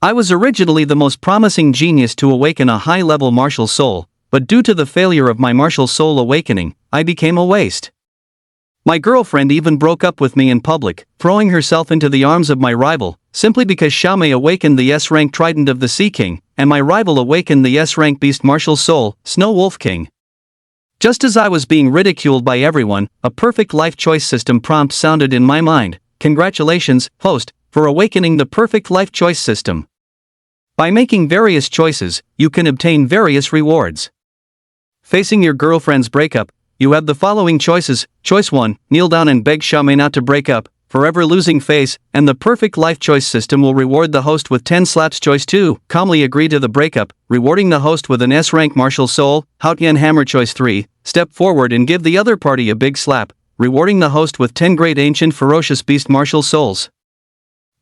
I was originally the most promising genius to awaken a high-level martial soul, but due to the failure of my martial soul awakening, I became a waste. My girlfriend even broke up with me in public, throwing herself into the arms of my rival, simply because Xiaomei awakened the S-rank Trident of the Sea King, and my rival awakened the S-rank Beast Martial Soul, Snow Wolf King. Just as I was being ridiculed by everyone, a perfect life choice system prompt sounded in my mind. Congratulations, host, for awakening the perfect life choice system. By making various choices, you can obtain various rewards. Facing your girlfriend's breakup, you have the following choices. Choice 1, kneel down and beg Xiaomei not to break up, forever losing face, and the perfect life choice system will reward the host with 10 slaps. Choice 2, calmly agree to the breakup, rewarding the host with an S-rank martial soul, Haotian hammer. Choice 3, step forward and give the other party a big slap, rewarding the host with 10 great ancient ferocious beast martial souls.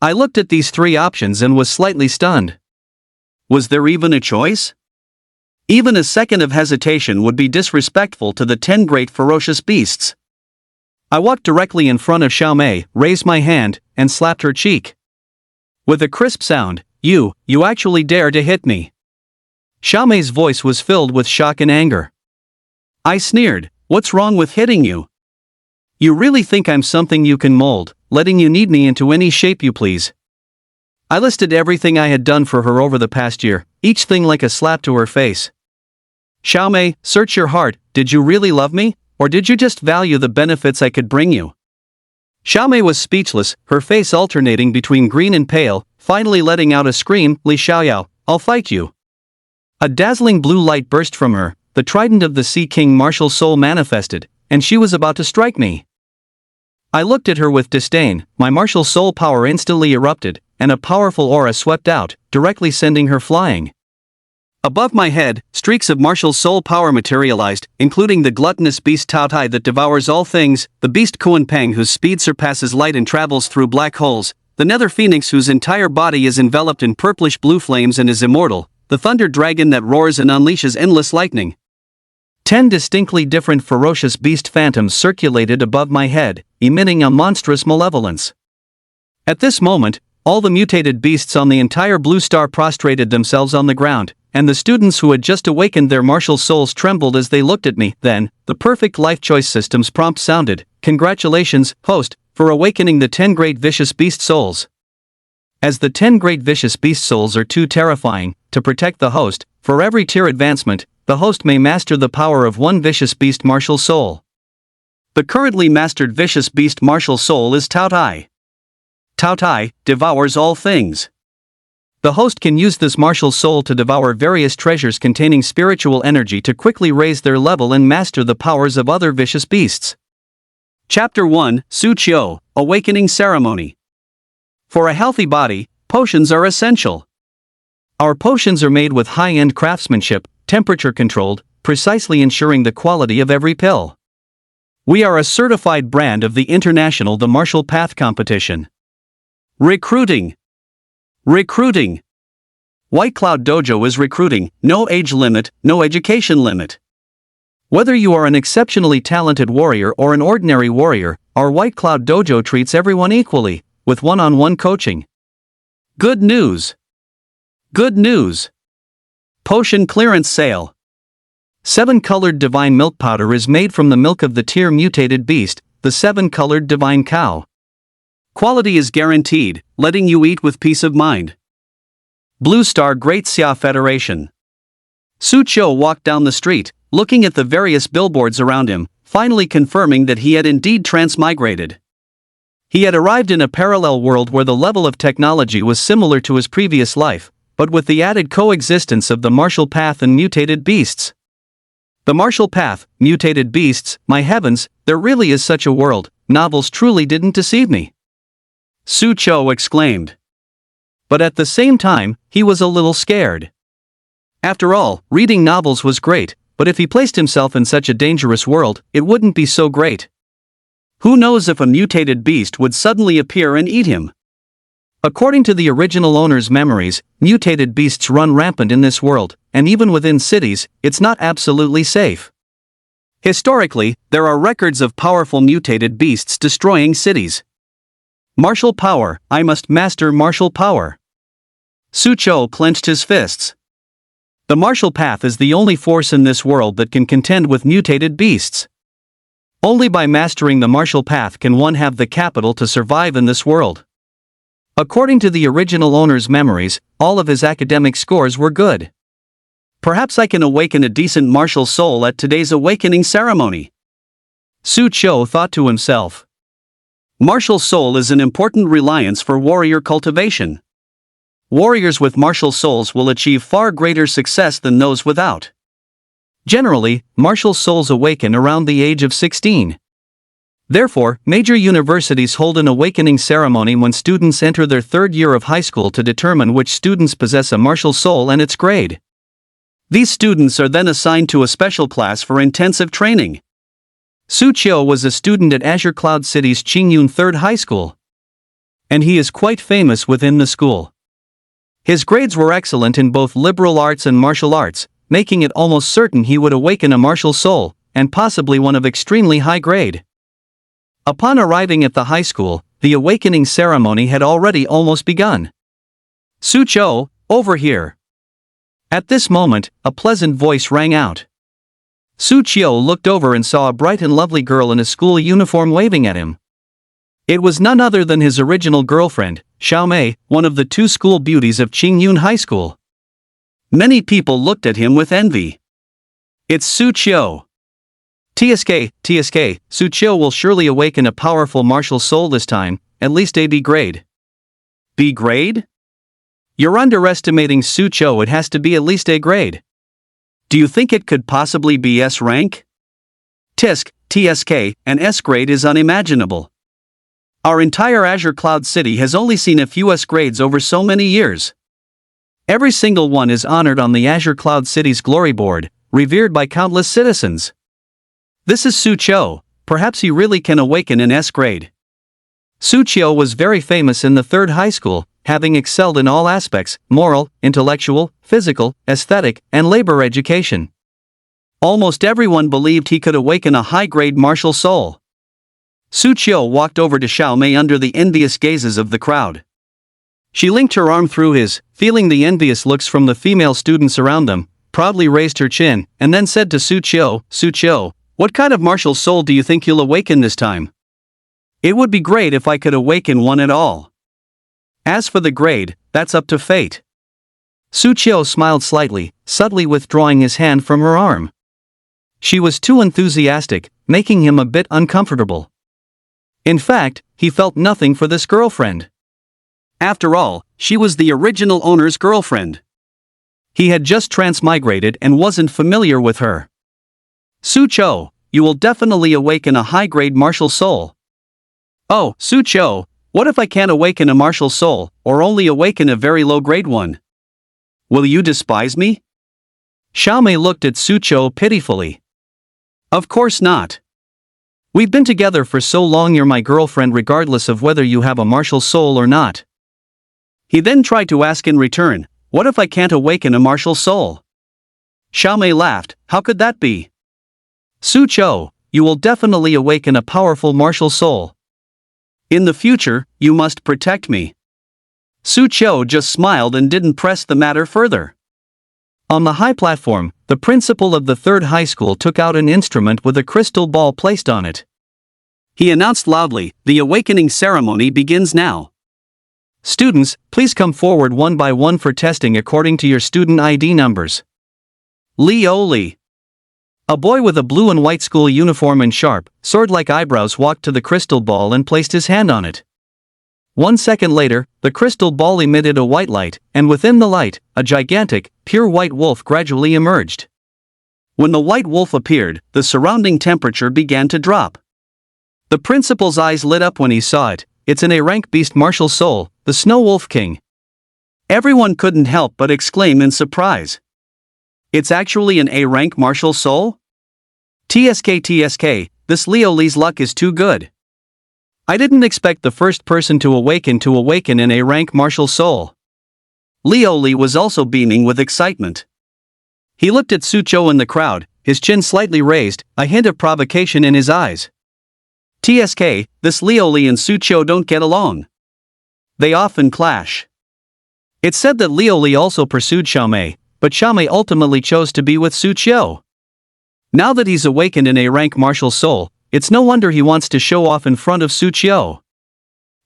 I looked at these three options and was slightly stunned. Was there even a choice? Even a second of hesitation would be disrespectful to the 10 great ferocious beasts. I walked directly in front of Xiaomei, raised my hand, and slapped her cheek. With a crisp sound, you actually dare to hit me." Xiaomei's voice was filled with shock and anger. I sneered, "What's wrong with hitting you? You really think I'm something you can mold, letting you knead me into any shape you please?" I listed everything I had done for her over the past year, each thing like a slap to her face. "Xiaomei, search your heart, did you really love me, or did you just value the benefits I could bring you?" Xiaomei was speechless, her face alternating between green and pale, finally letting out a scream. "Li Xiaoyao, I'll fight you." A dazzling blue light burst from her, the Trident of the Sea King martial soul manifested, and she was about to strike me. I looked at her with disdain, my martial soul power instantly erupted, and a powerful aura swept out, directly sending her flying. Above my head, streaks of martial soul power materialized, including the gluttonous beast Taotie that devours all things, the beast Kuan-Pang whose speed surpasses light and travels through black holes, the nether phoenix whose entire body is enveloped in purplish-blue flames and is immortal, the thunder dragon that roars and unleashes endless lightning. 10 distinctly different ferocious beast phantoms circulated above my head, emitting a monstrous malevolence. At this moment, all the mutated beasts on the entire blue star prostrated themselves on the ground, and the students who had just awakened their martial souls trembled as they looked at me. Then, the perfect life choice system's prompt sounded, "Congratulations, host, for awakening the 10 great vicious beast souls." As the 10 great vicious beast souls are too terrifying to protect the host, for every tier advancement, the host may master the power of one vicious beast martial soul. The currently mastered vicious beast martial soul is Taotie. Taotie devours all things. The host can use this martial soul to devour various treasures containing spiritual energy to quickly raise their level and master the powers of other vicious beasts. Chapter 1, Su Qiu, Awakening Ceremony. For a healthy body, potions are essential. Our potions are made with high-end craftsmanship, temperature-controlled, precisely ensuring the quality of every pill. We are a certified brand of the International The Martial Path Competition. Recruiting. Recruiting. White Cloud Dojo is recruiting, no age limit, no education limit. Whether you are an exceptionally talented warrior or an ordinary warrior, our White Cloud Dojo treats everyone equally, with one-on-one coaching. Good news. Good news. Potion clearance sale. 7-colored divine milk powder is made from the milk of the tier mutated beast, the 7-colored divine cow. Quality is guaranteed, letting you eat with peace of mind. Blue Star Great Xia Federation. Su Qiu walked down the street, looking at the various billboards around him, finally confirming that he had indeed transmigrated. He had arrived in a parallel world where the level of technology was similar to his previous life, but with the added coexistence of the martial path and mutated beasts. The martial path, mutated beasts, my heavens, there really is such a world. Novels truly didn't deceive me. Su Qiu exclaimed. But at the same time, he was a little scared. After all, reading novels was great, but if he placed himself in such a dangerous world, it wouldn't be so great. Who knows if a mutated beast would suddenly appear and eat him? According to the original owner's memories, mutated beasts run rampant in this world, and even within cities, it's not absolutely safe. Historically, there are records of powerful mutated beasts destroying cities. Martial power, I must master martial power. Sucho clenched his fists. The martial path is the only force in this world that can contend with mutated beasts. Only by mastering the martial path can one have the capital to survive in this world. According to the original owner's memories, all of his academic scores were good. Perhaps I can awaken a decent martial soul at today's awakening ceremony. Sucho thought to himself. Martial soul is an important reliance for warrior cultivation. Warriors with martial souls will achieve far greater success than those without. Generally, martial souls awaken around the age of 16. Therefore, major universities hold an awakening ceremony when students enter their third year of high school to determine which students possess a martial soul and its grade. These students are then assigned to a special class for intensive training. Sucho was a student at Azure Cloud City's Qingyun Third High School. And he is quite famous within the school. His grades were excellent in both liberal arts and martial arts, making it almost certain he would awaken a martial soul, and possibly one of extremely high grade. Upon arriving at the high school, the awakening ceremony had already almost begun. Sucho, over here. At this moment, a pleasant voice rang out. Sucho looked over and saw a bright and lovely girl in a school uniform waving at him. It was none other than his original girlfriend, Xiaomei, one of the two school beauties of Qingyun High School. Many people looked at him with envy. It's Sucho. TSK, Sucho will surely awaken a powerful martial soul this time, at least a B grade. B grade? You're underestimating Sucho, it has to be at least A grade. Do you think it could possibly be S rank? TSK, and S grade is unimaginable. Our entire Azure Cloud City has only seen a few S grades over so many years. Every single one is honored on the Azure Cloud City's glory board, revered by countless citizens. This is Sucho, perhaps he really can awaken an S grade. Sucho was very famous in the third high school, having excelled in all aspects, moral, intellectual, physical, aesthetic, and labor education. Almost everyone believed he could awaken a high-grade martial soul. Sucho walked over to Xiaomei under the envious gazes of the crowd. She linked her arm through his, feeling the envious looks from the female students around them, proudly raised her chin, and then said to Sucho, what kind of martial soul do you think you'll awaken this time? It would be great if I could awaken one at all. As for the grade, that's up to fate. Sucho smiled slightly, subtly withdrawing his hand from her arm. She was too enthusiastic, making him a bit uncomfortable. In fact, he felt nothing for this girlfriend. After all, she was the original owner's girlfriend. He had just transmigrated and wasn't familiar with her. Sucho, you will definitely awaken a high-grade martial soul. Oh, Sucho, what if I can't awaken a martial soul, or only awaken a very low-grade one? Will you despise me? Xiaomei looked at Sucho pitifully. Of course not. We've been together for so long, you're my girlfriend regardless of whether you have a martial soul or not. He then tried to ask in return, what if I can't awaken a martial soul? Xiaomei laughed, how could that be? Sucho, you will definitely awaken a powerful martial soul. In the future, you must protect me. Sucho just smiled and didn't press the matter further. On the high platform, the principal of the third high school took out an instrument with a crystal ball placed on it. He announced loudly, the awakening ceremony begins now. Students, please come forward one by one for testing according to your student ID numbers. Li. A boy with a blue and white school uniform and sharp, sword-like eyebrows walked to the crystal ball and placed his hand on it. 1 second later, the crystal ball emitted a white light, and within the light, a gigantic, pure white wolf gradually emerged. When the white wolf appeared, the surrounding temperature began to drop. The principal's eyes lit up when he saw it. It's an A-rank beast martial soul, the Snow Wolf King. Everyone couldn't help but exclaim in surprise. It's actually an A-rank martial soul? TSK, this Li's luck is too good. I didn't expect the first person to awaken an A-rank martial soul. Li was also beaming with excitement. He looked at Sucho in the crowd, his chin slightly raised, a hint of provocation in his eyes. TSK, this Li and Sucho don't get along. They often clash. It's said that Liu Li also pursued Xiaomei, but Xiaomei ultimately chose to be with Su Qiu. Now that he's awakened in a rank martial soul, it's no wonder he wants to show off in front of Su Qiu.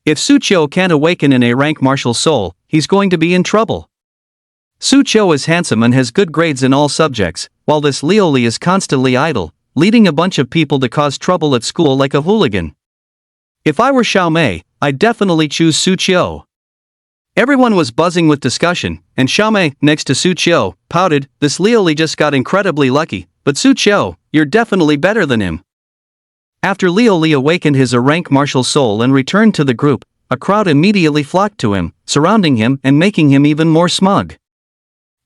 If Su Qiu can't awaken in a rank martial soul, he's going to be in trouble. Su Qiu is handsome and has good grades in all subjects, while this Liu Li is constantly idle, leading a bunch of people to cause trouble at school like a hooligan. If I were Xiaomei, I'd definitely choose Su Qiu. Everyone was buzzing with discussion, and Xiaomei, next to Su Qiu, pouted, "This Liu Li just got incredibly lucky, but Su Qiu, you're definitely better than him." After Liu Li awakened his rank martial soul and returned to the group, a crowd immediately flocked to him, surrounding him and making him even more smug.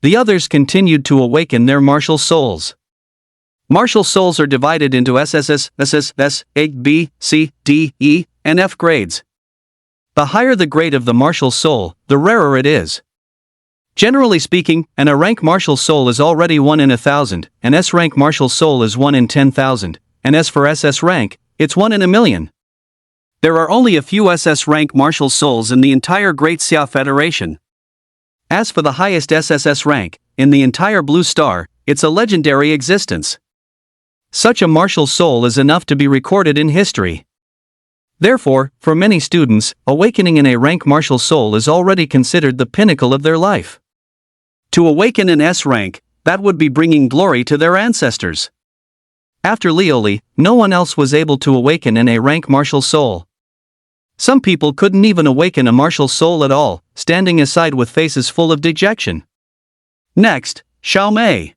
The others continued to awaken their martial souls. Martial souls are divided into SSS, SS, A, B, C, D, E, and F grades. The higher the grade of the martial soul, the rarer it is. Generally speaking, an A rank martial soul is already 1 in 1,000, an S rank martial soul is 1 in 10,000, and as for SS rank, it's 1 in a million. There are only a few SS rank martial souls in the entire Great Xia Federation. As for the highest SSS rank, in the entire Blue Star, it's a legendary existence. Such a martial soul is enough to be recorded in history. Therefore, for many students, awakening in a rank martial soul is already considered the pinnacle of their life. To awaken in S rank, that would be bringing glory to their ancestors. After Liu Li, no one else was able to awaken in a rank martial soul. Some people couldn't even awaken a martial soul at all, standing aside with faces full of dejection. Next, Xiaomei.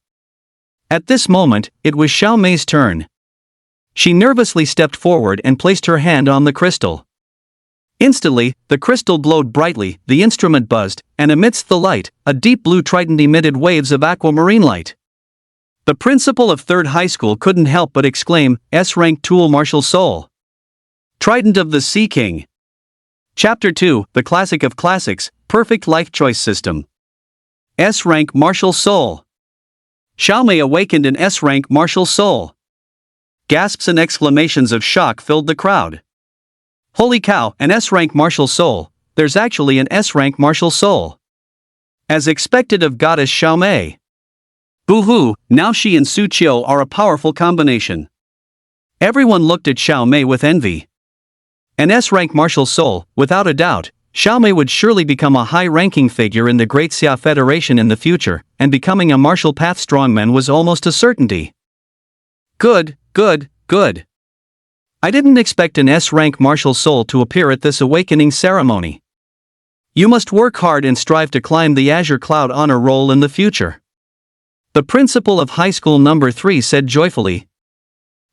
At this moment, it was Xiaomei's turn. She nervously stepped forward and placed her hand on the crystal. Instantly, the crystal glowed brightly, the instrument buzzed, and amidst the light, a deep blue trident emitted waves of aquamarine light. The principal of 3rd High School couldn't help but exclaim, "S-rank tool martial soul. Trident of the Sea King." Chapter 2, The Classic of Classics, Perfect Life Choice System. S-rank martial soul. Xiaomei awakened an S-rank martial soul. Gasps and exclamations of shock filled the crowd. Holy cow, an S-rank martial soul, there's actually an S-rank martial soul. As expected of goddess Xiaomei. Boo-hoo, now she and Su Qiu are a powerful combination. Everyone looked at Xiaomei with envy. An S-rank martial soul, without a doubt, Xiaomei would surely become a high-ranking figure in the Great Xia Federation in the future, and becoming a martial path strongman was almost a certainty. Good. I didn't expect an S-rank martial soul to appear at this awakening ceremony. You must work hard and strive to climb the Azure Cloud honor roll in the future. The principal of High School number 3 said joyfully.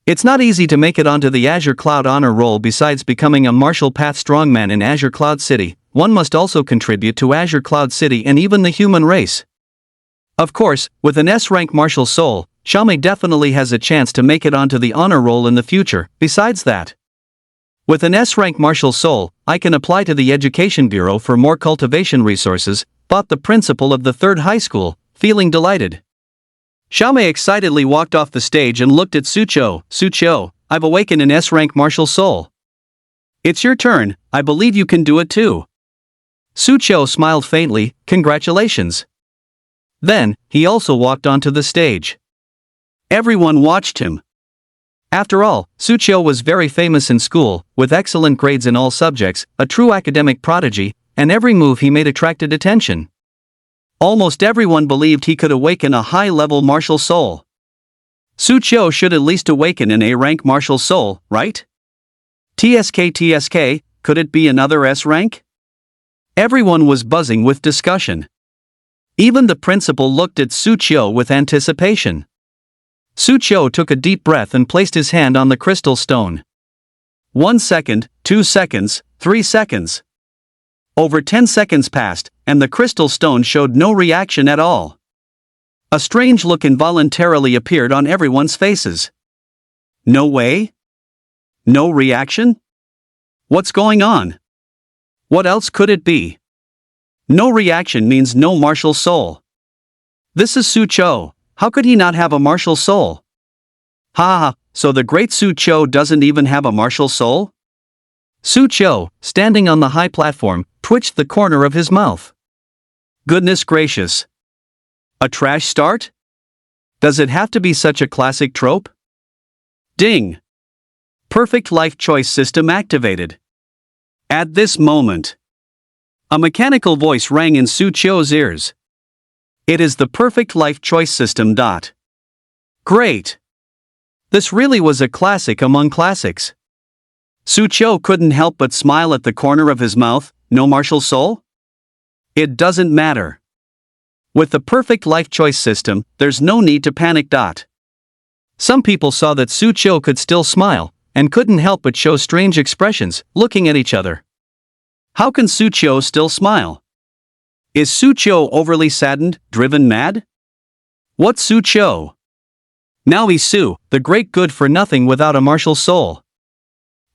It's not easy to make it onto the Azure Cloud honor roll. Besides becoming a martial path strongman in Azure Cloud City, one must also contribute to Azure Cloud City and even the human race. Of course, with an S-rank martial soul, Xiaomei definitely has a chance to make it onto the honor roll in the future. Besides that, with an S-rank martial soul, I can apply to the Education Bureau for more cultivation resources, thought the principal of the 3rd High School, feeling delighted. Xiaomei excitedly walked off the stage and looked at Su Qiu. "Su Qiu, I've awakened an S-rank martial soul. It's your turn, I believe you can do it too." Su Qiu smiled faintly, "Congratulations." Then, he also walked onto the stage. Everyone watched him. After all, Su Qiu was very famous in school, with excellent grades in all subjects, a true academic prodigy, and every move he made attracted attention. Almost everyone believed he could awaken a high-level martial soul. Su Qiu should at least awaken an A-rank martial soul, right? TSK, could it be another S-rank? Everyone was buzzing with discussion. Even the principal looked at Su Qiu with anticipation. Su Qiu took a deep breath and placed his hand on the crystal stone. 1 second, 2 seconds, 3 seconds. Over 10 seconds passed, and the crystal stone showed no reaction at all. A strange look involuntarily appeared on everyone's faces. No way? No reaction? What's going on? What else could it be? No reaction means no martial soul. This is Su Qiu, how could he not have a martial soul? Ha, so the great Su Qiu doesn't even have a martial soul? Su Qiu, standing on the high platform, twitched the corner of his mouth. Goodness gracious. A trash start? Does it have to be such a classic trope? Ding. Perfect life choice system activated. At this moment, a mechanical voice rang in Su Chio's ears. It is the perfect life choice system. Great. This really was a classic among classics. Su Chio couldn't help but smile at the corner of his mouth. No martial soul? It doesn't matter. With the perfect life choice system, there's no need to panic. Some people saw that Su Chio could still smile, and couldn't help but show strange expressions, looking at each other. How can Su Chio still smile? Is Su Chio overly saddened, driven mad? What's Su Chio? Now he's Su, the great good-for-nothing without a martial soul.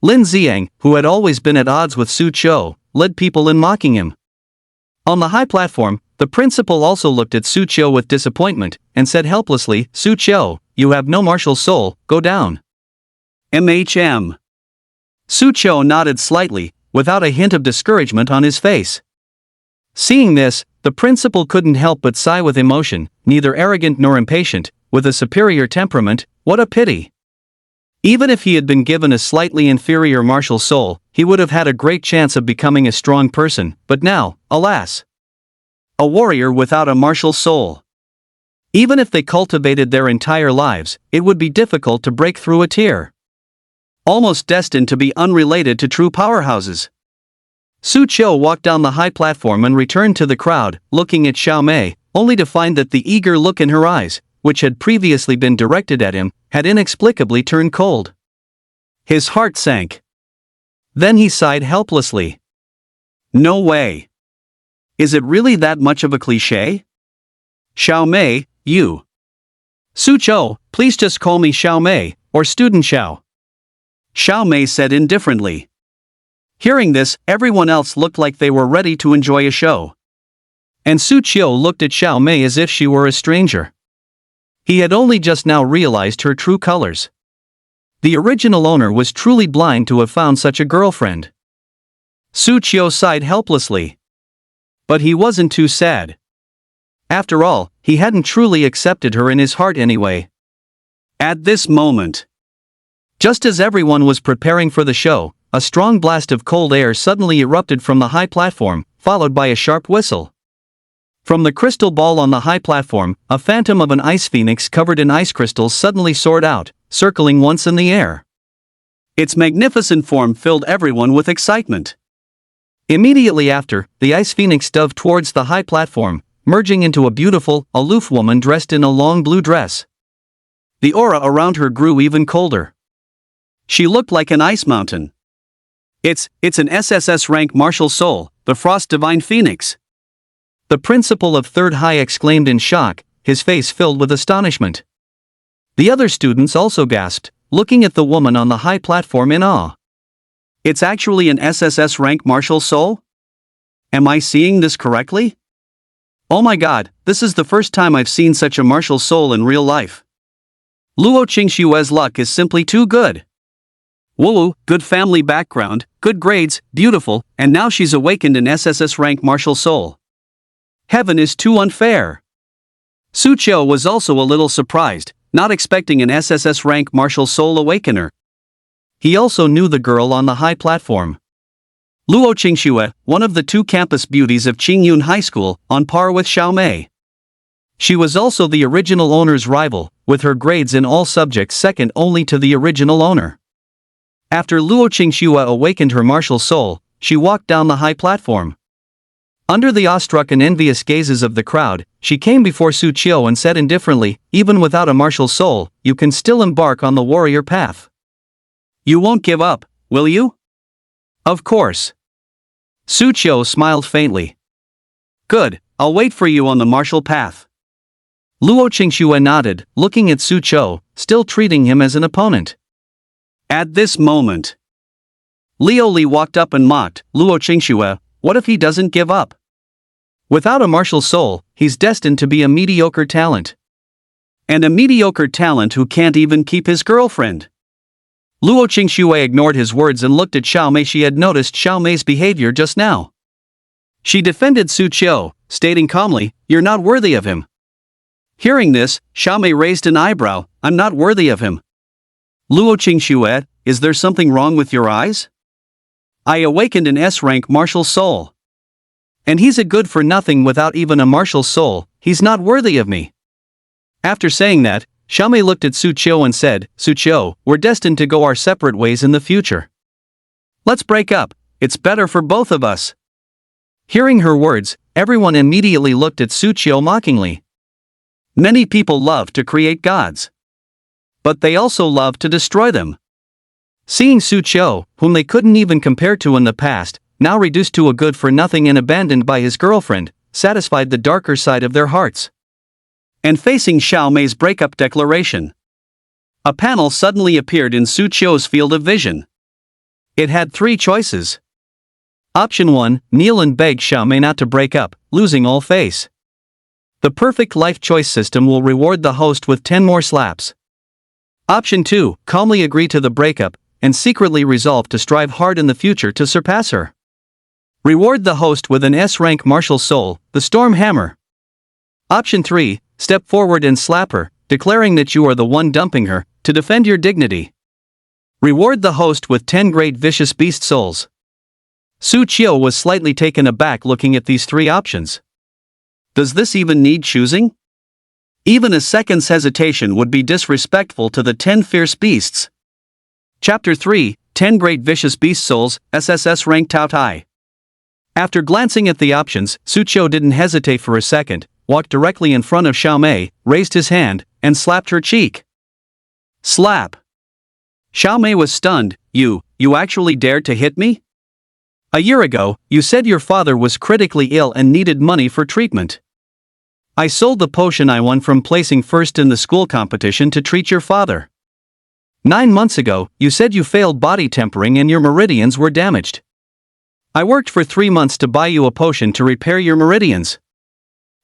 Lin Xiang, who had always been at odds with Su Chio, led people in mocking him. On the high platform, the principal also looked at Su Chio with disappointment, and said helplessly, Su Chio, you have no martial soul, go down. MHM. Su Chio nodded slightly, without a hint of discouragement on his face. Seeing this, the principal couldn't help but sigh with emotion, neither arrogant nor impatient, with a superior temperament. What a pity. Even if he had been given a slightly inferior martial soul, he would have had a great chance of becoming a strong person, but now, alas. A warrior without a martial soul. Even if they cultivated their entire lives, it would be difficult to break through a tier. Almost destined to be unrelated to true powerhouses. Su Chio walked down the high platform and returned to the crowd, looking at Xiao Mei, only to find that the eager look in her eyes, which had previously been directed at him, had inexplicably turned cold. His heart sank. Then he sighed helplessly. No way. Is it really that much of a cliché? Xiao Mei, you. Su Chio, please just call me Xiao Mei, or Student Xiao. Xiao Mei said indifferently. Hearing this, everyone else looked like they were ready to enjoy a show. And Su Chio looked at Xiao Mei as if she were a stranger. He had only just now realized her true colors. The original owner was truly blind to have found such a girlfriend. Su Chio sighed helplessly. But he wasn't too sad. After all, he hadn't truly accepted her in his heart anyway. At this moment, just as everyone was preparing for the show, a strong blast of cold air suddenly erupted from the high platform, followed by a sharp whistle. From the crystal ball on the high platform, a phantom of an ice phoenix covered in ice crystals suddenly soared out, circling once in the air. Its magnificent form filled everyone with excitement. Immediately after, the ice phoenix dove towards the high platform, merging into a beautiful, aloof woman dressed in a long blue dress. The aura around her grew even colder. She looked like an ice mountain. It's an SSS rank martial soul, the Frost Divine Phoenix. The principal of Third High exclaimed in shock, his face filled with astonishment. The other students also gasped, looking at the woman on the high platform in awe. It's actually an SSS rank martial soul? Am I seeing this correctly? Oh my god, this is the first time I've seen such a martial soul in real life. Luo Qingshue's luck is simply too good. Woo, good family background, good grades, beautiful, and now she's awakened an SSS rank martial soul. Heaven is too unfair. Su Chio was also a little surprised, not expecting an SSS rank martial soul awakener. He also knew the girl on the high platform. Luo Qingxue, one of the two campus beauties of Qingyun High School, on par with Xiao Mei. She was also the original owner's rival, with her grades in all subjects second only to the original owner. After Luo Qingxue awakened her martial soul, she walked down the high platform. Under the awestruck and envious gazes of the crowd, she came before Su Chio and said indifferently, even without a martial soul, you can still embark on the warrior path. You won't give up, will you? Of course. Su Chio smiled faintly. Good, I'll wait for you on the martial path. Luo Qingxue nodded, looking at Su Chio, still treating him as an opponent. At this moment, Liu Li walked up and mocked, Luo Qingxue, what if he doesn't give up? Without a martial soul, he's destined to be a mediocre talent. And a mediocre talent who can't even keep his girlfriend. Luo Qingxue ignored his words and looked at Xiao Mei. She had noticed Xiao Mei's behavior just now. She defended Su Chio, stating calmly, "You're not worthy of him." Hearing this, Xiaomei raised an eyebrow. "I'm not worthy of him. Luo Qingxue, is there something wrong with your eyes? I awakened an S-rank martial soul. And he's a good for nothing without even a martial soul, he's not worthy of me." After saying that, Xiaomei looked at Su Qiu and said, "Su Qiu, we're destined to go our separate ways in the future. Let's break up, it's better for both of us." Hearing her words, everyone immediately looked at Su Qiu mockingly. Many people love to create gods. But they also love to destroy them. Seeing Su Qiu, whom they couldn't even compare to in the past, now reduced to a good for nothing and abandoned by his girlfriend, satisfied the darker side of their hearts. And facing Xiaomei's breakup declaration, a panel suddenly appeared in Su Qiu's field of vision. It had 3 choices. Option 1, kneel and beg Xiaomei not to break up, losing all face. The perfect life choice system will reward the host with 10 more slaps. Option 2, calmly agree to the breakup, and secretly resolve to strive hard in the future to surpass her. Reward the host with an S-rank martial soul, the Storm Hammer. Option 3, step forward and slap her, declaring that you are the one dumping her, to defend your dignity. Reward the host with 10 great vicious beast souls. Su Qiu was slightly taken aback looking at these 3 options. Does this even need choosing? Even a second's hesitation would be disrespectful to the 10 fierce beasts. Chapter 3, 10 Great Vicious Beast Souls, SSS Rank Taotie. After glancing at the options, Su Qiu didn't hesitate for a second, walked directly in front of Xiaomei, raised his hand, and slapped her cheek. Slap! Xiaomei was stunned. You actually dared to hit me? A year ago, you said your father was critically ill and needed money for treatment. I sold the potion I won from placing first in the school competition to treat your father. 9 months ago, you said you failed body tempering and your meridians were damaged. I worked for 3 months to buy you a potion to repair your meridians.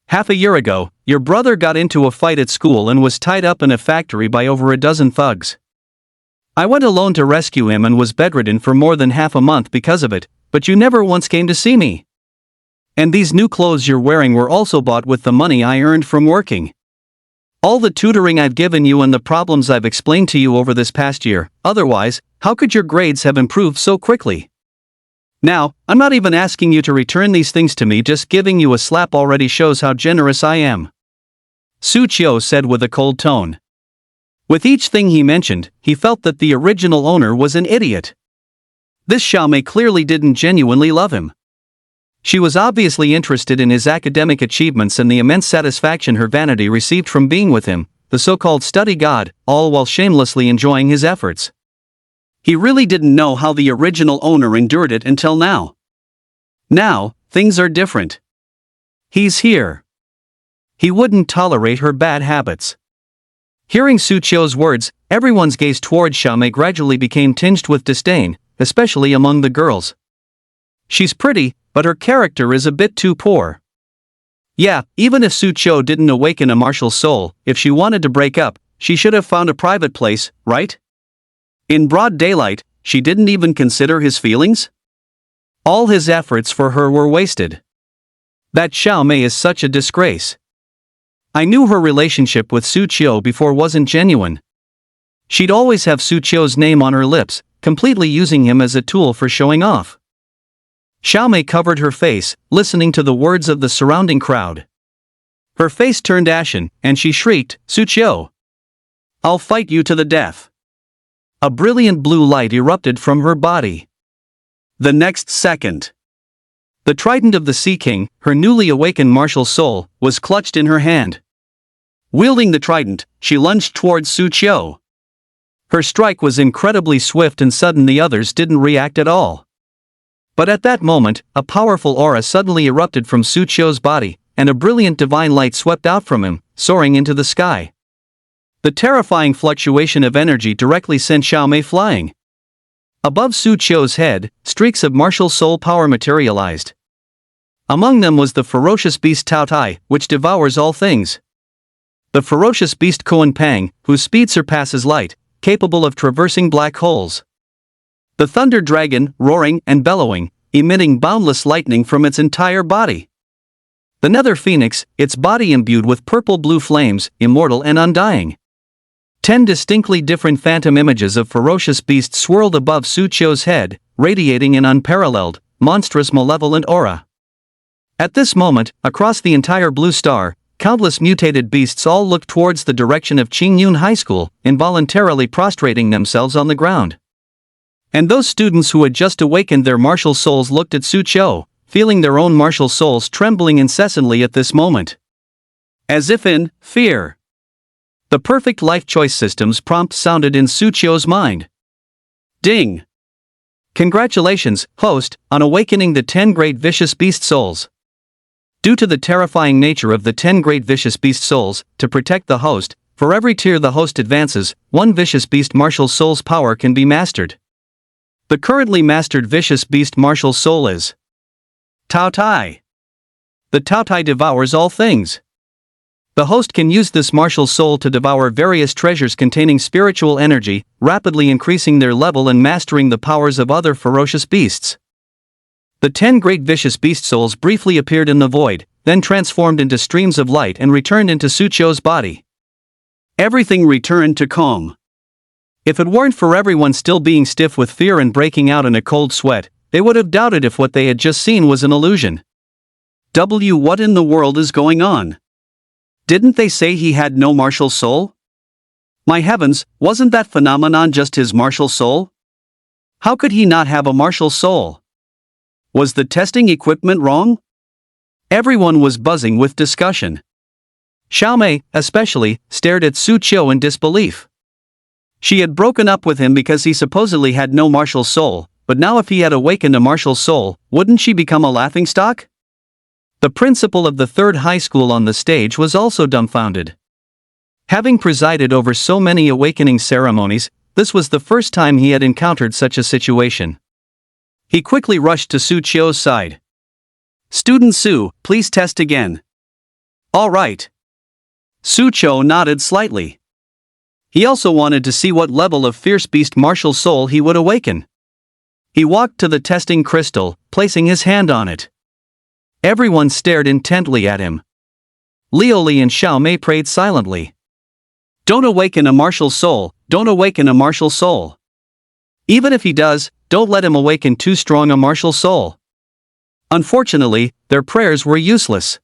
Half a year ago, your brother got into a fight at school and was tied up in a factory by over a dozen thugs. I went alone to rescue him and was bedridden for more than half a month because of it, but you never once came to see me. And these new clothes you're wearing were also bought with the money I earned from working. All the tutoring I've given you and the problems I've explained to you over this past year, otherwise, how could your grades have improved so quickly? Now, I'm not even asking you to return these things to me, just giving you a slap already shows how generous I am. Su Qiu said with a cold tone. With each thing he mentioned, he felt that the original owner was an idiot. This Xiaomei clearly didn't genuinely love him. She was obviously interested in his academic achievements and the immense satisfaction her vanity received from being with him, the so-called study god, all while shamelessly enjoying his efforts. He really didn't know how the original owner endured it until now. Now, things are different. He's here. He wouldn't tolerate her bad habits. Hearing Su Qiu's words, everyone's gaze toward Xiaomei gradually became tinged with disdain, especially among the girls. She's pretty, but her character is a bit too poor. Yeah, even if Su Qiu didn't awaken a martial soul, if she wanted to break up, she should have found a private place, right? In broad daylight, she didn't even consider his feelings? All his efforts for her were wasted. That Xiaomei is such a disgrace. I knew her relationship with Su Qiu before wasn't genuine. She'd always have Su Qiu's name on her lips, completely using him as a tool for showing off. Xiaomei covered her face, listening to the words of the surrounding crowd. Her face turned ashen, and she shrieked, "Su Qiu! I'll fight you to the death!" A brilliant blue light erupted from her body. The next second, the trident of the Sea King, her newly awakened martial soul, was clutched in her hand. Wielding the trident, she lunged towards Su Qiu. Her strike was incredibly swift and sudden, the others didn't react at all. But at that moment, a powerful aura suddenly erupted from Su Qiu's body, and a brilliant divine light swept out from him, soaring into the sky. The terrifying fluctuation of energy directly sent Xiaomei flying. Above Su Qiu's head, streaks of martial soul power materialized. Among them was the ferocious beast Taotie, which devours all things. The ferocious beast Kuan Pang, whose speed surpasses light, capable of traversing black holes. The thunder dragon, roaring and bellowing, emitting boundless lightning from its entire body. The nether phoenix, its body imbued with purple-blue flames, immortal and undying. 10 distinctly different phantom images of ferocious beasts swirled above Su Qiu's head, radiating an unparalleled, monstrous malevolent aura. At this moment, across the entire blue star, countless mutated beasts all looked towards the direction of Qingyun High School, involuntarily prostrating themselves on the ground. And those students who had just awakened their martial souls looked at Su Qiu, feeling their own martial souls trembling incessantly at this moment. As if in fear. The perfect life choice systems prompt sounded in Su Qiu's mind. Ding! Congratulations, host, on awakening the 10 great vicious beast souls. Due to the terrifying nature of the 10 great vicious beast souls, to protect the host, for every tier the host advances, 1 vicious beast martial soul's power can be mastered. The currently mastered vicious beast martial soul is Taotie. The Taotie devours all things. The host can use this martial soul to devour various treasures containing spiritual energy, rapidly increasing their level and mastering the powers of other ferocious beasts. The 10 great vicious beast souls briefly appeared in the void, then transformed into streams of light and returned into Su Qiu's body. Everything returned to calm. If it weren't for everyone still being stiff with fear and breaking out in a cold sweat, they would have doubted if what they had just seen was an illusion. What in the world is going on? Didn't they say he had no martial soul? My heavens, wasn't that phenomenon just his martial soul? How could he not have a martial soul? Was the testing equipment wrong? Everyone was buzzing with discussion. Xiaomei, especially, stared at Su Qiu in disbelief. She had broken up with him because he supposedly had no martial soul, but now if he had awakened a martial soul, wouldn't she become a laughingstock? The principal of the 3rd high school on the stage was also dumbfounded. Having presided over so many awakening ceremonies, this was the first time he had encountered such a situation. He quickly rushed to Su Qiu's side. "Student Su, please test again." "All right." Su Qiu nodded slightly. He also wanted to see what level of fierce beast martial soul he would awaken. He walked to the testing crystal, placing his hand on it. Everyone stared intently at him. Lioli and Xiaomei prayed silently. "Don't awaken a martial soul, don't awaken a martial soul. Even if he does, don't let him awaken too strong a martial soul." Unfortunately, their prayers were useless.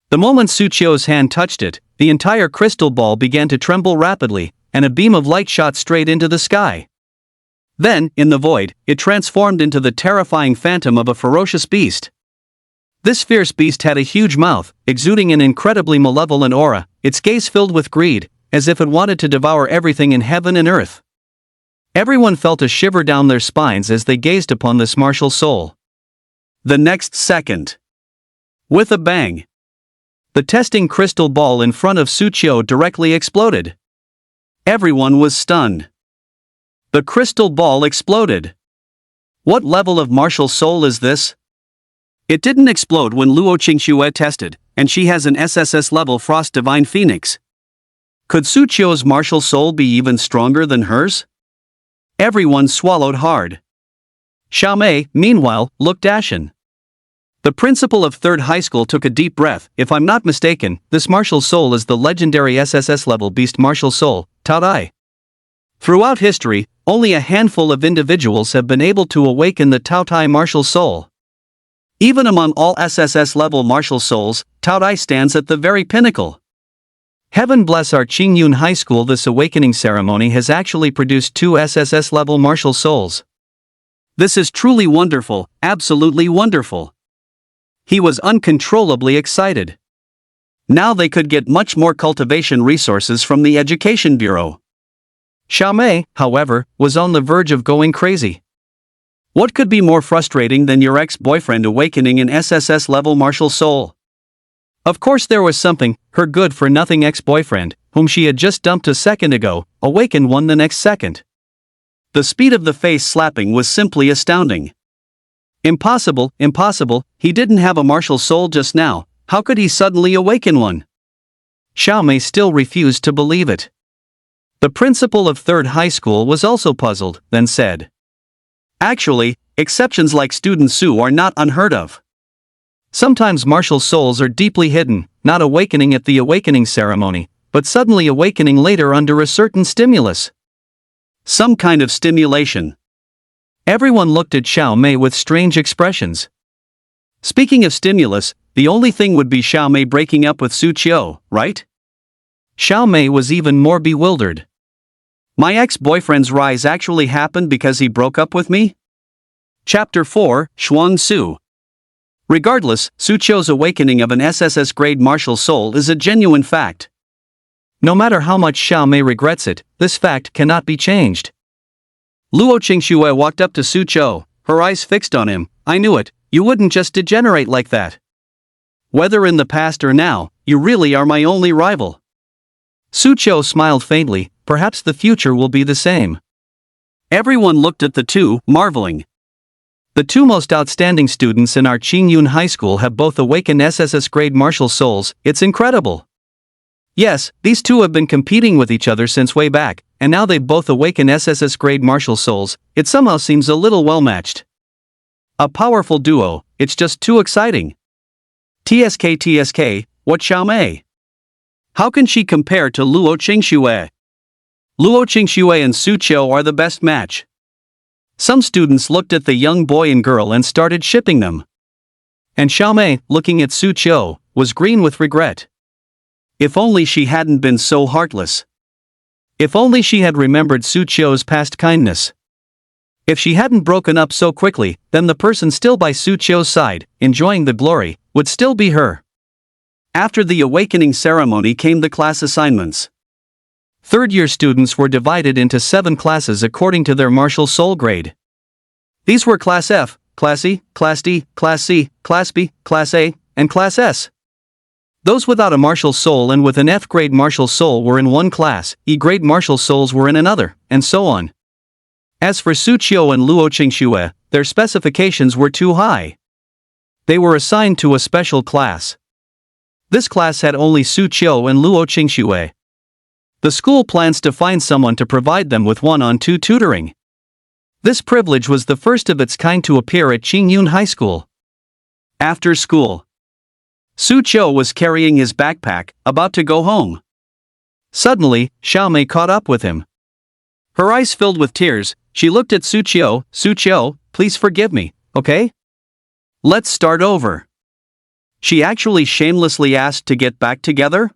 The moment Su Qiu's hand touched it, the entire crystal ball began to tremble rapidly, and a beam of light shot straight into the sky. Then, in the void, it transformed into the terrifying phantom of a ferocious beast. This fierce beast had a huge mouth, exuding an incredibly malevolent aura, its gaze filled with greed, as if it wanted to devour everything in heaven and earth. Everyone felt a shiver down their spines as they gazed upon this martial soul. The next second, with a bang, the testing crystal ball in front of Su Qiu directly exploded. Everyone was stunned. The crystal ball exploded. What level of martial soul is this? It didn't explode when Luo Qingxue tested, and she has an SSS level Frost Divine Phoenix. Could Su Qiu's martial soul be even stronger than hers? Everyone swallowed hard. Xiaomei, meanwhile, looked ashen. The principal of 3rd high school took a deep breath. "If I'm not mistaken, this martial soul is the legendary SSS level beast martial soul, Taotie. Throughout history, only a handful of individuals have been able to awaken the Taotie martial soul. Even among all SSS level martial souls, Taotie stands at the very pinnacle. Heaven bless our Qingyun High School, this awakening ceremony has actually produced 2 SSS level martial souls. This is truly wonderful, absolutely wonderful." He was uncontrollably excited. Now they could get much more cultivation resources from the Education Bureau. Xiaomei, however, was on the verge of going crazy. What could be more frustrating than your ex-boyfriend awakening an SSS level martial soul? Of course there was something, her good-for-nothing ex-boyfriend, whom she had just dumped a second ago, awakened one the next second. The speed of the face slapping was simply astounding. Impossible, impossible, he didn't have a martial soul just now, how could he suddenly awaken one? Xiaomei still refused to believe it. The principal of 3rd high school was also puzzled, then said, "Actually, exceptions like student Su are not unheard of. Sometimes martial souls are deeply hidden, not awakening at the awakening ceremony, but suddenly awakening later under a certain stimulus. Some kind of stimulation. Everyone looked at Xiao Mei with strange expressions. Speaking of stimulus, the only thing would be Xiao Mei breaking up with Su Qiu, right? Xiao Mei was even more bewildered. My ex-boyfriend's rise actually happened because he broke up with me? Chapter 4, Xuan Su. Regardless, Su Qiu's awakening of an SSS grade martial soul is a genuine fact. No matter how much Xiao Mei regrets it, this fact cannot be changed. Luo Qingxue walked up to Su Qiu, her eyes fixed on him. I knew it, you wouldn't just degenerate like that. Whether in the past or now, you really are my only rival. Su Qiu smiled faintly, perhaps the future will be the same. Everyone looked at the two, marveling. The two most outstanding students in our Qingyun High School have both awakened SSS grade martial souls. It's incredible. Yes, these two have been competing with each other since way back, and now they've both awakened SSS grade martial souls. It somehow seems a little well matched. A powerful duo, it's just too exciting. TSK, what Xiao Mei? How can she compare to Luo Qingxue? Luo Qingxue and Su Qiu are the best match. Some students looked at the young boy and girl and started shipping them. And Xiao Mei, looking at Su Qiu, was green with regret. If only she hadn't been so heartless. If only she had remembered Su Qiu's past kindness. If she hadn't broken up so quickly, then the person still by Su Qiu's side, enjoying the glory, would still be her. After the awakening ceremony came the class assignments. Third-year students were divided into 7 classes according to their martial soul grade. These were Class F, Class E, Class D, Class C, Class B, Class A, and Class S. Those without a martial soul and with an F-grade martial soul were in one class, E-grade martial souls were in another, and so on. As for Su Qiu and Luo Qingxue, their specifications were too high. They were assigned to a special class. This class had only Su Qiu and Luo Qingxue. The school plans to find someone to provide them with 1-on-2 tutoring. This privilege was the first of its kind to appear at Qingyun High School. After school, Su Qiu was carrying his backpack, about to go home. Suddenly, Xiao Mei caught up with him. Her eyes filled with tears, she looked at Su Qiu. Su Qiu, please forgive me, okay? Let's start over. She actually shamelessly asked to get back together?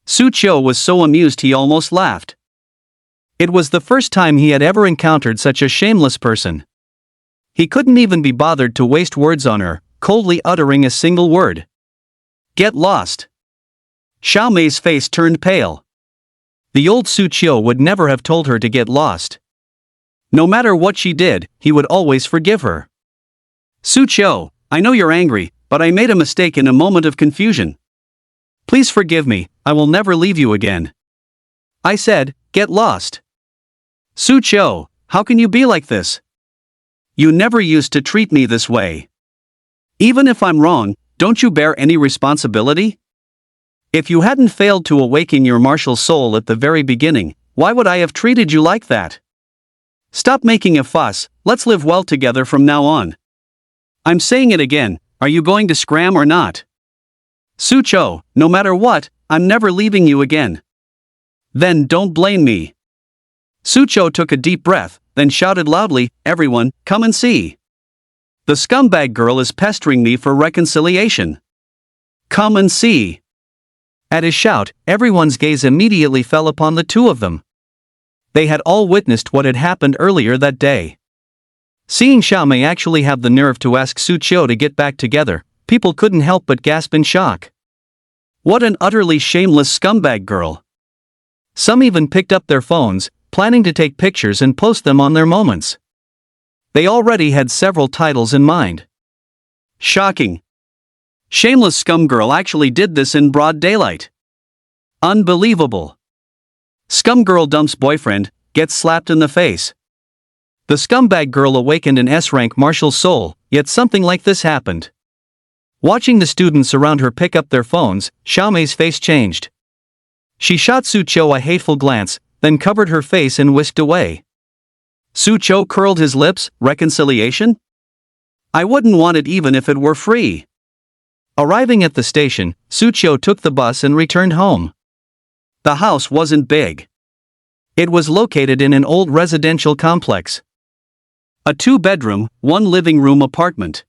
Su Qiu was so amused he almost laughed. It was the first time he had ever encountered such a shameless person. He couldn't even be bothered to waste words on her, coldly uttering a single word. Get lost. Xiao Mei's face turned pale. The old Su Qiu would never have told her to get lost. No matter what she did, he would always forgive her. Su Qiu, I know you're angry, but I made a mistake in a moment of confusion. Please forgive me, I will never leave you again. I said, get lost. Su Qiu, how can you be like this? You never used to treat me this way. Even if I'm wrong, don't you bear any responsibility? If you hadn't failed to awaken your martial soul at the very beginning, why would I have treated you like that? Stop making a fuss, let's live well together from now on. I'm saying it again, are you going to scram or not? Su Qiu, no matter what, I'm never leaving you again. Then don't blame me. Su Qiu took a deep breath, then shouted loudly, everyone, come and see. The scumbag girl is pestering me for reconciliation. Come and see. At his shout, everyone's gaze immediately fell upon the two of them. They had all witnessed what had happened earlier that day. Seeing Xiao Mei actually have the nerve to ask Su Qiu to get back together, people couldn't help but gasp in shock. What an utterly shameless scumbag girl. Some even picked up their phones, planning to take pictures and post them on their moments. They already had several titles in mind. Shocking. Shameless scum girl actually did this in broad daylight. Unbelievable. Scum girl dumps boyfriend, gets slapped in the face. The scumbag girl awakened an S-rank martial soul, yet something like this happened. Watching the students around her pick up their phones, Xiao Mei's face changed. She shot Su Qiu a hateful glance, then covered her face and whisked away. Su Qiu curled his lips, reconciliation? I wouldn't want it even if it were free. Arriving at the station, Sucho took the bus and returned home. The house wasn't big. It was located in an old residential complex. A 2-bedroom, 1-living-room apartment.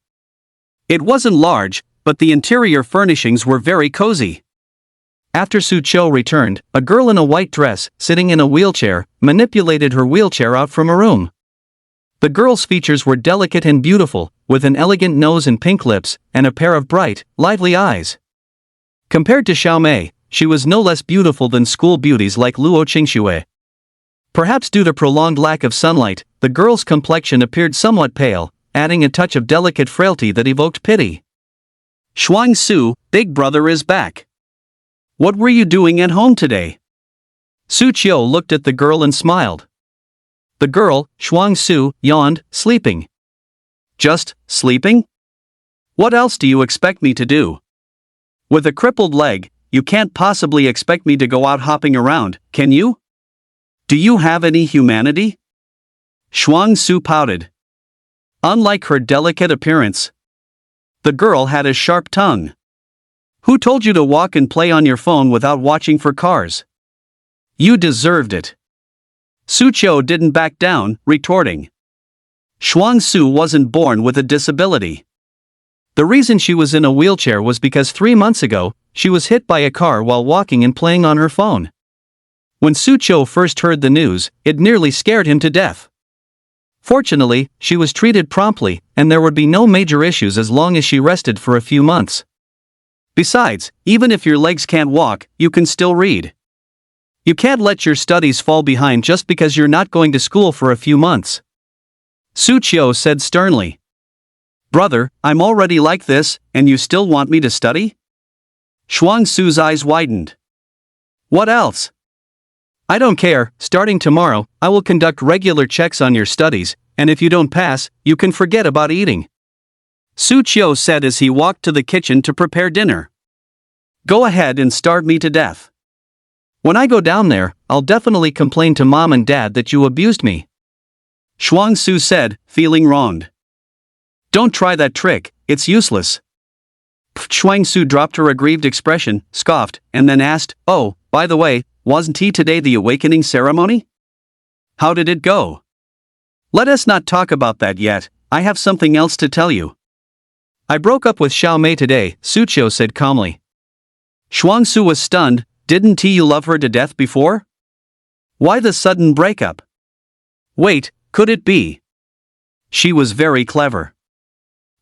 It wasn't large, but the interior furnishings were very cozy. After Sucho returned, a girl in a white dress, sitting in a wheelchair, manipulated her wheelchair out from a room. The girl's features were delicate and beautiful, with an elegant nose and pink lips, and a pair of bright, lively eyes. Compared to Xiaomei, she was no less beautiful than school beauties like Luo Qingxue. Perhaps due to prolonged lack of sunlight, the girl's complexion appeared somewhat pale, adding a touch of delicate frailty that evoked pity. Shuang Su, big brother is back. What were you doing at home today? Su Qiu looked at the girl and smiled. The girl, Shuang Su, yawned, sleeping. Just sleeping? What else do you expect me to do? With a crippled leg, you can't possibly expect me to go out hopping around, can you? Do you have any humanity? Shuang Su pouted. Unlike her delicate appearance, the girl had a sharp tongue. Who told you to walk and play on your phone without watching for cars? You deserved it. Su Qiu didn't back down, retorting. Shuang Su wasn't born with a disability. The reason she was in a wheelchair was because 3 months ago, she was hit by a car while walking and playing on her phone. When Su Qiu first heard the news, it nearly scared him to death. Fortunately, she was treated promptly, and there would be no major issues as long as she rested for a few months. Besides, even if your legs can't walk, you can still read. You can't let your studies fall behind just because you're not going to school for a few months. Su Qiu said sternly. Brother, I'm already like this, and you still want me to study? Shuang Su's eyes widened. What else? I don't care, starting tomorrow, I will conduct regular checks on your studies, and if you don't pass, you can forget about eating. Su Qiu said as he walked to the kitchen to prepare dinner. Go ahead and starve me to death. When I go down there, I'll definitely complain to Mom and Dad that you abused me. Shuang Su said, feeling wronged. Don't try that trick, it's useless. Shuang Su dropped her aggrieved expression, scoffed, and then asked, Oh, by the way, wasn't today the awakening ceremony? How did it go? Let us not talk about that yet, I have something else to tell you. I broke up with Xiaomei today, Su Qiu said calmly. Shuang Su was stunned. Didn't you love her to death before? Why the sudden breakup? Wait, could it be? She was very clever.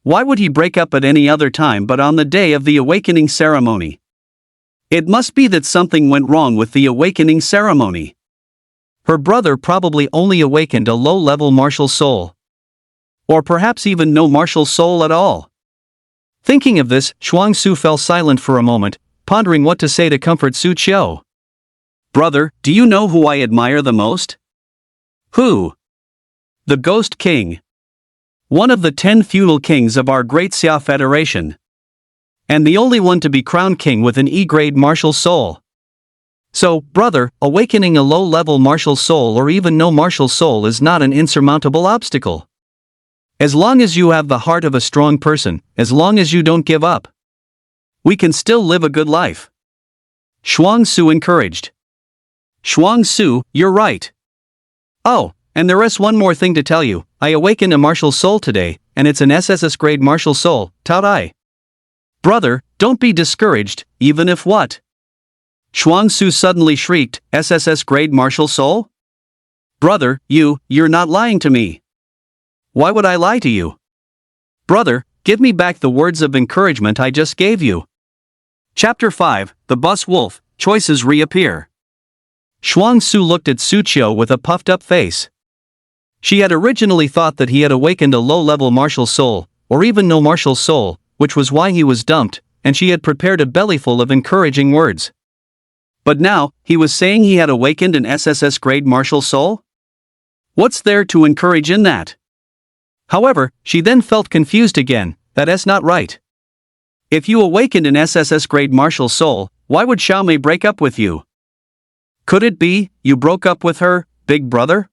Why would he break up at any other time but on the day of the awakening ceremony? It must be that something went wrong with the awakening ceremony. Her brother probably only awakened a low-level martial soul. Or perhaps even no martial soul at all. Thinking of this, Shuang Su fell silent for a moment, pondering what to say to comfort Su Qiu. Brother, do you know who I admire the most? Who? The Ghost King. One of the 10 feudal kings of our great Xia Federation. And the only one to be crowned king with an E-grade martial soul. So, brother, awakening a low-level martial soul or even no martial soul is not an insurmountable obstacle. As long as you have the heart of a strong person, as long as you don't give up, we can still live a good life. Shuang Su encouraged. Shuang Su, you're right. Oh, and there is one more thing to tell you, I awakened a martial soul today, and it's an SSS grade martial soul, Taotie. Brother, don't be discouraged, even if what? Shuang Su suddenly shrieked, SSS grade martial soul? Brother, you're not lying to me. Why would I lie to you? Brother, give me back the words of encouragement I just gave you. Chapter 5, The Bus Wolf, Choices Reappear. Shuang Su looked at Su Qiu with a puffed-up face. She had originally thought that he had awakened a low-level martial soul, or even no martial soul, which was why he was dumped, and she had prepared a bellyful of encouraging words. But now, he was saying he had awakened an SSS grade martial soul? What's there to encourage in that? However, she then felt confused again, that's not right. If you awakened an SSS grade martial soul, why would Xiaomei break up with you? Could it be, you broke up with her, big brother?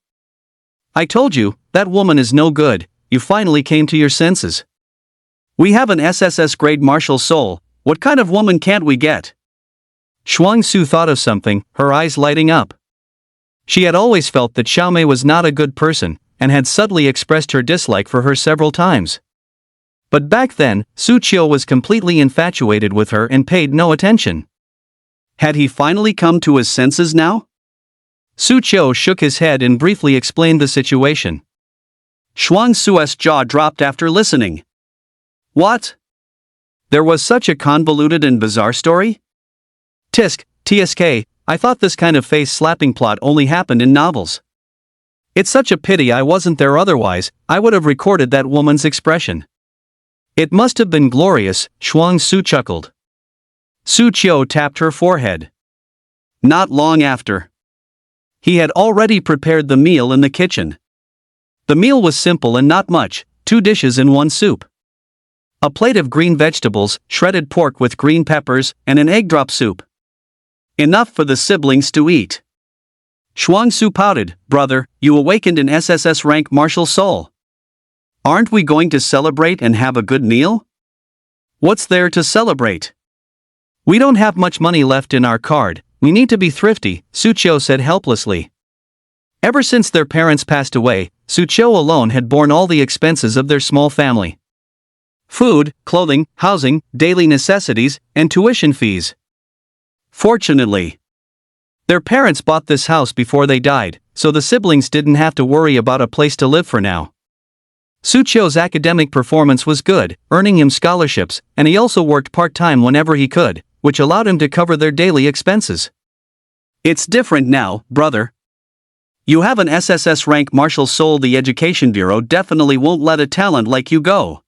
I told you, that woman is no good, you finally came to your senses. We have an SSS-grade martial soul, what kind of woman can't we get? Shuang Su thought of something, her eyes lighting up. She had always felt that Xiaomei was not a good person, and had subtly expressed her dislike for her several times. But back then, Su Qiu was completely infatuated with her and paid no attention. Had he finally come to his senses now? Su Qiu shook his head and briefly explained the situation. Shuang Su's jaw dropped after listening. What? There was such a convoluted and bizarre story? TSK, I thought this kind of face-slapping plot only happened in novels. It's such a pity I wasn't there, otherwise, I would have recorded that woman's expression. It must have been glorious, Shuang Su chuckled. Su Qiu tapped her forehead. Not long after. He had already prepared the meal in the kitchen. The meal was simple and not much, 2 dishes in one soup. A plate of green vegetables, shredded pork with green peppers, and an egg drop soup. Enough for the siblings to eat. Shuang Su pouted, brother, you awakened an SSS rank martial soul. Aren't we going to celebrate and have a good meal? What's there to celebrate? We don't have much money left in our card, we need to be thrifty, Su Qiu said helplessly. Ever since their parents passed away, Su Qiu alone had borne all the expenses of their small family. Food, clothing, housing, daily necessities, and tuition fees. Fortunately, their parents bought this house before they died, so the siblings didn't have to worry about a place to live for now. Su Qiu's academic performance was good, earning him scholarships, and he also worked part-time whenever he could, which allowed him to cover their daily expenses. It's different now, brother. You have an SSS rank martial soul. The Education Bureau definitely won't let a talent like you go.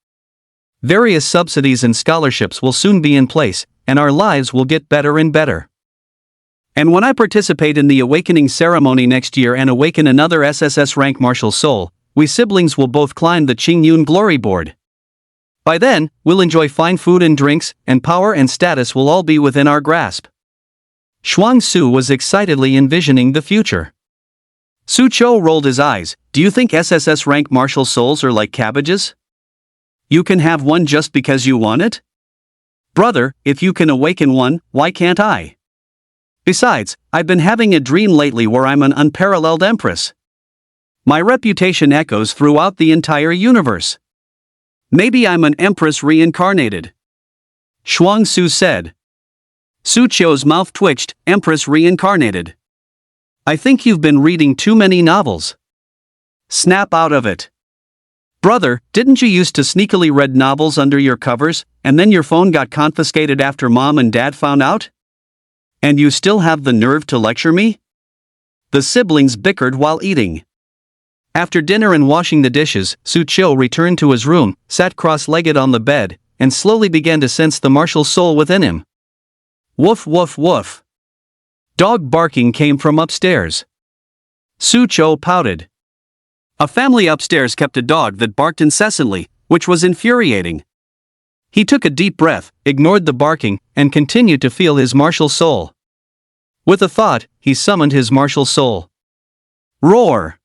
Various subsidies and scholarships will soon be in place, and our lives will get better and better. And when I participate in the awakening ceremony next year and awaken another SSS rank martial soul, we siblings will both climb the Qingyun glory board. By then, we'll enjoy fine food and drinks, and power and status will all be within our grasp. Shuang Su was excitedly envisioning the future. Su Qiu rolled his eyes. Do you think SSS rank martial souls are like cabbages? You can have one just because you want it? Brother, if you can awaken one, why can't I? Besides, I've been having a dream lately where I'm an unparalleled empress. My reputation echoes throughout the entire universe. Maybe I'm an empress reincarnated. Shuang Su said. Su Qiu's mouth twitched. Empress reincarnated. I think you've been reading too many novels. Snap out of it. Brother, didn't you used to sneakily read novels under your covers, and then your phone got confiscated after mom and dad found out? And you still have the nerve to lecture me? The siblings bickered while eating. After dinner and washing the dishes, Su Qiu returned to his room, sat cross-legged on the bed, and slowly began to sense the martial soul within him. Woof woof woof. Dog barking came from upstairs. Su Qiu pouted. A family upstairs kept a dog that barked incessantly, which was infuriating. He took a deep breath, ignored the barking, and continued to feel his martial soul. With a thought, he summoned his martial soul. Roar!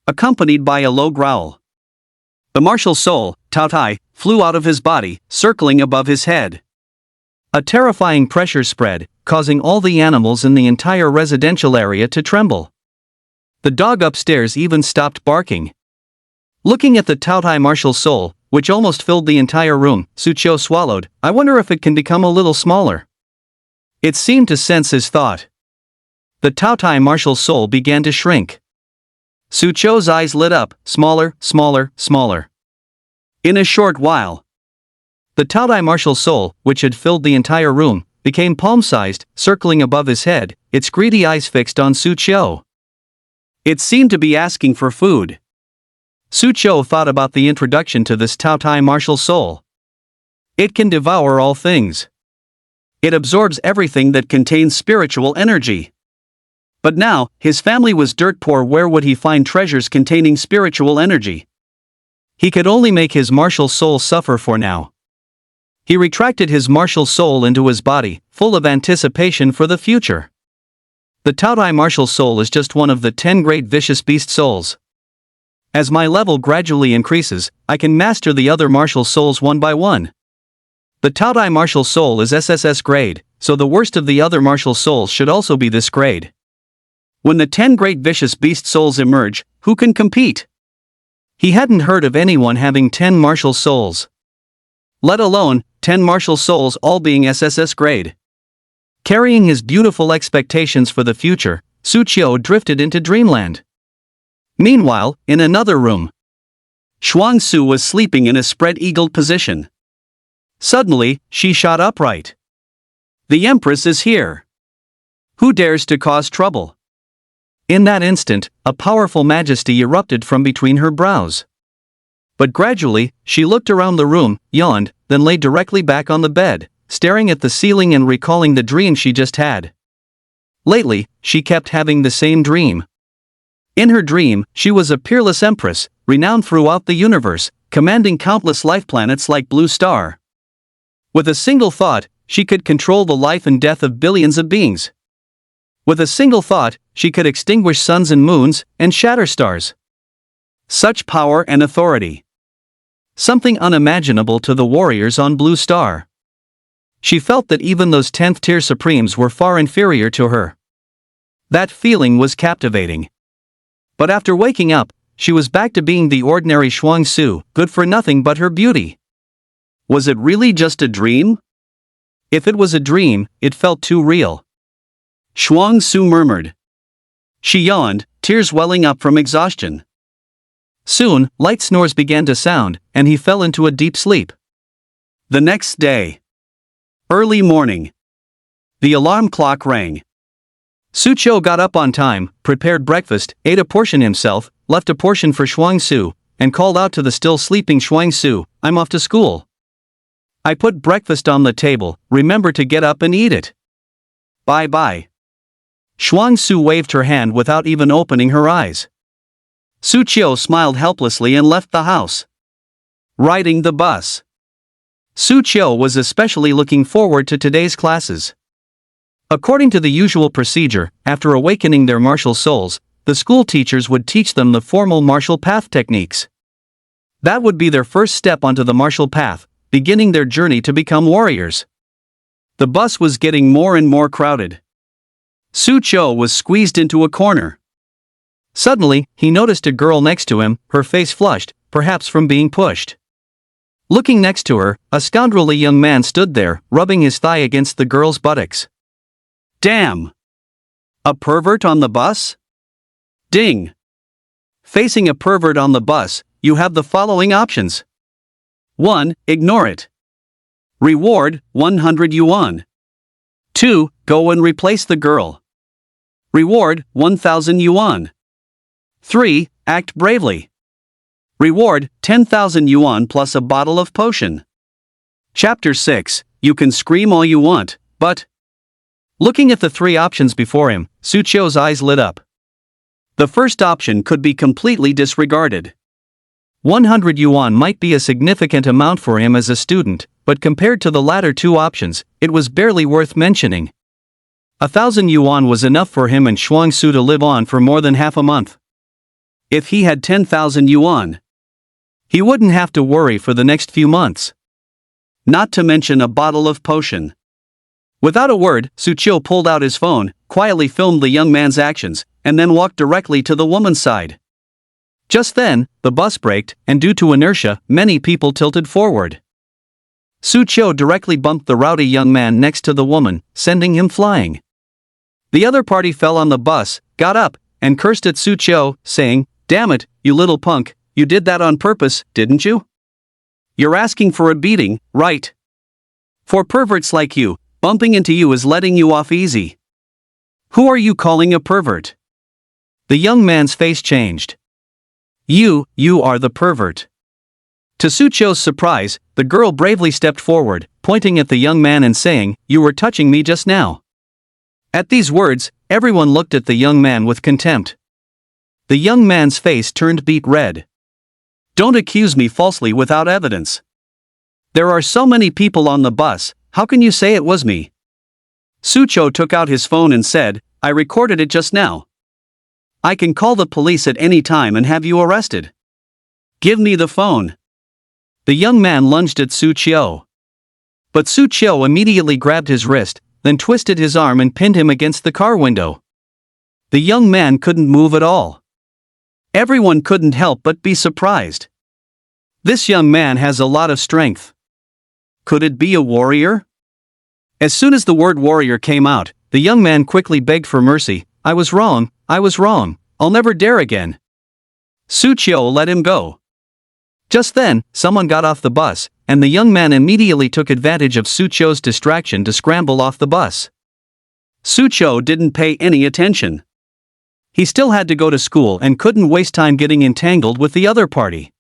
Accompanied by a low growl. The martial soul, Taotie, flew out of his body, circling above his head. A terrifying pressure spread, causing all the animals in the entire residential area to tremble. The dog upstairs even stopped barking. Looking at the Taotie martial soul, which almost filled the entire room, Su Qiu swallowed. I wonder if it can become a little smaller. It seemed to sense his thought. The Taotie martial soul began to shrink. Su Qiu's eyes lit up, smaller, smaller, smaller. In a short while, the Taotie martial soul, which had filled the entire room, became palm-sized, circling above his head, its greedy eyes fixed on Su Qiu. It seemed to be asking for food. Su Qiu thought about the introduction to this Taotie martial soul. It can devour all things. It absorbs everything that contains spiritual energy. But now, his family was dirt poor. Where would he find treasures containing spiritual energy? He could only make his martial soul suffer for now. He retracted his martial soul into his body, full of anticipation for the future. The Taotie martial soul is just one of the 10 great vicious beast souls. As my level gradually increases, I can master the other martial souls one by one. The Taotie martial soul is SSS grade, so the worst of the other martial souls should also be this grade. When the 10 great vicious beast souls emerge, who can compete? He hadn't heard of anyone having 10 martial souls. Let alone 10 martial souls all being SSS grade. Carrying his beautiful expectations for the future, Su Qiu drifted into dreamland. Meanwhile, in another room, Xuang Su was sleeping in a spread-eagled position. Suddenly, she shot upright. The Empress is here. Who dares to cause trouble? In that instant, a powerful majesty erupted from between her brows. But gradually, she looked around the room, yawned, then lay directly back on the bed, staring at the ceiling and recalling the dream she just had. Lately, she kept having the same dream. In her dream, she was a peerless empress, renowned throughout the universe, commanding countless life planets like Blue Star. With a single thought, she could control the life and death of billions of beings. With a single thought, she could extinguish suns and moons, and shatter stars. Such power and authority. Something unimaginable to the warriors on Blue Star. She felt that even those 10th tier supremes were far inferior to her. That feeling was captivating. But after waking up, she was back to being the ordinary Xuang Su, good for nothing but her beauty. Was it really just a dream? If it was a dream, it felt too real. Xuang Su murmured. She yawned, tears welling up from exhaustion. Soon, light snores began to sound, and he fell into a deep sleep. The next day. Early morning. The alarm clock rang. Su Qiu got up on time, prepared breakfast, ate a portion himself, left a portion for Xuang Su, and called out to the still sleeping Xuang Su, "I'm off to school. I put breakfast on the table, remember to get up and eat it. Bye-bye." Xuang Su waved her hand without even opening her eyes. Su Qiu smiled helplessly and left the house. Riding the bus. Su Qiu was especially looking forward to today's classes. According to the usual procedure, after awakening their martial souls, the school teachers would teach them the formal martial path techniques. That would be their first step onto the martial path, beginning their journey to become warriors. The bus was getting more and more crowded. Su Qiu was squeezed into a corner. Suddenly, he noticed a girl next to him, her face flushed, perhaps from being pushed. Looking next to her, a scoundrelly young man stood there, rubbing his thigh against the girl's buttocks. Damn! A pervert on the bus? Ding! Facing a pervert on the bus, you have the following options. 1. Ignore it. Reward, 100 yuan. 2. Go and replace the girl. Reward, 1,000 yuan. 3. Act bravely. Reward, 10,000 yuan plus a bottle of potion. Chapter 6. You can scream all you want, but... Looking at the three options before him, Su Qiu's eyes lit up. The first option could be completely disregarded. 100 yuan might be a significant amount for him as a student, but compared to the latter two options, it was barely worth mentioning. 1,000 yuan was enough for him and Xuang Su to live on for more than half a month. If he had 10,000 yuan, he wouldn't have to worry for the next few months. Not to mention a bottle of potion. Without a word, Su Qiu pulled out his phone, quietly filmed the young man's actions, and then walked directly to the woman's side. Just then, the bus braked, and due to inertia, many people tilted forward. Su Qiu directly bumped the rowdy young man next to the woman, sending him flying. The other party fell on the bus, got up, and cursed at Su Qiu, saying, "Damn it, you little punk, you did that on purpose, didn't you? You're asking for a beating, right? For perverts like you, bumping into you is letting you off easy. Who are you calling a pervert?" The young man's face changed. You are the pervert." To Su Qiu's surprise, the girl bravely stepped forward, pointing at the young man and saying, "You were touching me just now." At these words, everyone looked at the young man with contempt. The young man's face turned beet red. "Don't accuse me falsely without evidence. There are so many people on the bus, how can you say it was me?" Su Qiu took out his phone and said, "I recorded it just now. I can call the police at any time and have you arrested." Give me the phone. The young man lunged at Su Qiu. But Su Qiu immediately grabbed his wrist, then twisted his arm and pinned him against the car window. The young man couldn't move at all. Everyone couldn't help but be surprised. This young man has a lot of strength. Could it be a warrior? As soon as the word warrior came out, the young man quickly begged for mercy. I was wrong, I'll never dare again. Su Qiu let him go. Just then, someone got off the bus, and the young man immediately took advantage of Su Qiu's distraction to scramble off the bus. Su Qiu didn't pay any attention. He still had to go to school and couldn't waste time getting entangled with the other party.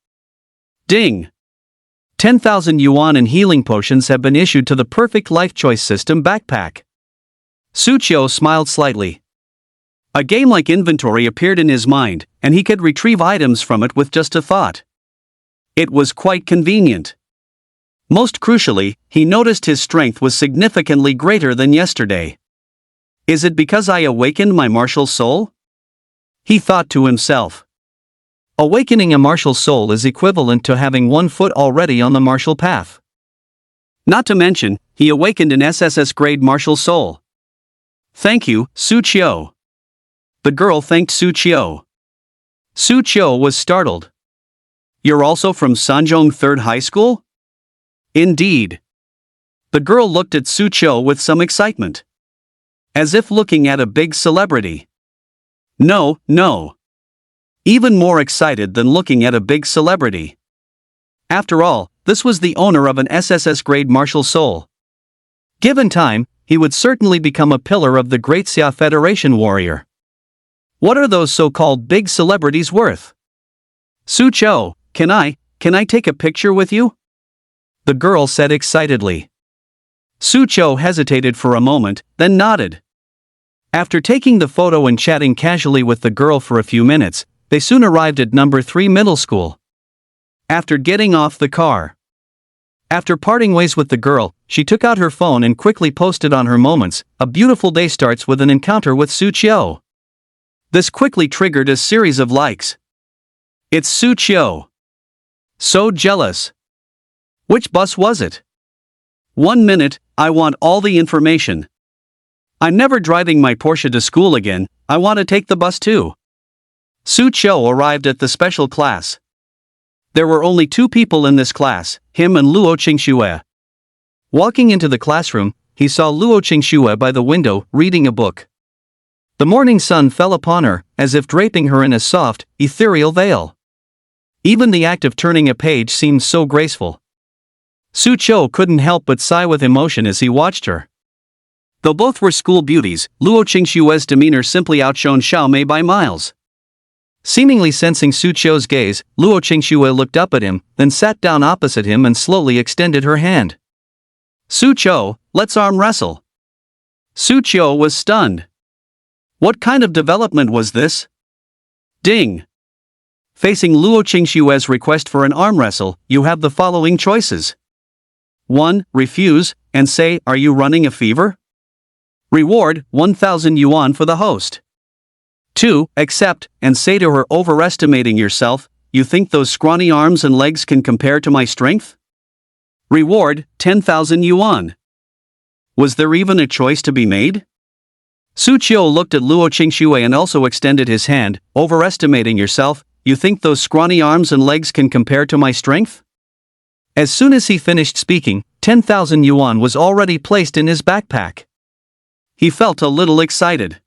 Ding! 10,000 yuan in healing potions have been issued to the Perfect Life Choice System backpack. Su Qiu smiled slightly. A game-like inventory appeared in his mind, and he could retrieve items from it with just a thought. It was quite convenient. Most crucially, he noticed his strength was significantly greater than yesterday. Is it because I awakened my martial soul? He thought to himself. Awakening a martial soul is equivalent to having one foot already on the martial path. Not to mention, he awakened an SSS-grade martial soul. Thank you, Su Qiu. The girl thanked Su Qiu. Su Qiu was startled. You're also from Sanzhong Third High School? Indeed. The girl looked at Su Qiu with some excitement. As if looking at a big celebrity. No. Even more excited than looking at a big celebrity. After all, this was the owner of an SSS-grade martial soul. Given time, he would certainly become a pillar of the Great Xia Federation warrior. What are those so-called big celebrities worth? Su Qiu, can I take a picture with you? The girl said excitedly. Su Qiu hesitated for a moment, then nodded. After taking the photo and chatting casually with the girl for a few minutes, they soon arrived at number 3 middle school. After getting off the car. After parting ways with the girl, she took out her phone and quickly posted on her moments. A beautiful day starts with an encounter with Su Qiu. This quickly triggered a series of likes. It's Su Qiu. So jealous. Which bus was it? 1 minute, I want all the information. I'm never driving my Porsche to school again, I want to take the bus too. Su Qiu arrived at the special class. There were only 2 people in this class, him and Luo Qingxue. Walking into the classroom, he saw Luo Qingxue by the window, reading a book. The morning sun fell upon her, as if draping her in a soft, ethereal veil. Even the act of turning a page seemed so graceful. Su Qiu couldn't help but sigh with emotion as he watched her. Though both were school beauties, Luo Qingxue's demeanor simply outshone Xiaomei by miles. Seemingly sensing Su Qiu's gaze, Luo Qingxue looked up at him, then sat down opposite him and slowly extended her hand. Su Qiu, let's arm wrestle. Su Qiu was stunned. What kind of development was this? Ding. Facing Luo Qingxue's request for an arm wrestle, you have the following choices. 1. Refuse, and say, are you running a fever? Reward, 1,000 yuan for the host. 2. Accept, and say to her, overestimating yourself, you think those scrawny arms and legs can compare to my strength? Reward, 10,000 yuan. Was there even a choice to be made? Su Qiu looked at Luo Qingxue and also extended his hand, overestimating yourself, you think those scrawny arms and legs can compare to my strength? As soon as he finished speaking, 10,000 yuan was already placed in his backpack. He felt a little excited.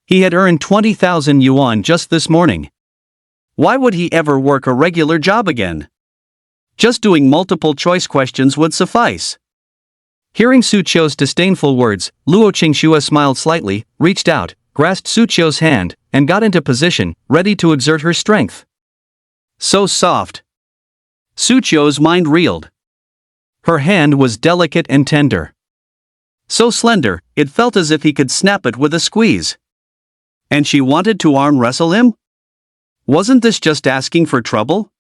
He had earned 20,000 yuan just this morning. Why would he ever work a regular job again? Just doing multiple choice questions would suffice. Hearing Su Qiu's disdainful words, Luo Qingxue smiled slightly, reached out, grasped Su Qiu's hand, and got into position, ready to exert her strength. So soft. Su Qiu's mind reeled. Her hand was delicate and tender. So slender, it felt as if he could snap it with a squeeze. And she wanted to arm wrestle him? Wasn't this just asking for trouble?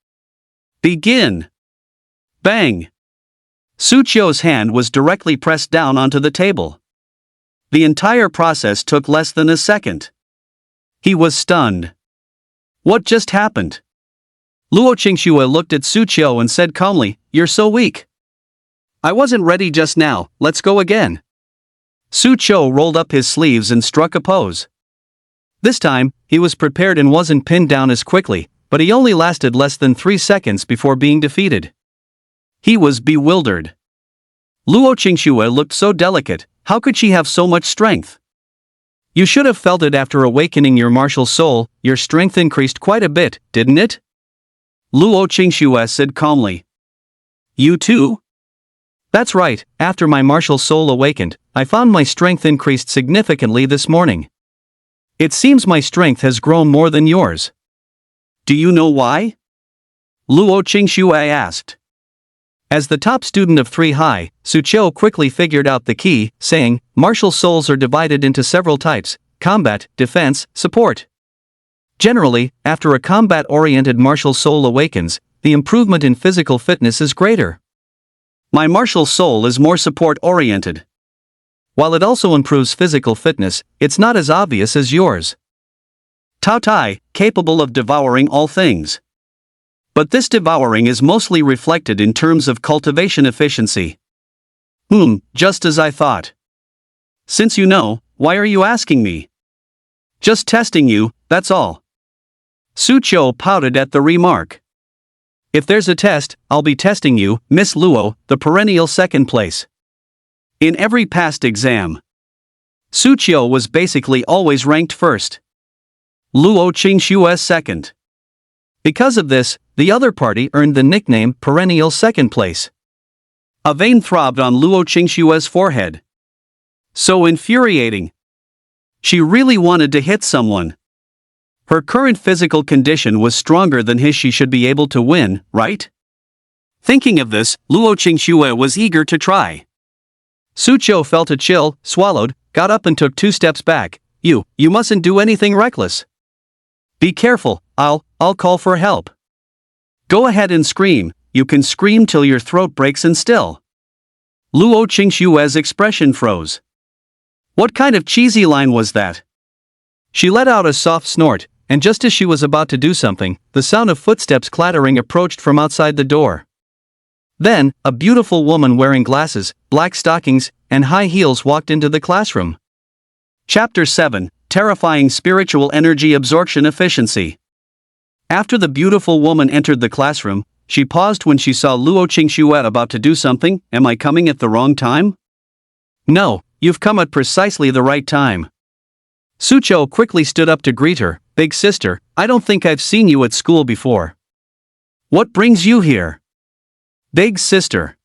Begin. Bang. Su Qiu's hand was directly pressed down onto the table. The entire process took less than a second. He was stunned. What just happened? Luo Qingxue looked at Su Qiu and said calmly, "You're so weak." "I wasn't ready just now, let's go again." Su Qiu rolled up his sleeves and struck a pose. This time, he was prepared and wasn't pinned down as quickly, but he only lasted less than 3 seconds before being defeated. He was bewildered. Luo Qingxue looked so delicate, how could she have so much strength? "You should have felt it after awakening your martial soul, your strength increased quite a bit, didn't it?" Luo Qingxue said calmly. "You too?" "That's right, after my martial soul awakened, I found my strength increased significantly this morning. It seems my strength has grown more than yours." "Do you know why?" Luo Qingxue asked. As the top student of 3 High, Su Qiu quickly figured out the key, saying, "Martial souls are divided into several types: combat, defense, support. Generally, after a combat-oriented martial soul awakens, the improvement in physical fitness is greater. My martial soul is more support-oriented. While it also improves physical fitness, it's not as obvious as yours. Taotie, capable of devouring all things. But this devouring is mostly reflected in terms of cultivation efficiency." Just as I thought. "Since you know, why are you asking me?" "Just testing you, that's all." Su Qiu pouted at the remark. "If there's a test, I'll be testing you, Miss Luo, the perennial second place. In every past exam, Su Qiu was basically always ranked first. Luo Qingxue second. Because of this, the other party earned the nickname perennial second place." A vein throbbed on Luo Qingxue's forehead. So infuriating. She really wanted to hit someone. Her current physical condition was stronger than his. She should be able to win, right? Thinking of this, Luo Qingxue was eager to try. Su Qiu felt a chill, swallowed, got up and took 2 steps back. You mustn't do anything reckless. Be careful, I'll call for help." "Go ahead and scream, you can scream till your throat breaks and still." Luo Qingxue's expression froze. What kind of cheesy line was that? She let out a soft snort, and just as she was about to do something, the sound of footsteps clattering approached from outside the door. Then, a beautiful woman wearing glasses, black stockings, and high heels walked into the classroom. Chapter 7, Terrifying Spiritual Energy Absorption Efficiency. After the beautiful woman entered the classroom, she paused when she saw Luo Qingxue about to do something. "Am I coming at the wrong time?" "No, you've come at precisely the right time." Su Qiu quickly stood up to greet her. "Big sister, I don't think I've seen you at school before. What brings you here?" "Big sister."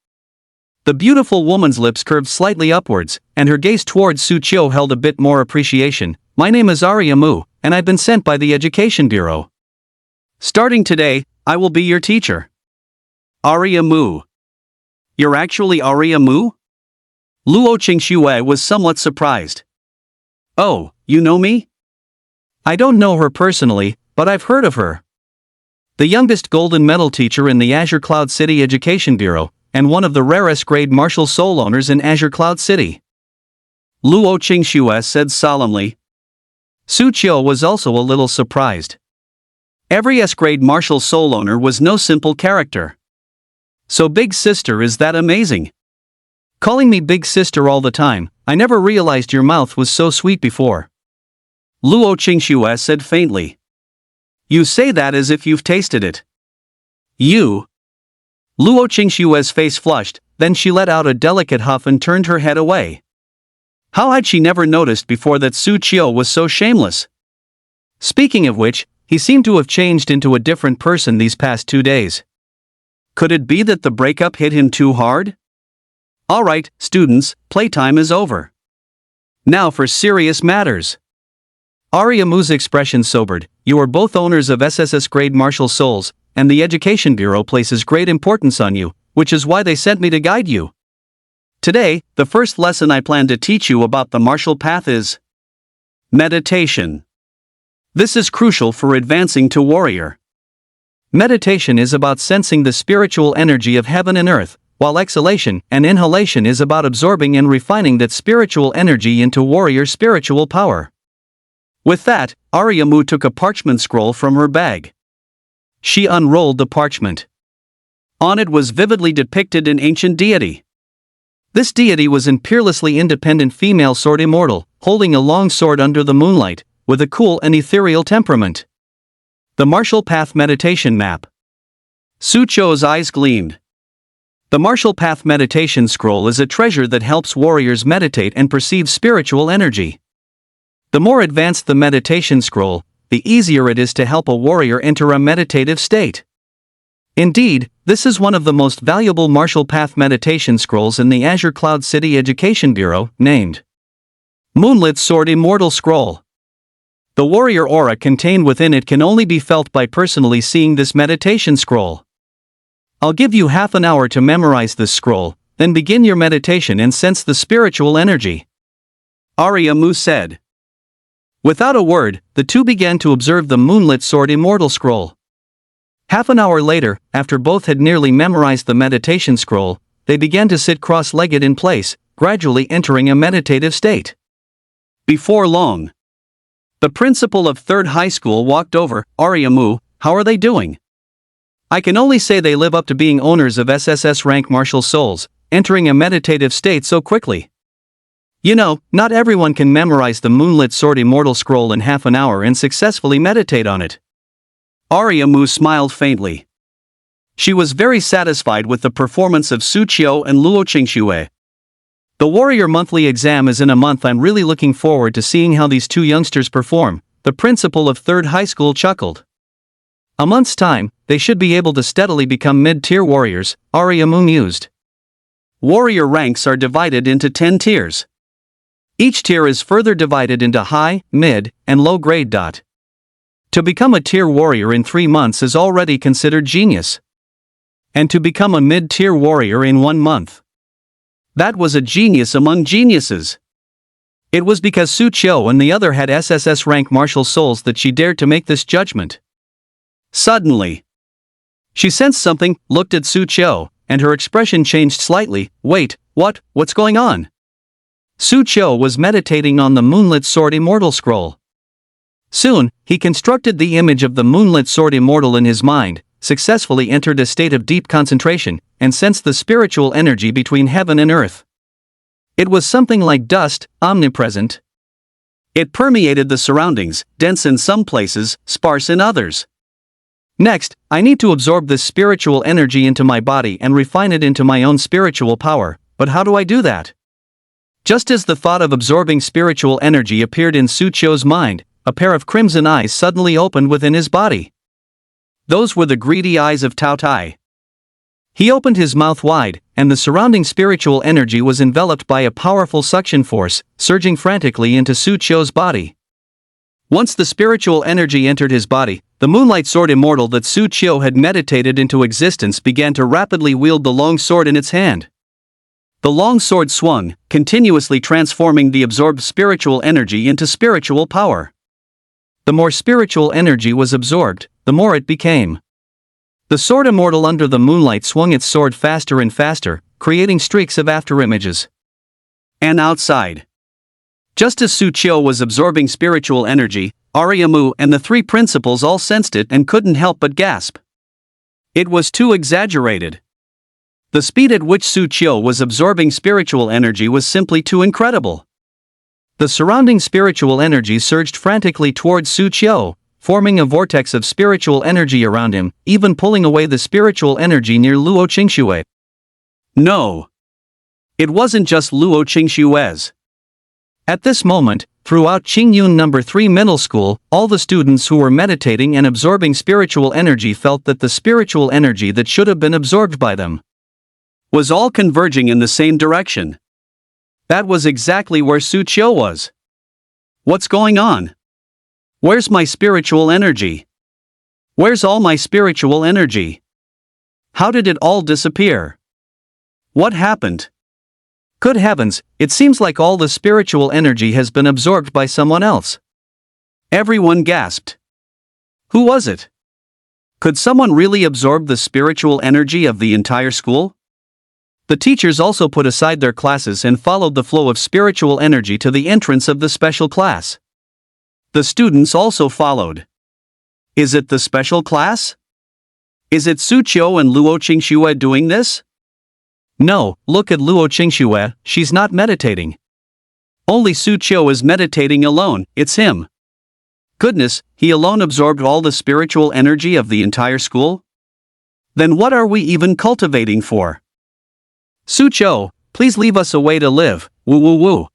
The beautiful woman's lips curved slightly upwards, and her gaze towards Su Qiu held a bit more appreciation. "My name is Arya Mu, and I've been sent by the Education Bureau. Starting today, I will be your teacher." "Arya Mu? You're actually Arya Mu?" Luo Qingxue was somewhat surprised. "Oh, you know me?" "I don't know her personally, but I've heard of her. The youngest golden medal teacher in the Azure Cloud City Education Bureau, and one of the rarest grade martial soul owners in Azure Cloud City," Luo Qingxue said solemnly. Su Qiu was also a little surprised. Every S-grade martial soul owner was no simple character. "So big sister, is that amazing? Calling me big sister all the time, I never realized your mouth was so sweet before," Luo Qingxue said faintly. "You say that as if you've tasted it." "You?" Luo Qingxue's face flushed, then she let out a delicate huff and turned her head away. How had she never noticed before that Su Qiu was so shameless? Speaking of which, he seemed to have changed into a different person these past 2 days. Could it be that the breakup hit him too hard? Alright, students, playtime is over. Now for serious matters. Arya Mu's expression sobered. "You are both owners of SSS grade martial souls, and the Education Bureau places great importance on you, which is why they sent me to guide you. Today, the first lesson I plan to teach you about the martial path is meditation. This is crucial for advancing to warrior. Meditation is about sensing the spiritual energy of heaven and earth, while exhalation and inhalation is about absorbing and refining that spiritual energy into warrior spiritual power." With that, Arya Mu took a parchment scroll from her bag. She unrolled the parchment. On it was vividly depicted an ancient deity. This deity was an peerlessly independent female sword immortal, holding a long sword under the moonlight, with a cool and ethereal temperament. The Martial Path Meditation Map. Su Chou's eyes gleamed. The Martial Path Meditation Scroll is a treasure that helps warriors meditate and perceive spiritual energy. The more advanced the meditation scroll, the easier it is to help a warrior enter a meditative state. Indeed, this is one of the most valuable Martial Path meditation scrolls in the Azure Cloud City Education Bureau, named Moonlit Sword Immortal Scroll. The warrior aura contained within it can only be felt by personally seeing this meditation scroll. I'll give you half an hour to memorize this scroll, then begin your meditation and sense the spiritual energy. Arya Mu said. Without a word, the two began to observe the Moonlit Sword Immortal Scroll. Half an hour later, after both had nearly memorized the meditation scroll, they began to sit cross-legged in place, gradually entering a meditative state. Before long, the principal of 3rd High School walked over. Arya Mu, how are they doing? I can only say they live up to being owners of SSS rank martial souls, entering a meditative state so quickly. You know, not everyone can memorize the Moonlit Sword Immortal Scroll in half an hour and successfully meditate on it. Arya Mu smiled faintly. She was very satisfied with the performance of Su Qiu and Luo Qingxue. The Warrior Monthly exam is in a month. I'm really looking forward to seeing how these two youngsters perform, the principal of 3rd High School chuckled. A month's time, they should be able to steadily become mid-tier warriors, Arya Mu mused. Warrior ranks are divided into 10 tiers. Each tier is further divided into high, mid, and low grade. To become a tier warrior in 3 months is already considered genius. And to become a mid-tier warrior in 1 month. That was a genius among geniuses. It was because Su Qiu and the other had SSS rank martial souls that she dared to make this judgment. Suddenly, she sensed something, looked at Su Qiu, and her expression changed slightly. Wait, what's going on? Su Qiu was meditating on the Moonlit Sword Immortal Scroll. Soon, he constructed the image of the Moonlit Sword Immortal in his mind, successfully entered a state of deep concentration, and sensed the spiritual energy between heaven and earth. It was something like dust, omnipresent. It permeated the surroundings, dense in some places, sparse in others. Next, I need to absorb this spiritual energy into my body and refine it into my own spiritual power, but how do I do that? Just as the thought of absorbing spiritual energy appeared in Su Qiu's mind, a pair of crimson eyes suddenly opened within his body. Those were the greedy eyes of Taotie. He opened his mouth wide, and the surrounding spiritual energy was enveloped by a powerful suction force, surging frantically into Su Qiu's body. Once the spiritual energy entered his body, the Moonlight Sword Immortal that Su Qiu had meditated into existence began to rapidly wield the long sword in its hand. The long sword swung, continuously transforming the absorbed spiritual energy into spiritual power. The more spiritual energy was absorbed, the more it became. The sword immortal under the moonlight swung its sword faster and faster, creating streaks of afterimages. And outside, just as Su Qiu was absorbing spiritual energy, Arya Mu and the 3 principals all sensed it and couldn't help but gasp. It was too exaggerated. The speed at which Su Qiu was absorbing spiritual energy was simply too incredible. The surrounding spiritual energy surged frantically towards Su Qiu, forming a vortex of spiritual energy around him, even pulling away the spiritual energy near Luo Qingxue. No. It wasn't just Luo Qingxue's. At this moment, throughout Qingyun No. 3 Middle School, all the students who were meditating and absorbing spiritual energy felt that the spiritual energy that should have been absorbed by them was all converging in the same direction. That was exactly where Su Qiu was. What's going on? Where's my spiritual energy? Where's all my spiritual energy? How did it all disappear? What happened? Good heavens, it seems like all the spiritual energy has been absorbed by someone else. Everyone gasped. Who was it? Could someone really absorb the spiritual energy of the entire school? The teachers also put aside their classes and followed the flow of spiritual energy to the entrance of the special class. The students also followed. Is it the special class? Is it Su Qiu and Luo Qingxue doing this? No, look at Luo Qingxue, she's not meditating. Only Su Qiu is meditating alone, it's him. Goodness, he alone absorbed all the spiritual energy of the entire school? Then what are we even cultivating for? Su Qiu, please leave us a way to live, woo woo woo.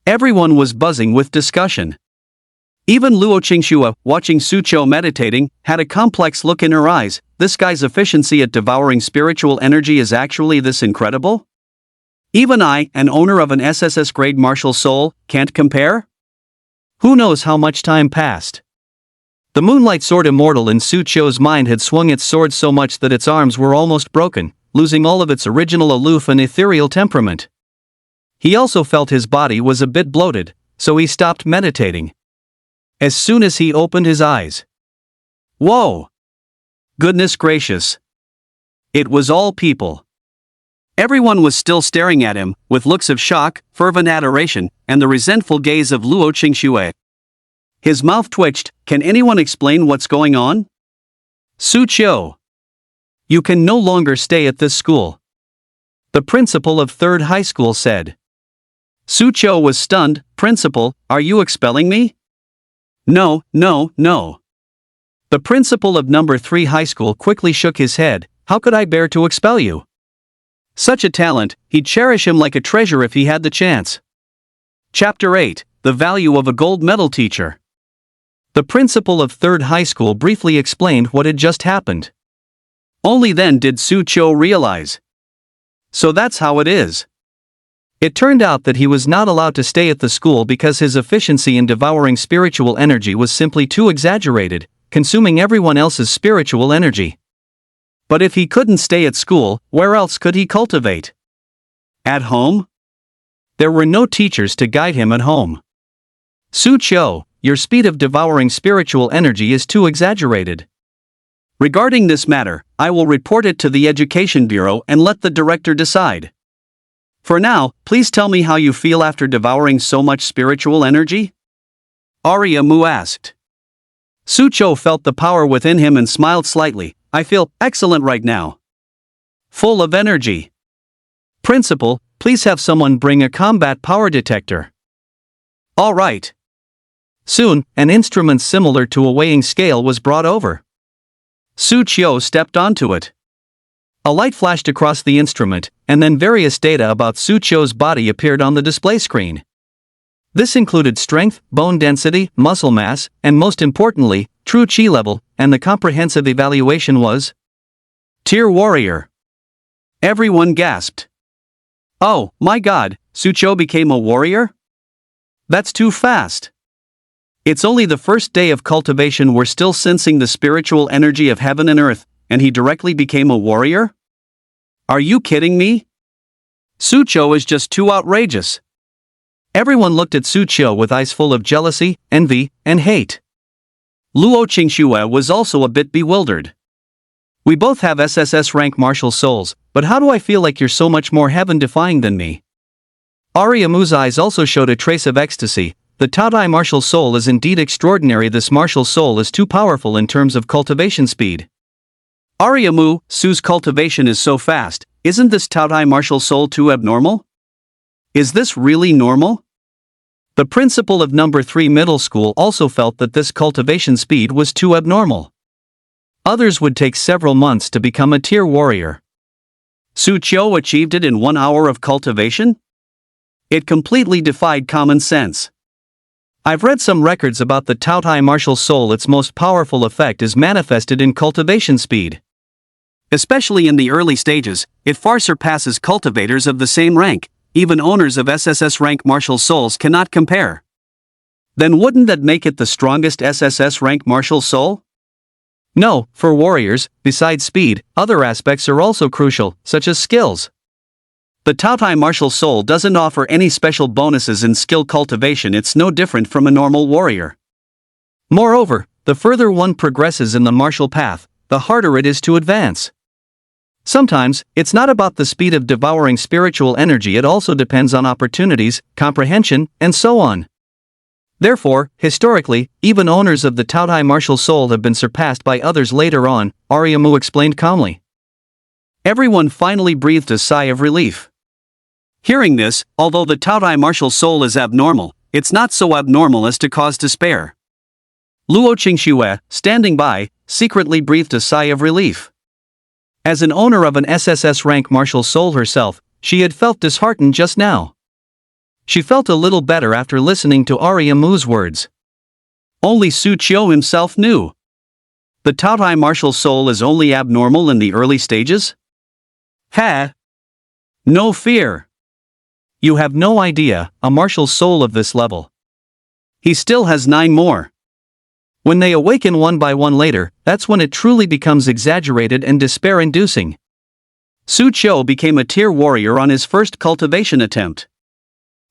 Everyone was buzzing with discussion. Even Luo Qingxue, watching Su Qiu meditating, had a complex look in her eyes. This guy's efficiency at devouring spiritual energy is actually this incredible? Even I, an owner of an SSS-grade martial soul, can't compare? Who knows how much time passed? The Moonlight Sword Immortal in Su Qiu's mind had swung its sword so much that its arms were almost broken, losing all of its original aloof and ethereal temperament. He also felt his body was a bit bloated, so he stopped meditating. As soon as he opened his eyes. Whoa! Goodness gracious! It was all people. Everyone was still staring at him, with looks of shock, fervent adoration, and the resentful gaze of Luo Qingxue. His mouth twitched. Can anyone explain what's going on? Su Qiu, you can no longer stay at this school. The principal of 3rd High School said. Su Qiu was stunned. Principal, are you expelling me? No, no, no. The principal of number 3 High School quickly shook his head. How could I bear to expel you? Such a talent, he'd cherish him like a treasure if he had the chance. Chapter 8, The Value of a Gold Medal Teacher. The principal of 3rd High School briefly explained what had just happened. Only then did Su Qiu realize. So that's how it is. It turned out that he was not allowed to stay at the school because his efficiency in devouring spiritual energy was simply too exaggerated, consuming everyone else's spiritual energy. But if he couldn't stay at school, where else could he cultivate? At home? There were no teachers to guide him at home. Su Qiu, your speed of devouring spiritual energy is too exaggerated. Regarding this matter, I will report it to the Education Bureau and let the director decide. For now, please tell me how you feel after devouring so much spiritual energy? Arya Mu asked. Su Qiu felt the power within him and smiled slightly. I feel excellent right now. Full of energy. Principal, please have someone bring a combat power detector. All right. Soon, an instrument similar to a weighing scale was brought over. Su Qiu stepped onto it. A light flashed across the instrument, and then various data about Su Qiu's body appeared on the display screen. This included strength, bone density, muscle mass, and most importantly, true Qi level, and the comprehensive evaluation was Tier Warrior. Everyone gasped. Oh, my God, Su Qiu became a warrior? That's too fast. It's only the first day of cultivation. We're still sensing the spiritual energy of heaven and earth, and he directly became a warrior? Are you kidding me? Su Qiu is just too outrageous. Everyone looked at Su Qiu with eyes full of jealousy, envy, and hate. Luo Qingxue was also a bit bewildered. We both have SSS rank martial souls, but how do I feel like you're so much more heaven-defying than me? Arya Mu's eyes also showed a trace of ecstasy. The Taotie martial soul is indeed extraordinary. This martial soul is too powerful in terms of cultivation speed. Arya Mu, Su's cultivation is so fast. Isn't this Taotie martial soul too abnormal? Is this really normal? The principal of number 3 middle school also felt that this cultivation speed was too abnormal. Others would take several months to become a tier warrior. Su Qiu achieved it in 1 hour of cultivation? It completely defied common sense. I've read some records about the Taotie martial soul. Its most powerful effect is manifested in cultivation speed. Especially in the early stages, it far surpasses cultivators of the same rank. Even owners of SSS rank martial souls cannot compare. Then wouldn't that make it the strongest SSS rank martial soul? No, for warriors, besides speed, other aspects are also crucial, such as skills. The Taotie martial soul doesn't offer any special bonuses in skill cultivation. It's no different from a normal warrior. Moreover, the further one progresses in the martial path, the harder it is to advance. Sometimes, it's not about the speed of devouring spiritual energy. It also depends on opportunities, comprehension, and so on. Therefore, historically, even owners of the Taotie martial soul have been surpassed by others later on, Aryamu explained calmly. Everyone finally breathed a sigh of relief. Hearing this, although the Taotie martial soul is abnormal, it's not so abnormal as to cause despair. Luo Qingxue, standing by, secretly breathed a sigh of relief. As an owner of an SSS rank martial soul herself, she had felt disheartened just now. She felt a little better after listening to Aryamu's words. Only Su Qiu himself knew. The Taotie martial soul is only abnormal in the early stages? Ha! No fear. You have no idea, a martial soul of this level. He still has 9 more. When they awaken one by one later, that's when it truly becomes exaggerated and despair-inducing. Su Qiu became a tier warrior on his first cultivation attempt.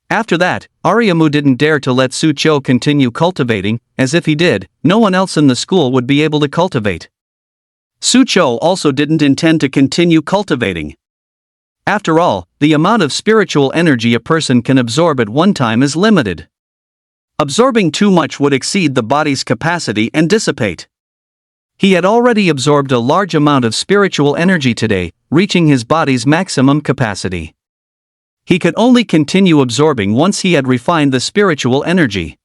After that, Aryamu didn't dare to let Su Qiu continue cultivating, as if he did, no one else in the school would be able to cultivate. Su Qiu also didn't intend to continue cultivating. After all, the amount of spiritual energy a person can absorb at one time is limited. Absorbing too much would exceed the body's capacity and dissipate. He had already absorbed a large amount of spiritual energy today, reaching his body's maximum capacity. He could only continue absorbing once he had refined the spiritual energy.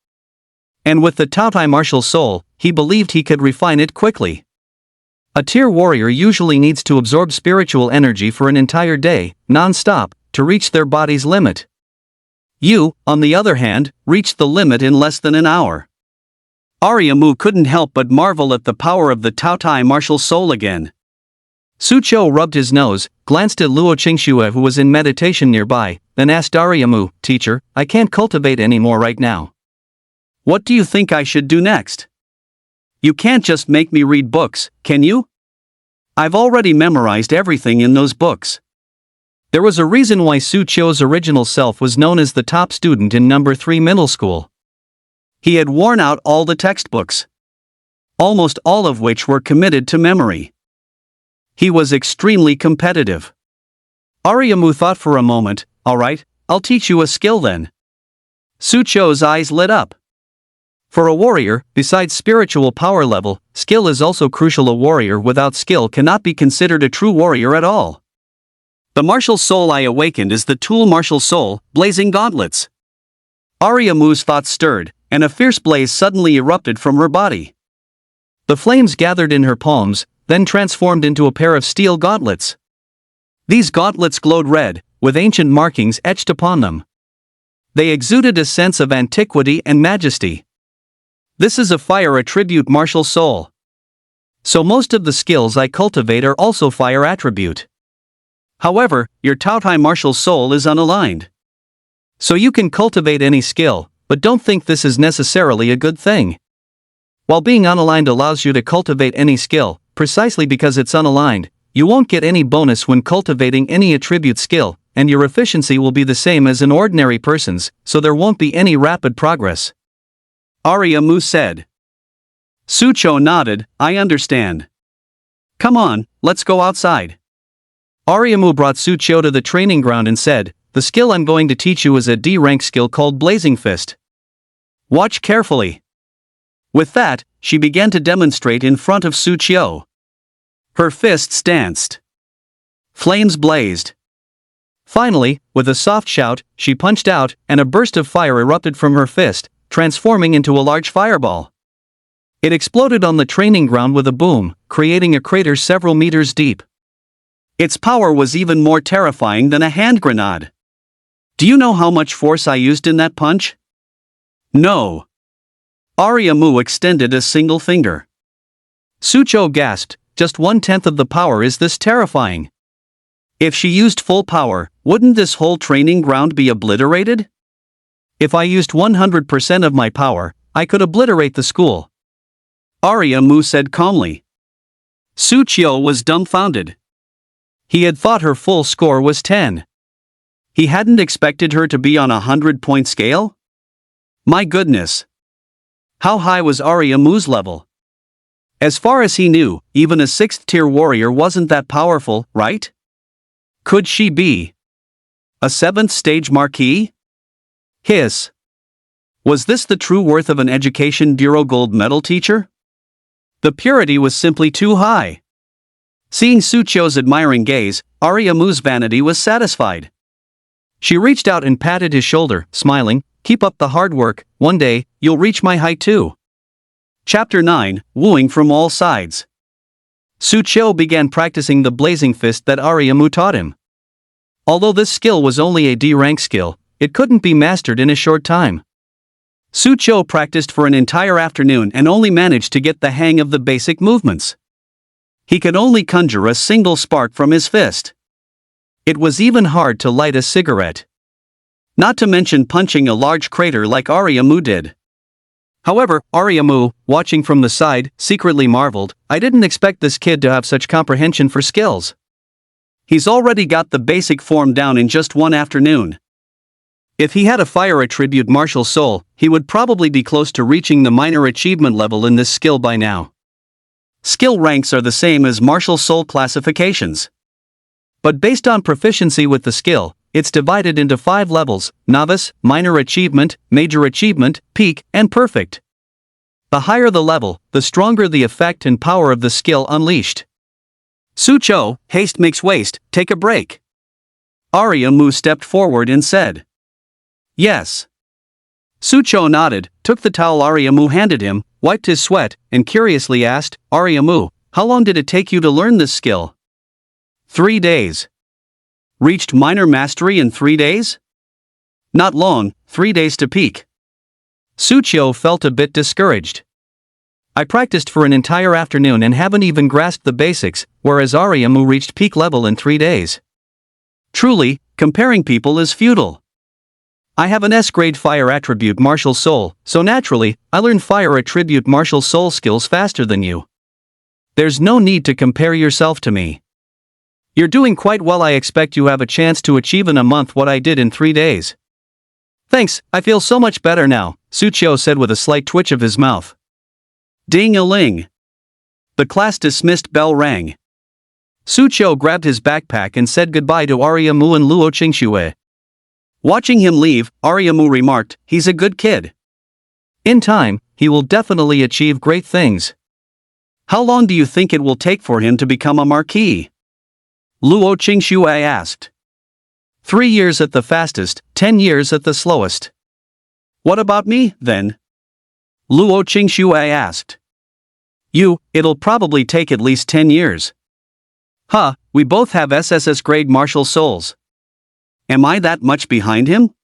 And with the Taotie martial soul, he believed he could refine it quickly. A tier warrior usually needs to absorb spiritual energy for an entire day, non-stop, to reach their body's limit. You, on the other hand, reached the limit in less than an hour. Aryamu couldn't help but marvel at the power of the Taotie martial soul again. Su Qiu rubbed his nose, glanced at Luo Qingxue who was in meditation nearby, then asked Aryamu, "Teacher, I can't cultivate anymore right now. What do you think I should do next? You can't just make me read books, can you? I've already memorized everything in those books." There was a reason why Su Qiu's original self was known as the top student in number 3 middle school. He had worn out all the textbooks, almost all of which were committed to memory. He was extremely competitive. Aryamu thought for a moment, "All right, I'll teach you a skill then." Su Qiu's eyes lit up. For a warrior, besides spiritual power level, skill is also crucial. A warrior without skill cannot be considered a true warrior at all. The martial soul I awakened is the tool martial soul, blazing gauntlets. Aryamu's thoughts stirred, and a fierce blaze suddenly erupted from her body. The flames gathered in her palms, then transformed into a pair of steel gauntlets. These gauntlets glowed red, with ancient markings etched upon them. They exuded a sense of antiquity and majesty. This is a fire attribute martial soul. So most of the skills I cultivate are also fire attribute. However, your Taotie martial soul is unaligned. So you can cultivate any skill, but don't think this is necessarily a good thing. While being unaligned allows you to cultivate any skill, precisely because it's unaligned, you won't get any bonus when cultivating any attribute skill, and your efficiency will be the same as an ordinary person's, so there won't be any rapid progress. Aryamu said. Su Qiu nodded, "I understand. Come on, let's go outside." Aryamu brought Su Qiu to the training ground and said, "The skill I'm going to teach you is a D-rank skill called Blazing Fist. Watch carefully." With that, she began to demonstrate in front of Su Qiu. Her fists danced. Flames blazed. Finally, with a soft shout, she punched out, and a burst of fire erupted from her fist, transforming into a large fireball. It exploded on the training ground with a boom, creating a crater several meters deep. Its power was even more terrifying than a hand grenade. Do you know how much force I used in that punch? No. Aryamu extended a single finger. Su Qiu gasped, "Just 1/10 of the power is this terrifying. If she used full power, wouldn't this whole training ground be obliterated? If I used 100% of my power, I could obliterate the school," Aryamu said calmly. Su Qiu was dumbfounded. He had thought her full score was 10. He hadn't expected her to be on a 100-point scale? My goodness! How high was Aryamu's level? As far as he knew, even a 6th-tier warrior wasn't that powerful, right? Could she be a 7th-stage marquis? Hiss. Was this the true worth of an Education Bureau Gold Medal teacher? The purity was simply too high. Seeing Sucho's admiring gaze, Ariamu's vanity was satisfied. She reached out and patted his shoulder, smiling, "Keep up the hard work, one day, you'll reach my height too." Chapter 9, Wooing from All Sides. Sucho began practicing the blazing fist that Ariamu taught him. Although this skill was only a D-rank skill, it couldn't be mastered in a short time. Sucho practiced for an entire afternoon and only managed to get the hang of the basic movements. He could only conjure a single spark from his fist. It was even hard to light a cigarette. Not to mention punching a large crater like Ariamu did. However, Ariamu, watching from the side, secretly marveled, "I didn't expect this kid to have such comprehension for skills. He's already got the basic form down in just one afternoon." If he had a fire attribute martial soul, he would probably be close to reaching the minor achievement level in this skill by now. Skill ranks are the same as martial soul classifications. But based on proficiency with the skill, it's divided into 5 levels: novice, minor achievement, major achievement, peak, and perfect. The higher the level, the stronger the effect and power of the skill unleashed. "Sucho, haste makes waste, take a break." Ariamu stepped forward and said. "Yes." Sucho nodded, took the towel Ariamu handed him, wiped his sweat, and curiously asked, "Ariamu, how long did it take you to learn this skill?" 3 days. Reached minor mastery in 3 days? Not long, 3 days to peak. Sucho felt a bit discouraged. "I practiced for an entire afternoon and haven't even grasped the basics, whereas Ariamu reached peak level in 3 days. Truly, comparing people is futile. I have an S-grade fire attribute martial soul, so naturally, I learn fire attribute martial soul skills faster than you. There's no need to compare yourself to me. You're doing quite well. I expect you have a chance to achieve in a month what I did in 3 days." "Thanks, I feel so much better now," Sucho said with a slight twitch of his mouth. Ding-a-ling. The class dismissed bell rang. Sucho grabbed his backpack and said goodbye to Ariamu and Luo Qingxue. Watching him leave, Ariamu remarked, "He's a good kid. In time, he will definitely achieve great things." "How long do you think it will take for him to become a marquis?" Luo Qingxue asked. 3 years at the fastest, 10 years at the slowest." "What about me, then?" Luo Qingxue asked. It'll probably take at least 10 years. "Huh, we both have SSS grade martial souls. Am I that much behind him?"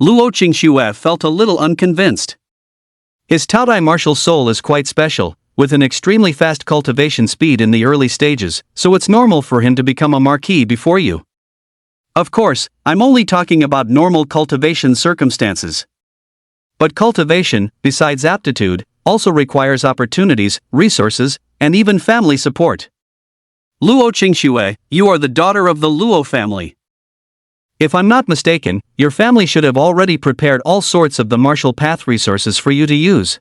Luo Qingxue felt a little unconvinced. His Taotie martial soul is quite special, with an extremely fast cultivation speed in the early stages, so it's normal for him to become a marquis before you. Of course, I'm only talking about normal cultivation circumstances. But cultivation, besides aptitude, also requires opportunities, resources, and even family support. Luo Qingxue, you are the daughter of the Luo family. If I'm not mistaken, your family should have already prepared all sorts of the martial path resources for you to use.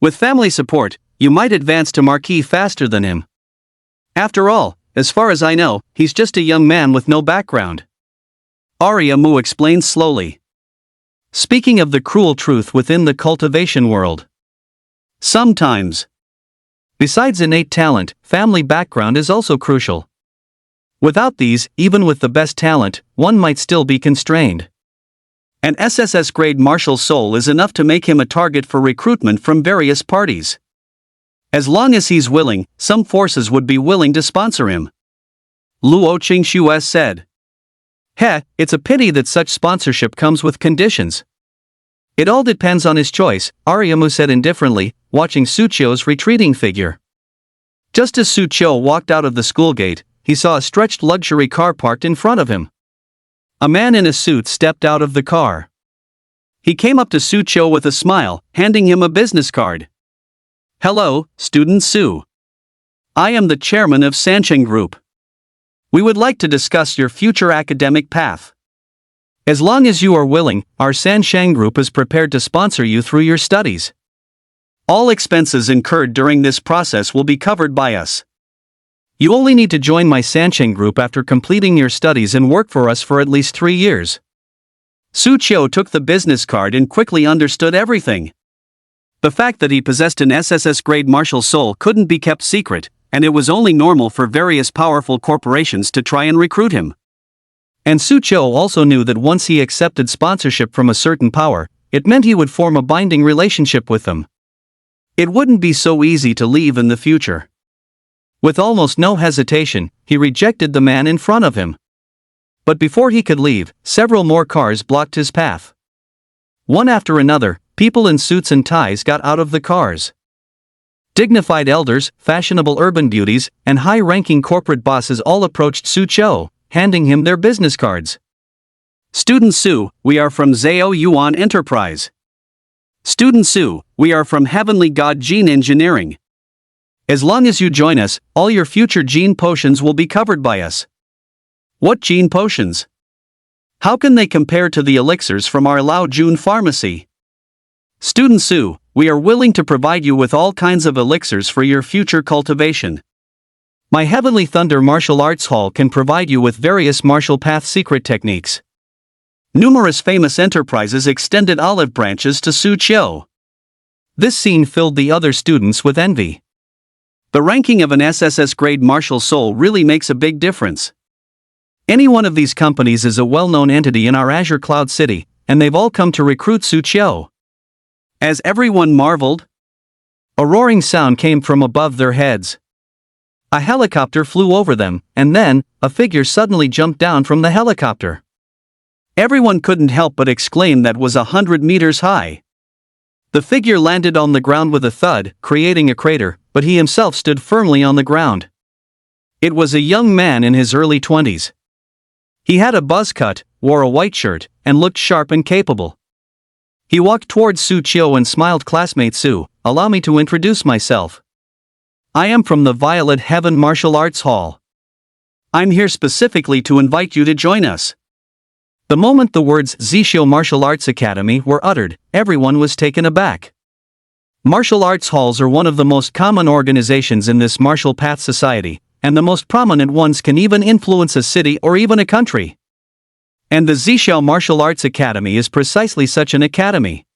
With family support, you might advance to marquis faster than him. After all, as far as I know, he's just a young man with no background." Ariamu explained slowly. Speaking of the cruel truth within the cultivation world. Sometimes. Besides innate talent, family background is also crucial. Without these, even with the best talent, one might still be constrained. An SSS grade martial soul is enough to make him a target for recruitment from various parties. As long as he's willing, some forces would be willing to sponsor him. Luo Qingxue said. It's a pity that such sponsorship comes with conditions. It all depends on his choice, Ariamu said indifferently, watching Sucho's retreating figure. Just as Sucho walked out of the school gate, he saw a stretched luxury car parked in front of him. A man in a suit stepped out of the car. He came up to Sucho with a smile, handing him a business card. "Hello, Student Su. I am the chairman of Sancheng Group. We would like to discuss your future academic path. As long as you are willing, our Sancheng Group is prepared to sponsor you through your studies. All expenses incurred during this process will be covered by us. You only need to join my Sancheng Group after completing your studies and work for us for at least 3 years. Su Qiu took the business card and quickly understood everything. The fact that he possessed an SSS-grade martial soul couldn't be kept secret, and it was only normal for various powerful corporations to try and recruit him. And Su Qiu also knew that once he accepted sponsorship from a certain power, it meant he would form a binding relationship with them. It wouldn't be so easy to leave in the future. With almost no hesitation, he rejected the man in front of him. But before he could leave, several more cars blocked his path. One after another, people in suits and ties got out of the cars. Dignified elders, fashionable urban beauties, and high-ranking corporate bosses all approached Su Qiu, handing him their business cards. Student Su, we are from Zhao Yuan Enterprise. Student Su, we are from Heavenly God Gene Engineering. As long as you join us, all your future gene potions will be covered by us. What gene potions? How can they compare to the elixirs from our Lao Jun pharmacy? Student Su, we are willing to provide you with all kinds of elixirs for your future cultivation. My Heavenly Thunder Martial Arts Hall can provide you with various martial path secret techniques. Numerous famous enterprises extended olive branches to Su Qiu. This scene filled the other students with envy. The ranking of an SSS-grade martial soul really makes a big difference. Any one of these companies is a well-known entity in our Azure Cloud City, and they've all come to recruit Su Qiu. As everyone marveled, a roaring sound came from above their heads. A helicopter flew over them, and then, a figure suddenly jumped down from the helicopter. Everyone couldn't help but exclaim that was 100 meters high. The figure landed on the ground with a thud, creating a crater, but he himself stood firmly on the ground. It was a young man in his early 20s. He had a buzz cut, wore a white shirt, and looked sharp and capable. He walked towards Su Qiu and smiled. Classmate Su, allow me to introduce myself. I am from the Violet Heaven Martial Arts Hall. I'm here specifically to invite you to join us. The moment the words Zhixiu Martial Arts Academy were uttered, everyone was taken aback. Martial arts halls are one of the most common organizations in this martial path society, and the most prominent ones can even influence a city or even a country. And the Zhixiu Martial Arts Academy is precisely such an academy.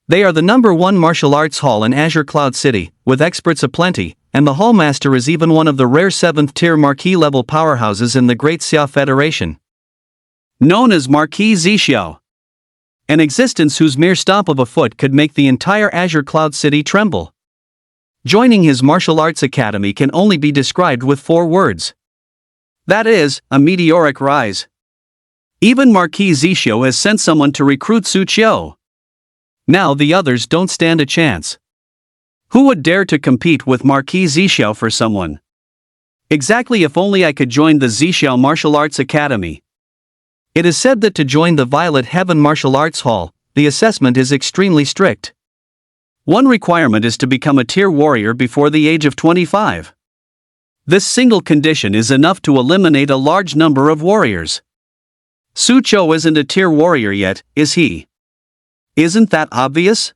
They are the #1 martial arts hall in Azure Cloud City, with experts aplenty, and the hallmaster is even one of the rare 7th-tier marquee-level powerhouses in the Great Xia Federation. Known as Marquis Zhixiu. An existence whose mere stomp of a foot could make the entire Azure Cloud City tremble. Joining his martial arts academy can only be described with 4 words. That is, a meteoric rise. Even Marquis Zhixiu has sent someone to recruit Su Qiu. Now the others don't stand a chance. Who would dare to compete with Marquis Zhixiu for someone? Exactly, if only I could join the Zhixiu Martial Arts Academy. It is said that to join the Violet Heaven Martial Arts Hall, the assessment is extremely strict. One requirement is to become a tier warrior before the age of 25. This single condition is enough to eliminate a large number of warriors. Su Qiu isn't a tier warrior yet, is he? Isn't that obvious?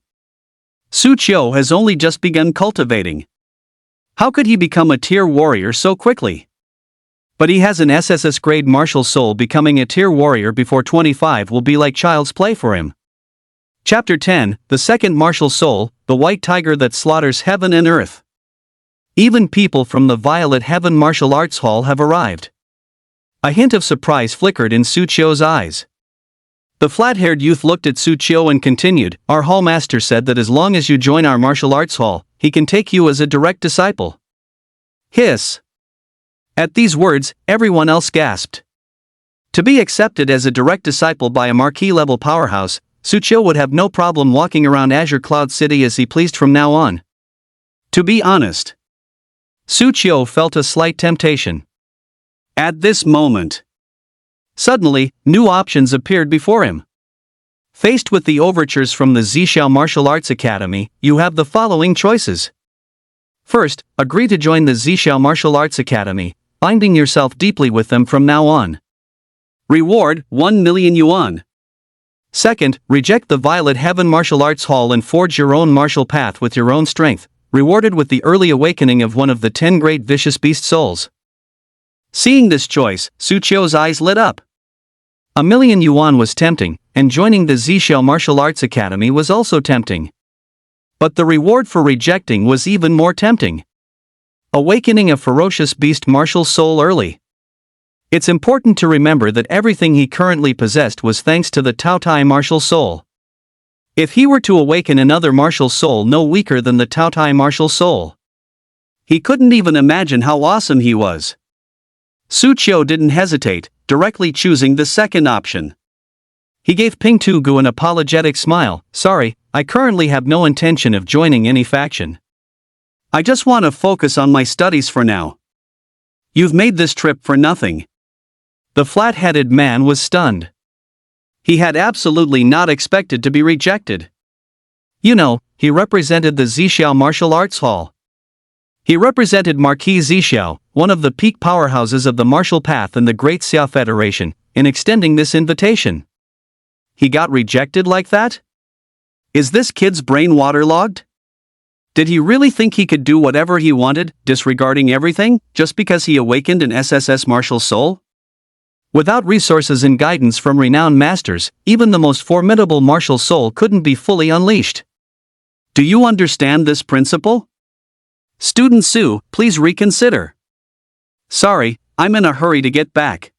Su Qiu has only just begun cultivating. How could he become a tier warrior so quickly? But he has an SSS-grade martial soul. Becoming a tier warrior before 25 will be like child's play for him. Chapter 10, The Second Martial Soul, the White Tiger that Slaughters Heaven and Earth. Even people from the Violet Heaven Martial Arts Hall have arrived. A hint of surprise flickered in Su Qiu's eyes. The flat-haired youth looked at Su Qiu and continued, Our hallmaster said that as long as you join our martial arts hall, he can take you as a direct disciple. Hiss. At these words, everyone else gasped. To be accepted as a direct disciple by a marquee-level powerhouse, Su Qiu would have no problem walking around Azure Cloud City as he pleased from now on. To be honest, Su Qiu felt a slight temptation. At this moment, suddenly, new options appeared before him. Faced with the overtures from the Zhixiu Martial Arts Academy, you have the following choices. First, agree to join the Zhixiu Martial Arts Academy, binding yourself deeply with them from now on. Reward, 1 million yuan. Second, reject the Violet Heaven Martial Arts Hall and forge your own martial path with your own strength, rewarded with the early awakening of one of the 10 great vicious beast souls. Seeing this choice, Su Qiu's eyes lit up. 1 million yuan was tempting, and joining the Zhixiao Martial Arts Academy was also tempting. But the reward for rejecting was even more tempting. Awakening a ferocious beast martial soul early. It's important to remember that everything he currently possessed was thanks to the Taotie martial soul. If he were to awaken another martial soul no weaker than the Taotie martial soul, he couldn't even imagine how awesome he was. Su Qiu didn't hesitate, directly choosing the second option. He gave Ping Tugu an apologetic smile. "Sorry, I currently have no intention of joining any faction. I just want to focus on my studies for now." "You've made this trip for nothing." The flat-headed man was stunned. He had absolutely not expected to be rejected. You know, he represented the Zhixiao Martial Arts Hall. He represented Marquis Zhixiao, one of the peak powerhouses of the martial path and the Great Xia Federation, in extending this invitation. He got rejected like that? Is this kid's brain waterlogged? Did he really think he could do whatever he wanted, disregarding everything, just because he awakened an SSS martial soul? Without resources and guidance from renowned masters, even the most formidable martial soul couldn't be fully unleashed. Do you understand this principle? Student Su, please reconsider. Sorry, I'm in a hurry to get back.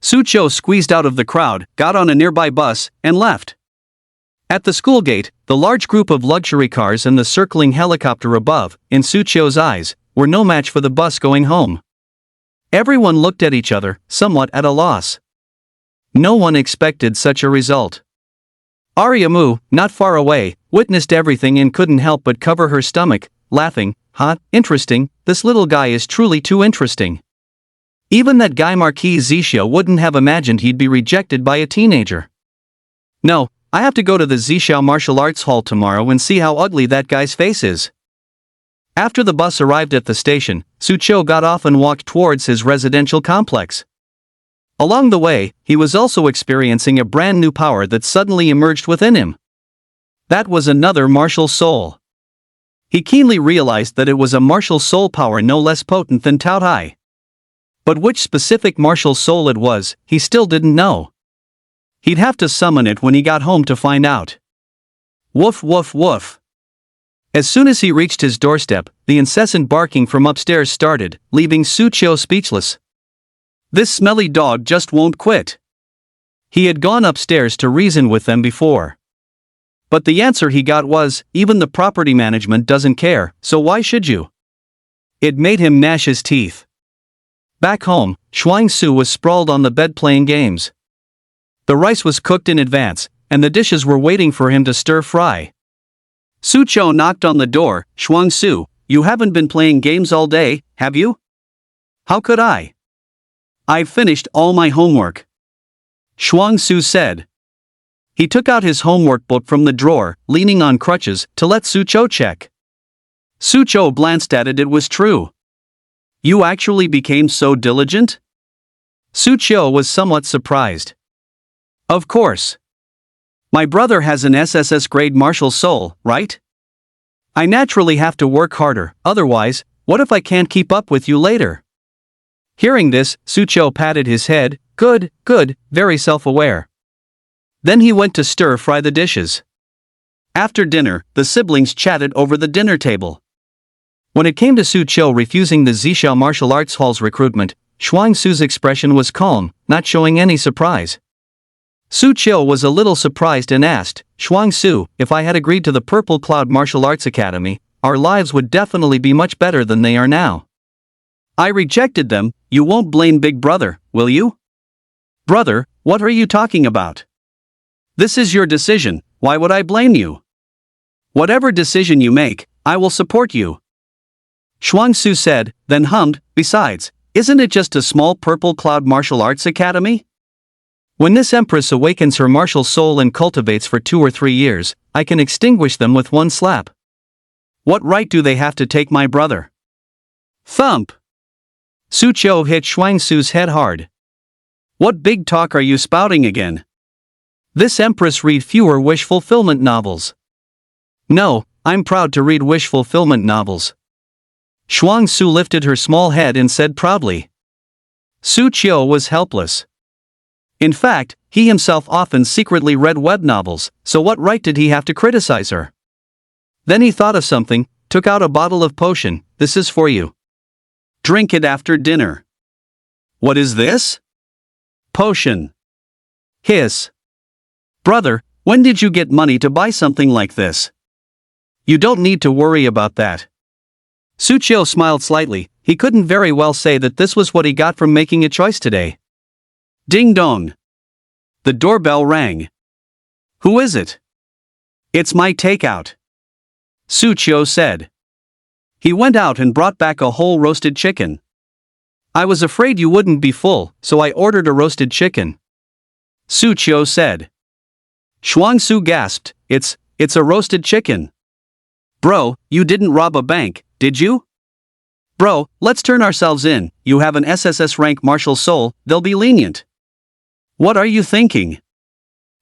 Su Qiu squeezed out of the crowd, got on a nearby bus, and left. At the school gate, the large group of luxury cars and the circling helicopter above, in Su Qiu's eyes, were no match for the bus going home. Everyone looked at each other, somewhat at a loss. No one expected such a result. Aryamu, not far away, witnessed everything and couldn't help but cover her stomach, laughing. Interesting, this little guy is truly too interesting. Even that guy Marquis Zhixiao wouldn't have imagined he'd be rejected by a teenager. No, I have to go to the Zhixiao Martial Arts Hall tomorrow and see how ugly that guy's face is. After the bus arrived at the station, Su Qiu got off and walked towards his residential complex. Along the way, he was also experiencing a brand new power that suddenly emerged within him. That was another martial soul. He keenly realized that it was a martial soul power no less potent than Taotie. But which specific martial soul it was, he still didn't know. He'd have to summon it when he got home to find out. Woof woof woof. As soon as he reached his doorstep, the incessant barking from upstairs started, leaving Su Qiu speechless. This smelly dog just won't quit. He had gone upstairs to reason with them before. But the answer he got was, even the property management doesn't care, so why should you? It made him gnash his teeth. Back home, Shuang Su was sprawled on the bed playing games. The rice was cooked in advance, and the dishes were waiting for him to stir-fry. Su Qiu knocked on the door. "Shuang Su, you haven't been playing games all day, have you?" "How could I? I've finished all my homework," Shuang Su said. He took out his homework book from the drawer, leaning on crutches, to let Su Qiu check. Su Qiu glanced at it. It was true. "You actually became so diligent?" Su Qiu was somewhat surprised. "Of course. My brother has an SSS grade martial soul, right? I naturally have to work harder, otherwise, what if I can't keep up with you later?" Hearing this, Su Qiu patted his head. Good, very self-aware. Then he went to stir-fry the dishes. After dinner, the siblings chatted over the dinner table. When it came to Su Qiu refusing the Zhixiao Martial Arts Hall's recruitment, Shuang Su's expression was calm, not showing any surprise. Su Qiu was a little surprised and asked, "Shuang Su, if I had agreed to the Purple Cloud Martial Arts Academy, our lives would definitely be much better than they are now. I rejected them. You won't blame Big Brother, will you?" "Brother, what are you talking about? This is your decision, why would I blame you? Whatever decision you make, I will support you," Shuang Su said, then hummed, "Besides, isn't it just a small Purple Cloud Martial Arts Academy? When this Empress awakens her martial soul and cultivates for 2 or 3 years, I can extinguish them with one slap. What right do they have to take my brother?" Thump! Su Qiu hit Shuang Su's head hard. "What big talk are you spouting again? This Empress read fewer wish fulfillment novels." "No, I'm proud to read wish fulfillment novels." Shuang Su lifted her small head and said proudly. Su Qiu was helpless. In fact, he himself often secretly read web novels, so what right did he have to criticize her? Then he thought of something, took out a bottle of potion. This is for you. Drink it after dinner. What is this? Potion. Hiss. Brother, when did you get money to buy something like this? You don't need to worry about that. Suchio smiled slightly. He couldn't very well say that this was what he got from making a choice today. Ding dong. The doorbell rang. Who is it? It's my takeout. Suchio said. He went out and brought back a whole roasted chicken. I was afraid you wouldn't be full, so I ordered a roasted chicken. Suchio said. Shuangsu gasped, It's a roasted chicken. Bro, you didn't rob a bank, did you? Bro, let's turn ourselves in. You have an SSS rank martial soul, they'll be lenient. What are you thinking?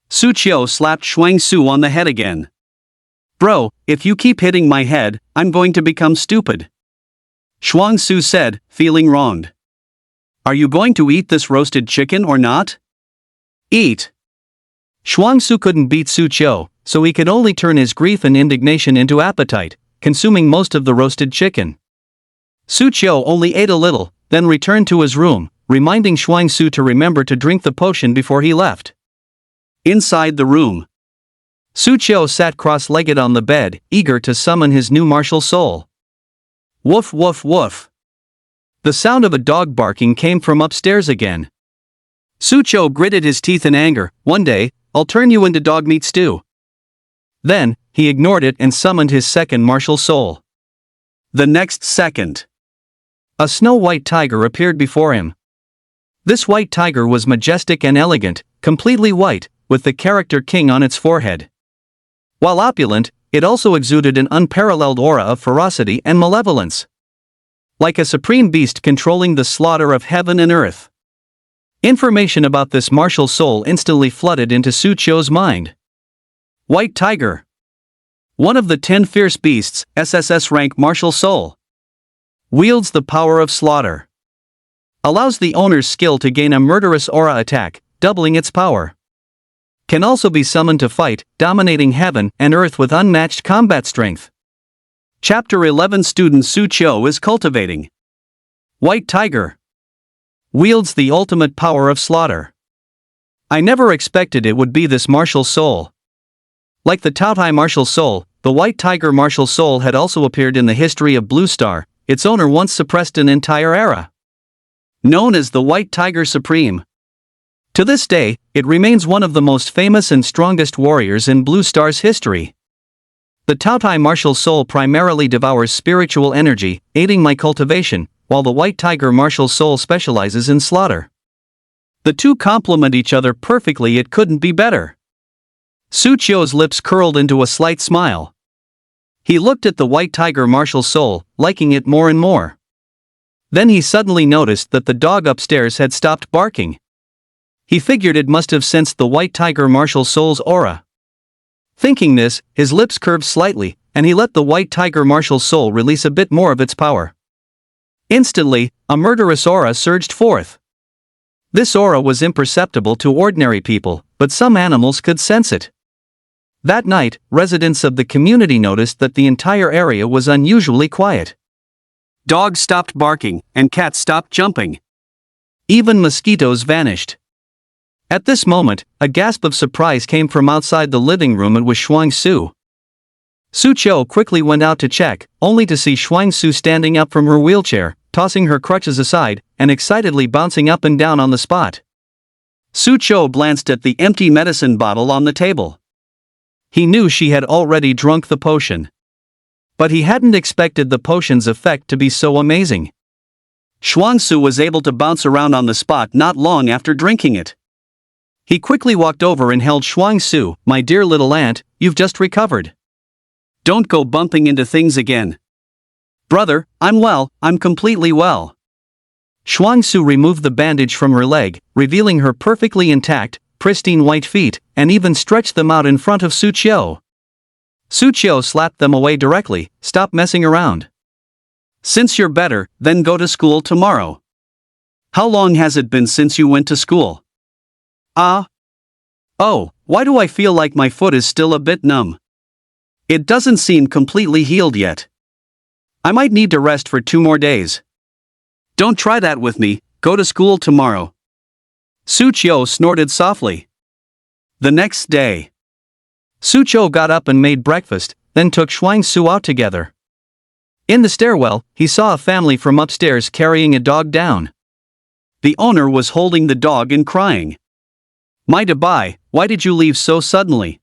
Suchio slapped Shuangsu on the head again. Bro, if you keep hitting my head, I'm going to become stupid. Shuangsu said, feeling wronged. Are you going to eat this roasted chicken or not? Eat. Shuangsu couldn't beat Suchio, so he could only turn his grief and indignation into appetite, consuming most of the roasted chicken. Suchio only ate a little, then returned to his room, reminding Shuangsu to remember to drink the potion before he left. Inside the room, Suchio sat cross-legged on the bed, eager to summon his new martial soul. Woof woof woof. The sound of a dog barking came from upstairs again. Suchio gritted his teeth in anger. One day, I'll turn you into dog meat stew. Then, he ignored it and summoned his second martial soul. The next second, a snow-white tiger appeared before him. This white tiger was majestic and elegant, completely white, with the character king on its forehead. While opulent, it also exuded an unparalleled aura of ferocity and malevolence. Like a supreme beast controlling the slaughter of heaven and earth. Information about this martial soul instantly flooded into Suchio's mind. White tiger. One of the 10 fierce beasts, SSS rank martial soul. Wields the power of slaughter. Allows the owner's skill to gain a murderous aura attack, doubling its power. Can also be summoned to fight, dominating heaven and earth with unmatched combat strength. Chapter 11 Student Suchio is cultivating. White tiger. Wields the ultimate power of slaughter. I never expected it would be this martial soul. Like the Taotie martial soul, the white tiger martial soul had also appeared in the history of Blue Star. Its owner once suppressed an entire era. Known as the White Tiger Supreme. To this day, it remains one of the most famous and strongest warriors in Blue Star's history. The Taotie martial soul primarily devours spiritual energy, aiding my cultivation, while the White Tiger martial soul specializes in slaughter. The two complement each other perfectly. It couldn't be better. Suchio's lips curled into a slight smile. He looked at the White Tiger martial soul, liking it more and more. Then he suddenly noticed that the dog upstairs had stopped barking. He figured it must have sensed the White Tiger martial soul's aura. Thinking this, his lips curved slightly, and he let the White Tiger martial soul release a bit more of its power. Instantly, a murderous aura surged forth. This aura was imperceptible to ordinary people, but some animals could sense it. That night, residents of the community noticed that the entire area was unusually quiet. Dogs stopped barking, and cats stopped jumping. Even mosquitoes vanished. At this moment, a gasp of surprise came from outside the living room. It was Shuangsu. Suchio quickly went out to check, only to see Shuangsu standing up from her wheelchair, tossing her crutches aside, and excitedly bouncing up and down on the spot. Suchio glanced at the empty medicine bottle on the table. He knew she had already drunk the potion. But he hadn't expected the potion's effect to be so amazing. Shuangsu was able to bounce around on the spot not long after drinking it. He quickly walked over and held Shuangsu. My dear little aunt, you've just recovered. Don't go bumping into things again. Brother, I'm well, I'm completely well. Shuangsu removed the bandage from her leg, revealing her perfectly intact, pristine white feet, and even stretched them out in front of Suchio. Suchio slapped them away directly. Stop messing around. Since you're better, then go to school tomorrow. How long has it been since you went to school? Oh, why do I feel like my foot is still a bit numb? It doesn't seem completely healed yet. I might need to rest for 2 more days. Don't try that with me, go to school tomorrow. Su Qiu snorted softly. The next day, Su Qiu got up and made breakfast, then took Shuang Su out together. In the stairwell, he saw a family from upstairs carrying a dog down. The owner was holding the dog and crying. My Dabai, why did you leave so suddenly?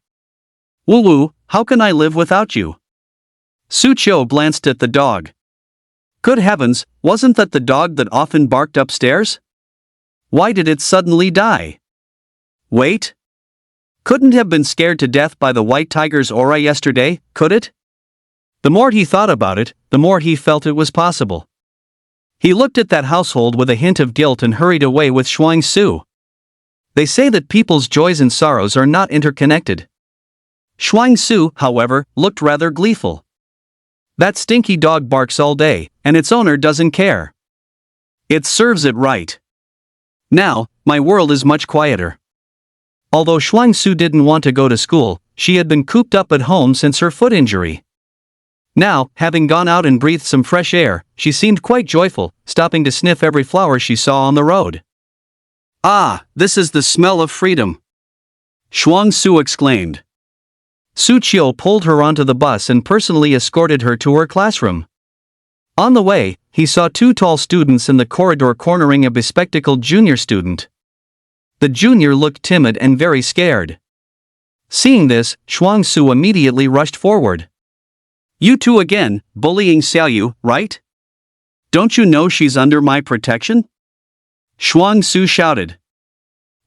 Wu Wu, how can I live without you? Su Qiu glanced at the dog. Good heavens, wasn't that the dog that often barked upstairs? Why did it suddenly die? Wait. Couldn't have been scared to death by the white tiger's aura yesterday, could it? The more he thought about it, the more he felt it was possible. He looked at that household with a hint of guilt and hurried away with Shuang Su. They say that people's joys and sorrows are not interconnected. Shuang Su, however, looked rather gleeful. That stinky dog barks all day, and its owner doesn't care. It serves it right. Now, my world is much quieter. Although Shuang Su didn't want to go to school, she had been cooped up at home since her foot injury. Now, having gone out and breathed some fresh air, she seemed quite joyful, stopping to sniff every flower she saw on the road. Ah, this is the smell of freedom! Shuang Su exclaimed. Su Qiu pulled her onto the bus and personally escorted her to her classroom. On the way, he saw 2 tall students in the corridor cornering a bespectacled junior student. The junior looked timid and very scared. Seeing this, Shuang Su immediately rushed forward. You two again, bullying Xiaoyu, right? Don't you know she's under my protection? Shuang Su shouted.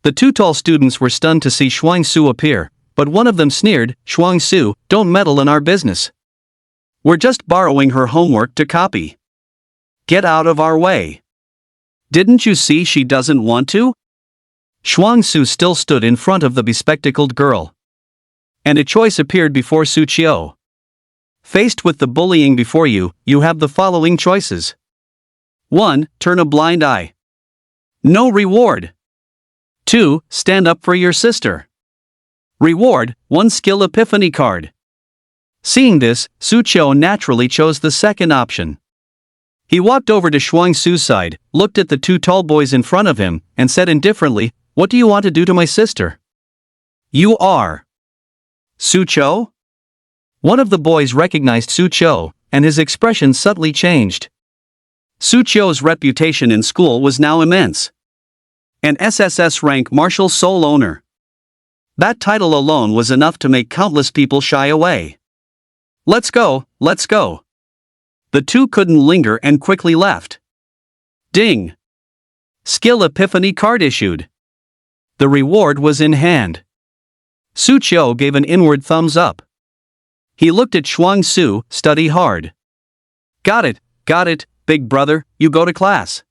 The 2 tall students were stunned to see Shuang Su appear, but one of them sneered, Shuang Su, don't meddle in our business. We're just borrowing her homework to copy. Get out of our way. Didn't you see she doesn't want to? Shuang Su still stood in front of the bespectacled girl. And a choice appeared before Su Qiu. Faced with the bullying before you, you have the following choices. 1. Turn a blind eye. No reward. 2. Stand up for your sister. Reward, 1 skill epiphany card. Seeing this, Su Qiu naturally chose the second option. He walked over to Shuang Su's side, looked at the 2 tall boys in front of him, and said indifferently, What do you want to do to my sister? You are Su Qiu? One of the boys recognized Su Qiu, and his expression subtly changed. Su Qiu's reputation in school was now immense. An SSS rank martial soul owner. That title alone was enough to make countless people shy away. Let's go, let's go. The 2 couldn't linger and quickly left. Ding! Skill epiphany card issued. The reward was in hand. Su Qiu gave an inward thumbs up. He looked at Shuang Su, study hard. Got it, big brother, you go to class.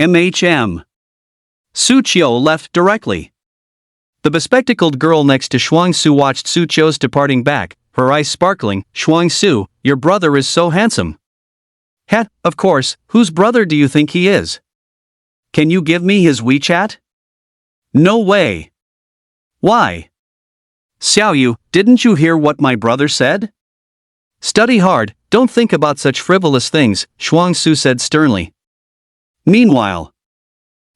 MHM. Su Qiu left directly. The bespectacled girl next to Shuang Su watched Su Qiu's departing back, her eyes sparkling. Shuang Su, your brother is so handsome. Heh, of course, whose brother do you think he is? Can you give me his WeChat? No way. Why? Xiaoyu, didn't you hear what my brother said? Study hard, don't think about such frivolous things, Shuang Su said sternly. Meanwhile,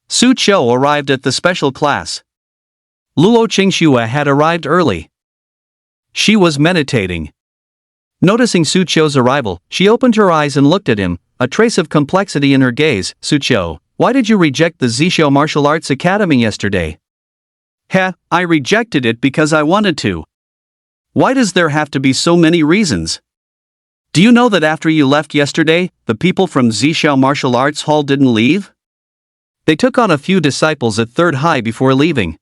Su Qiu arrived at the special class. Luo Qingxue had arrived early. She was meditating. Noticing Su Qiu's arrival, she opened her eyes and looked at him, a trace of complexity in her gaze. Su Qiu, why did you reject the Zishou Martial Arts Academy yesterday? Heh, I rejected it because I wanted to. Why does there have to be so many reasons? Do you know that after you left yesterday, the people from Zishou Martial Arts Hall didn't leave? They took on a few disciples at 3rd High before leaving.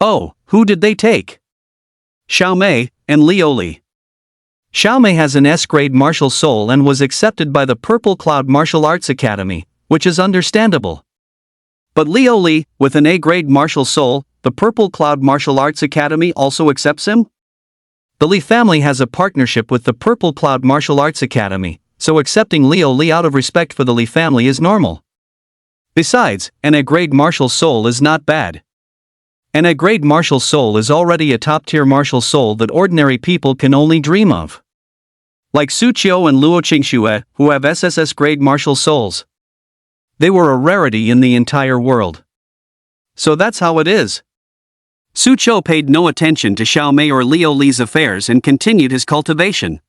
Oh, who did they take? Xiaomei and Lioli. Xiaomei has an S-grade martial soul and was accepted by the Purple Cloud Martial Arts Academy, which is understandable. But Lioli, with an A-grade martial soul, the Purple Cloud Martial Arts Academy also accepts him? The Li family has a partnership with the Purple Cloud Martial Arts Academy, so accepting Lioli out of respect for the Li family is normal. Besides, an A-grade martial soul is not bad. An A-grade martial soul is already a top-tier martial soul that ordinary people can only dream of. Like Su Qiu and Luo Qingxue, who have SSS-grade martial souls. They were a rarity in the entire world. So that's how it is. Su Qiu paid no attention to Xiao Mei or Liu Li's affairs and continued his cultivation.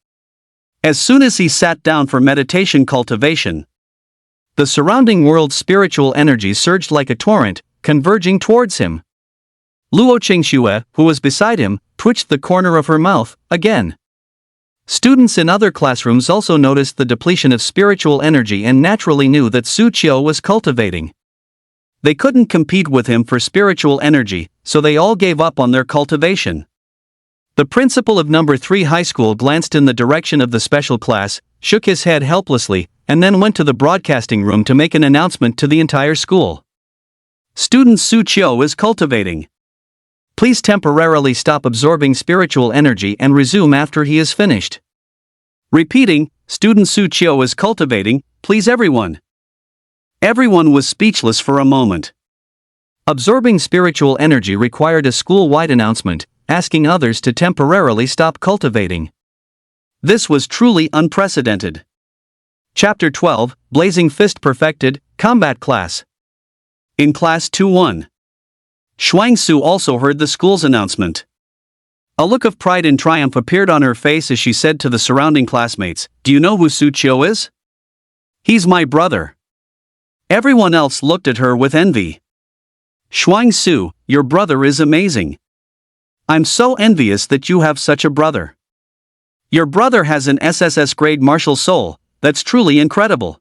As soon as he sat down for meditation cultivation, the surrounding world's spiritual energy surged like a torrent, converging towards him. Luo Qingxue, who was beside him, twitched the corner of her mouth, again. Students in other classrooms also noticed the depletion of spiritual energy and naturally knew that Su Qiu was cultivating. They couldn't compete with him for spiritual energy, so they all gave up on their cultivation. The principal of number 3 high school glanced in the direction of the special class, shook his head helplessly, and then went to the broadcasting room to make an announcement to the entire school. Student Su Qiu is cultivating. Please temporarily stop absorbing spiritual energy and resume after he is finished. Repeating, student Su Qiu is cultivating, please everyone. Everyone was speechless for a moment. Absorbing spiritual energy required a school-wide announcement, asking others to temporarily stop cultivating. This was truly unprecedented. Chapter 12, Blazing Fist Perfected, Combat Class. In Class 2-1. Shuang Su also heard the school's announcement. A look of pride and triumph appeared on her face as she said to the surrounding classmates, "Do you know who Su Qiu is? He's my brother." Everyone else looked at her with envy. "Shuang Su, your brother is amazing. I'm so envious that you have such a brother. Your brother has an SSS-grade martial soul, that's truly incredible."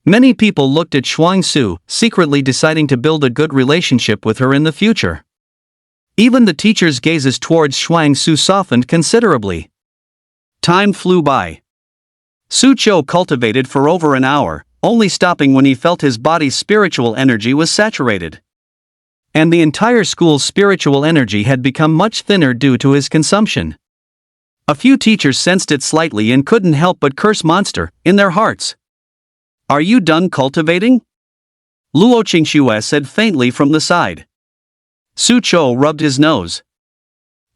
Many people looked at Shuang Su, secretly deciding to build a good relationship with her in the future. Even the teachers' gazes towards Shuang Su softened considerably. Time flew by. Su Qiu cultivated for over an hour, only stopping when he felt his body's spiritual energy was saturated. And the entire school's spiritual energy had become much thinner due to his consumption. A few teachers sensed it slightly and couldn't help but curse monster in their hearts. "Are you done cultivating?" Luo Qingxue said faintly from the side. Su Qiu rubbed his nose.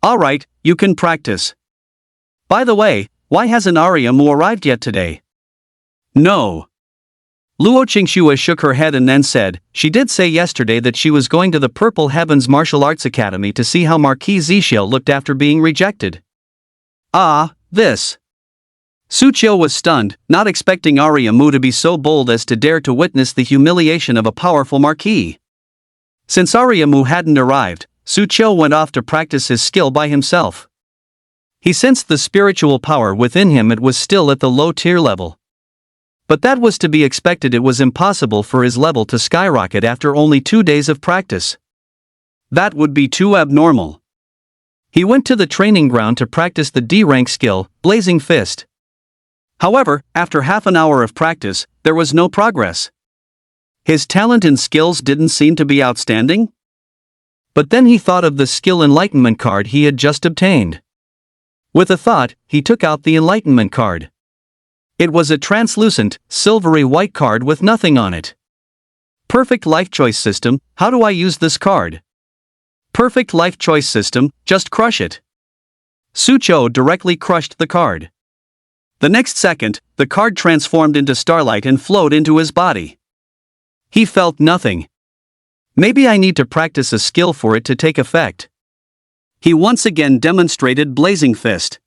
"All right, you can practice. By the way, why hasn't Arya Mu arrived yet today?" "No." Luo Qingxue shook her head and then said, "She did say yesterday that she was going to the Purple Heavens Martial Arts Academy to see how Marquis Zixiao looked after being rejected." "Ah, this." Su Qiu was stunned, not expecting Arya Mu to be so bold as to dare to witness the humiliation of a powerful marquis. Since Arya Mu hadn't arrived, Su Qiu went off to practice his skill by himself. He sensed the spiritual power within him. It was still at the low-tier level. But that was to be expected. It was impossible for his level to skyrocket after only 2 days of practice. That would be too abnormal. He went to the training ground to practice the D-rank skill, Blazing Fist. However, after half an hour of practice, there was no progress. His talent and skills didn't seem to be outstanding. But then he thought of the skill enlightenment card he had just obtained. With a thought, he took out the enlightenment card. It was a translucent, silvery white card with nothing on it. Perfect life choice system, how do I use this card? Perfect life choice system, just crush it. Su Qiu directly crushed the card. The next second, the card transformed into starlight and flowed into his body. He felt nothing. Maybe I need to practice a skill for it to take effect. He once again demonstrated Blazing Fist.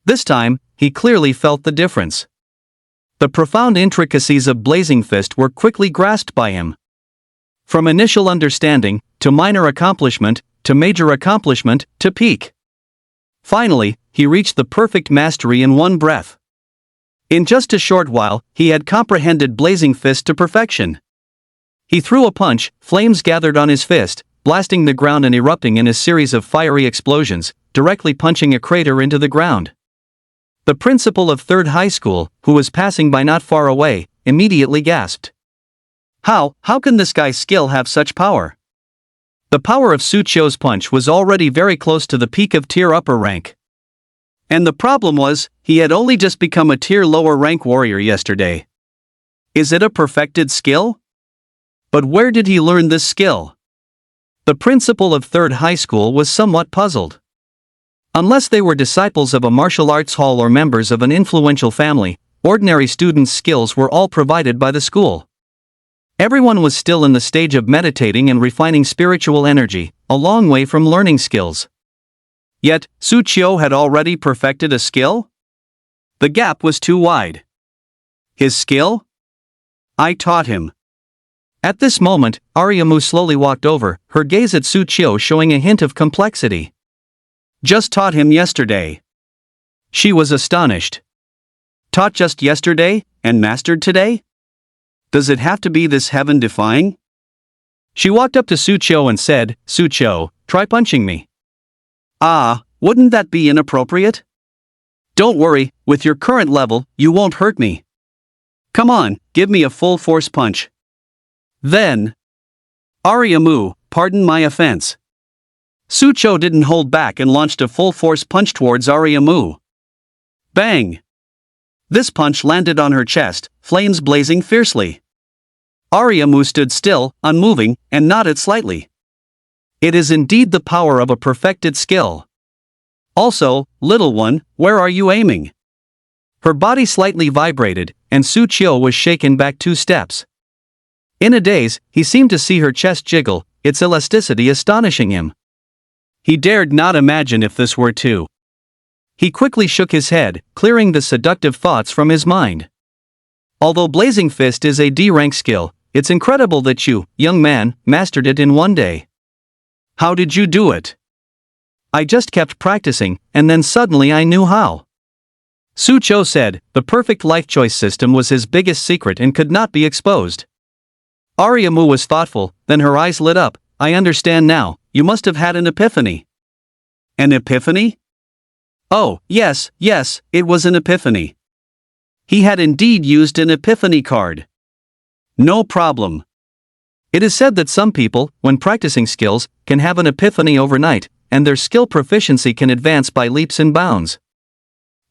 This time, he clearly felt the difference. The profound intricacies of Blazing Fist were quickly grasped by him. From initial understanding, to minor accomplishment, to major accomplishment, to peak. Finally, he reached the perfect mastery in one breath. In just a short while, he had comprehended Blazing Fist to perfection. He threw a punch, flames gathered on his fist, blasting the ground and erupting in a series of fiery explosions, directly punching a crater into the ground. The principal of 3rd High School, who was passing by not far away, immediately gasped. How can this guy's skill have such power? The power of Su Qiu's punch was already very close to the peak of tier upper rank. And the problem was, he had only just become a tier lower rank warrior yesterday. Is it a perfected skill? But where did he learn this skill? The principal of Third High School was somewhat puzzled. Unless they were disciples of a martial arts hall or members of an influential family, ordinary students' skills were all provided by the school. Everyone was still in the stage of meditating and refining spiritual energy, a long way from learning skills. Yet, Su Qiu had already perfected a skill? The gap was too wide. His skill? I taught him. At this moment, Aryamu slowly walked over, her gaze at Su Qiu showing a hint of complexity. Just taught him yesterday. She was astonished. Taught just yesterday, and mastered today? Does it have to be this heaven-defying? She walked up to Su Qiu and said, Su Qiu, try punching me. Ah, wouldn't that be inappropriate? Don't worry, with your current level, you won't hurt me. Come on, give me a full force punch. Then. Aryamu, pardon my offense. Su Qiu didn't hold back and launched a full force punch towards Aryamu. Bang! This punch landed on her chest, flames blazing fiercely. Aryamu stood still, unmoving, and nodded slightly. It is indeed the power of a perfected skill. Also, little one, where are you aiming? Her body slightly vibrated, and Su Qiu was shaken back 2 steps. In a daze, he seemed to see her chest jiggle, its elasticity astonishing him. He dared not imagine if this were true. He quickly shook his head, clearing the seductive thoughts from his mind. Although Blazing Fist is a D-rank skill, it's incredible that you, young man, mastered it in 1 day. How did you do it? I just kept practicing, and then suddenly I knew how. Su Qiu said, the perfect life choice system was his biggest secret and could not be exposed. Aryamu was thoughtful, then her eyes lit up. I understand now, you must have had an epiphany. An epiphany? Oh, yes, it was an epiphany. He had indeed used an epiphany card. No problem. It is said that some people, when practicing skills, can have an epiphany overnight, and their skill proficiency can advance by leaps and bounds.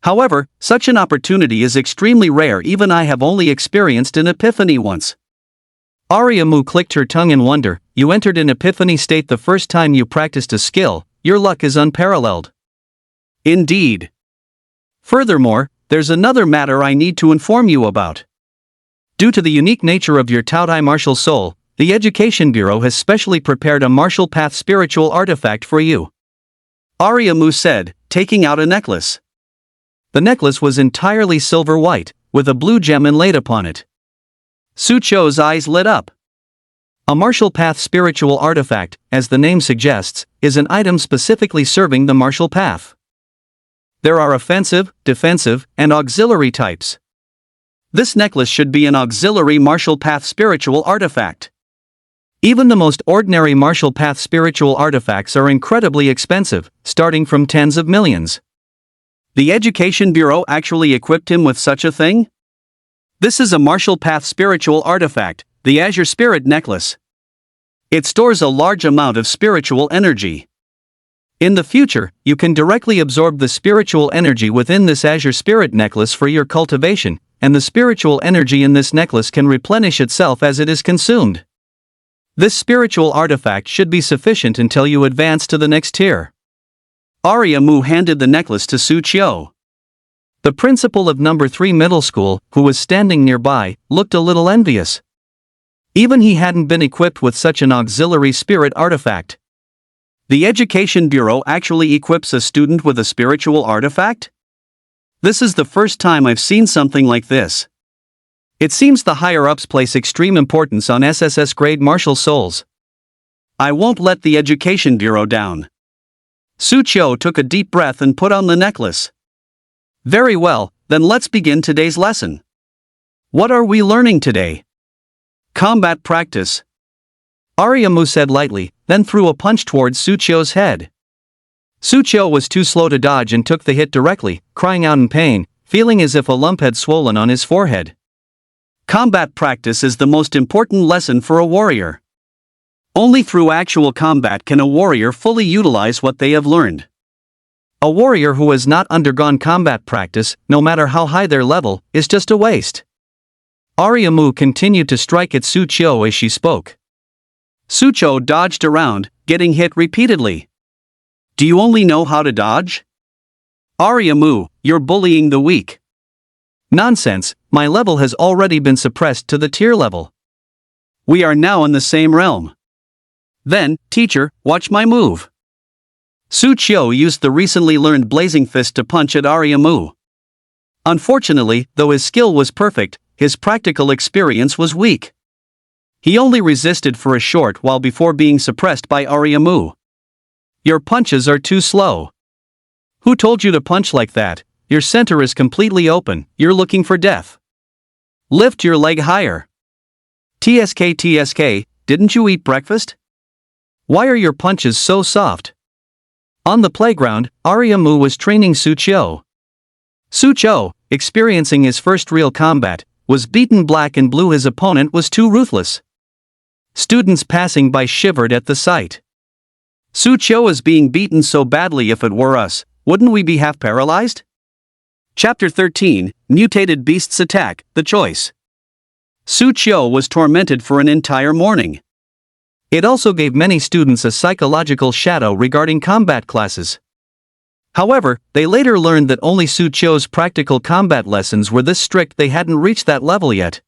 However, such an opportunity is extremely rare. Even I have only experienced an epiphany once. Aryamu clicked her tongue in wonder. You entered an epiphany state the first time you practiced a skill. Your luck is unparalleled. Indeed. Furthermore, there's another matter I need to inform you about. Due to the unique nature of your Taotie martial soul, the Education Bureau has specially prepared a martial path spiritual artifact for you. Aryamu said, taking out a necklace. The necklace was entirely silver white, with a blue gem inlaid upon it. Su Qiu's eyes lit up. A martial path spiritual artifact, as the name suggests, is an item specifically serving the martial path. There are offensive, defensive, and auxiliary types. This necklace should be an auxiliary martial path spiritual artifact. Even the most ordinary martial path spiritual artifacts are incredibly expensive, starting from tens of millions. The Education Bureau actually equipped him with such a thing? This is a martial path spiritual artifact, the Azure Spirit Necklace. It stores a large amount of spiritual energy. In the future, you can directly absorb the spiritual energy within this Azure Spirit Necklace for your cultivation, and the spiritual energy in this necklace can replenish itself as it is consumed. This spiritual artifact should be sufficient until you advance to the next tier. Aryamu handed the necklace to Su Qiu. The principal of number 3 middle school, who was standing nearby, looked a little envious. Even he hadn't been equipped with such an auxiliary spirit artifact. The Education Bureau actually equips a student with a spiritual artifact? This is the first time I've seen something like this. It seems the higher-ups place extreme importance on SSS-grade martial souls. I won't let the Education Bureau down. Su Qiu took a deep breath and put on the necklace. Very well, then let's begin today's lesson. What are we learning today? Combat practice. Aryamu said lightly, then threw a punch towards Su Qiu's head. Su Qiu was too slow to dodge and took the hit directly, crying out in pain, feeling as if a lump had swollen on his forehead. Combat practice is the most important lesson for a warrior. Only through actual combat can a warrior fully utilize what they have learned. A warrior who has not undergone combat practice, no matter how high their level, is just a waste. Aryamu continued to strike at Su Qiu as she spoke. Sucho dodged around, getting hit repeatedly. Do you only know how to dodge? Aryamu, you're bullying the weak. Nonsense, my level has already been suppressed to the tier level. We are now in the same realm. Then, teacher, watch my move. Sucho used the recently learned blazing fist to punch at Aryamu. Unfortunately, though his skill was perfect, his practical experience was weak. He only resisted for a short while before being suppressed by Aryamu. Your punches are too slow. Who told you to punch like that? Your center is completely open, you're looking for death. Lift your leg higher. TSK, didn't you eat breakfast? Why are your punches so soft? On the playground, Aryamu was training Sucho. Sucho, experiencing his first real combat, was beaten black and blue. His opponent was too ruthless. Students passing by shivered at the sight. Sucho is being beaten so badly. If it were us, wouldn't we be half paralyzed? Chapter 13, Mutated Beasts Attack, The Choice. Sucho was tormented for an entire morning. It also gave many students a psychological shadow regarding combat classes. However, they later learned that only Sucho's practical combat lessons were this strict. They hadn't reached that level yet.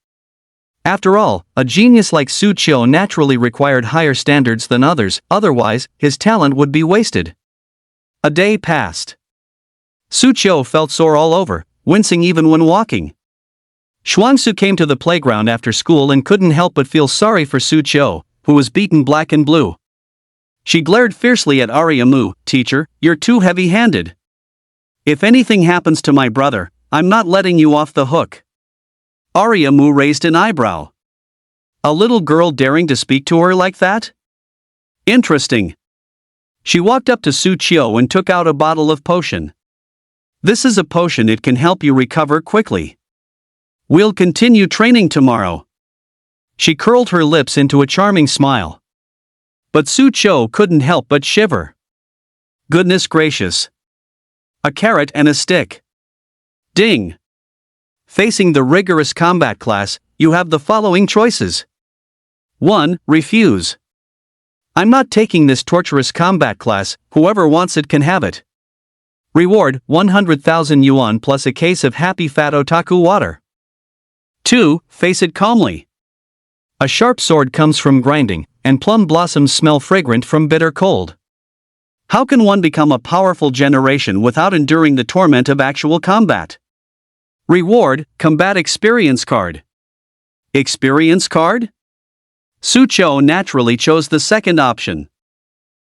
After all, a genius like Sucho naturally required higher standards than others, otherwise, his talent would be wasted. A day passed. Sucho felt sore all over, wincing even when walking. Xuansu came to the playground after school and couldn't help but feel sorry for Sucho, who was beaten black and blue. She glared fiercely at Aryamu. Teacher, you're too heavy-handed. If anything happens to my brother, I'm not letting you off the hook. Aryamu raised an eyebrow. A little girl daring to speak to her like that? Interesting. She walked up to Sucho and took out a bottle of potion. This is a potion. It can help you recover quickly. We'll continue training tomorrow. She curled her lips into a charming smile. But Sucho couldn't help but shiver. Goodness gracious. A carrot and a stick. Ding. Facing the rigorous combat class, you have the following choices. 1. Refuse. I'm not taking this torturous combat class. Whoever wants it can have it. Reward, 100,000 yuan plus a case of happy fat otaku water. 2. Face it calmly. A sharp sword comes from grinding, and plum blossoms smell fragrant from bitter cold. How can one become a powerful generation without enduring the torment of actual combat? Reward, combat experience card. Experience card? Sucho naturally chose the second option.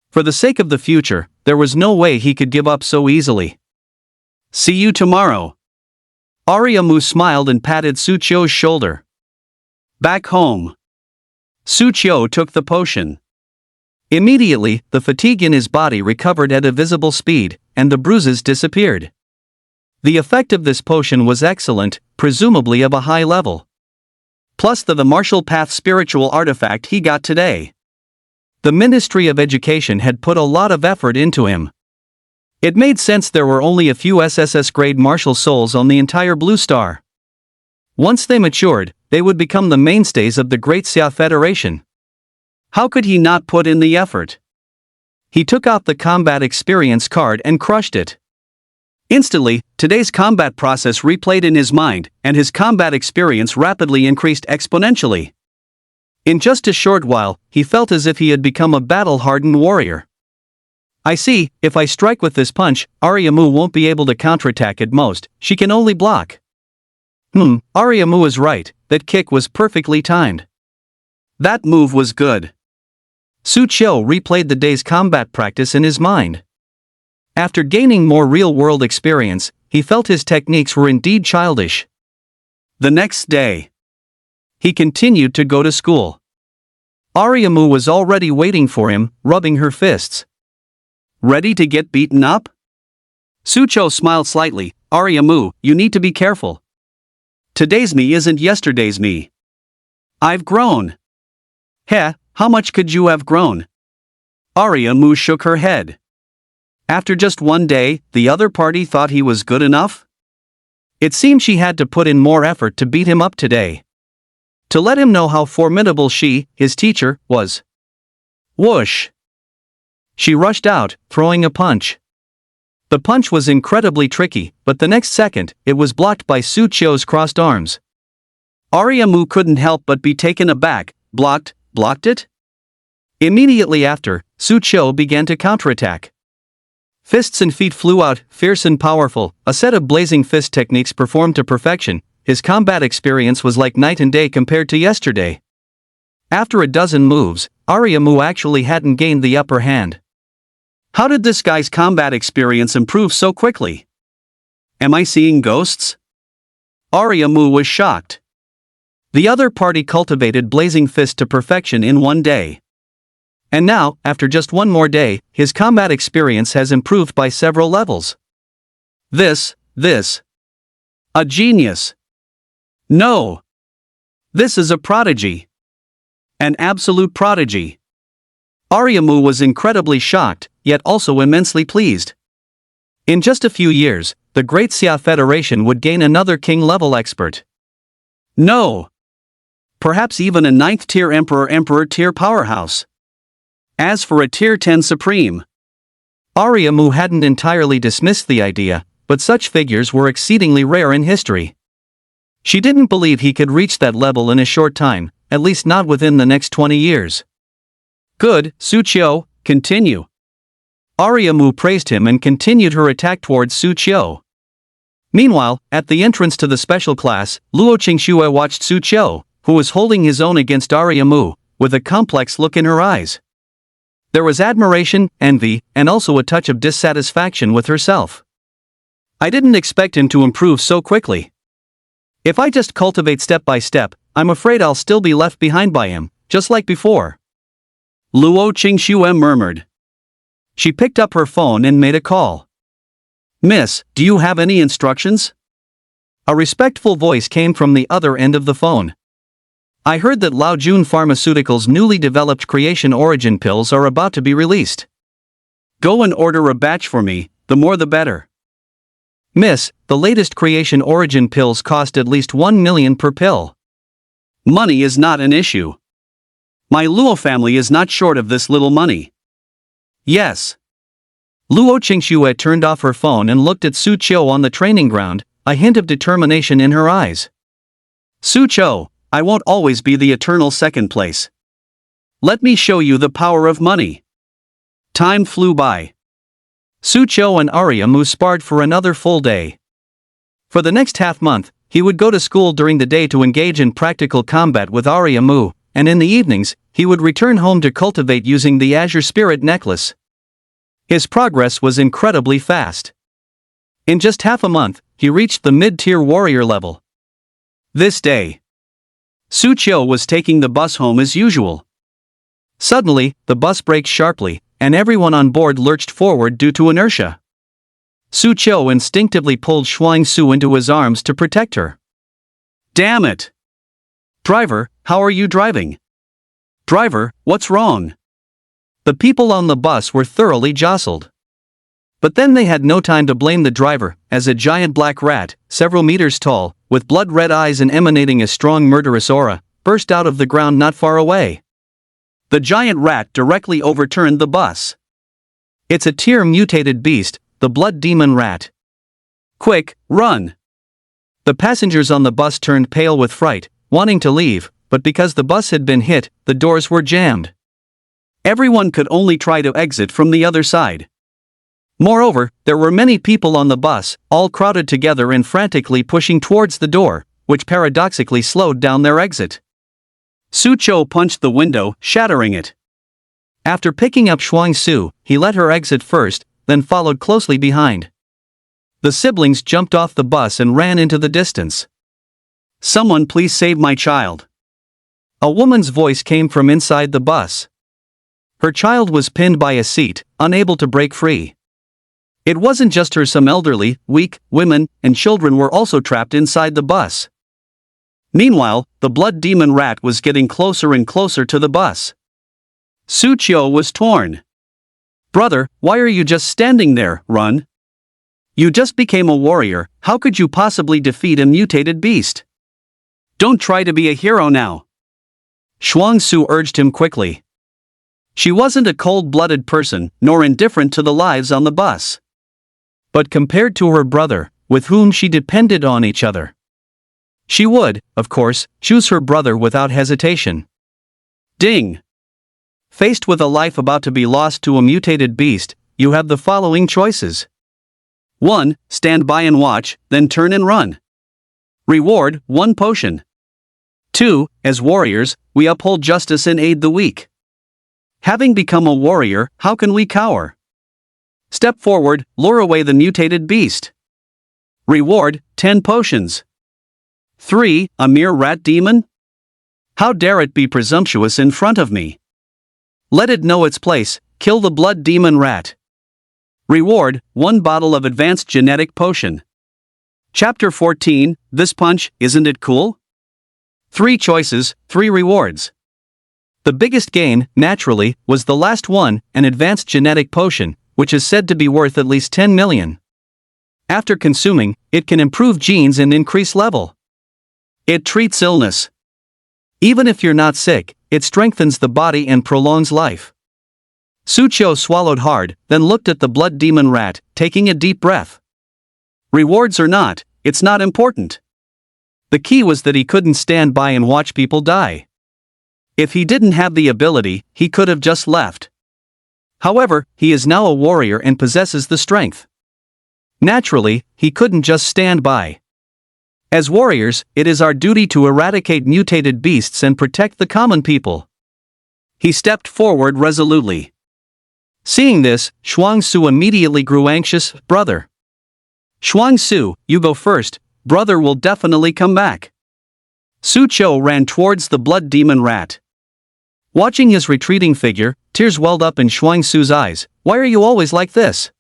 For the sake of the future, there was no way he could give up so easily. See you tomorrow. Aryamu smiled and patted Sucho's shoulder. Back home. Sucho took the potion. Immediately, the fatigue in his body recovered at a visible speed, and the bruises disappeared. The effect of this potion was excellent, presumably of a high level. Plus the martial path spiritual artifact he got today. The Ministry of Education had put a lot of effort into him. It made sense there were only a few SSS-grade martial souls on the entire Blue Star. Once they matured, they would become the mainstays of the Great Xia Federation. How could he not put in the effort? He took out the combat experience card and crushed it. Instantly, today's combat process replayed in his mind, and his combat experience rapidly increased exponentially. In just a short while, he felt as if he had become a battle-hardened warrior. I see, if I strike with this punch, Aryamu won't be able to counterattack at most, she can only block. Aryamu is right, that kick was perfectly timed. That move was good. Sucho replayed the day's combat practice in his mind. After gaining more real-world experience, he felt his techniques were indeed childish. The next day, he continued to go to school. Aryamu was already waiting for him, rubbing her fists. Ready to get beaten up? Sucho smiled slightly. Aryamu, you need to be careful. Today's me isn't yesterday's me. I've grown. Heh, how much could you have grown? Aryamu shook her head. After just one day, the other party thought he was good enough? It seemed she had to put in more effort to beat him up today. To let him know how formidable she, his teacher, was. Whoosh! She rushed out, throwing a punch. The punch was incredibly tricky, but the next second, it was blocked by Su Qiu's crossed arms. Mu couldn't help but be taken aback. Blocked it? Immediately after, Su Qiu began to counterattack. Fists and feet flew out, fierce and powerful, a set of blazing fist techniques performed to perfection. His combat experience was like night and day compared to yesterday. After a dozen moves, Mu actually hadn't gained the upper hand. How did this guy's combat experience improve so quickly? Am I seeing ghosts? Mu was shocked. The other party cultivated blazing fist to perfection in one day. And now, after just one more day, his combat experience has improved by several levels. This. A genius. No. This is a prodigy. An absolute prodigy. Mu was incredibly shocked, yet also immensely pleased. In just a few years, the Great Xia Federation would gain another king-level expert. No. Perhaps even a 9th-tier emperor-tier powerhouse. As for a tier 10 supreme, Mu hadn't entirely dismissed the idea, but such figures were exceedingly rare in history. She didn't believe he could reach that level in a short time, at least not within the next 20 years. Good, Su Qiu, continue. Mu praised him and continued her attack towards Su Qiu. Meanwhile, at the entrance to the special class, Luo Qingxue watched Su Qiu, who was holding his own against Mu, with a complex look in her eyes. There was admiration, envy, and also a touch of dissatisfaction with herself. I didn't expect him to improve so quickly. If I just cultivate step by step, I'm afraid I'll still be left behind by him, just like before. Luo Qingxue murmured. She picked up her phone and made a call. Miss, do you have any instructions? A respectful voice came from the other end of the phone. I heard that Laojun Pharmaceuticals' newly developed creation origin pills are about to be released. Go and order a batch for me, the more the better. Miss, the latest creation origin pills cost at least 1 million per pill. Money is not an issue. My Luo family is not short of this little money. Yes. Luo Qingxue turned off her phone and looked at Su Qiu on the training ground, a hint of determination in her eyes. Su Qiu, I won't always be the eternal second place. Let me show you the power of money. Time flew by. Su Qiu and Mu sparred for another full day. For the next half-month, he would go to school during the day to engage in practical combat with Mu, and in the evenings, he would return home to cultivate using the Azure Spirit necklace. His progress was incredibly fast. In just half a month, he reached the mid-tier warrior level. This day, Su Qiu was taking the bus home as usual. Suddenly, the bus braked sharply, and everyone on board lurched forward due to inertia. Su Qiu instinctively pulled Shuang Su into his arms to protect her. Damn it! Driver, how are you driving? Driver, what's wrong? The people on the bus were thoroughly jostled. But then they had no time to blame the driver, as a giant black rat, several meters tall, with blood-red eyes and emanating a strong murderous aura, burst out of the ground not far away. The giant rat directly overturned the bus. It's a tier mutated beast, the blood demon rat. Quick, run! The passengers on the bus turned pale with fright, wanting to leave, but because the bus had been hit, the doors were jammed. Everyone could only try to exit from the other side. Moreover, there were many people on the bus, all crowded together and frantically pushing towards the door, which paradoxically slowed down their exit. Su Qiu punched the window, shattering it. After picking up Shuang Su, he let her exit first, then followed closely behind. The siblings jumped off the bus and ran into the distance. Someone please save my child. A woman's voice came from inside the bus. Her child was pinned by a seat, unable to break free. It wasn't just her, some elderly, weak, women, and children were also trapped inside the bus. Meanwhile, the blood demon rat was getting closer and closer to the bus. Su Qiu was torn. Brother, why are you just standing there? Run! You just became a warrior, how could you possibly defeat a mutated beast? Don't try to be a hero now. Shuang Su urged him quickly. She wasn't a cold-blooded person, nor indifferent to the lives on the bus. But compared to her brother, with whom she depended on each other, she would, of course, choose her brother without hesitation. Ding! Faced with a life about to be lost to a mutated beast, you have the following choices. 1. Stand by and watch, then turn and run. Reward, 1 potion. 2. As warriors, we uphold justice and aid the weak. Having become a warrior, how can we cower? Step forward, lure away the mutated beast. Reward, 10 potions. 3. A mere rat demon? How dare it be presumptuous in front of me? Let it know its place, kill the blood demon rat. Reward, 1 bottle of advanced genetic potion. Chapter 14, This Punch, Isn't It Cool? 3 choices, 3 rewards. The biggest gain, naturally, was the last one, an advanced genetic potion, which is said to be worth at least 10 million. After consuming, it can improve genes and increase level. It treats illness. Even if you're not sick, it strengthens the body and prolongs life. Sucho swallowed hard, then looked at the blood demon rat, taking a deep breath. Rewards or not, it's not important. The key was that he couldn't stand by and watch people die. If he didn't have the ability, he could have just left. However, he is now a warrior and possesses the strength. Naturally, he couldn't just stand by. As warriors, it is our duty to eradicate mutated beasts and protect the common people. He stepped forward resolutely. Seeing this, Shuangsu immediately grew anxious. Brother. Shuangsu, you go first, brother will definitely come back. Sucho ran towards the blood demon rat. Watching his retreating figure, tears welled up in Shuangsu's eyes. Why are you always like this?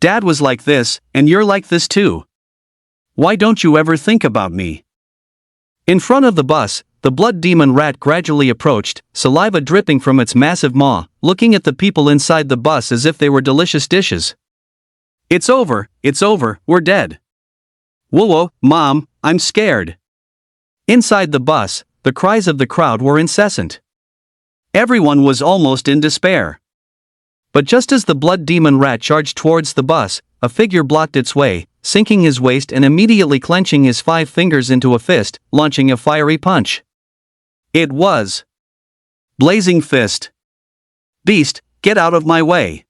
Dad was like this, and you're like this too. Why don't you ever think about me? In front of the bus, the blood demon rat gradually approached, saliva dripping from its massive maw, looking at the people inside the bus as if they were delicious dishes. It's over, we're dead. Whoa, Mom, I'm scared. Inside the bus, the cries of the crowd were incessant. Everyone was almost in despair. But just as the blood demon rat charged towards the bus, a figure blocked its way, sinking his waist and immediately clenching his 5 fingers into a fist, launching a fiery punch. It was Blazing Fist. Beast, get out of my way.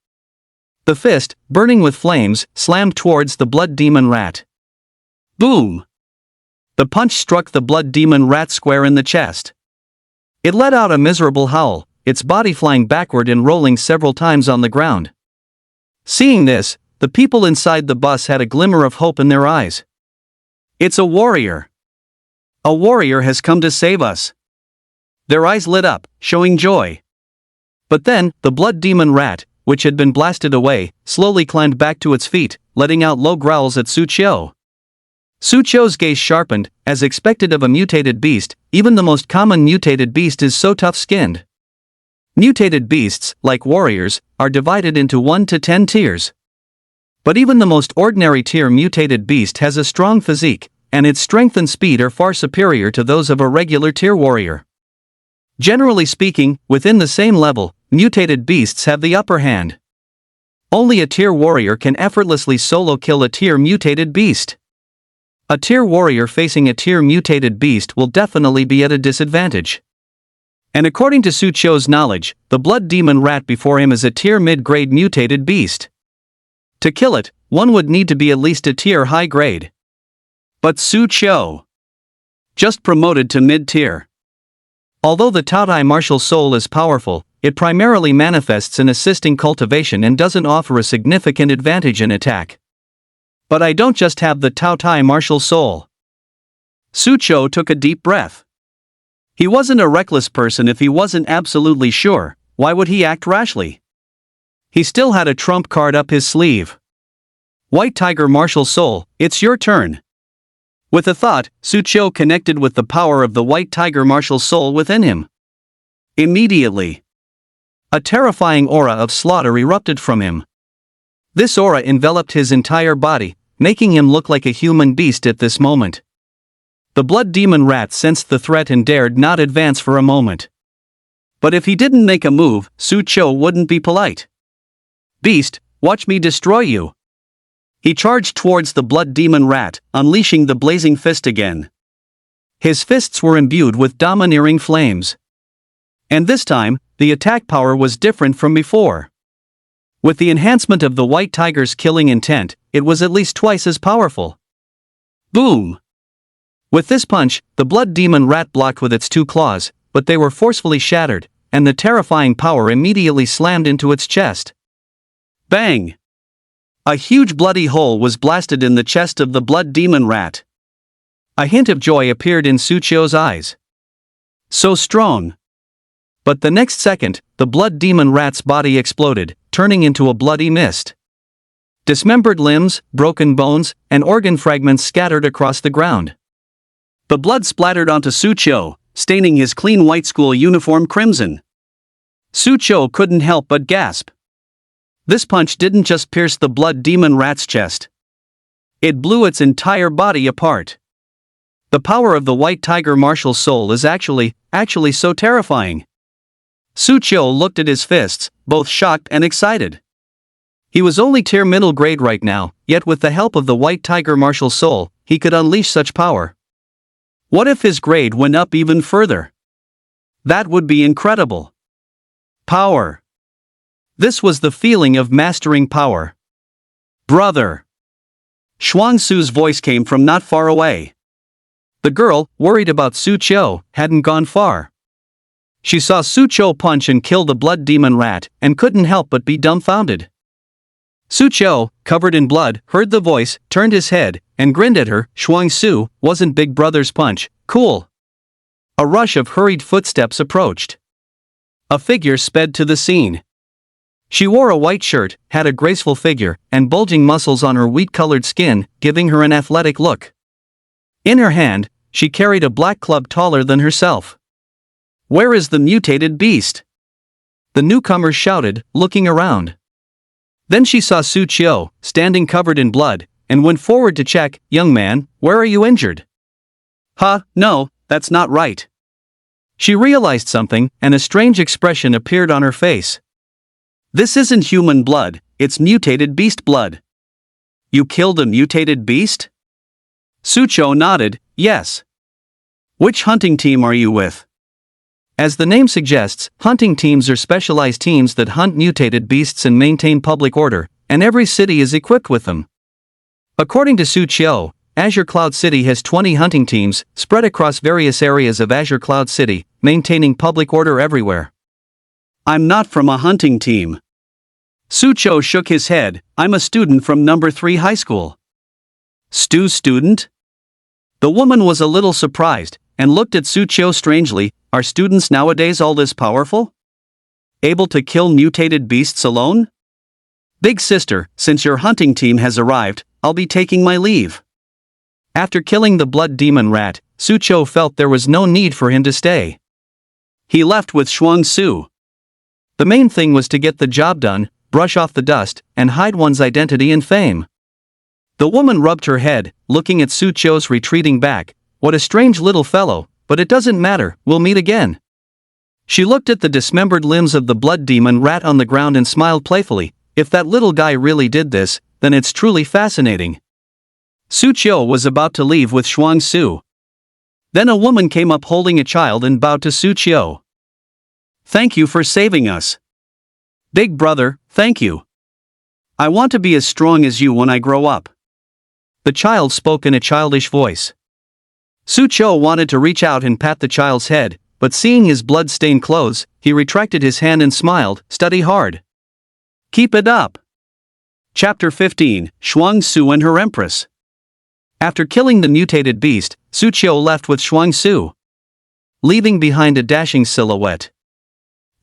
The fist, burning with flames, slammed towards the blood demon rat. Boom! The punch struck the blood demon rat square in the chest. It let out a miserable howl, its body flying backward and rolling several times on the ground. Seeing this, the people inside the bus had a glimmer of hope in their eyes. It's a warrior. A warrior has come to save us. Their eyes lit up, showing joy. But then, the blood demon rat, which had been blasted away, slowly climbed back to its feet, letting out low growls at Sucho. Sucho's gaze sharpened. As expected of a mutated beast, even the most common mutated beast is so tough-skinned. Mutated beasts, like warriors, are divided into 1 to 10 tiers. But even the most ordinary tier mutated beast has a strong physique, and its strength and speed are far superior to those of a regular tier warrior. Generally speaking, within the same level, mutated beasts have the upper hand. Only a tier warrior can effortlessly solo kill a tier mutated beast. A tier warrior facing a tier mutated beast will definitely be at a disadvantage. And according to Sucho's knowledge, the blood demon rat before him is a tier mid-grade mutated beast. To kill it, one would need to be at least a tier high grade. But Sucho just promoted to mid-tier. Although the Taotie martial soul is powerful, it primarily manifests in assisting cultivation and doesn't offer a significant advantage in attack. But I don't just have the Taotie martial soul. Sucho took a deep breath. He wasn't a reckless person if he wasn't absolutely sure. Why would he act rashly? He still had a trump card up his sleeve. White Tiger martial soul, it's your turn. With a thought, Sucho connected with the power of the White Tiger martial soul within him. Immediately, a terrifying aura of slaughter erupted from him. This aura enveloped his entire body, making him look like a human beast at this moment. The blood demon rat sensed the threat and dared not advance for a moment. But if he didn't make a move, Su Cho wouldn't be polite. "Beast, watch me destroy you." He charged towards the blood demon rat, unleashing the blazing fist again. His fists were imbued with domineering flames. And this time, the attack power was different from before. With the enhancement of the white tiger's killing intent, it was at least twice as powerful. Boom! With this punch, the blood demon rat blocked with its 2 claws, but they were forcefully shattered, and the terrifying power immediately slammed into its chest. Bang! A huge bloody hole was blasted in the chest of the blood demon rat. A hint of joy appeared in Su Cho's eyes. So strong! But the next second, the blood demon rat's body exploded, turning into a bloody mist. Dismembered limbs, broken bones, and organ fragments scattered across the ground. The blood splattered onto Su Cho, staining his clean white school uniform crimson. Su Cho couldn't help but gasp. This punch didn't just pierce the blood demon rat's chest. It blew its entire body apart. The power of the white tiger martial soul is actually so terrifying. Su Cho looked at his fists, both shocked and excited. He was only tier middle grade right now, yet with the help of the white tiger martial soul, he could unleash such power. What if his grade went up even further? That would be incredible. Power. This was the feeling of mastering power. Brother. Shuang Su's voice came from not far away. The girl, worried about Su Cho, hadn't gone far. She saw Su Cho punch and kill the blood demon rat, and couldn't help but be dumbfounded. Su Cho, covered in blood, heard the voice, turned his head, and grinned at her. Shuang Su, wasn't Big Brother's punch cool? A rush of hurried footsteps approached. A figure sped to the scene. She wore a white shirt, had a graceful figure, and bulging muscles on her wheat-colored skin, giving her an athletic look. In her hand, she carried a black club taller than herself. "Where is the mutated beast?" The newcomer shouted, looking around. Then she saw Su Cho, standing covered in blood, and went forward to check. "Young man, where are you injured?" No, that's not right." She realized something, and a strange expression appeared on her face. "This isn't human blood, it's mutated beast blood." "You killed a mutated beast?" Su Cho nodded, "Yes." "Which hunting team are you with?" As the name suggests, hunting teams are specialized teams that hunt mutated beasts and maintain public order, and every city is equipped with them. According to Su Cho, Azure Cloud City has 20 hunting teams, spread across various areas of Azure Cloud City, maintaining public order everywhere. "I'm not from a hunting team." Su Cho shook his head. "I'm a student from number 3 high school." Student? The woman was a little surprised, and looked at Su Cho strangely. "Are students nowadays all this powerful? Able to kill mutated beasts alone?" "Big sister, since your hunting team has arrived, I'll be taking my leave." After killing the blood demon rat, Su Cho felt there was no need for him to stay. He left with Shuang Su. The main thing was to get the job done, brush off the dust, and hide one's identity and fame. The woman rubbed her head, looking at Su Cho's retreating back. "What a strange little fellow, but it doesn't matter, we'll meet again." She looked at the dismembered limbs of the blood demon rat on the ground and smiled playfully. If that little guy really did this, then it's truly fascinating. Su Cho was about to leave with Shuang Su. Then a woman came up holding a child and bowed to Su Cho. "Thank you for saving us." "Big brother, thank you. I want to be as strong as you when I grow up." The child spoke in a childish voice. Su Cho wanted to reach out and pat the child's head, but seeing his blood-stained clothes, he retracted his hand and smiled. "Study hard. Keep it up." Chapter 15, Shuang Su and her Empress. After killing the mutated beast, Su Cho left with Shuang Su, leaving behind a dashing silhouette.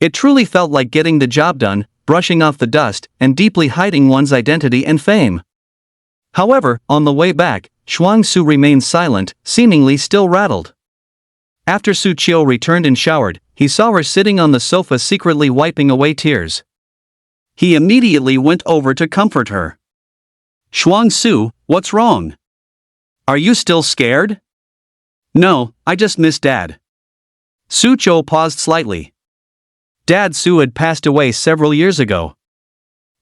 It truly felt like getting the job done, brushing off the dust, and deeply hiding one's identity and fame. However, on the way back, Shuang Su remained silent, seemingly still rattled. After Su Cho returned and showered, he saw her sitting on the sofa secretly wiping away tears. He immediately went over to comfort her. "Shuang Su, what's wrong? Are you still scared?" "No, I just miss Dad." Su Cho paused slightly. Dad Su had passed away several years ago.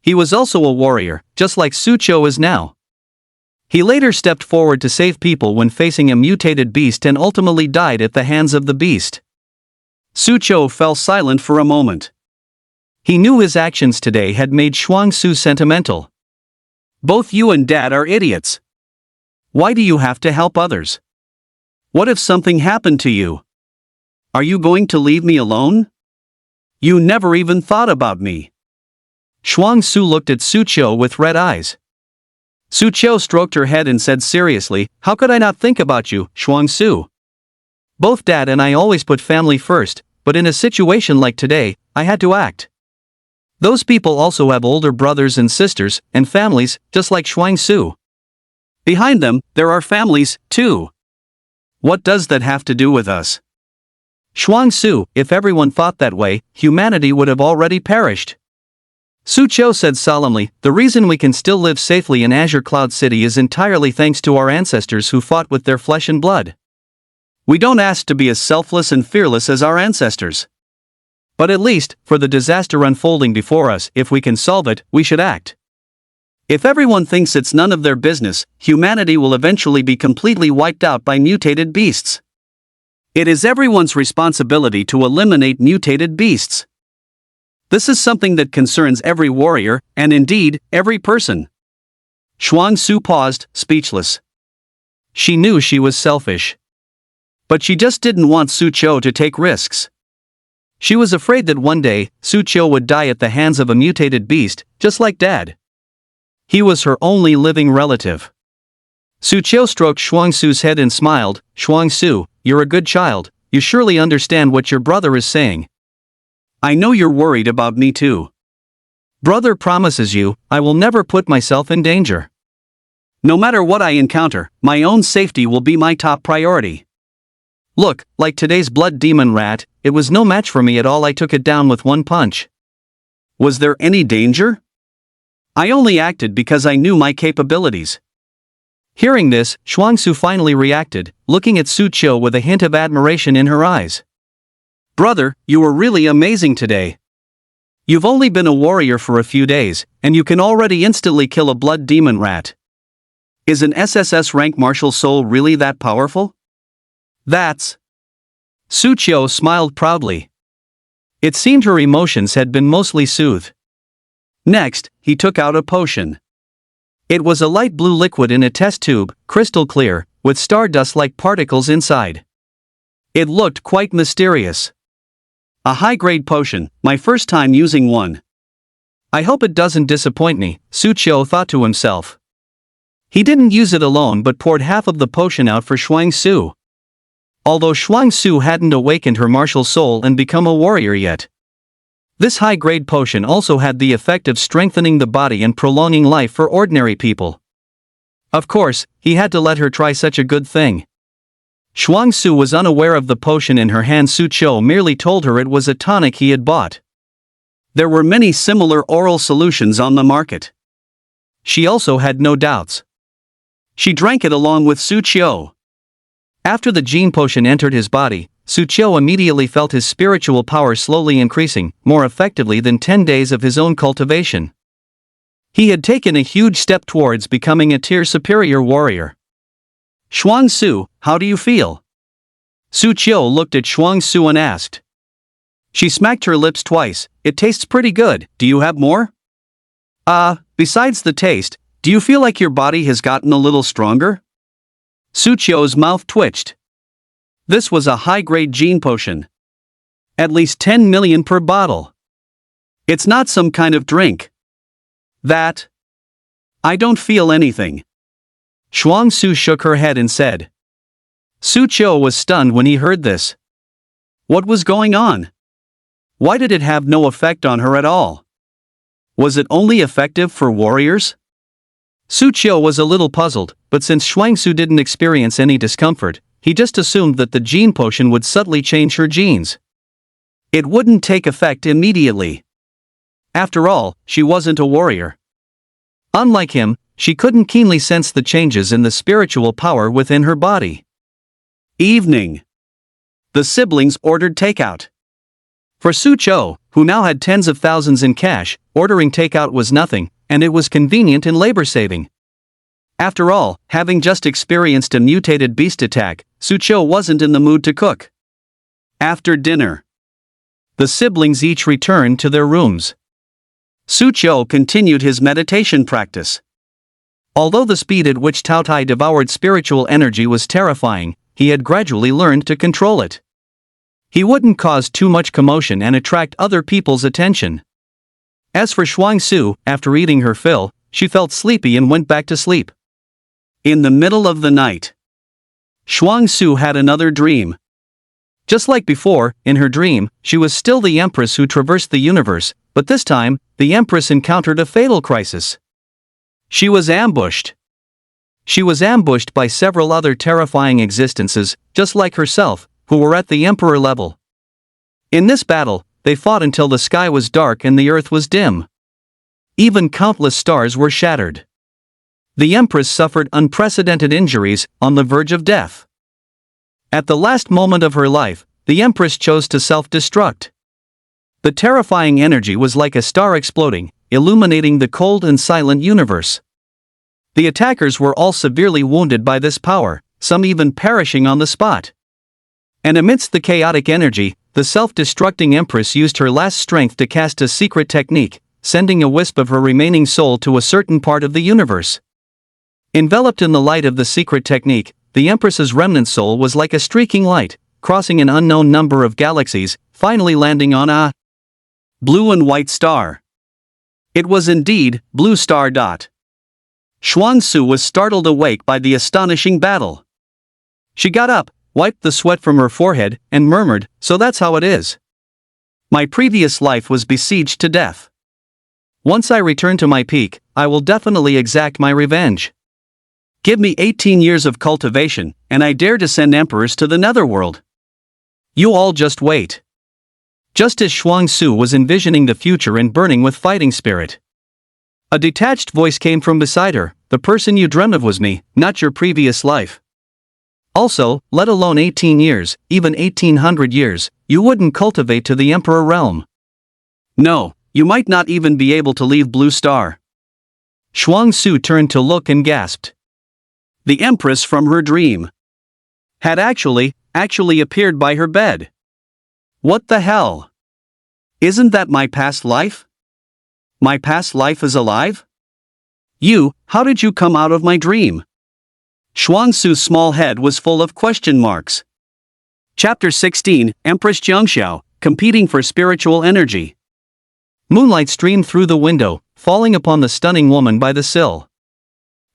He was also a warrior, just like Su Cho is now. He later stepped forward to save people when facing a mutated beast and ultimately died at the hands of the beast. Su Cho fell silent for a moment. He knew his actions today had made Shuang Su sentimental. Both you and Dad are idiots. Why do you have to help others? What if something happened to you? Are you going to leave me alone? You never even thought about me. Shuang Su looked at Su Cho with red eyes. Su Cho stroked her head and said seriously, "How could I not think about you, Shuang Su? Both Dad and I always put family first, but in a situation like today, I had to act. Those people also have older brothers and sisters, and families, just like Shuang Su. Behind them, there are families, too. What does that have to do with us? Shuang Su, if everyone thought that way, humanity would have already perished." Su Cho said solemnly, "The reason we can still live safely in Azure Cloud City is entirely thanks to our ancestors who fought with their flesh and blood. We don't ask to be as selfless and fearless as our ancestors. But at least, for the disaster unfolding before us, if we can solve it, we should act. If everyone thinks it's none of their business, humanity will eventually be completely wiped out by mutated beasts. It is everyone's responsibility to eliminate mutated beasts. This is something that concerns every warrior, and indeed, every person." Shuang Su paused, speechless. She knew she was selfish. But she just didn't want Su Cho to take risks. She was afraid that one day, Su Cho would die at the hands of a mutated beast, just like Dad. He was her only living relative. Su Cho stroked Shuang Su's head and smiled. "Shuang Su, you're a good child, you surely understand what your brother is saying. I know you're worried about me too. Brother promises you, I will never put myself in danger. No matter what I encounter, my own safety will be my top priority. Look, like today's blood demon rat, it was no match for me at all. I took it down with one punch. Was there any danger? I only acted because I knew my capabilities." Hearing this, Shuang Su finally reacted, looking at Su Cho with a hint of admiration in her eyes. "Brother, you were really amazing today. You've only been a warrior for a few days, and you can already instantly kill a blood demon rat. Is an SSS rank martial soul really that powerful?" "That's..." Su Cho smiled proudly. It seemed her emotions had been mostly soothed. Next, he took out a potion. It was a light blue liquid in a test tube, crystal clear, with stardust-like particles inside. It looked quite mysterious. A high-grade potion, my first time using one. I hope it doesn't disappoint me, Su Cho thought to himself. He didn't use it alone but poured half of the potion out for Shuang Su. Although Shuang Su hadn't awakened her martial soul and become a warrior yet. This high-grade potion also had the effect of strengthening the body and prolonging life for ordinary people. Of course, he had to let her try such a good thing. Shuang Su was unaware of the potion in her hand. Su Cho merely told her it was a tonic he had bought. There were many similar oral solutions on the market. She also had no doubts. She drank it along with Su Cho. After the gene potion entered his body, Su Cho immediately felt his spiritual power slowly increasing, more effectively than 10 days of his own cultivation. He had taken a huge step towards becoming a tier superior warrior. Shuang Su, how do you feel? Su Cho looked at Shuang Su and asked. She smacked her lips twice. It tastes pretty good, do you have more? Besides the taste, do you feel like your body has gotten a little stronger? Su Cho's mouth twitched. This was a high-grade gene potion. At least 10 million per bottle. It's not some kind of drink. That. I don't feel anything. Shuang Su shook her head and said. Su Cho was stunned when he heard this. What was going on? Why did it have no effect on her at all? Was it only effective for warriors? Su Cho was a little puzzled, but since Shuang Su didn't experience any discomfort, he just assumed that the gene potion would subtly change her genes. It wouldn't take effect immediately. After all, she wasn't a warrior. Unlike him, she couldn't keenly sense the changes in the spiritual power within her body. Evening. The siblings ordered takeout. For Su Cho, who now had tens of thousands in cash. Ordering takeout was nothing, and it was convenient and labor-saving. After all, having just experienced a mutated beast attack, Sucho wasn't in the mood to cook. After dinner, the siblings each returned to their rooms. Sucho continued his meditation practice. Although the speed at which Taotie devoured spiritual energy was terrifying, he had gradually learned to control it. He wouldn't cause too much commotion and attract other people's attention. As for Shuangsu, after eating her fill, she felt sleepy and went back to sleep. In the middle of the night, Shuangsu had another dream. Just like before, in her dream, she was still the Empress who traversed the universe, but this time, the Empress encountered a fatal crisis. She was ambushed. She was ambushed by several other terrifying existences, just like herself, who were at the Emperor level. In this battle, they fought until the sky was dark and the earth was dim. Even countless stars were shattered. The Empress suffered unprecedented injuries, on the verge of death. At the last moment of her life, the Empress chose to self-destruct. The terrifying energy was like a star exploding, illuminating the cold and silent universe. The attackers were all severely wounded by this power, some even perishing on the spot. And amidst the chaotic energy, the self-destructing Empress used her last strength to cast a secret technique, sending a wisp of her remaining soul to a certain part of the universe. Enveloped in the light of the secret technique, the Empress's remnant soul was like a streaking light, crossing an unknown number of galaxies, finally landing on a blue and white star. It was indeed Blue Star. Shuangsu was startled awake by the astonishing battle. She got up, wiped the sweat from her forehead, and murmured, "So that's how it is. My previous life was besieged to death. Once I return to my peak, I will definitely exact my revenge. Give me 18 years of cultivation, and I dare to send emperors to the netherworld. You all just wait." Just as Shuangsu was envisioning the future and burning with fighting spirit, a detached voice came from beside her. "The person you dreamt of was me, not your previous life. Also, let alone 18 years, even 1800 years, you wouldn't cultivate to the Emperor realm. No, you might not even be able to leave Blue Star." Shuangsu turned to look and gasped. The Empress from her dream had actually appeared by her bed. What the hell? Isn't that my past life? My past life is alive? How did you come out of my dream? Shuangsu's small head was full of question marks. Chapter 16, Empress Jiangxiao, competing for spiritual energy. Moonlight streamed through the window, falling upon the stunning woman by the sill.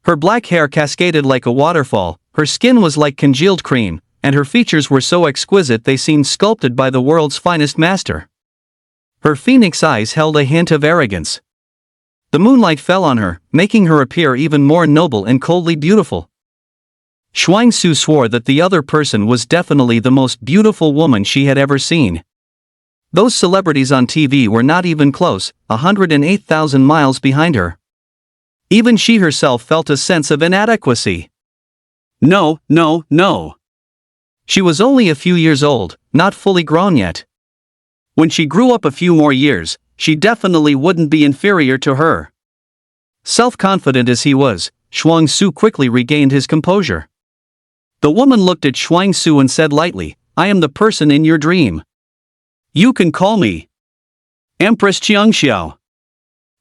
Her black hair cascaded like a waterfall, her skin was like congealed cream, and her features were so exquisite they seemed sculpted by the world's finest master. Her phoenix eyes held a hint of arrogance. The moonlight fell on her, making her appear even more noble and coldly beautiful. Shuangsu swore that the other person was definitely the most beautiful woman she had ever seen. Those celebrities on TV were not even close, 108,000 miles behind her. Even she herself felt a sense of inadequacy. No. She was only a few years old, not fully grown yet. When she grew up a few more years, she definitely wouldn't be inferior to her. Self-confident as he was, Shuangsu quickly regained his composure. The woman looked at Shuangsu and said lightly, "I am the person in your dream. You can call me Empress Jiangxiao."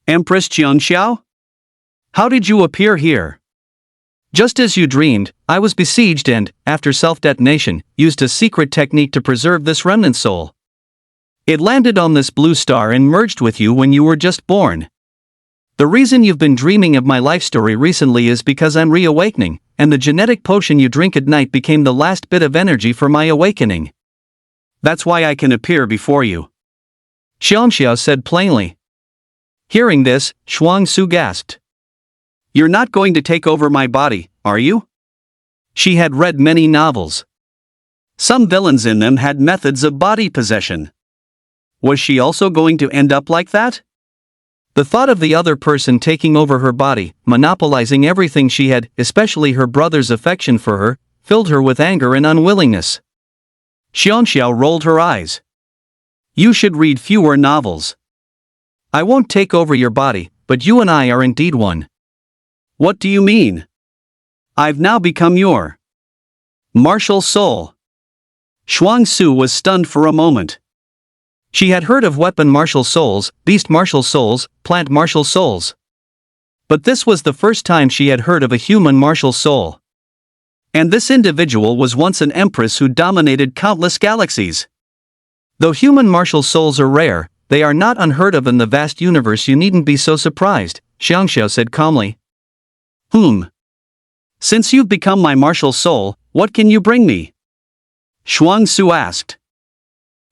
Empress Jiangxiao? How did you appear here? Just as you dreamed, I was besieged and, after self-detonation, used a secret technique to preserve this remnant soul. It landed on this blue star and merged with you when you were just born. The reason you've been dreaming of my life story recently is because I'm reawakening, and the genetic potion you drink at night became the last bit of energy for my awakening. That's why I can appear before you. Xiangxiao said plainly. Hearing this, Shuangsu gasped. You're not going to take over my body, are you? She had read many novels. Some villains in them had methods of body possession. Was she also going to end up like that? The thought of the other person taking over her body, monopolizing everything she had, especially her brother's affection for her, filled her with anger and unwillingness. Xiangxiao rolled her eyes. You should read fewer novels. I won't take over your body, but you and I are indeed one. What do you mean? I've now become your martial soul. Xuangsu was stunned for a moment. She had heard of weapon martial souls, beast martial souls, plant martial souls. But this was the first time she had heard of a human martial soul. And this individual was once an empress who dominated countless galaxies. Though human martial souls are rare, they are not unheard of in the vast universe. You needn't be so surprised, Xiangxiao said calmly. Since you've become my martial soul, what can you bring me? Xuangsu asked.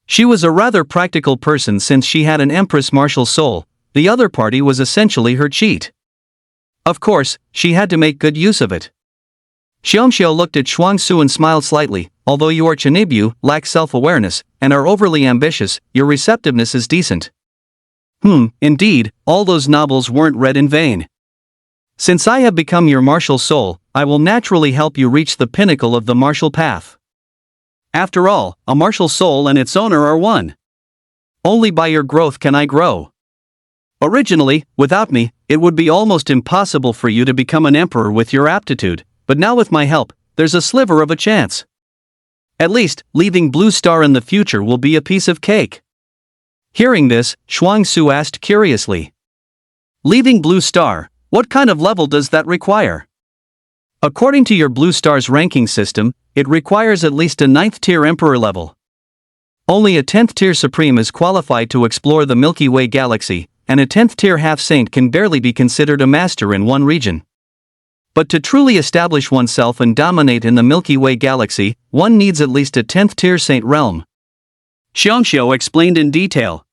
She was a rather practical person since she had an empress martial soul. The other party was essentially her cheat. Of course, she had to make good use of it. Xiangxiao looked at Xuangsu and smiled slightly. Although you are Chinibu, lack self-awareness, and are overly ambitious, your receptiveness is decent. Indeed, all those novels weren't read in vain. Since I have become your martial soul, I will naturally help you reach the pinnacle of the martial path. After all, a martial soul and its owner are one. Only by your growth can I grow. Originally, without me, it would be almost impossible for you to become an emperor with your aptitude, but now with my help, there's a sliver of a chance. At least, leaving Blue Star in the future will be a piece of cake. Hearing this, Xuangsu asked curiously. Leaving Blue Star, what kind of level does that require? According to your Blue Star's ranking system, it requires at least a 9th tier Emperor level. Only a 10th tier Supreme is qualified to explore the Milky Way galaxy, and a 10th tier half-saint can barely be considered a master in one region. But to truly establish oneself and dominate in the Milky Way galaxy, one needs at least a 10th tier saint realm. Xiangxiao explained in detail.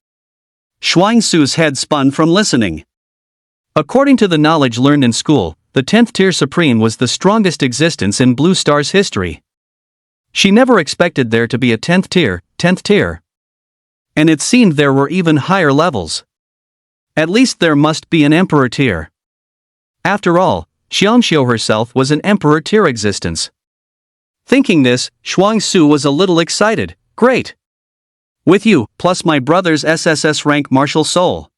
Xuangsu's head spun from listening. According to the knowledge learned in school, the 10th tier Supreme was the strongest existence in Blue Star's history. She never expected there to be a 10th tier. And it seemed there were even higher levels. At least there must be an Emperor tier. After all, Xiangxiao herself was an Emperor tier existence. Thinking this, Xuangsu was a little excited. Great! With you, plus my brother's SSS rank martial soul.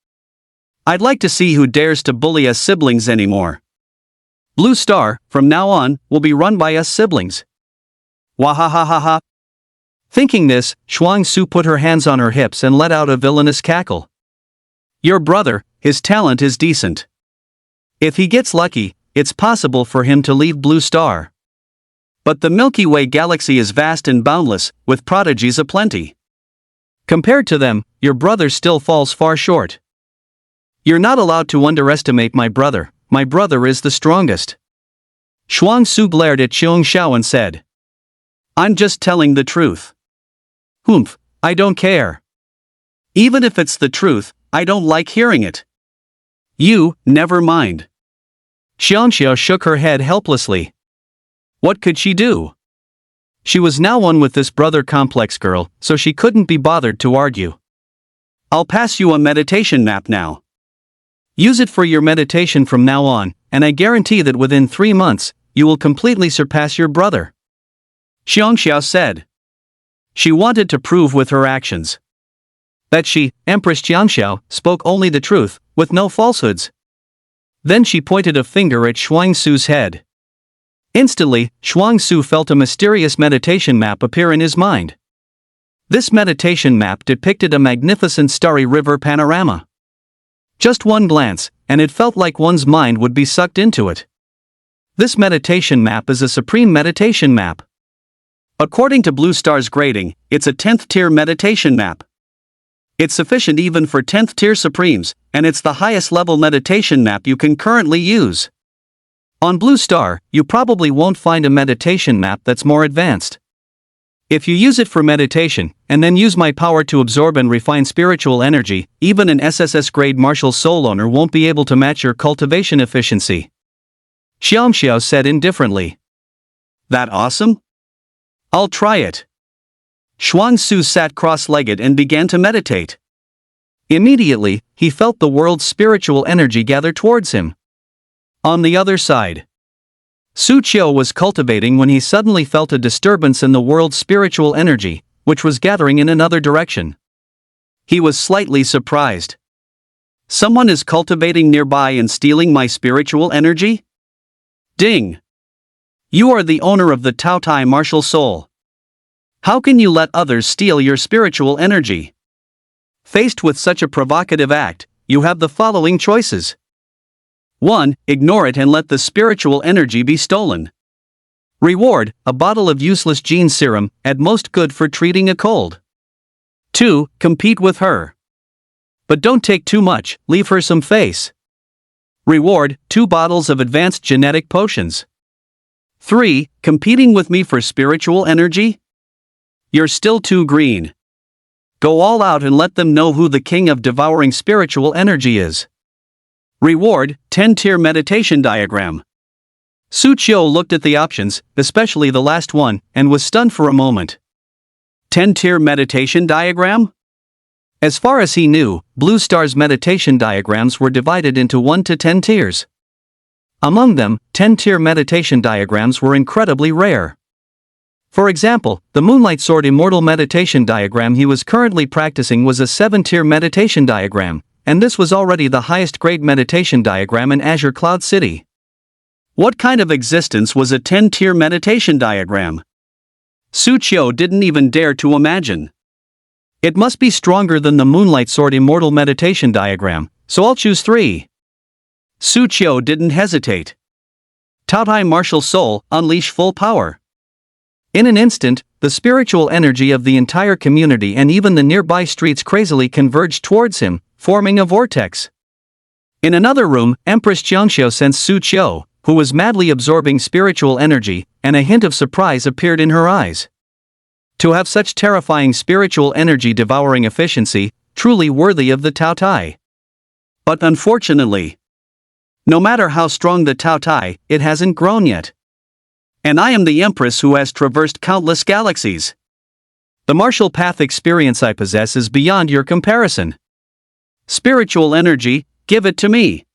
I'd like to see who dares to bully us siblings anymore. Blue Star, from now on, will be run by us siblings. Wahahaha. Thinking this, Xuangsu put her hands on her hips and let out a villainous cackle. Your brother, his talent is decent. If he gets lucky, it's possible for him to leave Blue Star. But the Milky Way galaxy is vast and boundless, with prodigies aplenty. Compared to them, your brother still falls far short. You're not allowed to underestimate my brother is the strongest. Xuangsu glared at Xiangxiao and said. I'm just telling the truth. I don't care. Even if it's the truth, I don't like hearing it. Never mind. Xiangxiao shook her head helplessly. What could she do? She was now one with this brother complex girl, so she couldn't be bothered to argue. I'll pass you a meditation map now. Use it for your meditation from now on, and I guarantee that within 3 months, you will completely surpass your brother. Xiangxiao said. She wanted to prove with her actions that she, Empress Xiangxiao, spoke only the truth, with no falsehoods. Then she pointed a finger at Xuangsu's head. Instantly, Xuangsu felt a mysterious meditation map appear in his mind. This meditation map depicted a magnificent starry river panorama. Just one glance, and it felt like one's mind would be sucked into it. This meditation map is a supreme meditation map. According to Blue Star's grading, it's a 10th tier meditation map. It's sufficient even for 10th tier Supremes, and it's the highest level meditation map you can currently use. On Blue Star, you probably won't find a meditation map that's more advanced. If you use it for meditation, and then use my power to absorb and refine spiritual energy, even an SSS grade martial soul owner won't be able to match your cultivation efficiency. Xiangxiao said indifferently. That awesome? I'll try it. Xuangsu sat cross-legged and began to meditate. Immediately, he felt the world's spiritual energy gather towards him. On the other side, Su Qiu was cultivating when he suddenly felt a disturbance in the world's spiritual energy, which was gathering in another direction. He was slightly surprised. Someone is cultivating nearby and stealing my spiritual energy? Ding! You are the owner of the Taotie martial soul. How can you let others steal your spiritual energy? Faced with such a provocative act, you have the following choices. 1. Ignore it and let the spiritual energy be stolen. Reward: a bottle of useless gene serum, at most good for treating a cold. 2. Compete with her. But don't take too much, leave her some face. Reward: 2 bottles of advanced genetic potions. 3. Competing with me for spiritual energy? You're still too green. Go all out and let them know who the king of devouring spiritual energy is. Reward: 10-tier meditation diagram. Su Qiu looked at the options, especially the last one, and was stunned for a moment. 10-tier meditation diagram? As far as he knew, Blue Star's meditation diagrams were divided into 1 to 10 tiers. Among them, 10-tier meditation diagrams were incredibly rare. For example, the Moonlight Sword Immortal meditation diagram he was currently practicing was a 7-tier meditation diagram, and this was already the highest grade meditation diagram in Azure Cloud City. What kind of existence was a 10-tier meditation diagram? Su Qiu didn't even dare to imagine. It must be stronger than the Moonlight Sword Immortal meditation diagram, so I'll choose 3. Su Qiu didn't hesitate. Taotie martial soul, unleash full power. In an instant, the spiritual energy of the entire community and even the nearby streets crazily converged towards him, forming a vortex. In another room, Empress Qiangxiu sensed Su Qiu, who was madly absorbing spiritual energy, and a hint of surprise appeared in her eyes. To have such terrifying spiritual energy devouring efficiency, truly worthy of the Taotie. But unfortunately, no matter how strong the Taotie, it hasn't grown yet. And I am the Empress who has traversed countless galaxies. The martial path experience I possess is beyond your comparison. Spiritual energy, give it to me.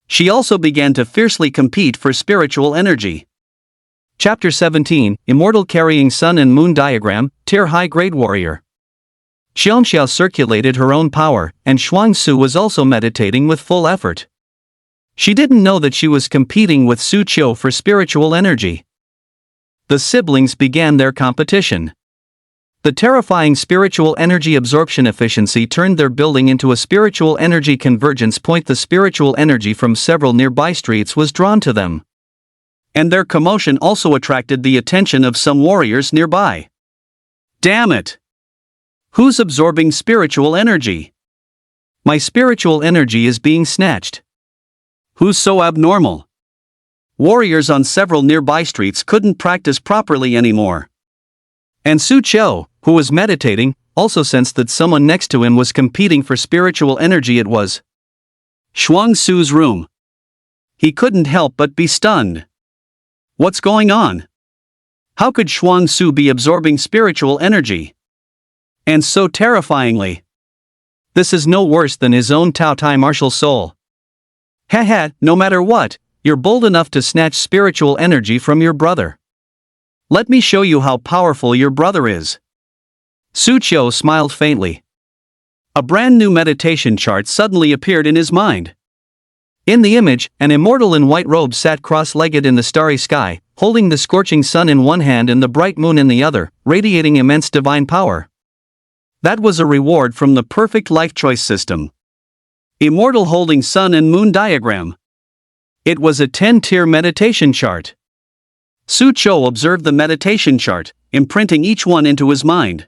She also began to fiercely compete for spiritual energy. Chapter 17, Immortal Carrying Sun and Moon Diagram, Tier High Grade Warrior. Xiangxiao circulated her own power, and Xuangsu was also meditating with full effort. She didn't know that she was competing with Su Qiu for spiritual energy. The siblings began their competition. The terrifying spiritual energy absorption efficiency turned their building into a spiritual energy convergence point. The spiritual energy from several nearby streets was drawn to them. And their commotion also attracted the attention of some warriors nearby. Damn it! Who's absorbing spiritual energy? My spiritual energy is being snatched. Who's so abnormal? Warriors on several nearby streets couldn't practice properly anymore. And Su Qiu, who was meditating, also sensed that someone next to him was competing for spiritual energy. It was Xuangsu's room. He couldn't help but be stunned. What's going on? How could Xuangsu be absorbing spiritual energy? And so terrifyingly. This is no worse than his own Taotie martial soul. Haha, no matter what, you're bold enough to snatch spiritual energy from your brother. Let me show you how powerful your brother is. Su Qiu smiled faintly. A brand new meditation chart suddenly appeared in his mind. In the image, an immortal in white robes sat cross-legged in the starry sky, holding the scorching sun in one hand and the bright moon in the other, radiating immense divine power. That was a reward from the perfect life choice system. Immortal holding sun and moon diagram. It was a 10-tier meditation chart. Su Qiu observed the meditation chart, imprinting each one into his mind.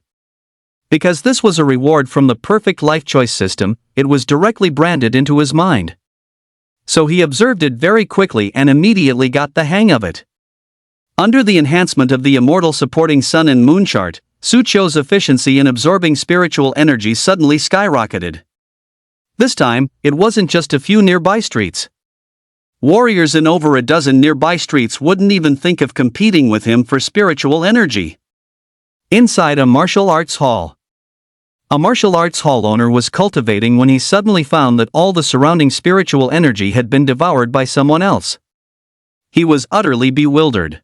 Because this was a reward from the perfect life choice system, it was directly branded into his mind. So he observed it very quickly and immediately got the hang of it. Under the enhancement of the immortal supporting sun and moon chart, Su Qiu's efficiency in absorbing spiritual energy suddenly skyrocketed. This time, it wasn't just a few nearby streets. Warriors in over a dozen nearby streets wouldn't even think of competing with him for spiritual energy. Inside a martial arts hall. A martial arts hall owner was cultivating when he suddenly found that all the surrounding spiritual energy had been devoured by someone else. He was utterly bewildered.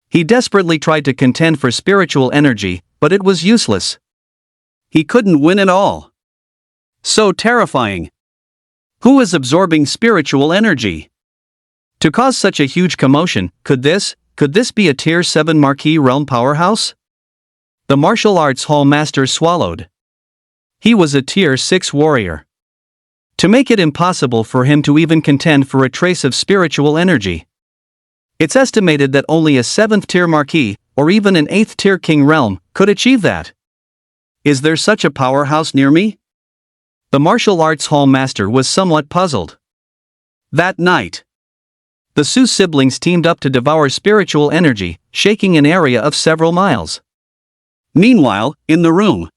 He desperately tried to contend for spiritual energy, but it was useless. He couldn't win at all. So terrifying. Who is absorbing spiritual energy? To cause such a huge commotion, could this be a Tier 7 Marquis realm powerhouse? The martial arts hall master swallowed. He was a Tier 6 warrior. To make it impossible for him to even contend for a trace of spiritual energy. It's estimated that only a 7th tier Marquis, or even an 8th tier King realm, could achieve that. Is there such a powerhouse near me? The martial arts hall master was somewhat puzzled. That night, the Su siblings teamed up to devour spiritual energy, shaking an area of several miles. Meanwhile, in the room,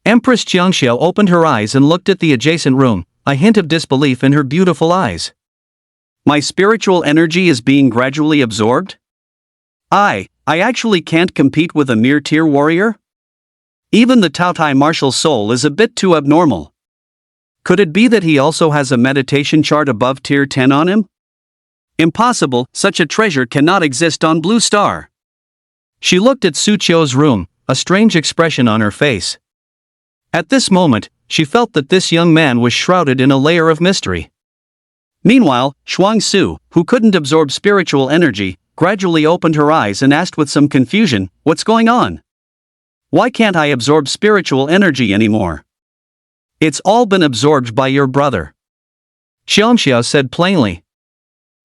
Empress Jiangxiao opened her eyes and looked at the adjacent room, a hint of disbelief in her beautiful eyes. My spiritual energy is being gradually absorbed? I actually can't compete with a mere tier warrior? Even the Taotie martial soul is a bit too abnormal. Could it be that he also has a meditation chart above tier 10 on him? Impossible, such a treasure cannot exist on Blue Star. She looked at Su Qiu's room, a strange expression on her face. At this moment, she felt that this young man was shrouded in a layer of mystery. Meanwhile, Xuangsu, who couldn't absorb spiritual energy, gradually opened her eyes and asked with some confusion, "What's going on? Why can't I absorb spiritual energy anymore?" "It's all been absorbed by your brother," Xiangxiao said plainly.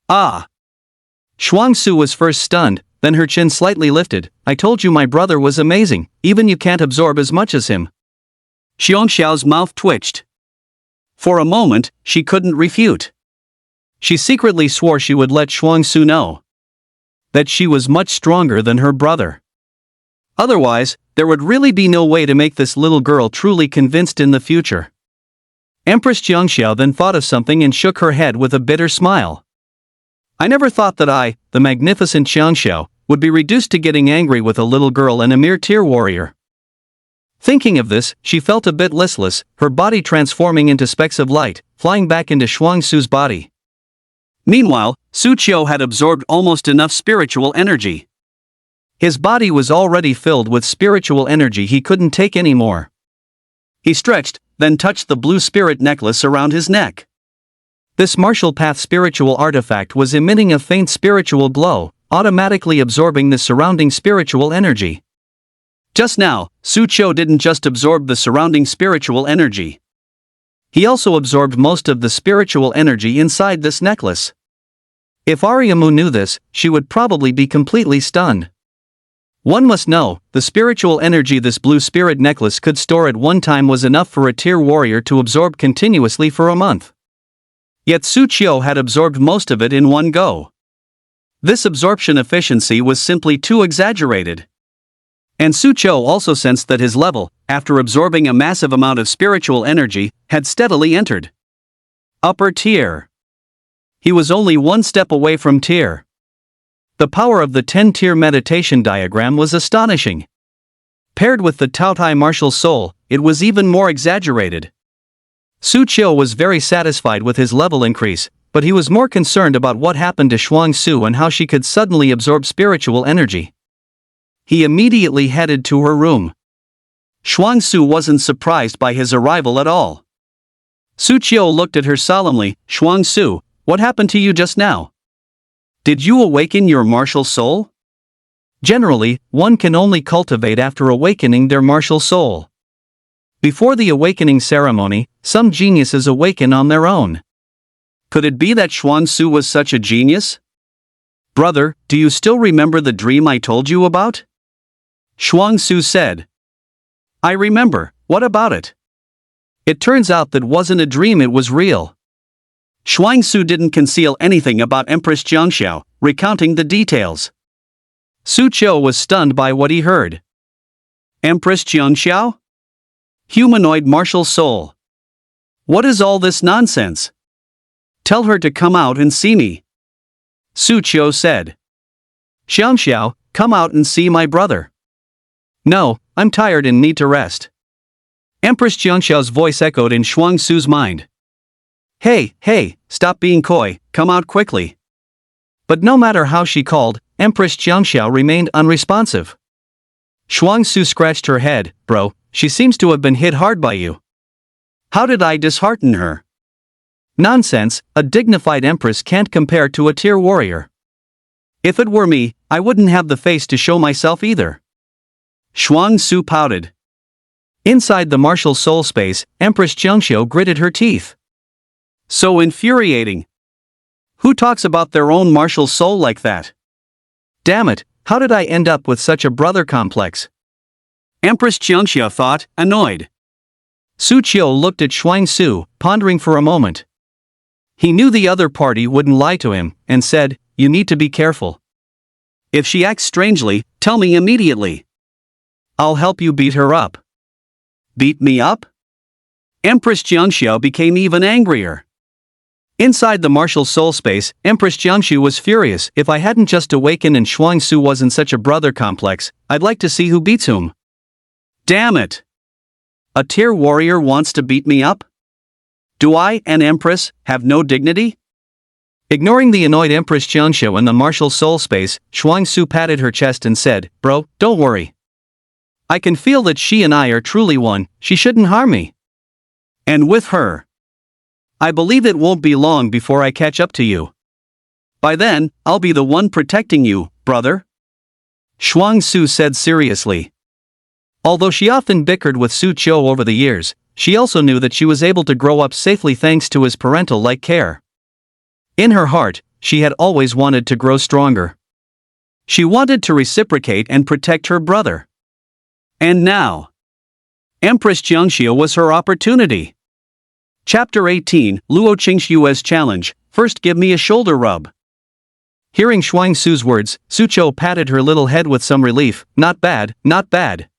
"Ah." Xuangsu was first stunned, then her chin slightly lifted. "I told you my brother was amazing, even you can't absorb as much as him." Xiangxiao's mouth twitched. For a moment, she couldn't refute. She secretly swore she would let Xuangsu know that she was much stronger than her brother. Otherwise, there would really be no way to make this little girl truly convinced in the future. Empress Jiangxiao then thought of something and shook her head with a bitter smile. "I never thought that I, the magnificent Jiangxiao, would be reduced to getting angry with a little girl and a mere tier warrior." Thinking of this, she felt a bit listless, her body transforming into specks of light, flying back into Xuangsu's body. Meanwhile, Su Qiu had absorbed almost enough spiritual energy. His body was already filled with spiritual energy he couldn't take anymore. He stretched, then touched the blue spirit necklace around his neck. This martial path spiritual artifact was emitting a faint spiritual glow, automatically absorbing the surrounding spiritual energy. Just now, Su Qiu didn't just absorb the surrounding spiritual energy. He also absorbed most of the spiritual energy inside this necklace. If Ariamu knew this, she would probably be completely stunned. One must know, the spiritual energy this blue spirit necklace could store at one time was enough for a tier warrior to absorb continuously for a month. Yet Su Qiu had absorbed most of it in one go. This absorption efficiency was simply too exaggerated. And Su Qiu also sensed that his level, after absorbing a massive amount of spiritual energy, had steadily entered upper tier. He was only one step away from tier. The power of the 10-tier meditation diagram was astonishing. Paired with the Taotie martial soul, it was even more exaggerated. Su Qiu was very satisfied with his level increase, but he was more concerned about what happened to Xuangsu and how she could suddenly absorb spiritual energy. He immediately headed to her room. Xuangsu wasn't surprised by his arrival at all. Su Qiu looked at her solemnly. "Xuangsu, what happened to you just now? Did you awaken your martial soul?" Generally, one can only cultivate after awakening their martial soul. Before the awakening ceremony, some geniuses awaken on their own. Could it be that Xuangsu was such a genius? "Brother, do you still remember the dream I told you about?" Xuangsu said. "I remember, what about it?" "It turns out that wasn't a dream, it was real." Xuangsu didn't conceal anything about Empress Jiangxiao, recounting the details. Su Qiu was stunned by what he heard. Empress Jiangxiao? Humanoid martial soul. What is all this nonsense? Tell her to come out and see me, Su Qiu said. Xiangxiao, come out and see my brother. No, I'm tired and need to rest. Empress Jiangxiao's voice echoed in Xuangsu's mind. Hey, stop being coy, come out quickly. But no matter how she called, Empress Jiangxiao remained unresponsive. Xuangsu scratched her head. Bro, she seems to have been hit hard by you. How did I dishearten her? Nonsense, a dignified empress can't compare to a tier warrior. If it were me, I wouldn't have the face to show myself either. Xuang Su pouted. Inside the martial soul space, Empress Jiangxiu gritted her teeth. So infuriating. Who talks about their own martial soul like that? Damn it, how did I end up with such a brother complex? Empress Jiangxiu thought, annoyed. Su Qiu looked at Xuang Su, pondering for a moment. He knew the other party wouldn't lie to him, and said, "You need to be careful. If she acts strangely, tell me immediately. I'll help you beat her up." Beat me up? Empress Jiangxiu became even angrier. Inside the martial soul space, Empress Jiangxiu was furious. If I hadn't just awakened and Xuang Su wasn't such a brother complex, I'd like to see who beats whom. Damn it! A tier warrior wants to beat me up? Do I, an empress, have no dignity? Ignoring the annoyed Empress Jiangxiu in the martial soul space, Xuang Su patted her chest and said, "Bro, don't worry. I can feel that she and I are truly one, she shouldn't harm me. And with her, I believe it won't be long before I catch up to you. By then, I'll be the one protecting you, brother," Xuang Su said seriously. Although she often bickered with Su Qiu over the years, she also knew that she was able to grow up safely thanks to his parental-like care. In her heart, she had always wanted to grow stronger. She wanted to reciprocate and protect her brother. And now, Empress Jiangxiu was her opportunity. Chapter 18, Luo Qingxiu's Challenge, First Give Me a Shoulder Rub. Hearing Xuang Su's words, Su Qiu patted her little head with some relief. "Not bad, not bad.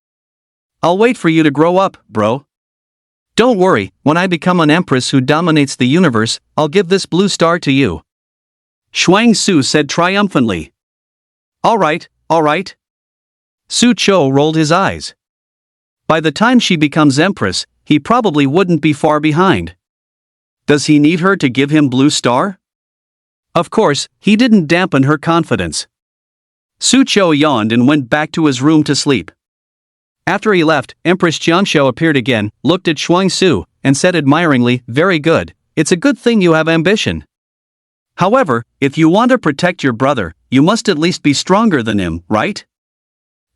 I'll wait for you to grow up, bro. Don't worry, when I become an empress who dominates the universe, I'll give this blue star to you," Xuang Su said triumphantly. All right. Su Qiu rolled his eyes. By the time she becomes empress, he probably wouldn't be far behind. Does he need her to give him blue star? Of course, he didn't dampen her confidence. Su Qiu yawned and went back to his room to sleep. After he left, Empress Jiangxiu appeared again, looked at Xuang Su, and said admiringly, "Very good, it's a good thing you have ambition. However, if you want to protect your brother, you must at least be stronger than him, right?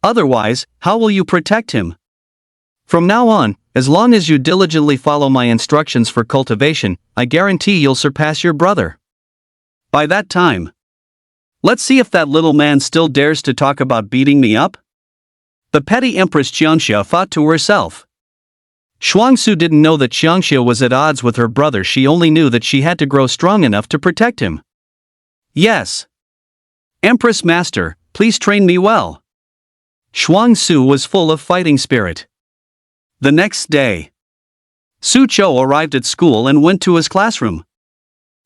Otherwise, how will you protect him? From now on, as long as you diligently follow my instructions for cultivation, I guarantee you'll surpass your brother. By that time, let's see if that little man still dares to talk about beating me up." The petty Empress Jiangxiu thought to herself. Xuang Su didn't know that Jiangxiu was at odds with her brother, she only knew that she had to grow strong enough to protect him. "Yes. Empress Master, please train me well." Xuang Su was full of fighting spirit. The next day, Su Qiu arrived at school and went to his classroom.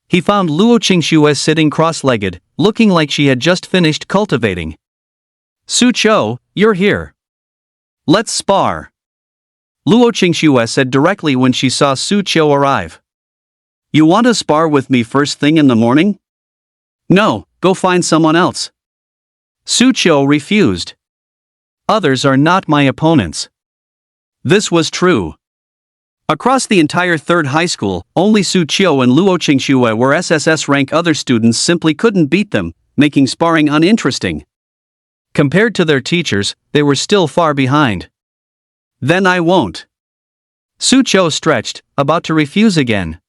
He found Luo Qingxiu sitting cross-legged, looking like she had just finished cultivating. "Su Qiu, you're here. Let's spar," Luo Qingxiu said directly when she saw Su Qiu arrive. "You want to spar with me first thing in the morning?" "No, go find someone else." Su Qiu refused. "Others are not my opponents." This was true. Across the entire third high school, only Su Qiu and Luo Qingxiu were SSS rank. Other students simply couldn't beat them, making sparring uninteresting. Compared to their teachers, they were still far behind. "Then I won't." Su Qiu stretched, about to refuse again.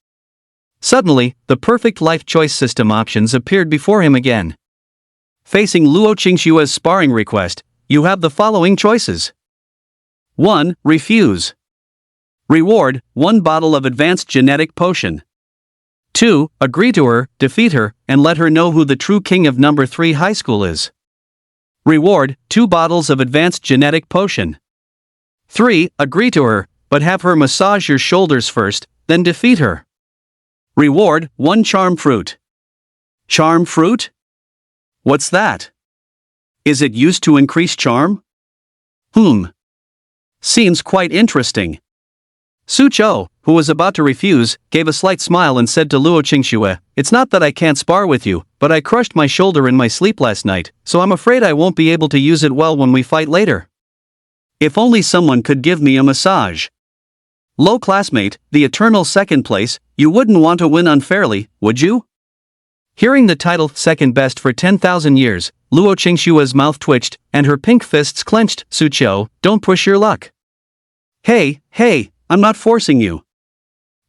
Suddenly, the perfect life choice system options appeared before him again. Facing Luo Qingxiu's sparring request, you have the following choices. 1. Refuse. Reward, 1 bottle of advanced genetic potion. 2. Agree to her, defeat her, and let her know who the true king of number 3 high school is. Reward, 2 bottles of advanced genetic potion. 3. Agree to her, but have her massage your shoulders first, then defeat her. Reward, 1 charm fruit. Charm fruit? What's that? Is it used to increase charm? Seems quite interesting. Su Qiu, who was about to refuse, gave a slight smile and said to Luo Qingxiu, "It's not that I can't spar with you, but I crushed my shoulder in my sleep last night, so I'm afraid I won't be able to use it well when we fight later." If only someone could give me a massage. Low classmate, the eternal second place, you wouldn't want to win unfairly, would you? Hearing the title second best for 10,000 years, Luo Qingshua's mouth twitched, and her pink fists clenched. Su Qiu, don't push your luck. Hey, I'm not forcing you.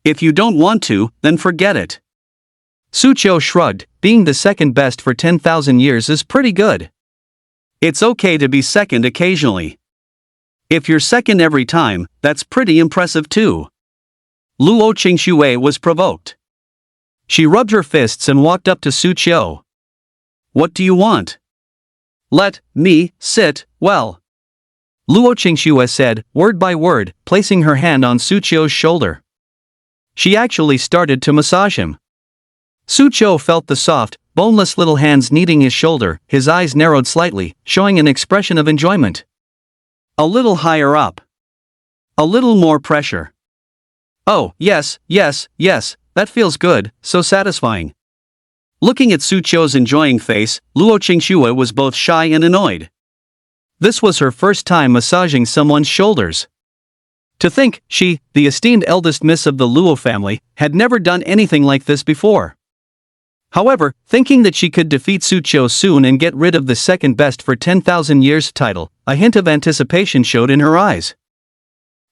If you don't want to, then forget it. Su Qiu shrugged, being the second best for 10,000 years is pretty good. It's okay to be second occasionally. If you're second every time, that's pretty impressive too. Luo Qingxue was provoked. She rubbed her fists and walked up to Su Qiu. What do you want? Let me sit well. Luo Qingxue said, word by word, placing her hand on Su Qiu's shoulder. She actually started to massage him. Su Qiu felt the soft, boneless little hands kneading his shoulder, his eyes narrowed slightly, showing an expression of enjoyment. A little higher up. A little more pressure. Oh, yes, that feels good, so satisfying. Looking at Su Qiu's enjoying face, Luo Qingxue was both shy and annoyed. This was her first time massaging someone's shoulders. To think, she, the esteemed eldest miss of the Luo family, had never done anything like this before. However, thinking that she could defeat Su Qiu soon and get rid of the second best for 10,000 years title, a hint of anticipation showed in her eyes.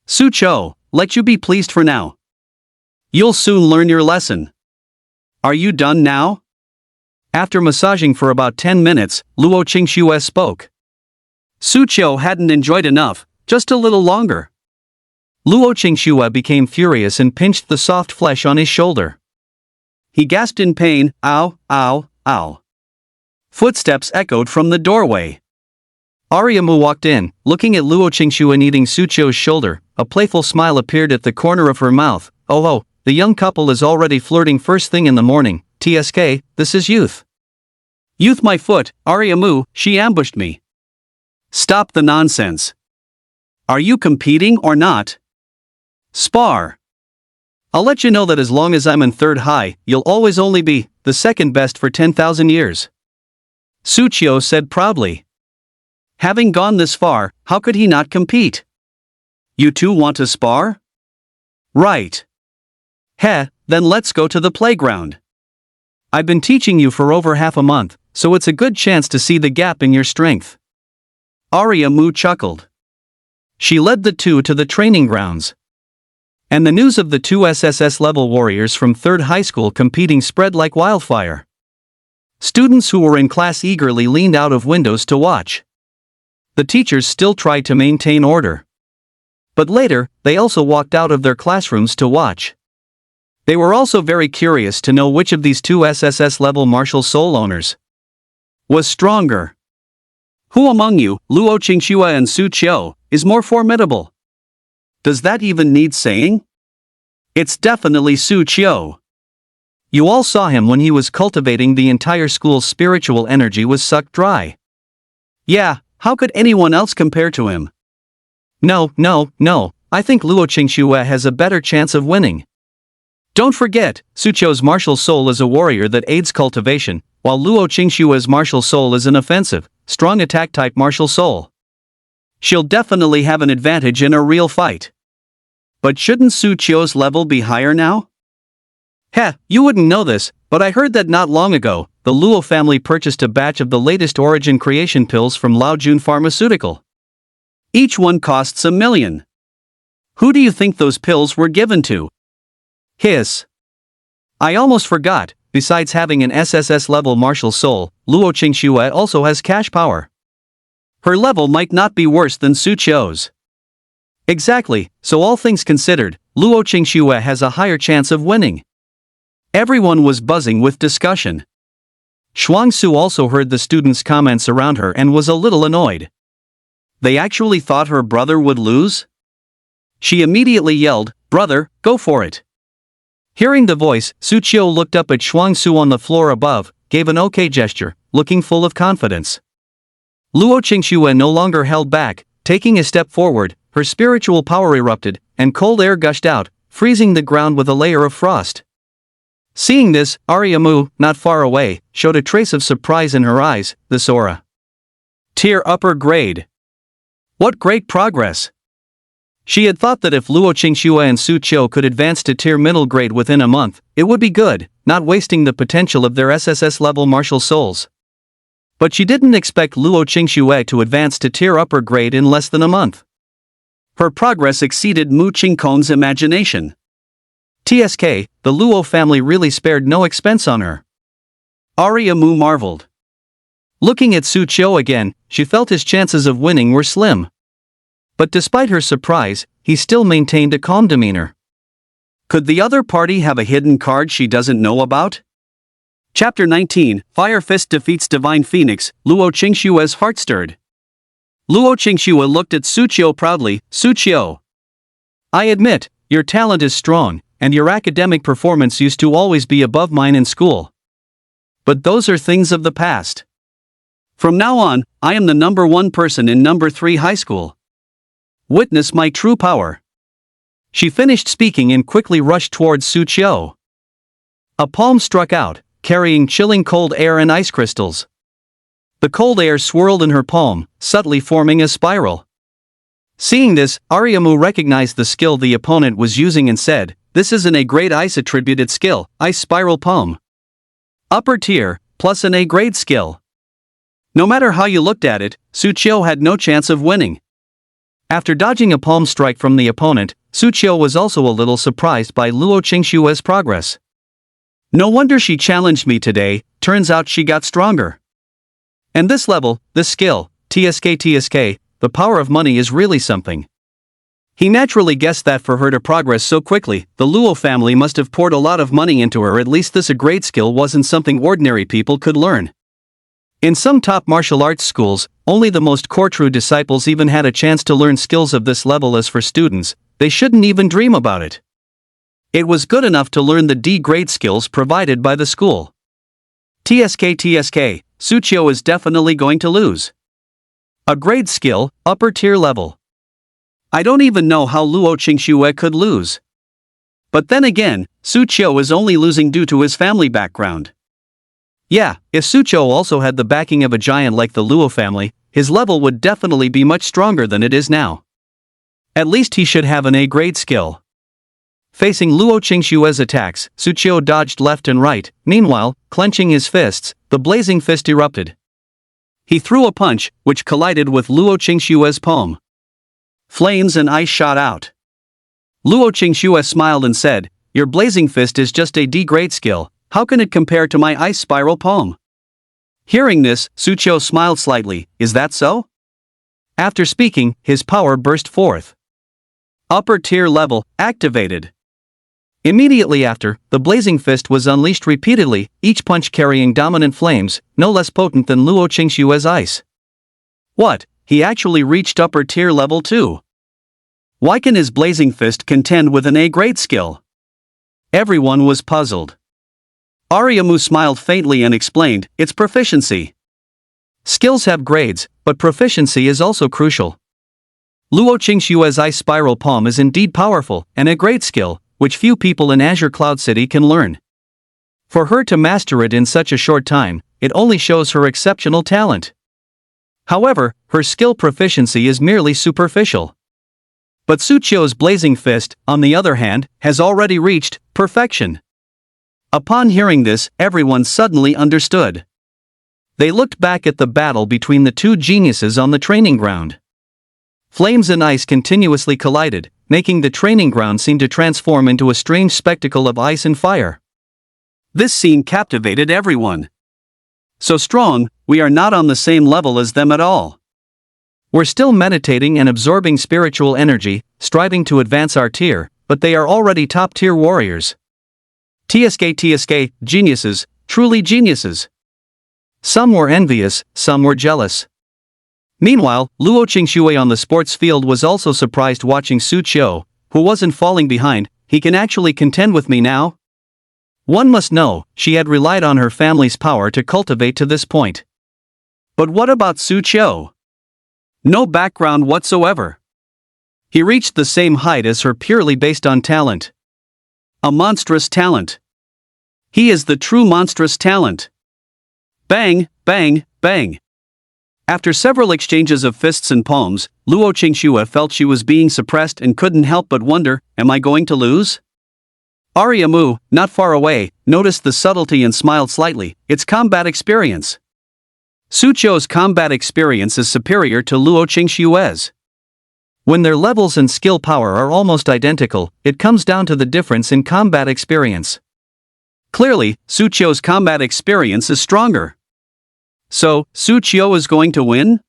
Su Qiu, let you be pleased for now. You'll soon learn your lesson. Are you done now? After massaging for about 10 minutes, Luo Qingxue spoke. Su Qiu hadn't enjoyed enough, just a little longer. Luo Qingxue became furious and pinched the soft flesh on his shoulder. He gasped in pain, ow, ow, ow. Footsteps echoed from the doorway. Ariamu walked in, looking at Luo Qingxue kneading Su Qiu's shoulder. A playful smile appeared at the corner of her mouth. Oh, the young couple is already flirting first thing in the morning. TSK, this is youth. Youth my foot, Ariamu, she ambushed me. Stop the nonsense. Are you competing or not? Spar. I'll let you know that as long as I'm in third high, you'll always only be the second best for 10,000 years. Su Qiu said proudly. Having gone this far, how could he not compete? You two want to spar? Right. Then let's go to the playground. I've been teaching you for over half a month, so it's a good chance to see the gap in your strength. Ariamu chuckled. She led the two to the training grounds. And the news of the two SSS-level warriors from 3rd high school competing spread like wildfire. Students who were in class eagerly leaned out of windows to watch. The teachers still tried to maintain order. But later, they also walked out of their classrooms to watch. They were also very curious to know which of these two SSS-level martial soul owners was stronger. Who among you, Luo Qingxue and Su Qiu, is more formidable? Does that even need saying? It's definitely Su Qiu. You all saw him when he was cultivating. The entire school's spiritual energy was sucked dry. Yeah, how could anyone else compare to him? No, I think Luo Qingxue has a better chance of winning. Don't forget, Su Qiu's martial soul is a warrior that aids cultivation, while Luo Qingxue's martial soul is an offensive, strong attack-type martial soul. She'll definitely have an advantage in a real fight. But shouldn't Su Qiu's level be higher now? You wouldn't know this, but I heard that not long ago, the Luo family purchased a batch of the latest origin creation pills from Laojun Pharmaceutical. Each one costs $1 million. Who do you think those pills were given to? Hiss. I almost forgot, besides having an SSS-level martial soul, Luo Qingxue also has cash power. Her level might not be worse than Su Qiu's. Exactly, so all things considered, Luo Qingxue has a higher chance of winning. Everyone was buzzing with discussion. Shuangsu also heard the students' comments around her and was a little annoyed. They actually thought her brother would lose? She immediately yelled, "Brother, go for it." Hearing the voice, Su Qiu looked up at Shuangsu on the floor above, gave an okay gesture, looking full of confidence. Luo Qingxue no longer held back, taking a step forward, her spiritual power erupted, and cold air gushed out, freezing the ground with a layer of frost. Seeing this, Ariamu, not far away, showed a trace of surprise in her eyes. This aura. Tier upper grade. What great progress! She had thought that if Luo Qingxue and Su Qiu could advance to tier middle grade within a month, it would be good, not wasting the potential of their SSS level martial souls. But she didn't expect Luo Qingxue to advance to tier upper grade in less than a month. Her progress exceeded Mu Qingkong's imagination. TSK, the Luo family really spared no expense on her. Arya Mu marveled. Looking at Su Qiu again, she felt his chances of winning were slim. But despite her surprise, he still maintained a calm demeanor. Could the other party have a hidden card she doesn't know about? Chapter 19, Fire Fist defeats Divine Phoenix. Luo Qingxue's heart stirred. Luo Qingxue looked at Su Qiu proudly. Su Qiu, I admit, your talent is strong, and your academic performance used to always be above mine in school. But those are things of the past. From now on, I am the number 1 person in number 3 high school. Witness my true power. She finished speaking and quickly rushed towards Su Qiu. A palm struck out, carrying chilling cold air and ice crystals. The cold air swirled in her palm, subtly forming a spiral. Seeing this, Aryamu recognized the skill the opponent was using and said, "This isn't a grade ice attributed skill, ice spiral palm. Upper tier, plus an A grade skill." No matter how you looked at it, Su Qiu had no chance of winning. After dodging a palm strike from the opponent, Su Qiu was also a little surprised by Luo Qingxue's progress. No wonder she challenged me today, turns out she got stronger. And this level, this skill, TSK, the power of money is really something. He naturally guessed that for her to progress so quickly, the Luo family must have poured a lot of money into her. At least this a grade skill wasn't something ordinary people could learn. In some top martial arts schools, only the most core true disciples even had a chance to learn skills of this level. As for students, they shouldn't even dream about it. It was good enough to learn the D grade skills provided by the school. TSK, Su Qiu is definitely going to lose. A grade skill, upper tier level. I don't even know how Luo Qingxue could lose. But then again, Su Qiu is only losing due to his family background. Yeah, if Su Qiu also had the backing of a giant like the Luo family, his level would definitely be much stronger than it is now. At least he should have an A grade skill. Facing Luo Qingxue's attacks, Su Qiu dodged left and right. Meanwhile, clenching his fists, the blazing fist erupted. He threw a punch, which collided with Luo Qingxue's palm. Flames and ice shot out. Luo Qingxue smiled and said, "Your blazing fist is just a D grade skill, how can it compare to my ice spiral palm?" Hearing this, Su Qiu smiled slightly. Is that so? After speaking, his power burst forth. Upper tier level, activated. Immediately after, the blazing fist was unleashed repeatedly, each punch carrying dominant flames, no less potent than Luo Qingxue's ice. What, he actually reached upper tier level too? Why can his blazing fist contend with an A grade skill? Everyone was puzzled. Aryamu smiled faintly and explained, "It's proficiency. Skills have grades, but proficiency is also crucial. Luo Qingxue's ice spiral palm is indeed powerful, and a grade skill, which few people in Azure Cloud City can learn. For her to master it in such a short time, it only shows her exceptional talent. However, her skill proficiency is merely superficial. But Su Qiu's blazing fist, on the other hand, has already reached perfection." Upon hearing this, everyone suddenly understood. They looked back at the battle between the two geniuses on the training ground. Flames and ice continuously collided, making the training ground seem to transform into a strange spectacle of ice and fire. This scene captivated everyone. So strong, we are not on the same level as them at all. We're still meditating and absorbing spiritual energy, striving to advance our tier, but they are already top-tier warriors. TSK, geniuses, truly geniuses. Some were envious, some were jealous. Meanwhile, Luo Qingxue on the sports field was also surprised watching Su Qiu, who wasn't falling behind. He can actually contend with me now? One must know, she had relied on her family's power to cultivate to this point. But what about Su Qiu? No background whatsoever. He reached the same height as her purely based on talent. A monstrous talent. He is the true monstrous talent. Bang, bang, bang. After several exchanges of fists and palms, Luo Qingxue felt she was being suppressed and couldn't help but wonder, am I going to lose? Arya Mu, not far away, noticed the subtlety and smiled slightly, it's combat experience. Su Qiu's combat experience is superior to Luo Qingxue's. When their levels and skill power are almost identical, it comes down to the difference in combat experience. Clearly, Su Qiu's combat experience is stronger. So, Su Qiu is going to win?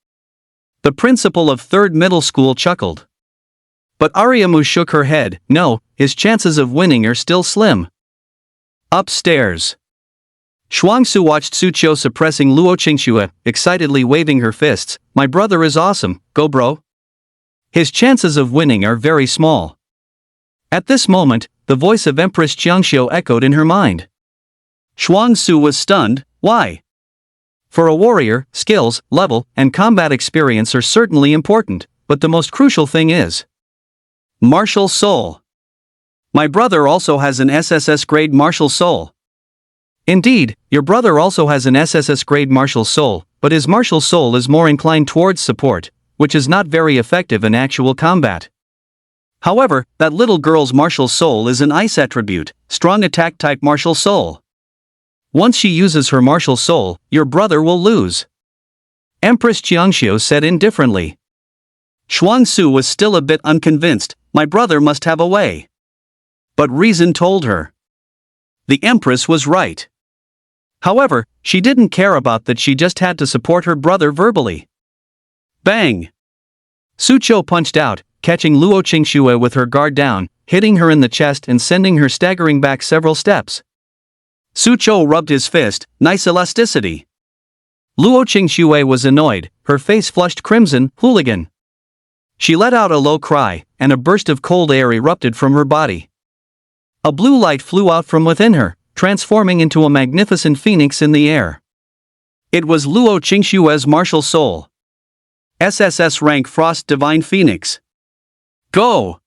The principal of 3rd middle school chuckled. But Aryamu shook her head, no, his chances of winning are still slim. Upstairs. Shuangsu watched Su Qiu suppressing Luo Qingxue, excitedly waving her fists, my brother is awesome, go bro. His chances of winning are very small. At this moment, the voice of Empress Qiangxiu echoed in her mind. Shuangsu was stunned, why? For a warrior, skills, level, and combat experience are certainly important, but the most crucial thing is martial soul. My brother also has an SSS grade martial soul. Indeed, your brother also has an SSS grade martial soul, but his martial soul is more inclined towards support, which is not very effective in actual combat. However, that little girl's martial soul is an ice attribute, strong attack type martial soul. Once she uses her martial soul, your brother will lose. Empress Qiangxiu said indifferently. Shuangsu was still a bit unconvinced, my brother must have a way. But reason told her. The Empress was right. However, she didn't care about that, she just had to support her brother verbally. Bang! Su Qiu punched out, catching Luo Qingxue with her guard down, hitting her in the chest and sending her staggering back several steps. Su Qiu rubbed his fist, nice elasticity. Luo Qingxue was annoyed, her face flushed crimson, hooligan. She let out a low cry, and a burst of cold air erupted from her body. A blue light flew out from within her, transforming into a magnificent phoenix in the air. It was Luo Qingxue's martial soul. SSS rank Frost Divine Phoenix. Go!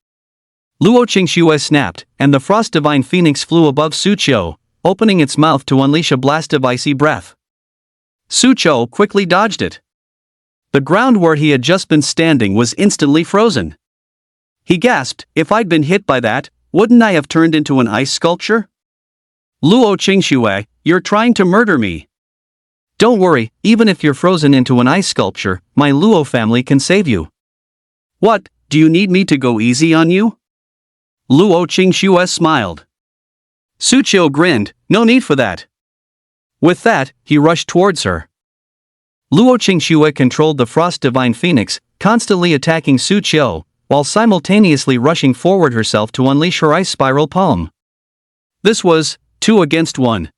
Luo Qingxue snapped, and the Frost Divine Phoenix flew above Su Qiu, opening its mouth to unleash a blast of icy breath. Su Qiu quickly dodged it. The ground where he had just been standing was instantly frozen. He gasped, if I'd been hit by that, wouldn't I have turned into an ice sculpture? Luo Qingxue, you're trying to murder me. Don't worry, even if you're frozen into an ice sculpture, my Luo family can save you. What, do you need me to go easy on you? Luo Qingxue smiled. Su Qiu grinned, no need for that. With that, he rushed towards her. Luo Qingxue controlled the Frost Divine Phoenix, constantly attacking Su Qiu, while simultaneously rushing forward herself to unleash her ice spiral palm. This was 2 against 1.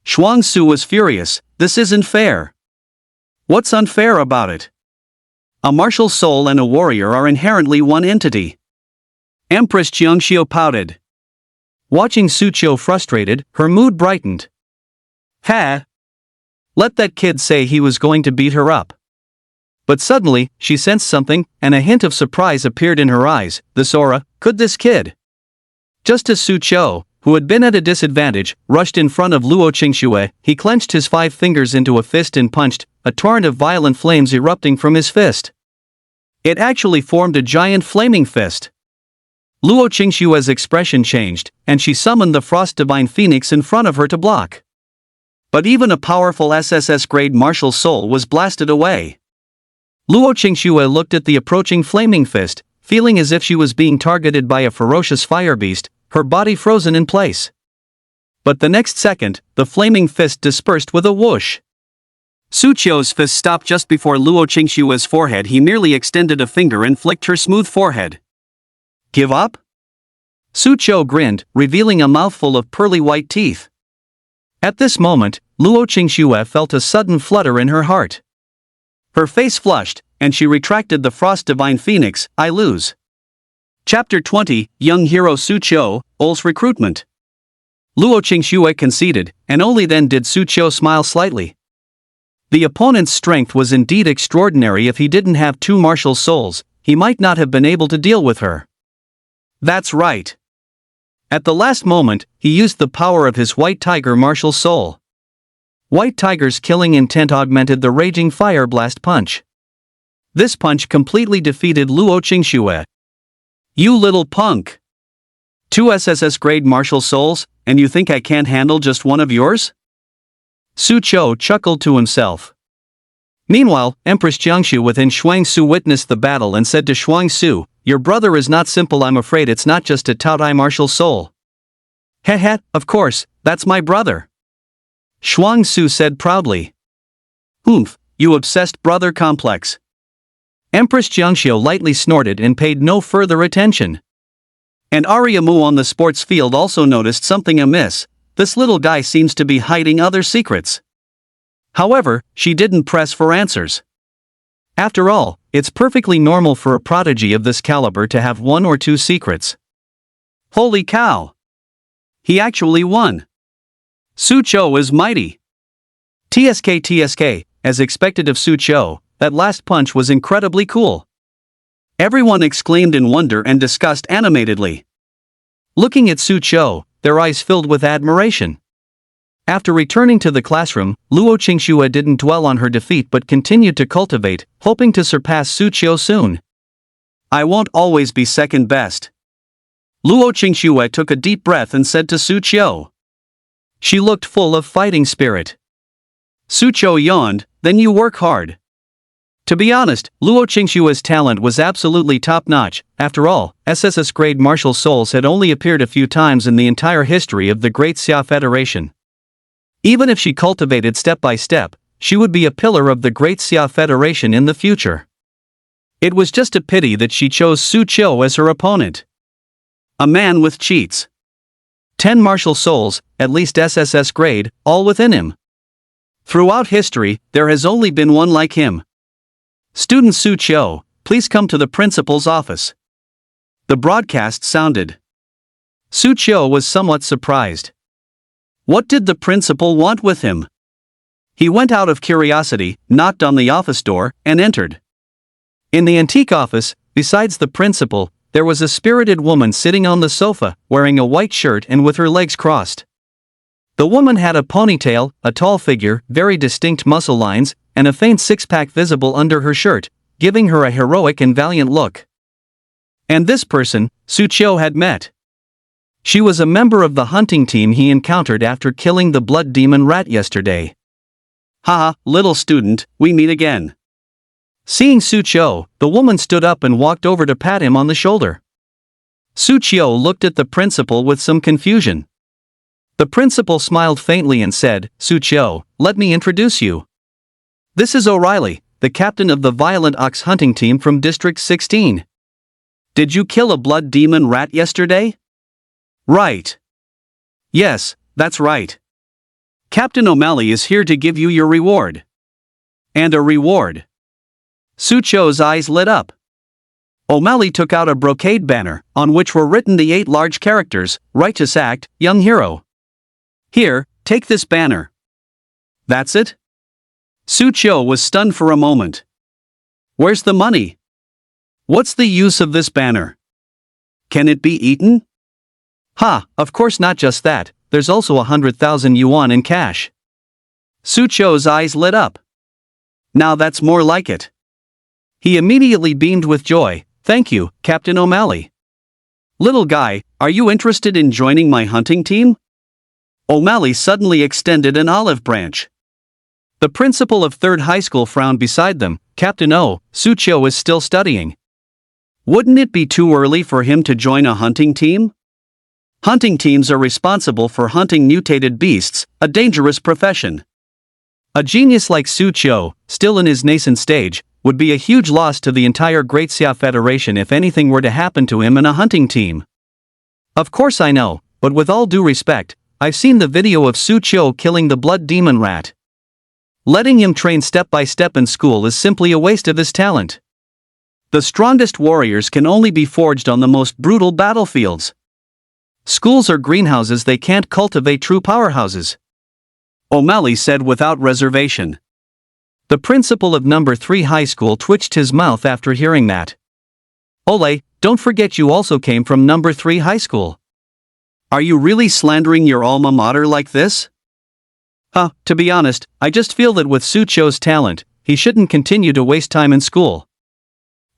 Shuangsu was furious, this isn't fair. What's unfair about it? A martial soul and a warrior are inherently one entity. Empress Qiangxiu pouted. Watching Su Qiu frustrated, her mood brightened. Ha! Let that kid say he was going to beat her up. But suddenly, she sensed something, and a hint of surprise appeared in her eyes. This aura, could this kid? Just as Su Qiu, who had been at a disadvantage, rushed in front of Luo Qingxue, he clenched his 5 fingers into a fist and punched, a torrent of violent flames erupting from his fist. It actually formed a giant flaming fist. Luo Qingxue's expression changed, and she summoned the Frost Divine Phoenix in front of her to block. But even a powerful SSS-grade martial soul was blasted away. Luo Qingxue looked at the approaching flaming fist, feeling as if she was being targeted by a ferocious fire beast, her body frozen in place. But the next second, the flaming fist dispersed with a whoosh. Su Qiu's fist stopped just before Luo Qingxue's forehead. He merely extended a finger and flicked her smooth forehead. Give up? Su Qiu grinned, revealing a mouthful of pearly white teeth. At this moment, Luo Qingxue felt a sudden flutter in her heart. Her face flushed, and she retracted the Frost Divine Phoenix, I lose. Chapter 20, Young Hero Su Qiu, Ul's Recruitment. Luo Qingxue conceded, and only then did Su Qiu smile slightly. The opponent's strength was indeed extraordinary. If he didn't have 2 martial souls, he might not have been able to deal with her. That's right. At the last moment, he used the power of his White Tiger martial soul. White Tiger's killing intent augmented the raging fire blast punch. This punch completely defeated Luo Qingxue. You little punk! 2 SSS grade martial souls, and you think I can't handle just one of yours? Su Qiu chuckled to himself. Meanwhile, Empress Jiangxu within Shuang Su witnessed the battle and said to Shuang Su, "Your brother is not simple. I'm afraid it's not just a Taotie martial soul." Heh, of course, that's my brother. Shuang Su said proudly. Oomph, you obsessed brother complex. Empress Jiangxiu lightly snorted and paid no further attention. And Arya Mu on the sports field also noticed something amiss. This little guy seems to be hiding other secrets. However, she didn't press for answers. After all, it's perfectly normal for a prodigy of this caliber to have 1 or 2 secrets. Holy cow! He actually won. Su Qiu is mighty. TSK, as expected of Su Qiu, that last punch was incredibly cool. Everyone exclaimed in wonder and disgust animatedly. Looking at Su Qiu, their eyes filled with admiration. After returning to the classroom, Luo Qingxue didn't dwell on her defeat but continued to cultivate, hoping to surpass Su Qiu soon. I won't always be second best. Luo Qingxue took a deep breath and said to Su Qiu. She looked full of fighting spirit. Su Qiu yawned, "Then you work hard." To be honest, Luo Qingxue's talent was absolutely top-notch. After all, SSS-grade martial souls had only appeared a few times in the entire history of the Great Xia Federation. Even if she cultivated step by step, she would be a pillar of the Great Xia Federation in the future. It was just a pity that she chose Su Qiu as her opponent. A man with cheats. 10 martial souls, at least SSS grade, all within him. Throughout history, there has only been one like him. Student Su Qiu, please come to the principal's office. The broadcast sounded. Su Qiu was somewhat surprised. What did the principal want with him? He went out of curiosity, knocked on the office door, and entered. In the antique office, besides the principal, there was a spirited woman sitting on the sofa, wearing a white shirt and with her legs crossed. The woman had a ponytail, a tall figure, very distinct muscle lines, and a faint six-pack visible under her shirt, giving her a heroic and valiant look. And this person, Su Qiu had met. She was a member of the hunting team he encountered after killing the blood demon rat yesterday. Haha, little student, we meet again. Seeing Su Qiu, the woman stood up and walked over to pat him on the shoulder. Su Qiu looked at the principal with some confusion. The principal smiled faintly and said, "Su Qiu, let me introduce you. This is O'Reilly, the captain of the Violent Ox hunting team from District 16. Did you kill a blood demon rat yesterday?" "Right. Yes, that's right. Captain O'Malley is here to give you your reward." "And a reward?" Su Qiu's eyes lit up. O'Malley took out a brocade banner, on which were written the 8 large characters, "Righteous Act, Young Hero." "Here, take this banner." "That's it?" Su Qiu was stunned for a moment. "Where's the money? What's the use of this banner? Can it be eaten?" "Ha, of course not just that, there's also 100,000 yuan in cash." Su Qiu's eyes lit up. "Now that's more like it." He immediately beamed with joy. "Thank you, Captain O'Malley." "Little guy, are you interested in joining my hunting team?" O'Malley suddenly extended an olive branch. The principal of 3rd High School frowned beside them. "Captain O, Su Qiu is still studying. Wouldn't it be too early for him to join a hunting team? Hunting teams are responsible for hunting mutated beasts, a dangerous profession. A genius like Su Qiu, still in his nascent stage, would be a huge loss to the entire Great Xia Federation if anything were to happen to him in a hunting team." "Of course I know, but with all due respect, I've seen the video of Su Qiu killing the blood demon rat. Letting him train step by step in school is simply a waste of his talent. The strongest warriors can only be forged on the most brutal battlefields. Schools are greenhouses, they can't cultivate true powerhouses," O'Malley said without reservation. The principal of number 3 high school twitched his mouth after hearing that. "Ole, don't forget you also came from number 3 high school. Are you really slandering your alma mater like this?" To be honest, I just feel that with Sucho's talent, he shouldn't continue to waste time in school.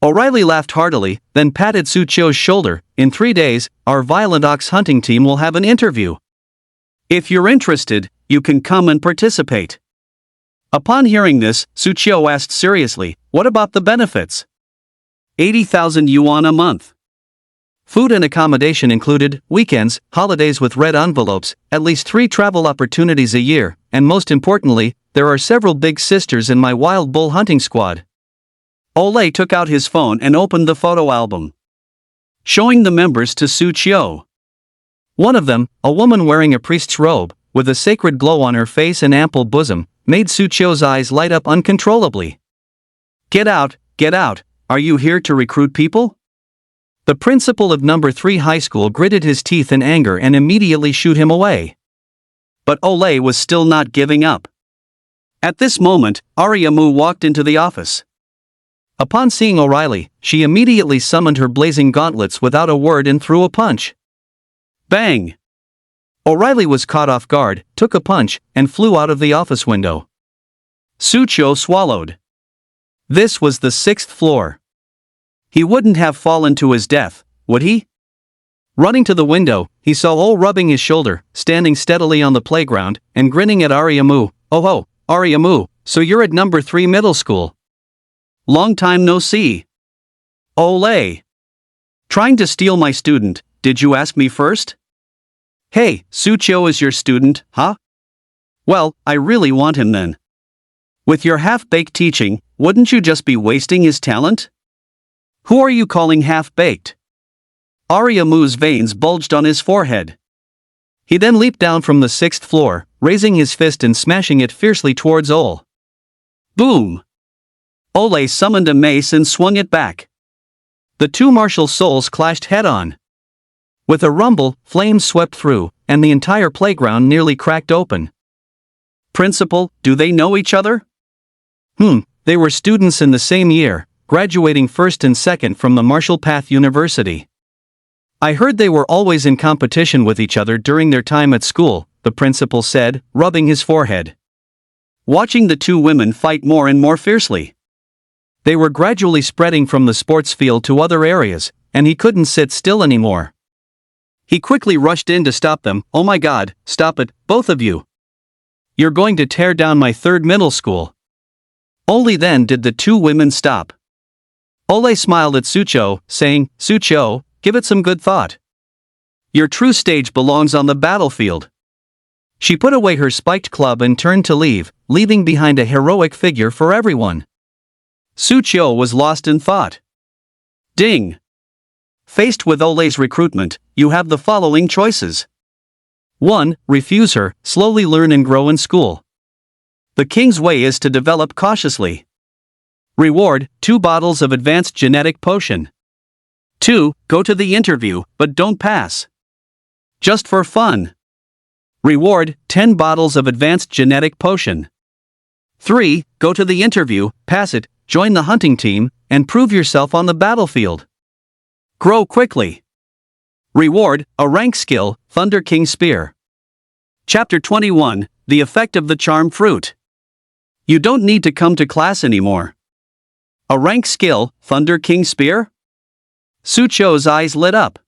O'Reilly laughed heartily, then patted Sucho's shoulder. In 3 days, our violent ox hunting team will have an interview. If you're interested, you can come and participate. Upon hearing this, Sucho asked seriously, what about the benefits? 80,000 yuan a month. Food and accommodation included, weekends, holidays with red envelopes, at least 3 travel opportunities a year, and most importantly, there are several big sisters in my wild bull hunting squad. Ole took out his phone and opened the photo album, showing the members to Sucho. One of them, a woman wearing a priest's robe, with a sacred glow on her face and ample bosom, made Sucho's eyes light up uncontrollably. Get out, are you here to recruit people? The principal of number 3 high school gritted his teeth in anger and immediately shooed him away. But Ole was still not giving up. At this moment, Ariamu walked into the office. Upon seeing O'Reilly, she immediately summoned her blazing gauntlets without a word and threw a punch. Bang! O'Reilly was caught off guard, took a punch, and flew out of the office window. Sucho swallowed. This was the 6th floor. He wouldn't have fallen to his death, would he? Running to the window, he saw Ole rubbing his shoulder, standing steadily on the playground, and grinning at Ariamu. Oh, Ariamu, so you're at number 3 middle school. Long time no see. Ole. Trying to steal my student, did you ask me first? Hey, Sucho is your student, huh? Well, I really want him then. With your half-baked teaching, wouldn't you just be wasting his talent? Who are you calling half-baked? Ariamu's veins bulged on his forehead. He then leaped down from the 6th floor, raising his fist and smashing it fiercely towards Ole. Boom! Ole summoned a mace and swung it back. The 2 martial souls clashed head-on. With a rumble, flames swept through, and the entire playground nearly cracked open. Principal, do they know each other? They were students in the same year, graduating 1st and 2nd from the Martial Path University. I heard they were always in competition with each other during their time at school, the principal said, rubbing his forehead. Watching the 2 women fight more and more fiercely. They were gradually spreading from the sports field to other areas, and he couldn't sit still anymore. He quickly rushed in to stop them. Oh my God, stop it, both of you. You're going to tear down my 3rd middle school. Only then did the 2 women stop. Ole smiled at Sucho, saying, Sucho, give it some good thought. Your true stage belongs on the battlefield. She put away her spiked club and turned to leave, leaving behind a heroic figure for everyone. Sucho was lost in thought. Ding! Faced with Ole's recruitment, you have the following choices. 1. Refuse her, slowly learn and grow in school. The king's way is to develop cautiously. Reward, 2 bottles of advanced genetic potion. 2. Go to the interview, but don't pass. Just for fun. Reward, 10 bottles of advanced genetic potion. 3. Go to the interview, pass it, join the hunting team, and prove yourself on the battlefield. Grow quickly. Reward, a rank skill, Thunder King Spear. Chapter 21, The Effect of the Charm Fruit. You don't need to come to class anymore. A rank skill, Thunder King Spear? Sucho's eyes lit up.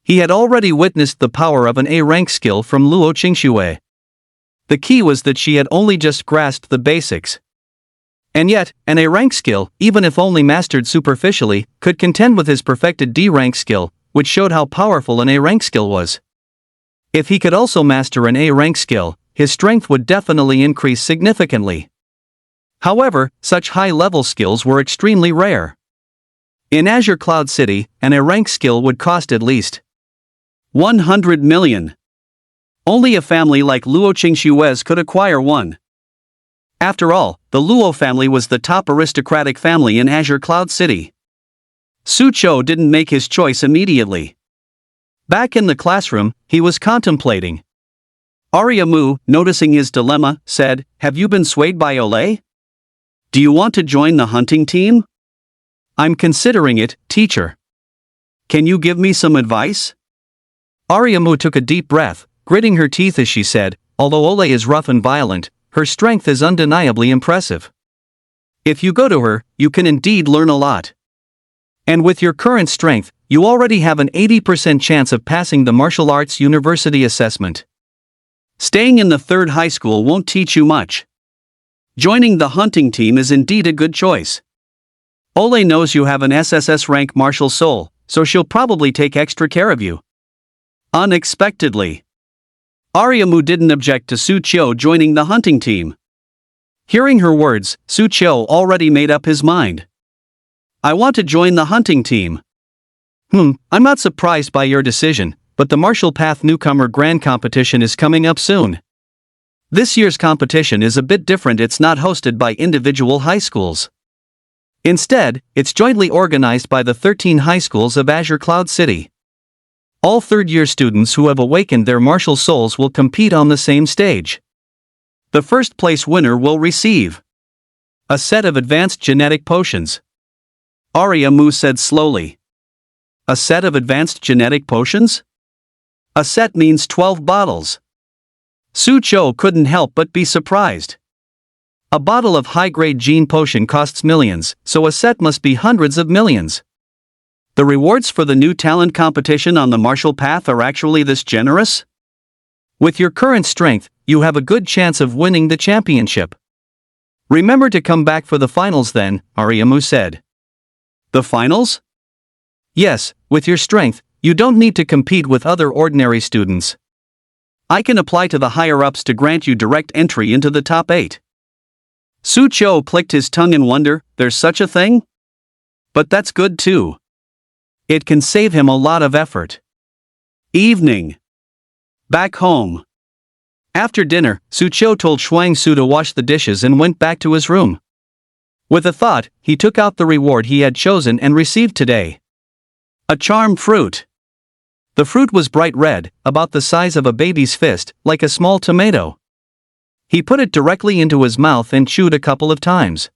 He had already witnessed the power of an A-rank skill from Luo Qingxue. The key was that she had only just grasped the basics. And yet, an A-rank skill, even if only mastered superficially, could contend with his perfected D-rank skill, which showed how powerful an A-rank skill was. If he could also master an A-rank skill, his strength would definitely increase significantly. However, such high-level skills were extremely rare. In Azure Cloud City, an A-rank skill would cost at least 100 million. Only a family like Luo Qingxue's could acquire one. After all, the Luo family was the top aristocratic family in Azure Cloud City. Sucho didn't make his choice immediately. Back in the classroom, he was contemplating. Ariamu, noticing his dilemma, said, "Have you been swayed by Ole? Do you want to join the hunting team?" "I'm considering it, teacher." "Can you give me some advice?" Ariamu took a deep breath, gritting her teeth as she said, although Ole is rough and violent, her strength is undeniably impressive. If you go to her, you can indeed learn a lot. And with your current strength, you already have an 80% chance of passing the martial arts university assessment. Staying in the third high school won't teach you much. Joining the hunting team is indeed a good choice. Ole knows you have an SSS rank martial soul, so she'll probably take extra care of you. Unexpectedly, Aryamu didn't object to Su Qiu joining the hunting team. Hearing her words, Su Qiu already made up his mind. I want to join the hunting team. I'm not surprised by your decision, but the Martial Path Newcomer Grand Competition is coming up soon. This year's competition is a bit different. It's not hosted by individual high schools. Instead, it's jointly organized by the 13 high schools of Azure Cloud City. All third-year students who have awakened their martial souls will compete on the same stage. The first-place winner will receive a set of advanced genetic potions. Aryamu said slowly. A set of advanced genetic potions? A set means 12 bottles. Su Qiu couldn't help but be surprised. A bottle of high-grade gene potion costs millions, so a set must be hundreds of millions. The rewards for the new talent competition on the martial path are actually this generous? With your current strength, you have a good chance of winning the championship. Remember to come back for the finals then, Aryamu said. The finals? Yes, with your strength, you don't need to compete with other ordinary students. I can apply to the higher-ups to grant you direct entry into the top 8. Su Qiu clicked his tongue in wonder. There's such a thing? But that's good too. It can save him a lot of effort. Evening. Back home. After dinner, Su Qiu told Shuang Su to wash the dishes and went back to his room. With a thought, he took out the reward he had chosen and received today. A charm fruit. The fruit was bright red, about the size of a baby's fist, like a small tomato. He put it directly into his mouth and chewed a couple of times.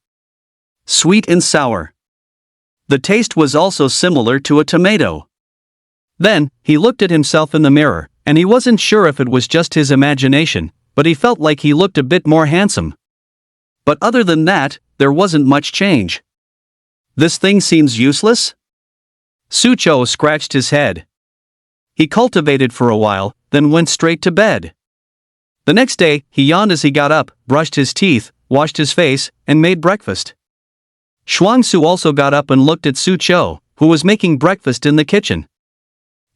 Sweet and sour. The taste was also similar to a tomato. Then, he looked at himself in the mirror, and he wasn't sure if it was just his imagination, but he felt like he looked a bit more handsome. But other than that, there wasn't much change. This thing seems useless? Su Qiu scratched his head. He cultivated for a while, then went straight to bed. The next day, he yawned as he got up, brushed his teeth, washed his face, and made breakfast. Shuang Su also got up and looked at Su Qiu, who was making breakfast in the kitchen.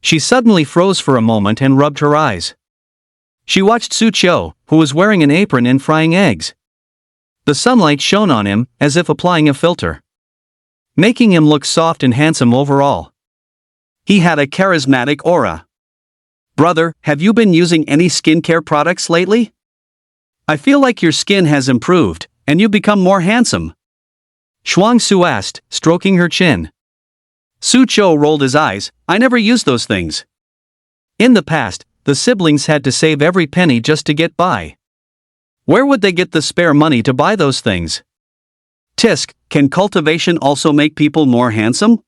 She suddenly froze for a moment and rubbed her eyes. She watched Su Qiu, who was wearing an apron and frying eggs. The sunlight shone on him, as if applying a filter, making him look soft and handsome overall. He had a charismatic aura. Brother, have you been using any skincare products lately? I feel like your skin has improved, and you become more handsome. Shuang Su asked, stroking her chin. Su Qiu rolled his eyes. I never used those things. In the past, the siblings had to save every penny just to get by. Where would they get the spare money to buy those things? Tisk, can cultivation also make people more handsome?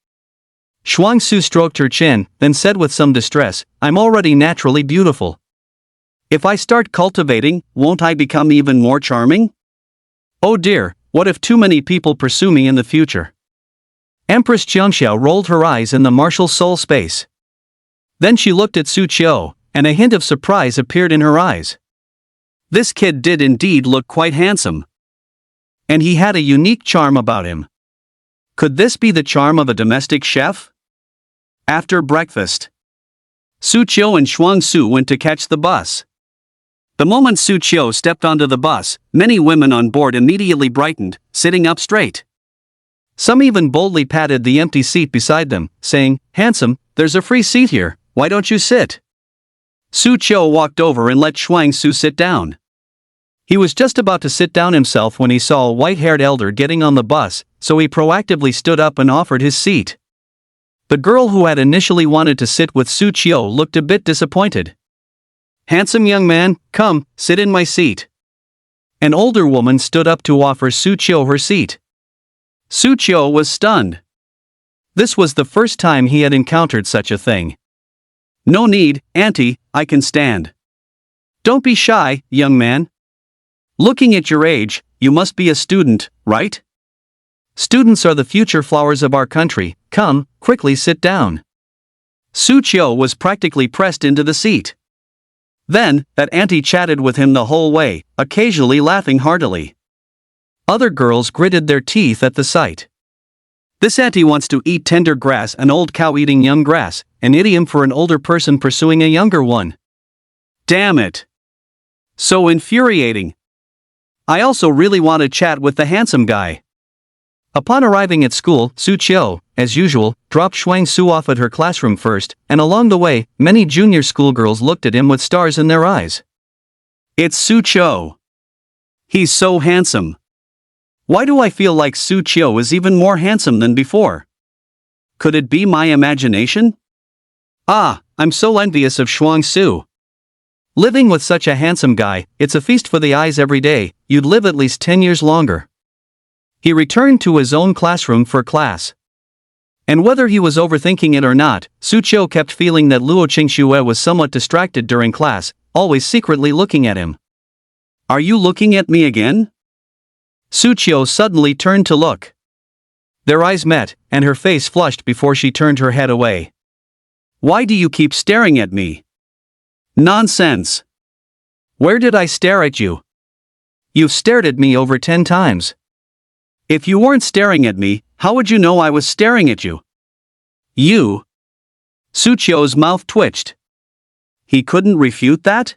Shuang Su stroked her chin, then said with some distress, I'm already naturally beautiful. If I start cultivating, won't I become even more charming? Oh dear, what if too many people pursue me in the future? Empress Qiangxiao rolled her eyes in the martial soul space. Then she looked at Su Qiu, and a hint of surprise appeared in her eyes. This kid did indeed look quite handsome. And he had a unique charm about him. Could this be the charm of a domestic chef? After breakfast, Su Qiu and Shuang Su went to catch the bus. The moment Su Qiu stepped onto the bus, many women on board immediately brightened, sitting up straight. Some even boldly patted the empty seat beside them, saying, Handsome, there's a free seat here, why don't you sit? Su Qiu walked over and let Shuang Su sit down. He was just about to sit down himself when he saw a white-haired elder getting on the bus, so he proactively stood up and offered his seat. The girl who had initially wanted to sit with Su Qiu looked a bit disappointed. Handsome young man, come, sit in my seat. An older woman stood up to offer Su Qiu her seat. Su Qiu was stunned. This was the first time he had encountered such a thing. No need, auntie, I can stand. Don't be shy, young man. Looking at your age, you must be a student, right? Students are the future flowers of our country. Come, quickly sit down. Su Qiu was practically pressed into the seat. Then, that auntie chatted with him the whole way, occasionally laughing heartily. Other girls gritted their teeth at the sight. This auntie wants to eat tender grass, an old cow eating young grass, an idiom for an older person pursuing a younger one. Damn it. So infuriating. I also really want to chat with the handsome guy. Upon arriving at school, Su Qiu, as usual, dropped Shuang Su off at her classroom first, and along the way, many junior schoolgirls looked at him with stars in their eyes. It's Su Qiu. He's so handsome. Why do I feel like Su Qiu is even more handsome than before? Could it be my imagination? Ah, I'm so envious of Shuang Su. Living with such a handsome guy, it's a feast for the eyes every day. You'd live at least 10 years longer. He returned to his own classroom for class. And whether he was overthinking it or not, Su Qiu kept feeling that Luo Qingxue was somewhat distracted during class, always secretly looking at him. Are you looking at me again? Su Qiu suddenly turned to look. Their eyes met, and her face flushed before she turned her head away. Why do you keep staring at me? Nonsense. Where did I stare at you? You've stared at me over 10 times. If you weren't staring at me, how would you know I was staring at you? You? Su Qiu's mouth twitched. He couldn't refute that?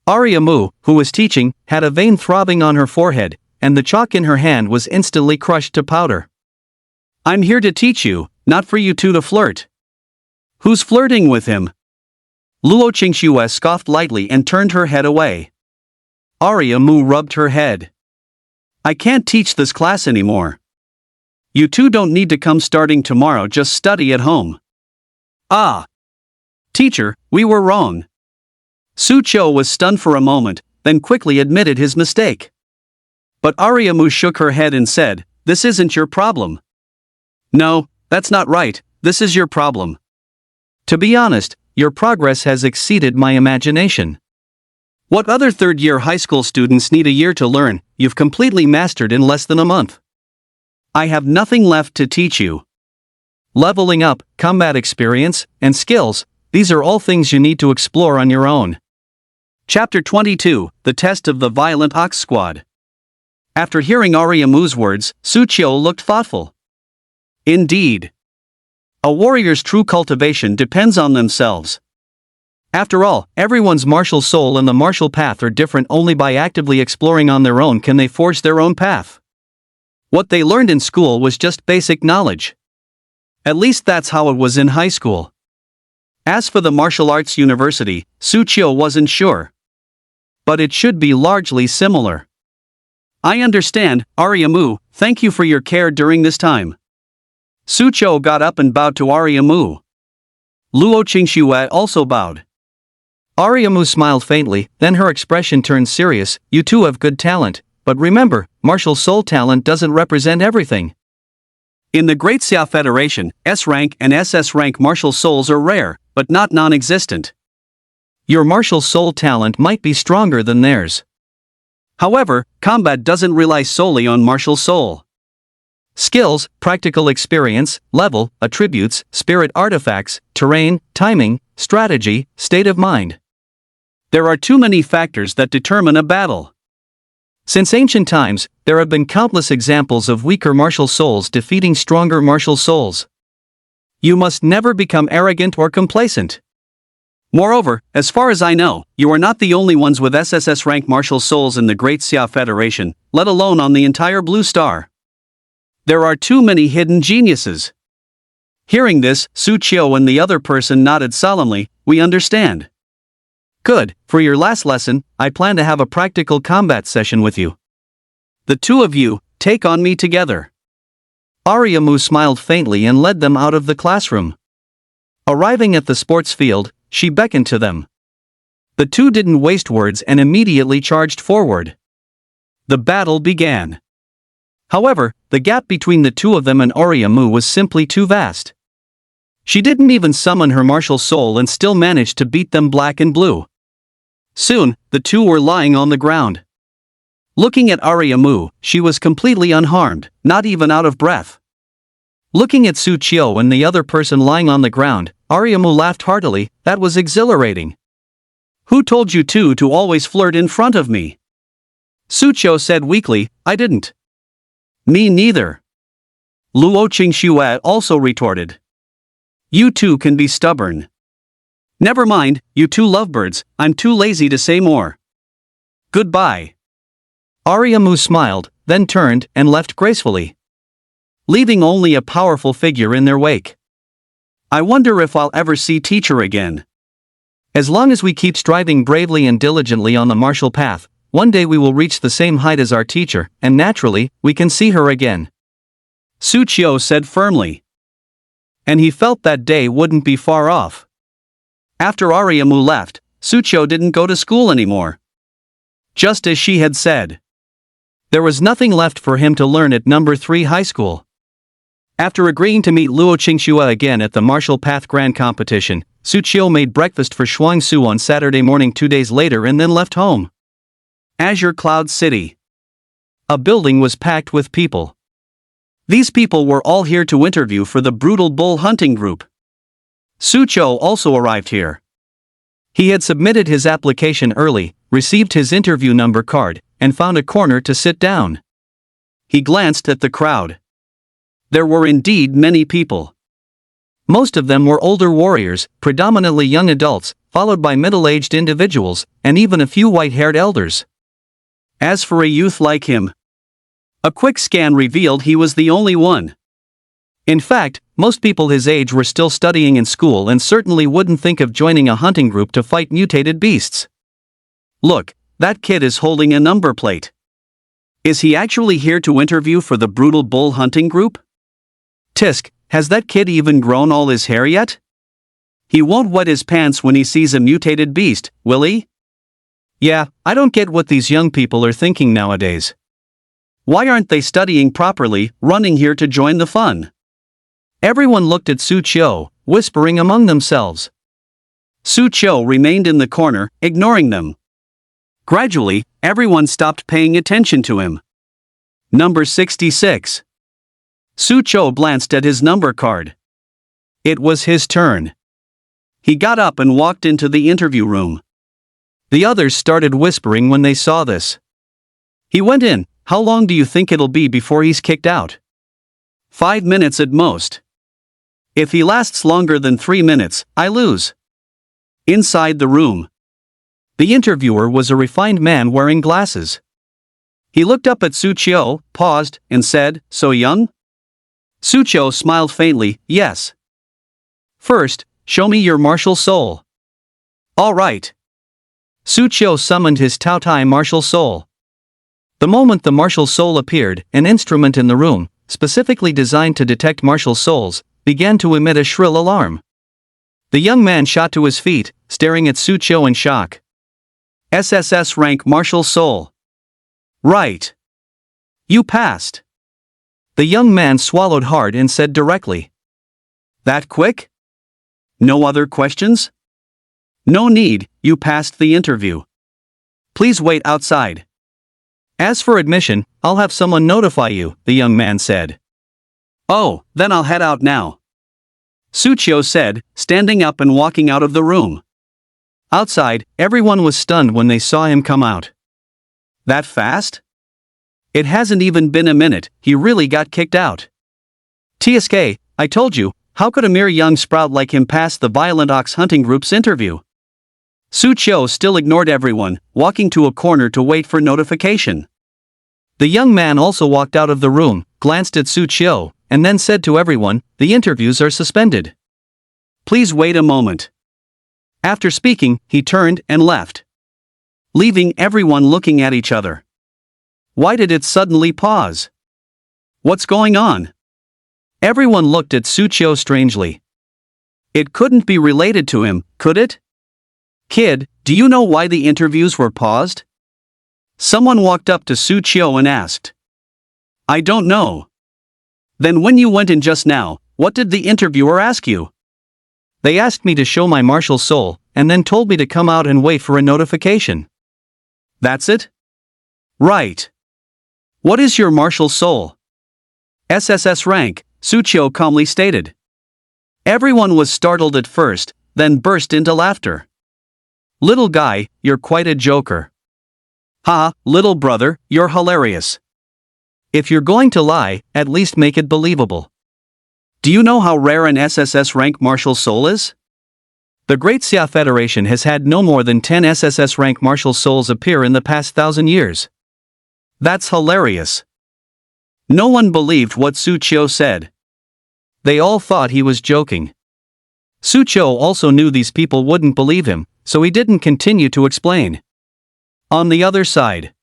Arya Mu, who was teaching, had a vein throbbing on her forehead, and the chalk in her hand was instantly crushed to powder. I'm here to teach you, not for you two to flirt. Who's flirting with him? Luo Qingxue scoffed lightly and turned her head away. Arya Mu rubbed her head. I can't teach this class anymore. You two don't need to come starting tomorrow, just study at home. Ah! Teacher, we were wrong. Su Qiu was stunned for a moment, then quickly admitted his mistake. But Arya Mu shook her head and said, this isn't your problem. No, that's not right, this is your problem. To be honest, your progress has exceeded my imagination. What other third-year high school students need a year to learn, you've completely mastered in less than a month. I have nothing left to teach you. Leveling up, combat experience, and skills, these are all things you need to explore on your own. Chapter 22, The Test of the Violent Ox Squad. After hearing Arya Mu's words, Su Qiu looked thoughtful. Indeed. A warrior's true cultivation depends on themselves. After all, everyone's martial soul and the martial path are different. Only by actively exploring on their own can they forge their own path. What they learned in school was just basic knowledge. At least that's how it was in high school. As for the martial arts university, Su Qiu wasn't sure. But it should be largely similar. I understand, Arya Mu, thank you for your care during this time. Su Qiu got up and bowed to Arya Mu. Luo Qingxue also bowed. Arya Mu smiled faintly, then her expression turned serious. You two have good talent, but remember, martial soul talent doesn't represent everything. In the Great Xia Federation, S-rank and SS rank martial souls are rare, but not non-existent. Your martial soul talent might be stronger than theirs. However, combat doesn't rely solely on martial soul. Skills, practical experience, level, attributes, spirit artifacts, terrain, timing, strategy, state of mind. There are too many factors that determine a battle. Since ancient times, there have been countless examples of weaker martial souls defeating stronger martial souls. You must never become arrogant or complacent. Moreover, as far as I know, you are not the only ones with SSS rank martial souls in the Great Xia Federation, let alone on the entire Blue Star. There are too many hidden geniuses. Hearing this, Su Qiu and the other person nodded solemnly. We understand. Good, for your last lesson, I plan to have a practical combat session with you. The two of you, take on me together. Arya Mu smiled faintly and led them out of the classroom. Arriving at the sports field, she beckoned to them. The two didn't waste words and immediately charged forward. The battle began. However, the gap between the two of them and Arya Mu was simply too vast. She didn't even summon her martial soul and still managed to beat them black and blue. Soon, the two were lying on the ground. Looking at Ariamu, she was completely unharmed, not even out of breath. Looking at Su Qiu and the other person lying on the ground, Ariamu laughed heartily. That was exhilarating. Who told you two to always flirt in front of me? Su Qiu said weakly, I didn't. Me neither. Luo Qingxue also retorted. You two can be stubborn. Never mind, you two lovebirds, I'm too lazy to say more. Goodbye. Ariamu smiled, then turned and left gracefully, leaving only a powerful figure in their wake. I wonder if I'll ever see teacher again. As long as we keep striving bravely and diligently on the martial path, one day we will reach the same height as our teacher, and naturally, we can see her again. Su Qiu said firmly. And he felt that day wouldn't be far off. After Ariamu left, Su Qiu didn't go to school anymore. Just as she had said. There was nothing left for him to learn at number 3 high school. After agreeing to meet Luo Qingxue again at the Martial Path Grand Competition, Su Qiu made breakfast for Shuang Su on Saturday morning 2 days later and then left home. Azure Cloud City. A building was packed with people. These people were all here to interview for the brutal bull hunting group. Su Qiu also arrived here. He had submitted his application early, received his interview number card, and found a corner to sit down. He glanced at the crowd. There were indeed many people. Most of them were older warriors, predominantly young adults, followed by middle-aged individuals, and even a few white-haired elders. As for a youth like him, a quick scan revealed he was the only one. In fact, most people his age were still studying in school and certainly wouldn't think of joining a hunting group to fight mutated beasts. Look, that kid is holding a number plate. Is he actually here to interview for the brutal bull hunting group? Tisk, has that kid even grown all his hair yet? He won't wet his pants when he sees a mutated beast, will he? Yeah, I don't get what these young people are thinking nowadays. Why aren't they studying properly, running here to join the fun? Everyone looked at Su Qiu, whispering among themselves. Su Qiu remained in the corner, ignoring them. Gradually, everyone stopped paying attention to him. Number 66. Su Qiu glanced at his number card. It was his turn. He got up and walked into the interview room. The others started whispering when they saw this. He went in. How long do you think it'll be before he's kicked out? 5 minutes at most. If he lasts longer than 3 minutes, I lose. Inside the room. The interviewer was a refined man wearing glasses. He looked up at Su Qiu, paused, and said, So young? Su Qiu smiled faintly, Yes. First, show me your martial soul. All right. Su Qiu summoned his Taotie martial soul. The moment the martial soul appeared, an instrument in the room, specifically designed to detect martial souls, began to emit a shrill alarm. The young man shot to his feet, staring at Su Qiu in shock. SSS rank martial soul. Right. You passed. The young man swallowed hard and said directly. That quick? No other questions? No need, you passed the interview. Please wait outside. As for admission, I'll have someone notify you, the young man said. Oh, then I'll head out now. Su Qiu said, standing up and walking out of the room. Outside, everyone was stunned when they saw him come out. That fast? It hasn't even been a minute, he really got kicked out. TSK, I told you, how could a mere young sprout like him pass the violent ox hunting group's interview? Su Qiu still ignored everyone, walking to a corner to wait for notification. The young man also walked out of the room, glanced at Su Qiu, and then said to everyone, the interviews are suspended. Please wait a moment. After speaking, he turned and left, leaving everyone looking at each other. Why did it suddenly pause? What's going on? Everyone looked at Su Qiu strangely. It couldn't be related to him, could it? Kid, do you know why the interviews were paused? Someone walked up to Su Qiu and asked. I don't know. Then when you went in just now, what did the interviewer ask you? They asked me to show my martial soul, and then told me to come out and wait for a notification. That's it? Right. What is your martial soul? SSS rank, Sucho calmly stated. Everyone was startled at first, then burst into laughter. Little guy, you're quite a joker. Ha, little brother, you're hilarious. If you're going to lie, at least make it believable. Do you know how rare an SSS rank martial soul is? The Great Xia Federation has had no more than 10 SSS rank martial souls appear in the past 1,000 years. That's hilarious. No one believed what Sucho said. They all thought he was joking. Sucho also knew these people wouldn't believe him, so he didn't continue to explain. On the other side,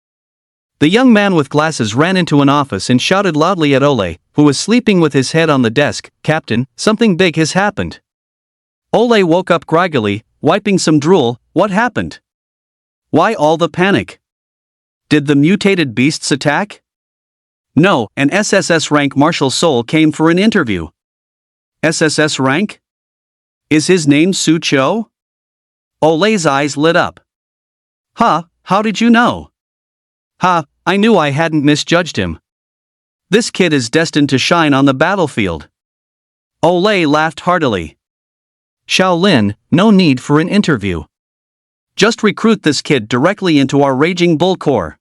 the young man with glasses ran into an office and shouted loudly at Ole, who was sleeping with his head on the desk, "Captain, something big has happened." Ole woke up groggily, wiping some drool. What happened? Why all the panic? Did the mutated beasts attack? No, an SSS rank martial soul came for an interview. SSS rank? Is his name Sucho? Ole's eyes lit up. Huh, how did you know? Ha, I knew I hadn't misjudged him. This kid is destined to shine on the battlefield. Ole laughed heartily. Shaolin, no need for an interview. Just recruit this kid directly into our Raging Bull Corps.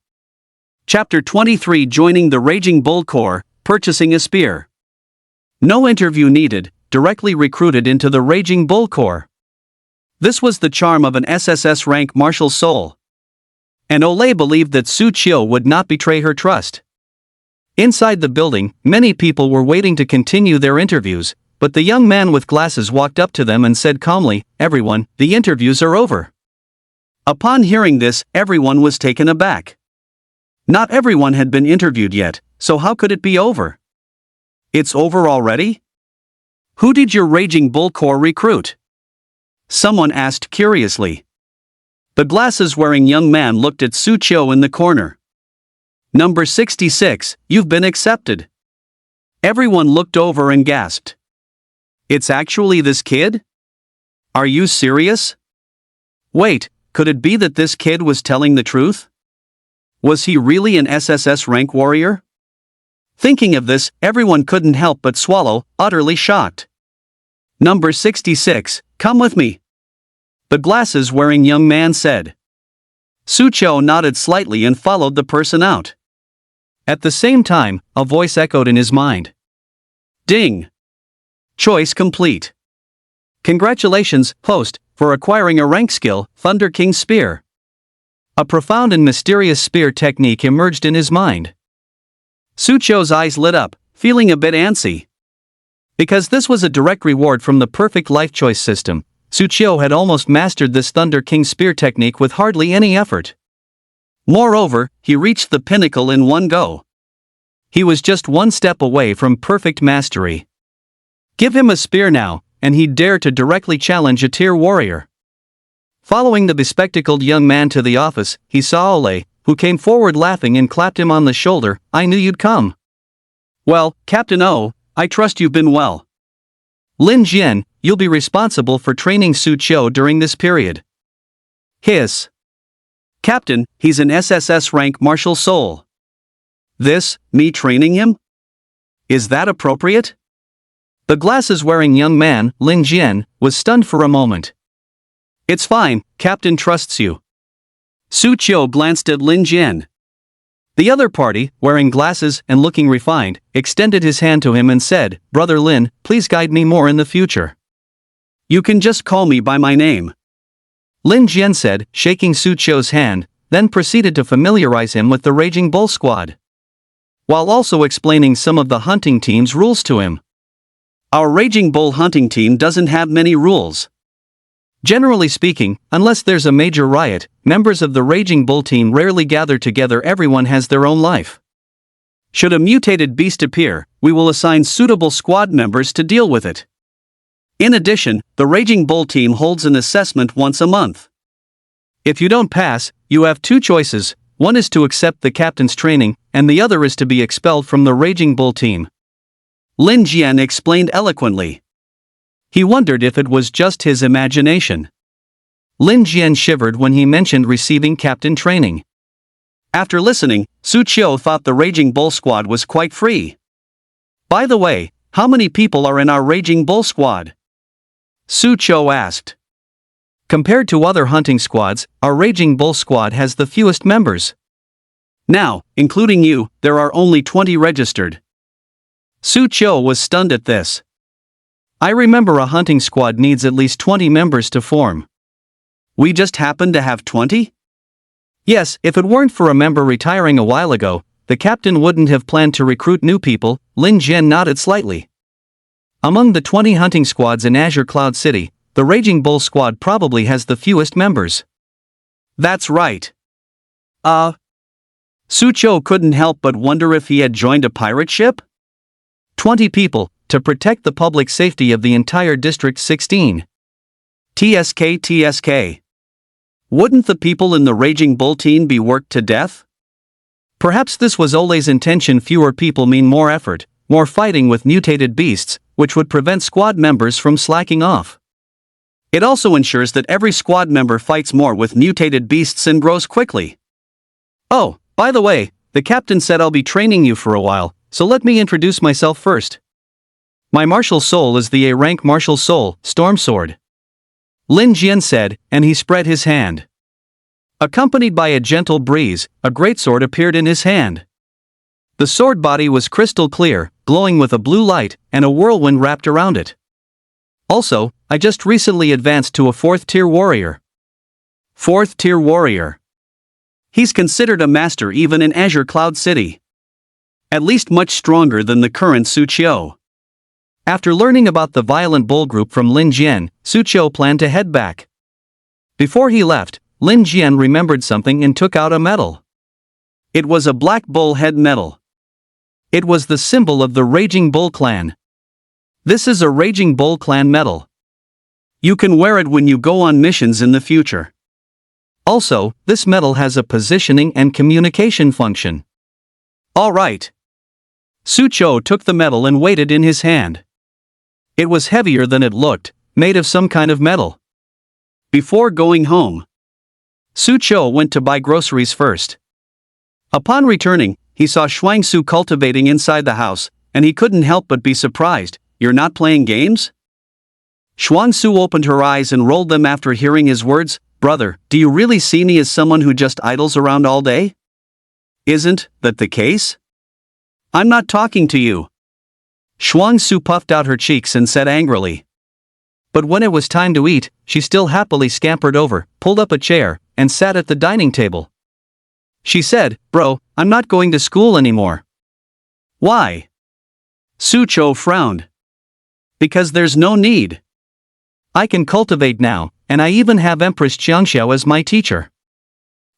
Chapter 23, Joining the Raging Bull Corps, Purchasing a Spear. No interview needed, directly recruited into the Raging Bull Corps. This was the charm of an SSS rank martial soul. And Ole believed that Sucho would not betray her trust. Inside the building, many people were waiting to continue their interviews, but the young man with glasses walked up to them and said calmly, "Everyone, the interviews are over." Upon hearing this, everyone was taken aback. Not everyone had been interviewed yet, so how could it be over? It's over already? Who did your Raging Bull Corps recruit? Someone asked curiously. The glasses-wearing young man looked at Sucho in the corner. Number 66, you've been accepted. Everyone looked over and gasped. It's actually this kid? Are you serious? Wait, could it be that this kid was telling the truth? Was he really an SSS rank warrior? Thinking of this, everyone couldn't help but swallow, utterly shocked. Number 66, come with me. The glasses-wearing young man said. Sucho nodded slightly and followed the person out. At the same time, a voice echoed in his mind. Ding! Choice complete. Congratulations, host, for acquiring a rank skill, Thunder King Spear. A profound and mysterious spear technique emerged in his mind. Sucho's eyes lit up, feeling a bit antsy. Because this was a direct reward from the perfect life choice system, Sucho had almost mastered this Thunder King Spear technique with hardly any effort. Moreover, he reached the pinnacle in one go. He was just one step away from perfect mastery. Give him a spear now, and he'd dare to directly challenge a tier warrior. Following the bespectacled young man to the office, he saw Ole, who came forward laughing and clapped him on the shoulder. I knew you'd come. Well, Captain O, I trust you've been well. Lin Jian, you'll be responsible for training Sucho during this period. Hiss. Captain, he's an SSS rank martial soul. This, me training him? Is that appropriate? The glasses-wearing young man, Lin Jian, was stunned for a moment. It's fine, Captain trusts you. Sucho glanced at Lin Jian. The other party, wearing glasses and looking refined, extended his hand to him and said, Brother Lin, please guide me more in the future. You can just call me by my name. Lin Jian said, shaking Sucho's hand, then proceeded to familiarize him with the Raging Bull Squad, while also explaining some of the hunting team's rules to him. Our Raging Bull hunting team doesn't have many rules. Generally speaking, unless there's a major riot, members of the Raging Bull team rarely gather together. Everyone has their own life. Should a mutated beast appear, we will assign suitable squad members to deal with it. In addition, the Raging Bull team holds an assessment once a month. If you don't pass, you have two choices. One is to accept the captain's training, and the other is to be expelled from the Raging Bull team. Lin Jian explained eloquently. He wondered if it was just his imagination. Lin Jian shivered when he mentioned receiving captain training. After listening, Su Qiu thought the Raging Bull Squad was quite free. By the way, how many people are in our Raging Bull Squad? Su Qiu asked. Compared to other hunting squads, our Raging Bull Squad has the fewest members. Now, including you, there are only 20 registered. Su Qiu was stunned at this. I remember a hunting squad needs at least 20 members to form. We just happen to have 20? Yes, if it weren't for a member retiring a while ago, the captain wouldn't have planned to recruit new people. Lin Jian nodded slightly. Among the 20 hunting squads in Azure Cloud City, the Raging Bull Squad probably has the fewest members. That's right. Su Qiu couldn't help but wonder if he had joined a pirate ship? 20 people, to protect the public safety of the entire District 16. TSK. Wouldn't the people in the Raging Bull team be worked to death? Perhaps this was Ole's intention. Fewer people mean more effort, more fighting with mutated beasts, which would prevent squad members from slacking off. It also ensures that every squad member fights more with mutated beasts and grows quickly. Oh, by the way, the captain said I'll be training you for a while, so let me introduce myself first. My martial soul is the A-rank martial soul, Storm Sword. Lin Jian said, and he spread his hand. Accompanied by a gentle breeze, a greatsword appeared in his hand. The sword body was crystal clear, glowing with a blue light, and a whirlwind wrapped around it. Also, I just recently advanced to a 4th tier warrior. 4th tier warrior. He's considered a master even in Azure Cloud City. At least much stronger than the current Su Qiu. After learning about the violent bull group from Lin Jian, Su Qiu planned to head back. Before he left, Lin Jian remembered something and took out a medal. It was a black bull head medal. It was the symbol of the Raging Bull clan. This is a Raging Bull clan medal. You can wear it when you go on missions in the future. Also, this medal has a positioning and communication function. All right. Su Qiu took the medal and weighed it in his hand. It was heavier than it looked, made of some kind of metal. Before going home, Su Qiu went to buy groceries first. Upon returning, he saw Shuangsu cultivating inside the house, and he couldn't help but be surprised. You're not playing games? Shuangsu opened her eyes and rolled them after hearing his words. Brother, do you really see me as someone who just idles around all day? Isn't that the case? I'm not talking to you. Shuangsu puffed out her cheeks and said angrily. But when it was time to eat, she still happily scampered over, pulled up a chair, and sat at the dining table. She said, Bro, I'm not going to school anymore. Why? Su Qiu frowned. Because there's no need. I can cultivate now, and I even have Empress Qiangxiao as my teacher.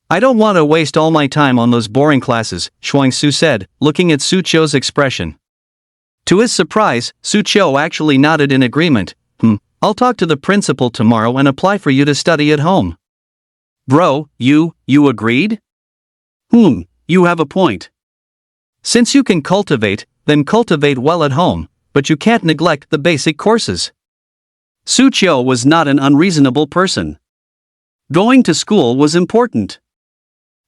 I don't want to waste all my time on those boring classes, Shuangsu said, looking at Su Qiu's expression. To his surprise, Su Qiu actually nodded in agreement. I'll talk to the principal tomorrow and apply for you to study at home. Bro, you agreed? You have a point. Since you can cultivate, then cultivate well at home, but you can't neglect the basic courses. Su Qiu was not an unreasonable person. Going to school was important.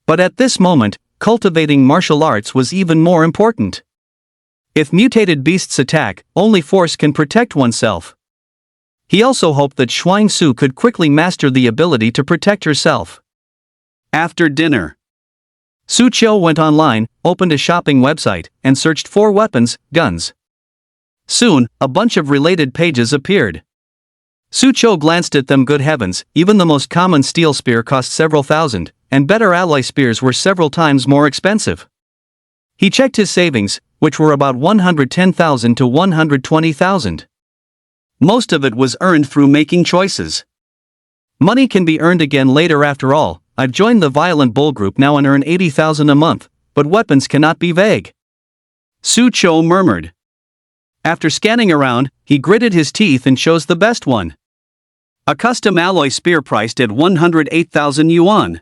But at this moment, cultivating martial arts was even more important. If mutated beasts attack, only force can protect oneself. He also hoped that Shuangsu could quickly master the ability to protect herself. After dinner, Su Qiu went online, opened a shopping website, and searched for weapons, guns. Soon, a bunch of related pages appeared. Su Qiu glanced at them. Good heavens, even the most common steel spear cost several thousand, and better alloy spears were several times more expensive. He checked his savings, which were about 110,000 to 120,000. Most of it was earned through making choices. Money can be earned again later. After all, I've joined the Violent Bull group now and earn 80,000 a month, but weapons cannot be vague. Su Qiu murmured. After scanning around, he gritted his teeth and chose the best one. A custom alloy spear priced at 108,000 yuan.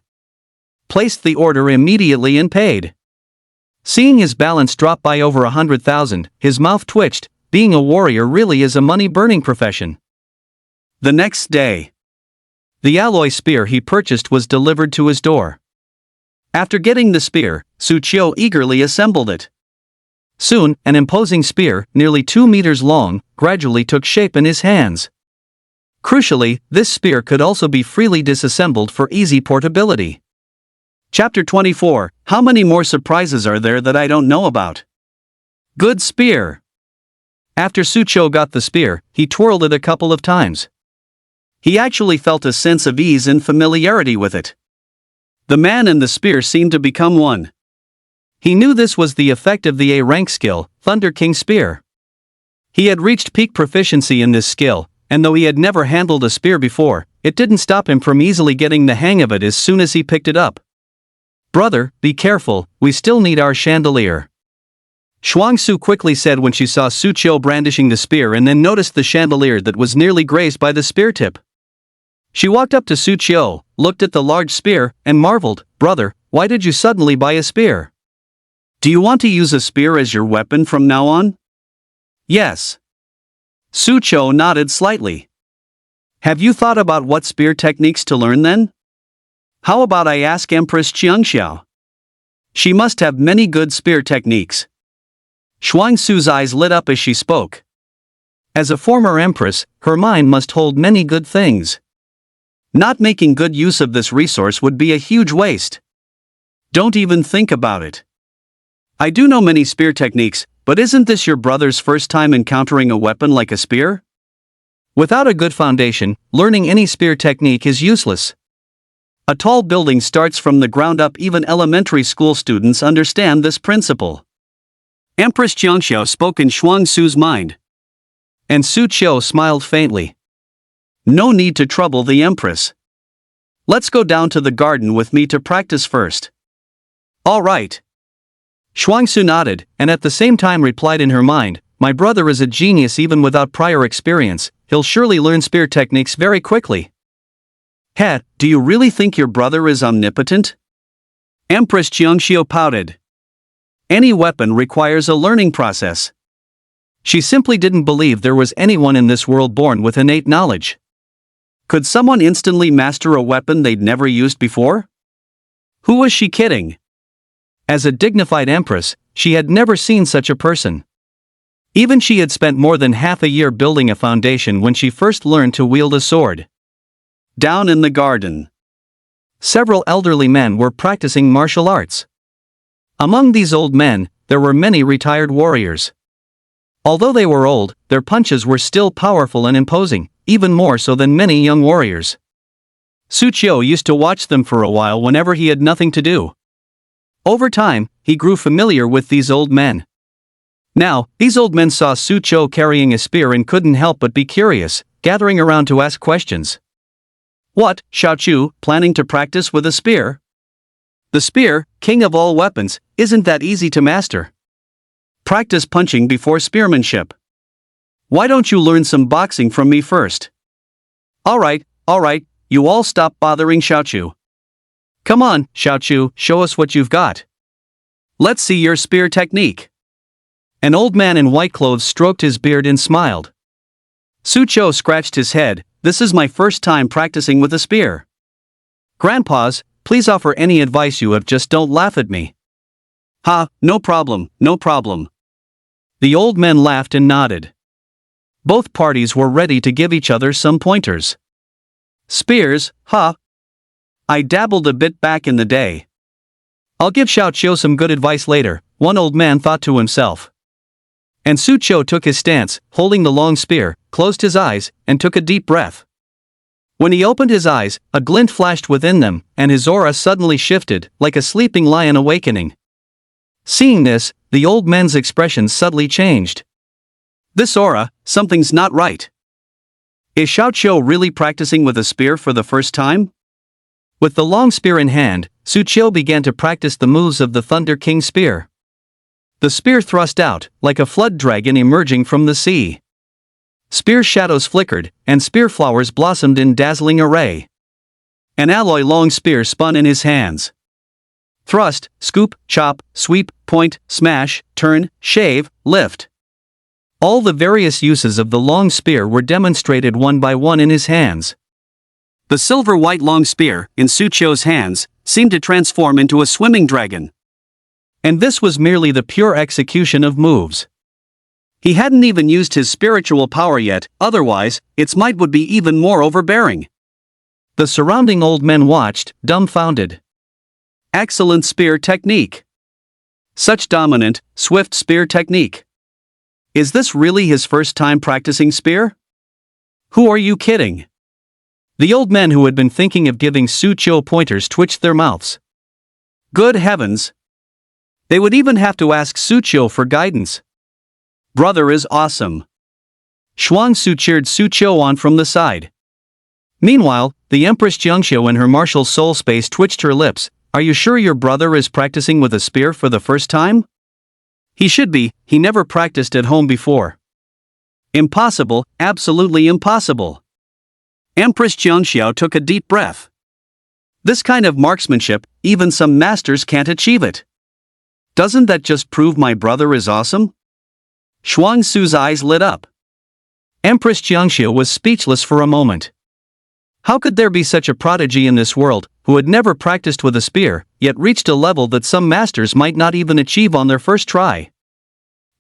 Placed the order immediately and paid. Seeing his balance drop by over 100,000, his mouth twitched. Being a warrior really is a money-burning profession. The next day, The alloy spear he purchased was delivered to his door. After getting the spear, Su Qiu eagerly assembled it. Soon, an imposing spear, nearly 2 meters long, gradually took shape in his hands. Crucially, this spear could also be freely disassembled for easy portability. Chapter 24. How many more surprises are there that I don't know about? Good spear. After Su Qiu got the spear, he twirled it a couple of times. He actually felt a sense of ease and familiarity with it. The man and the spear seemed to become one. He knew this was the effect of the A-rank skill, Thunder King Spear. He had reached peak proficiency in this skill, and though he had never handled a spear before, it didn't stop him from easily getting the hang of it as soon as he picked it up. Brother, be careful, we still need our chandelier. Shuangsu quickly said when she saw Su Qiu brandishing the spear and then noticed the chandelier that was nearly grazed by the spear tip. She walked up to Su Qiu, looked at the large spear, and marveled, Brother, why did you suddenly buy a spear? Do you want to use a spear as your weapon from now on? Yes. Su Qiu nodded slightly. Have you thought about what spear techniques to learn then? How about I ask Empress Qiangxiao? She must have many good spear techniques. Shuangsu's eyes lit up as she spoke. As a former empress, her mind must hold many good things. Not making good use of this resource would be a huge waste. Don't even think about it. I do know many spear techniques, but isn't this your brother's first time encountering a weapon like a spear? Without a good foundation, learning any spear technique is useless. A tall building starts from the ground up. Even elementary school students understand this principle. Empress Qiangxiao spoke in Shuangsu's mind. And Su Qiu smiled faintly. No need to trouble the Empress. Let's go down to the garden with me to practice first. All right. Shuangsu nodded, and at the same time replied in her mind, My brother is a genius even without prior experience, he'll surely learn spear techniques very quickly. Heh, do you really think your brother is omnipotent? Empress Qiangxiu pouted. Any weapon requires a learning process. She simply didn't believe there was anyone in this world born with innate knowledge. Could someone instantly master a weapon they'd never used before? Who was she kidding? As a dignified empress, she had never seen such a person. Even she had spent more than half a year building a foundation when she first learned to wield a sword. Down in the garden, several elderly men were practicing martial arts. Among these old men, there were many retired warriors. Although they were old, their punches were still powerful and imposing, even more so than many young warriors. Su Qiu used to watch them for a while whenever he had nothing to do. Over time, he grew familiar with these old men. Now, these old men saw Su Qiu carrying a spear and couldn't help but be curious, gathering around to ask questions. What, Xiaoqiu, planning to practice with a spear? The spear, king of all weapons, isn't that easy to master. Practice punching before spearmanship. Why don't you learn some boxing from me first? Alright, you all stop bothering Xiaoqiu. Come on, Xiaoqiu, show us what you've got. Let's see your spear technique. An old man in white clothes stroked his beard and smiled. Su Qiu scratched his head. This is my first time practicing with a spear. Grandpas, please offer any advice you have, just don't laugh at me. Ha, no problem. The old men laughed and nodded. Both parties were ready to give each other some pointers. Spears, ha. I dabbled a bit back in the day. I'll give Xiaoqiu some good advice later, one old man thought to himself. And Su Qiu took his stance, holding the long spear, closed his eyes, and took a deep breath. When he opened his eyes, a glint flashed within them, and his aura suddenly shifted, like a sleeping lion awakening. Seeing this, the old man's expression subtly changed. This aura, something's not right. Is Xiaoqiu really practicing with a spear for the first time? With the long spear in hand, Su Qiu began to practice the moves of the Thunder King Spear. The spear thrust out, like a flood dragon emerging from the sea. Spear shadows flickered, and spear flowers blossomed in dazzling array. An alloy long spear spun in his hands. Thrust, scoop, chop, sweep, point, smash, turn, shave, lift. All the various uses of the long spear were demonstrated one by one in his hands. The silver-white long spear, in Su Chou's hands, seemed to transform into a swimming dragon. And this was merely the pure execution of moves. He hadn't even used his spiritual power yet, otherwise, its might would be even more overbearing. The surrounding old men watched, dumbfounded. Excellent spear technique. Such dominant, swift spear technique. Is this really his first time practicing spear? Who are you kidding? The old men who had been thinking of giving Su Chou pointers twitched their mouths. Good heavens! They would even have to ask Su Chou for guidance. Brother is awesome. Shuang Su cheered Su Chou on from the side. Meanwhile, the Empress Jiangxiu in her martial soul space twitched her lips. Are you sure your brother is practicing with a spear for the first time? He should be, he never practiced at home before. Impossible, absolutely impossible. Empress Jiangxiu took a deep breath. This kind of marksmanship, even some masters can't achieve it. Doesn't that just prove my brother is awesome? Shuang Su's eyes lit up. Empress Jiangxiu was speechless for a moment. How could there be such a prodigy in this world, who had never practiced with a spear, yet reached a level that some masters might not even achieve on their first try?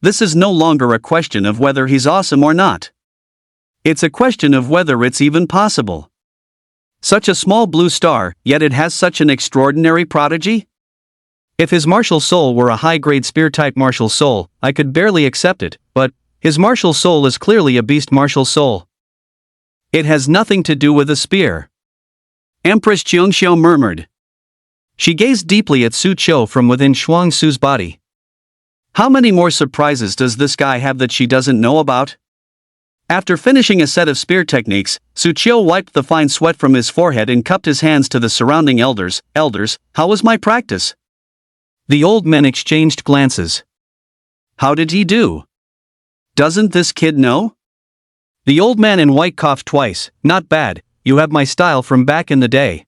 This is no longer a question of whether he's awesome or not. It's a question of whether it's even possible. Such a small blue star, yet it has such an extraordinary prodigy? If his martial soul were a high-grade spear-type martial soul, I could barely accept it, but his martial soul is clearly a beast martial soul. It has nothing to do with a spear. Empress Jiangxiu murmured. She gazed deeply at Su Chou from within Shuang Su's body. How many more surprises does this guy have that she doesn't know about? After finishing a set of spear techniques, Su Chou wiped the fine sweat from his forehead and cupped his hands to the surrounding elders. Elders, how was my practice? The old men exchanged glances. How did he do? Doesn't this kid know? The old man in white coughed twice. Not bad, you have my style from back in the day.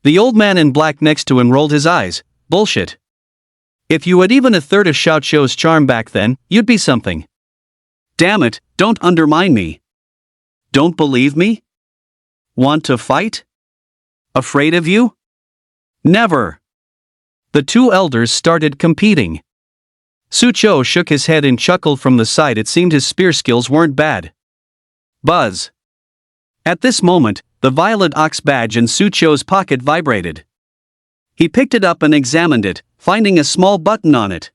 The old man in black next to him rolled his eyes. Bullshit. If you had even a third of Xiao Chou's charm back then, you'd be something. Damn it, don't undermine me. Don't believe me? Want to fight? Afraid of you? Never. The two elders started competing. Su Chou shook his head and chuckled from the side. It seemed his spear skills weren't bad. Buzz. At this moment, the violet ox badge in Su Chou's pocket vibrated. He picked it up and examined it, finding a small button on it.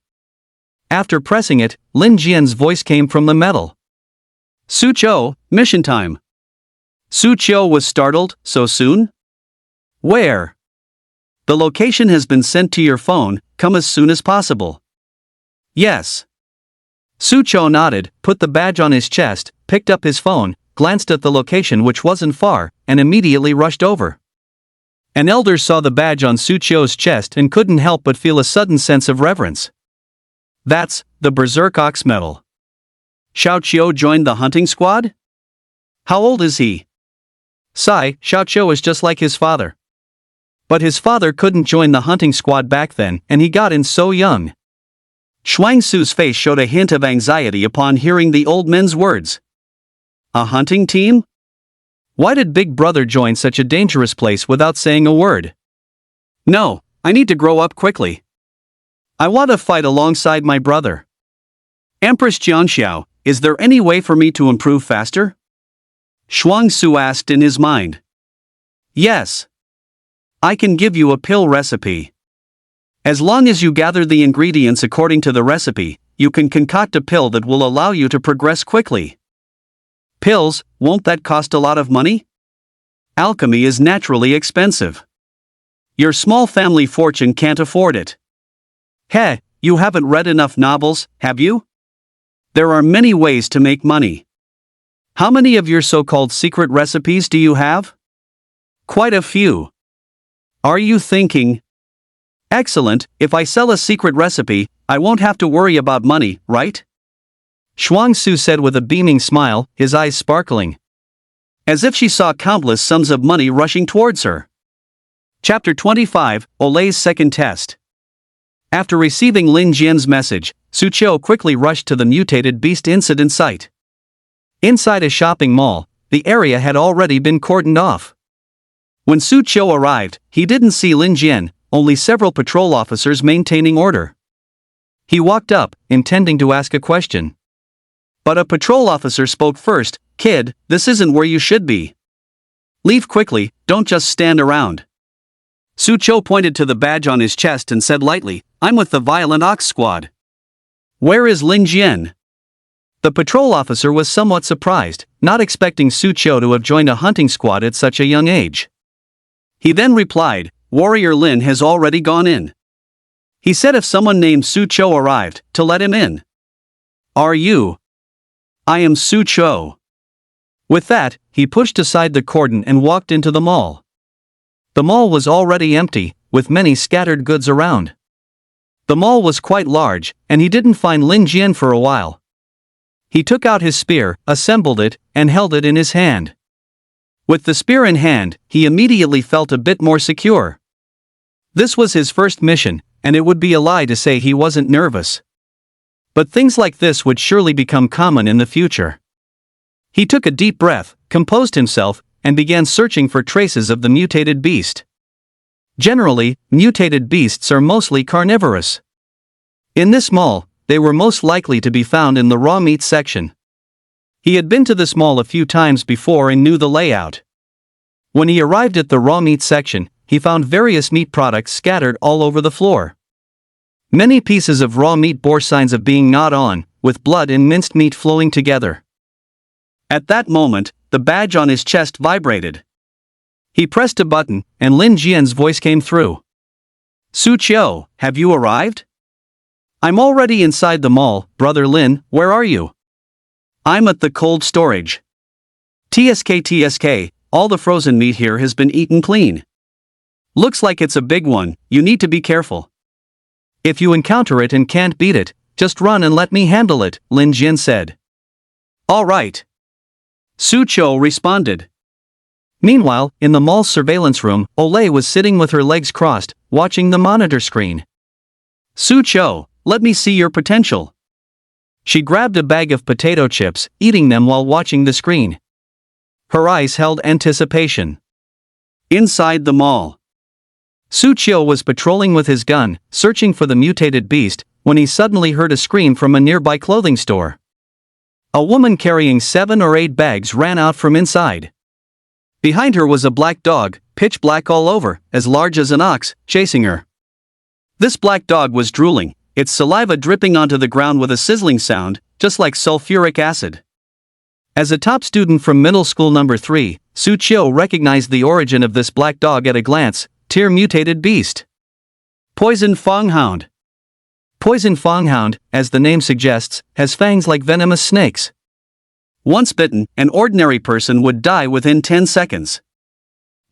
After pressing it, Lin Jian's voice came from the metal. Su Chou, mission time. Su Chou was startled. So soon? Where? The location has been sent to your phone. Come as soon as possible. Yes. Su Chou nodded, put the badge on his chest, picked up his phone, glanced at the location which wasn't far, and immediately rushed over. An elder saw the badge on Su Chou's chest and couldn't help but feel a sudden sense of reverence. That's the Berserk Ox medal. Xiao Chou joined the hunting squad? How old is he? Sigh, Xiao Chou is just like his father. But his father couldn't join the hunting squad back then, and he got in so young. Shuang Su's face showed a hint of anxiety upon hearing the old men's words. A hunting team? Why did Big Brother join such a dangerous place without saying a word? No, I need to grow up quickly. I want to fight alongside my brother. Empress Jiangxiu, is there any way for me to improve faster? Shuang Su asked in his mind. Yes. I can give you a pill recipe. As long as you gather the ingredients according to the recipe, you can concoct a pill that will allow you to progress quickly. Pills, won't that cost a lot of money? Alchemy is naturally expensive. Your small family fortune can't afford it. Heh, you haven't read enough novels, have you? There are many ways to make money. How many of your so-called secret recipes do you have? Quite a few. Are you thinking? Excellent, if I sell a secret recipe, I won't have to worry about money, right? Shuang Su said with a beaming smile, his eyes sparkling. As if she saw countless sums of money rushing towards her. Chapter 25, Olay's Second Test. After receiving Lin Jian's message, Su Chou quickly rushed to the mutated beast incident site. Inside a shopping mall, the area had already been cordoned off. When Su Qiu arrived, he didn't see Lin Jian, only several patrol officers maintaining order. He walked up, intending to ask a question. But a patrol officer spoke first. "Kid, this isn't where you should be. Leave quickly, don't just stand around." Su Qiu pointed to the badge on his chest and said lightly, "I'm with the Violent Ox Squad." "Where is Lin Jian?" The patrol officer was somewhat surprised, not expecting Su Qiu to have joined a hunting squad at such a young age. He then replied, "Warrior Lin has already gone in. He said if someone named Su Qiu arrived, to let him in." "Are you?" "I am Su Qiu." With that, he pushed aside the cordon and walked into the mall. The mall was already empty, with many scattered goods around. The mall was quite large, and he didn't find Lin Jian for a while. He took out his spear, assembled it, and held it in his hand. With the spear in hand, he immediately felt a bit more secure. This was his first mission, and it would be a lie to say he wasn't nervous. But things like this would surely become common in the future. He took a deep breath, composed himself, and began searching for traces of the mutated beast. Generally, mutated beasts are mostly carnivorous. In this mall, they were most likely to be found in the raw meat section. He had been to this mall a few times before and knew the layout. When he arrived at the raw meat section, he found various meat products scattered all over the floor. Many pieces of raw meat bore signs of being gnawed on, with blood and minced meat flowing together. At that moment, the badge on his chest vibrated. He pressed a button, and Lin Jian's voice came through. "Su Qiu, have you arrived?" "I'm already inside the mall, Brother Lin, where are you?" "I'm at the cold storage. TSK, all the frozen meat here has been eaten clean. Looks like it's a big one, you need to be careful. If you encounter it and can't beat it, just run and let me handle it," Lin Jian said. "All right," Su Qiu responded. Meanwhile, in the mall's surveillance room, Olay was sitting with her legs crossed, watching the monitor screen. "Su Qiu, let me see your potential." She grabbed a bag of potato chips, eating them while watching the screen. Her eyes held anticipation. Inside the mall, Su Qiu was patrolling with his gun, searching for the mutated beast, when he suddenly heard a scream from a nearby clothing store. A woman carrying 7 or 8 bags ran out from inside. Behind her was a black dog, pitch black all over, as large as an ox, chasing her. This black dog was drooling, its saliva dripping onto the ground with a sizzling sound, just like sulfuric acid. As a top student from middle school number 3, Su Qiu recognized the origin of this black dog at a glance: tier mutated beast. Poison Fanghound. Poison Fanghound, as the name suggests, has fangs like venomous snakes. Once bitten, an ordinary person would die within 10 seconds.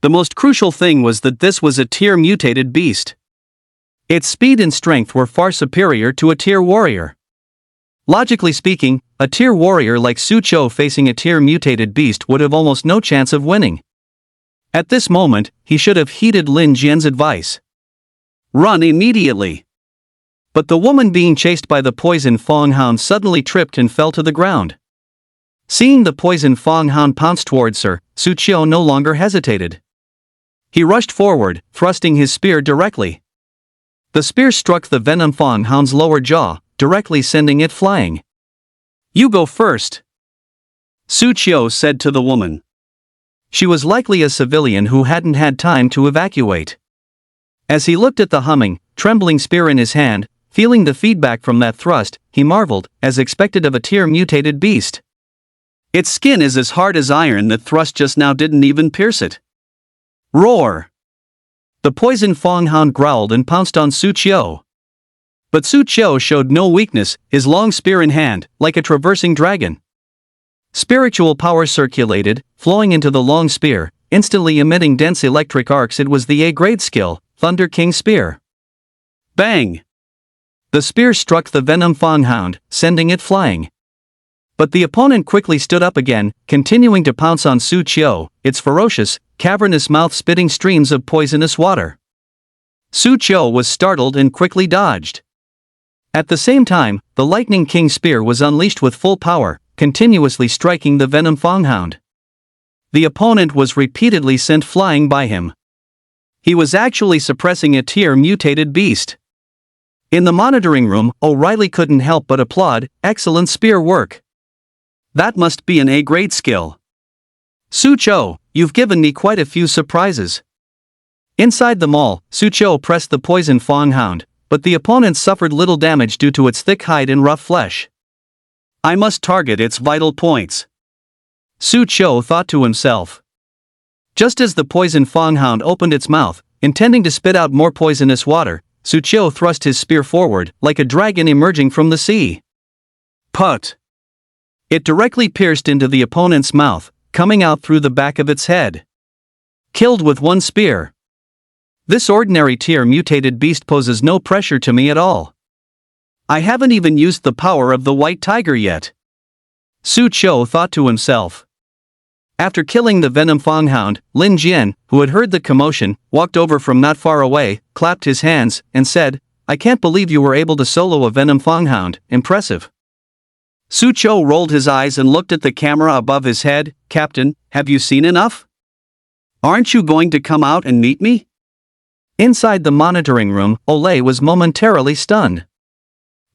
The most crucial thing was that this was a tier mutated beast. Its speed and strength were far superior to a tier warrior. Logically speaking, a tier warrior like Su Qiu facing a tier mutated beast would have almost no chance of winning. At this moment, he should have heeded Lin Jian's advice. Run immediately. But the woman being chased by the poison Fanghound suddenly tripped and fell to the ground. Seeing the poison Fanghound pounce towards her, Su Qiu no longer hesitated. He rushed forward, thrusting his spear directly. The spear struck the venom Fanghound's lower jaw, directly sending it flying. "You go first," Su Qiu said to the woman. She was likely a civilian who hadn't had time to evacuate. As he looked at the humming, trembling spear in his hand, feeling the feedback from that thrust, he marveled, as expected of a tier mutated beast. Its skin is as hard as iron. That thrust just now didn't even pierce it. Roar! The poison Fanghound growled and pounced on Su Qiu. But Su Qiu showed no weakness, his long spear in hand, like a traversing dragon. Spiritual power circulated, flowing into the long spear, instantly emitting dense electric arcs. It was the A-grade skill, Thunder King Spear. Bang! The spear struck the venom Fanghound, sending it flying. But the opponent quickly stood up again, continuing to pounce on Su Qiu, its ferocious, cavernous mouth spitting streams of poisonous water. Su Qiu was startled and quickly dodged. At the same time, the Lightning King Spear was unleashed with full power, continuously striking the venom Fanghound. The opponent was repeatedly sent flying by him. He was actually suppressing a tier mutated beast. In the monitoring room, O'Reilly couldn't help but applaud, "Excellent spear work. That must be an A-grade skill. Sucho, you've given me quite a few surprises." Inside the mall, Sucho pressed the poison Fong Hound, but the opponent suffered little damage due to its thick hide and rough flesh. "I must target its vital points," Sucho thought to himself. Just as the poison Fong Hound opened its mouth, intending to spit out more poisonous water, Sucho thrust his spear forward, like a dragon emerging from the sea. Put! It directly pierced into the opponent's mouth, coming out through the back of its head. Killed with one spear. This ordinary tier mutated beast poses no pressure to me at all. I haven't even used the power of the white tiger yet. Sucho thought to himself. After killing the venom Fong Hound, Lin Jian, who had heard the commotion, walked over from not far away, clapped his hands, and said, "I can't believe you were able to solo a venom Fong Hound, impressive." Sucho rolled his eyes and looked at the camera above his head. "Captain, have you seen enough? Aren't you going to come out and meet me?" Inside the monitoring room, Olay was momentarily stunned.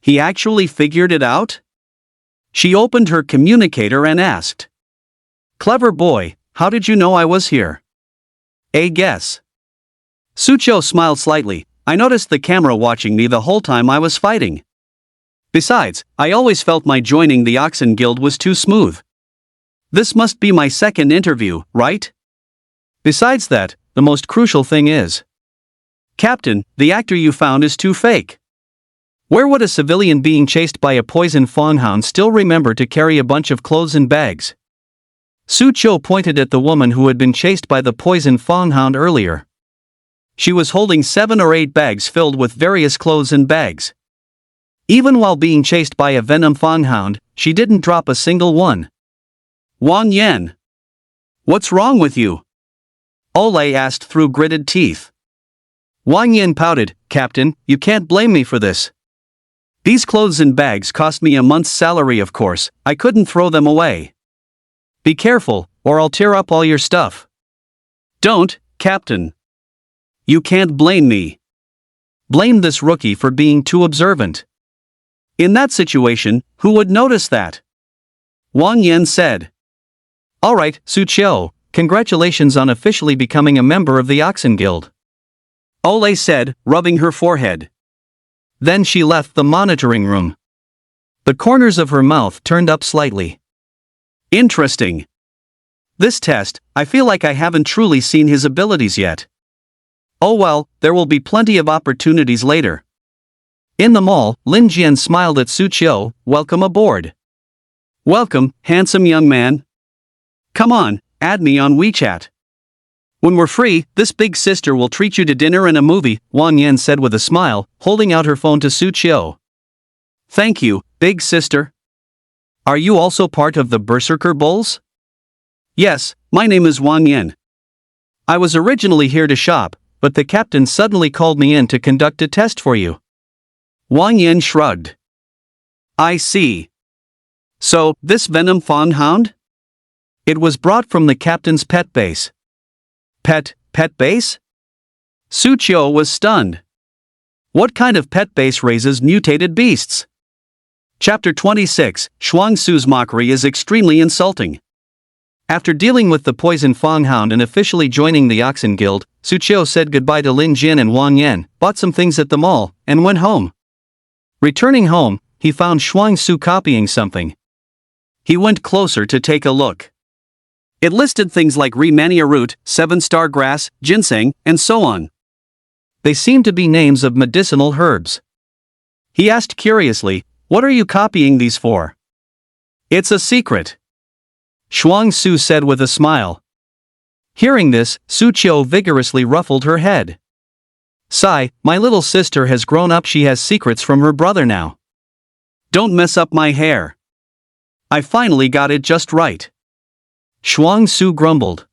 He actually figured it out? She opened her communicator and asked. "Clever boy, how did you know I was here?" "A guess." Sucho smiled slightly. "I noticed the camera watching me the whole time I was fighting. Besides, I always felt my joining the Oxen Guild was too smooth. This must be my second interview, right? Besides that, the most crucial thing is, Captain, the actor you found is too fake. Where would a civilian being chased by a poison Fong Hound still remember to carry a bunch of clothes and bags?" Sucho pointed at the woman who had been chased by the poison Fong Hound earlier. She was holding 7 or 8 bags filled with various clothes and bags. Even while being chased by a venom Fong Hound, she didn't drop a single one. "Wang Yan, what's wrong with you?" Olay asked through gritted teeth. Wang Yan pouted, "Captain, you can't blame me for this. These clothes and bags cost me a month's salary, of course, I couldn't throw them away. Be careful, or I'll tear up all your stuff." "Don't, Captain. You can't blame me. Blame this rookie for being too observant. In that situation, who would notice that?" Wang Yan said. "Alright, Sucho, congratulations on officially becoming a member of the Oxen Guild," Olay said, rubbing her forehead. Then she left the monitoring room. The corners of her mouth turned up slightly. "Interesting. This test, I feel like I haven't truly seen his abilities yet. Oh well, there will be plenty of opportunities later." In the mall, Lin Jian smiled at Sucho. "Welcome aboard. Welcome, handsome young man. Come on, add me on WeChat. When we're free, this big sister will treat you to dinner and a movie," Wang Yan said with a smile, holding out her phone to Sucho. "Thank you, big sister. Are you also part of the Berserker Bulls?" "Yes, my name is Wang Yan. I was originally here to shop, but the captain suddenly called me in to conduct a test for you." Wang Yan shrugged. "I see. So, this venom Fong Hound? It was brought from the captain's pet base." Pet base? Sucho was stunned. What kind of pet base raises mutated beasts? Chapter 26, Shuang Su's mockery is extremely insulting. After dealing with the poison Fong Hound and officially joining the Oxen Guild, Sucho said goodbye to Lin Jian and Wang Yan, bought some things at the mall, and went home. Returning home, he found Shuang Su copying something. He went closer to take a look. It listed things like Rehmannia root, 7-star grass, ginseng, and so on. They seemed to be names of medicinal herbs. He asked curiously, "What are you copying these for?" "It's a secret," Shuang Su said with a smile. Hearing this, Sucho vigorously ruffled her head. "Sigh, my little sister has grown up, she has secrets from her brother now. Don't mess up my hair. I finally got it just right." Shuang Su grumbled.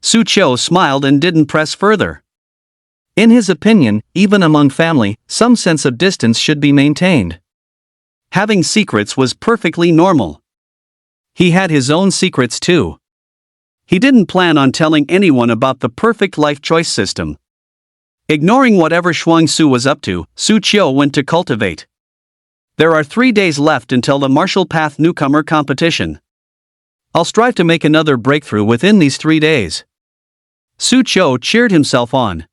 Sucho smiled and didn't press further. In his opinion, even among family, some sense of distance should be maintained. Having secrets was perfectly normal. He had his own secrets too. He didn't plan on telling anyone about the perfect life choice system. Ignoring whatever Shuangsu was up to, Su Qiu went to cultivate. There are 3 days left until the Martial Path Newcomer competition. I'll strive to make another breakthrough within these 3 days. Su Qiu cheered himself on.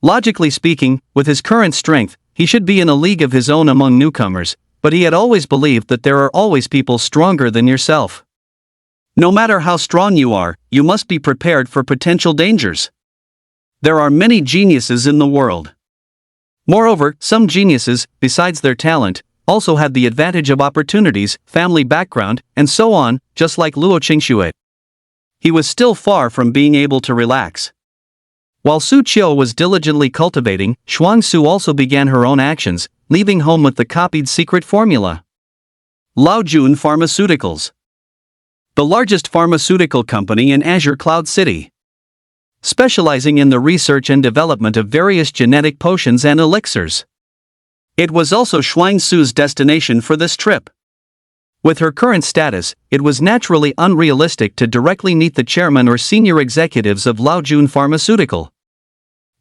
Logically speaking, with his current strength, he should be in a league of his own among newcomers, but he had always believed that there are always people stronger than yourself. No matter how strong you are, you must be prepared for potential dangers. There are many geniuses in the world. Moreover, some geniuses, besides their talent, also had the advantage of opportunities, family background, and so on, just like Luo Qingxue. He was still far from being able to relax. While Su Qiu was diligently cultivating, Shuangsu also began her own actions, leaving home with the copied secret formula. Laojun Pharmaceuticals, the largest pharmaceutical company in Azure Cloud City, specializing in the research and development of various genetic potions and elixirs. It was also Shuangsu's destination for this trip. With her current status, it was naturally unrealistic to directly meet the chairman or senior executives of Laojun Pharmaceutical.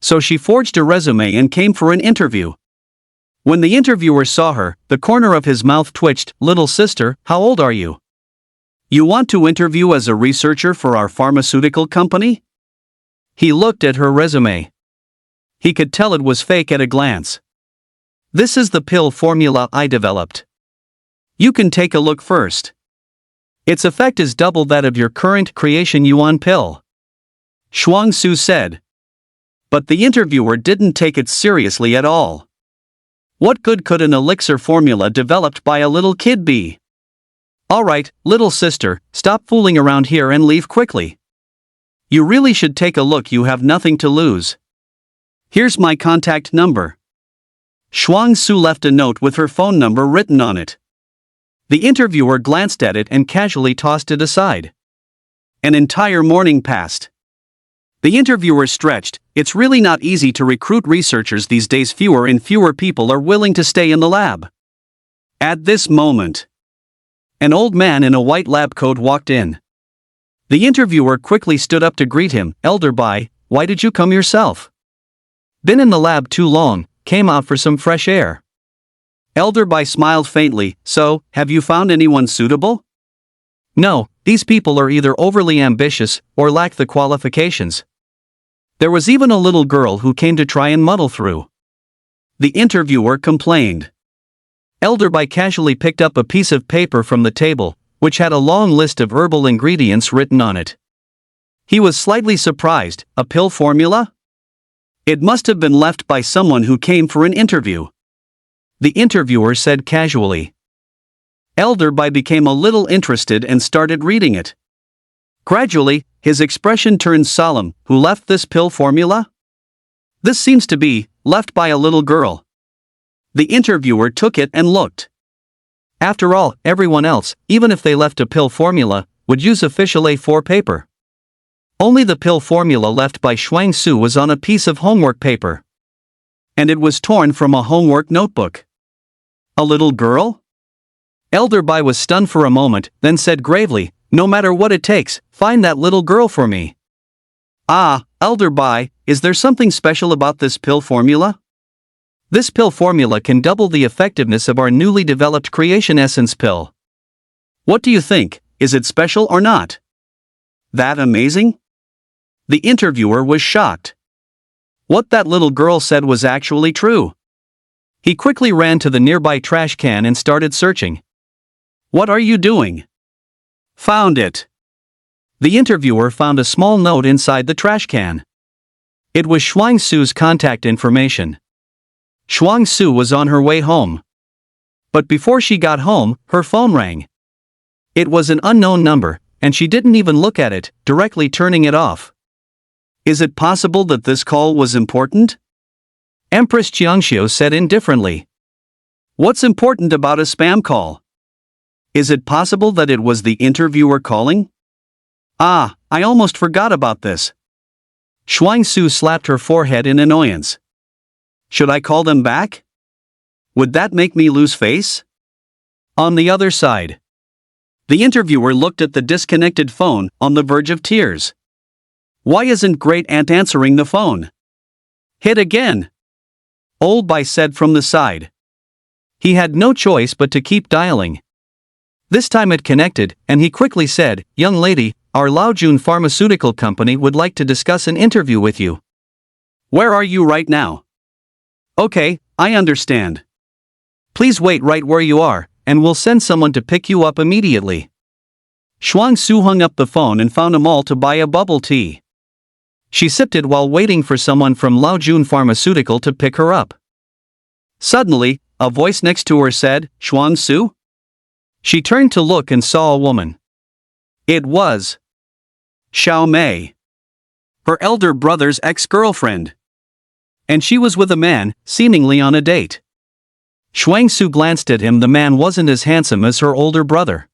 So she forged a resume and came for an interview. When the interviewer saw her, the corner of his mouth twitched. "Little sister, how old are you? You want to interview as a researcher for our pharmaceutical company?" He looked at her resume. He could tell it was fake at a glance. "This is the pill formula I developed. You can take a look first. Its effect is double that of your current creation Yuan pill," Shuangsu said. But the interviewer didn't take it seriously at all. What good could an elixir formula developed by a little kid be? "Alright, little sister, stop fooling around here and leave quickly. You really should take a look, you have nothing to lose. Here's my contact number." Shuangsu left a note with her phone number written on it. The interviewer glanced at it and casually tossed it aside. An entire morning passed. The interviewer stretched. "It's really not easy to recruit researchers these days. Fewer and fewer people are willing to stay in the lab." At this moment, an old man in a white lab coat walked in. The interviewer quickly stood up to greet him. "Elder Bai, why did you come yourself? Been in the lab too long, came out for some fresh air." Elder Bai smiled faintly. "So, have you found anyone suitable?" "No, these people are either overly ambitious or lack the qualifications. There was even a little girl who came to try and muddle through." The interviewer complained. Elder Bai casually picked up a piece of paper from the table, which had a long list of herbal ingredients written on it. He was slightly surprised. A pill formula? It must have been left by someone who came for an interview. The interviewer said casually. Elder Bai became a little interested and started reading it. Gradually, his expression turned solemn. "Who left this pill formula?" "This seems to be left by a little girl." The interviewer took it and looked. After all, everyone else, even if they left a pill formula, would use official A4 paper. Only the pill formula left by Shuangsu was on a piece of homework paper. And it was torn from a homework notebook. A little girl? Elder Bai was stunned for a moment, then said gravely, "No matter what it takes, find that little girl for me." "Ah, Elder Bai, is there something special about this pill formula?" "This pill formula can double the effectiveness of our newly developed creation essence pill." "What do you think, is it special or not?" "That amazing?" The interviewer was shocked. What that little girl said was actually true. He quickly ran to the nearby trash can and started searching. "What are you doing?" "Found it." The interviewer found a small note inside the trash can. It was Shuangsu's contact information. Shuangsu was on her way home. But before she got home, her phone rang. It was an unknown number, and she didn't even look at it, directly turning it off. Is it possible that this call was important? Empress Jiangxiu said indifferently. What's important about a spam call? Is it possible that it was the interviewer calling? Ah, I almost forgot about this. Shuangsu slapped her forehead in annoyance. Should I call them back? Would that make me lose face? On the other side, The interviewer looked at the disconnected phone, on the verge of tears. Why isn't Great Aunt answering the phone? Hit again. Old Bai said from the side. He had no choice but to keep dialing. This time it connected, and he quickly said, "Young lady, our Laojun pharmaceutical company would like to discuss an interview with you." Where are you right now? Okay, I understand. Please wait right where you are, and we'll send someone to pick you up immediately. Shuang Su hung up the phone and found a mall to buy a bubble tea. She sipped it while waiting for someone from Laojun Pharmaceutical to pick her up. Suddenly, a voice next to her said, "Shuang Su?" She turned to look and saw a woman. It was Xiao Mei, her elder brother's ex-girlfriend. And she was with a man, seemingly on a date. Shuang Su glanced at him. The man wasn't as handsome as her older brother.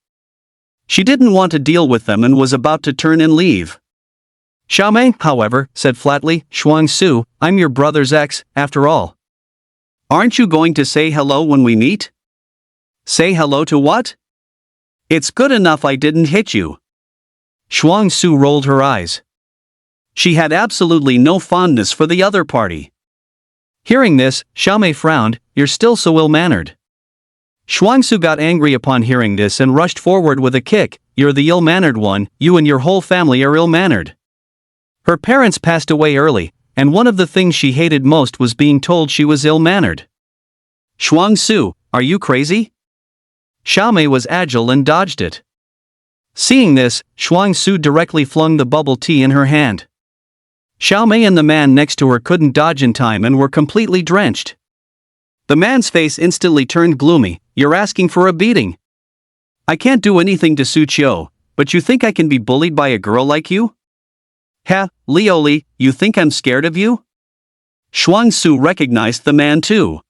She didn't want to deal with them and was about to turn and leave. Xiao Mei, however, said flatly, "Shuang Su, I'm your brother's ex, after all. Aren't you going to say hello when we meet?" Say hello to what? It's good enough I didn't hit you. Shuang Su rolled her eyes. She had absolutely no fondness for the other party. Hearing this, Xiao Mei frowned. "You're still so ill-mannered." Shuang Su got angry upon hearing this and rushed forward with a kick. "You're the ill-mannered one, you and your whole family are ill-mannered." Her parents passed away early, and one of the things she hated most was being told she was ill-mannered. "Shuang Su, are you crazy?" Xiao Mei was agile and dodged it. Seeing this, Shuang Su directly flung the bubble tea in her hand. Xiao Mei and the man next to her couldn't dodge in time and were completely drenched. The man's face instantly turned gloomy. "You're asking for a beating. I can't do anything to suit you, but you think I can be bullied by a girl like you? Ha, Lioli, you think I'm scared of you?" Shuang Su recognized the man too.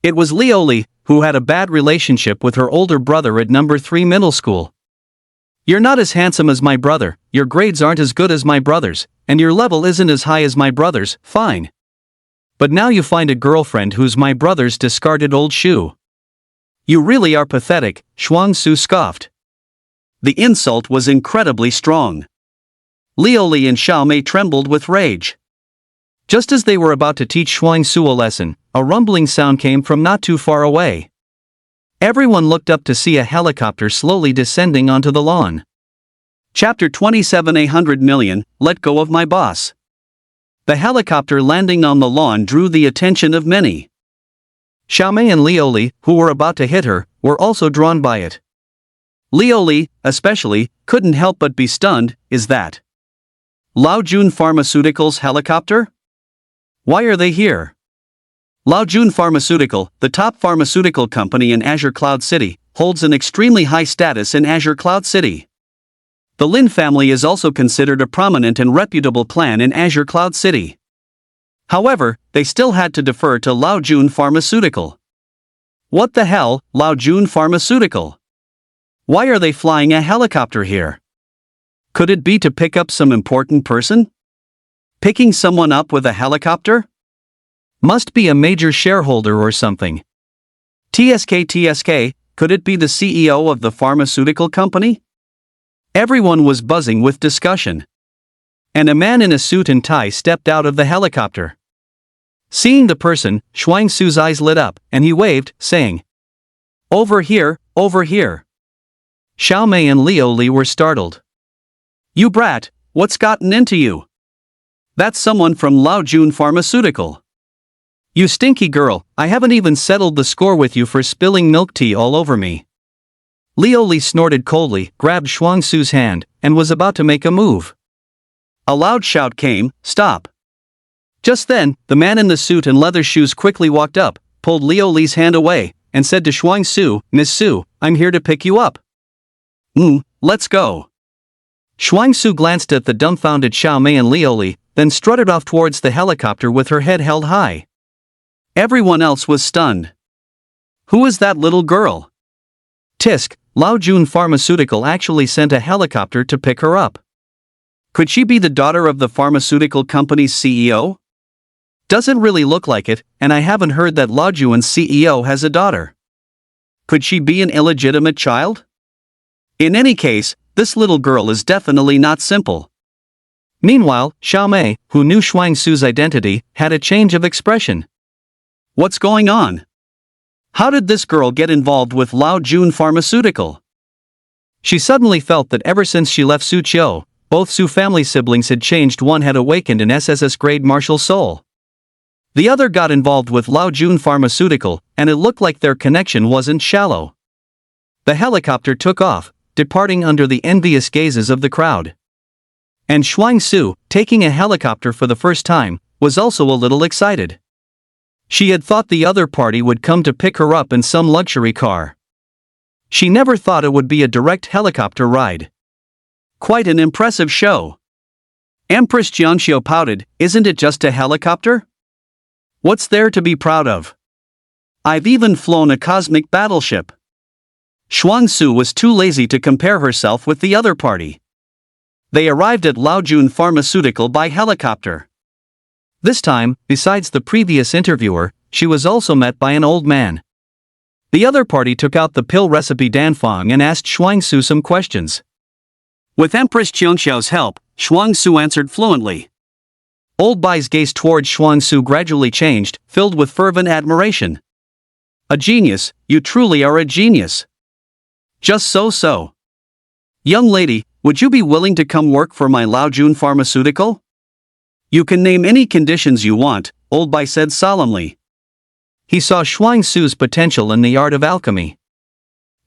It was Lioli, who had a bad relationship with her older brother at number 3 middle school. "You're not as handsome as my brother, your grades aren't as good as my brother's, and your level isn't as high as my brother's, fine. But now you find a girlfriend who's my brother's discarded old shoe. You really are pathetic," Shuang Su scoffed. The insult was incredibly strong. Lioli and Xiao Mei trembled with rage. Just as they were about to teach Shuang Su a lesson, a rumbling sound came from not too far away. Everyone looked up to see a helicopter slowly descending onto the lawn. Chapter 27 100 million, Let Go of My Boss. The helicopter landing on the lawn drew the attention of many. Xiao Mei and Lioli, who were about to hit her, were also drawn by it. Lioli, especially, couldn't help but be stunned. Is that Laojun Pharmaceuticals helicopter? Why are they here? Laojun Pharmaceutical, the top pharmaceutical company in Azure Cloud City, holds an extremely high status in Azure Cloud City. The Lin family is also considered a prominent and reputable clan in Azure Cloud City. However, they still had to defer to Laojun Pharmaceutical. What the hell, Laojun Pharmaceutical? Why are they flying a helicopter here? Could it be to pick up some important person? Picking someone up with a helicopter? Must be a major shareholder or something. TSK, could it be the CEO of the pharmaceutical company? Everyone was buzzing with discussion. And a man in a suit and tie stepped out of the helicopter. Seeing the person, Shuang Su's eyes lit up, and he waved, saying, "Over here, over here." Xiao Mei and Lioli were startled. "You brat, what's gotten into you? That's someone from Laojun Pharmaceutical. You stinky girl, I haven't even settled the score with you for spilling milk tea all over me." Lioli snorted coldly, grabbed Shuang Su's hand, and was about to make a move. A loud shout came, "Stop!" Just then, the man in the suit and leather shoes quickly walked up, pulled Lioli's hand away, and said to Shuang Su, "Miss Su, I'm here to pick you up." Let's go." Shuang Su glanced at the dumbfounded Xiao Mei and Lioli, then strutted off towards the helicopter with her head held high. Everyone else was stunned. Who is that little girl? Tisk, Laojun Pharmaceutical actually sent a helicopter to pick her up. Could she be the daughter of the pharmaceutical company's CEO? Doesn't really look like it, and I haven't heard that Laojun's CEO has a daughter. Could she be an illegitimate child? In any case, this little girl is definitely not simple. Meanwhile, Xiaomei, who knew Shuang Su's identity, had a change of expression. What's going on? How did this girl get involved with Lao Jun Pharmaceutical? She suddenly felt that ever since she left Su Qiu, both Su family siblings had changed. One had awakened an SSS-grade martial soul. The other got involved with Lao Jun Pharmaceutical, and it looked like their connection wasn't shallow. The helicopter took off, departing under the envious gazes of the crowd. And Shuang Su, taking a helicopter for the first time, was also a little excited. She had thought the other party would come to pick her up in some luxury car. She never thought it would be a direct helicopter ride. Quite an impressive show. Empress Jiangxiu pouted, isn't it just a helicopter? What's there to be proud of? I've even flown a cosmic battleship. Shuang Su was too lazy to compare herself with the other party. They arrived at Lao Jun Pharmaceutical by helicopter. This time, besides the previous interviewer, she was also met by an old man. The other party took out the pill recipe Danfang and asked Shuang Su some questions. With Empress Jiangxiu's help, Shuang Su answered fluently. Old Bai's gaze towards Shuang Su gradually changed, filled with fervent admiration. A genius, you truly are a genius. Just so. Young lady, would you be willing to come work for my Lao Jun Pharmaceutical? You can name any conditions you want, Old Bai said solemnly. He saw Shuang Su's potential in the art of alchemy.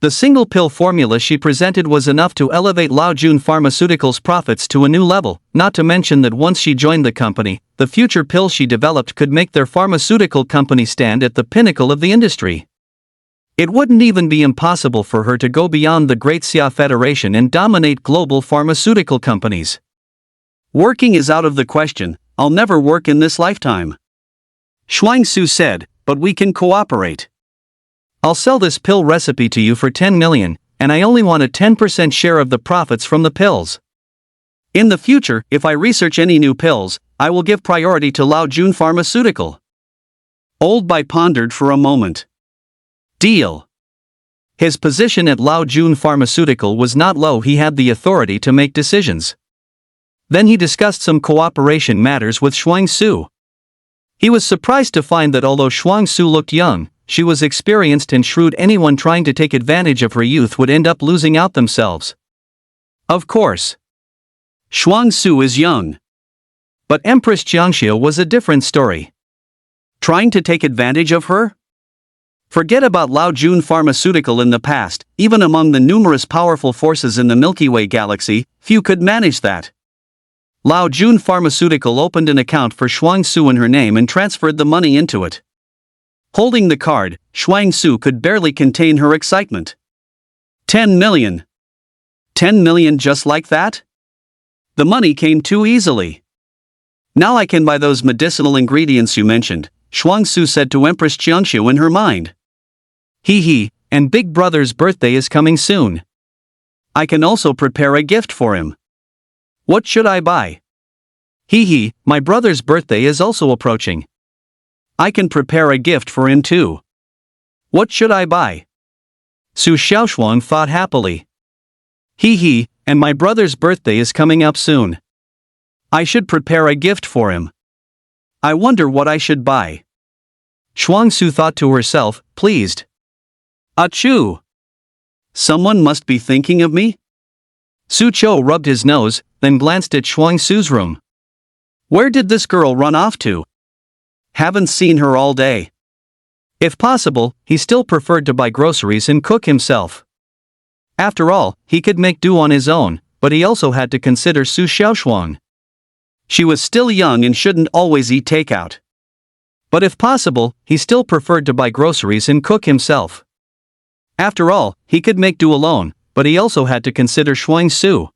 The single pill formula she presented was enough to elevate Lao Jun Pharmaceuticals' profits to a new level, not to mention that once she joined the company, the future pill she developed could make their pharmaceutical company stand at the pinnacle of the industry. It wouldn't even be impossible for her to go beyond the Great Xia Federation and dominate global pharmaceutical companies. Working is out of the question, I'll never work in this lifetime. Shuang Su said, but we can cooperate. I'll sell this pill recipe to you for 10 million, and I only want a 10% share of the profits from the pills. In the future, if I research any new pills, I will give priority to Lao Jun Pharmaceutical. Old Bai pondered for a moment. Deal. His position at Lao Jun Pharmaceutical was not low. He had the authority to make decisions. Then he discussed some cooperation matters with Shuang Su. He was surprised to find that although Shuang Su looked young, she was experienced and shrewd. Anyone trying to take advantage of her youth would end up losing out themselves. Of course. Shuang Su is young. But Empress Jiangxiu was a different story. Trying to take advantage of her? Forget about Lao Jun Pharmaceutical in the past. Even among the numerous powerful forces in the Milky Way galaxy, few could manage that. Lao Jun Pharmaceutical opened an account for Shuang Su in her name and transferred the money into it. Holding the card, Shuang Su could barely contain her excitement. 10 million. 10 million just like that? The money came too easily. Now I can buy those medicinal ingredients you mentioned, Shuang Su said to Empress Jiangxiu in her mind. And Big Brother's birthday is coming soon. I can also prepare a gift for him. What should I buy? My brother's birthday is also approaching. I can prepare a gift for him too. What should I buy? Su Xiaoshuang thought happily. And my brother's birthday is coming up soon. I should prepare a gift for him. I wonder what I should buy. Shuang Su thought to herself, pleased. Achoo! Someone must be thinking of me? Su Qiu rubbed his nose, then glanced at Shuang Su's room. Where did this girl run off to? Haven't seen her all day. If possible, he still preferred to buy groceries and cook himself. After all, he could make do on his own, but he also had to consider Su Xiaoshuang. She was still young and shouldn't always eat takeout. But if possible, he still preferred to buy groceries and cook himself. After all, he could make do alone, but he also had to consider Shuang Su.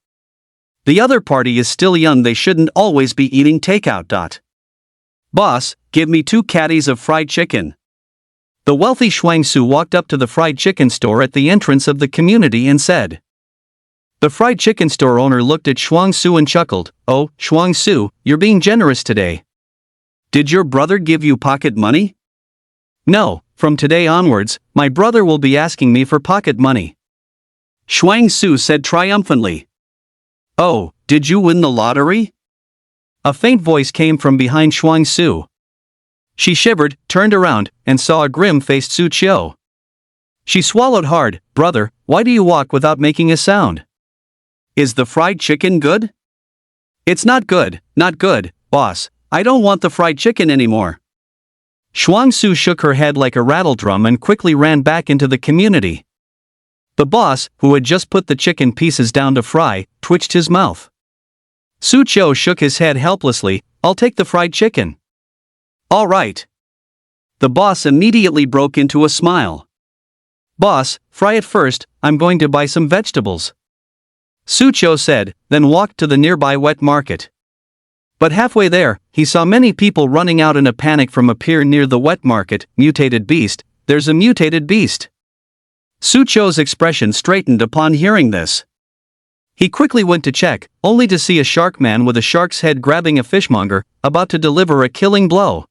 The other party is still young, they shouldn't always be eating takeout. Boss, give me 2 caddies of fried chicken. The wealthy Shuang Su walked up to the fried chicken store at the entrance of the community and said. The fried chicken store owner looked at Shuang Su and chuckled, "Oh, Shuang Su, you're being generous today." Did your brother give you pocket money? No, from today onwards, my brother will be asking me for pocket money. Shuang Su said triumphantly. Oh, did you win the lottery? A faint voice came from behind Shuang Su. She shivered, turned around, and saw a grim-faced Su Qiu. She swallowed hard. Brother, why do you walk without making a sound? Is the fried chicken good? It's not good, boss. I don't want the fried chicken anymore. Shuang Su shook her head like a rattledrum and quickly ran back into the community. The boss, who had just put the chicken pieces down to fry, twitched his mouth. Su Qiu shook his head helplessly. I'll take the fried chicken. All right. The boss immediately broke into a smile. Boss, fry it first, I'm going to buy some vegetables. Su Qiu said, then walked to the nearby wet market. But halfway there, he saw many people running out in a panic from a pier near the wet market. Mutated beast, there's a mutated beast. Su Qiu's expression straightened upon hearing this. He quickly went to check, only to see a shark man with a shark's head grabbing a fishmonger, about to deliver a killing blow.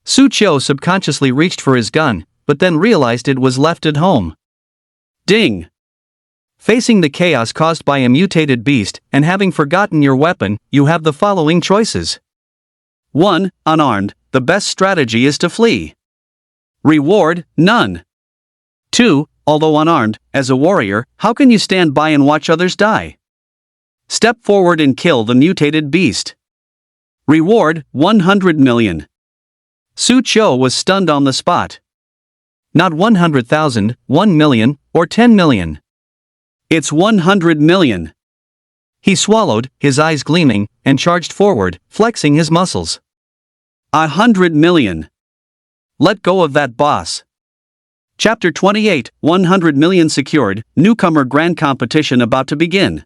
Su Qiu subconsciously reached for his gun, but then realized it was left at home. Ding! Facing the chaos caused by a mutated beast, and having forgotten your weapon, you have the following choices. 1. Unarmed, the best strategy is to flee. Reward, none. 2. Although unarmed, as a warrior, how can you stand by and watch others die? Step forward and kill the mutated beast. Reward, 100 million. Su Qiu was stunned on the spot. Not 100,000, 1 million, or 10 million. It's 100 million. He swallowed, his eyes gleaming, and charged forward, flexing his muscles. 100 million. Let go of that, boss. Chapter 28, 100 million secured, newcomer grand competition about to begin.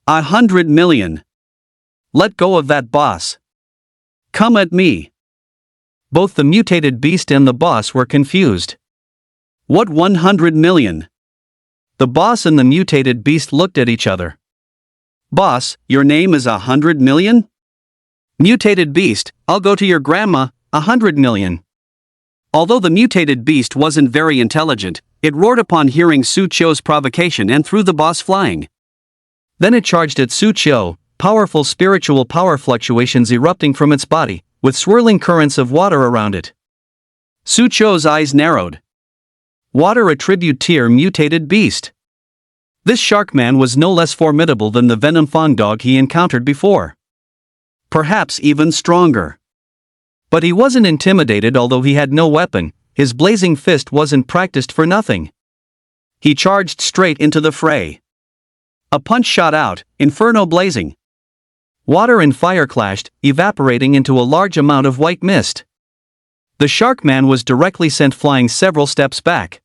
100 million. Let go of that, boss. Come at me. Both the mutated beast and the boss were confused. What 100 million? The boss and the mutated beast looked at each other. Boss, your name is 100 million? Mutated beast, I'll go to your grandma, 100 million. Although the mutated beast wasn't very intelligent, it roared upon hearing Su Qiu's provocation and threw the boss flying. Then it charged at Su Qiu, powerful spiritual power fluctuations erupting from its body, with swirling currents of water around it. Su Qiu's eyes narrowed. Water attribute tier mutated beast. This shark man was no less formidable than the venom fang dog he encountered before. Perhaps even stronger. But he wasn't intimidated. Although he had no weapon, his blazing fist wasn't practiced for nothing. He charged straight into the fray. A punch shot out, inferno blazing. Water and fire clashed, evaporating into a large amount of white mist. The shark man was directly sent flying several steps back.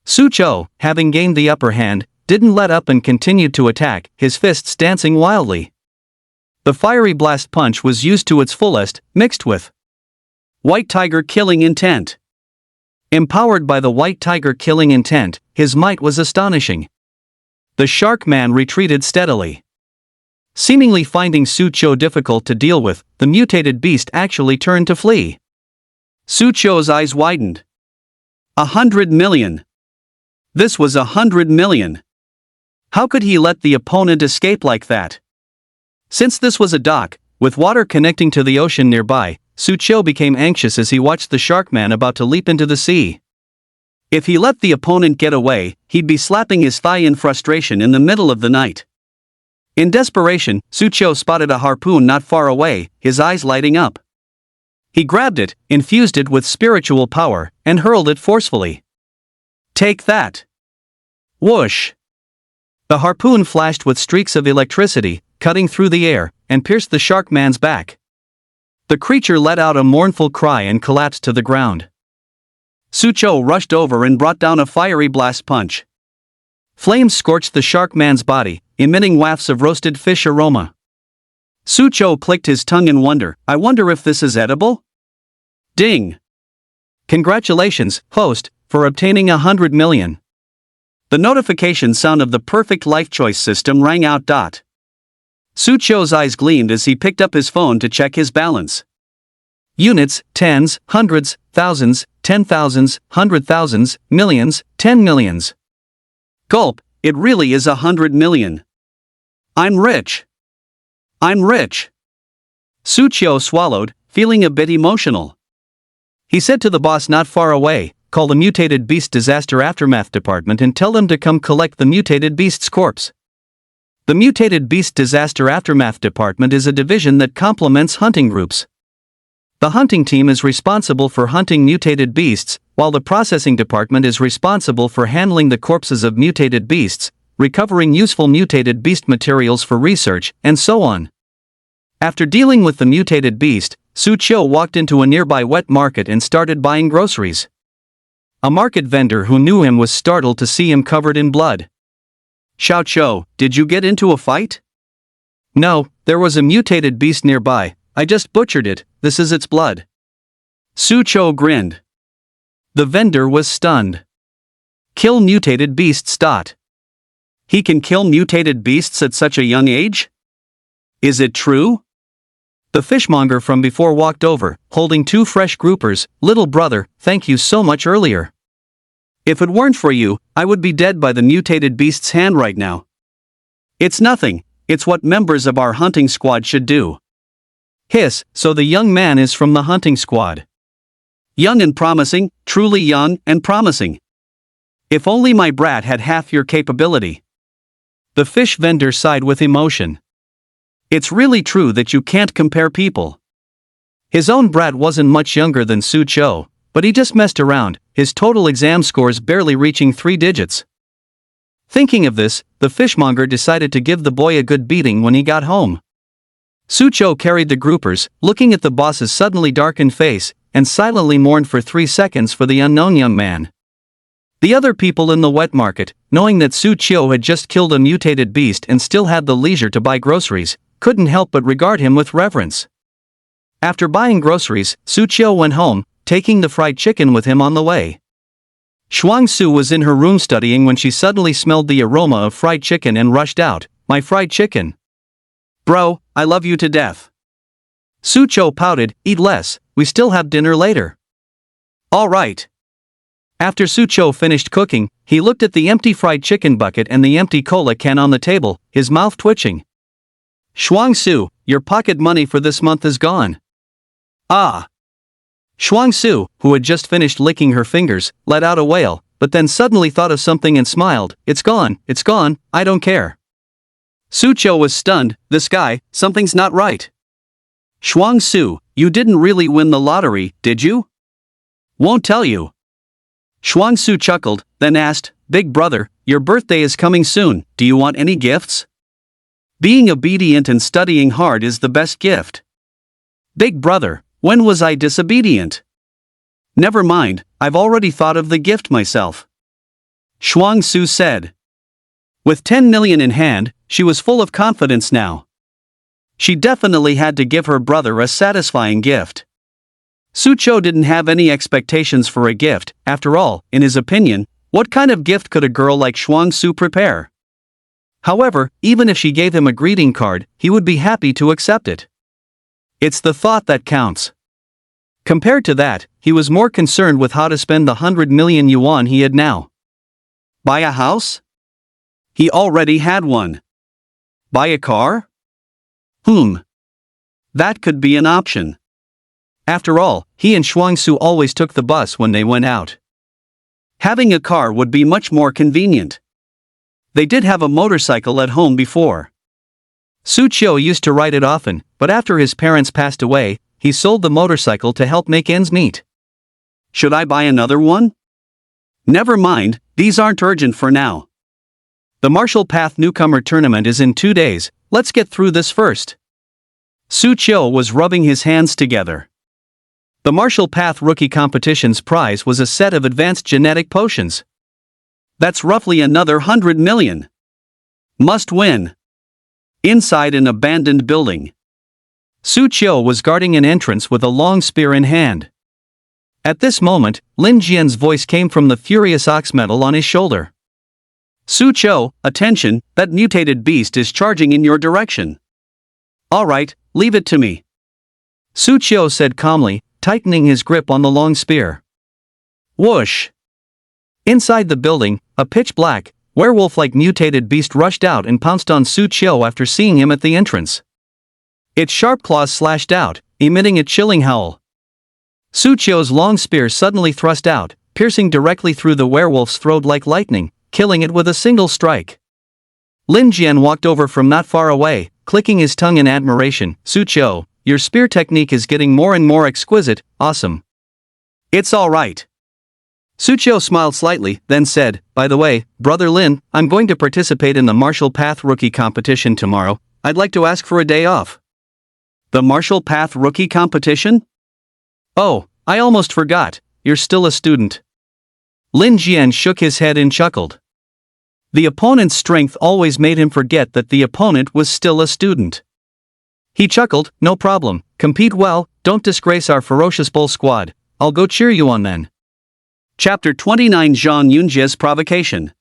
Su Qiu, having gained the upper hand, didn't let up and continued to attack, his fists dancing wildly. The fiery blast punch was used to its fullest, mixed with White Tiger killing intent. Empowered by the White Tiger killing intent, his might was astonishing. The shark man retreated steadily. Seemingly finding Su Qiu difficult to deal with, the mutated beast actually turned to flee. Su Qiu's eyes widened. 100 million. This was 100 million. How could he let the opponent escape like that? Since this was a dock, with water connecting to the ocean nearby, Su Qiu became anxious as he watched the shark man about to leap into the sea. If he let the opponent get away, he'd be slapping his thigh in frustration in the middle of the night. In desperation, Su Qiu spotted a harpoon not far away, his eyes lighting up. He grabbed it, infused it with spiritual power, and hurled it forcefully. Take that! Whoosh! The harpoon flashed with streaks of electricity, cutting through the air, and pierced the shark man's back. The creature let out a mournful cry and collapsed to the ground. Su Qiu rushed over and brought down a fiery blast punch. Flames scorched the shark man's body, emitting wafts of roasted fish aroma. Su Qiu clicked his tongue in wonder. I wonder if this is edible? Ding! Congratulations, host, for obtaining 100 million. The notification sound of the perfect life choice system rang out. Su Qiu's eyes gleamed as he picked up his phone to check his balance. Units, tens, hundreds, thousands, 10,000s, 100,000s, millions, 10 millions. Gulp, it really is 100 million. I'm rich. I'm rich. Su Qiu swallowed, feeling a bit emotional. He said to the boss not far away, "Call the Mutated Beast Disaster Aftermath Department and tell them to come collect the mutated beast's corpse." The Mutated Beast Disaster Aftermath Department is a division that complements hunting groups. The hunting team is responsible for hunting mutated beasts, while the processing department is responsible for handling the corpses of mutated beasts, recovering useful mutated beast materials for research, and so on. After dealing with the mutated beast, Su Qiu walked into a nearby wet market and started buying groceries. A market vendor who knew him was startled to see him covered in blood. "Xiao Qiu, did you get into a fight?" "No, there was a mutated beast nearby. I just butchered it, this is its blood." Su Qiu grinned. The vendor was stunned. "Kill mutated beasts. He can kill mutated beasts at such a young age? Is it true?" The fishmonger from before walked over, holding 2 fresh groupers. "Little brother, thank you so much earlier. If it weren't for you, I would be dead by the mutated beast's hand right now." "It's nothing, it's what members of our hunting squad should do." Hiss, so the young man is from the hunting squad. "Young and promising, truly young and promising. If only my brat had half your capability." The fish vendor sighed with emotion. "It's really true that you can't compare people." His own brat wasn't much younger than Su Qiu, but he just messed around, his total exam scores barely reaching 3 digits. Thinking of this, the fishmonger decided to give the boy a good beating when he got home. Su Qiu carried the groupers, looking at the boss's suddenly darkened face, and silently mourned for 3 seconds for the unknown young man. The other people in the wet market, knowing that Su Qiu had just killed a mutated beast and still had the leisure to buy groceries, couldn't help but regard him with reverence. After buying groceries, Su Qiu went home, taking the fried chicken with him on the way. Shuang Su was in her room studying when she suddenly smelled the aroma of fried chicken and rushed out, "My fried chicken. Bro, I love you to death." Su Qiu pouted, "Eat less, we still have dinner later." "All right." After Su Qiu finished cooking, he looked at the empty fried chicken bucket and the empty cola can on the table, his mouth twitching. "Shuang Su, your pocket money for this month is gone." "Ah." Shuang Su, who had just finished licking her fingers, let out a wail, but then suddenly thought of something and smiled. It's gone, I don't care." Su Qiu was stunned. "This guy, something's not right." "Shuang Su, you didn't really win the lottery, did you?" "Won't tell you." Shuang Su chuckled, then asked, "Big brother, your birthday is coming soon, do you want any gifts?" "Being obedient and studying hard is the best gift." "Big brother, when was I disobedient?" "Never mind, I've already thought of the gift myself," Shuang Su said. With 10 million in hand, she was full of confidence now. She definitely had to give her brother a satisfying gift. Su Qiu didn't have any expectations for a gift. After all, in his opinion, what kind of gift could a girl like Shuang Su prepare? However, even if she gave him a greeting card, he would be happy to accept it. It's the thought that counts. Compared to that, he was more concerned with how to spend the 100 million yuan he had now. Buy a house? He already had one. Buy a car? That could be an option. After all, he and Shuang Su always took the bus when they went out. Having a car would be much more convenient. They did have a motorcycle at home before. Su Qiu used to ride it often, but after his parents passed away, he sold the motorcycle to help make ends meet. Should I buy another one? Never mind, these aren't urgent for now. The Martial Path Newcomer Tournament is in 2 days, let's get through this first. Su Qiu was rubbing his hands together. The Martial Path Rookie Competition's prize was a set of advanced genetic potions. That's roughly another 100 million. Must win. Inside an abandoned building. Su Qiu was guarding an entrance with a long spear in hand. At this moment, Lin Jian's voice came from the furious ox metal on his shoulder. Su Qiu, attention, that mutated beast is charging in your direction. All right, leave it to me. Su Qiu said calmly, tightening his grip on the long spear. Whoosh! Inside the building, a pitch-black, werewolf-like mutated beast rushed out and pounced on Su Qiu after seeing him at the entrance. Its sharp claws slashed out, emitting a chilling howl. Su Qiu's long spear suddenly thrust out, piercing directly through the werewolf's throat like lightning, killing it with a single strike. Lin Jian walked over from not far away, clicking his tongue in admiration. "Su Qiu, your spear technique is getting more and more exquisite, awesome." "It's all right." Su Qiu smiled slightly, then said, "By the way, Brother Lin, I'm going to participate in the Martial Path Rookie Competition tomorrow. I'd like to ask for a day off." "The Martial Path Rookie Competition? Oh, I almost forgot, you're still a student." Lin Jian shook his head and chuckled. The opponent's strength always made him forget that the opponent was still a student. He chuckled, "No problem, compete well, don't disgrace our ferocious bull squad, I'll go cheer you on then." Chapter 29 Zhang Yunjie's Provocation.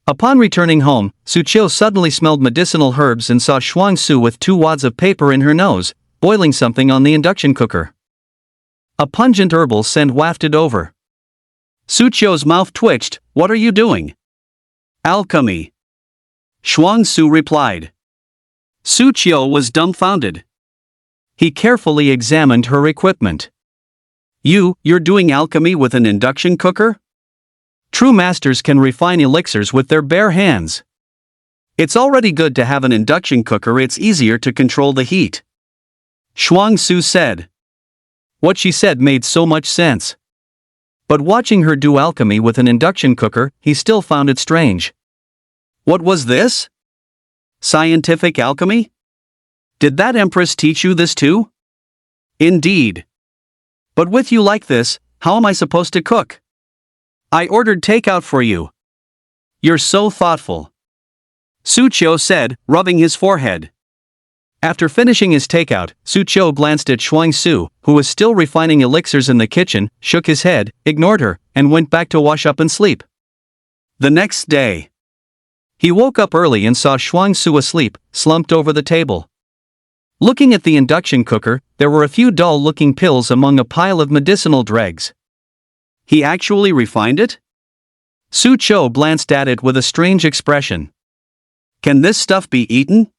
Upon returning home, Su Qiu suddenly smelled medicinal herbs and saw Shuang Su with 2 wads of paper in her nose, boiling something on the induction cooker. A pungent herbal scent wafted over. Su Qiu's mouth twitched. "What are you doing?" "Alchemy," Shuang Su replied. Su Qiu was dumbfounded. He carefully examined her equipment. You're doing alchemy with an induction cooker? True masters can refine elixirs with their bare hands. It's already good to have an induction cooker, it's easier to control the heat. Shuang Su said. What she said made so much sense. But watching her do alchemy with an induction cooker, he still found it strange. What was this? Scientific alchemy? Did that empress teach you this too? Indeed. But with you like this, how am I supposed to cook? I ordered takeout for you. You're so thoughtful. Su Qiu said, rubbing his forehead. After finishing his takeout, Su Qiu glanced at Shuang Su, who was still refining elixirs in the kitchen, shook his head, ignored her, and went back to wash up and sleep. The next day, he woke up early and saw Shuang Su asleep, slumped over the table. Looking at the induction cooker, there were a few dull-looking pills among a pile of medicinal dregs. He actually refined it? Su Qiu glanced at it with a strange expression. Can this stuff be eaten?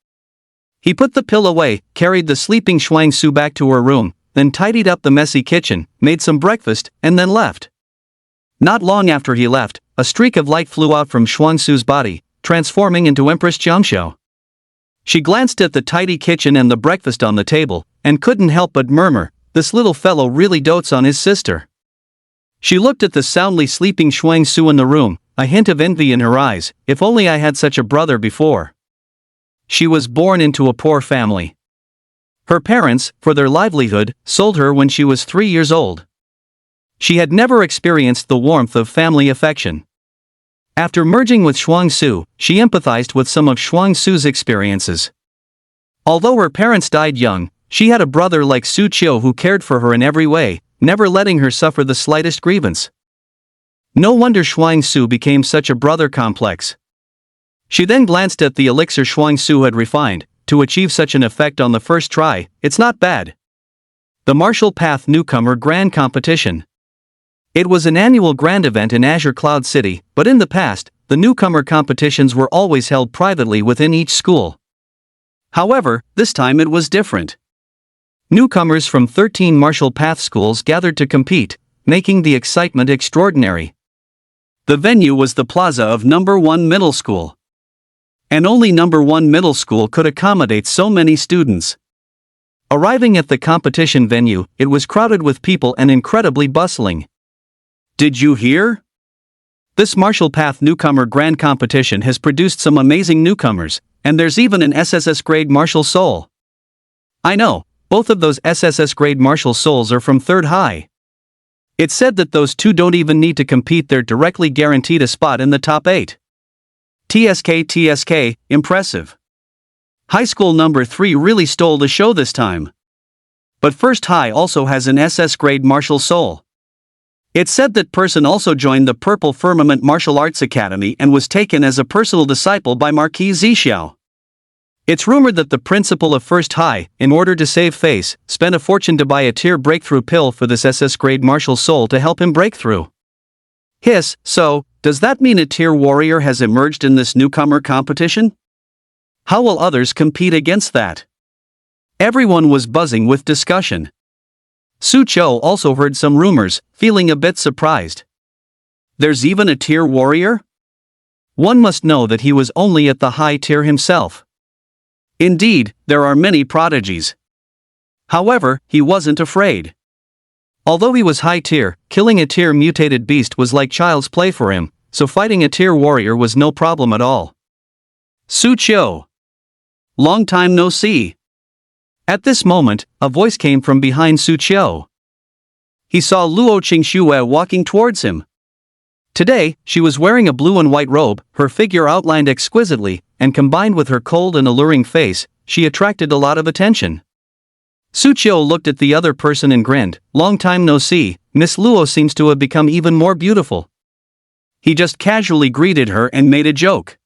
He put the pill away, carried the sleeping Shuang Su back to her room, then tidied up the messy kitchen, made some breakfast, and then left. Not long after he left, a streak of light flew out from Shuang Su's body, transforming into Empress Jiangxiu. She glanced at the tidy kitchen and the breakfast on the table, and couldn't help but murmur, this little fellow really dotes on his sister. She looked at the soundly sleeping Shuang Su in the room, a hint of envy in her eyes. If only I had such a brother before. She was born into a poor family. Her parents, for their livelihood, sold her when she was 3 years old. She had never experienced the warmth of family affection. After merging with Shuang Su, she empathized with some of Shuang Su's experiences. Although her parents died young, she had a brother like Su Qiu who cared for her in every way, never letting her suffer the slightest grievance. No wonder Shuang Su became such a brother complex. She then glanced at the elixir Shuang Su had refined. To achieve such an effect on the first try, it's not bad. The Martial Path Newcomer Grand Competition. It was an annual grand event in Azure Cloud City, but in the past, the newcomer competitions were always held privately within each school. However, this time it was different. Newcomers from 13 Martial Path schools gathered to compete, making the excitement extraordinary. The venue was the plaza of No. 1 Middle School. And only No. 1 Middle School could accommodate so many students. Arriving at the competition venue, it was crowded with people and incredibly bustling. Did you hear? This Martial Path Newcomer Grand Competition has produced some amazing newcomers, and there's even an SSS grade martial soul. I know, both of those SSS grade martial souls are from 3rd High. It's said that those two don't even need to compete, they're directly guaranteed a spot in the top 8. TSK, impressive. High School number 3 really stole the show this time. But 1st High also has an SS grade martial soul. It's said that person also joined the Purple Firmament Martial Arts Academy and was taken as a personal disciple by Marquis Zixiao. It's rumored that the principal of 1st High, in order to save face, spent a fortune to buy a tier breakthrough pill for this SS grade martial soul to help him break through. So, does that mean a tier warrior has emerged in this newcomer competition? How will others compete against that? Everyone was buzzing with discussion. Su Chou also heard some rumors, feeling a bit surprised. There's even a tier warrior? One must know that he was only at the high tier himself. Indeed, there are many prodigies. However, he wasn't afraid. Although he was high tier, killing a tier mutated beast was like child's play for him, so fighting a tier warrior was no problem at all. Su Chou. Long time no see. At this moment, a voice came from behind Su Chou. He saw Luo Qingxue walking towards him. Today, she was wearing a blue and white robe, her figure outlined exquisitely, and combined with her cold and alluring face, she attracted a lot of attention. Su Chou looked at the other person and grinned. Long time no see, Miss Luo seems to have become even more beautiful. He just casually greeted her and made a joke.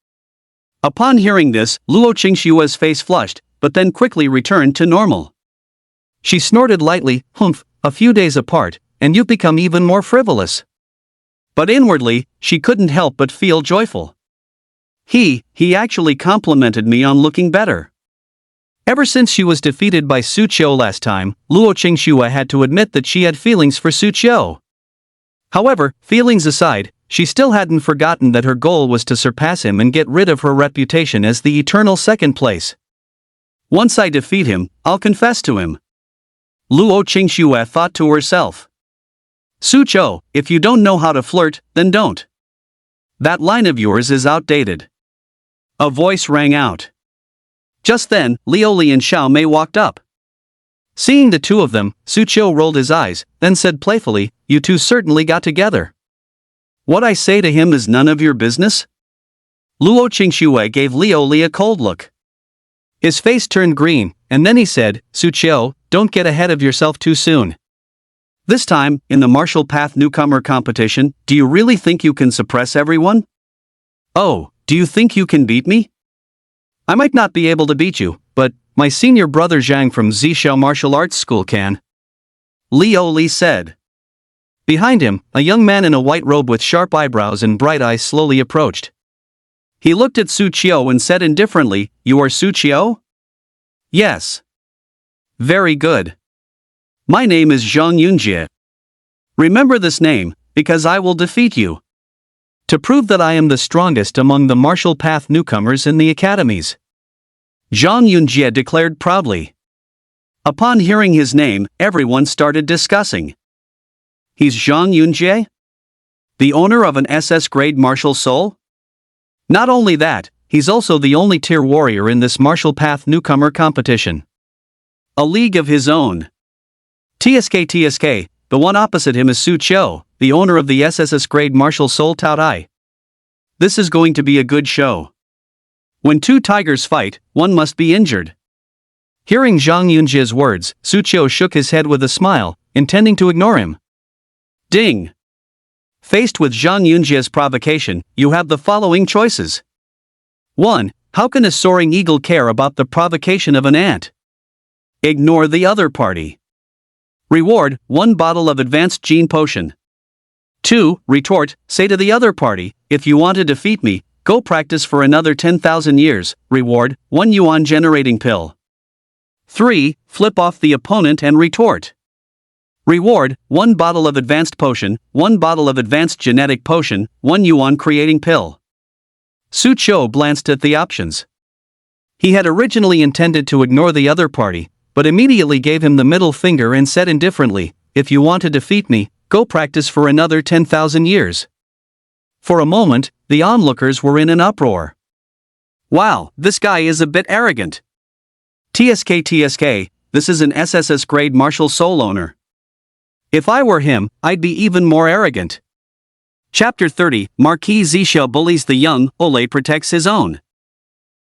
Upon hearing this, Luo Qingxue's face flushed, but then quickly returned to normal. She snorted lightly, humph, a few days apart, and you've become even more frivolous. But inwardly, she couldn't help but feel joyful. He actually complimented me on looking better. Ever since she was defeated by Su Chou last time, Luo Qingxue had to admit that she had feelings for Su Chou. However, feelings aside, she still hadn't forgotten that her goal was to surpass him and get rid of her reputation as the eternal second place. Once I defeat him, I'll confess to him. Luo Qingxue thought to herself. Su Chou, if you don't know how to flirt, then don't. That line of yours is outdated. A voice rang out. Just then, Liu Li and Xiao Mei walked up. Seeing the two of them, Su Chou rolled his eyes, then said playfully, "You two certainly got together. What I say to him is none of your business?" Luo Qingxue gave Liu Li a cold look. His face turned green, and then he said, "Su Chou, don't get ahead of yourself too soon. This time, in the martial path newcomer competition, do you really think you can suppress everyone? Oh, do you think you can beat me? I might not be able to beat you, but my senior brother Zhang from Zishao Martial Arts School can," Liu Li said. Behind him, a young man in a white robe with sharp eyebrows and bright eyes slowly approached. He looked at Su Chou and said indifferently, "You are Su Chou?" "Yes." "Very good. My name is Zhang Yunjie. Remember this name, because I will defeat you. To prove that I am the strongest among the martial path newcomers in the academies," Zhang Yunjie declared proudly. Upon hearing his name, everyone started discussing. He's Zhang Yunjie? The owner of an SS grade martial soul? Not only that, he's also the only tier warrior in this martial path newcomer competition. A league of his own. TSK, the one opposite him is Su Chou, the owner of the SSS grade martial soul Taotie. This is going to be a good show. When two tigers fight, one must be injured. Hearing Zhang Yunjie's words, Su Chou shook his head with a smile, intending to ignore him. Ding! Faced with Zhang Yunjie's provocation, you have the following choices. 1. How can a soaring eagle care about the provocation of an ant? Ignore the other party. Reward, 1 bottle of advanced gene potion. 2. Retort, say to the other party, if you want to defeat me, go practice for another 10,000 years, reward, 1 yuan generating pill. 3. Flip off the opponent and retort. Reward, 1 bottle of advanced potion, 1 bottle of advanced genetic potion, 1 yuan creating pill. Su Chou glanced at the options. He had originally intended to ignore the other party, but immediately gave him the middle finger and said indifferently, if you want to defeat me, go practice for another 10,000 years. For a moment, the onlookers were in an uproar. Wow, this guy is a bit arrogant. TSK, this is an SSS grade martial soul owner. If I were him, I'd be even more arrogant. Chapter 30, Marquis Zishao bullies the young, Ole protects his own.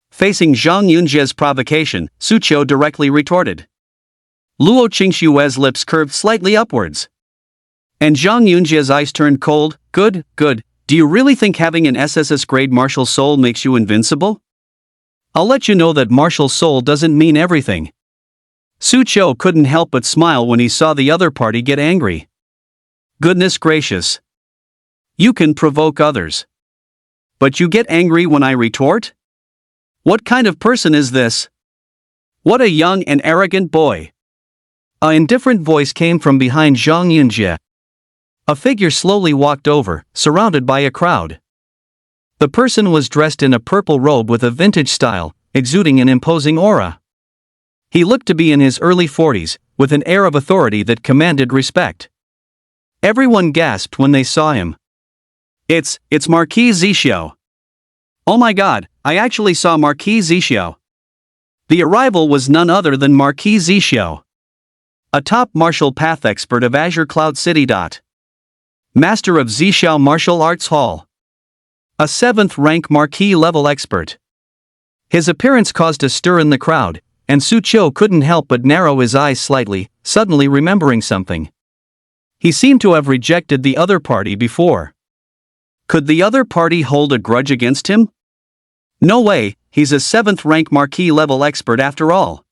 Facing Zhang Yunjie's provocation, Su Chou directly retorted. Luo Qingxue's lips curved slightly upwards. And Zhang Yunjie's eyes turned cold. Good, do you really think having an SSS grade martial soul makes you invincible? I'll let you know that martial soul doesn't mean everything. Su Chou couldn't help but smile when he saw the other party get angry. Goodness gracious. You can provoke others. But you get angry when I retort? What kind of person is this? What a young and arrogant boy. An indifferent voice came from behind Zhang Yunjie. A figure slowly walked over, surrounded by a crowd. The person was dressed in a purple robe with a vintage style, exuding an imposing aura. He looked to be in his early 40s, with an air of authority that commanded respect. Everyone gasped when they saw him. It's Marquis Zixiao. Oh my god, I actually saw Marquis Zixiao. The arrival was none other than Marquis Zixiao, a top martial path expert of Azure Cloud City. Master of Zixiao Martial Arts Hall. A 7th rank Marquis level expert. His appearance caused a stir in the crowd, and Su Qiu couldn't help but narrow his eyes slightly, suddenly remembering something. He seemed to have rejected the other party before. Could the other party hold a grudge against him? No way, he's a 7th rank Marquis level expert after all.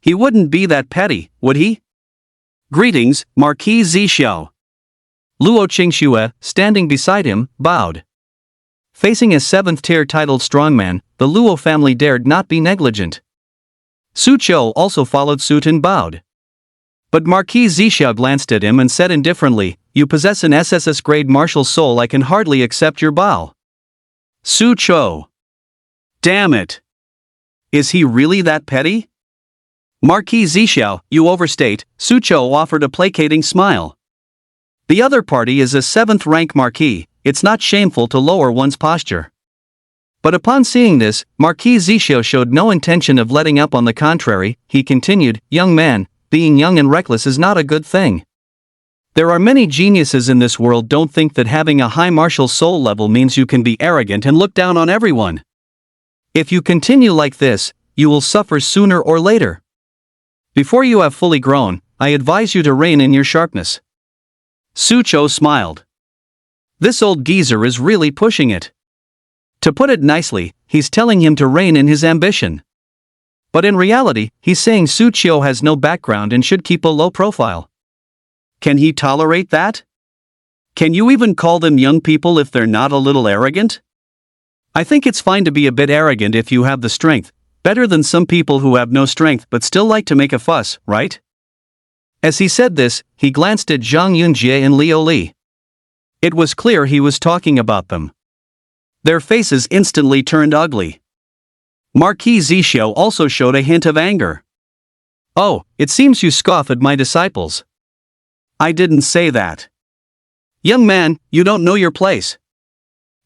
He wouldn't be that petty, would he? Greetings, Marquis Zixiao. Luo Qingxue, standing beside him, bowed. Facing a 7th tier titled strongman, the Luo family dared not be negligent. Su Qiu also followed suit and bowed. But Marquis Zixiao glanced at him and said indifferently, "You possess an SSS grade martial soul, I can hardly accept your bow." Su Qiu. Damn it. Is he really that petty? Marquis Zixiao, you overstate, Su Qiu offered a placating smile. The other party is a 7th rank Marquis, it's not shameful to lower one's posture. But upon seeing this, Marquis Zixiao showed no intention of letting up. On the contrary, he continued, "Young man, being young and reckless is not a good thing. There are many geniuses in this world. Don't think that having a high martial soul level means you can be arrogant and look down on everyone. If you continue like this, you will suffer sooner or later. Before you have fully grown, I advise you to rein in your sharpness." Su Qiu smiled. This old geezer is really pushing it. To put it nicely, he's telling him to rein in his ambition. But in reality, he's saying Su Qiu has no background and should keep a low profile. Can he tolerate that? Can you even call them young people if they're not a little arrogant? I think it's fine to be a bit arrogant if you have the strength, better than some people who have no strength but still like to make a fuss, right? As he said this, he glanced at Zhang Yunjie and Liu Li. It was clear he was talking about them. Their faces instantly turned ugly. Marquis Zixiao also showed a hint of anger. "Oh, it seems you scoff at my disciples." "I didn't say that. Young man, you don't know your place."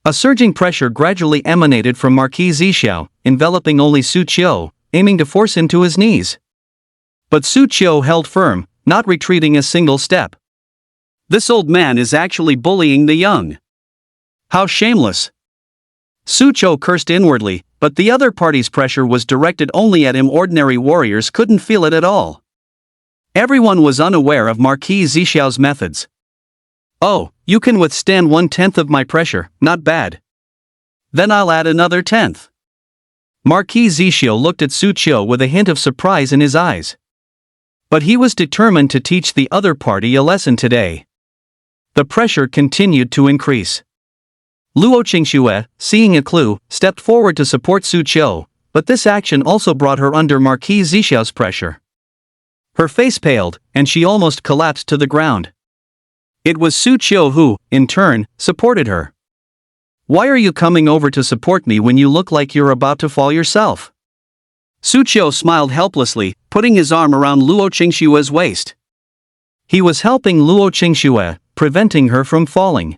A surging pressure gradually emanated from Marquis Zixiao, enveloping only Su Qiu, aiming to force him to his knees. But Su Qiu held firm, not retreating a single step. This old man is actually bullying the young. How shameless. Su Qiu cursed inwardly, but the other party's pressure was directed only at him. Ordinary warriors couldn't feel it at all. Everyone was unaware of Marquis Zixiao's methods. "Oh, you can withstand 1/10 of my pressure, not bad. Then I'll add another 10th. Marquis Zixiao looked at Su Qiu with a hint of surprise in his eyes. But he was determined to teach the other party a lesson today. The pressure continued to increase. Luo Qingxue, seeing a clue, stepped forward to support Su Qiu, but this action also brought her under Marquis Zixiao's pressure. Her face paled, and she almost collapsed to the ground. It was Su Qiu who, in turn, supported her. "Why are you coming over to support me when you look like you're about to fall yourself?" Su Qiu smiled helplessly, putting his arm around Luo Qingxue's waist. He was helping Luo Qingxue, preventing her from falling.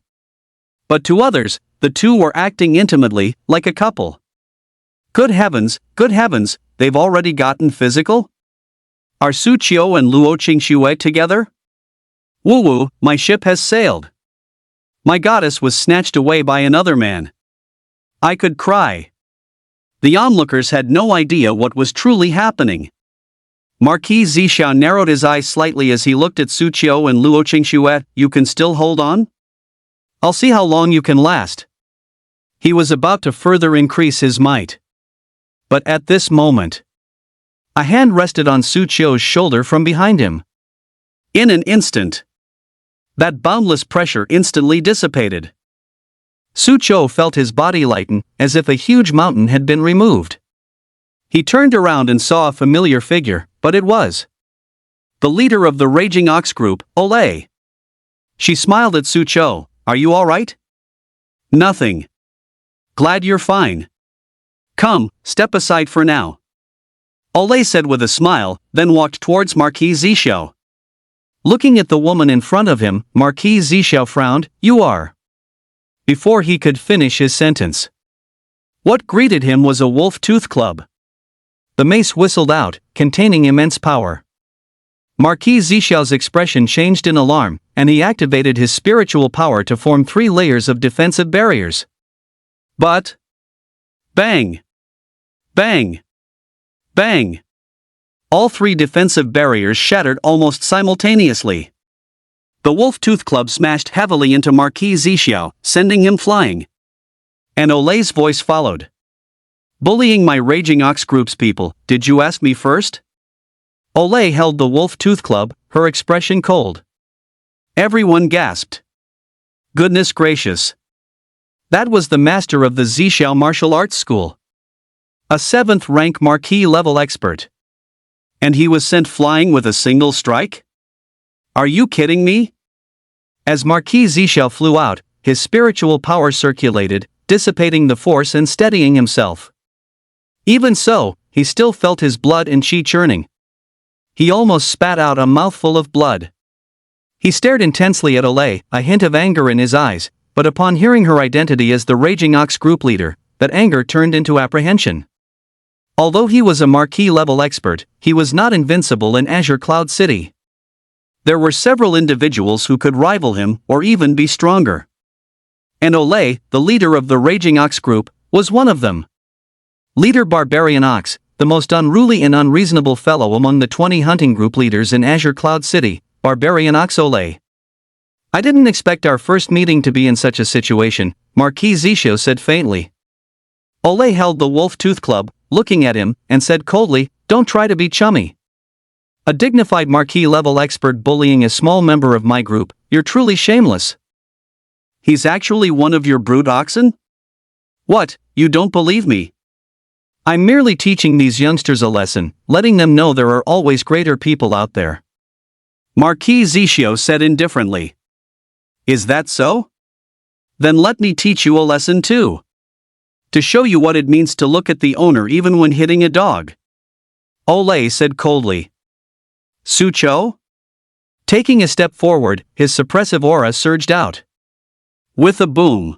But to others, the two were acting intimately, like a couple. Good heavens, they've already gotten physical? Are Su Qiu and Luo Qingxue together? Woo woo, my ship has sailed. My goddess was snatched away by another man. I could cry. The onlookers had no idea what was truly happening. Marquis Zixiao narrowed his eyes slightly as he looked at Su Qiu and Luo Qingxue. "You can still hold on? I'll see how long you can last." He was about to further increase his might. But at this moment, a hand rested on Su Qiu's shoulder from behind him. In an instant, That boundless pressure instantly dissipated. Su Cho felt his body lighten, as if a huge mountain had been removed. He turned around and saw a familiar figure, but it was the leader of the Raging Ox group, Olay. She smiled at Su Cho. Are you alright? Nothing. Glad you're fine. Come, step aside for now. Olay said with a smile, then walked towards Marquis Zhixiao. Looking at the woman in front of him, Marquis Zhixiao frowned. You are. Before he could finish his sentence, what greeted him was a wolf-tooth club. The mace whistled out, containing immense power. Marquis Zhixiao's expression changed in alarm, and he activated his spiritual power to form 3 layers of defensive barriers. But bang! Bang! Bang! All 3 defensive barriers shattered almost simultaneously. The wolf-tooth club smashed heavily into Marquis Zhixiao, sending him flying. And Olay's voice followed. Bullying my Raging Ox group's people, did you ask me first? Olay held the wolf-tooth club, her expression cold. Everyone gasped. Goodness gracious. That was the master of the Zhixiao martial arts school. A 7th rank marquis level expert. And he was sent flying with a single strike? Are you kidding me? As Marquis Zhixiao flew out, his spiritual power circulated, dissipating the force and steadying himself. Even so, he still felt his blood and qi churning. He almost spat out a mouthful of blood. He stared intensely at Olay, a hint of anger in his eyes, but upon hearing her identity as the Raging Ox group leader, that anger turned into apprehension. Although he was a marquis-level expert, he was not invincible in Azure Cloud City. There were several individuals who could rival him or even be stronger. And Olay, the leader of the Raging Ox group, was one of them. Leader Barbarian Ox, the most unruly and unreasonable fellow among the 20 hunting group leaders in Azure Cloud City, Barbarian Ox Olay. I didn't expect our first meeting to be in such a situation, Marquis Zhixiao said faintly. Olay held the wolf-tooth club, looking at him, and said coldly, don't try to be chummy. A dignified marquis-level expert bullying a small member of my group, you're truly shameless. He's actually one of your brood oxen? What, you don't believe me? I'm merely teaching these youngsters a lesson, letting them know there are always greater people out there. Marquis Zhixiao said indifferently. Is that so? Then let me teach you a lesson too. To show you what it means to look at the owner even when hitting a dog. Olay said coldly. Su Cho? Taking a step forward, his suppressive aura surged out. With a boom.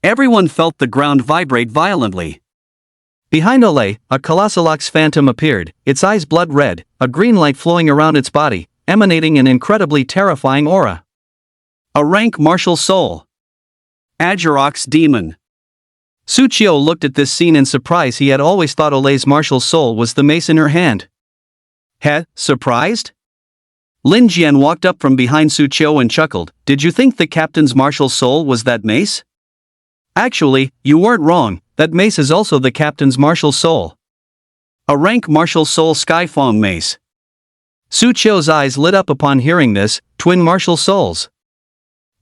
Everyone felt the ground vibrate violently. Behind Olay, a colossal ox phantom appeared, its eyes blood red, a green light flowing around its body, emanating an incredibly terrifying aura. A rank martial soul. Azure Ox Demon. Su Cho looked at this scene in surprise. He had always thought Olay's martial soul was the mace in her hand. Surprised? Lin Jian walked up from behind Su Cho and chuckled. Did you think the captain's martial soul was that mace? Actually, you weren't wrong, that mace is also the captain's martial soul. A rank martial soul Skyfong mace. Su Cho's eyes lit up upon hearing this, twin martial souls.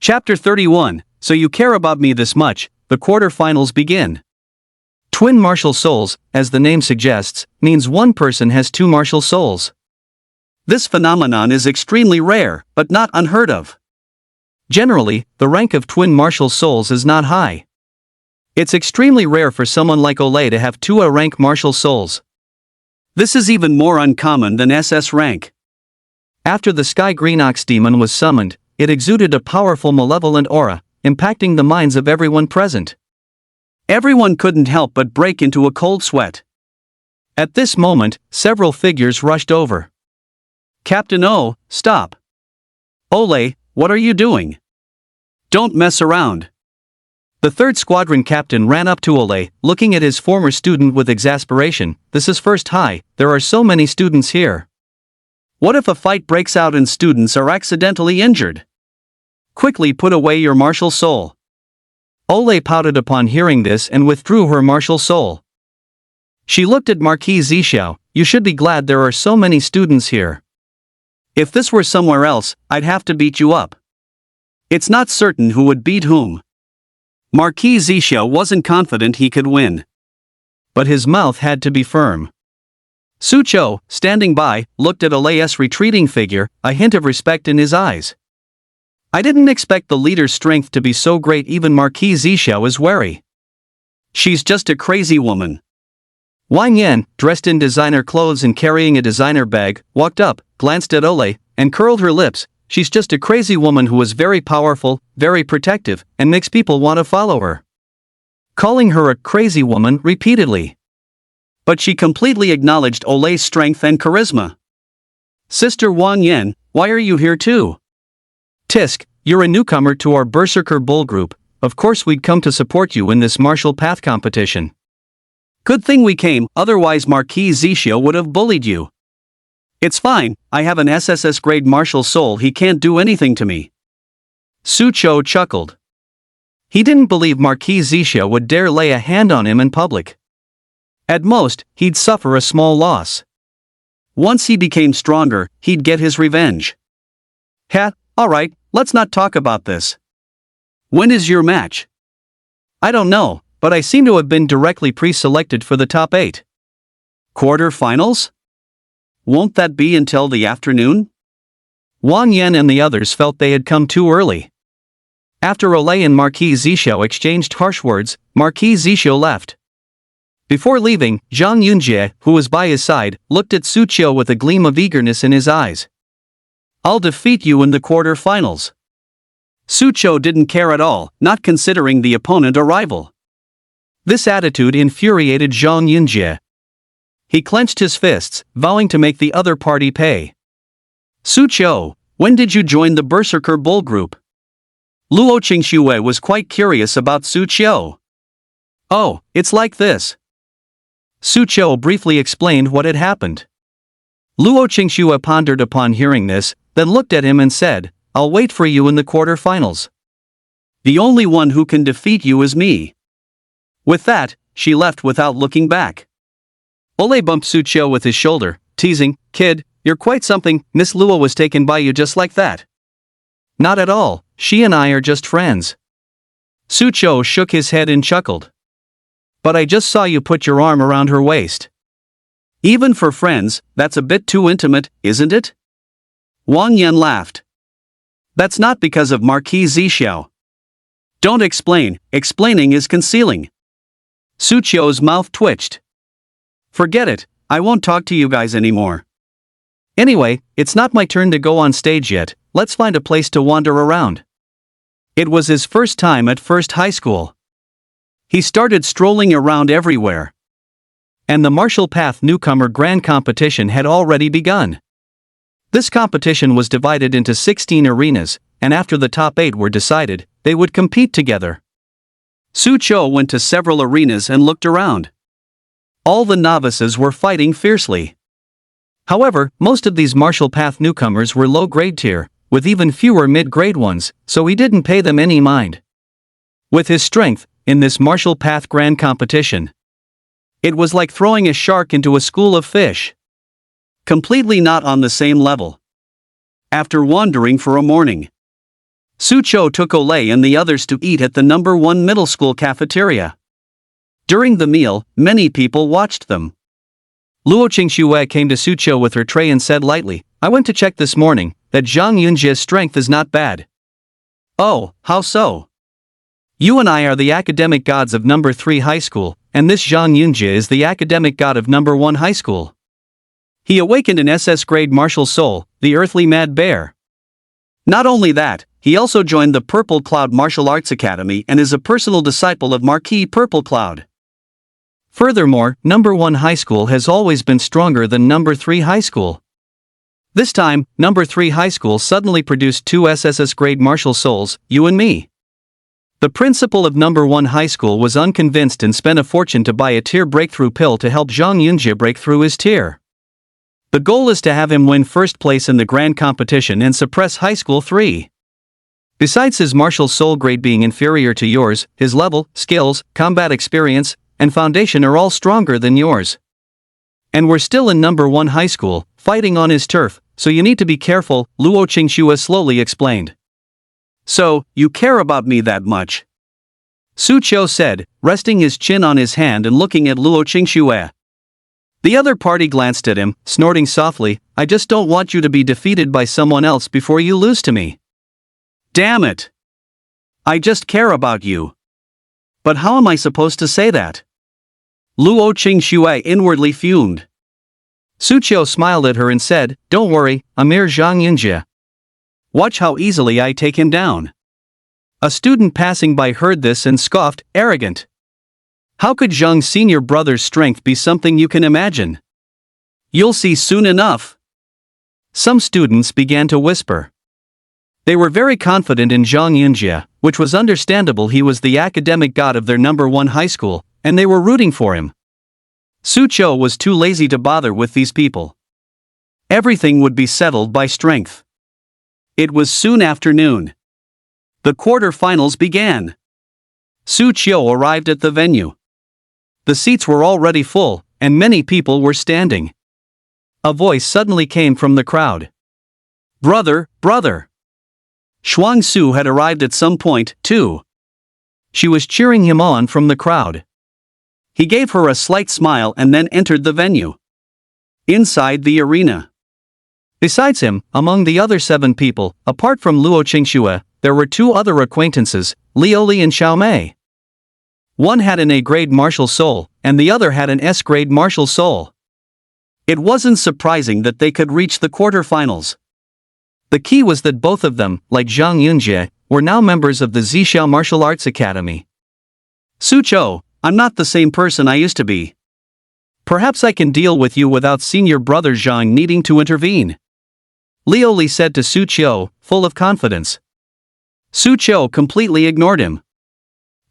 Chapter 31, So you care about me this much, the quarterfinals begin. Twin martial souls, as the name suggests, means one person has 2 martial souls. This phenomenon is extremely rare, but not unheard of. Generally, the rank of twin martial souls is not high. It's extremely rare for someone like Olay to have 2 A-rank martial souls. This is even more uncommon than SS rank. After the Sky Green Ox Demon was summoned, it exuded a powerful malevolent aura, impacting the minds of everyone present. Everyone couldn't help but break into a cold sweat. At this moment, several figures rushed over. Captain O, stop. Olay, what are you doing? Don't mess around. The 3rd Squadron captain ran up to Olay, looking at his former student with exasperation. This is first high, there are so many students here. What if a fight breaks out and students are accidentally injured? Quickly put away your martial soul. Olay pouted upon hearing this and withdrew her martial soul. She looked at Marquis Zhixiao. You should be glad there are so many students here. If this were somewhere else, I'd have to beat you up. It's not certain who would beat whom. Marquis Zisha wasn't confident he could win. But his mouth had to be firm. Su Cho, standing by, looked at Olei's retreating figure, a hint of respect in his eyes. I didn't expect the leader's strength to be so great. Even Marquis Zisha was wary. She's just a crazy woman. Wang Yan, dressed in designer clothes and carrying a designer bag, walked up, glanced at Olay, and curled her lips. She's just a crazy woman who is very powerful, very protective, and makes people want to follow her. Calling her a crazy woman repeatedly. But she completely acknowledged Olei's strength and charisma. Sister Wang Yan, why are you here too? Tisk, you're a newcomer to our Berserker Bull group. Of course we'd come to support you in this martial path competition. Good thing we came, otherwise Marquis Zisha would have bullied you. It's fine, I have an SSS grade martial soul, he can't do anything to me. Su Cho chuckled. He didn't believe Marquis Zisha would dare lay a hand on him in public. At most, he'd suffer a small loss. Once he became stronger, he'd get his revenge. Alright, let's not talk about this. When is your match? I don't know, but I seem to have been directly pre-selected for the top 8. Quarter-finals? Won't that be until the afternoon? Wang Yan and the others felt they had come too early. After Olay and Marquis Zisha exchanged harsh words, Marquis Zisha left. Before leaving, Zhang Yunjie, who was by his side, looked at Su Cho with a gleam of eagerness in his eyes. I'll defeat you in the quarter-finals. Su Cho didn't care at all, not considering the opponent a rival. This attitude infuriated Zhang Yunjie. He clenched his fists, vowing to make the other party pay. Su Cho, when did you join the Berserker Bull group? Luo Qingxue was quite curious about Su Cho. Oh, it's like this. Su Cho briefly explained what had happened. Luo Qingxue pondered upon hearing this, then looked at him and said, I'll wait for you in the quarter-finals. The only one who can defeat you is me. With that, she left without looking back. Olay bumped Su Cho with his shoulder, teasing, Kid, you're quite something. Miss Luo was taken by you just like that. Not at all, she and I are just friends. Su Cho shook his head and chuckled. But I just saw you put your arm around her waist. Even for friends, that's a bit too intimate, isn't it? Wang Yan laughed. That's not because of Marquis Zisha. Don't explain, explaining is concealing. Su Cho's mouth twitched. Forget it, I won't talk to you guys anymore. Anyway, it's not my turn to go on stage yet, let's find a place to wander around. It was his first time at First High School. He started strolling around everywhere. And the Martial Path Newcomer Grand Competition had already begun. This competition was divided into 16 arenas, and after the top 8 were decided, they would compete together. Su Cho went to several arenas and looked around. All the novices were fighting fiercely. However, most of these Martial Path newcomers were low-grade tier, with even fewer mid-grade ones, so he didn't pay them any mind. With his strength, in this Martial Path Grand Competition, it was like throwing a shark into a school of fish. Completely not on the same level. After wandering for a morning, Su Cho took Olay and the others to eat at the No. 1 middle school cafeteria. During the meal, many people watched them. Luo Qingxue came to Su Cho with her tray and said lightly, I went to check this morning, that Zhang Yunjie's strength is not bad. Oh, how so? You and I are the academic gods of No. 3 high school, and this Zhang Yunjie is the academic god of No. 1 high school. He awakened an SS grade martial soul, the earthly mad bear. Not only that, he also joined the Purple Cloud Martial Arts Academy and is a personal disciple of Marquis Purple Cloud. Furthermore, No. 1 high school has always been stronger than No. 3 high school. This time, No. 3 high school suddenly produced 2 SSS grade martial souls, you and me. The principal of No. 1 high school was unconvinced and spent a fortune to buy a tier breakthrough pill to help Zhang Yunjie break through his tier. The goal is to have him win first place in the grand competition and suppress High School 3. Besides his martial soul grade being inferior to yours, his level, skills, combat experience, and foundation are all stronger than yours. And we're still in No. 1 high school, fighting on his turf, so you need to be careful, Luo Qingxue slowly explained. So, you care about me that much? Su Qiu said, resting his chin on his hand and looking at Luo Qingxue. The other party glanced at him, snorting softly, I just don't want you to be defeated by someone else before you lose to me. Damn it! I just care about you. But how am I supposed to say that? Luo Qingxue inwardly fumed. Su Qiu smiled at her and said, Don't worry, a mere Zhang Yunjie. Watch how easily I take him down. A student passing by heard this and scoffed, arrogant. How could Zhang's senior brother's strength be something you can imagine? You'll see soon enough. Some students began to whisper. They were very confident in Zhang Yunjie, which was understandable. He was the academic god of their number one high school, and they were rooting for him. Su Qiu was too lazy to bother with these people. Everything would be settled by strength. It was soon afternoon. The quarter-finals began. Su Qiu arrived at the venue. The seats were already full, and many people were standing. A voice suddenly came from the crowd. Brother, brother! Shuang Su had arrived at some point, too. She was cheering him on from the crowd. He gave her a slight smile and then entered the venue. Inside the arena. Besides him, among the other 7 people, apart from Luo Qingxue, there were 2 other acquaintances, Liu Li and Xiao Mei. One had an A-grade martial soul, and the other had an S-grade martial soul. It wasn't surprising that they could reach the quarterfinals. The key was that both of them, like Zhang Yunjie, were now members of the Zhixiao Martial Arts Academy. Su Qiu, I'm not the same person I used to be. Perhaps I can deal with you without senior brother Zhang needing to intervene. Liu Li said to Su Qiu, full of confidence. Su Qiu completely ignored him.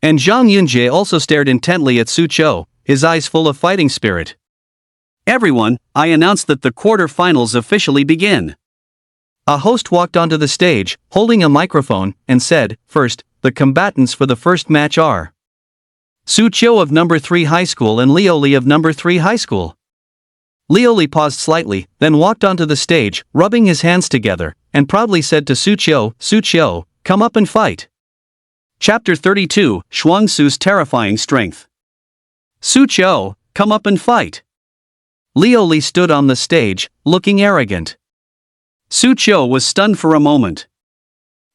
And Zhang Yunjie also stared intently at Su Qiu, his eyes full of fighting spirit. Everyone, I announce that the quarter-finals officially begin. A host walked onto the stage, holding a microphone, and said, First, the combatants for the first match are Su Qiu of number 3 high school and Liu Li of number 3 high school. Liu Li paused slightly, then walked onto the stage, rubbing his hands together, and proudly said to Su Qiu, come up and fight. Chapter 32, Shuang Su's terrifying strength. Su Qiu, come up and fight. Liu Li stood on the stage, looking arrogant. Su Qiu was stunned for a moment.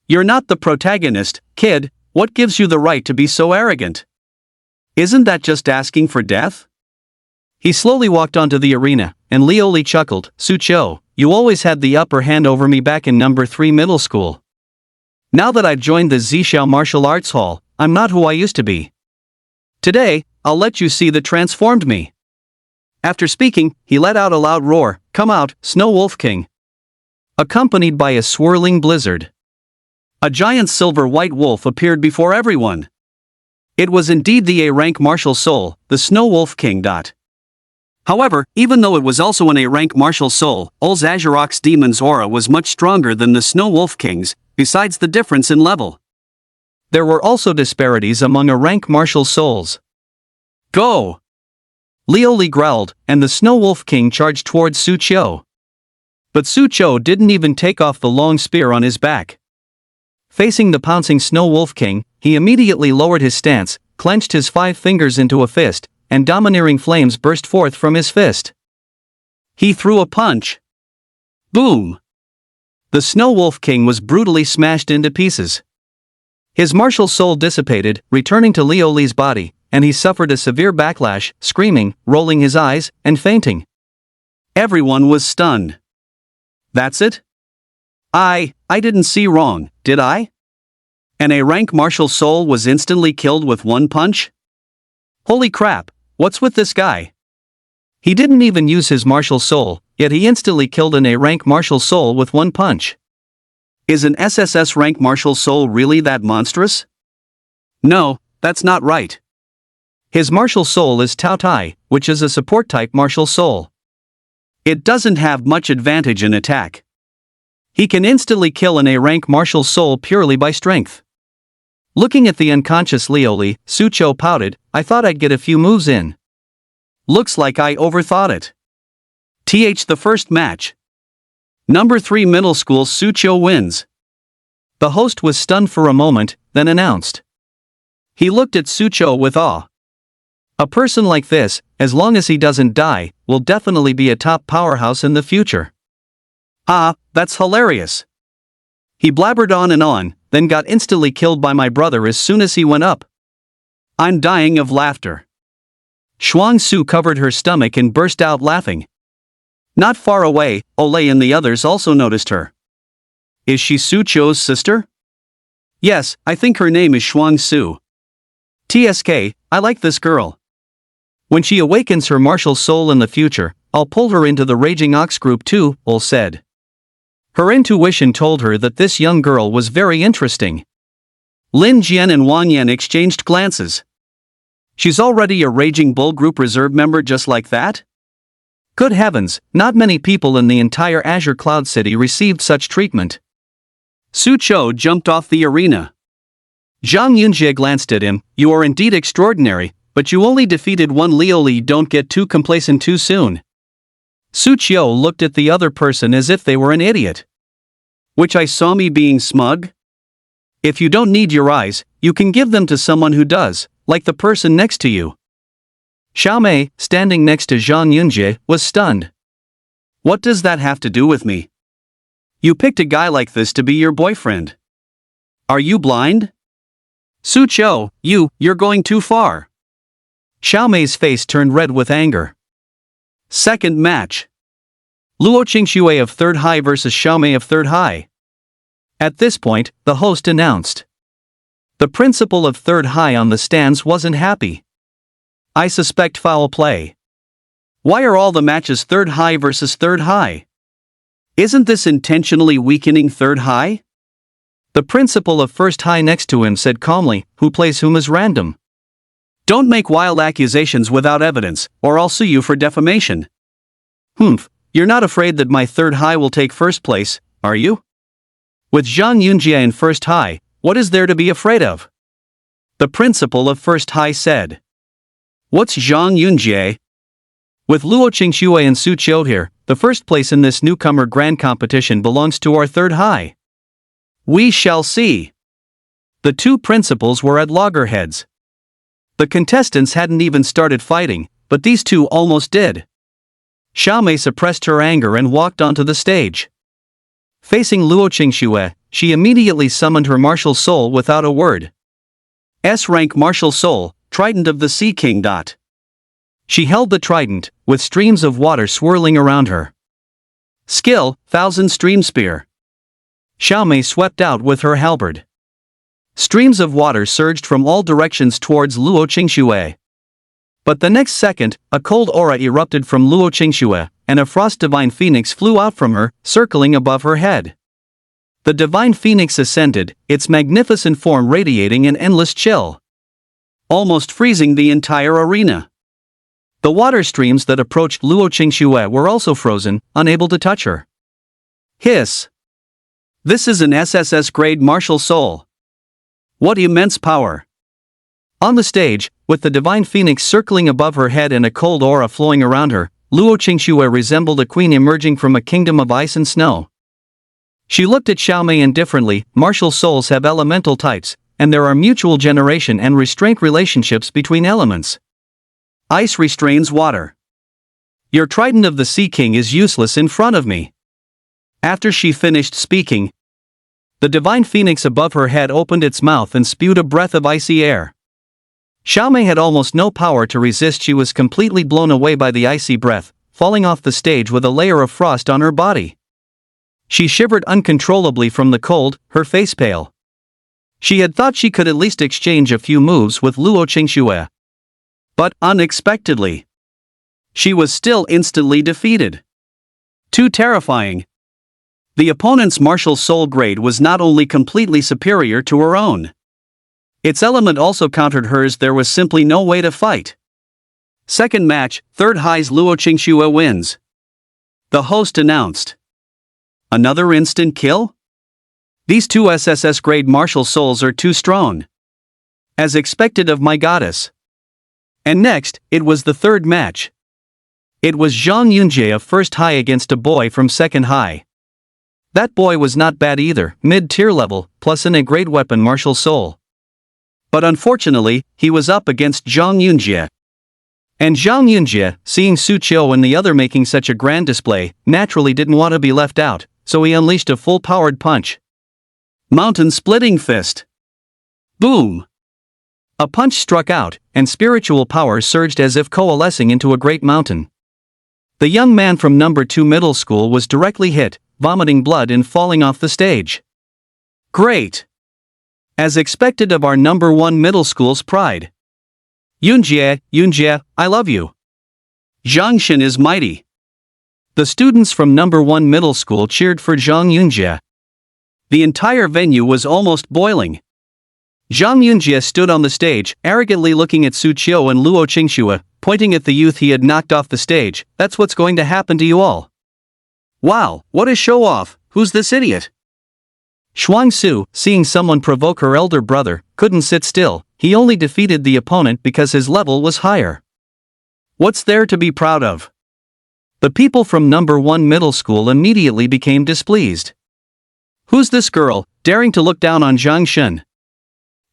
You're not the protagonist, kid, what gives you the right to be so arrogant? Isn't that just asking for death? He slowly walked onto the arena, and Liu Li chuckled, Su Qiu, you always had the upper hand over me back in number 3 middle school. Now that I've joined the Zhixiao Martial Arts Hall, I'm not who I used to be. Today, I'll let you see the transformed me. After speaking, he let out a loud roar, Come out, Snow Wolf King. Accompanied by a swirling blizzard. A giant silver-white wolf appeared before everyone. It was indeed the A-rank martial soul, the Snow Wolf King. However, even though it was also an A-rank martial soul, Old Azurok's demon's aura was much stronger than the Snow Wolf King's, besides the difference in level. There were also disparities among A-rank martial souls. Go! Liu Li growled, and the Snow Wolf King charged towards Su Qiu. But Su Qiu didn't even take off the long spear on his back. Facing the pouncing Snow Wolf King, he immediately lowered his stance, clenched his 5 fingers into a fist, and domineering flames burst forth from his fist. He threw a punch. Boom! The Snow Wolf King was brutally smashed into pieces. His martial soul dissipated, returning to Liu Li's body, and he suffered a severe backlash, screaming, rolling his eyes, and fainting. Everyone was stunned. That's it? I didn't see wrong, did I? An A-rank martial soul was instantly killed with 1 punch? Holy crap, what's with this guy? He didn't even use his martial soul, yet he instantly killed an A-rank martial soul with 1 punch. Is an SSS rank martial soul really that monstrous? No, that's not right. His martial soul is Taotie, which is a support-type martial soul. It doesn't have much advantage in attack. He can instantly kill an A-rank martial soul purely by strength. Looking at the unconscious Liu Li, Su Qiu pouted, I thought I'd get a few moves in. Looks like I overthought it. The first match. Number 3 middle school Su Qiu wins. The host was stunned for a moment, then announced. He looked at Sucho with awe. A person like this, as long as he doesn't die, will definitely be a top powerhouse in the future. Ah, that's hilarious. He blabbered on, then got instantly killed by my brother as soon as he went up. I'm dying of laughter. Shuang Su covered her stomach and burst out laughing. Not far away, Olay and the others also noticed her. Is she Su Cho's sister? Yes, I think her name is Shuang Su. TSK, I like this girl. When she awakens her martial soul in the future, I'll pull her into the Raging Ox group too, Ol said. Her intuition told her that this young girl was very interesting. Lin Jian and Wang Yan exchanged glances. She's already a Raging Bull group reserve member just like that? Good heavens, not many people in the entire Azure Cloud City received such treatment. Su Cho jumped off the arena. Zhang Yunjie glanced at him. You are indeed extraordinary, but you only defeated one Lioli. Don't get too complacent too soon. Su Chiu looked at the other person as if they were an idiot. Which I saw me being smug? If you don't need your eyes, you can give them to someone who does, like the person next to you. Xiaomei, standing next to Zhang Yunjie, was stunned. What does that have to do with me? You picked a guy like this to be your boyfriend. Are you blind? Su Cho, you're going too far. Xiaomei's face turned red with anger. Second match. Luo Qingxue of 3rd High versus Xiaomei of 3rd High. At this point, the host announced. The principal of 3rd High on the stands wasn't happy. I suspect foul play. Why are all the matches 3rd High versus 3rd High? Isn't this intentionally weakening 3rd High? The principal of 1st High next to him said calmly, who plays whom is random. Don't make wild accusations without evidence, or I'll sue you for defamation. You're not afraid that my 3rd High will take 1st place, are you? With Zhang Yunjie in 1st High, what is there to be afraid of? The principal of 1st High said. What's Zhang Yunjie? With Luo Qingxue and Su Chiu here, the 1st place in this newcomer grand competition belongs to our 3rd High. We shall see. The two principals were at loggerheads. The contestants hadn't even started fighting, but these two almost did. Xiaomei suppressed her anger and walked onto the stage. Facing Luo Qingxue, she immediately summoned her martial soul without a word. S-rank martial soul, Trident of the Sea King. She held the trident, with streams of water swirling around her. Skill, 1000 Stream Spear. Xiaomei swept out with her halberd. Streams of water surged from all directions towards Luo Qingxue. But the next second, a cold aura erupted from Luo Qingxue, and a frost divine phoenix flew out from her, circling above her head. The divine phoenix ascended, its magnificent form radiating an endless chill, almost freezing the entire arena. The water streams that approached Luo Qingxue were also frozen, unable to touch her. Hiss! This is an SSS-grade martial soul. What immense power! On the stage, with the divine phoenix circling above her head and a cold aura flowing around her, Luo Qingxue resembled a queen emerging from a kingdom of ice and snow. She looked at Xiaomei indifferently. Martial souls have elemental types, and there are mutual generation and restraint relationships between elements. Ice restrains water. Your Trident of the Sea King is useless in front of me. After she finished speaking, the divine phoenix above her head opened its mouth and spewed a breath of icy air. Xiaomei had almost no power to resist. She was completely blown away by the icy breath, falling off the stage with a layer of frost on her body. She shivered uncontrollably from the cold, her face pale. She had thought she could at least exchange a few moves with Luo Qingxue. But, unexpectedly, she was still instantly defeated. Too terrifying. The opponent's martial soul grade was not only completely superior to her own. Its element also countered hers. There was simply no way to fight. Second match, 3rd High's Luo Qingxue wins. The host announced. Another instant kill? These two SSS-grade martial souls are too strong. As expected of my goddess. And next, it was the 3rd match. It was Zhang Yunjie of 1st High against a boy from 2nd High. That boy was not bad either, mid-tier level, plus a great weapon martial soul. But unfortunately, he was up against Zhang Yunjie. And Zhang Yunjie, seeing Su Qiu and the other making such a grand display, naturally didn't want to be left out, so he unleashed a full-powered punch. Mountain-splitting fist. Boom! A punch struck out, and spiritual power surged as if coalescing into a great mountain. The young man from number 2 middle school was directly hit, vomiting blood and falling off the stage. Great! As expected of our number 1 middle school's pride. Yunjie, I love you. Zhangshan is mighty. The students from number 1 middle school cheered for Zhang Yunjie. The entire venue was almost boiling. Zhang Yunjie stood on the stage, arrogantly looking at Su Qiu and Luo Qingxue, pointing at the youth he had knocked off the stage. That's what's going to happen to you all. Wow, what a show-off, who's this idiot? Shuang Su, seeing someone provoke her elder brother, couldn't sit still. He only defeated the opponent because his level was higher. What's there to be proud of? The people from number 1 middle school immediately became displeased. Who's this girl, daring to look down on Zhang Shen?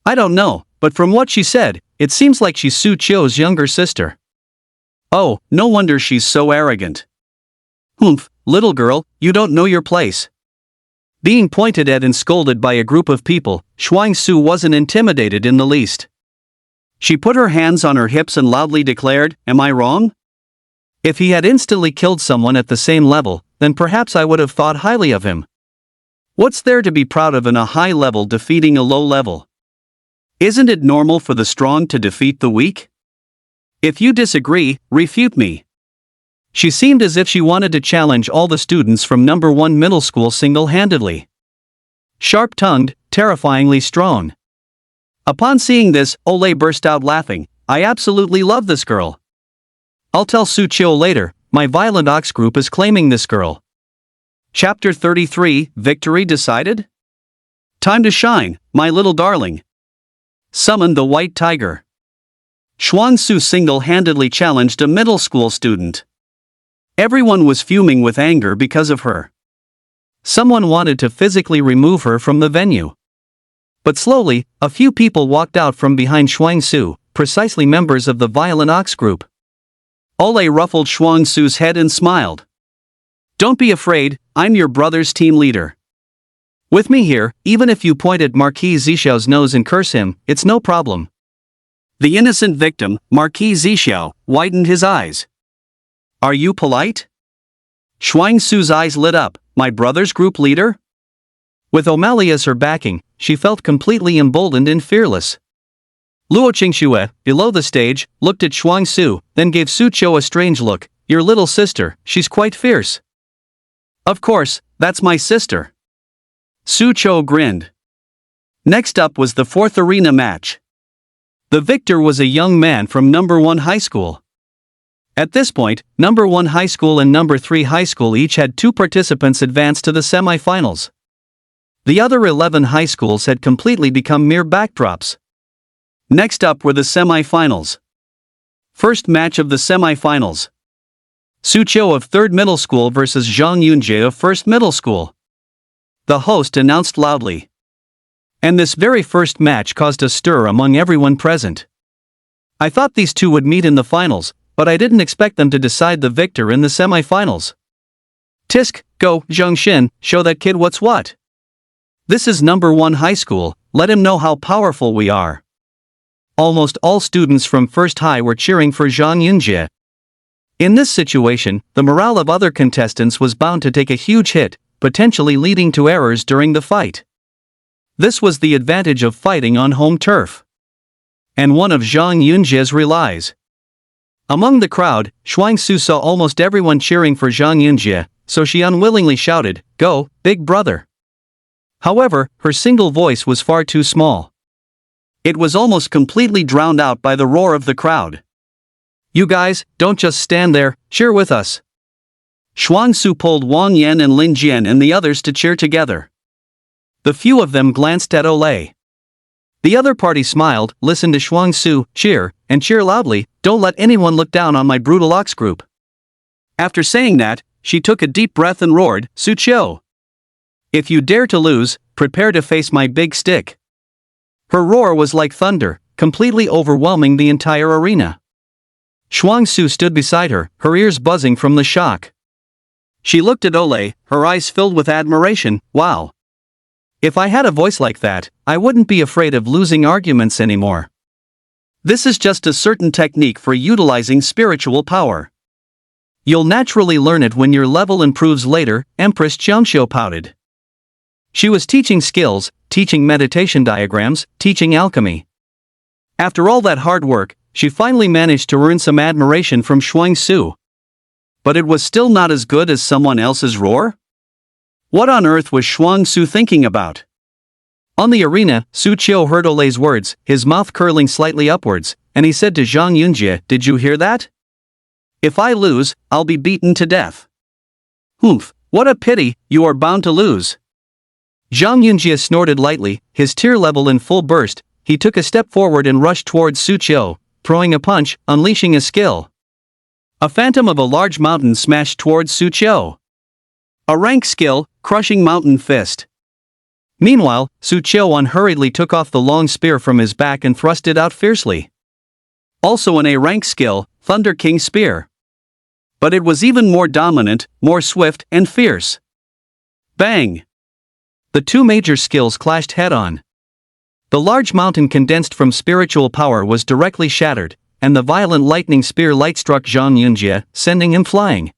I don't know, but from what she said, it seems like she's Su Qiu's younger sister. Oh, no wonder she's so arrogant. Humph, little girl, you don't know your place. Being pointed at and scolded by a group of people, Shuang Su wasn't intimidated in the least. She put her hands on her hips and loudly declared, "Am I wrong? If he had instantly killed someone at the same level, then perhaps I would have thought highly of him. What's there to be proud of in a high level defeating a low level? Isn't it normal for the strong to defeat the weak? If you disagree, refute me." She seemed as if she wanted to challenge all the students from number 1 middle school single-handedly. Sharp-tongued, terrifyingly strong. Upon seeing this, Olay burst out laughing. I absolutely love this girl. I'll tell Su Qiu later, my violent ox group is claiming this girl. Chapter 33, Victory Decided? Time to shine, my little darling. Summon the white tiger. Shuang Su single-handedly challenged a middle school student. Everyone was fuming with anger because of her. Someone wanted to physically remove her from the venue. But slowly, a few people walked out from behind Shuang Su, precisely members of the violent ox group. Olay ruffled Shuang Su's head and smiled. Don't be afraid, I'm your brother's team leader. With me here, even if you point at Marquis Zixiao's nose and curse him, it's no problem. The innocent victim, Marquis Zixiao, widened his eyes. Are you polite? Shuang Su's eyes lit up. My brother's group leader? With O'Malley as her backing, she felt completely emboldened and fearless. Luo Qingxue, below the stage, looked at Shuang Su, then gave Su Qiu a strange look. Your little sister, she's quite fierce. Of course, that's my sister. Su Qiu grinned. Next up was the 4th arena match. The victor was a young man from number 1 high school. At this point, number 1 high school and number 3 high school each had 2 participants advance to the semi-finals. The other 11 high schools had completely become mere backdrops. Next up were the semi-finals. First match of the semi-finals. Su Qiu of 3rd middle school versus Zhang Yunjie of 1st middle school. The host announced loudly. And this very first match caused a stir among everyone present. I thought these two would meet in the finals, but I didn't expect them to decide the victor in the semi-finals. Tisk, go, Zhengxin, show that kid what's what. This is number 1 high school, let him know how powerful we are. Almost all students from First High were cheering for Zhang Yunjie. In this situation, the morale of other contestants was bound to take a huge hit, potentially leading to errors during the fight. This was the advantage of fighting on home turf. And one of Zhang Yunjie's relies. Among the crowd, Shuang Su saw almost everyone cheering for Zhang Yunjie, so she unwillingly shouted, "Go, big brother." However, her single voice was far too small. It was almost completely drowned out by the roar of the crowd. You guys, don't just stand there, cheer with us. Shuang Su pulled Wang Yan and Lin Jian and the others to cheer together. The few of them glanced at Olay. The other party smiled, listened to Shuang Su, cheer, and cheer loudly, don't let anyone look down on my brutal ox group. After saying that, she took a deep breath and roared, Su Qiu. If you dare to lose, prepare to face my big stick. Her roar was like thunder, completely overwhelming the entire arena. Shuangsu stood beside her, her ears buzzing from the shock. She looked at Ole, her eyes filled with admiration. Wow. If I had a voice like that, I wouldn't be afraid of losing arguments anymore. This is just a certain technique for utilizing spiritual power. You'll naturally learn it when your level improves later, Empress Qiangxiu pouted. She was teaching skills, teaching meditation diagrams, teaching alchemy. After all that hard work, she finally managed to earn some admiration from Shuangsu. But it was still not as good as someone else's roar? What on earth was Shuangsu thinking about? On the arena, Su Qiu heard Ole's words, his mouth curling slightly upwards, and he said to Zhang Yunjie, "Did you hear that? If I lose, I'll be beaten to death." "Humph, what a pity, you are bound to lose." Zhang Yunjie snorted lightly, his tear level in full burst. He took a step forward and rushed towards Su Qiu, throwing a punch, unleashing a skill. A phantom of a large mountain smashed towards Su Qiu. A rank skill, crushing mountain fist. Meanwhile, Su Qiu unhurriedly took off the long spear from his back and thrust it out fiercely. Also an A-rank skill, Thunder King Spear. But it was even more dominant, more swift and fierce. Bang! The two major skills clashed head-on. The large mountain condensed from spiritual power was directly shattered, and the violent lightning spear light struck Zhang Yunjie, sending him flying.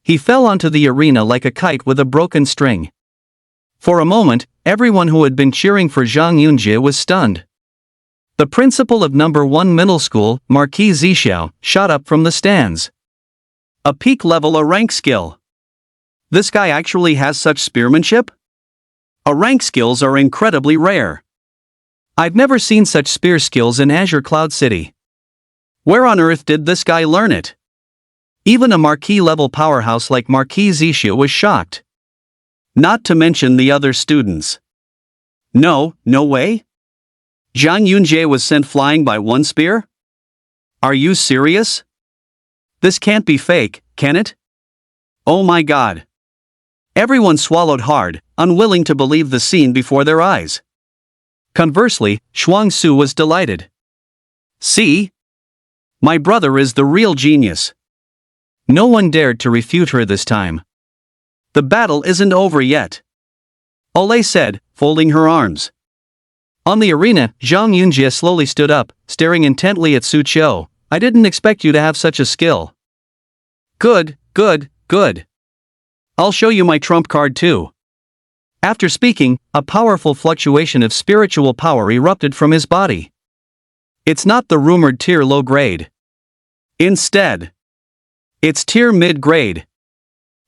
He fell onto the arena like a kite with a broken string. For a moment, everyone who had been cheering for Zhang Yunjie was stunned. The principal of No. 1 Middle School, Marquis Zixiao, shot up from the stands. A peak level A-rank skill. This guy actually has such spearmanship? A-rank skills are incredibly rare. I've never seen such spear skills in Azure Cloud City. Where on earth did this guy learn it? Even a Marquis-level powerhouse like Marquis Zixiao was shocked. Not to mention the other students. No way? Zhang Yunjie was sent flying by one spear? Are you serious? This can't be fake, can it? Oh my god. Everyone swallowed hard, unwilling to believe the scene before their eyes. Conversely, Shuangsu was delighted. See? My brother is the real genius. No one dared to refute her this time. The battle isn't over yet, Ole said, folding her arms. On the arena, Zhang Yunjie slowly stood up, staring intently at Su Qiu. I didn't expect you to have such a skill. Good. I'll show you my trump card too. After speaking, a powerful fluctuation of spiritual power erupted from his body. It's not the rumored tier low grade. Instead, it's tier mid grade.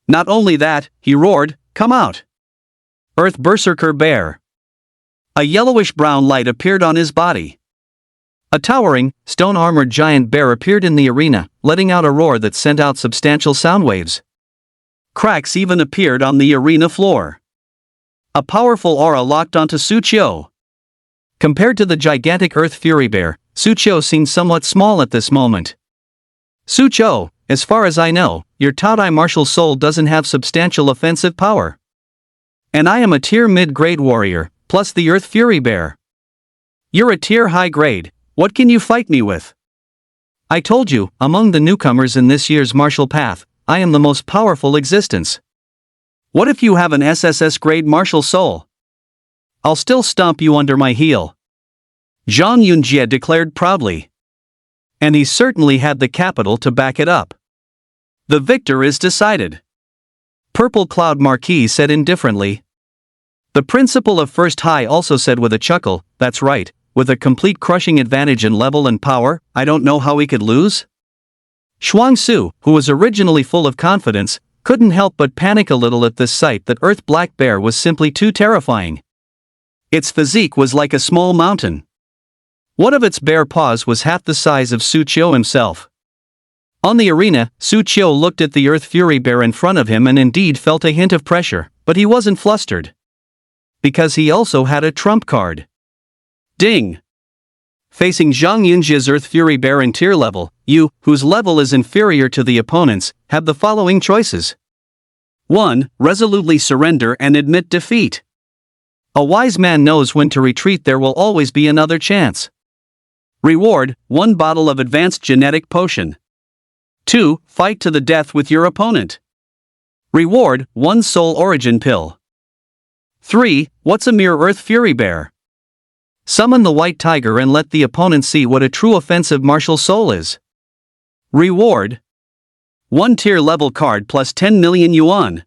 Not only that, he roared, come out. Earth Berserker Bear. A yellowish-brown light appeared on his body. A towering, stone-armored giant bear appeared in the arena, letting out a roar that sent out substantial sound waves. Cracks even appeared on the arena floor. A powerful aura locked onto Su Qiu. Compared to the gigantic Earth Fury Bear, Su Qiu seemed somewhat small at this moment. Su Qiu, as far as I know, your Taotie martial soul doesn't have substantial offensive power. And I am a tier mid-grade warrior, plus the Earth Fury Bear. You're a tier high grade, what can you fight me with? I told you, among the newcomers in this year's martial path, I am the most powerful existence. What if you have an SSS grade martial soul? I'll still stomp you under my heel. Zhang Yunjie declared proudly. And he certainly had the capital to back it up. The victor is decided. Purple Cloud Marquis said indifferently. The principal of First High also said with a chuckle, that's right, with a complete crushing advantage in level and power, I don't know how he could lose. Shuangsu, who was originally full of confidence, couldn't help but panic a little at this sight that Earth Black Bear was simply too terrifying. Its physique was like a small mountain. One of its bare paws was half the size of Su Qiu himself. On the arena, Su Qiu looked at the Earth Fury Bear in front of him and indeed felt a hint of pressure, but he wasn't flustered. Because he also had a trump card. Ding! Facing Zhang Yunjie's Earth Fury Bear in tier level, you, whose level is inferior to the opponent's, have the following choices. 1. Resolutely surrender and admit defeat. A wise man knows when to retreat. There will always be another chance. Reward, 1 bottle of advanced genetic potion. 2. Fight to the death with your opponent. Reward, 1 soul origin pill. 3. What's a mere earth fury bear? Summon the white tiger and let the opponent see what a true offensive martial soul is. Reward, 1 tier level card plus 10 million yuan.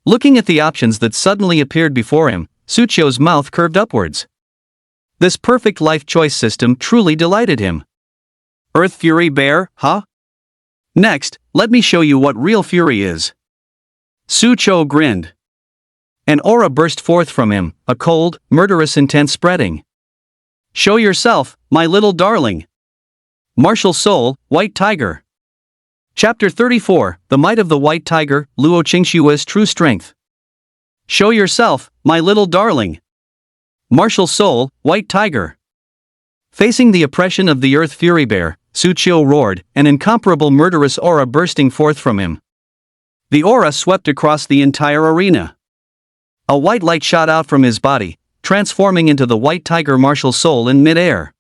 Looking at the options that suddenly appeared before him, Suchio's mouth curved upwards. This perfect life choice system truly delighted him. Earth Fury Bear, huh? Next, let me show you what real fury is. Suchio grinned. An aura burst forth from him, a cold, murderous intent spreading. Show yourself, my little darling. Martial Soul, White Tiger. Chapter 34, The Might of the White Tiger, Luo Qingshua's True Strength. Show yourself, my little darling. Martial Soul, White Tiger. Facing the oppression of the Earth Fury Bear, Suchio roared, an incomparable murderous aura bursting forth from him. The aura swept across the entire arena. A white light shot out from his body, transforming into the White Tiger martial soul in mid-air.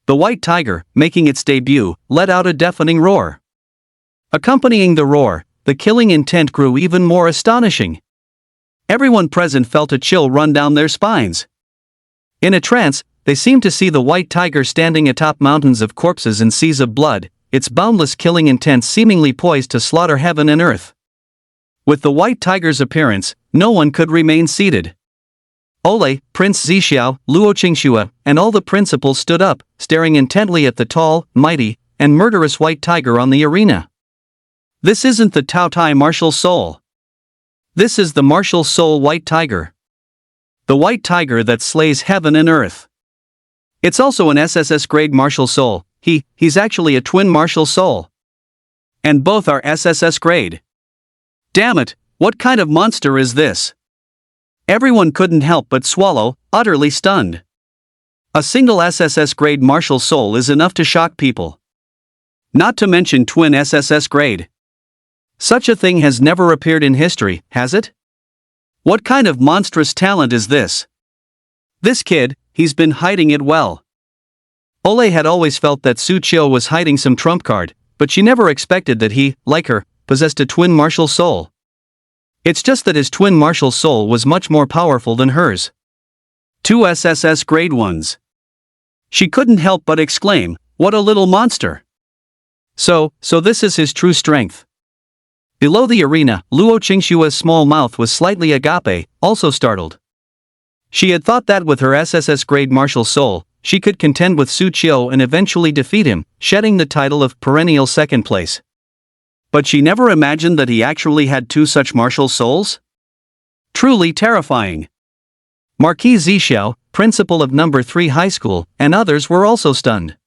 The White Tiger, making its debut, let out a deafening roar. Accompanying the roar, the killing intent grew even more astonishing. Everyone present felt a chill run down their spines. In a trance, they seemed to see the White Tiger standing atop mountains of corpses and seas of blood, its boundless killing intent seemingly poised to slaughter heaven and earth. With the White Tiger's appearance, no one could remain seated. Ole, Prince Zixiao, Luo Qingxua, and all the principals stood up, staring intently at the tall, mighty, and murderous White Tiger on the arena. This isn't the Taotie martial soul. This is the martial soul White Tiger. The White Tiger that slays heaven and earth. It's also an SSS grade martial soul. He's actually a twin martial soul. And both are SSS grade. Damn it, what kind of monster is this? Everyone couldn't help but swallow, utterly stunned. A single SSS grade martial soul is enough to shock people. Not to mention twin SSS grade. Such a thing has never appeared in history, has it? What kind of monstrous talent is this? This kid, he's been hiding it well. Ole had always felt that Suchio was hiding some trump card, but she never expected that he, like her, possessed a twin martial soul. It's just that his twin martial soul was much more powerful than hers. 2 SSS grade ones. She couldn't help but exclaim, what a little monster. So this is his true strength. Below the arena, Luo Qingshua's small mouth was slightly agape, also startled. She had thought that with her SSS grade martial soul, she could contend with Suchio and eventually defeat him, shedding the title of perennial second place. But she never imagined that he actually had 2 such martial souls? Truly terrifying. Marquis Zixiao, principal of number 3 high school, and others were also stunned.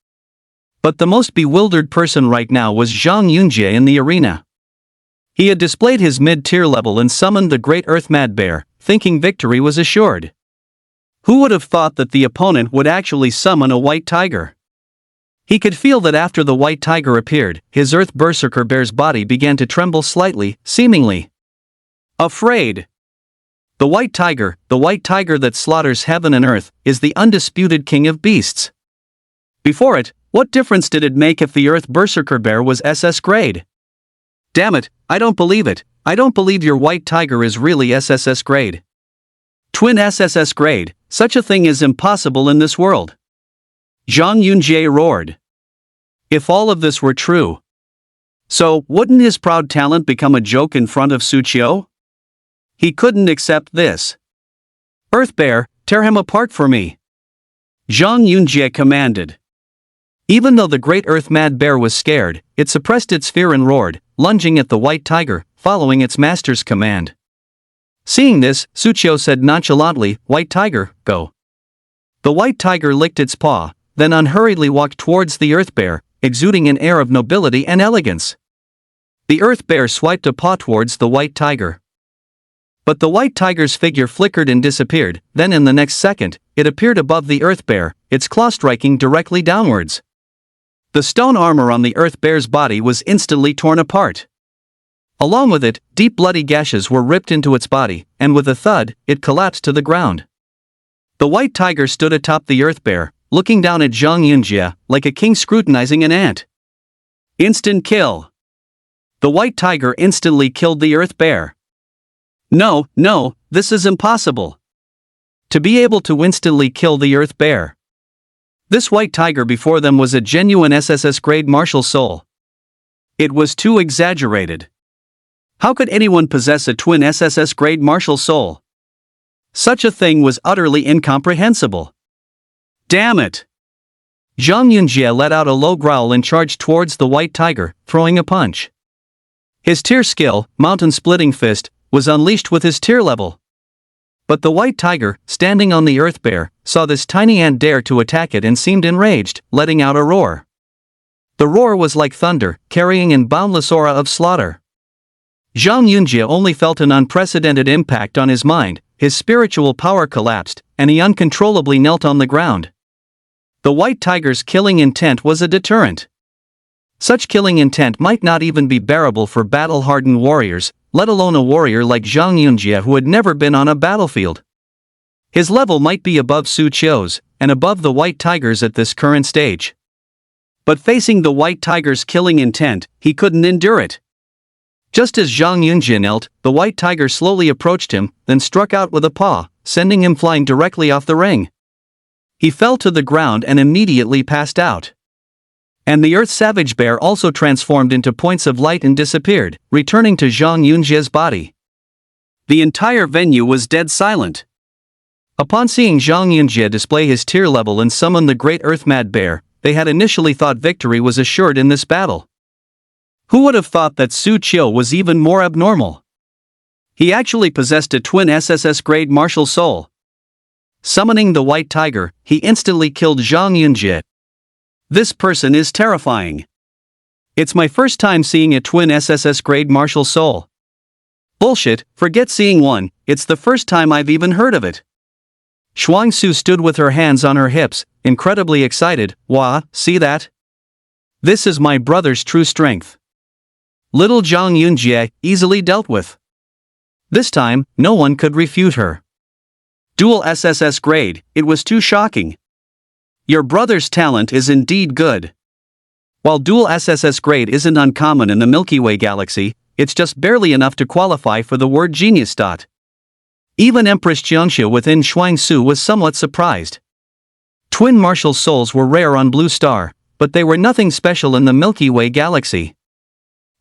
But the most bewildered person right now was Zhang Yunjie in the arena. He had displayed his mid-tier level and summoned the Great Earth Mad Bear, thinking victory was assured. Who would have thought that the opponent would actually summon a White Tiger? He could feel that after the White Tiger appeared, his Earth Berserker Bear's body began to tremble slightly, seemingly afraid. The White Tiger that slaughters heaven and earth, is the undisputed king of beasts. Before it, what difference did it make if the Earth Berserker Bear was SS grade? Damn it, I don't believe it. I don't believe your White Tiger is really SSS grade. Twin SSS grade, such a thing is impossible in this world. Zhang Yunjie roared. If all of this were true, so wouldn't his proud talent become a joke in front of Suchio? He couldn't accept this. Earth Bear, tear him apart for me, Zhang Yunjie commanded. Even though the Great Earth Mad Bear was scared, it suppressed its fear and roared, lunging at the White Tiger, following its master's command. Seeing this, Suchio said nonchalantly, White Tiger, go. The White Tiger licked its paw, then unhurriedly walked towards the Earth Bear, exuding an air of nobility and elegance. The Earth Bear swiped a paw towards the White Tiger. But the White Tiger's figure flickered and disappeared, then in the next second, it appeared above the Earth Bear, its claw striking directly downwards. The stone armor on the Earth Bear's body was instantly torn apart. Along with it, deep bloody gashes were ripped into its body, and with a thud, it collapsed to the ground. The white tiger stood atop the earth bear, looking down at Zhang Yunjie like a king scrutinizing an ant. Instant kill. The white tiger instantly killed the earth bear. No, this is impossible. To be able to instantly kill the earth bear. This white tiger before them was a genuine SSS-grade martial soul. It was too exaggerated. How could anyone possess a twin SSS-grade martial soul? Such a thing was utterly incomprehensible. Damn it! Zhang Yunjie let out a low growl and charged towards the white tiger, throwing a punch. His tier skill, mountain-splitting fist, was unleashed with his tier level. But the white tiger, standing on the earth bear, saw this tiny ant dare to attack it and seemed enraged, letting out a roar. The roar was like thunder, carrying an boundless aura of slaughter. Zhang Yunjie only felt an unprecedented impact on his mind, his spiritual power collapsed, and he uncontrollably knelt on the ground. The white tiger's killing intent was a deterrent. Such killing intent might not even be bearable for battle-hardened warriors, let alone a warrior like Zhang Yunjie who had never been on a battlefield. His level might be above Su Qiu's, and above the white tiger's at this current stage. But facing the white tiger's killing intent, he couldn't endure it. Just as Zhang Yunjie knelt, the white tiger slowly approached him, then struck out with a paw, sending him flying directly off the ring. He fell to the ground and immediately passed out. And the earth savage bear also transformed into points of light and disappeared, returning to Zhang Yunjie's body. The entire venue was dead silent. Upon seeing Zhang Yunjie display his tier level and summon the great earth mad bear, they had initially thought victory was assured in this battle. Who would have thought that Su Qiu was even more abnormal? He actually possessed a twin SSS-grade martial soul. Summoning the white tiger, he instantly killed Zhang Yunjie. This person is terrifying. It's my first time seeing a twin SSS-grade martial soul. Bullshit, forget seeing one, it's the first time I've even heard of it. Xuangsu stood with her hands on her hips, incredibly excited. Wah, see that? This is my brother's true strength. Little Zhang Yunjie, easily dealt with. This time, no one could refute her. Dual SSS grade, it was too shocking. Your brother's talent is indeed good. While dual SSS grade isn't uncommon in the Milky Way galaxy, it's just barely enough to qualify for the word genius. Even Empress Jiangxia within Xuangsu was somewhat surprised. Twin martial souls were rare on Blue Star, but they were nothing special in the Milky Way galaxy.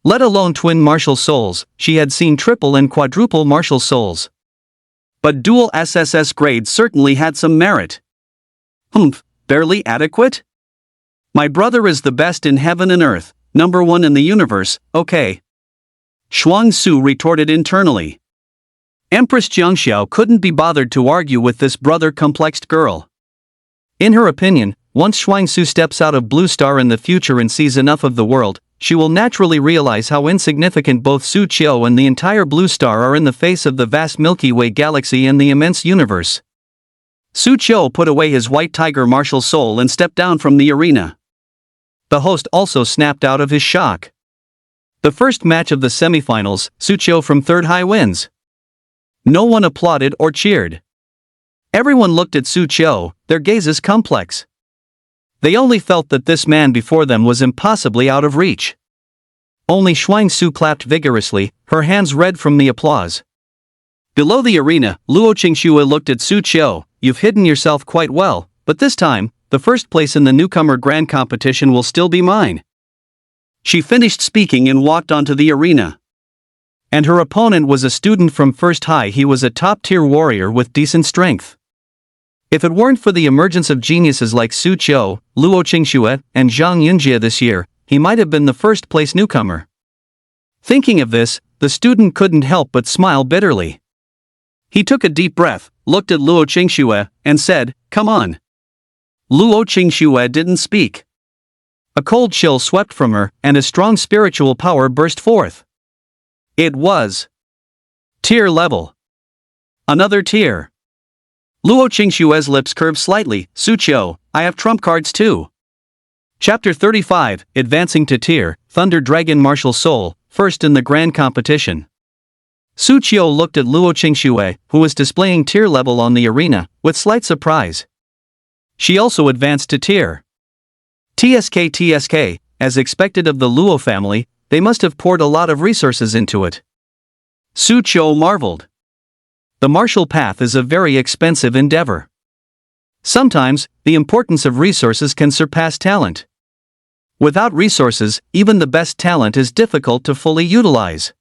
Let alone twin martial souls, she had seen triple and quadruple martial souls. But dual SSS grade certainly had some merit. Barely adequate? My brother is the best in heaven and earth, number one in the universe, okay. Xuangsu retorted internally. Empress Jiangxiao couldn't be bothered to argue with this brother-complexed girl. In her opinion, once Xuangsu steps out of Blue Star in the future and sees enough of the world, she will naturally realize how insignificant both Su Qiu and the entire Blue Star are in the face of the vast Milky Way galaxy and the immense universe. Su Qiu put away his white tiger martial soul and stepped down from the arena. The host also snapped out of his shock. The first match of the semifinals, Su Qiu from Third High wins. No one applauded or cheered. Everyone looked at Su Qiu, their gazes complex. They only felt that this man before them was impossibly out of reach. Only Xuangsu clapped vigorously, her hands red from the applause. Below the arena, Luo Qingxue looked at Su Qiu. You've hidden yourself quite well, but this time, the first place in the newcomer grand competition will still be mine. She finished speaking and walked onto the arena. And her opponent was a student from First High. He was a top-tier warrior with decent strength. If it weren't for the emergence of geniuses like Su Qiu, Luo Qingxue, and Zhang Yunjie this year, he might have been the first-place newcomer. Thinking of this, the student couldn't help but smile bitterly. He took a deep breath, looked at Luo Qingxue, and said, "Come on." Luo Qingxue didn't speak. A cold chill swept from her, and a strong spiritual power burst forth. It was tier level. Another tier. Luo Qingxue's lips curved slightly. Su Qiu, I have trump cards too. Chapter 35, Advancing to Tier, Thunder Dragon Martial Soul, first in the grand competition. Su Qiu looked at Luo Qingxue, who was displaying tier level on the arena, with slight surprise. She also advanced to tier TSK. As expected of the Luo family, they must have poured a lot of resources into it. Su Qiu marveled. The martial path is a very expensive endeavor. Sometimes, the importance of resources can surpass talent. Without resources, even the best talent is difficult to fully utilize.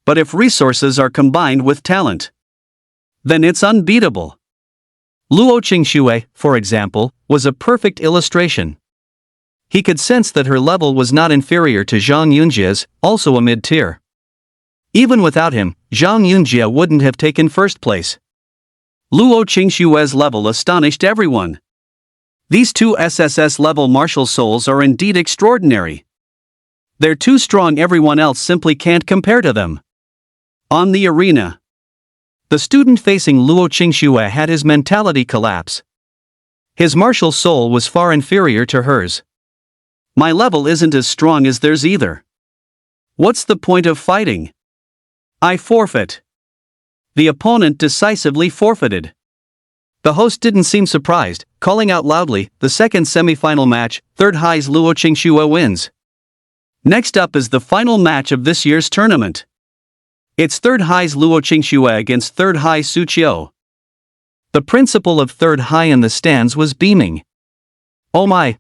But if resources are combined with talent, then it's unbeatable. Luo Qingxue, for example, was a perfect illustration. He could sense that her level was not inferior to Zhang Yunjia's, also a mid-tier. Even without him, Zhang Yunjia wouldn't have taken first place. Luo Qingxue's level astonished everyone. These two SSS-level martial souls are indeed extraordinary. They're too strong, everyone else simply can't compare to them. On the arena, the student facing Luo Qingxue had his mentality collapse. His martial soul was far inferior to hers. My level isn't as strong as theirs either. What's the point of fighting? I forfeit. The opponent decisively forfeited. The host didn't seem surprised, calling out loudly, the second semi-final match, third highs Luo Qingxue wins. Next up is the final match of this year's tournament. It's third highs Luo Qingxue against third high Su Qiu. The principal of third high in the stands was beaming. Oh my,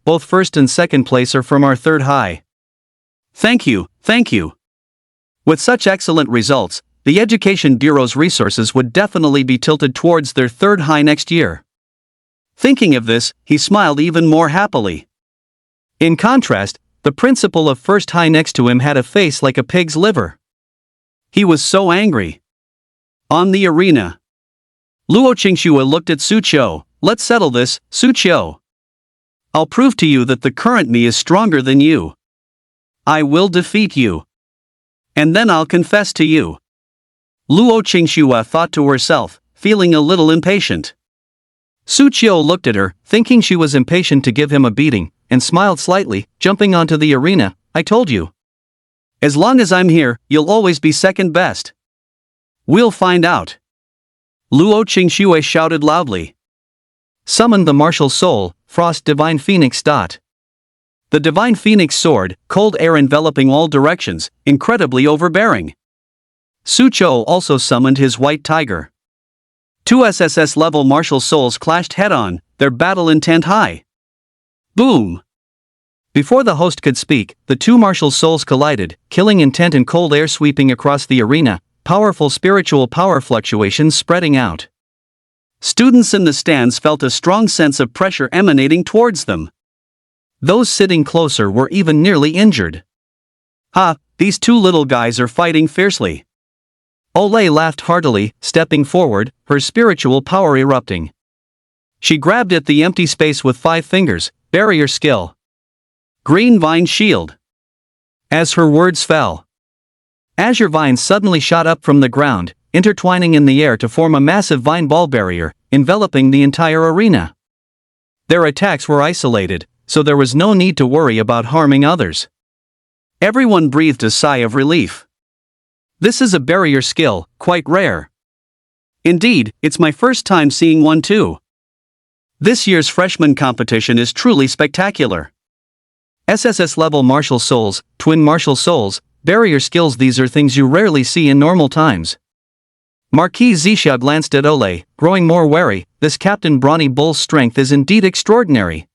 both first and second place are from our third high. Thank you. With such excellent results, the Education Bureau's resources would definitely be tilted towards their third high next year. Thinking of this, he smiled even more happily. In contrast, the principal of first high next to him had a face like a pig's liver. He was so angry. On the arena, Luo Qingxue looked at Su Qiu. Let's settle this, Su Qiu. I'll prove to you that the current me is stronger than you. I will defeat you. And then I'll confess to you. Luo Qingxue thought to herself, feeling a little impatient. Su Qiu looked at her, thinking she was impatient to give him a beating, and smiled slightly, jumping onto the arena. I told you. As long as I'm here, you'll always be second best. We'll find out. Luo Qingxue shouted loudly. Summon the martial soul, Frost Divine Phoenix. The Divine Phoenix sword, cold air enveloping all directions, incredibly overbearing. Su Qiu also summoned his white tiger. Two SSS-level martial souls clashed head-on, their battle intent high. Boom! Before the host could speak, the two martial souls collided, killing intent and cold air sweeping across the arena, powerful spiritual power fluctuations spreading out. Students in the stands felt a strong sense of pressure emanating towards them. Those sitting closer were even nearly injured. Ha, these two little guys are fighting fiercely. Olay laughed heartily, stepping forward, her spiritual power erupting. She grabbed at the empty space with 5 fingers, barrier skill. Green vine shield. As her words fell, azure vines suddenly shot up from the ground, intertwining in the air to form a massive vine ball barrier, enveloping the entire arena. Their attacks were isolated, so there was no need to worry about harming others. Everyone breathed a sigh of relief. This is a barrier skill, quite rare. Indeed, it's my first time seeing one too. This year's freshman competition is truly spectacular. SSS-level martial souls, twin martial souls, barrier skills, these are things you rarely see in normal times. Marquis Zixia glanced at Olay, growing more wary. This Captain Brawny Bull's strength is indeed extraordinary.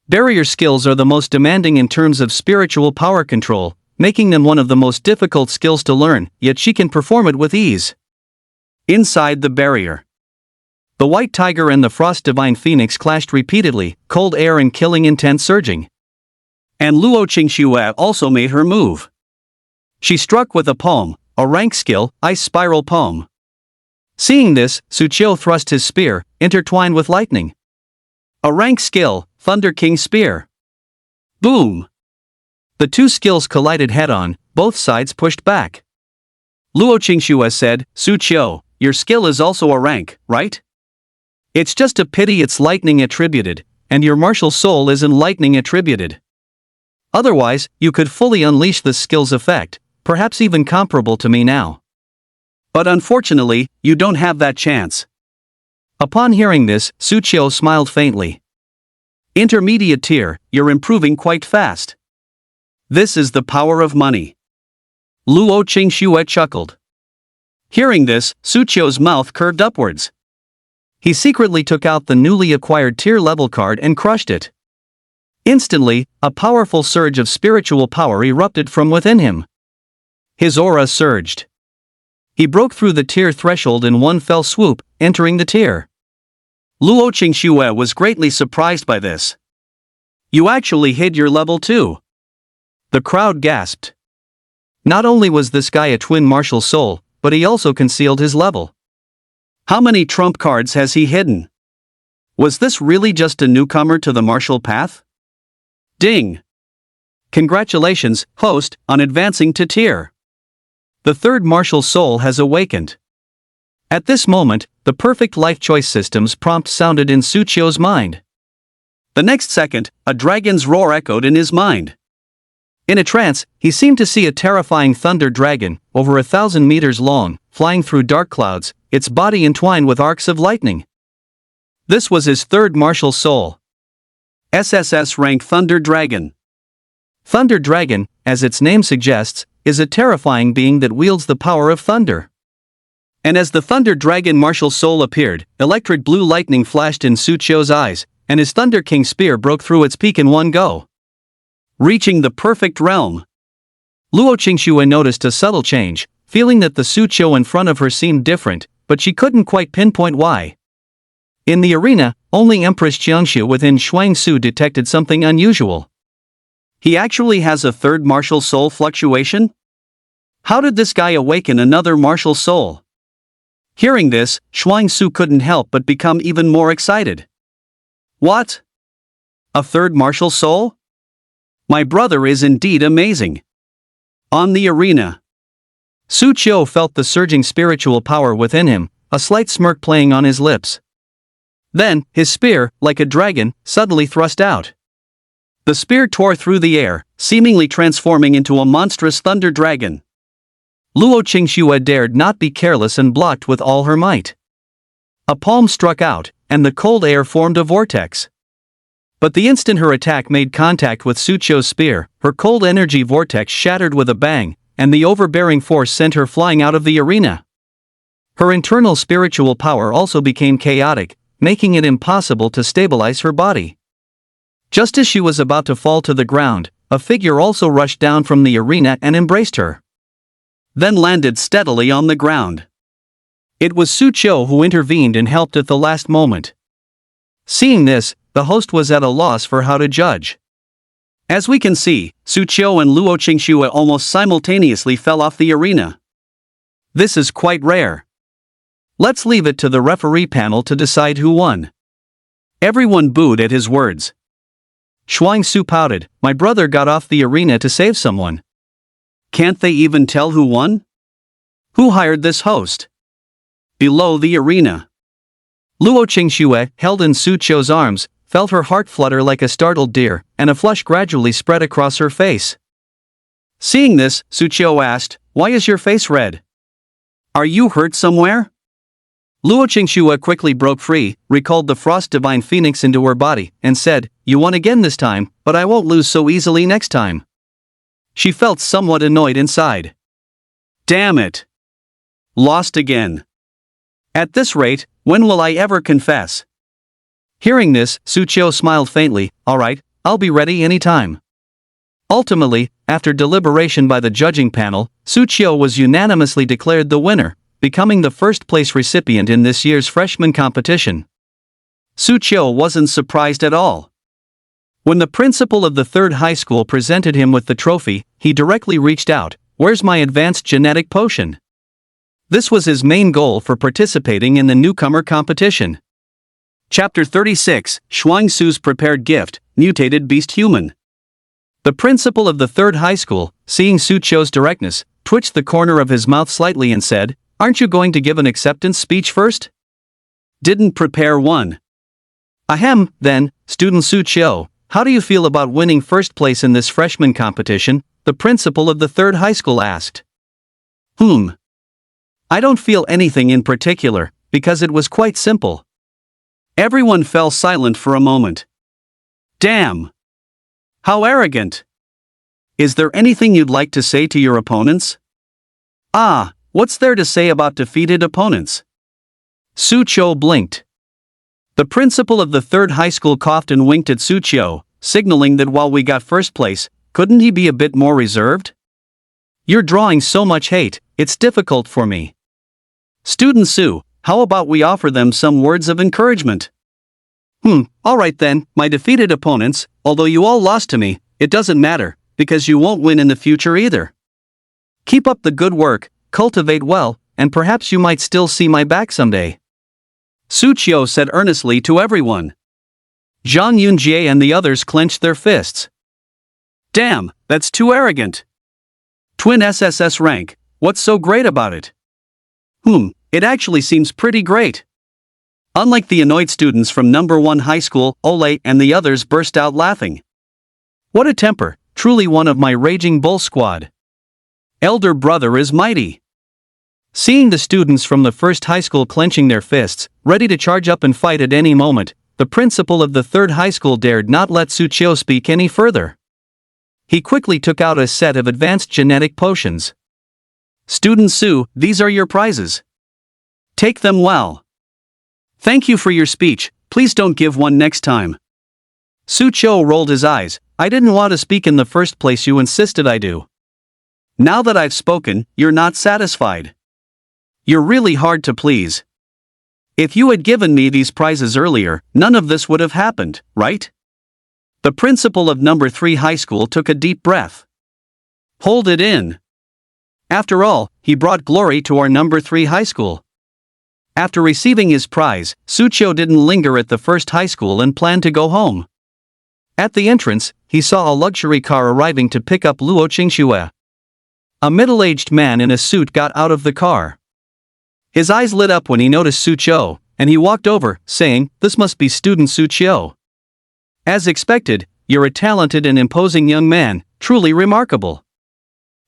Barrier skills are the most demanding in terms of spiritual power control, making them one of the most difficult skills to learn, yet she can perform it with ease. Inside the barrier, the White Tiger and the Frost Divine Phoenix clashed repeatedly, cold air and killing intent surging. And Luo Qingxue also made her move. She struck with a palm, a rank skill, Ice Spiral Palm. Seeing this, Su Qiu thrust his spear, intertwined with lightning. A rank skill, Thunder King Spear. Boom! The two skills collided head-on, both sides pushed back. Luo Qingxue said, Su Qiu, your skill is also a rank, right? It's just a pity it's lightning attributed, and your martial soul isn't lightning attributed. Otherwise, you could fully unleash the skill's effect, perhaps even comparable to me now. But unfortunately, you don't have that chance. Upon hearing this, Su Qiu smiled faintly. Intermediate tier, you're improving quite fast. This is the power of money. Luo Qingxue chuckled. Hearing this, Su Qiu's mouth curved upwards. He secretly took out the newly acquired tier level card and crushed it. Instantly, a powerful surge of spiritual power erupted from within him. His aura surged. He broke through the tier threshold in one fell swoop, entering the tier. Luo Qingxue was greatly surprised by this. You actually hid your level too. The crowd gasped. Not only was this guy a twin martial soul, but he also concealed his level. How many trump cards has he hidden? Was this really just a newcomer to the martial path? Ding! Congratulations, host, on advancing to tier. The third martial soul has awakened. At this moment, the perfect life choice systems prompt sounded in Su Qiu's mind. The next second, a dragon's roar echoed in his mind. In a trance, he seemed to see a terrifying thunder dragon, over 1,000 meters long, flying through dark clouds, its body entwined with arcs of lightning. This was his third martial soul. SSS rank Thunder Dragon. Thunder Dragon, as its name suggests, is a terrifying being that wields the power of thunder. And as the Thunder Dragon martial soul appeared, electric blue lightning flashed in Su Qiu's eyes, and his Thunder King spear broke through its peak in one go, reaching the perfect realm. Luo Qingxue noticed a subtle change, feeling that the Su Qiu in front of her seemed different, but she couldn't quite pinpoint why. In the arena, only Empress Jiangxu within Shuang Su detected something unusual. He actually has a third martial soul fluctuation? How did this guy awaken another martial soul? Hearing this, Shuang Su couldn't help but become even more excited. What? A third martial soul? My brother is indeed amazing. On the arena, Su Qiu felt the surging spiritual power within him, a slight smirk playing on his lips. Then, his spear, like a dragon, suddenly thrust out. The spear tore through the air, seemingly transforming into a monstrous thunder dragon. Luo Qingxue dared not be careless and blocked with all her might. A palm struck out, and the cold air formed a vortex. But the instant her attack made contact with Su Qiu's spear, her cold energy vortex shattered with a bang, and the overbearing force sent her flying out of the arena. Her internal spiritual power also became chaotic, making it impossible to stabilize her body. Just as she was about to fall to the ground, a figure also rushed down from the arena and embraced her, then landed steadily on the ground. It was Su Qiu who intervened and helped at the last moment. Seeing this, the host was at a loss for how to judge. As we can see, Su Qiu and Luo Qingxue almost simultaneously fell off the arena. This is quite rare. Let's leave it to the referee panel to decide who won. Everyone booed at his words. Shuang Su pouted, my brother got off the arena to save someone. Can't they even tell who won? Who hired this host? Below the arena, Luo Qingxue, held in Su Qiu's arms, felt her heart flutter like a startled deer, and a flush gradually spread across her face. Seeing this, Su Qiu asked, why is your face red? Are you hurt somewhere? Luo Qingxue quickly broke free, recalled the Frost Divine Phoenix into her body, and said, you won again this time, but I won't lose so easily next time. She felt somewhat annoyed inside. Damn it! Lost again. At this rate, when will I ever confess? Hearing this, Su Qiu smiled faintly, alright, I'll be ready anytime. Ultimately, after deliberation by the judging panel, Su Qiu was unanimously declared the winner, becoming the first-place recipient in this year's freshman competition. Su Qiu wasn't surprised at all. When the principal of the third high school presented him with the trophy, he directly reached out, where's my advanced genetic potion? This was his main goal for participating in the newcomer competition. Chapter 36, Shuang Su's prepared gift, Mutated Beast Human. The principal of the third high school, seeing Su Qiu's directness, twitched the corner of his mouth slightly and said, aren't you going to give an acceptance speech first? Didn't prepare one. Ahem, then, student Su Qiu, how do you feel about winning first place in this freshman competition? The principal of the third high school asked. I don't feel anything in particular, because it was quite simple. Everyone fell silent for a moment. Damn! How arrogant! Is there anything you'd like to say to your opponents? What's there to say about defeated opponents? Sucho blinked. The principal of the third high school coughed and winked at Sucho, signaling that while we got first place, couldn't he be a bit more reserved? You're drawing so much hate, it's difficult for me. Student Su, how about we offer them some words of encouragement? Alright then, my defeated opponents, although you all lost to me, it doesn't matter, because you won't win in the future either. Keep up the good work, cultivate well, and perhaps you might still see my back someday. Sucho said earnestly to everyone. Zhang Yunjie and the others clenched their fists. Damn, that's too arrogant. Twin SSS rank, what's so great about it? It actually seems pretty great. Unlike the annoyed students from number 1 high school, Ole and the others burst out laughing. What a temper, truly one of my raging bull squad. Elder brother is mighty. Seeing the students from the first high school clenching their fists, ready to charge up and fight at any moment, the principal of the third high school dared not let Sucho speak any further. He quickly took out a set of advanced genetic potions. Student Su, these are your prizes. Take them well. Thank you for your speech, please don't give one next time. Sucho rolled his eyes. I didn't want to speak in the first place, you insisted I do. Now that I've spoken, you're not satisfied. You're really hard to please. If you had given me these prizes earlier, none of this would have happened, right? The principal of number 3 high school took a deep breath. Hold it in. After all, he brought glory to our number 3 high school. After receiving his prize, Sucho didn't linger at the first high school and planned to go home. At the entrance, he saw a luxury car arriving to pick up Luo Qingxue. A middle-aged man in a suit got out of the car. His eyes lit up when he noticed Sucho, and he walked over, saying, "This must be student Sucho. As expected, you're a talented and imposing young man, truly remarkable."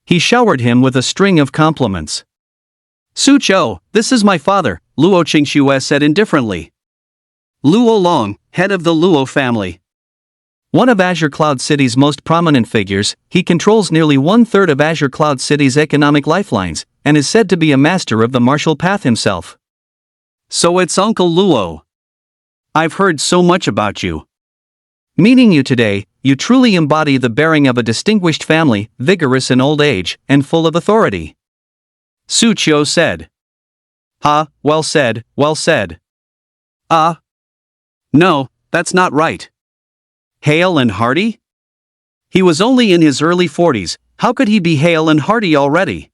He showered him with a string of compliments. Sucho, this is my father, Luo Qingxue said indifferently. Luo Long, head of the Luo family. One of Azure Cloud City's most prominent figures, he controls nearly 1/3 of Azure Cloud City's economic lifelines, and is said to be a master of the martial path himself. So it's Uncle Luo. I've heard so much about you. Meeting you today, you truly embody the bearing of a distinguished family, vigorous in old age, and full of authority. Sucho said. Well said, well said. No, that's not right. Hale and hearty? He was only in his early 40s, how could he be hale and hearty already?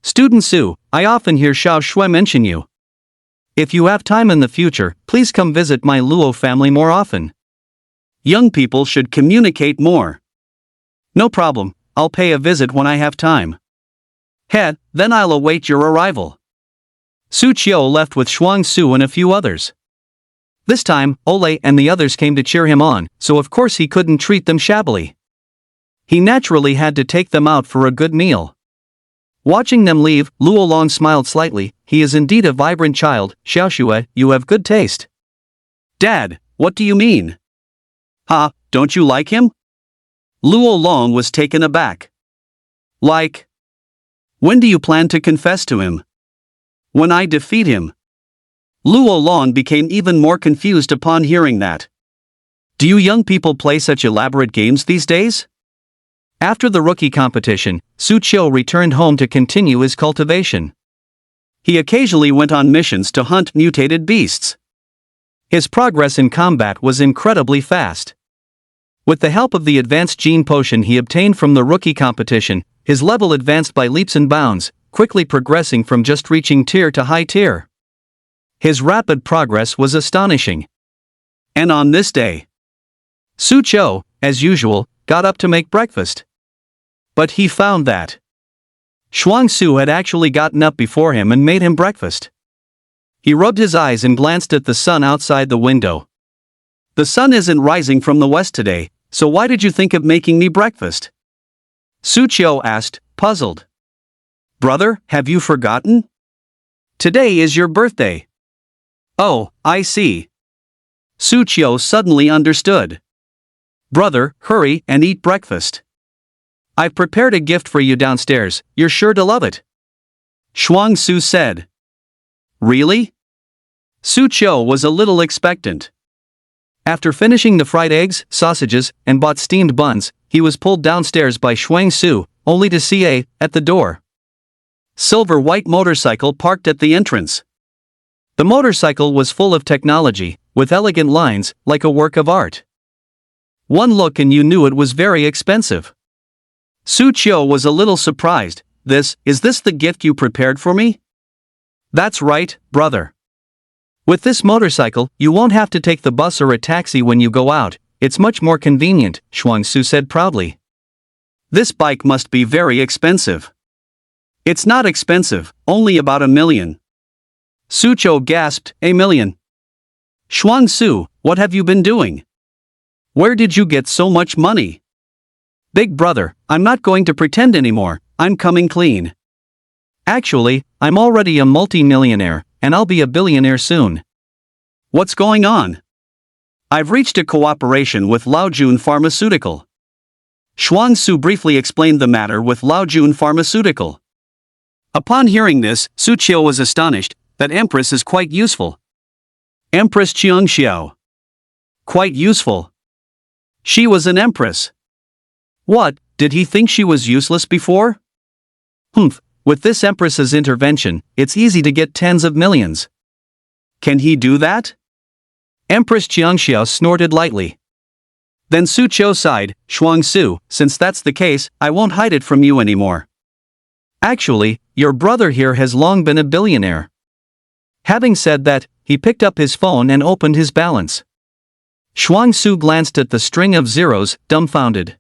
Student Su, I often hear Xiao Shui mention you. If you have time in the future, please come visit my Luo family more often. Young people should communicate more. No problem, I'll pay a visit when I have time. Then I'll await your arrival. Sucho left with Shuang Su and a few others. This time, Ole and the others came to cheer him on, so of course he couldn't treat them shabbily. He naturally had to take them out for a good meal. Watching them leave, Luo Long smiled slightly. He is indeed a vibrant child. Xiaoxue, you have good taste. Dad, what do you mean? Don't you like him? Luo Long was taken aback. Like? When do you plan to confess to him? When I defeat him. Luo Long became even more confused upon hearing that. Do you young people play such elaborate games these days? After the rookie competition, Sucho returned home to continue his cultivation. He occasionally went on missions to hunt mutated beasts. His progress in combat was incredibly fast. With the help of the advanced gene potion he obtained from the rookie competition, his level advanced by leaps and bounds, quickly progressing from just reaching tier to high tier. His rapid progress was astonishing. And on this day, Sucho, as usual, got up to make breakfast. But he found that Shuang Su had actually gotten up before him and made him breakfast. He rubbed his eyes and glanced at the sun outside the window. The sun isn't rising from the west today, so why did you think of making me breakfast? Su Qiu asked, puzzled. Brother, have you forgotten? Today is your birthday. Oh, I see. Su Qiu suddenly understood. Brother, hurry and eat breakfast. I've prepared a gift for you downstairs, you're sure to love it. Shuang Su said. Really? Su Qiu was a little expectant. After finishing the fried eggs, sausages, and bought steamed buns, he was pulled downstairs by Shuang Su, only to see at the door. Silver-white motorcycle parked at the entrance. The motorcycle was full of technology, with elegant lines, like a work of art. One look and you knew it was very expensive. Su Qiu was a little surprised. Is this the gift you prepared for me? That's right, brother. With this motorcycle, you won't have to take the bus or a taxi when you go out, it's much more convenient, Shuang Su said proudly. This bike must be very expensive. It's not expensive, only about $1 million. Su Qiu gasped, $1 million. Shuang Su, what have you been doing? Where did you get so much money? Big brother, I'm not going to pretend anymore, I'm coming clean. Actually, I'm already a multi-millionaire, and I'll be a billionaire soon. What's going on? I've reached a cooperation with Laojun Pharmaceutical. Shuang Su briefly explained the matter with Laojun Pharmaceutical. Upon hearing this, Su Qiu was astonished. That Empress is quite useful. Empress Qiangxiao. Quite useful. She was an empress. What, did he think she was useless before? With this empress's intervention, it's easy to get tens of millions. Can he do that? Empress Qiangxiao snorted lightly. Then Su Qiu sighed, Shuang Su, since that's the case, I won't hide it from you anymore. Actually, your brother here has long been a billionaire. Having said that, he picked up his phone and opened his balance. Shuang Su glanced at the string of zeros, dumbfounded.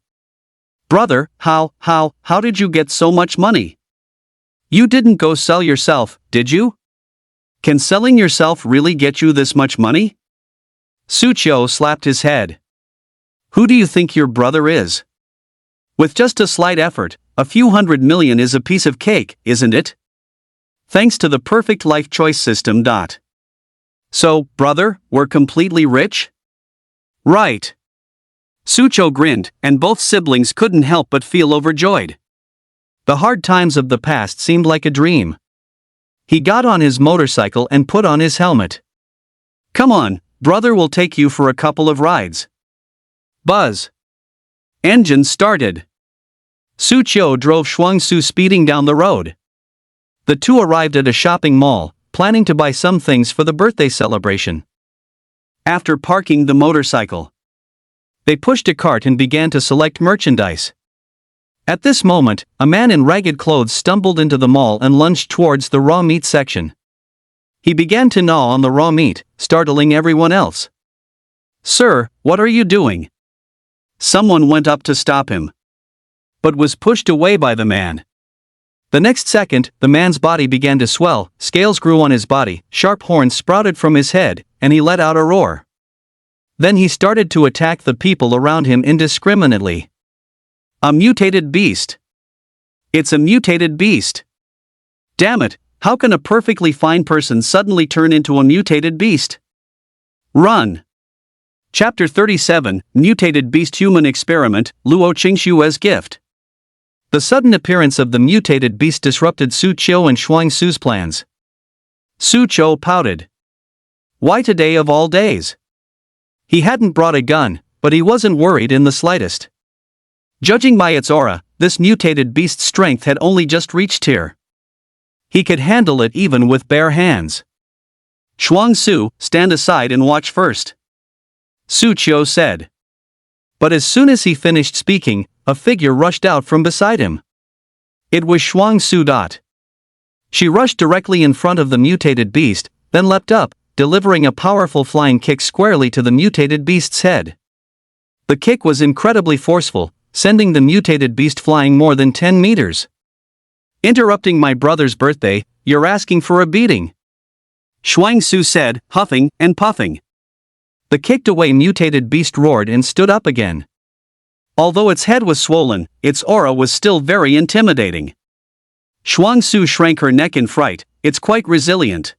Brother, how did you get so much money? You didn't go sell yourself, did you? Can selling yourself really get you this much money? Su Qiu slapped his head. Who do you think your brother is? With just a slight effort, a few $100 million is a piece of cake, isn't it? Thanks to the perfect life choice system. So, brother, we're completely rich? Right. Su Qiu grinned, and both siblings couldn't help but feel overjoyed. The hard times of the past seemed like a dream. He got on his motorcycle and put on his helmet. Come on, brother will take you for a couple of rides. Buzz. Engine started. Su Qiu drove Shuang Su speeding down the road. The two arrived at a shopping mall, planning to buy some things for the birthday celebration. After parking the motorcycle, they pushed a cart and began to select merchandise. At this moment, a man in ragged clothes stumbled into the mall and lunged towards the raw meat section. He began to gnaw on the raw meat, startling everyone else. Sir, what are you doing? Someone went up to stop him, but was pushed away by the man. The next second, the man's body began to swell, scales grew on his body, sharp horns sprouted from his head, and he let out a roar. Then he started to attack the people around him indiscriminately. A mutated beast. It's a mutated beast. Damn it, how can a perfectly fine person suddenly turn into a mutated beast? Run! Chapter 37, Mutated Beast Human Experiment, Luo Qingshue's Gift. The sudden appearance of the mutated beast disrupted Su Qiu and Shuang Su's plans. Su Qiu pouted. Why today of all days? He hadn't brought a gun, but he wasn't worried in the slightest. Judging by its aura, this mutated beast's strength had only just reached here. He could handle it even with bare hands. Shuang Su, stand aside and watch first. Su Qiu said. But as soon as he finished speaking, a figure rushed out from beside him. It was Shuang Su. She rushed directly in front of the mutated beast, then leapt up, delivering a powerful flying kick squarely to the mutated beast's head. The kick was incredibly forceful, sending the mutated beast flying more than 10 meters. Interrupting my brother's birthday, you're asking for a beating. Shuang Su said, huffing and puffing. The kicked-away mutated beast roared and stood up again. Although its head was swollen, its aura was still very intimidating. Xuangsu shrank her neck in fright. It's quite resilient.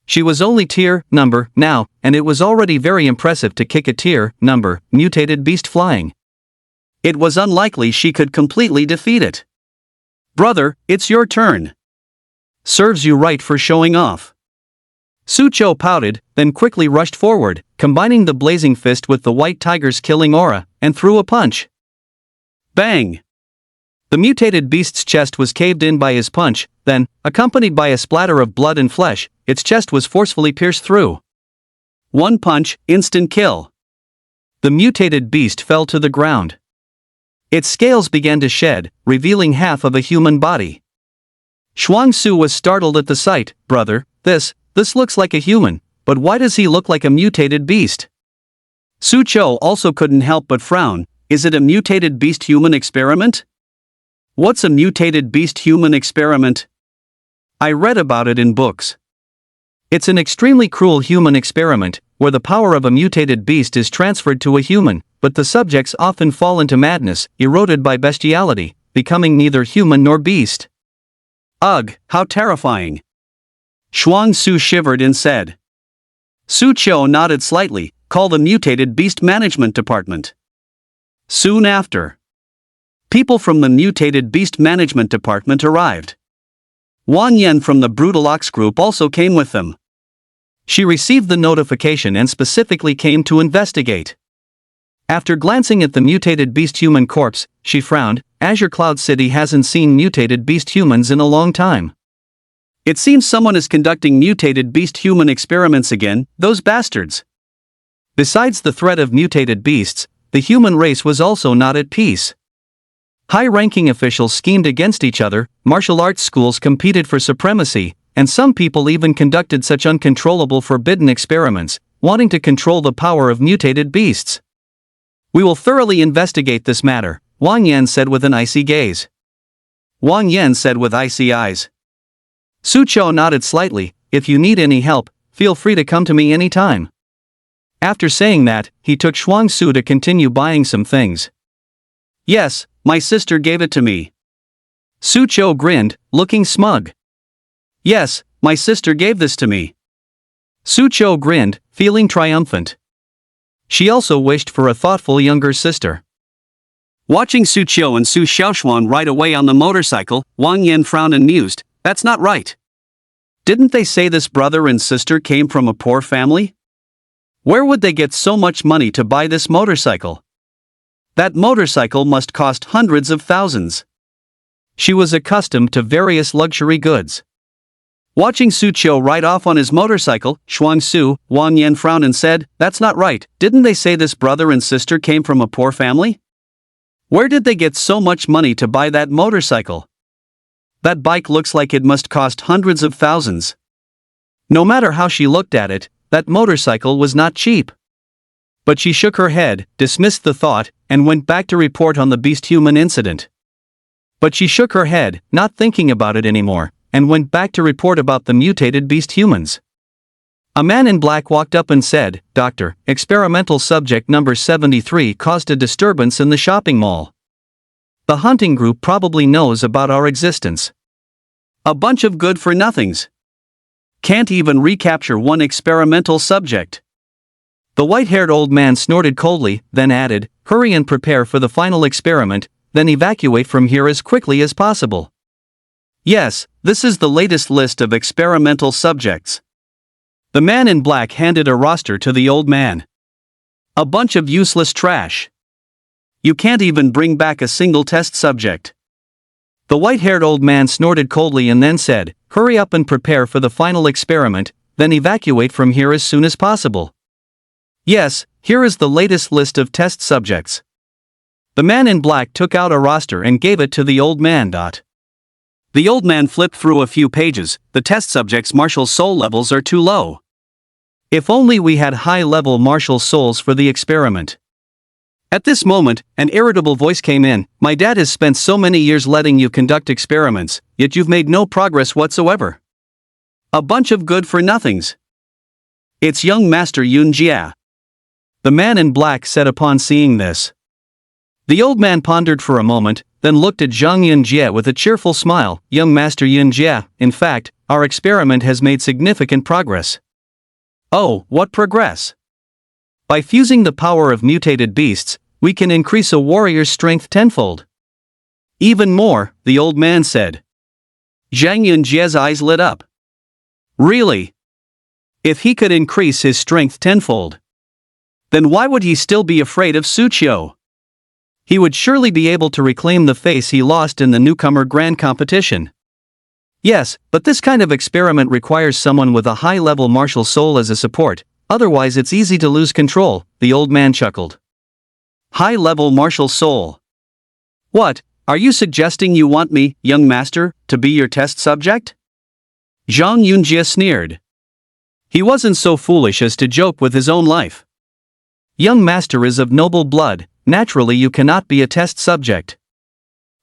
She was only tier number now, and it was already very impressive to kick a tier number mutated beast flying. It was unlikely she could completely defeat it. Brother, it's your turn. Serves you right for showing off. Sucho pouted, then quickly rushed forward, combining the blazing fist with the white tiger's killing aura, and threw a punch. Bang! The mutated beast's chest was caved in by his punch, then, accompanied by a splatter of blood and flesh, its chest was forcefully pierced through. One punch, instant kill. The mutated beast fell to the ground. Its scales began to shed, revealing half of a human body. Xuangsu was startled at the sight. Brother, this looks like a human, but why does he look like a mutated beast? Sucho also couldn't help but frown. Is it a mutated beast-human experiment? What's a mutated beast-human experiment? I read about it in books. It's an extremely cruel human experiment, where the power of a mutated beast is transferred to a human, but the subjects often fall into madness, eroded by bestiality, becoming neither human nor beast. Ugh, how terrifying. Xuangsu shivered and said. Sucho nodded slightly. Call the mutated beast management department. Soon after, people from the mutated beast management department arrived. Wang Yan from the brutal ox group also came with them. She received the notification and specifically came to investigate. After glancing at the mutated beast human corpse, she frowned. Azure Cloud City hasn't seen mutated beast humans in a long time. It seems someone is conducting mutated beast human experiments again, those bastards. Besides the threat of mutated beasts, the human race was also not at peace. High-ranking officials schemed against each other, martial arts schools competed for supremacy, and some people even conducted such uncontrollable forbidden experiments, wanting to control the power of mutated beasts. We will thoroughly investigate this matter, Wang Yan said with an icy gaze. Wang Yan said with icy eyes. Sucho nodded slightly. If you need any help, feel free to come to me anytime. After saying that, he took Xuangsu to continue buying some things. Yes, my sister gave it to me. Sucho grinned, looking smug. Yes, my sister gave this to me. Sucho grinned, feeling triumphant. She also wished for a thoughtful younger sister. Watching Sucho and Su Xiaoshuan ride away on the motorcycle, Wang Yan frowned and mused. That's not right. Didn't they say this brother and sister came from a poor family? Where would they get so much money to buy this motorcycle? That motorcycle must cost hundreds of thousands. She was accustomed to various luxury goods. Watching Sucho ride off on his motorcycle, Xuangsu, Wang Yan frowned and said, That's not right. Didn't they say this brother and sister came from a poor family? Where did they get so much money to buy that motorcycle? That bike looks like it must cost hundreds of thousands. No matter how she looked at it, that motorcycle was not cheap. But she shook her head, dismissed the thought, and went back to report on the beast-human incident. But she shook her head, not thinking about it anymore, and went back to report about the mutated beast-humans. A man in black walked up and said, Doctor, experimental subject number 73 caused a disturbance in the shopping mall. The hunting group probably knows about our existence. A bunch of good-for-nothings. Can't even recapture one experimental subject. The white-haired old man snorted coldly, then added, Hurry and prepare for the final experiment, then evacuate from here as quickly as possible. Yes, this is the latest list of experimental subjects. The man in black handed a roster to the old man. A bunch of useless trash. You can't even bring back a single test subject. The white-haired old man snorted coldly and then said, Hurry up and prepare for the final experiment, then evacuate from here as soon as possible. Yes, here is the latest list of test subjects. The man in black took out a roster and gave it to the old man. The old man flipped through a few pages. The test subjects' martial soul levels are too low. If only we had high-level martial souls for the experiment. At this moment, an irritable voice came in. My dad has spent so many years letting you conduct experiments, yet you've made no progress whatsoever. A bunch of good-for-nothings. It's young Master Yun Jia. the man in black said upon seeing this. The old man pondered for a moment, then looked at Zhang Yunjie with a cheerful smile. Young Master Yunjie, in fact, our experiment has made significant progress. Oh, what progress? By fusing the power of mutated beasts, we can increase a warrior's strength tenfold. Even more, the old man said. Zhang Yunjie's eyes lit up. Really? If he could increase his strength tenfold, then why would he still be afraid of Suqiu? He would surely be able to reclaim the face he lost in the newcomer grand competition. Yes, but this kind of experiment requires someone with a high-level martial soul as a support, otherwise it's easy to lose control, the old man chuckled. High-level martial soul. What, are you suggesting you want me, young master, to be your test subject? Zhang Yunjie sneered. He wasn't so foolish as to joke with his own life. Young master is of noble blood, naturally you cannot be a test subject.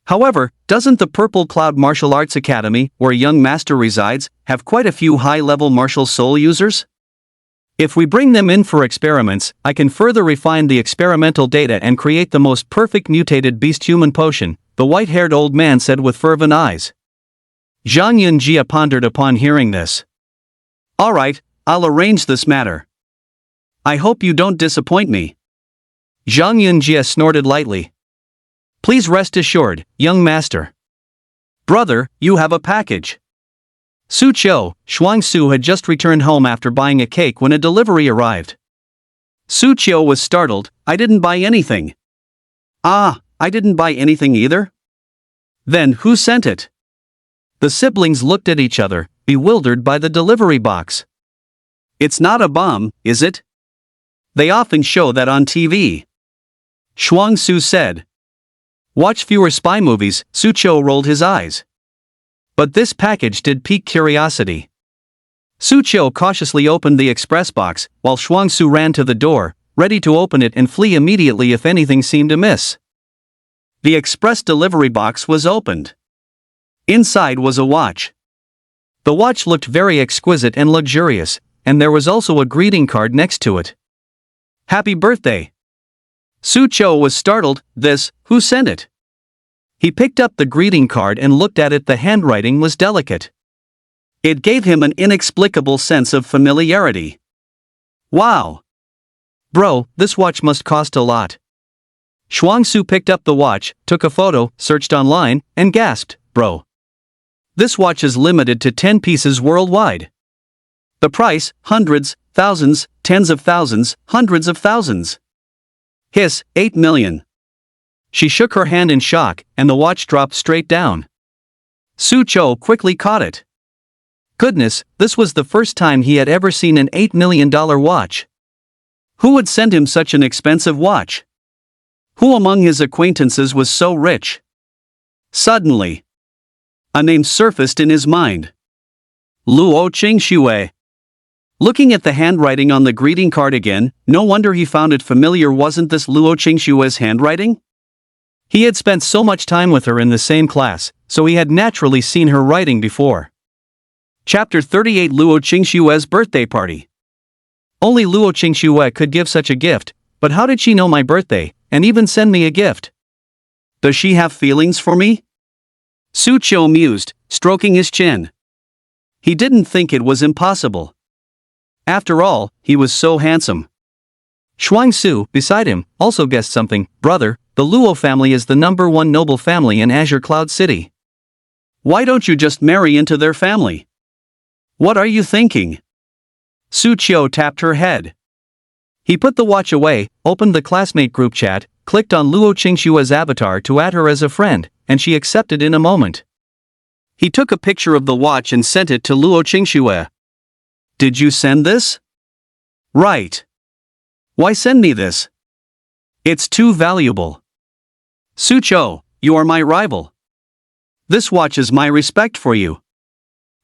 However, doesn't the Purple Cloud Martial Arts Academy, where young master resides, have quite a few high-level martial soul users? If we bring them in for experiments, I can further refine the experimental data and create the most perfect mutated beast-human potion, the white-haired old man said with fervent eyes. Zhang Yunjie pondered upon hearing this. All right, I'll arrange this matter. I hope you don't disappoint me. Zhang Yunjie snorted lightly. Please rest assured, young master. Brother, you have a package. Suqiu, Shuangsu had just returned home after buying a cake when a delivery arrived. Suqiu was startled. I didn't buy anything. Ah, I didn't buy anything either? Then who sent it? The siblings looked at each other, bewildered by the delivery box. It's not a bomb, is it? They often show that on TV. Shuangsu said. Watch fewer spy movies, Suqiu rolled his eyes. But this package did pique curiosity. Suqiu cautiously opened the express box, while Shuangsu ran to the door, ready to open it and flee immediately if anything seemed amiss. The express delivery box was opened. Inside was a watch. The watch looked very exquisite and luxurious, and there was also a greeting card next to it. Happy birthday! Suqiu was startled. This, who sent it? He picked up the greeting card and looked at it. The handwriting was delicate. It gave him an inexplicable sense of familiarity. Wow! Bro, this watch must cost a lot. Shuangsu picked up the watch, took a photo, searched online, and gasped, Bro. This watch is limited to 10 pieces worldwide. The price, hundreds, thousands, tens of thousands, hundreds of thousands. Hiss, 8 million. She shook her hand in shock, and the watch dropped straight down. Suqiu quickly caught it. Goodness, this was the first time he had ever seen an $8 million watch. Who would send him such an expensive watch? Who among his acquaintances was so rich? Suddenly, a name surfaced in his mind. Luo Qingxue. Looking at the handwriting on the greeting card again, no wonder he found it familiar. Wasn't this Luo Qingxue's handwriting? He had spent so much time with her in the same class, so he had naturally seen her writing before. Chapter 38 Luo Qingxue's birthday party. Only Luo Qingxue could give such a gift, but how did she know my birthday, and even send me a gift? Does she have feelings for me? Suqiu mused, stroking his chin. He didn't think it was impossible. After all, he was so handsome. Shuangsu, beside him, also guessed something. Brother, the Luo family is the #1 noble family in Azure Cloud City. Why don't you just marry into their family? What are you thinking? Suqiu tapped her head. He put the watch away, opened the classmate group chat, clicked on Luo Qingxue's avatar to add her as a friend, and she accepted in a moment. He took a picture of the watch and sent it to Luo Qingxue. Did you send this? Right. Why send me this? It's too valuable. Suqiu, you are my rival. This watch is my respect for you.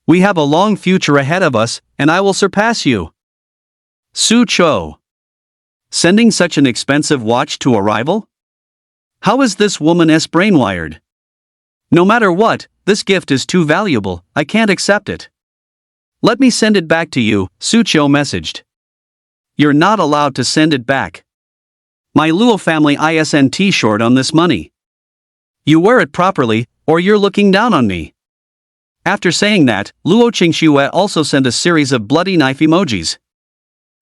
We have a long future ahead of us, and I will surpass you. Suqiu. Sending such an expensive watch to a rival? How is this woman-s brainwired? No matter what, this gift is too valuable, I can't accept it. Let me send it back to you, Suqiu messaged. You're not allowed to send it back. My Luo family isn't short on this money. You wear it properly, or you're looking down on me. After saying that, Luo Qingxue also sent a series of bloody knife emojis.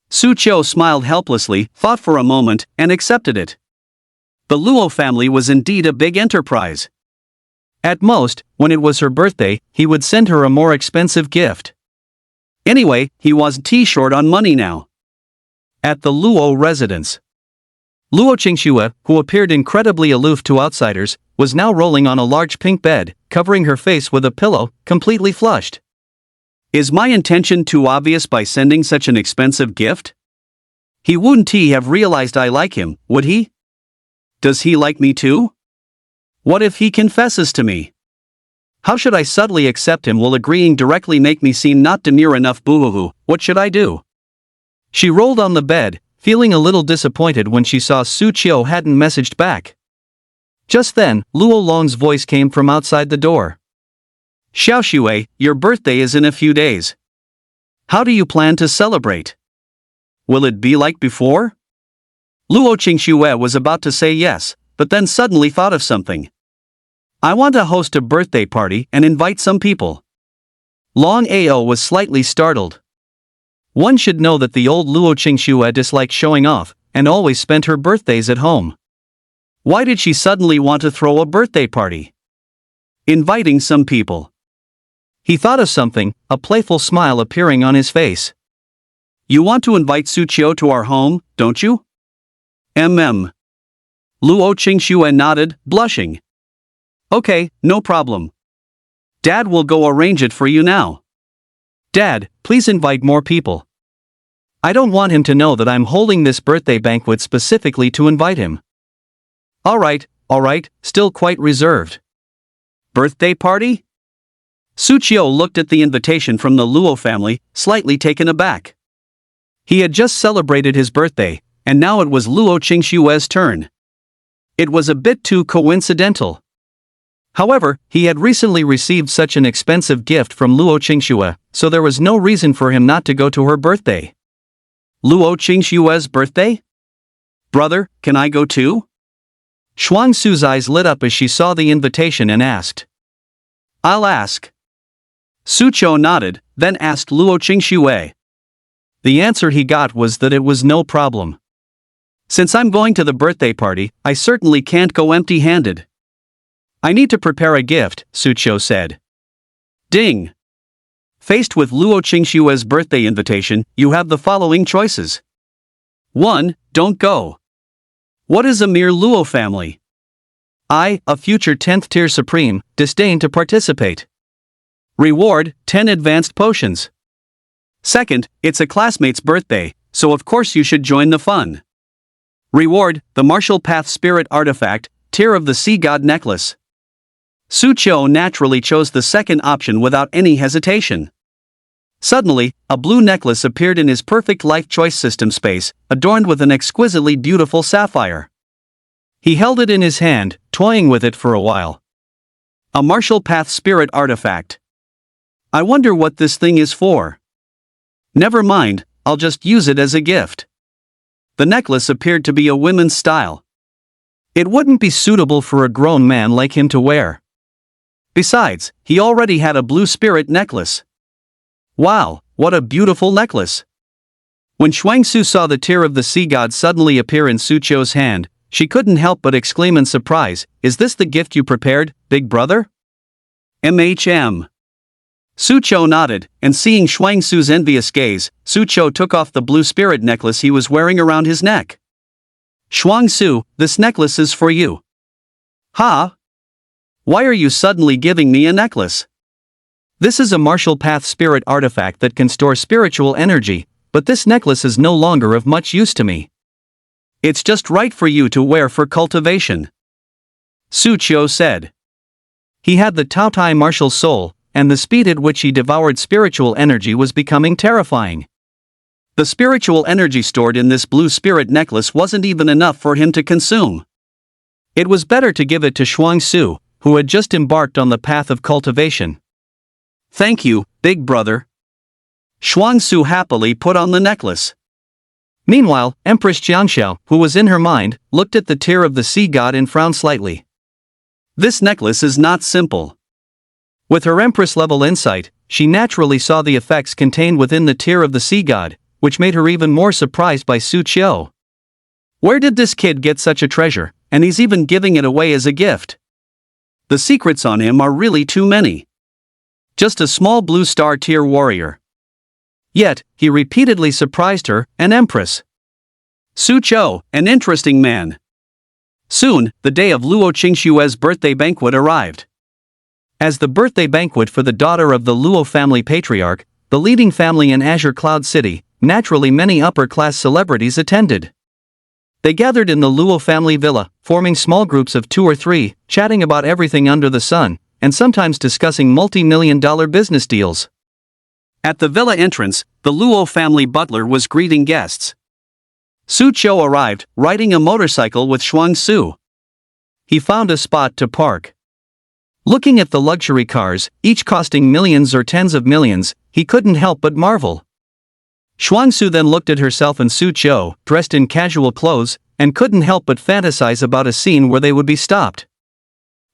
Su Qiu smiled helplessly, thought for a moment, and accepted it. The Luo family was indeed a big enterprise. At most, when it was her birthday, he would send her a more expensive gift. Anyway, he wasn't short on money now. At the Luo residence, Luo Qingxue, who appeared incredibly aloof to outsiders, was now rolling on a large pink bed, covering her face with a pillow, completely flushed. Is my intention too obvious by sending such an expensive gift? He wouldn't have realized I like him, would he? Does he like me too? What if he confesses to me? How should I subtly accept him while agreeing directly make me seem not demure enough? Boo-hoo-hoo, what should I do? She rolled on the bed, feeling a little disappointed when she saw Su Qiu hadn't messaged back. Just then, Luo Long's voice came from outside the door. Xiaoxue, your birthday is in a few days. How do you plan to celebrate? Will it be like before? Luo Qingxue was about to say yes, but then suddenly thought of something. I want to host a birthday party and invite some people. Long Ao was slightly startled. One should know that the old Luo Qingxue disliked showing off, and always spent her birthdays at home. Why did she suddenly want to throw a birthday party? Inviting some people. He thought of something, a playful smile appearing on his face. You want to invite Su Qiu to our home, don't you? Luo Qingxue nodded, blushing. Okay, no problem. Dad will go arrange it for you now. Dad, please invite more people. I don't want him to know that I'm holding this birthday banquet specifically to invite him. Alright, still quite reserved. Birthday party? Su Qiu looked at the invitation from the Luo family, slightly taken aback. He had just celebrated his birthday, and now it was Luo Qingxue's turn. It was a bit too coincidental. However, he had recently received such an expensive gift from Luo Qingxue, so there was no reason for him not to go to her birthday. Luo Qingxue's birthday? Brother, can I go too? Shuangsu's eyes lit up as she saw the invitation and asked. I'll ask. Su Qiu nodded, then asked Luo Qingxue. The answer he got was that it was no problem. Since I'm going to the birthday party, I certainly can't go empty-handed. I need to prepare a gift, Su Qiu said. Ding! Faced with Luo Qingxue's birthday invitation, you have the following choices. 1. Don't go. What is a mere Luo family? I, a future 10th tier supreme, disdain to participate. Reward, 10 advanced potions. Second, it's a classmate's birthday, so of course you should join the fun. Reward, the martial path spirit artifact, tier of the sea god necklace. Su Qiu naturally chose the second option without any hesitation. Suddenly, a blue necklace appeared in his perfect life choice system space, adorned with an exquisitely beautiful sapphire. He held it in his hand, toying with it for a while. A martial path spirit artifact. I wonder what this thing is for. Never mind, I'll just use it as a gift. The necklace appeared to be a women's style. It wouldn't be suitable for a grown man like him to wear. Besides, he already had a blue spirit necklace. Wow, what a beautiful necklace! When Shuangsu saw the tear of the sea god suddenly appear in Su Qiu's hand, she couldn't help but exclaim in surprise, "Is this the gift you prepared, big brother?" Su Qiu nodded, and seeing Shuangsu's envious gaze, Su Qiu took off the blue spirit necklace he was wearing around his neck. Shuangsu, this necklace is for you. Ha! Why are you suddenly giving me a necklace? This is a martial path spirit artifact that can store spiritual energy, but this necklace is no longer of much use to me. It's just right for you to wear for cultivation. Su Qiu said. He had the Taotie martial soul, and the speed at which he devoured spiritual energy was becoming terrifying. The spiritual energy stored in this blue spirit necklace wasn't even enough for him to consume. It was better to give it to Shuangsu, who had just embarked on the path of cultivation. Thank you, big brother. Shuangsu happily put on the necklace. Meanwhile, Empress Jiangxiao, who was in her mind, looked at the tear of the sea god and frowned slightly. This necklace is not simple. With her Empress-level insight, she naturally saw the effects contained within the tear of the sea god, which made her even more surprised by Su Qiu. Where did this kid get such a treasure, and he's even giving it away as a gift? The secrets on him are really too many. Just a small blue star tier warrior. Yet, he repeatedly surprised her, an empress. Su Qiu, an interesting man. Soon, the day of Luo Qingshue's birthday banquet arrived. As the birthday banquet for the daughter of the Luo family patriarch, the leading family in Azure Cloud City, naturally many upper-class celebrities attended. They gathered in the Luo family villa, forming small groups of 2 or 3, chatting about everything under the sun, and sometimes discussing multi-million-dollar business deals. At the villa entrance, the Luo family butler was greeting guests. Su Qiu arrived, riding a motorcycle with Shuang Su. He found a spot to park. Looking at the luxury cars, each costing millions or tens of millions, he couldn't help but marvel. Shuang Su then looked at herself and Su Qiu, dressed in casual clothes, and couldn't help but fantasize about a scene where they would be stopped.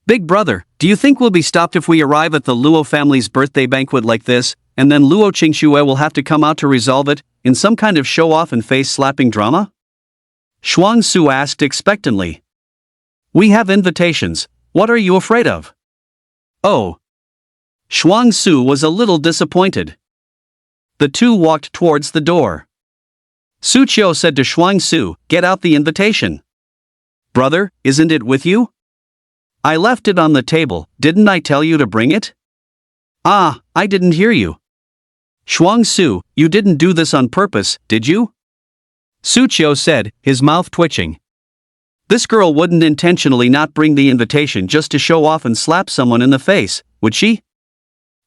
Big brother, do you think we'll be stopped if we arrive at the Luo family's birthday banquet like this, and then Luo Qingxue will have to come out to resolve it, in some kind of show-off and face-slapping drama? Shuang Su asked expectantly. We have invitations, what are you afraid of? Oh. Shuang Su was a little disappointed. The two walked towards the door. Su Qiu said to Shuang Su, get out the invitation. Brother, isn't it with you? I left it on the table, didn't I tell you to bring it? Ah, I didn't hear you. Shuang Su, you didn't do this on purpose, did you? Su Qiu said, his mouth twitching. This girl wouldn't intentionally not bring the invitation just to show off and slap someone in the face, would she?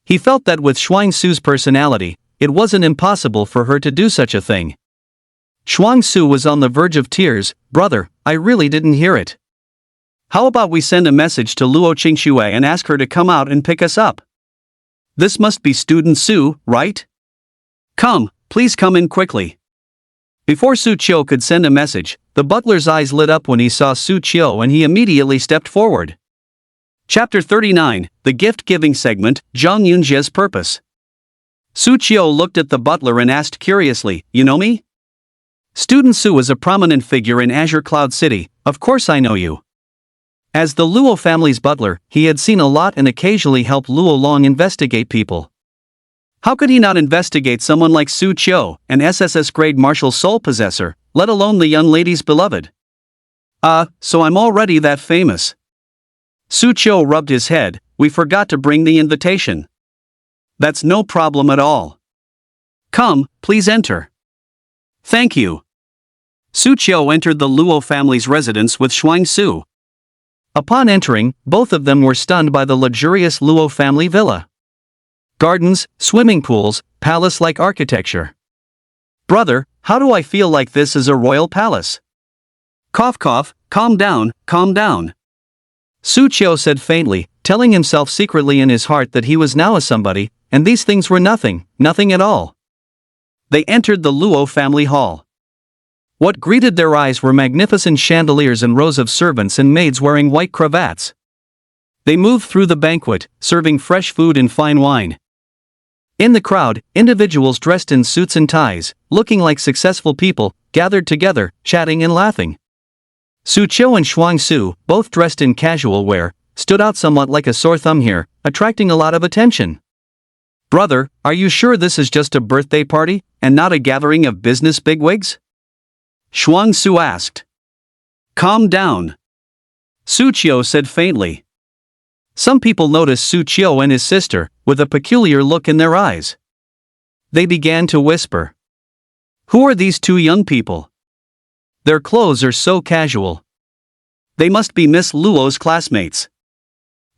He felt that with Shuang Su's personality, it wasn't impossible for her to do such a thing. Shuang Su was on the verge of tears. Brother, I really didn't hear it. How about we send a message to Luo Qingxue and ask her to come out and pick us up? This must be student Su, right? Come, please come in quickly. Before Su Qiu could send a message, the butler's eyes lit up when he saw Su Qiu and he immediately stepped forward. Chapter 39, The Gift-Giving Segment, Zhang Yunjie's Purpose. Su Qiu looked at the butler and asked curiously, you know me? Student Su is a prominent figure in Azure Cloud City, of course I know you. As the Luo family's butler, he had seen a lot and occasionally helped Luo Long investigate people. How could he not investigate someone like Su Qiu, an SSS-grade martial soul possessor, let alone the young lady's beloved? So I'm already that famous. Su Qiu rubbed his head, we forgot to bring the invitation. That's no problem at all. Come, please enter. Thank you. Su Qiu entered the Luo family's residence with Shuang Su. Upon entering, both of them were stunned by the luxurious Luo family villa. Gardens, swimming pools, palace-like architecture. Brother, how do I feel like this is a royal palace? Cough cough, calm down, calm down. Su Qiu said faintly, telling himself secretly in his heart that he was now a somebody, and these things were nothing, nothing at all. They entered the Luo family hall. What greeted their eyes were magnificent chandeliers and rows of servants and maids wearing white cravats. They moved through the banquet, serving fresh food and fine wine. In the crowd, individuals dressed in suits and ties, looking like successful people, gathered together, chatting and laughing. Su Qiu and Shuang Su, both dressed in casual wear, stood out somewhat like a sore thumb here, attracting a lot of attention. Brother, are you sure this is just a birthday party, and not a gathering of business bigwigs? Shuang Su asked. Calm down. Su Qiu said faintly. Some people noticed Su Qiu and his sister, with a peculiar look in their eyes. They began to whisper. Who are these two young people? Their clothes are so casual. They must be Miss Luo's classmates.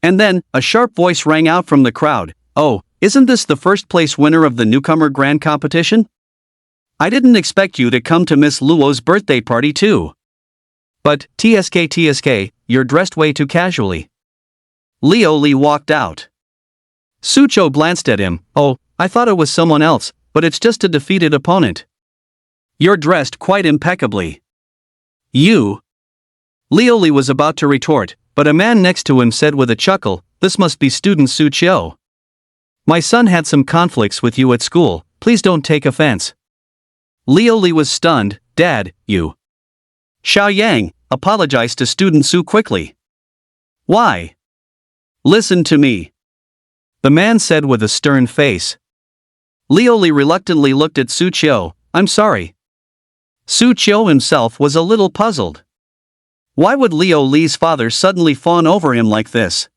And then, a sharp voice rang out from the crowd, oh, isn't this the first place winner of the newcomer grand competition? I didn't expect you to come to Miss Luo's birthday party too. But, TSK, you're dressed way too casually. Liu Li walked out. Su Qiu glanced at him, oh, I thought it was someone else, but it's just a defeated opponent. You're dressed quite impeccably. You. Lioli was about to retort, but a man next to him said with a chuckle, "This must be student Su Chiu. My son had some conflicts with you at school, please don't take offense." Lioli was stunned. "Dad, you." Xiao Yang, apologized to student Su quickly. "Why?" "Listen to me," the man said with a stern face. Lioli reluctantly looked at Su Chiu. "I'm sorry." Su Chiu himself was a little puzzled. Why would Lioli's father suddenly fawn over him like this?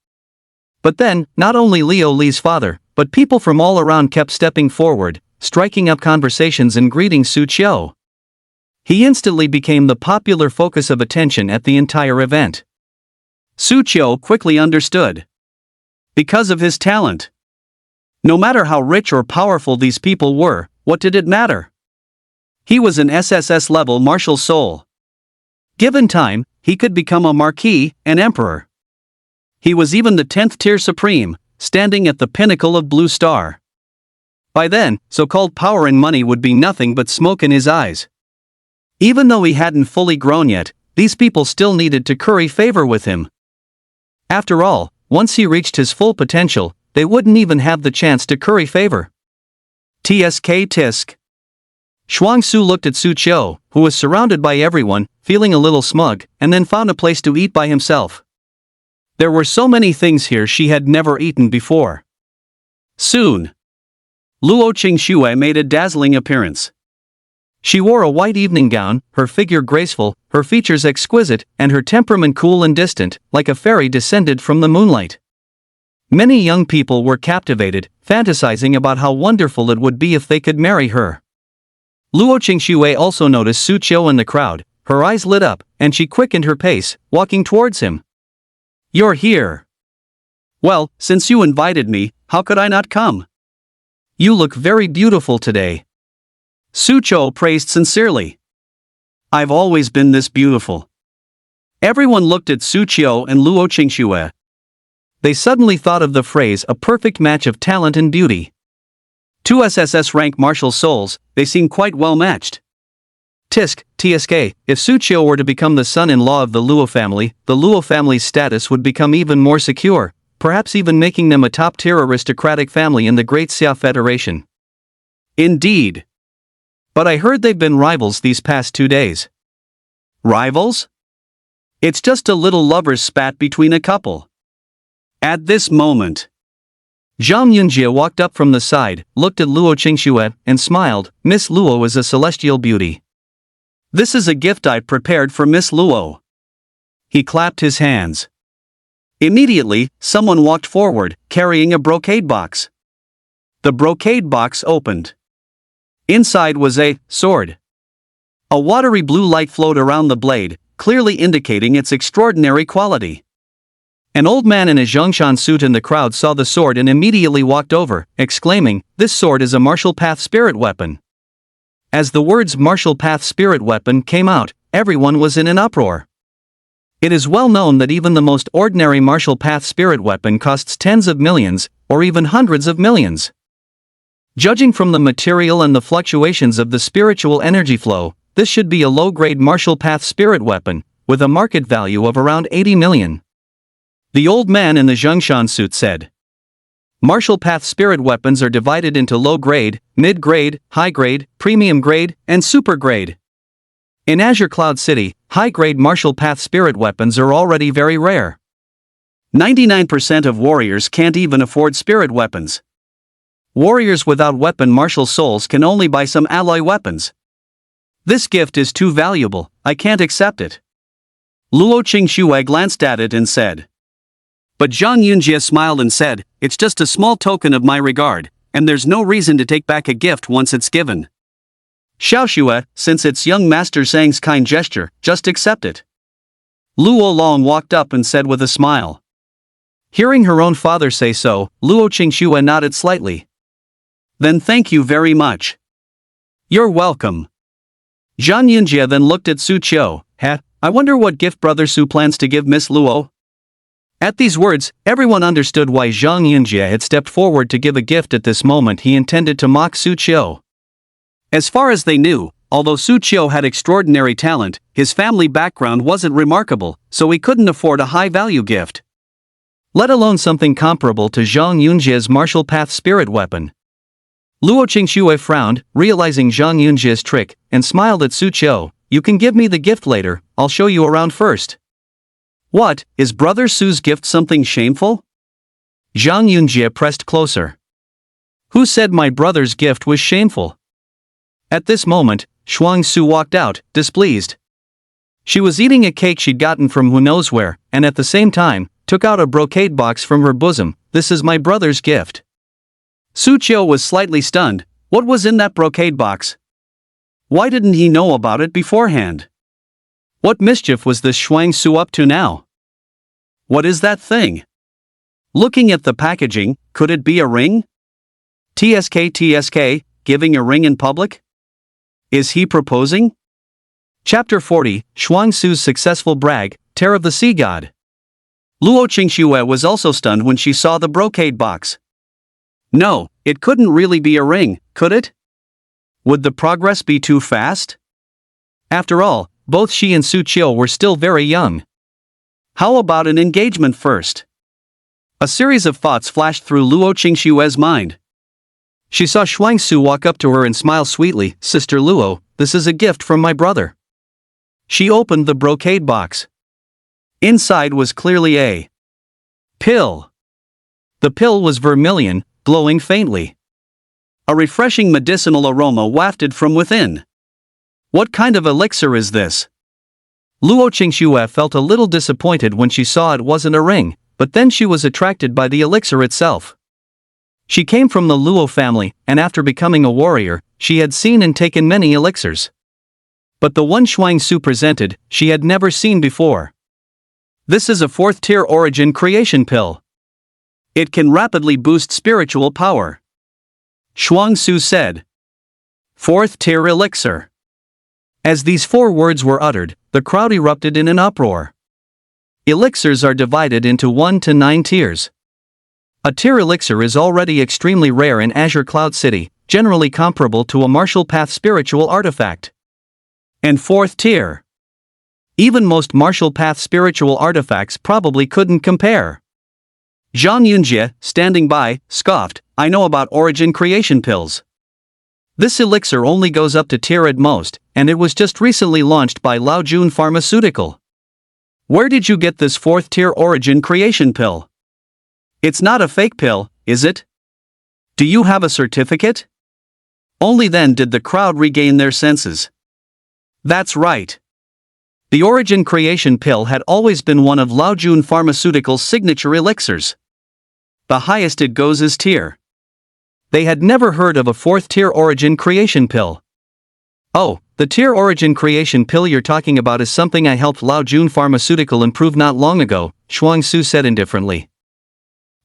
But then, not only Lioli's father, but people from all around kept stepping forward, striking up conversations and greeting Su Chiu. He instantly became the popular focus of attention at the entire event. Su Chiu quickly understood. Because of his talent. No matter how rich or powerful these people were, what did it matter? He was an SSS-level martial soul. Given time, he could become a marquis, an emperor. He was even the 10th tier supreme, standing at the pinnacle of Blue Star. By then, so-called power and money would be nothing but smoke in his eyes. Even though he hadn't fully grown yet, these people still needed to curry favor with him. After all, once he reached his full potential, they wouldn't even have the chance to curry favor. Tsk tisk. Shuangsu looked at Su Chiu, who was surrounded by everyone, feeling a little smug, and then found a place to eat by himself. There were so many things here she had never eaten before. Soon, Luo Qingxue made a dazzling appearance. She wore a white evening gown, her figure graceful, her features exquisite, and her temperament cool and distant, like a fairy descended from the moonlight. Many young people were captivated, fantasizing about how wonderful it would be if they could marry her. Luo Qingxue also noticed Su Chiu in the crowd, her eyes lit up, and she quickened her pace, walking towards him. "You're here. Well, since you invited me, how could I not come?" "You look very beautiful today." Su Chiu praised sincerely. "I've always been this beautiful." Everyone looked at Su Chiu and Luo Qingxue. They suddenly thought of the phrase "a perfect match of talent and beauty." Two SSS rank martial souls, they seem quite well matched. Tsk, if Su Chiu were to become the son-in-law of the Luo family's status would become even more secure, perhaps even making them a top-tier aristocratic family in the Great Xia Federation. Indeed. But I heard they've been rivals these past 2 days. Rivals? It's just a little lover's spat between a couple. At this moment, Zhang Yunjie walked up from the side, looked at Luo Qingxue, and smiled. "Miss Luo is a celestial beauty. This is a gift I prepared for Miss Luo." He clapped his hands. Immediately, someone walked forward, carrying a brocade box. The brocade box opened. Inside was a sword. A watery blue light flowed around the blade, clearly indicating its extraordinary quality. An old man in a Zhongshan suit in the crowd saw the sword and immediately walked over, exclaiming, "This sword is a martial path spirit weapon." As the words martial path spirit weapon came out, everyone was in an uproar. It is well known that even the most ordinary martial path spirit weapon costs tens of millions, or even hundreds of millions. Judging from the material and the fluctuations of the spiritual energy flow, this should be a low-grade martial path spirit weapon, with a market value of around 80 million. The old man in the Zhongshan suit said. Martial path spirit weapons are divided into low-grade, mid-grade, high-grade, premium-grade, and super-grade. In Azure Cloud City, high-grade martial path spirit weapons are already very rare. 99% of warriors can't even afford spirit weapons. Warriors without weapon martial souls can only buy some alloy weapons. This gift is too valuable, I can't accept it. Luo Qingxue glanced at it and said. But Zhang Yunjie smiled and said, "It's just a small token of my regard, and there's no reason to take back a gift once it's given. Xiaoxue, since it's young Master Zhang's kind gesture, just accept it." Luo Long walked up and said with a smile. Hearing her own father say so, Luo Qingxue nodded slightly. "Then thank you very much." "You're welcome." Zhang Yunjie then looked at Su Chiu. I wonder what gift Brother Su plans to give Miss Luo?" At these words, everyone understood why Zhang Yunjie had stepped forward to give a gift at this moment. He intended to mock Su Chiu. As far as they knew, Although Su Qiu had extraordinary talent, his family background wasn't remarkable, so he couldn't afford a high-value gift. Let alone something comparable to Zhang Yunjie's martial path spirit weapon. Luo Qingxue frowned, realizing Zhang Yunjie's trick, and smiled at Su Qiu. "You can give me the gift later, I'll show you around first." "What, is brother Su's gift something shameful?" Zhang Yunjie pressed closer. "Who said my brother's gift was shameful?" At this moment, Shuang Su walked out, displeased. She was eating a cake she'd gotten from who knows where, and at the same time, took out a brocade box from her bosom. "This is my brother's gift." Su Qiu was slightly stunned. What was in that brocade box? Why didn't he know about it beforehand? What mischief was this Shuang Su up to now? What is that thing? Looking at the packaging, could it be a ring? TSK, giving a ring in public? Is he proposing? Chapter 40, Shuang Su's successful brag, Tear of the Sea God. Luo Qingxue was also stunned when she saw the brocade box. No, it couldn't really be a ring, could it? Would the progress be too fast? After all, both she and Su Qiu were still very young. How about an engagement first? A series of thoughts flashed through Luo Qingxue's mind. She saw Shuang Su walk up to her and smile sweetly. "Sister Luo, this is a gift from my brother." She opened the brocade box. Inside was clearly a pill. The pill was vermilion, glowing faintly. A refreshing medicinal aroma wafted from within. What kind of elixir is this? Luo Qingxue felt a little disappointed when she saw it wasn't a ring, but then she was attracted by the elixir itself. She came from the Luo family, and after becoming a warrior, she had seen and taken many elixirs. But the one Shuang Su presented, she had never seen before. This is a 4th-tier origin creation pill. It can rapidly boost spiritual power. Shuang Su said. 4th-tier elixir. As these 4 words were uttered, the crowd erupted in an uproar. Elixirs are divided into 1 to 9 tiers. A tier elixir is already extremely rare in Azure Cloud City, generally comparable to a martial path spiritual artifact. And 4th tier. Even most martial path spiritual artifacts probably couldn't compare. Zhang Yunjie, standing by, scoffed, "I know about origin creation pills. This elixir only goes up to tier at most, and it was just recently launched by Laojun Pharmaceutical. Where did you get this 4th-tier origin creation pill? It's not a fake pill, is it? Do you have a certificate?" Only then did the crowd regain their senses. That's right. The origin creation pill had always been one of Laojun Pharmaceutical's signature elixirs. The highest it goes is tier. They had never heard of a 4th-tier origin creation pill. "Oh, the tier origin creation pill you're talking about is something I helped Laojun Pharmaceutical improve not long ago," Shuang Su said indifferently.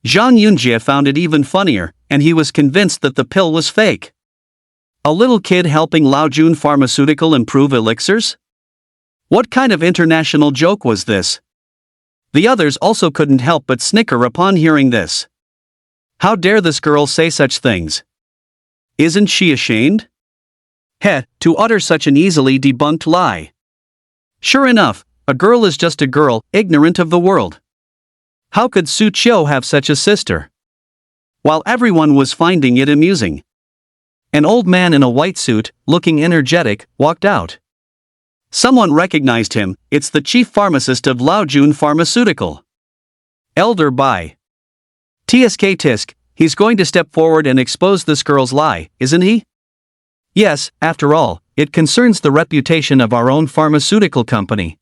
Zhang Yunjie found it even funnier, and he was convinced that the pill was fake. A little kid helping Laojun Pharmaceutical improve elixirs? What kind of international joke was this? The others also couldn't help but snicker upon hearing this. How dare this girl say such things? Isn't she ashamed? To utter such an easily debunked lie. Sure enough, a girl is just a girl, ignorant of the world. How could Su Qiu have such a sister? While everyone was finding it amusing, an old man in a white suit, looking energetic, walked out. Someone recognized him. It's the chief pharmacist of Laojun Pharmaceutical. Elder Bai. Tisk, he's going to step forward and expose this girl's lie, isn't he? Yes, after all, it concerns the reputation of our own pharmaceutical company.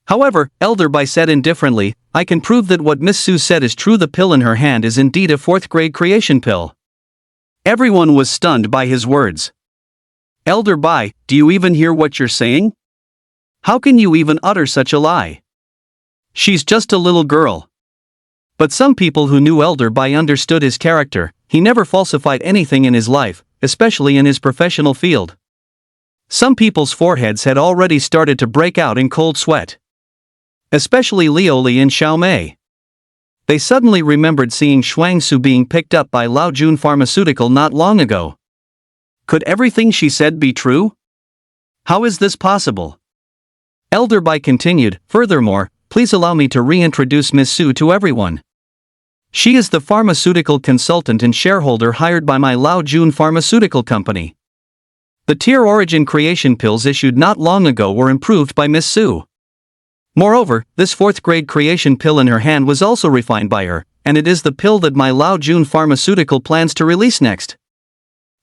However, Elder Bai said indifferently, I can prove that what Miss Su said is true. The pill in her hand is indeed a 4th-grade creation pill. Everyone was stunned by his words. Elder Bai, do you even hear what you're saying? How can you even utter such a lie? She's just a little girl. But some people who knew Elder Bai understood his character. He never falsified anything in his life, especially in his professional field. Some people's foreheads had already started to break out in cold sweat. Especially Liu Li and Xiao Mei. They suddenly remembered seeing Shuang Su being picked up by Laojun Pharmaceutical not long ago. Could everything she said be true? How is this possible? Elder Bai continued, furthermore, please allow me to reintroduce Miss Su to everyone. She is the pharmaceutical consultant and shareholder hired by my Lao Jun Pharmaceutical Company. The tier origin creation pills issued not long ago were improved by Miss Su. Moreover, this 4th grade creation pill in her hand was also refined by her, and it is the pill that my Lao Jun Pharmaceutical plans to release next.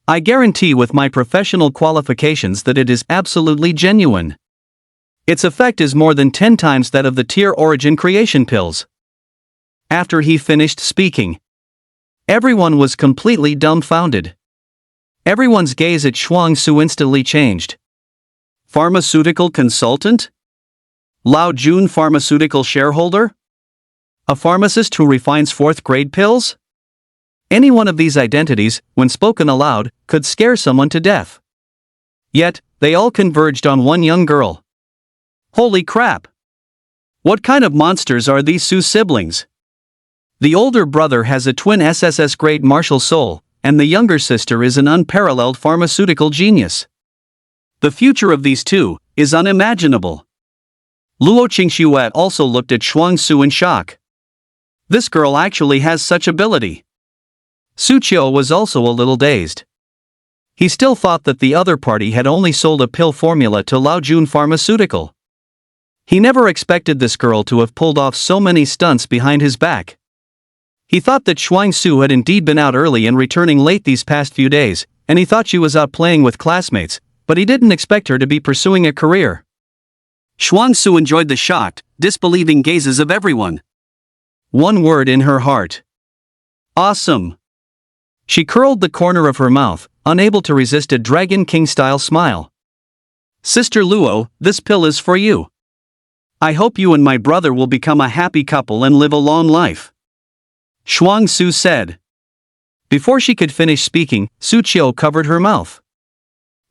I guarantee with my professional qualifications that it is absolutely genuine. Its effect is more than 10 times that of the tier origin creation pills. After he finished speaking, everyone was completely dumbfounded. Everyone's gaze at Shuang Su instantly changed. Pharmaceutical consultant? Lao Jun pharmaceutical shareholder? A pharmacist who refines 4th grade pills? Any one of these identities, when spoken aloud, could scare someone to death. Yet, they all converged on one young girl. Holy crap! What kind of monsters are these Su siblings? The older brother has a twin SSS grade martial soul, and the younger sister is an unparalleled pharmaceutical genius. The future of these two is unimaginable. Luo Qingxue also looked at Shuang Su in shock. This girl actually has such ability. Su Qiu was also a little dazed. He still thought that the other party had only sold a pill formula to Lao Jun Pharmaceutical. He never expected this girl to have pulled off so many stunts behind his back. He thought that Shuang Su had indeed been out early and returning late these past few days, and he thought she was out playing with classmates, but he didn't expect her to be pursuing a career. Shuang Su enjoyed the shocked, disbelieving gazes of everyone. One word in her heart. Awesome. She curled the corner of her mouth, unable to resist a Dragon King-style smile. Sister Luo, this pill is for you. I hope you and my brother will become a happy couple and live a long life. Shuang Su said. Before she could finish speaking, Su Qiu covered her mouth.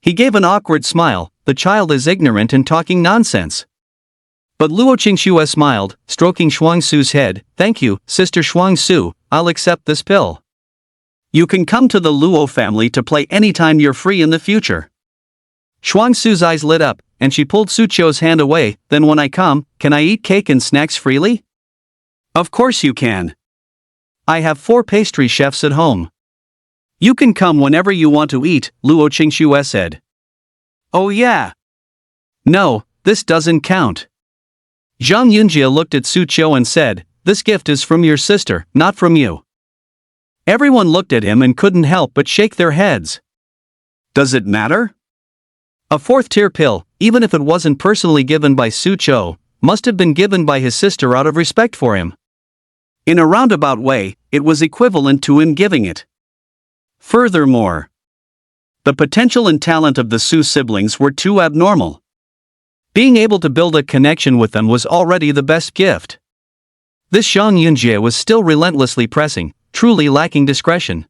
He gave an awkward smile, the child is ignorant and talking nonsense. But Luo Qingxue smiled, stroking Shuang Su's head, thank you, Sister Shuang Su, I'll accept this pill. You can come to the Luo family to play anytime you're free in the future. Shuang Su's eyes lit up, and she pulled Su Qiu's hand away, then when I come, can I eat cake and snacks freely? Of course you can. I have 4 pastry chefs at home. You can come whenever you want to eat, Luo Qingxue said. Oh yeah. No, this doesn't count. Zhang Yunjie looked at Su Qiu and said, this gift is from your sister, not from you. Everyone looked at him and couldn't help but shake their heads. Does it matter? A 4th tier pill, even if it wasn't personally given by Su Qiu, must have been given by his sister out of respect for him. In a roundabout way, it was equivalent to him giving it. Furthermore, the potential and talent of the Su siblings were too abnormal. Being able to build a connection with them was already the best gift. This Zhang Yunjie was still relentlessly pressing, truly lacking discretion.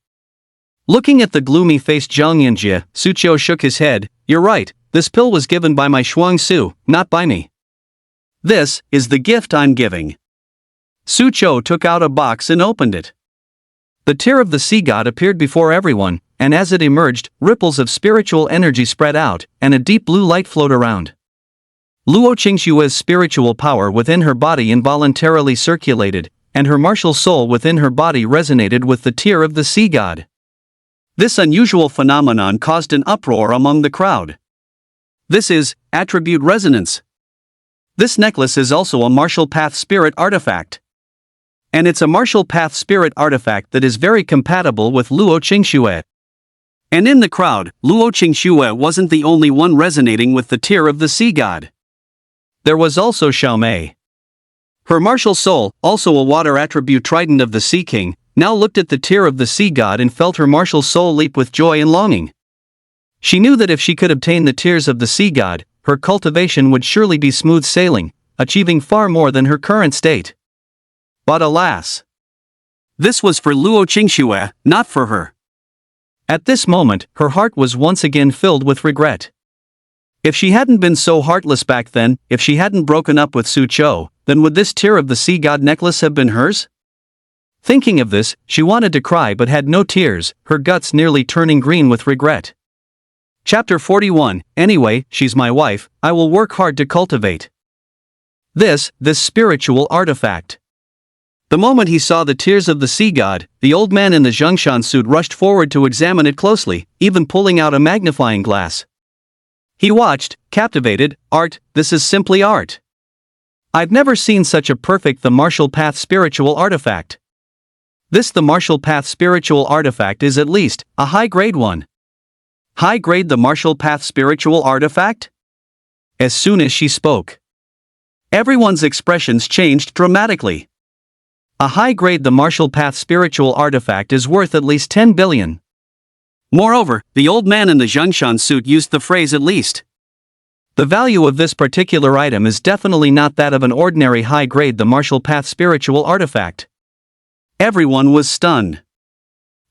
Looking at the gloomy-faced Zhang Yunjie, Su Qiu shook his head, you're right, this pill was given by my Shuang Su, not by me. This is the gift I'm giving. Su Qiu took out a box and opened it. The tear of the sea god appeared before everyone, and as it emerged, ripples of spiritual energy spread out, and a deep blue light flowed around. Luo Qingxue's spiritual power within her body involuntarily circulated, and her martial soul within her body resonated with the tear of the sea god. This unusual phenomenon caused an uproar among the crowd. This is attribute resonance. This necklace is also a martial path spirit artifact. And it's a martial path spirit artifact that is very compatible with Luo Qingxue. And in the crowd, Luo Qingxue wasn't the only one resonating with the tear of the sea god. There was also Xiaomei. Her martial soul, also a water attribute trident of the Sea King, now looked at the tear of the sea god and felt her martial soul leap with joy and longing. She knew that if she could obtain the tears of the sea god, her cultivation would surely be smooth sailing, achieving far more than her current state. But alas! This was for Luo Qingxue, not for her. At this moment, her heart was once again filled with regret. If she hadn't been so heartless back then, if she hadn't broken up with Su Qiu, then would this tear of the sea god necklace have been hers? Thinking of this, she wanted to cry but had no tears, her guts nearly turning green with regret. Chapter 41, Anyway, she's my wife, I will work hard to cultivate this spiritual artifact. The moment he saw the tears of the sea god, the old man in the Zhongshan suit rushed forward to examine it closely, even pulling out a magnifying glass. He watched, captivated. Art, this is simply art. I've never seen such a perfect the martial path spiritual artifact. The martial path spiritual artifact is at least a high-grade one. High-grade the martial path spiritual artifact? As soon as she spoke, everyone's expressions changed dramatically. A high-grade the martial path spiritual artifact is worth at least 10 billion. Moreover, the old man in the Zhongshan suit used the phrase at least. The value of this particular item is definitely not that of an ordinary high-grade the martial path spiritual artifact. Everyone was stunned.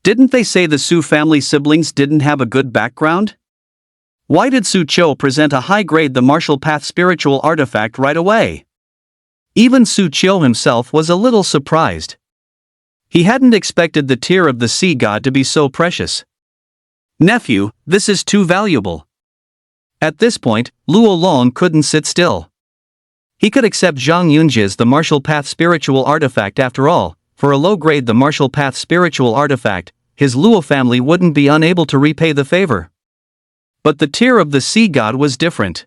Didn't they say the Su family siblings didn't have a good background? Why did Su Cho present a high-grade the martial path spiritual artifact right away? Even Su Cho himself was a little surprised. He hadn't expected the tear of the sea god to be so precious. Nephew, this is too valuable. At this point, Luo Long couldn't sit still. He could accept Zhang Yunji's the martial path spiritual artifact after all. For a low-grade the martial path spiritual artifact, his Luo family wouldn't be unable to repay the favor. But the tear of the sea god was different.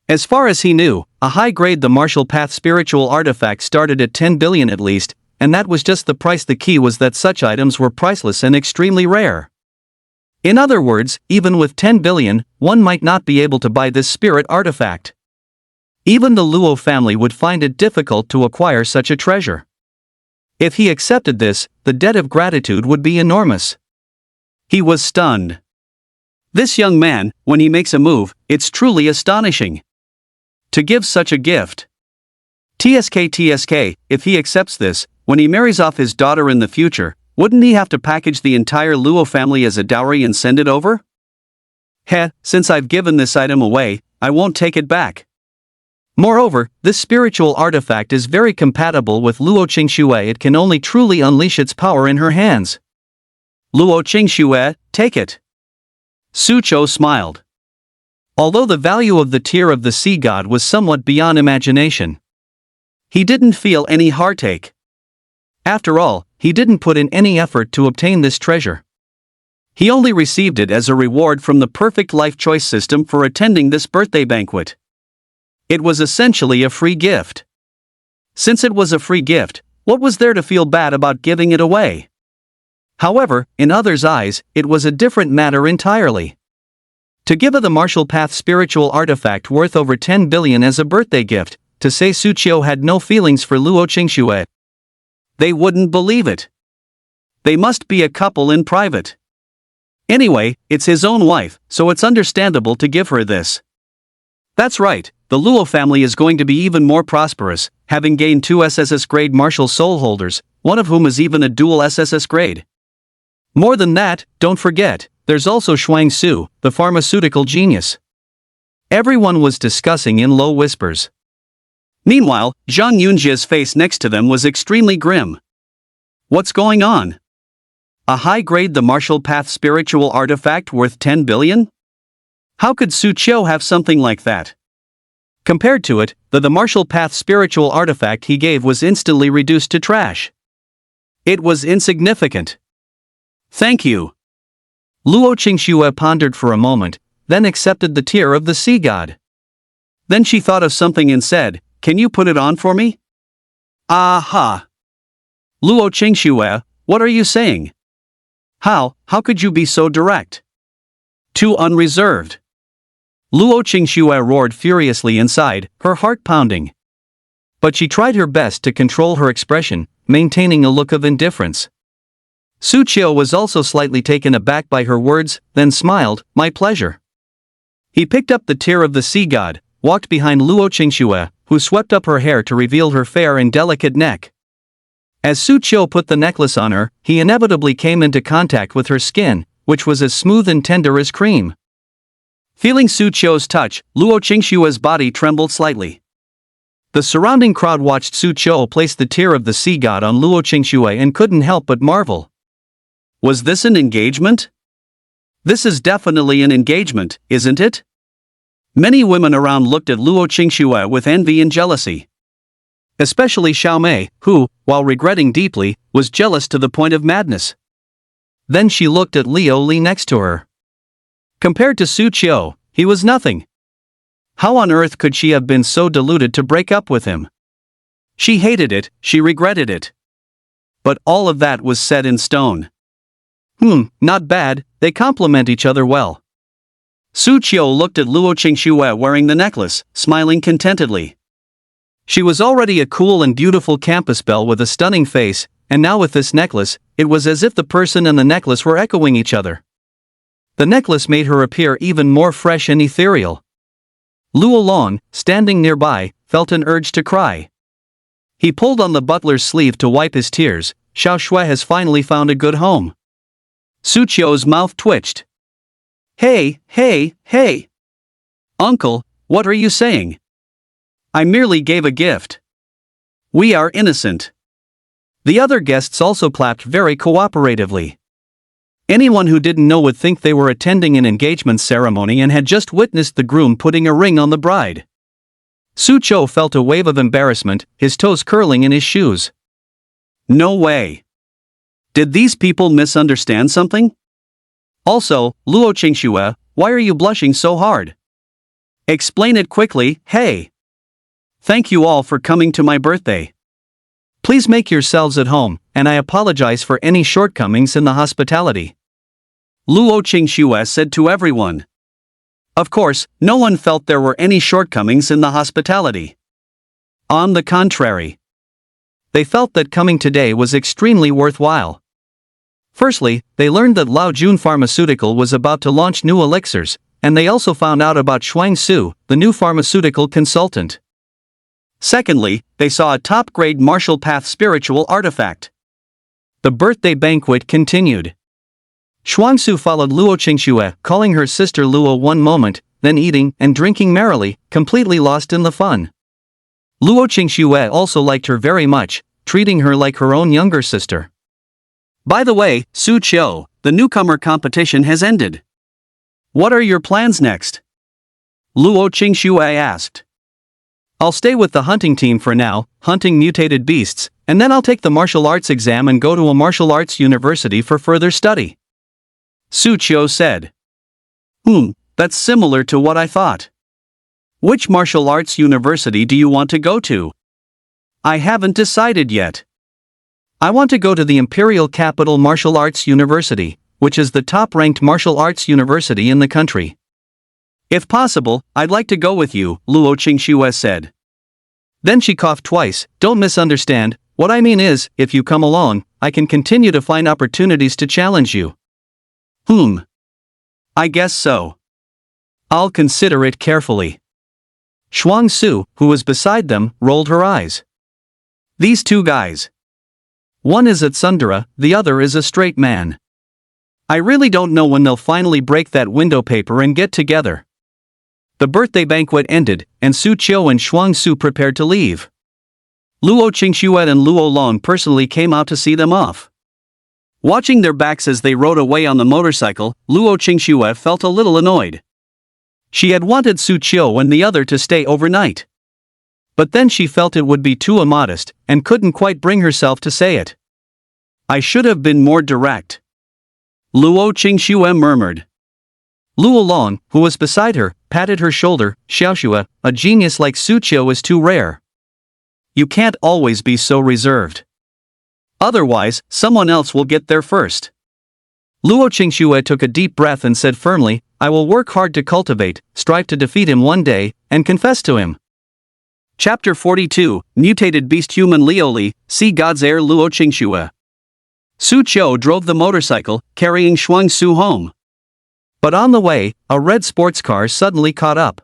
As far as he knew, a high-grade the martial path spiritual artifact started at 10 billion at least, and that was just the price. The key was that such items were priceless and extremely rare. In other words, even with 10 billion, one might not be able to buy this spirit artifact. Even the Luo family would find it difficult to acquire such a treasure. If he accepted this, the debt of gratitude would be enormous. He was stunned. This young man, when he makes a move, it's truly astonishing. To give such a gift. TSK, if he accepts this, when he marries off his daughter in the future, wouldn't he have to package the entire Luo family as a dowry and send it over? Since I've given this item away, I won't take it back. Moreover, this spiritual artifact is very compatible with Luo Qingxue. It can only truly unleash its power in her hands. Luo Qingxue, take it. Su Cho smiled. Although the value of the tear of the sea god was somewhat beyond imagination, he didn't feel any heartache. After all, he didn't put in any effort to obtain this treasure. He only received it as a reward from the perfect life choice system for attending this birthday banquet. It was essentially a free gift. Since it was a free gift, what was there to feel bad about giving it away? However, in others' eyes, it was a different matter entirely. To give the martial path spiritual artifact worth over 10 billion as a birthday gift, to say Su Qiu had no feelings for Luo Qingxue. They wouldn't believe it. They must be a couple in private. Anyway, it's his own wife, so it's understandable to give her this. That's right, the Luo family is going to be even more prosperous, having gained 2 SSS grade martial soul holders, one of whom is even a dual SSS grade. More than that, don't forget, there's also Shuang Su, the pharmaceutical genius. Everyone was discussing in low whispers. Meanwhile, Zhang Yunji's face next to them was extremely grim. What's going on? A high-grade the martial path spiritual artifact worth 10 billion? How could Su Qiu have something like that? Compared to it, the martial path spiritual artifact he gave was instantly reduced to trash. It was insignificant. Thank you. Luo Qingxue pondered for a moment, then accepted the tear of the sea god. Then she thought of something and said, "Can you put it on for me?" Aha! Luo Qingxue, what are you saying? How could you be so direct? Too unreserved. Luo Qingxue roared furiously inside, her heart pounding. But she tried her best to control her expression, maintaining a look of indifference. Su Qiu was also slightly taken aback by her words, then smiled, "My pleasure." He picked up the tear of the sea god, walked behind Luo Qingxue, who swept up her hair to reveal her fair and delicate neck. As Su Qiu put the necklace on her, he inevitably came into contact with her skin, which was as smooth and tender as cream. Feeling Su Qiu's touch, Luo Qingxue's body trembled slightly. The surrounding crowd watched Su Qiu place the tear of the sea god on Luo Qingxue and couldn't help but marvel. Was this an engagement? This is definitely an engagement, isn't it? Many women around looked at Luo Qingxue with envy and jealousy. Especially Xiao Mei, who, while regretting deeply, was jealous to the point of madness. Then she looked at Liu Li next to her. Compared to Su Qiu, he was nothing. How on earth could she have been so deluded to break up with him? She hated it, she regretted it. But all of that was set in stone. Not bad, they complement each other well. Su Qiu looked at Luo Qingxue wearing the necklace, smiling contentedly. She was already a cool and beautiful campus belle with a stunning face, and now with this necklace, it was as if the person and the necklace were echoing each other. The necklace made her appear even more fresh and ethereal. Luo Long, standing nearby, felt an urge to cry. He pulled on the butler's sleeve to wipe his tears. Xiao Shui has finally found a good home. Su Qiu's mouth twitched. Hey. Uncle, what are you saying? I merely gave a gift. We are innocent. The other guests also clapped very cooperatively. Anyone who didn't know would think they were attending an engagement ceremony and had just witnessed the groom putting a ring on the bride. Su Qiu felt a wave of embarrassment, his toes curling in his shoes. No way. Did these people misunderstand something? Also, Luo Qingxue, why are you blushing so hard? Explain it quickly, hey. Thank you all for coming to my birthday. Please make yourselves at home, and I apologize for any shortcomings in the hospitality. Luo Qingxue said to everyone. Of course, no one felt there were any shortcomings in the hospitality. On the contrary, they felt that coming today was extremely worthwhile. Firstly, they learned that Lao Jun Pharmaceutical was about to launch new elixirs, and they also found out about Shuang Su, the new pharmaceutical consultant. Secondly, they saw a top-grade martial path spiritual artifact. The birthday banquet continued. Shuangsu followed Luo Qingxue, calling her sister Luo one moment, then eating and drinking merrily, completely lost in the fun. Luo Qingxue also liked her very much, treating her like her own younger sister. By the way, Su Qiu, the newcomer competition has ended. What are your plans next? Luo Qingxue asked. I'll stay with the hunting team for now, hunting mutated beasts, and then I'll take the martial arts exam and go to a martial arts university for further study. Su Qiu said. That's similar to what I thought. Which martial arts university do you want to go to? I haven't decided yet. I want to go to the Imperial Capital Martial Arts University, which is the top-ranked martial arts university in the country. If possible, I'd like to go with you, Luo Qingxue said. Then she coughed twice. Don't misunderstand, what I mean is, if you come along, I can continue to find opportunities to challenge you. I guess so. I'll consider it carefully. Shuang Su, who was beside them, rolled her eyes. These two guys. One is a tsundere, the other is a straight man. I really don't know when they'll finally break that window paper and get together. The birthday banquet ended, and Su Qiu and Shuang Su prepared to leave. Luo Qingxue and Luo Long personally came out to see them off. Watching their backs as they rode away on the motorcycle, Luo Qingxue felt a little annoyed. She had wanted Su Qiu and the other to stay overnight. But then she felt it would be too immodest, and couldn't quite bring herself to say it. I should have been more direct. Luo Qingxue murmured. Luo Long, who was beside her, patted her shoulder. Xiaoxue, a genius like Su Qiu is too rare. You can't always be so reserved. Otherwise, someone else will get there first. Luo Qingxue took a deep breath and said firmly, I will work hard to cultivate, strive to defeat him one day, and confess to him. Chapter 42, Mutated Beast Human Lioli, See God's Heir Luo Qingxue. Su Qiu drove the motorcycle, carrying Shuang Su home. But on the way, a red sports car suddenly caught up.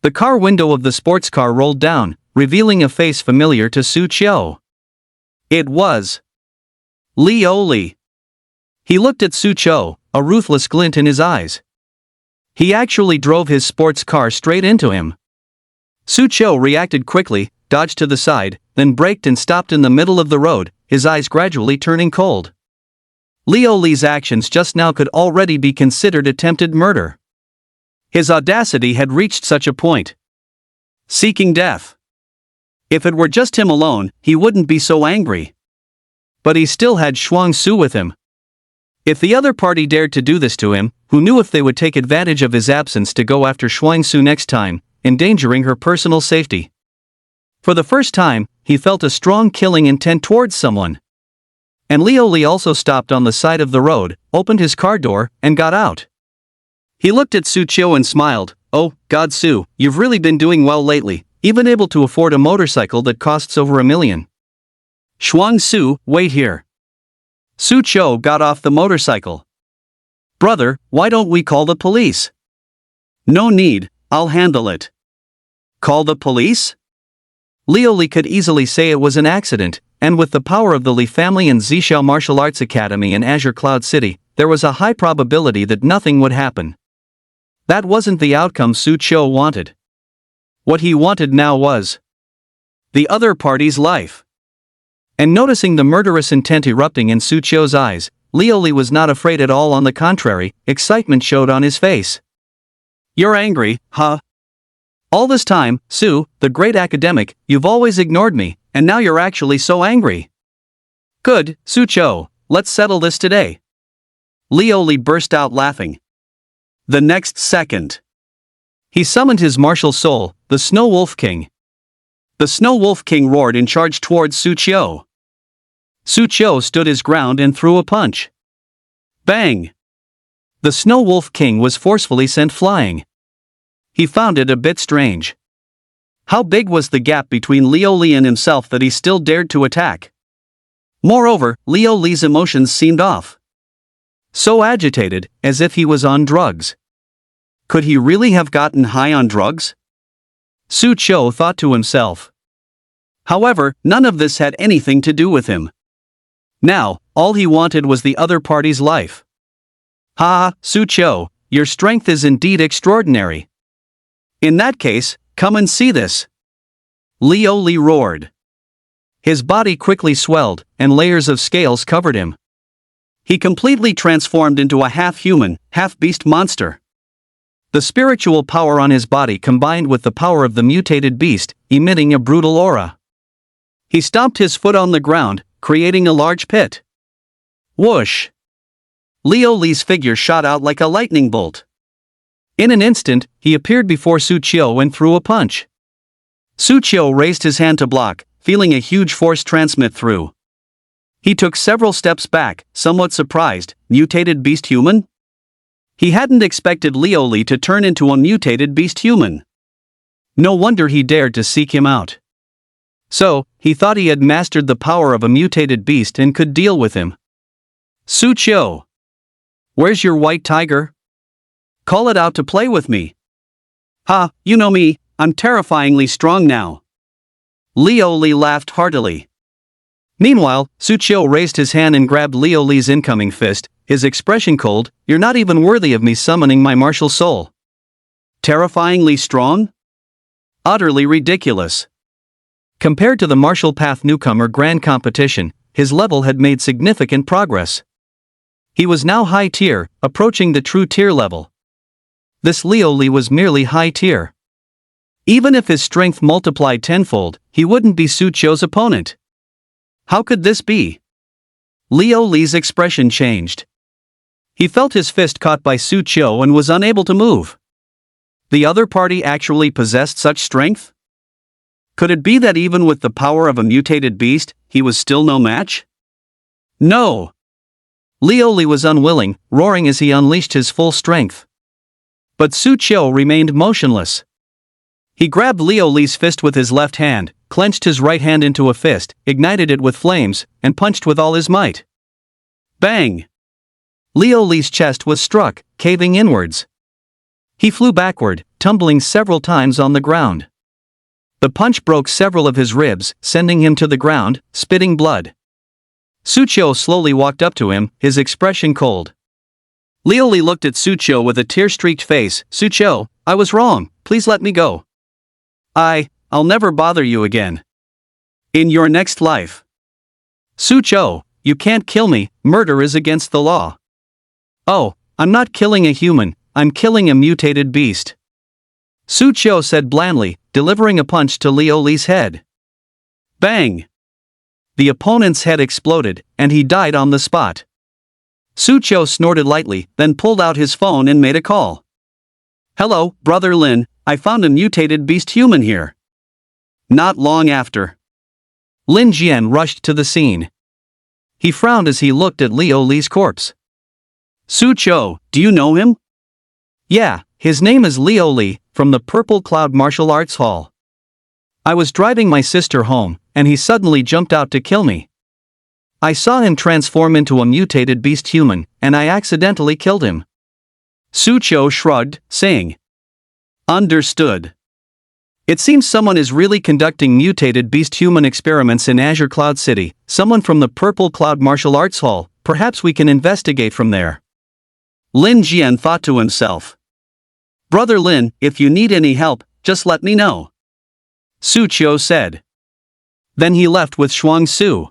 The car window of the sports car rolled down, revealing a face familiar to Su Qiu. It was Lioli. He looked at Su Qiu, a ruthless glint in his eyes. He actually drove his sports car straight into him. Su Qiu reacted quickly, dodged to the side, then braked and stopped in the middle of the road, his eyes gradually turning cold. Liu Li's actions just now could already be considered attempted murder. His audacity had reached such a point. Seeking death. If it were just him alone, he wouldn't be so angry. But he still had Shuang Su with him. If the other party dared to do this to him, who knew if they would take advantage of his absence to go after Shuang Su next time, endangering her personal safety. For the first time, he felt a strong killing intent towards someone. And Liu Li also stopped on the side of the road, opened his car door, and got out. He looked at Su Qiu and smiled. "Oh, God Su, you've really been doing well lately, even able to afford a motorcycle that costs over $1 million. Shuang Su, wait here." Su Qiu got off the motorcycle. "Brother, why don't we call the police?" "No need, I'll handle it." "Call the police?" Liu Li could easily say it was an accident, and with the power of the Li family and Zhixiao Martial Arts Academy in Azure Cloud City, there was a high probability that nothing would happen. That wasn't the outcome Su Qiu wanted. What he wanted now was the other party's life. And noticing the murderous intent erupting in Su Qiu's eyes, Liu Li was not afraid at all. On the contrary, excitement showed on his face. "You're angry, huh? All this time, Su, the great academic, you've always ignored me, and now you're actually so angry. Good, Su Qiu, let's settle this today." Liu Li burst out laughing. The next second, he summoned his martial soul, the Snow Wolf King. The Snow Wolf King roared and charged towards Su Qiu. Su Qiu stood his ground and threw a punch. Bang! The Snow Wolf King was forcefully sent flying. He found it a bit strange. How big was the gap between Liu Li and himself that he still dared to attack? Moreover, Liu Li's emotions seemed off. So agitated, as if he was on drugs. Could he really have gotten high on drugs? Su Qiu thought to himself. However, none of this had anything to do with him. Now, all he wanted was the other party's life. "Ha, Su Qiu, your strength is indeed extraordinary. In that case, come and see this." Liu Li roared. His body quickly swelled, and layers of scales covered him. He completely transformed into a half-human, half-beast monster. The spiritual power on his body combined with the power of the mutated beast, emitting a brutal aura. He stomped his foot on the ground, creating a large pit. Whoosh! Liu Li's figure shot out like a lightning bolt. In an instant, he appeared before Su Qiu and threw a punch. Su Qiu raised his hand to block, feeling a huge force transmit through. He took several steps back, somewhat surprised. Mutated beast human? He hadn't expected Liu Li to turn into a mutated beast human. No wonder he dared to seek him out. So, he thought he had mastered the power of a mutated beast and could deal with him. Su Qiu! Where's your white tiger? Call it out to play with me. Ha, you know me, I'm terrifyingly strong now. Liu Li laughed heartily. Meanwhile, Su Qiu raised his hand and grabbed Liu Li's incoming fist, his expression cold. "You're not even worthy of me summoning my martial soul." Terrifyingly strong? Utterly ridiculous. Compared to the martial path newcomer grand competition, his level had made significant progress. He was now high tier, approaching the true tier level. This Liu Li was merely high tier. Even if his strength multiplied tenfold, he wouldn't be Su Qiu's opponent. How could this be? Liu Li's expression changed. He felt his fist caught by Su Qiu and was unable to move. The other party actually possessed such strength? Could it be that even with the power of a mutated beast, he was still no match? No! Liu Li was unwilling, roaring as he unleashed his full strength. But Su Qiu remained motionless. He grabbed Liu Li's fist with his left hand, clenched his right hand into a fist, ignited it with flames, and punched with all his might. Bang! Liu Li's chest was struck, caving inwards. He flew backward, tumbling several times on the ground. The punch broke several of his ribs, sending him to the ground, spitting blood. Su Qiu slowly walked up to him, his expression cold. Liu Li looked at Su Qiu with a tear-streaked face. "Su Qiu, I was wrong, please let me go. I'll never bother you again. In your next life." "Su Qiu, you can't kill me, murder is against the law. Oh, I'm not killing a human, I'm killing a mutated beast. Su Qiu said blandly, delivering a punch to Liu Li's head. Bang! The opponent's head exploded, and he died on the spot. Su Qiu snorted lightly, then pulled out his phone and made a call. Hello, Brother Lin, I found a mutated beast human here. Not long after. Lin Jian rushed to the scene. He frowned as he looked at Liu Li's corpse. Su Qiu, do you know him? Yeah, his name is Liu Li, from the Purple Cloud Martial Arts Hall. I was driving my sister home, and he suddenly jumped out to kill me. I saw him transform into a mutated beast human, and I accidentally killed him. Su Qiu shrugged, saying, Understood. It seems someone is really conducting mutated beast human experiments in Azure Cloud City, someone from the Purple Cloud Martial Arts Hall, perhaps we can investigate from there. Lin Jian thought to himself. Brother Lin, if you need any help, just let me know. Su Qiu said. Then he left with Shuangsu.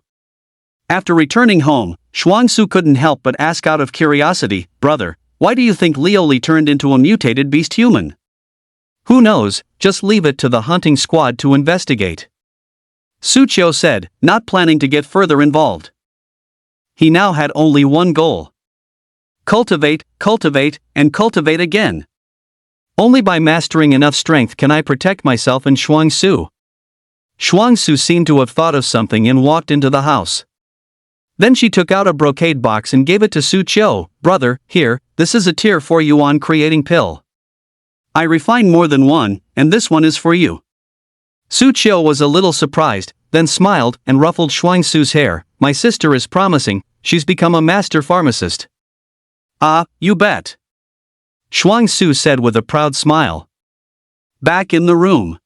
After returning home, Shuangsu couldn't help but ask out of curiosity, Brother, why do you think Liu Li turned into a mutated beast human? Who knows, just leave it to the hunting squad to investigate. Su Qiu said, not planning to get further involved. He now had only one goal. Cultivate, cultivate, and cultivate again. Only by mastering enough strength can I protect myself and Shuangsu. Shuangsu seemed to have thought of something and walked into the house. Then she took out a brocade box and gave it to Su Qiu. Brother, here, this is a tier for you on creating pill. I refined more than one, and this one is for you. Su Qiu was a little surprised, then smiled and ruffled Shuangsu's hair. My sister is promising, she's become a master pharmacist. Ah, you bet. Shuangsu said with a proud smile. Back in the room.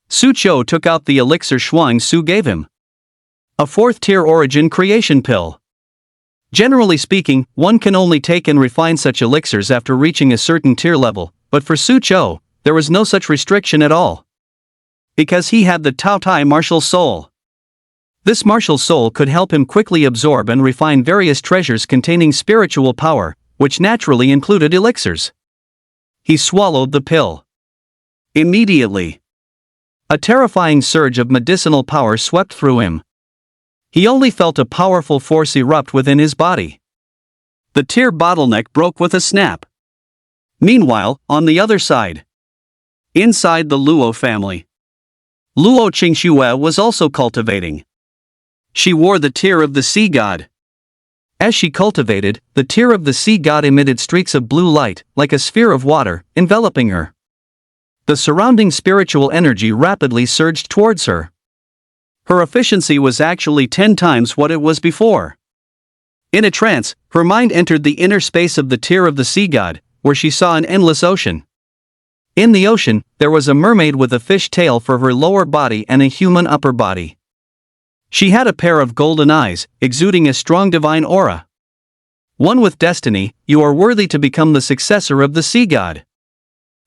Su Qiu took out the elixir Shuangsu gave him. A 4th-tier origin creation pill. Generally speaking, one can only take and refine such elixirs after reaching a certain tier level, but for Su Qiu, there was no such restriction at all. Because he had the Taotie martial soul. This martial soul could help him quickly absorb and refine various treasures containing spiritual power, which naturally included elixirs. He swallowed the pill. Immediately, a terrifying surge of medicinal power swept through him. He only felt a powerful force erupt within his body. The tier bottleneck broke with a snap. Meanwhile, on the other side, inside the Luo family, Luo Qingxue was also cultivating. She wore the tear of the sea god. As she cultivated, the tear of the sea god emitted streaks of blue light, like a sphere of water, enveloping her. The surrounding spiritual energy rapidly surged towards her. Her efficiency was actually 10 times what it was before. In a trance, her mind entered the inner space of the tear of the sea god, where she saw an endless ocean. In the ocean, there was a mermaid with a fish tail for her lower body and a human upper body. She had a pair of golden eyes, exuding a strong divine aura. One with destiny, you are worthy to become the successor of the sea god.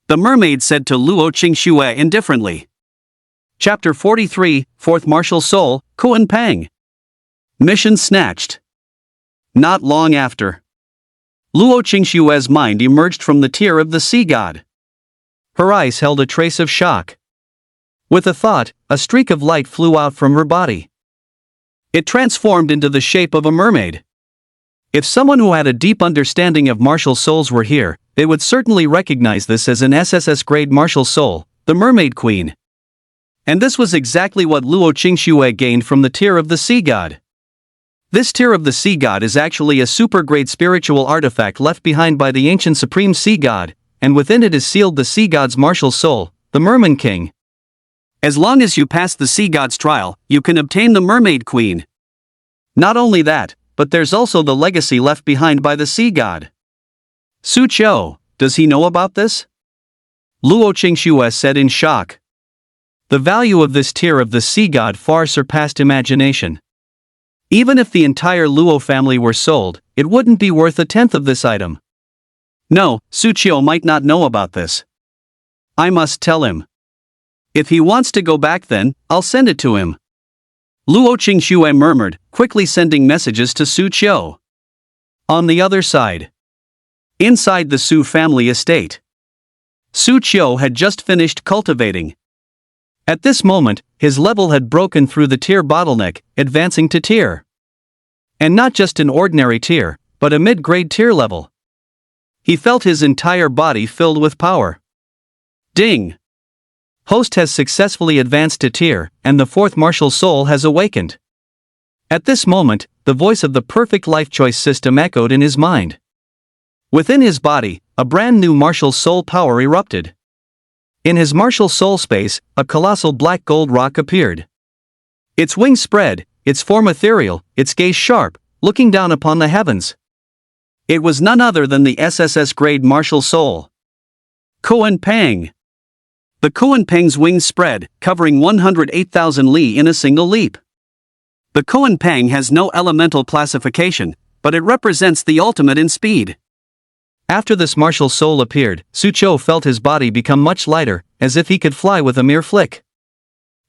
The mermaid said to Luo Qingxue indifferently. Chapter 43, 4th Martial Soul, Kuan Pang. Mission snatched. Not long after, Luo Qingxue's mind emerged from the tear of the sea god. Her eyes held a trace of shock. With a thought, a streak of light flew out from her body. It transformed into the shape of a mermaid. If someone who had a deep understanding of martial souls were here, they would certainly recognize this as an SSS-grade martial soul, the Mermaid Queen. And this was exactly what Luo Qingxue gained from the tear of the sea god. This tear of the sea god is actually a super-grade spiritual artifact left behind by the ancient supreme sea god, and within it is sealed the sea god's martial soul, the Merman King. As long as you pass the sea god's trial, you can obtain the Mermaid Queen. Not only that, but there's also the legacy left behind by the sea god. Su Qiu, does he know about this? Luo Qingxue said in shock. The value of this tear of the sea god far surpassed imagination. Even if the entire Luo family were sold, it wouldn't be worth a tenth of this item. No, Su Qiu might not know about this. I must tell him. If he wants to go back then, I'll send it to him. Luo Qingxue murmured, quickly sending messages to Su Qiu. On the other side. Inside the Su family estate. Su Qiu had just finished cultivating. At this moment, his level had broken through the tier bottleneck, advancing to tier. And not just an ordinary tier, but a mid-grade tier level. He felt his entire body filled with power. Ding! Host has successfully advanced to tier, and the fourth martial soul has awakened. At this moment, the voice of the perfect life choice system echoed in his mind. Within his body, a brand new martial soul power erupted. In his martial soul space, a colossal black gold rock appeared. Its wings spread, its form ethereal, its gaze sharp, looking down upon the heavens. It was none other than the SSS grade martial soul. Kuan Pang. The Kuan Pang's wings spread, covering 108,000 li in a single leap. The Kuan Pang has no elemental classification, but it represents the ultimate in speed. After this martial soul appeared, Su Qiu felt his body become much lighter, as if he could fly with a mere flick.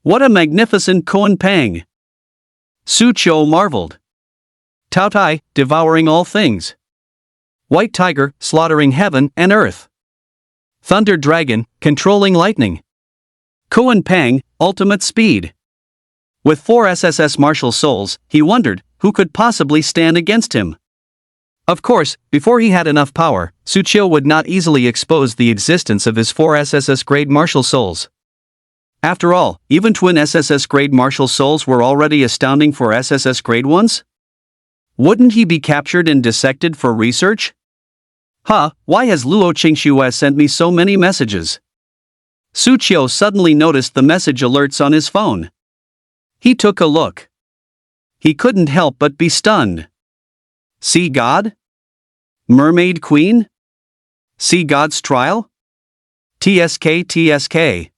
What a magnificent Kuan Pang! Su Qiu marveled. Taotie, devouring all things. White tiger, slaughtering heaven and earth. Thunder dragon, controlling lightning. Kuan Pang, ultimate speed. With 4 SSS martial souls, he wondered, who could possibly stand against him? Of course, before he had enough power, Su Qiu would not easily expose the existence of his 4 SSS grade martial souls. After all, even twin SSS grade martial souls were already astounding for SSS grade ones? Wouldn't he be captured and dissected for research? Why has Luo Qingxue sent me so many messages? Su Qiu suddenly noticed the message alerts on his phone. He took a look. He couldn't help but be stunned. Sea God? Mermaid Queen? Sea God's trial? TSK.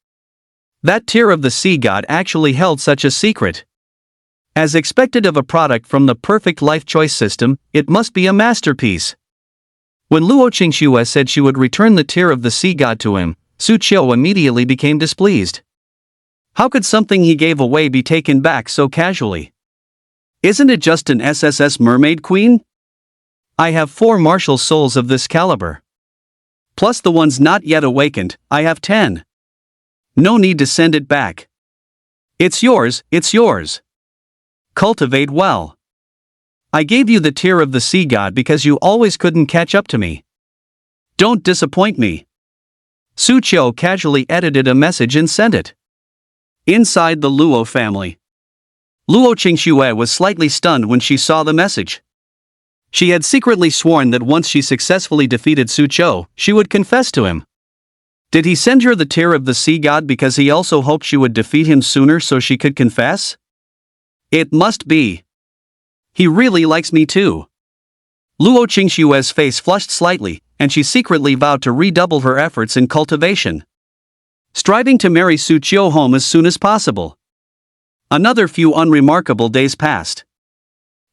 That tier of the Sea God actually held such a secret. As expected of a product from the perfect life choice system, it must be a masterpiece. When Luo Qingxue said she would return the tier of the Sea God to him, Su Qiu immediately became displeased. How could something he gave away be taken back so casually? Isn't it just an SSS Mermaid Queen? I have 4 martial souls of this caliber. Plus the ones not yet awakened, I have 10. No need to send it back. It's yours. Cultivate well. I gave you the tier of the Sea God because you always couldn't catch up to me. Don't disappoint me. Su Qiu casually edited a message and sent it. Inside the Luo family. Luo Qingxue was slightly stunned when she saw the message. She had secretly sworn that once she successfully defeated Su Qiu, she would confess to him. Did he send her the tier of the Sea God because he also hoped she would defeat him sooner so she could confess? It must be. He really likes me too. Luo Qingxue's face flushed slightly, and she secretly vowed to redouble her efforts in cultivation, striving to marry Su Qiu home as soon as possible. Another few unremarkable days passed.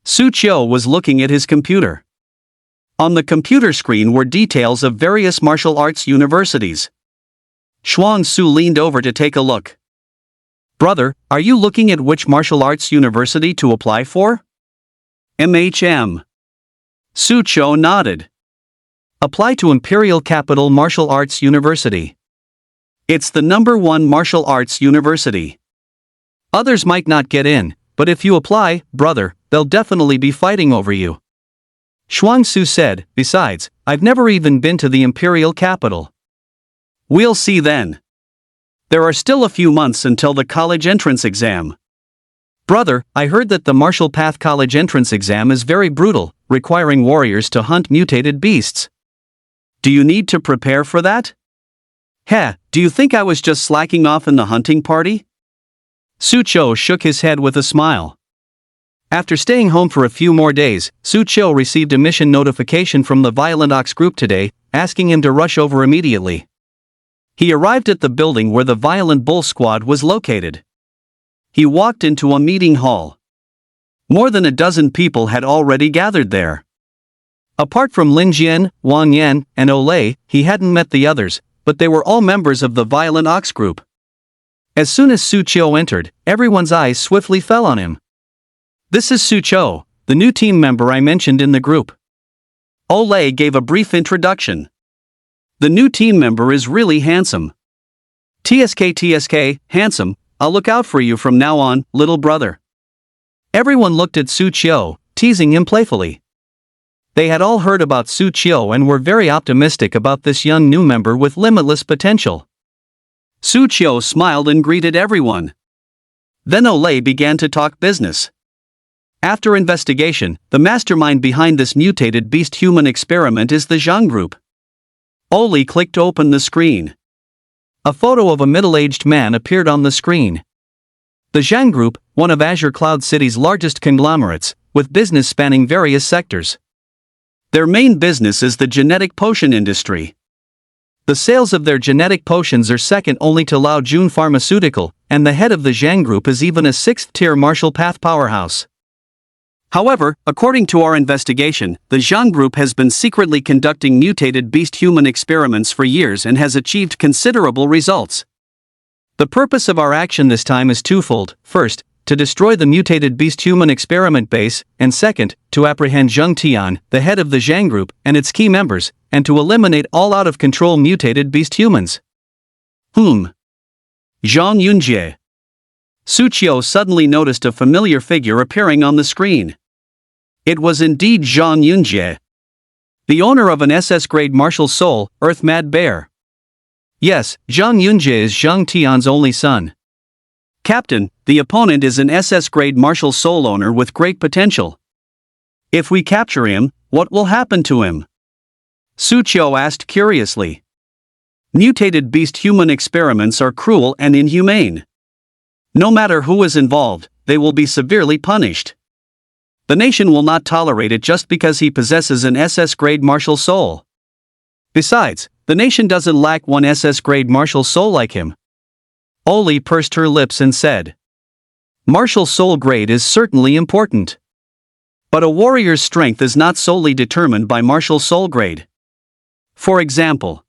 Su Qiu was looking at his computer. On the computer screen were details of various martial arts universities. Shuang Su leaned over to take a look. Brother, are you looking at which martial arts university to apply for? MHM. Su Qiu nodded. Apply to Imperial Capital Martial Arts University. It's the #1 martial arts university. Others might not get in, but if you apply, brother, they'll definitely be fighting over you. Shuang Su said, besides, I've never even been to the Imperial Capital. We'll see then. There are still a few months until the college entrance exam. Brother, I heard that the Martial Path College entrance exam is very brutal, requiring warriors to hunt mutated beasts. Do you need to prepare for that? Do you think I was just slacking off in the hunting party? Su Qiu shook his head with a smile. After staying home for a few more days, Su Qiu received a mission notification from the Violent Ox group today, asking him to rush over immediately. He arrived at the building where the Violent Bull Squad was located. He walked into a meeting hall. More than a dozen people had already gathered there. Apart from Lin Jian, Wang Yan, and Olay, he hadn't met the others, but they were all members of the Violent Ox group. As soon as Su Qiu entered, everyone's eyes swiftly fell on him. "This is Su Qiu, the new team member I mentioned in the group." Olay gave a brief introduction. "The new team member is really handsome." "TSK, handsome, I'll look out for you from now on, little brother." Everyone looked at Su Qiu, teasing him playfully. They had all heard about Su Qiu and were very optimistic about this young new member with limitless potential. Su Qiu smiled and greeted everyone. Then Olay began to talk business. After investigation, the mastermind behind this mutated beast-human experiment is the Zhang Group. Olay clicked open the screen. A photo of a middle-aged man appeared on the screen. The Zhang Group, one of Azure Cloud City's largest conglomerates, with business spanning various sectors. Their main business is the genetic potion industry. The sales of their genetic potions are second only to Lao Jun Pharmaceutical, and the head of the Zhang Group is even a sixth-tier martial path powerhouse. However, according to our investigation, the Zhang Group has been secretly conducting mutated beast-human experiments for years and has achieved considerable results. The purpose of our action this time is twofold: first, to destroy the mutated beast-human experiment base, and second, to apprehend Zheng Tian, the head of the Zhang Group, and its key members, and to eliminate all out-of-control mutated beast-humans. Zhang Yunjie. Su Qiu suddenly noticed a familiar figure appearing on the screen. It was indeed Zhang Yunjie, the owner of an SS-grade martial soul, Earth Mad Bear. Yes, Zhang Yunjie is Zheng Tian's only son. Captain, the opponent is an SS-grade martial soul owner with great potential. If we capture him, what will happen to him? Su Qiu asked curiously. Mutated beast-human experiments are cruel and inhumane. No matter who is involved, they will be severely punished. The nation will not tolerate it just because he possesses an SS-grade martial soul. Besides, the nation doesn't lack one SS-grade martial soul like him. Olay pursed her lips and said, "Martial soul grade is certainly important. But a warrior's strength is not solely determined by martial soul grade. For example,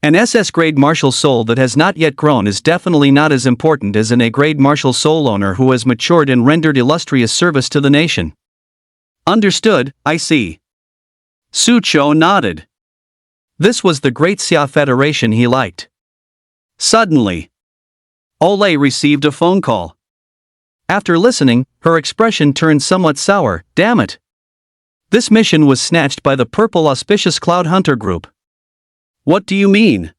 an SS-grade martial soul that has not yet grown is definitely not as important as an A-grade martial soul owner who has matured and rendered illustrious service to the nation." Understood, I see. Su Qiu nodded. This was the Great Xia Federation he liked. Suddenly, Olay received a phone call. After listening, her expression turned somewhat sour. "Damn it. This mission was snatched by the Purple Auspicious Cloud Hunter Group." "What do you mean?"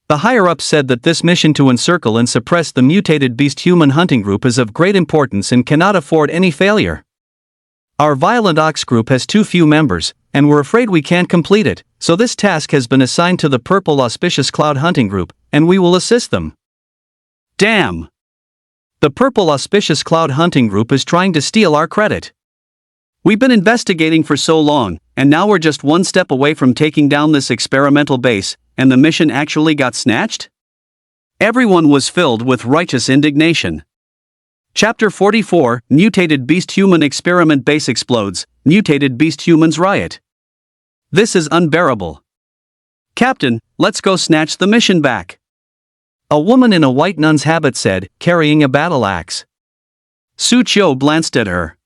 "The higher-ups said that this mission to encircle and suppress the mutated beast-human hunting group is of great importance and cannot afford any failure. Our Violent Ox group has too few members, and we're afraid we can't complete it, so this task has been assigned to the Purple Auspicious Cloud Hunting Group, and we will assist them." Damn! "The Purple Auspicious Cloud Hunting Group is trying to steal our credit. We've been investigating for so long, and now we're just one step away from taking down this experimental base, and the mission actually got snatched?" Everyone was filled with righteous indignation. Chapter 44, Mutated Beast-Human Experiment Base Explodes, Mutated Beast-Humans Riot. This is unbearable. Captain, let's go snatch the mission back. A woman in a white nun's habit said, carrying a battle axe. Su Qiu glanced at her.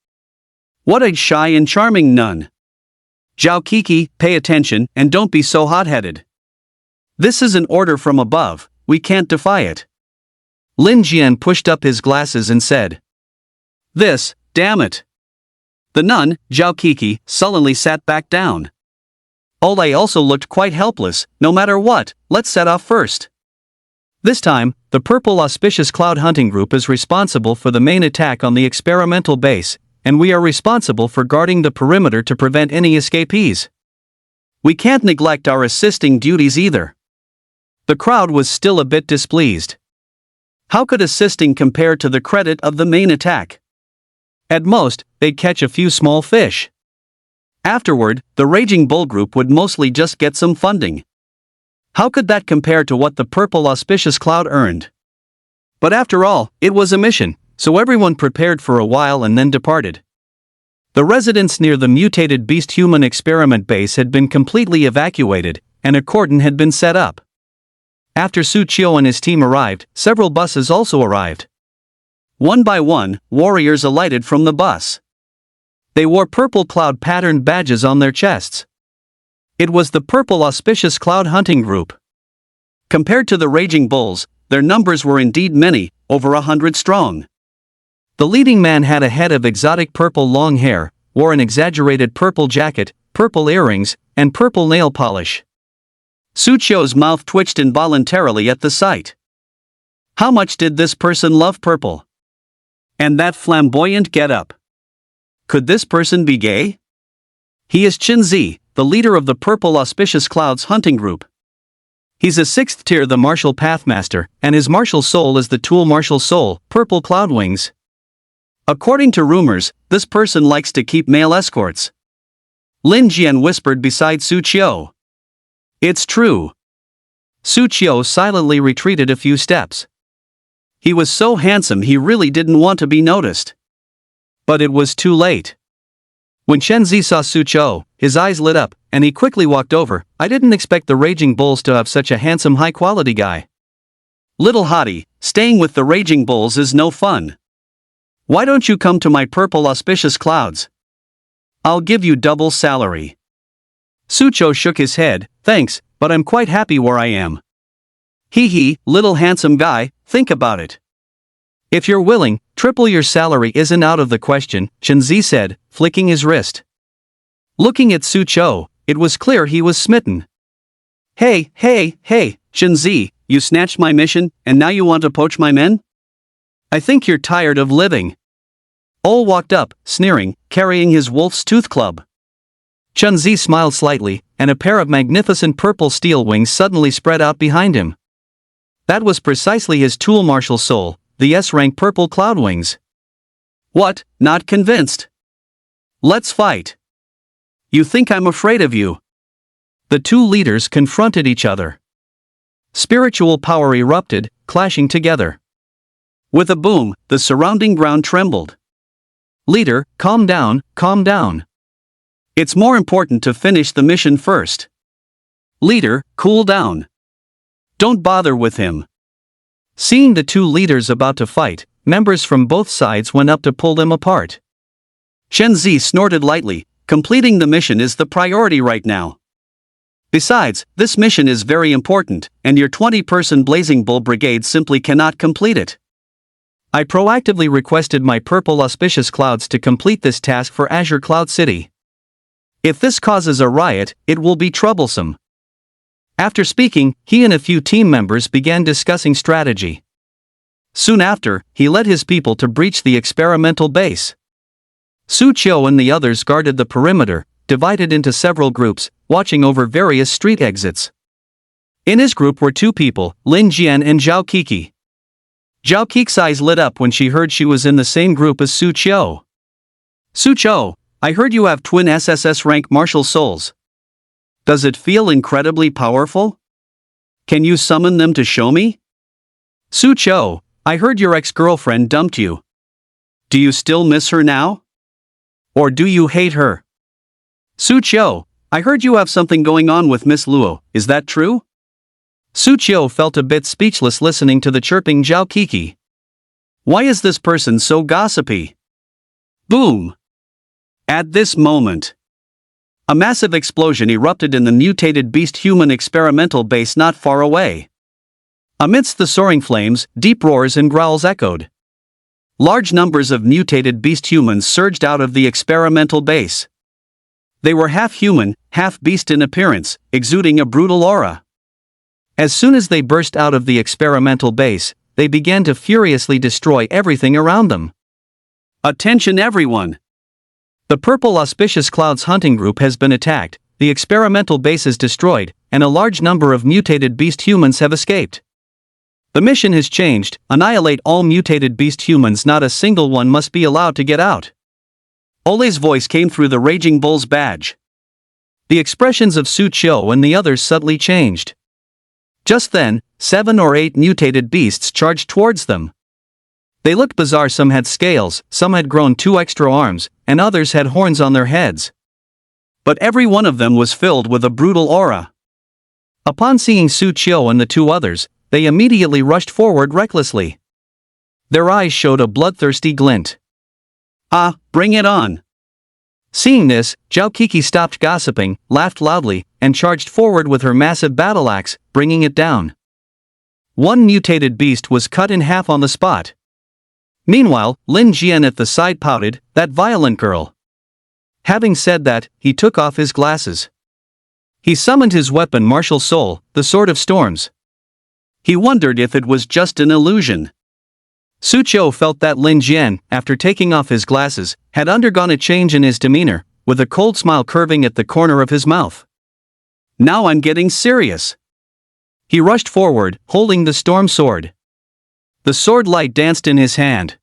What a shy and charming nun. Zhao Kiki, pay attention and don't be so hot-headed. This is an order from above, we can't defy it. Lin Jian pushed up his glasses and said, "This, damn it." The nun, Zhao Kiki, sullenly sat back down. Olay also looked quite helpless. No matter what, let's set off first. This time, the Purple Auspicious Cloud Hunting Group is responsible for the main attack on the experimental base, and we are responsible for guarding the perimeter to prevent any escapees. We can't neglect our assisting duties either. The crowd was still a bit displeased. How could assisting compare to the credit of the main attack? At most, they'd catch a few small fish. Afterward, the Raging Bull Group would mostly just get some funding. How could that compare to what the Purple Auspicious Cloud earned? But after all, it was a mission, so everyone prepared for a while and then departed. The residents near the mutated beast-human experiment base had been completely evacuated, and a cordon had been set up. After Su Qiu and his team arrived, several buses also arrived. One by one, warriors alighted from the bus. They wore purple cloud patterned badges on their chests. It was the Purple Auspicious Cloud Hunting Group. Compared to the Raging Bulls, their numbers were indeed many, over 100 strong. The leading man had a head of exotic purple long hair, wore an exaggerated purple jacket, purple earrings, and purple nail polish. Su Qiu's mouth twitched involuntarily at the sight. How much did this person love purple? And that flamboyant get-up. Could this person be gay? He is Qinzi, the leader of the Purple Auspicious Clouds Hunting Group. He's a 6th tier the Martial Pathmaster, and his martial soul is the Tool Martial Soul, Purple Cloud Wings. According to rumors, this person likes to keep male escorts. Lin Jian whispered beside Su Qiu. It's true. Su Qiu silently retreated a few steps. He was so handsome he really didn't want to be noticed. But it was too late. When Shenzi saw Su Qiu, his eyes lit up, and he quickly walked over. I didn't expect the Raging Bulls to have such a handsome high-quality guy. Little hottie, staying with the Raging Bulls is no fun. Why don't you come to my Purple Auspicious Clouds? I'll give you double salary. Su Qiu shook his head. Thanks, but I'm quite happy where I am. Hee, little handsome guy, think about it. If you're willing, triple your salary isn't out of the question, Shenzi said, flicking his wrist. Looking at Su Qiu, it was clear he was smitten. Hey, Shenzi, you snatched my mission, and now you want to poach my men? I think you're tired of living. Ol walked up, sneering, carrying his wolf's tooth club. Shenzi smiled slightly, and a pair of magnificent purple steel wings suddenly spread out behind him. That was precisely his Tool Martial Soul, the S-rank Purple Cloud Wings. What, not convinced? Let's fight. You think I'm afraid of you? The two leaders confronted each other. Spiritual power erupted, clashing together. With a boom, the surrounding ground trembled. Leader, calm down, calm down. It's more important to finish the mission first. Leader, cool down. Don't bother with him. Seeing the two leaders about to fight, members from both sides went up to pull them apart. Shenzi snorted lightly. Completing the mission is the priority right now. Besides, this mission is very important, and your 20-person Blazing Bull Brigade simply cannot complete it. I proactively requested my Purple Auspicious Clouds to complete this task for Azure Cloud City. If this causes a riot, it will be troublesome. After speaking, he and a few team members began discussing strategy. Soon after, he led his people to breach the experimental base. Su Qiu and the others guarded the perimeter, divided into several groups, watching over various street exits. In his group were two people, Lin Jian and Zhao Kiki. Zhao Kiki's eyes lit up when she heard she was in the same group as Su Qiu. Su Qiu, I heard you have twin SSS rank martial souls. Does it feel incredibly powerful? Can you summon them to show me? Su Qiu, I heard your ex-girlfriend dumped you. Do you still miss her now? Or do you hate her? Su Qiu, I heard you have something going on with Miss Luo, is that true? Su Qiu felt a bit speechless listening to the chirping Zhao Kiki. Why is this person so gossipy? Boom! At this moment, a massive explosion erupted in the mutated beast-human experimental base not far away. Amidst the soaring flames, deep roars and growls echoed. Large numbers of mutated beast-humans surged out of the experimental base. They were half human, half beast in appearance, exuding a brutal aura. As soon as they burst out of the experimental base, they began to furiously destroy everything around them. Attention everyone! The Purple Auspicious Clouds Hunting Group has been attacked, the experimental base is destroyed, and a large number of mutated beast humans have escaped. The mission has changed, annihilate all mutated beast humans, not a single one must be allowed to get out. Ole's voice came through the Raging Bull's badge. The expressions of Su Qiu and the others subtly changed. Just then, 7 or 8 mutated beasts charged towards them. They looked bizarre, some had scales, some had grown 2 extra arms, and others had horns on their heads. But every one of them was filled with a brutal aura. Upon seeing Su Qiu and the two others, they immediately rushed forward recklessly. Their eyes showed a bloodthirsty glint. Ah, bring it on. Seeing this, Zhao Kiki stopped gossiping, laughed loudly, and charged forward with her massive battle axe, bringing it down. One mutated beast was cut in half on the spot. Meanwhile, Lin Jian at the side pouted, "That violent girl." Having said that, he took off his glasses. He summoned his weapon martial soul, the Sword of Storms. He wondered if it was just an illusion. Su Qiu felt that Lin Jian, after taking off his glasses, had undergone a change in his demeanor, with a cold smile curving at the corner of his mouth. Now I'm getting serious. He rushed forward, holding the storm sword. The sword light danced in his hand.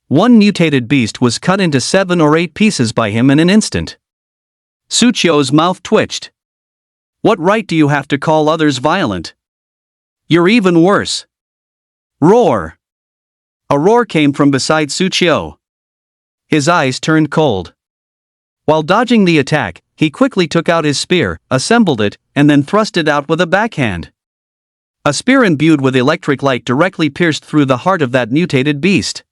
One mutated beast was cut into 7 or 8 pieces by him in an instant. Su Qiu's mouth twitched. What right do you have to call others violent? You're even worse. Roar! A roar came from beside Su Qiu. His eyes turned cold. While dodging the attack, he quickly took out his spear, assembled it, and then thrust it out with a backhand. A spear imbued with electric light directly pierced through the heart of that mutated beast.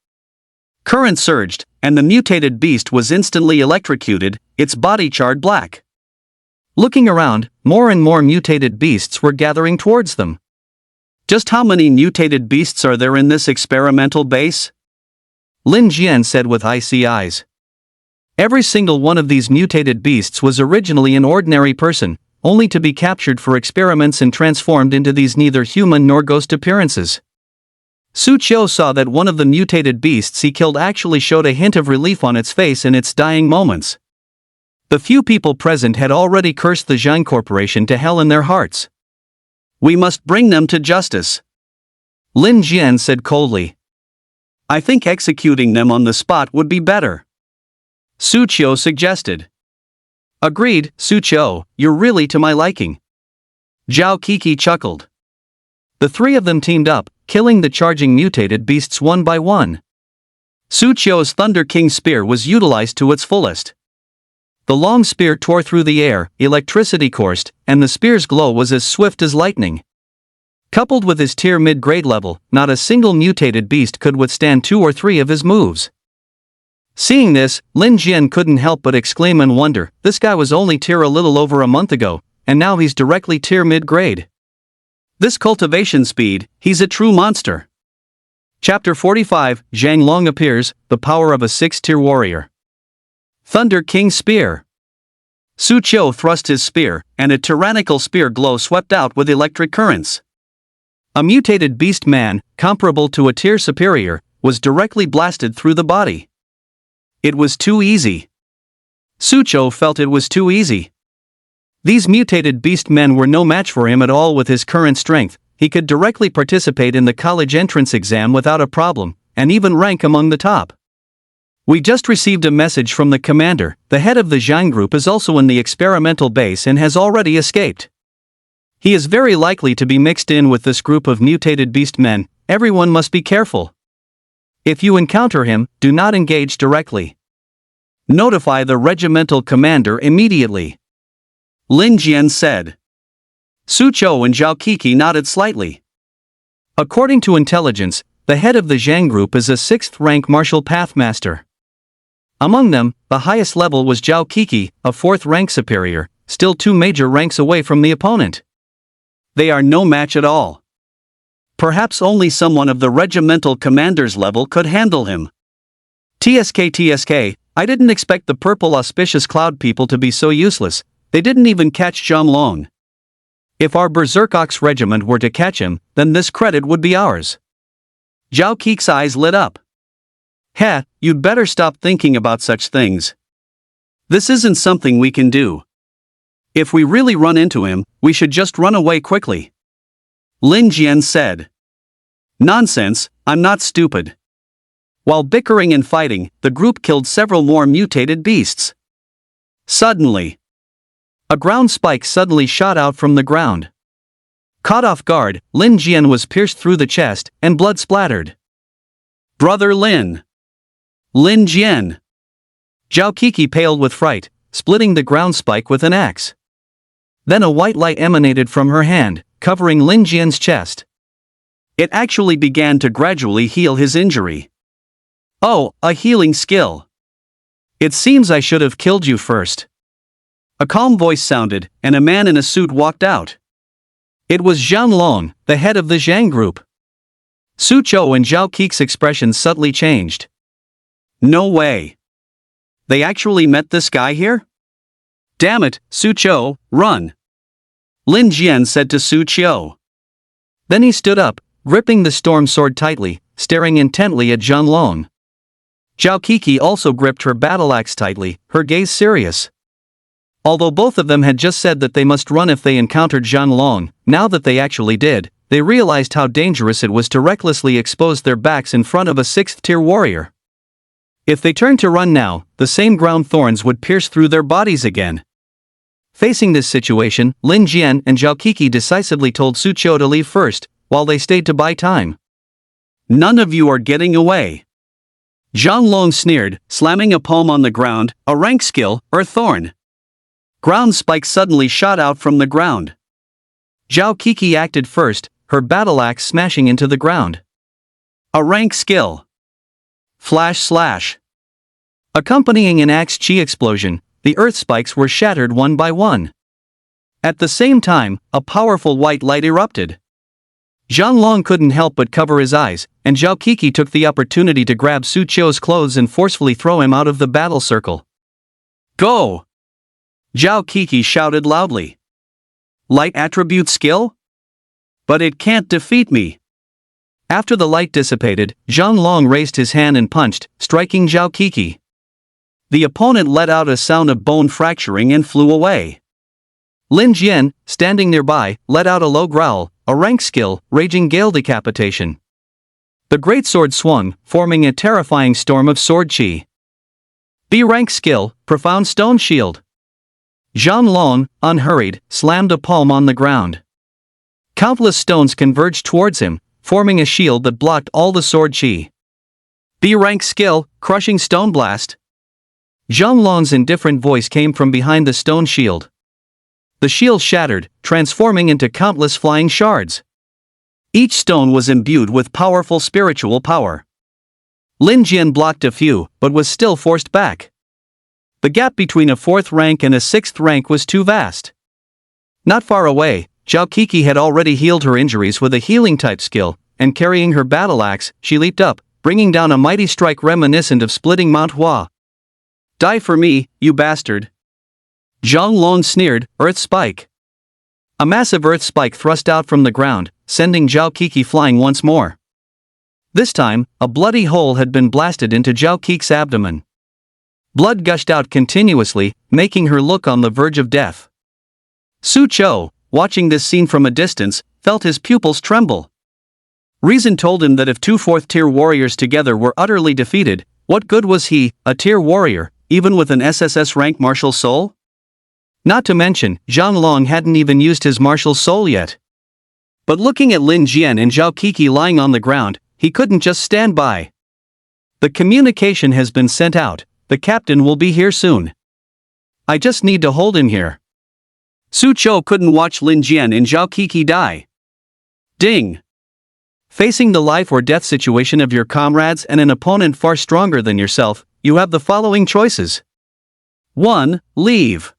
Current surged, and the mutated beast was instantly electrocuted, its body charred black. Looking around, more and more mutated beasts were gathering towards them. Just how many mutated beasts are there in this experimental base? Lin Jian said with icy eyes. Every single one of these mutated beasts was originally an ordinary person, only to be captured for experiments and transformed into these neither human nor ghost appearances. Su Qiu saw that one of the mutated beasts he killed actually showed a hint of relief on its face in its dying moments. The few people present had already cursed the Zhang Corporation to hell in their hearts. We must bring them to justice. Lin Jian said coldly. I think executing them on the spot would be better. Su Qiu suggested. Agreed, Su Qiu, you're really to my liking. Zhao Kiki chuckled. The three of them teamed up, killing the charging mutated beasts one by one. Su Qiu's Thunder King spear was utilized to its fullest. The long spear tore through the air, electricity coursed, and the spear's glow was as swift as lightning. Coupled with his tier mid-grade level, not a single mutated beast could withstand 2 or 3 of his moves. Seeing this, Lin Jian couldn't help but exclaim in wonder, this guy was only tier a little over a month ago, and now he's directly tier mid-grade. This cultivation speed, he's a true monster. Chapter 45, Zhang Long appears, the power of a 6-tier warrior. Thunder King Spear. Su Qiu thrust his spear, and a tyrannical spear glow swept out with electric currents. A mutated beast man, comparable to a tier superior, was directly blasted through the body. It was too easy. Su Qiu felt it was too easy. These mutated beast men were no match for him at all with his current strength. He could directly participate in the college entrance exam without a problem, and even rank among the top. We just received a message from the commander. The head of the Zhang group is also in the experimental base and has already escaped. He is very likely to be mixed in with this group of mutated beast men. Everyone must be careful. If you encounter him, do not engage directly. Notify the regimental commander immediately. Lin Jian said. Su Qiu and Zhao Kiki nodded slightly. According to intelligence, the head of the Zhang group is a 6th rank martial pathmaster. Among them, the highest level was Zhao Kiki, a 4th rank superior, still 2 major ranks away from the opponent. They are no match at all. Perhaps only someone of the regimental commander's level could handle him. TSK, I didn't expect the purple auspicious cloud people to be so useless. They didn't even catch Zhang Long. If our Berserk Ox regiment were to catch him, then this credit would be ours. Zhao Kiki's eyes lit up. Heh, you'd better stop thinking about such things. This isn't something we can do. If we really run into him, we should just run away quickly. Lin Jian said. Nonsense, I'm not stupid. While bickering and fighting, the group killed several more mutated beasts. Suddenly, a ground spike suddenly shot out from the ground. Caught off guard, Lin Jian was pierced through the chest, and blood splattered. Brother Lin! Lin Jian! Zhao Kiki paled with fright, splitting the ground spike with an axe. Then a white light emanated from her hand, covering Lin Jian's chest. It actually began to gradually heal his injury. Oh, a healing skill. It seems I should have killed you first. A calm voice sounded, and a man in a suit walked out. It was Zhang Long, the head of the Zhang group. Su Chou and Zhao Keik's expressions subtly changed. No way. They actually met this guy here? Damn it, Su Chou, run! Lin Jian said to Su Chou. Then he stood up, gripping the storm sword tightly, staring intently at Zhang Long. Zhao Kiki also gripped her battle axe tightly, her gaze serious. Although both of them had just said that they must run if they encountered Zhang Long, now that they actually did, they realized how dangerous it was to recklessly expose their backs in front of a 6th-tier warrior. If they turned to run now, the same ground thorns would pierce through their bodies again. Facing this situation, Lin Jian and Zhao Kiki decisively told Su Chou to leave first, while they stayed to buy time. None of you are getting away. Zhang Long sneered, slamming a palm on the ground, a rank skill, or thorn. Ground spikes suddenly shot out from the ground. Zhao Kiki acted first, her battle axe smashing into the ground. A rank skill. Flash slash. Accompanying an axe chi explosion, the earth spikes were shattered one by one. At the same time, a powerful white light erupted. Zhang Long couldn't help but cover his eyes, and Zhao Kiki took the opportunity to grab Su Chou's clothes and forcefully throw him out of the battle circle. Go! Zhao Kiki shouted loudly. Light attribute skill? But it can't defeat me. After the light dissipated, Zhang Long raised his hand and punched, striking Zhao Kiki. The opponent let out a sound of bone fracturing and flew away. Lin Jian, standing nearby, let out a low growl, a rank skill, Raging Gale Decapitation. The great sword swung, forming a terrifying storm of sword chi. B rank skill, Profound Stone Shield. Zhang Long, unhurried, slammed a palm on the ground. Countless stones converged towards him, forming a shield that blocked all the sword chi. B rank skill, Crushing Stone Blast. Zhang Long's indifferent voice came from behind the stone shield. The shield shattered, transforming into countless flying shards. Each stone was imbued with powerful spiritual power. Lin Jian blocked a few, but was still forced back. The gap between a 4th rank and a 6th rank was too vast. Not far away, Zhao Kiki had already healed her injuries with a healing-type skill, and carrying her battle axe, she leaped up, bringing down a mighty strike reminiscent of splitting Mount Hua. Die for me, you bastard! Zhang Long sneered, Earth Spike. A massive earth spike thrust out from the ground, sending Zhao Kiki flying once more. This time, a bloody hole had been blasted into Zhao Kiki's abdomen. Blood gushed out continuously, making her look on the verge of death. Su Chou, watching this scene from a distance, felt his pupils tremble. Reason told him that if 2 4th-tier warriors together were utterly defeated, what good was he, a tier warrior, even with an SSS rank martial soul? Not to mention, Zhang Long hadn't even used his martial soul yet. But looking at Lin Jian and Zhao Kiki lying on the ground, he couldn't just stand by. The communication has been sent out. The captain will be here soon. I just need to hold him here. Su Chou couldn't watch Lin Jian and Zhao Kiki die. Ding! Facing the life or death situation of your comrades and an opponent far stronger than yourself, you have the following choices. 1. Leave.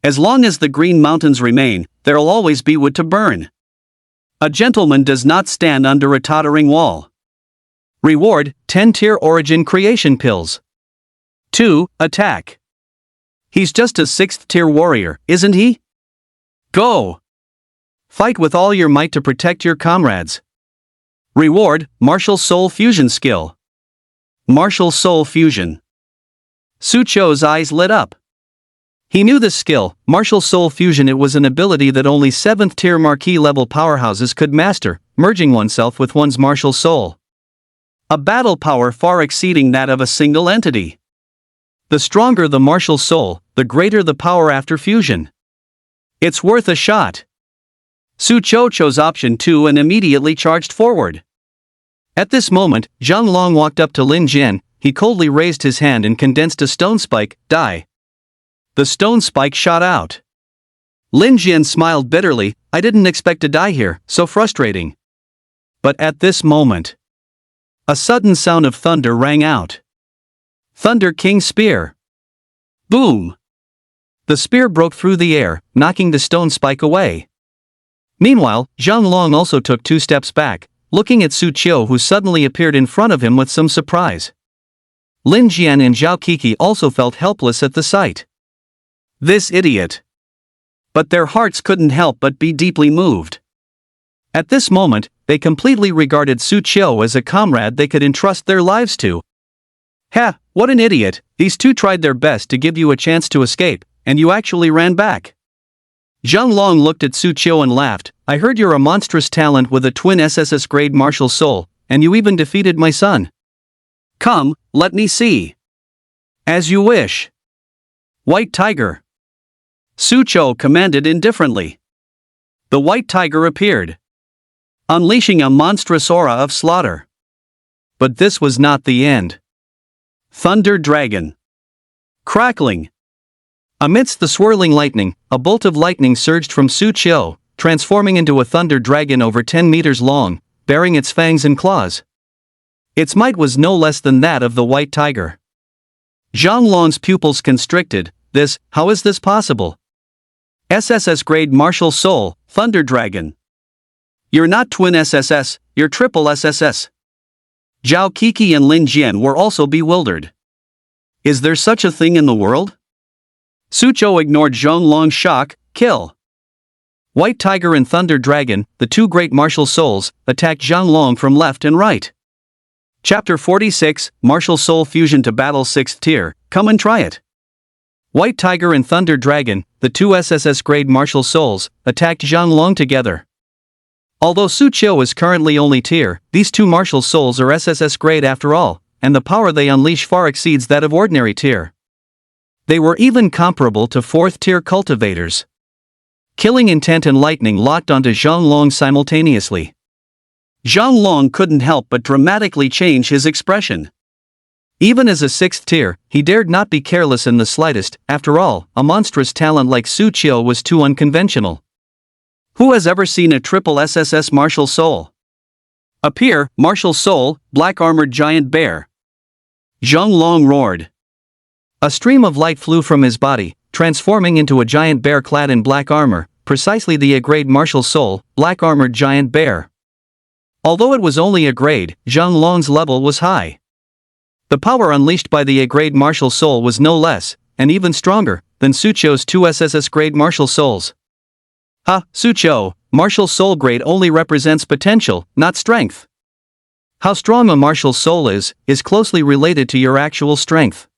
As long as the Green Mountains remain, there'll always be wood to burn. A gentleman does not stand under a tottering wall. Reward, 10-tier origin creation pills. 2. Attack. He's just a 6th-tier warrior, isn't he? Go! Fight with all your might to protect your comrades. Reward, Martial Soul Fusion skill. Martial Soul Fusion. Su Chou's eyes lit up. He knew this skill, Martial Soul Fusion. It was an ability that only 7th-tier marquee-level powerhouses could master, merging oneself with one's martial soul. A battle power far exceeding that of a single entity. The stronger the martial soul, the greater the power after fusion. It's worth a shot. Su Chou chose option 2 and immediately charged forward. At this moment, Zhang Long walked up to Lin Jian. He coldly raised his hand and condensed a stone spike, die. The stone spike shot out. Lin Jian smiled bitterly. I didn't expect to die here, so frustrating. But at this moment, a sudden sound of thunder rang out. Thunder King's spear. Boom! The spear broke through the air, knocking the stone spike away. Meanwhile, Zhang Long also took 2 steps back, looking at Su Qiu, who suddenly appeared in front of him with some surprise. Lin Jian and Zhao Kiki also felt helpless at the sight. This idiot! But their hearts couldn't help but be deeply moved. At this moment, they completely regarded Su Qiu as a comrade they could entrust their lives to. Ha, what an idiot! These two tried their best to give you a chance to escape, and you actually ran back. Zhang Long looked at Su Qiu and laughed. I heard you're a monstrous talent with a twin SSS grade martial soul, and you even defeated my son. Come, let me see. As you wish. White Tiger. Su Qiu commanded indifferently. The white tiger appeared, unleashing a monstrous aura of slaughter. But this was not the end. Thunder Dragon. Crackling. Amidst the swirling lightning, a bolt of lightning surged from Su Qiu, transforming into a thunder dragon over 10 meters long, bearing its fangs and claws. Its might was no less than that of the white tiger. Zhang Long's pupils constricted. How is this possible? SSS grade martial soul, Thunder Dragon. You're not twin SSS, you're triple SSS. Zhao Kiki and Lin Jian were also bewildered. Is there such a thing in the world? Su Qiu ignored Zhang Long's shock. Kill. White Tiger and Thunder Dragon, the two great martial souls, attacked Zhang Long from left and right. Chapter 46, Martial Soul Fusion to Battle 6th Tier, come and try it. White Tiger and Thunder Dragon, the two SSS grade martial souls, attacked Zhang Long together. Although Su Qiu is currently only tier, these two martial souls are SSS grade after all, and the power they unleash far exceeds that of ordinary tier. They were even comparable to 4th tier cultivators. Killing intent and lightning locked onto Zhang Long simultaneously. Zhang Long couldn't help but dramatically change his expression. Even as a 6th tier, he dared not be careless in the slightest. After all, a monstrous talent like Su Qiu was too unconventional. Who has ever seen a triple SSS martial soul? Appear, martial soul, black armored giant bear. Zhang Long roared. A stream of light flew from his body, transforming into a giant bear clad in black armor, precisely the A-grade martial soul, black armored giant bear. Although it was only a grade, Zhang Long's level was high. The power unleashed by the A-grade martial soul was no less, and even stronger, than Su Qiu's two SSS grade martial souls. Su Qiu, martial soul grade only represents potential, not strength. How strong a martial soul is closely related to your actual strength.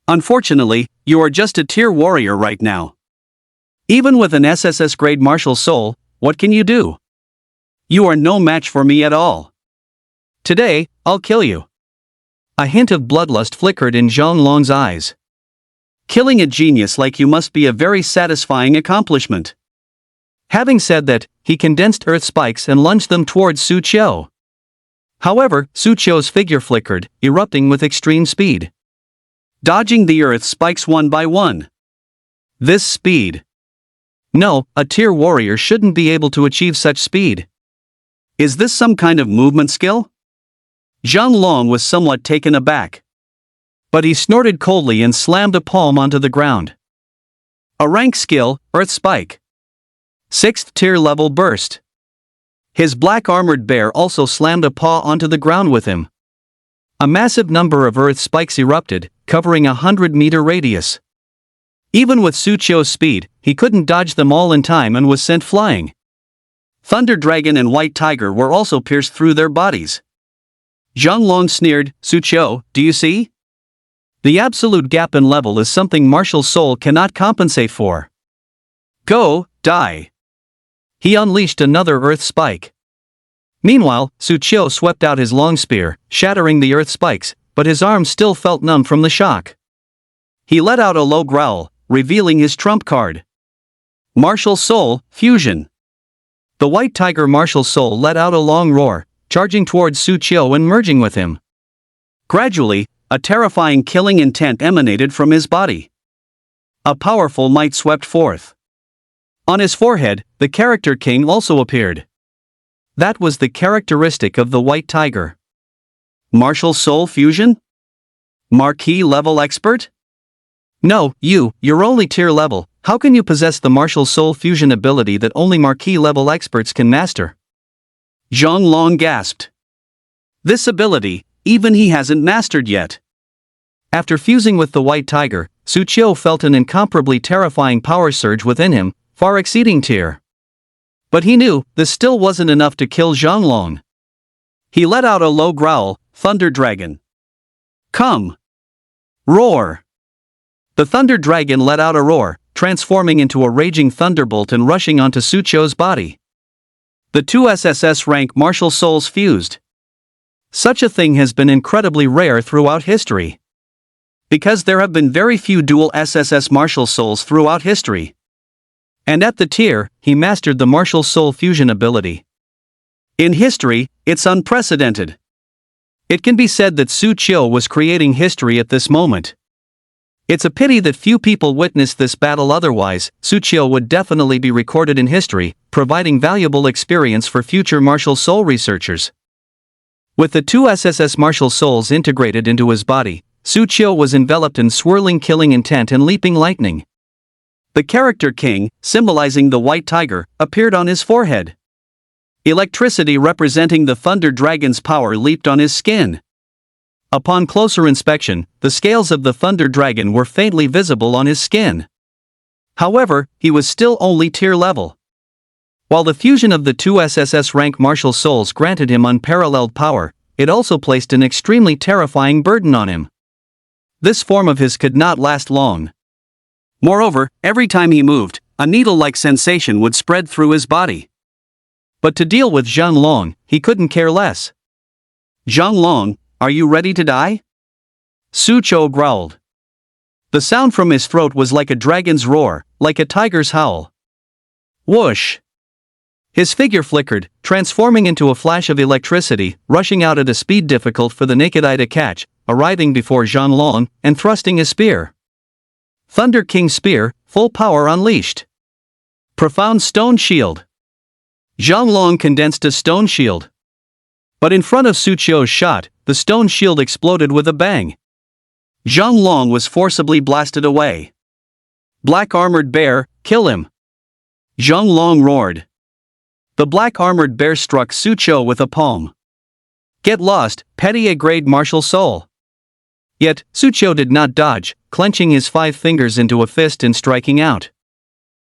Unfortunately, you are just a tier warrior right now. Even with an SSS grade martial soul, what can you do? You are no match for me at all. Today, I'll kill you. A hint of bloodlust flickered in Zhang Long's eyes. Killing a genius like you must be a very satisfying accomplishment. Having said that, he condensed earth spikes and lunged them towards Su Qiu. However, Su Qiu's figure flickered, erupting with extreme speed, dodging the earth spikes one by one. This speed. No, a tier warrior shouldn't be able to achieve such speed. Is this some kind of movement skill? Zhang Long was somewhat taken aback. But he snorted coldly and slammed a palm onto the ground. A rank skill, Earth Spike. 6th tier level burst. His black armored bear also slammed a paw onto the ground with him. A massive number of earth spikes erupted, covering a 100-meter radius. Even with Su Qiu's speed, he couldn't dodge them all in time and was sent flying. Thunder Dragon and White Tiger were also pierced through their bodies. Zhang Long sneered, Su Qiu, do you see? The absolute gap in level is something martial soul cannot compensate for. Go, die. He unleashed another earth spike. Meanwhile, Su Qiu swept out his long spear, shattering the earth spikes, but his arms still felt numb from the shock. He let out a low growl, revealing his trump card. Martial Soul, Fusion. The White Tiger martial soul let out a long roar, charging towards Su Qiu and merging with him. Gradually, a terrifying killing intent emanated from his body. A powerful might swept forth. On his forehead, the character king also appeared. That was the characteristic of the white tiger. Martial soul fusion? Marquee level expert? No, you're only tier level. How can you possess the martial soul fusion ability that only marquee level experts can master? Zhang Long gasped. This ability, even he hasn't mastered yet. After fusing with the white tiger, Su Qiu felt an incomparably terrifying power surge within him, far exceeding tier. But he knew this still wasn't enough to kill Zhang Long. He let out a low growl, Thunder Dragon. Come! Roar! The Thunder Dragon let out a roar, transforming into a raging thunderbolt and rushing onto Su Qiu's body. The two SSS rank martial souls fused. Such a thing has been incredibly rare throughout history. Because there have been very few dual SSS martial souls throughout history. And at the tier, he mastered the martial soul fusion ability. In history, it's unprecedented. It can be said that Su Qiu was creating history at this moment. It's a pity that few people witnessed this battle, otherwise, Su Qiu would definitely be recorded in history, providing valuable experience for future martial soul researchers. With the two SSS martial souls integrated into his body, Su Qiu was enveloped in swirling killing intent and leaping lightning. The character king, symbolizing the white tiger, appeared on his forehead. Electricity representing the thunder dragon's power leaped on his skin. Upon closer inspection, the scales of the thunder dragon were faintly visible on his skin. However, he was still only tier level. While the fusion of the two SSS rank martial souls granted him unparalleled power, it also placed an extremely terrifying burden on him. This form of his could not last long. Moreover, every time he moved, a needle-like sensation would spread through his body. But to deal with Zhang Long, he couldn't care less. Zhang Long, are you ready to die? Su Qiu growled. The sound from his throat was like a dragon's roar, like a tiger's howl. Whoosh! His figure flickered, transforming into a flash of electricity, rushing out at a speed difficult for the naked eye to catch, arriving before Zhang Long, and thrusting his spear. Thunder King Spear, full power unleashed. Profound Stone Shield. Zhang Long condensed a stone shield. But in front of Su Qiu's shot, the stone shield exploded with a bang. Zhang Long was forcibly blasted away. Black Armored Bear, kill him! Zhang Long roared. The Black Armored Bear struck Su Qiu with a palm. Get lost, petty A-grade martial soul! Yet, Su Qiu did not dodge, clenching his 5 fingers into a fist and striking out.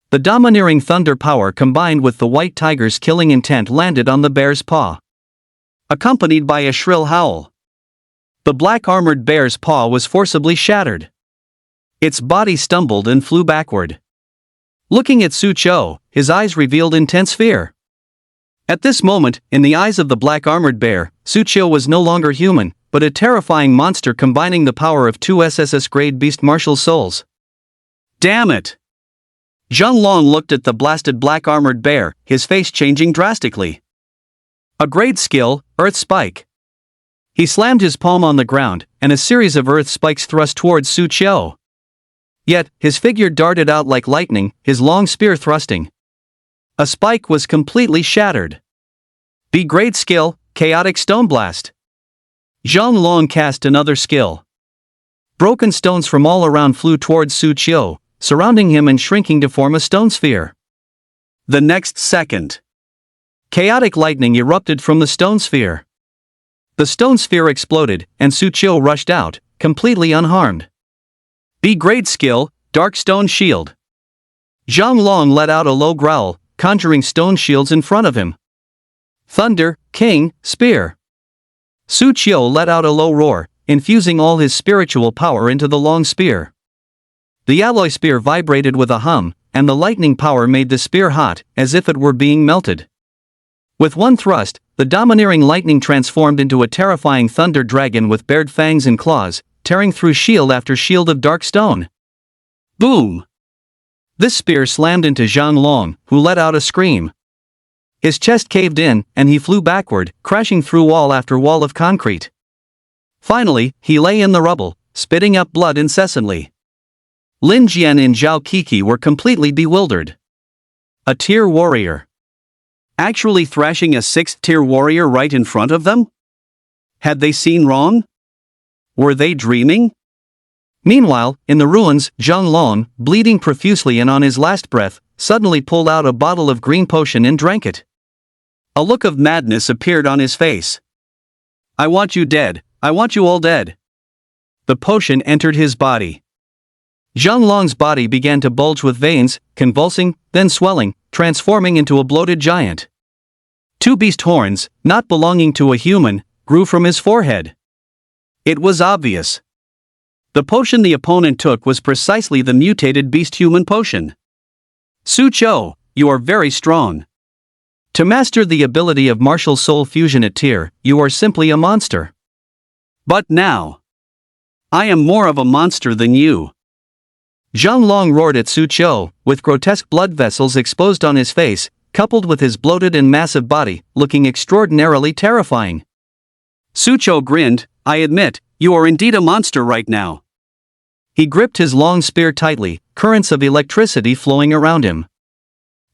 The domineering thunder power combined with the white tiger's killing intent landed on the bear's paw, accompanied by a shrill howl. The black armored bear's paw was forcibly shattered. Its body stumbled and flew backward. Looking at Su Qiu, his eyes revealed intense fear. At this moment, in the eyes of the black armored bear, Su Qiu was no longer human, but a terrifying monster combining the power of 2 SSS grade beast martial souls. Damn it! Zhang Long looked at the blasted black armored bear, his face changing drastically. A grade skill, Earth Spike. He slammed his palm on the ground, and a series of earth spikes thrust towards Su Qiu. Yet, his figure darted out like lightning, his long spear thrusting. A spike was completely shattered. B grade skill, Chaotic Stone Blast. Zhang Long cast another skill. Broken stones from all around flew towards Su Qiu, surrounding him and shrinking to form a stone sphere. The next second, chaotic lightning erupted from the stone sphere. The stone sphere exploded, and Su Qiu rushed out, completely unharmed. B grade skill, Dark Stone Shield. Zhang Long let out a low growl, conjuring stone shields in front of him. Thunder, King, Spear. Su Qiu let out a low roar, infusing all his spiritual power into the long spear. The alloy spear vibrated with a hum, and the lightning power made the spear hot, as if it were being melted. With one thrust, the domineering lightning transformed into a terrifying thunder dragon with bared fangs and claws, tearing through shield after shield of dark stone. Boom! This spear slammed into Zhang Long, who let out a scream. His chest caved in, and he flew backward, crashing through wall after wall of concrete. Finally, he lay in the rubble, spitting up blood incessantly. Lin Jian and Zhao Kiki were completely bewildered. A tier warrior. Actually thrashing a 6th tier warrior right in front of them? Had they seen wrong? Were they dreaming? Meanwhile, in the ruins, Zhang Long, bleeding profusely and on his last breath, suddenly pulled out a bottle of green potion and drank it. A look of madness appeared on his face. I want you dead, I want you all dead. The potion entered his body. Zhang Long's body began to bulge with veins, convulsing, then swelling, transforming into a bloated giant. 2 beast horns, not belonging to a human, grew from his forehead. It was obvious. The potion the opponent took was precisely the mutated beast-human potion. Su Chou, you are very strong. To master the ability of martial soul fusion at tier, you are simply a monster. But now, I am more of a monster than you. Zhang Long roared at Su Chou, with grotesque blood vessels exposed on his face, coupled with his bloated and massive body, looking extraordinarily terrifying. Su Chou grinned, I admit, you are indeed a monster right now. He gripped his long spear tightly, currents of electricity flowing around him.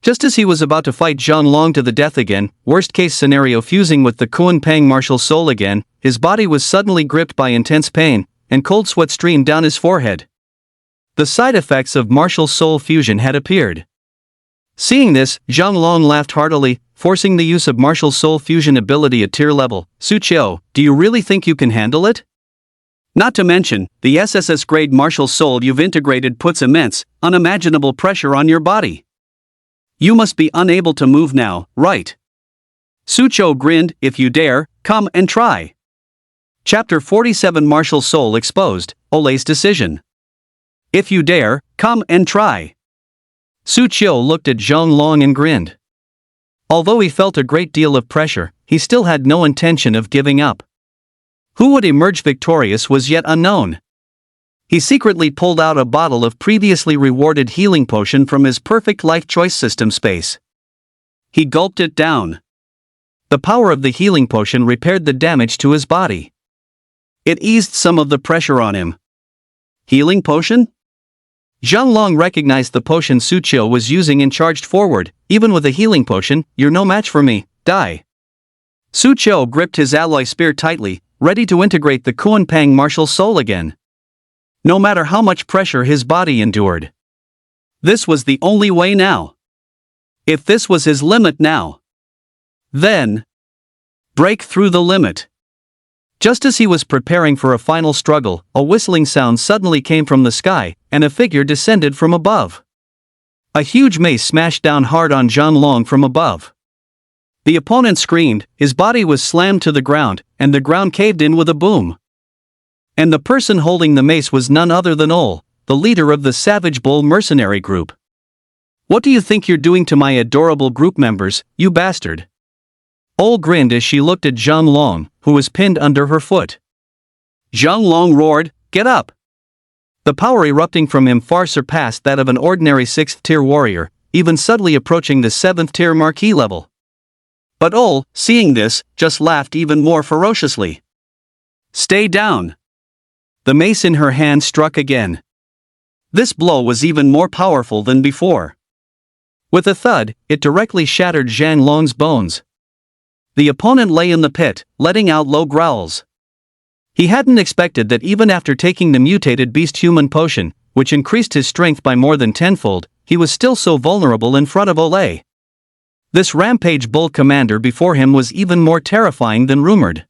Just as he was about to fight Zhang Long to the death again, worst-case scenario fusing with the Kuan Pang martial soul again, his body was suddenly gripped by intense pain, and cold sweat streamed down his forehead. The side effects of martial soul fusion had appeared. Seeing this, Zhang Long laughed heartily, forcing the use of martial soul fusion ability at tier level. Su Chou, do you really think you can handle it? Not to mention, the SSS grade martial soul you've integrated puts immense, unimaginable pressure on your body. You must be unable to move now, right? Su Chou grinned, if you dare, come and try. Chapter 47 Martial Soul Exposed, Ole's Decision. If you dare, come and try. Su Chou looked at Zhang Long and grinned. Although he felt a great deal of pressure, he still had no intention of giving up. Who would emerge victorious was yet unknown. He secretly pulled out a bottle of previously rewarded healing potion from his perfect life choice system space. He gulped it down. The power of the healing potion repaired the damage to his body. It eased some of the pressure on him. Healing potion? Zhang Long recognized the potion Su Chou was using and charged forward. Even with a healing potion, you're no match for me, die. Su Chou gripped his alloy spear tightly, ready to integrate the Kuan Pang martial soul again. No matter how much pressure his body endured. This was the only way now. If this was his limit now, then break through the limit. Just as he was preparing for a final struggle, a whistling sound suddenly came from the sky, and a figure descended from above. A huge mace smashed down hard on Zhang Long from above. The opponent screamed, his body was slammed to the ground, and the ground caved in with a boom. And the person holding the mace was none other than Ole, the leader of the Savage Bull mercenary group. What do you think you're doing to my adorable group members, you bastard? Ole grinned as she looked at Zhang Long, who was pinned under her foot. Zhang Long roared, get up! The power erupting from him far surpassed that of an ordinary 6th tier warrior, even subtly approaching the 7th tier marquee level. But Ole, seeing this, just laughed even more ferociously. Stay down! The mace in her hand struck again. This blow was even more powerful than before. With a thud, it directly shattered Zhang Long's bones. The opponent lay in the pit, letting out low growls. He hadn't expected that even after taking the mutated beast-human potion, which increased his strength by more than tenfold, he was still so vulnerable in front of Ole. This rampage bull commander before him was even more terrifying than rumored.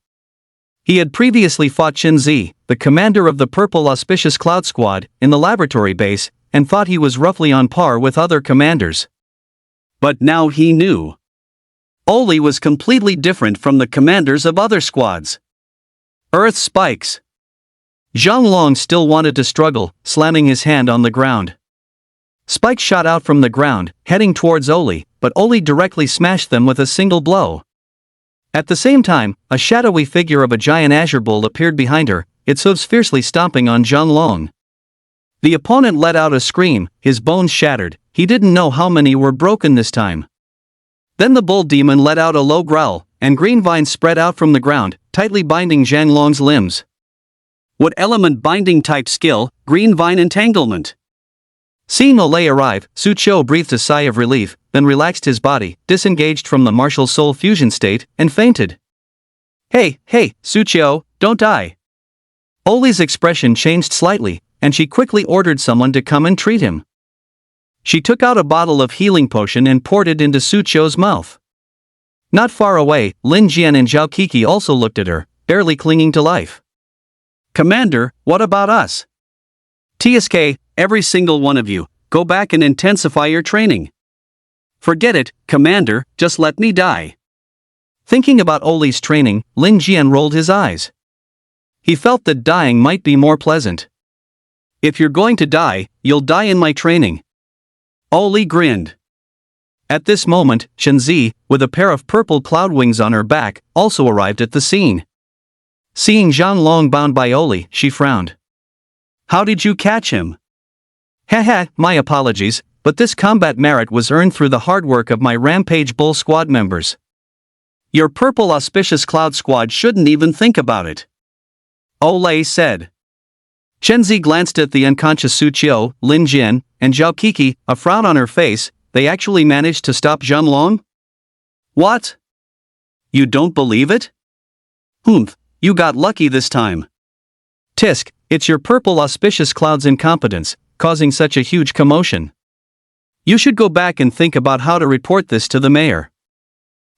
He had previously fought Qinzi, the commander of the Purple Auspicious Cloud Squad, in the laboratory base, and thought he was roughly on par with other commanders. But now he knew. Ole was completely different from the commanders of other squads. Earth spikes. Zhang Long still wanted to struggle, slamming his hand on the ground. Spikes shot out from the ground, heading towards Ole, but Ole directly smashed them with a single blow. At the same time, a shadowy figure of a giant azure bull appeared behind her, its hooves fiercely stomping on Zhang Long. The opponent let out a scream, his bones shattered, he didn't know how many were broken this time. Then the bull demon let out a low growl, and green vines spread out from the ground, tightly binding Zhang Long's limbs. What element binding type skill, green vine entanglement? Seeing Olay arrive, Su Qiu breathed a sigh of relief, then relaxed his body, disengaged from the martial soul fusion state, and fainted. Hey, Su Qiu, don't die. Olay's expression changed slightly, and she quickly ordered someone to come and treat him. She took out a bottle of healing potion and poured it into Su Qiu's mouth. Not far away, Lin Jian and Zhao Kiki also looked at her, barely clinging to life. Commander, what about us? TSK, every single one of you, go back and intensify your training. Forget it, Commander, just let me die. Thinking about Olay's training, Lin Jian rolled his eyes. He felt that dying might be more pleasant. If you're going to die, you'll die in my training. Olay grinned. At this moment, Shenzi, with a pair of purple cloud wings on her back, also arrived at the scene. Seeing Zhang Long bound by Olay, she frowned. How did you catch him? Haha, my apologies, but this combat merit was earned through the hard work of my Rampage Bull squad members. Your purple auspicious cloud squad shouldn't even think about it. Olay said. Shenzi glanced at the unconscious Su Qiu, Lin Jian, and Zhao Kiki, a frown on her face. They actually managed to stop Zhang Long? What? You don't believe it? Humph, you got lucky this time. Tisk, it's your purple auspicious cloud's incompetence, causing such a huge commotion. You should go back and think about how to report this to the mayor.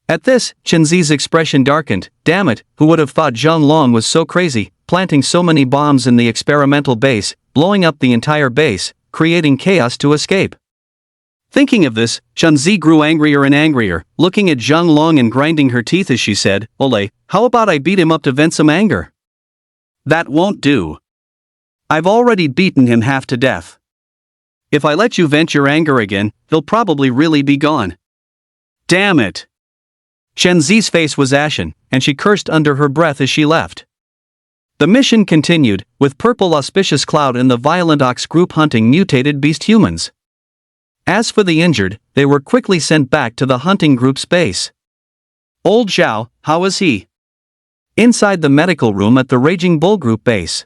At this, Shenzi's expression darkened. Damn it, who would have thought Zhang Long was so crazy, planting so many bombs in the experimental base, blowing up the entire base, creating chaos to escape. Thinking of this, Shenzi grew angrier and angrier, looking at Zhang Long and grinding her teeth as she said, Olay, how about I beat him up to vent some anger? That won't do. I've already beaten him half to death. If I let you vent your anger again, he'll probably really be gone. Damn it. Shenzi's face was ashen, and she cursed under her breath as she left. The mission continued, with Purple Auspicious Cloud and the Violent Ox group hunting mutated beast humans. As for the injured, they were quickly sent back to the hunting group's base. Old Zhao, how is he? Inside the medical room at the Raging Bull group base.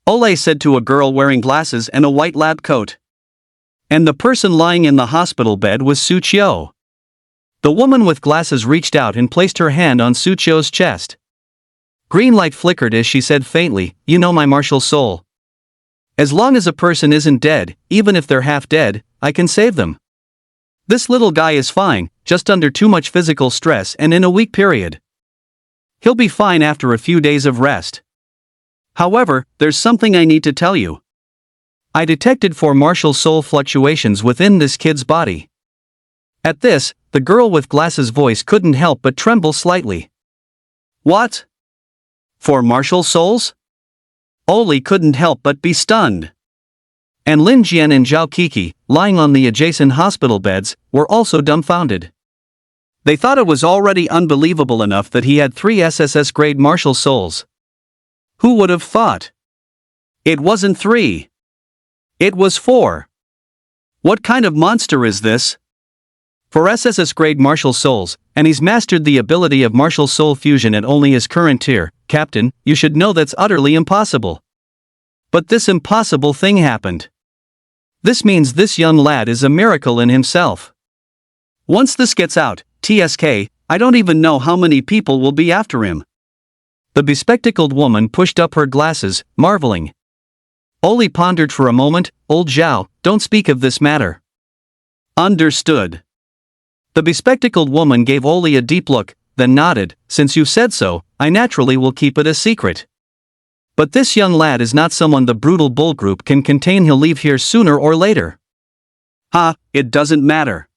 Olay said to a girl wearing glasses and a white lab coat. And the person lying in the hospital bed was Su Qiu. The woman with glasses reached out and placed her hand on Su Qiu's chest. Green light flickered as she said faintly, you know my martial soul. As long as a person isn't dead, even if they're half dead, I can save them. This little guy is fine, just under too much physical stress and in a weak period. He'll be fine after a few days of rest. However, there's something I need to tell you. I detected 4 martial soul fluctuations within this kid's body. At this, the girl with glasses' voice couldn't help but tremble slightly. What? 4 martial souls? Olay couldn't help but be stunned. And Lin Jian and Zhao Kiki, lying on the adjacent hospital beds, were also dumbfounded. They thought it was already unbelievable enough that he had 3 SSS-grade martial souls. Who would have thought? It wasn't 3. It was 4. What kind of monster is this? For SSS-grade martial souls, and he's mastered the ability of martial soul fusion at only his current tier, Captain, you should know that's utterly impossible. But this impossible thing happened. This means this young lad is a miracle in himself. Once this gets out, TSK, I don't even know how many people will be after him. The bespectacled woman pushed up her glasses, marveling. Olay pondered for a moment, Old Zhao, don't speak of this matter. Understood. The bespectacled woman gave Olay a deep look, then nodded, since you said so, I naturally will keep it a secret. But this young lad is not someone the brutal bull group can contain. He'll leave here sooner or later. It doesn't matter.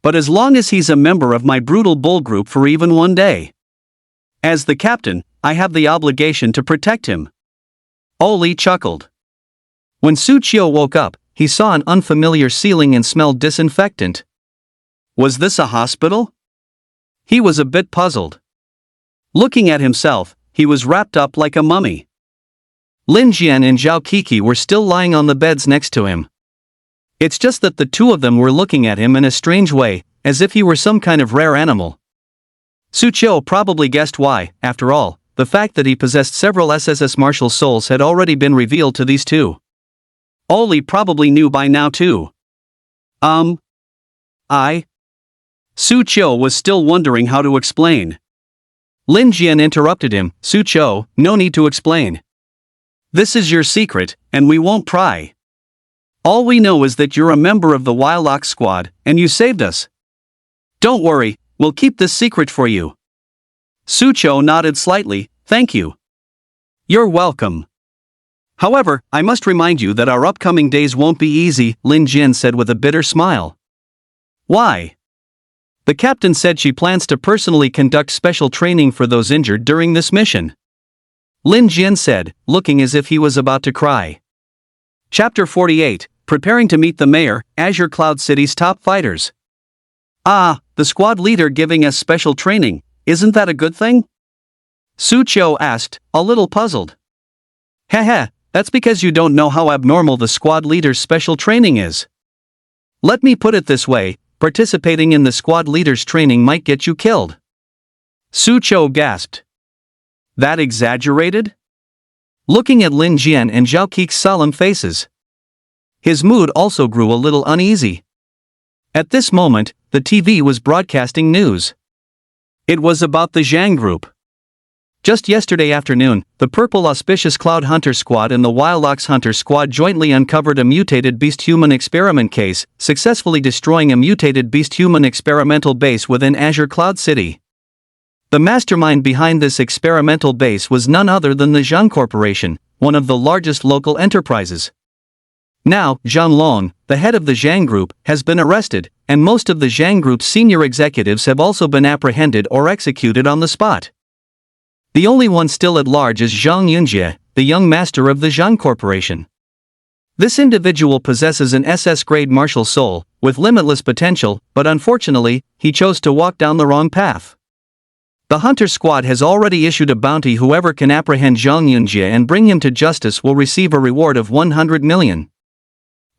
But as long as he's a member of my brutal bull group for even one day. As the captain, I have the obligation to protect him. Olay chuckled. When Su Qiu woke up, he saw an unfamiliar ceiling and smelled disinfectant. Was this a hospital? He was a bit puzzled. Looking at himself, he was wrapped up like a mummy. Lin Jian and Zhao Kiki were still lying on the beds next to him. It's just that the two of them were looking at him in a strange way, as if he were some kind of rare animal. Su Qiu probably guessed why. After all, the fact that he possessed several SSS martial souls had already been revealed to these two. Oli probably knew by now too. I. Su Qiu was still wondering how to explain. Lin Jian interrupted him. Su Qiu, no need to explain. This is your secret, and we won't pry. All we know is that you're a member of the Wilox squad, and you saved us. Don't worry, we'll keep this secret for you. Su Qiu nodded slightly. Thank you. You're welcome. However, I must remind you that our upcoming days won't be easy, Lin Jian said with a bitter smile. Why? The captain said she plans to personally conduct special training for those injured during this mission. Lin Jian said, looking as if he was about to cry. Chapter 48, Preparing to meet the mayor, Azure Cloud City's top fighters. Ah, the squad leader giving us special training, isn't that a good thing? Su Qiu asked, a little puzzled. Heh, that's because you don't know how abnormal the squad leader's special training is. Let me put it this way, participating in the squad leader's training might get you killed. Su Qiu gasped. That exaggerated? Looking at Lin Jian and Zhao Qi's solemn faces, his mood also grew a little uneasy. At this moment, the TV was broadcasting news. It was about the Zhang group. Just yesterday afternoon, the Purple Auspicious Cloud Hunter Squad and the Wilox Hunter Squad jointly uncovered a mutated beast-human experiment case, successfully destroying a mutated beast-human experimental base within Azure Cloud City. The mastermind behind this experimental base was none other than the Zhang Corporation, one of the largest local enterprises. Now, Zhang Long, the head of the Zhang Group, has been arrested, and most of the Zhang Group's senior executives have also been apprehended or executed on the spot. The only one still at large is Zhang Yunjie, the young master of the Zhang Corporation. This individual possesses an SS-grade martial soul, with limitless potential, but unfortunately, he chose to walk down the wrong path. The Hunter Squad has already issued a bounty. Whoever can apprehend Zhang Yunjie and bring him to justice will receive a reward of 100 million.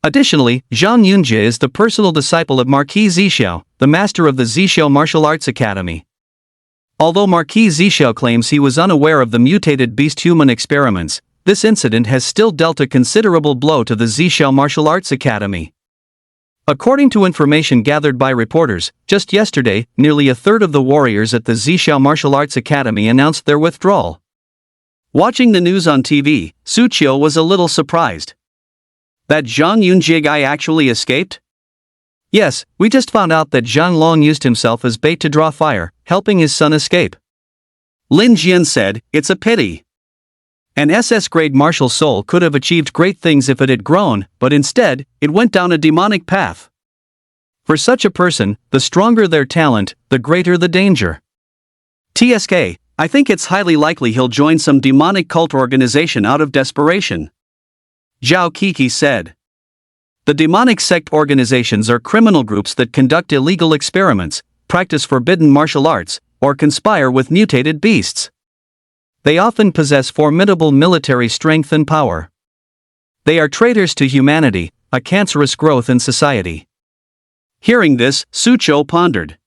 Additionally, Zhang Yunjie is the personal disciple of Marquis Zixiao, the master of the Zixiao Martial Arts Academy. Although Marquis Zixiao claims he was unaware of the mutated beast-human experiments, this incident has still dealt a considerable blow to the Zixiao Martial Arts Academy. According to information gathered by reporters, just yesterday, nearly a third of the warriors at the Zixiao Martial Arts Academy announced their withdrawal. Watching the news on TV, Su Qiu was a little surprised. That Zhang Yunjie guy actually escaped? Yes, we just found out that Zhang Long used himself as bait to draw fire, helping his son escape. Lin Jian said, it's a pity. An SS-grade martial soul could have achieved great things if it had grown, but instead, it went down a demonic path. For such a person, the stronger their talent, the greater the danger. TSK, I think it's highly likely he'll join some demonic cult organization out of desperation. Zhao Qi said. The demonic sect organizations are criminal groups that conduct illegal experiments, practice forbidden martial arts, or conspire with mutated beasts. They often possess formidable military strength and power. They are traitors to humanity, a cancerous growth in society. Hearing this, Su Qiu pondered.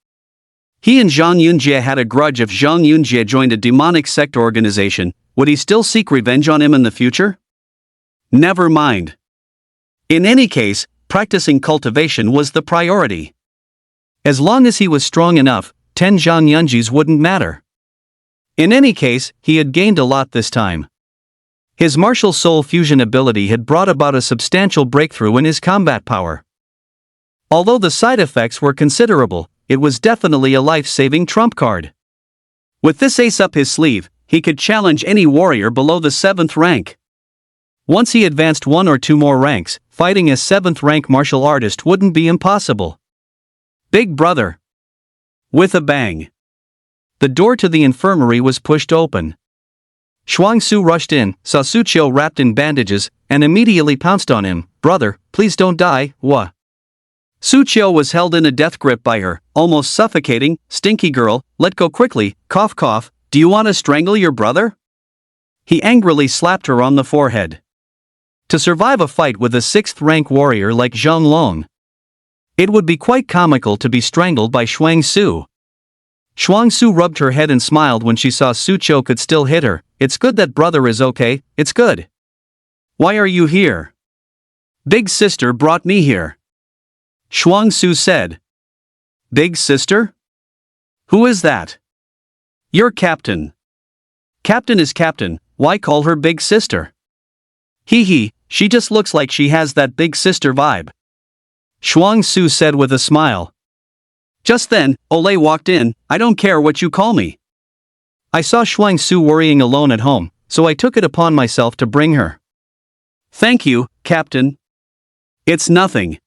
He and Zhang Yunjie had a grudge. If Zhang Yunjie joined a demonic sect organization, would he still seek revenge on him in the future? Never mind. In any case, practicing cultivation was the priority. As long as he was strong enough, 10 Zhang Yunjies wouldn't matter. In any case, he had gained a lot this time. His martial soul fusion ability had brought about a substantial breakthrough in his combat power. Although the side effects were considerable, it was definitely a life-saving trump card. With this ace up his sleeve, he could challenge any warrior below the 7th rank. Once he advanced 1 or 2 more ranks, fighting a 7th rank martial artist wouldn't be impossible. Big brother. With a bang, the door to the infirmary was pushed open. Shuangsu rushed in, saw Su Qiu wrapped in bandages, and immediately pounced on him. Brother, please don't die, wha? Su Qiu was held in a death grip by her, almost suffocating. Stinky girl, let go quickly, cough cough, do you want to strangle your brother? He angrily slapped her on the forehead. To survive a fight with a 6th rank warrior like Zhang Long, it would be quite comical to be strangled by Shuangsu. Shuangsu rubbed her head and smiled when she saw Su Qiu could still hit her. It's good that brother is okay, it's good. Why are you here? Big sister brought me here. Shuang Su said. Big sister? Who is that? Your captain. Captain is captain, why call her big sister? Hee hee, she just looks like she has that big sister vibe. Shuang Su said with a smile. Just then, Olay walked in. I don't care what you call me. I saw Shuang Su worrying alone at home, so I took it upon myself to bring her. Thank you, Captain. It's nothing.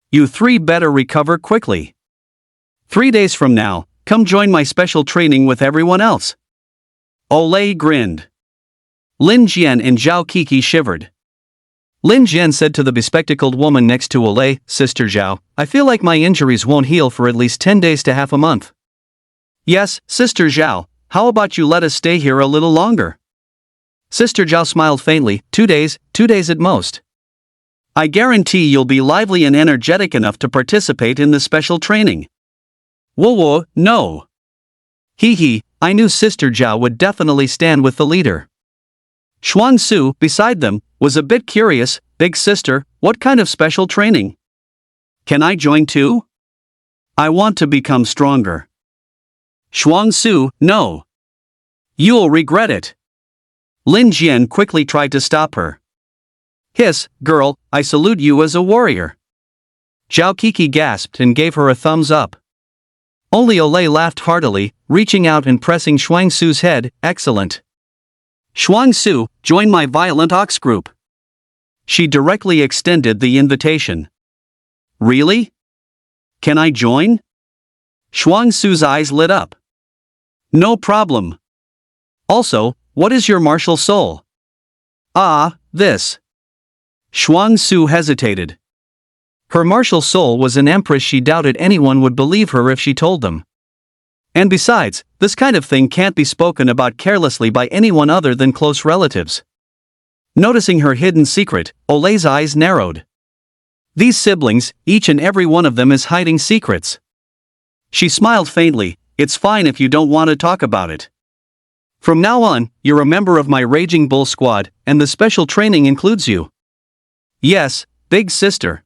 You three better recover quickly. 3 days from now, come join my special training with everyone else. Olay grinned. Lin Jian and Zhao Kiki shivered. Lin Jian said to the bespectacled woman next to Olay, Sister Zhao, I feel like my injuries won't heal for at least 10 days to half a month. Yes, Sister Zhao, how about you let us stay here a little longer? Sister Zhao smiled faintly, 2 days at most. I guarantee you'll be lively and energetic enough to participate in the special training. Whoa, no. Hee hee, I knew Sister Zhao would definitely stand with the leader. Shuang Su, beside them, was a bit curious. Big sister, what kind of special training? Can I join too? I want to become stronger. Shuang Su, no. You'll regret it. Lin Jian quickly tried to stop her. Hiss, girl, I salute you as a warrior. Zhao Kiki gasped and gave her a thumbs up. Only Olay laughed heartily, reaching out and pressing Shuang Su's head. Excellent. Shuang Su, join my violent ox group. She directly extended the invitation. Really? Can I join? Shuang Su's eyes lit up. No problem. Also, what is your martial soul? This. Shuang Su hesitated. Her martial soul was an empress. She doubted anyone would believe her if she told them. And besides, this kind of thing can't be spoken about carelessly by anyone other than close relatives. Noticing her hidden secret, Olay's eyes narrowed. These siblings, each and every one of them is hiding secrets. She smiled faintly. It's fine if you don't want to talk about it. From now on, you're a member of my Raging Bull squad, and the special training includes you. Yes, big sister.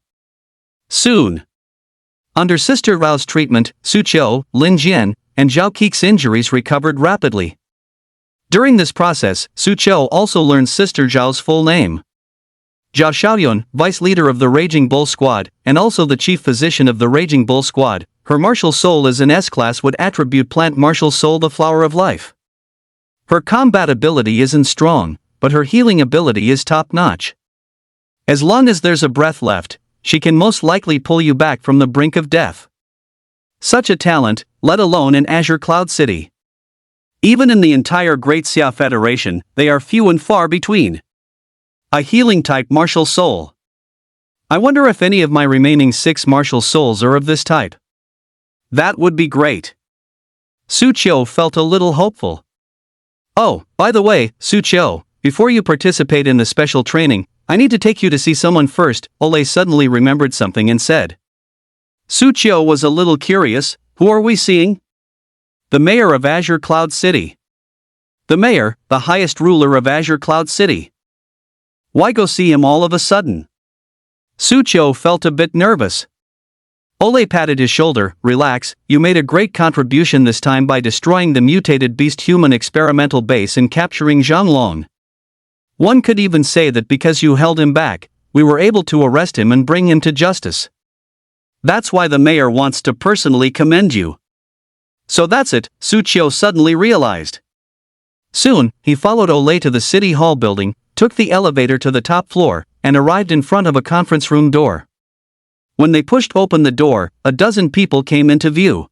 Soon. Under Sister Rao's treatment, Su Qiu, Lin Jian, and Zhao Kiki's injuries recovered rapidly. During this process, Su Qiu also learned Sister Zhao's full name. Zhao Xiaoyun, vice leader of the Raging Bull squad, and also the chief physician of the Raging Bull squad, her martial soul as an S-class would attribute plant martial soul the flower of life. Her combat ability isn't strong, but her healing ability is top-notch. As long as there's a breath left, she can most likely pull you back from the brink of death. Such a talent, let alone in Azure Cloud City. Even in the entire Great Xia Federation, they are few and far between. A healing-type martial soul. I wonder if any of my remaining 6 martial souls are of this type. That would be great. Su Qiu felt a little hopeful. Oh, by the way, Su Qiu, before you participate in the special training, I need to take you to see someone first. Olay suddenly remembered something and said. Su Qiu was a little curious. Who are we seeing? The mayor of Azure Cloud City. The mayor, the highest ruler of Azure Cloud City. Why go see him all of a sudden? Su Qiu felt a bit nervous. Olay patted his shoulder. Relax, you made a great contribution this time by destroying the mutated beast human experimental base and capturing Zhang Long. One could even say that because you held him back, we were able to arrest him and bring him to justice. That's why the mayor wants to personally commend you. So that's it, Su Qiu suddenly realized. Soon, he followed Olay to the city hall building, took the elevator to the top floor, and arrived in front of a conference room door. When they pushed open the door, a dozen people came into view.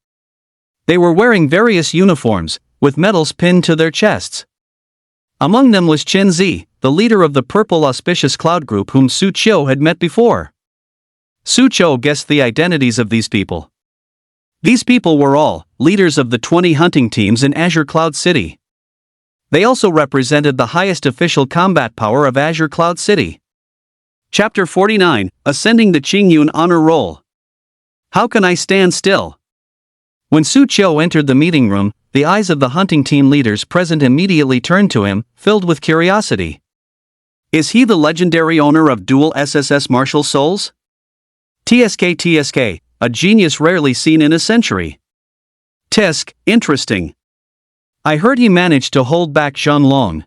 They were wearing various uniforms, with medals pinned to their chests. Among them was Chen Zi, the leader of the Purple Auspicious Cloud Group whom Su Qiu had met before. Su Qiu guessed the identities of these people. These people were all leaders of the 20 hunting teams in Azure Cloud City. They also represented the highest official combat power of Azure Cloud City. Chapter 49, Ascending the Qingyun Honor Roll. How can I stand still? When Su Qiu entered the meeting room, the eyes of the hunting team leaders present immediately turned to him, filled with curiosity. Is he the legendary owner of dual SSS martial souls? TSK, a genius rarely seen in a century. Tisk, interesting. I heard he managed to hold back Xianlong.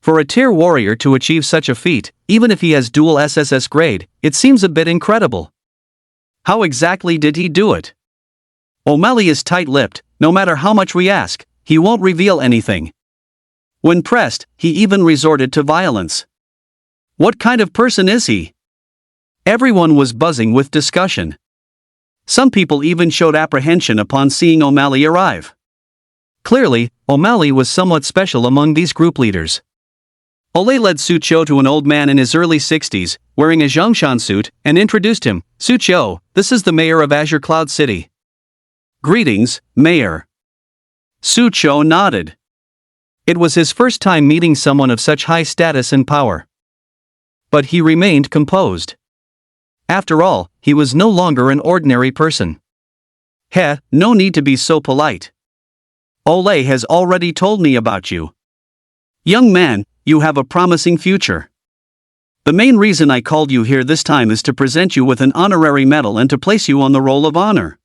For a tier warrior to achieve such a feat, even if he has dual SSS grade, it seems a bit incredible. How exactly did he do it? O'Malley is tight-lipped, no matter how much we ask, he won't reveal anything. When pressed, he even resorted to violence. What kind of person is he? Everyone was buzzing with discussion. Some people even showed apprehension upon seeing O'Malley arrive. Clearly, O'Malley was somewhat special among these group leaders. Olay led Su Qiu to an old man in his early 60s, wearing a Zhongshan suit, and introduced him. Su Qiu, this is the mayor of Azure Cloud City. Greetings, Mayor. Su Qiu nodded. It was his first time meeting someone of such high status and power. But he remained composed. After all, he was no longer an ordinary person. Heh, no need to be so polite. Olay has already told me about you. Young man, you have a promising future. The main reason I called you here this time is to present you with an honorary medal and to place you on the roll of honor.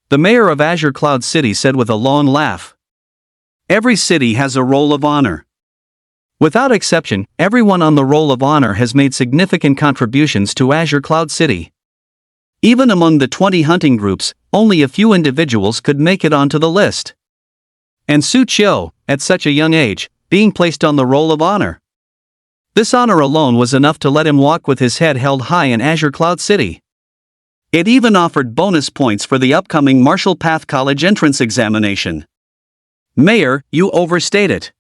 The mayor of Azure Cloud City said with a long laugh. Every city has a roll of honor. Without exception, everyone on the roll of honor has made significant contributions to Azure Cloud City. Even among the 20 hunting groups, only a few individuals could make it onto the list. And Su Qiu, at such a young age, being placed on the roll of honor. This honor alone was enough to let him walk with his head held high in Azure Cloud City. It even offered bonus points for the upcoming Martial Path College entrance examination. Mayor, you overstate it.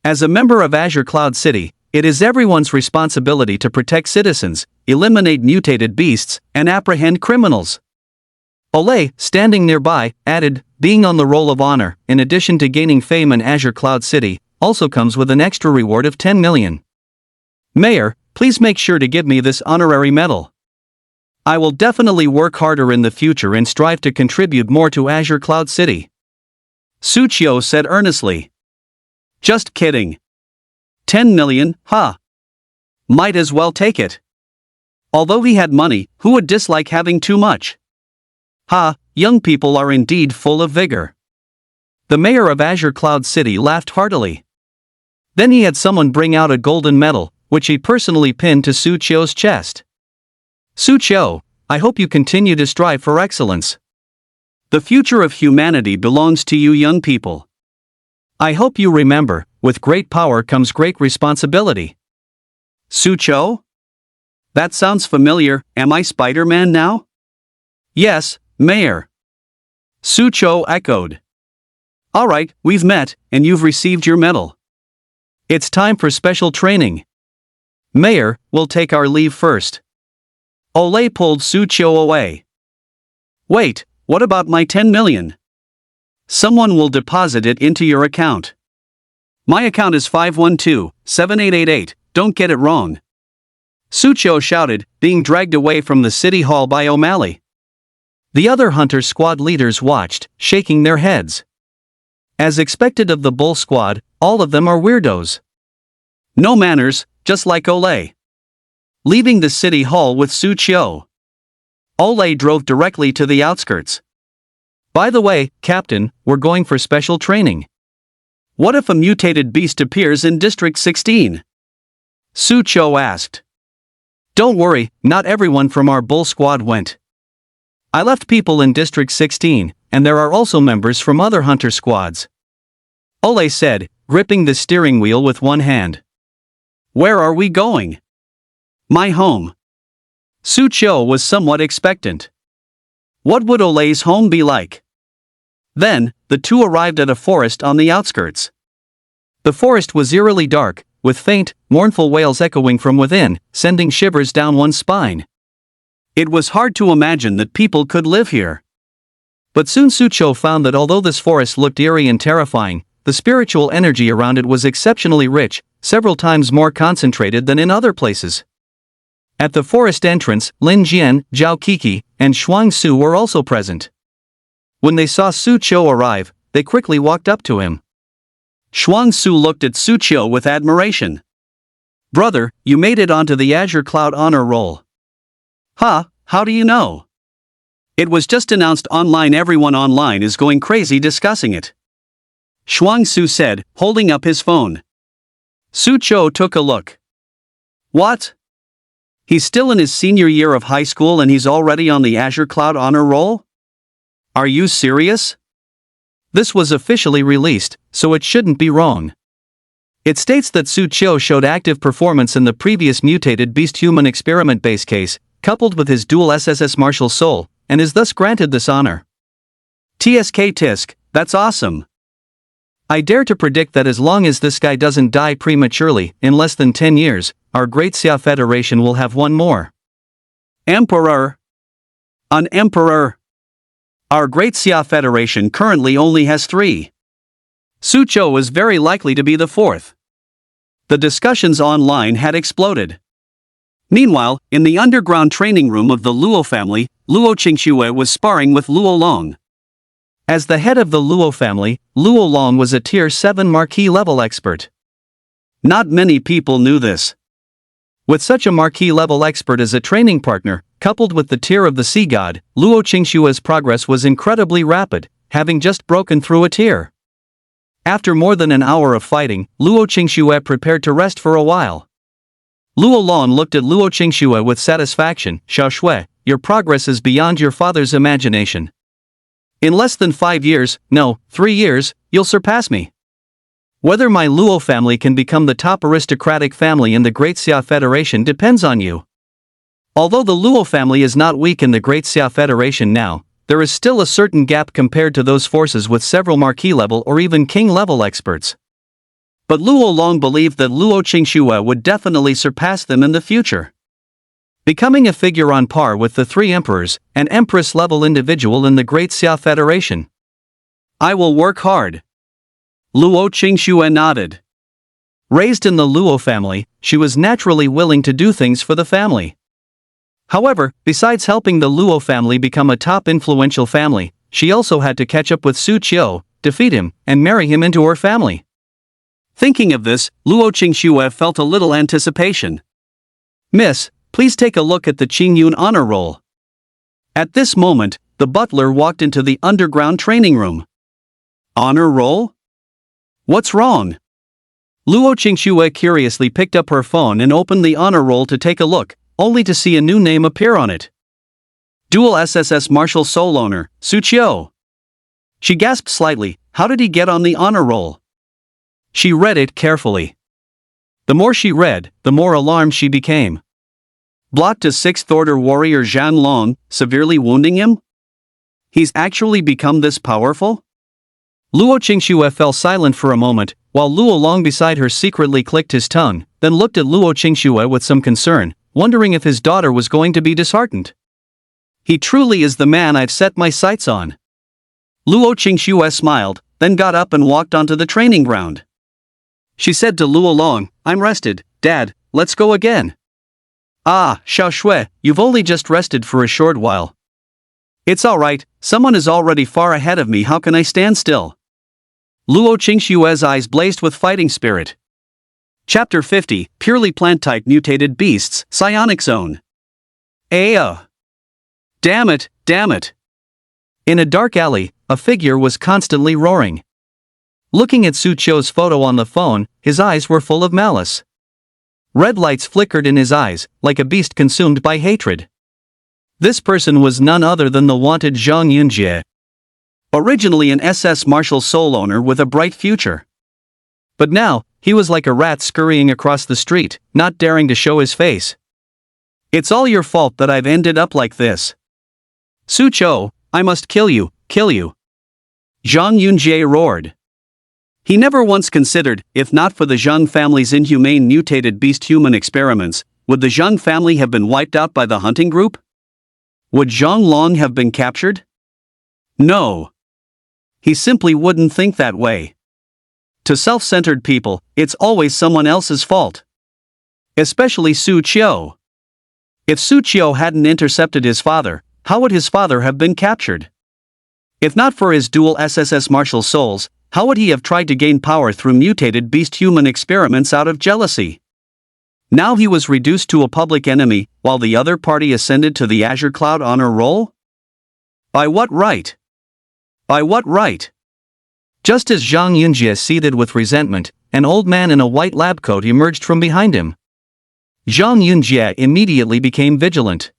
As a member of Azure Cloud City, it is everyone's responsibility to protect citizens, eliminate mutated beasts, and apprehend criminals. Olay, standing nearby, added, being on the roll of honor, in addition to gaining fame in Azure Cloud City, also comes with an extra reward of 10 million. Mayor, please make sure to give me this honorary medal. I will definitely work harder in the future and strive to contribute more to Azure Cloud City. Su Qiu said earnestly. Just kidding. 10 million, huh? Might as well take it. Although he had money, who would dislike having too much? Ha, young people are indeed full of vigor. The mayor of Azure Cloud City laughed heartily. Then he had someone bring out a golden medal, which he personally pinned to Su Qiu's chest. Su Qiu, I hope you continue to strive for excellence. The future of humanity belongs to you young people. I hope you remember, with great power comes great responsibility. Su Qiu? That sounds familiar, am I Spider-Man now? Yes, Mayor. Su Qiu echoed. Alright, we've met, and you've received your medal. It's time for special training. Mayor, we'll take our leave first. Olay pulled Su Qiu away. Wait, what about my 10 million? Someone will deposit it into your account. My account is 512-7888, don't get it wrong. Su Qiu shouted, being dragged away from the city hall by O'Malley. The other hunter squad leaders watched, shaking their heads. As expected of the bull squad, all of them are weirdos. No manners, just like Olay. Leaving the city hall with Su Qiu, Olay drove directly to the outskirts. By the way, Captain, we're going for special training. What if a mutated beast appears in District 16? Su Qiu asked. Don't worry, not everyone from our bull squad went. I left people in District 16, and there are also members from other hunter squads. Olay said, gripping the steering wheel with one hand. Where are we going? My home. Su Qiu was somewhat expectant. What would Olay's home be like? Then, the two arrived at a forest on the outskirts. The forest was eerily dark, with faint, mournful wails echoing from within, sending shivers down one's spine. It was hard to imagine that people could live here. But soon Su Qiu found that although this forest looked eerie and terrifying, the spiritual energy around it was exceptionally rich, several times more concentrated than in other places. At the forest entrance, Lin Jian, Zhao Kiki, and Shuang Su were also present. When they saw Su Qiu arrive, they quickly walked up to him. Shuang Su looked at Su Qiu with admiration. Brother, you made it onto the Azure Cloud Honor Roll. Huh, how do you know? It was just announced online. Everyone online is going crazy discussing it. Shuang Su said, holding up his phone. Su Cho took a look. What? He's still in his senior year of high school and he's already on the Azure Cloud Honor Roll? Are you serious? This was officially released, so it shouldn't be wrong. It states that Su Cho showed active performance in the previous mutated beast-human experiment base case, coupled with his dual SSS martial soul, and is thus granted this honor. TSK Tisk, that's awesome. I dare to predict that as long as this guy doesn't die prematurely, in less than 10 years, our Great Xia Federation will have one more. Emperor. An emperor. Our Great Xia Federation currently only has 3. Su Cho is very likely to be the 4th. The discussions online had exploded. Meanwhile, in the underground training room of the Luo family, Luo Qingxue was sparring with Luo Long. As the head of the Luo family, Luo Long was a Tier 7 Marquis level expert. Not many people knew this. With such a Marquis level expert as a training partner, coupled with the tier of the Sea God, Luo Qingxue's progress was incredibly rapid, having just broken through a tier. After more than an hour of fighting, Luo Qingxue prepared to rest for a while. Luo Long looked at Luo Qingxue with satisfaction. Xiao Shui, your progress is beyond your father's imagination. In less than 5 years, no, 3 years, you'll surpass me. Whether my Luo family can become the top aristocratic family in the Great Xia Federation depends on you. Although the Luo family is not weak in the Great Xia Federation now, there is still a certain gap compared to those forces with several Marquis level or even King level experts. But Luo Long believed that Luo Qingxue would definitely surpass them in the future, becoming a figure on par with the 3 emperors, an empress-level individual in the Great Xia Federation. I will work hard. Luo Qingxue nodded. Raised in the Luo family, she was naturally willing to do things for the family. However, besides helping the Luo family become a top influential family, she also had to catch up with Su Qiu, defeat him, and marry him into her family. Thinking of this, Luo Qingxue felt a little anticipation. Miss, please take a look at the Qingyun honor roll. At this moment, the butler walked into the underground training room. Honor roll? What's wrong? Luo Qingxue curiously picked up her phone and opened the honor roll to take a look, only to see a new name appear on it. Dual SSS Martial Soul Owner, Su Qiu. She gasped slightly. How did he get on the honor roll? She read it carefully. The more she read, the more alarmed she became. Blocked a 6th Order warrior Zhan Long, severely wounding him? He's actually become this powerful? Luo Qingxue fell silent for a moment, while Luo Long beside her secretly clicked his tongue, then looked at Luo Qingxue with some concern, wondering if his daughter was going to be disheartened. He truly is the man I've set my sights on. Luo Qingxue smiled, then got up and walked onto the training ground. She said to Luo Long, I'm rested, Dad, let's go again. Ah, Xiao Shui, you've only just rested for a short while. It's alright, someone is already far ahead of me, how can I stand still? Luo Qingxue's eyes blazed with fighting spirit. Chapter 50, Purely Plant-Type Mutated Beasts, Psionic Zone. Damn it, damn it. In a dark alley, a figure was constantly roaring. Looking at Su Qiu's photo on the phone, his eyes were full of malice. Red lights flickered in his eyes, like a beast consumed by hatred. This person was none other than the wanted Zhang Yunjie. Originally an SS martial soul owner with a bright future. But now, he was like a rat scurrying across the street, not daring to show his face. It's all your fault that I've ended up like this. Su Qiu, I must kill you, kill you. Zhang Yunjie roared. He never once considered, if not for the Zhang family's inhumane mutated beast-human experiments, would the Zhang family have been wiped out by the hunting group? Would Zhang Long have been captured? No. He simply wouldn't think that way. To self-centered people, it's always someone else's fault. Especially Su Qiu. If Su Qiu hadn't intercepted his father, how would his father have been captured? If not for his dual SSS martial souls, how would he have tried to gain power through mutated beast-human experiments out of jealousy? Now he was reduced to a public enemy, while the other party ascended to the Azure Cloud honor roll? By what right? By what right? Just as Zhang Yunjie seethed with resentment, an old man in a white lab coat emerged from behind him. Zhang Yunjie immediately became vigilant.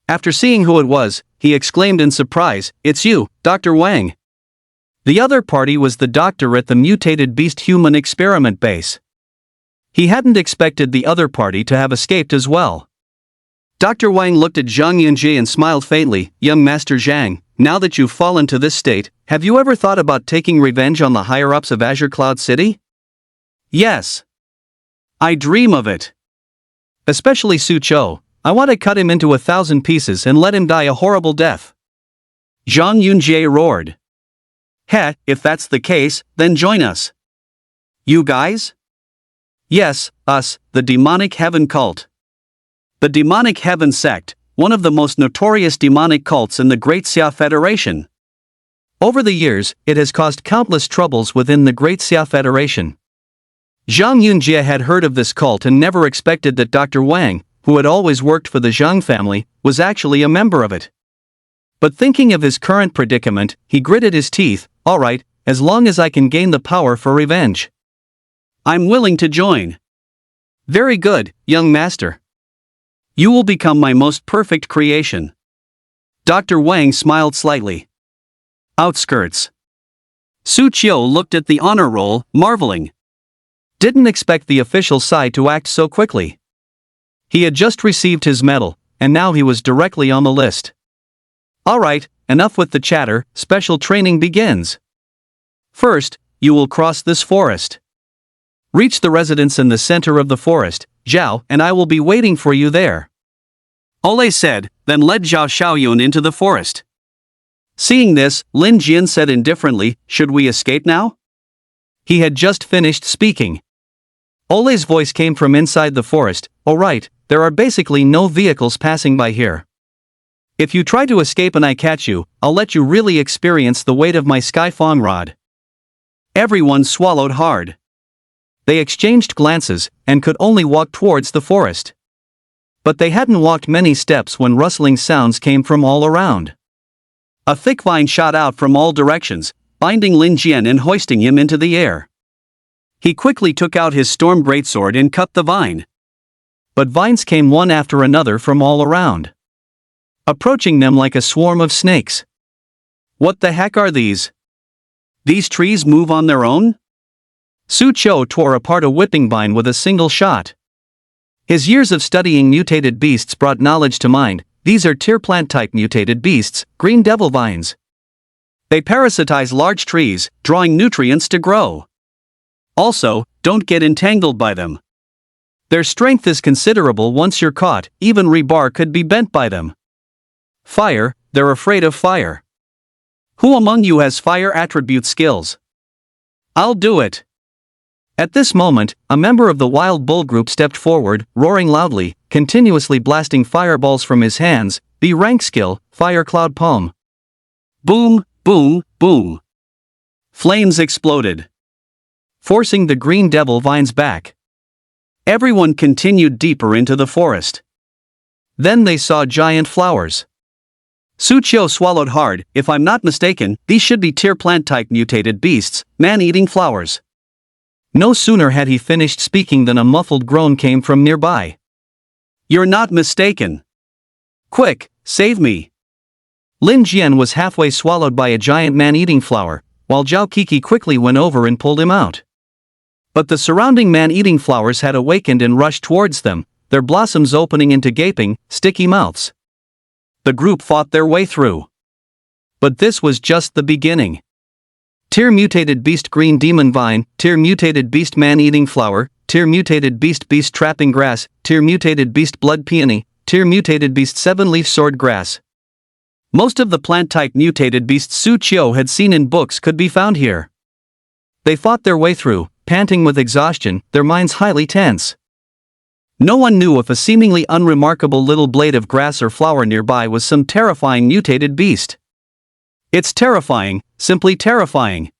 After seeing who it was, he exclaimed in surprise, "It's you, Dr. Wang." The other party was the doctor at the mutated beast human experiment base. He hadn't expected the other party to have escaped as well. Dr. Wang looked at Zhang Yunjie and smiled faintly. "Young Master Zhang, now that you've fallen to this state, have you ever thought about taking revenge on the higher-ups of Azure Cloud City?" "Yes. I dream of it. Especially Su Chou. I want to cut him into 1,000 pieces and let him die a horrible death." Zhang Yunjie roared. "Heh, if that's the case, then join us." "You guys?" "Yes, us, the Demonic Heaven Cult." The Demonic Heaven Sect, one of the most notorious demonic cults in the Great Xia Federation. Over the years, it has caused countless troubles within the Great Xia Federation. Zhang Yunjie had heard of this cult and never expected that Dr. Wang, who had always worked for the Zhang family, was actually a member of it. But thinking of his current predicament, he gritted his teeth. "All right, as long as I can gain the power for revenge. I'm willing to join." "Very good, young master. You will become my most perfect creation." Dr. Wang smiled slightly. Outskirts. Su Qiu looked at the honor roll, marveling. Didn't expect the official side to act so quickly. He had just received his medal, and now he was directly on the list. All right, enough with the chatter, special training begins. First, you will cross this forest. Reach the residence in the center of the forest, Zhao and I will be waiting for you there." Ole said, then led Zhao Xiaoyun into the forest. Seeing this, Lin Jian said indifferently, "Should we escape now?" He had just finished speaking. Ole's voice came from inside the forest. "Oh right, there are basically no vehicles passing by here. If you try to escape and I catch you, I'll let you really experience the weight of my Sky Fong rod." Everyone swallowed hard. They exchanged glances, and could only walk towards the forest. But they hadn't walked many steps when rustling sounds came from all around. A thick vine shot out from all directions, binding Lin Jian and hoisting him into the air. He quickly took out his storm greatsword and cut the vine. But vines came one after another from all around, approaching them like a swarm of snakes. What the heck are these? These trees move on their own? Su Qiu tore apart a whipping vine with a single shot. His years of studying mutated beasts brought knowledge to mind. These are tear plant-type mutated beasts, green devil vines. They parasitize large trees, drawing nutrients to grow. Also, don't get entangled by them. Their strength is considerable once you're caught, even rebar could be bent by them. Fire, they're afraid of fire. Who among you has fire attribute skills? I'll do it. At this moment, a member of the Wild Bull group stepped forward, roaring loudly, continuously blasting fireballs from his hands. B rank skill, Fire Cloud Palm. Boom, boom, boom. Flames exploded, forcing the green devil vines back. Everyone continued deeper into the forest. Then they saw giant flowers. Su Qiu swallowed hard. If I'm not mistaken, these should be tear plant-type mutated beasts, man-eating flowers. No sooner had he finished speaking than a muffled groan came from nearby. You're not mistaken. Quick, save me. Lin Jian was halfway swallowed by a giant man-eating flower, while Zhao Kiki quickly went over and pulled him out. But the surrounding man-eating flowers had awakened and rushed towards them, their blossoms opening into gaping, sticky mouths. The group fought their way through. But this was just the beginning. Tear mutated beast green demon vine, tear mutated beast man-eating flower, tear mutated beast beast trapping grass, tear mutated beast blood peony, tear mutated beast seven-leaf sword grass. Most of the plant-type mutated beasts Su Qiu had seen in books could be found here. They fought their way through, panting with exhaustion, their minds highly tense. No one knew if a seemingly unremarkable little blade of grass or flower nearby was some terrifying mutated beast. It's terrifying, simply terrifying.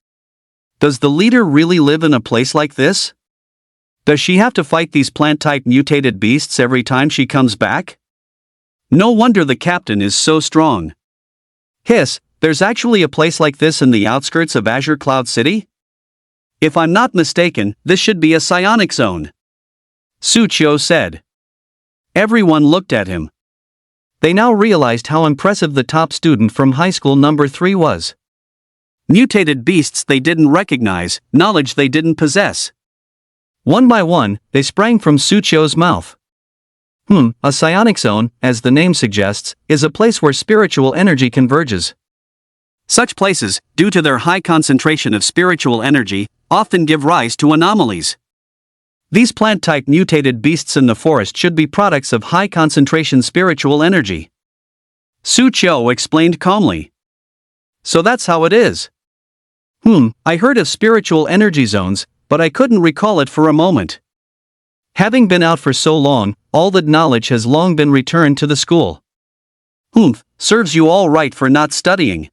Does the leader really live in a place like this? Does she have to fight these plant-type mutated beasts every time she comes back? No wonder the captain is so strong. Hiss, there's actually a place like this in the outskirts of Azure Cloud City? If I'm not mistaken, this should be a psionic zone. Su Qiu said. Everyone looked at him. They now realized how impressive the top student from high school number 3 was. Mutated beasts they didn't recognize, knowledge they didn't possess. One by one, they sprang from Su Qiu's mouth. A psionic zone, as the name suggests, is a place where spiritual energy converges. Such places, due to their high concentration of spiritual energy, often give rise to anomalies. These plant-type mutated beasts in the forest should be products of high-concentration spiritual energy. Su Qiu explained calmly. So that's how it is. I heard of spiritual energy zones, but I couldn't recall it for a moment. Having been out for so long, all that knowledge has long been returned to the school. Serves you all right for not studying.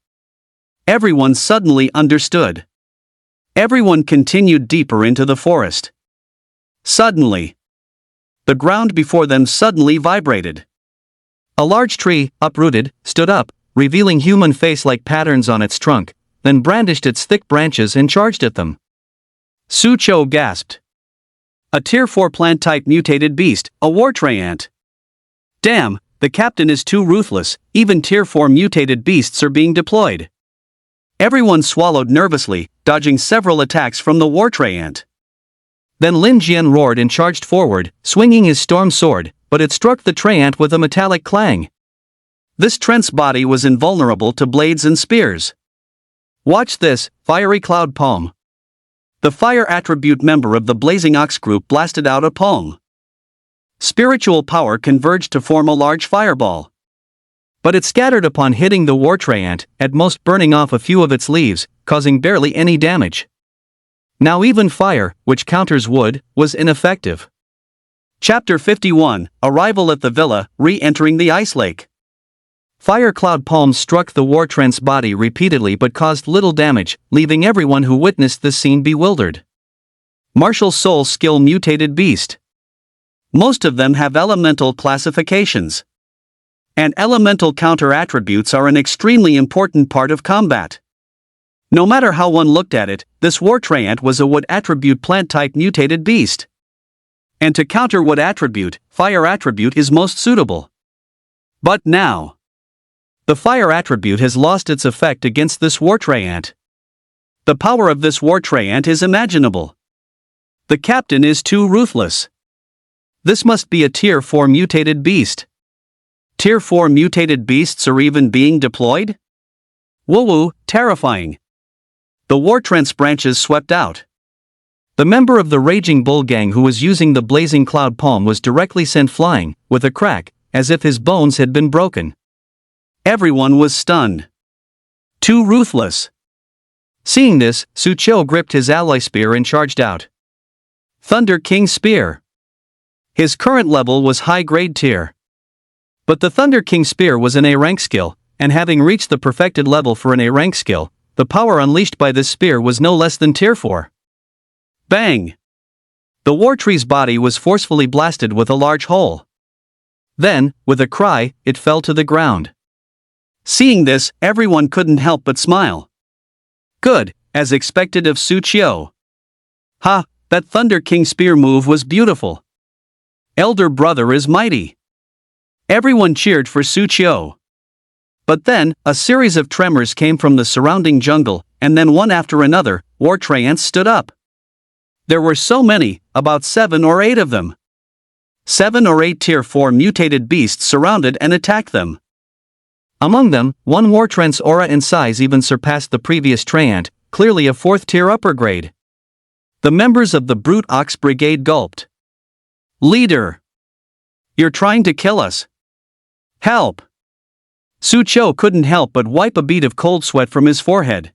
Everyone suddenly understood. Everyone continued deeper into the forest. Suddenly, the ground before them suddenly vibrated. A large tree, uprooted, stood up, revealing human face-like patterns on its trunk, then brandished its thick branches and charged at them. Su Qiu gasped. A Tier 4 plant-type mutated beast, a war treant. Damn, the captain is too ruthless, even Tier 4 mutated beasts are being deployed. Everyone swallowed nervously, dodging several attacks from the war treant. Then Lin Jian roared and charged forward, swinging his storm sword, but it struck the treant with a metallic clang. This trent's body was invulnerable to blades and spears. Watch this, fiery cloud palm. The fire attribute member of the Blazing Ox group blasted out a palm. Spiritual power converged to form a large fireball. But it scattered upon hitting the war treant, at most burning off a few of its leaves, causing barely any damage. Now even fire, which counters wood, was ineffective. Chapter 51, Arrival at the Villa, Re-entering the Ice Lake. Fire cloud palms struck the war treant's body repeatedly but caused little damage, leaving everyone who witnessed the scene bewildered. Martial Soul Skill Mutated Beast. Most of them have elemental classifications. And elemental counter-attributes are an extremely important part of combat. No matter how one looked at it, this war treant was a wood attribute plant-type mutated beast. And to counter wood attribute, fire attribute is most suitable. But now, the fire attribute has lost its effect against this war treant. The power of this war treant is imaginable. The captain is too ruthless. This must be a Tier 4 mutated beast. Tier 4 mutated beasts are even being deployed? Woo-woo, terrifying. The war treant's branches swept out. The member of the Raging Bull gang who was using the blazing cloud palm was directly sent flying, with a crack, as if his bones had been broken. Everyone was stunned. Too ruthless. Seeing this, Su Qiu gripped his alloy spear and charged out. Thunder King Spear. His current level was high-grade tier. But the Thunder King Spear was an A-rank skill, and having reached the perfected level for an A-rank skill, the power unleashed by this spear was no less than Tier 4. Bang! The war tree's body was forcefully blasted with a large hole. Then, with a cry, it fell to the ground. Seeing this, everyone couldn't help but smile. Good, as expected of Su Qiu. Ha, that Thunder King Spear move was beautiful. Elder brother is mighty. Everyone cheered for Su Qiu. But then, a series of tremors came from the surrounding jungle, and then one after another, war treants stood up. There were so many, about 7 or 8 of them. 7 or 8 Tier 4 mutated beasts surrounded and attacked them. Among them, one war treant's aura and size even surpassed the previous treant, clearly a 4th tier upper grade. The members of the Brute Ox Brigade gulped. Leader! You're trying to kill us. Help! Su Qiu couldn't help but wipe a bead of cold sweat from his forehead.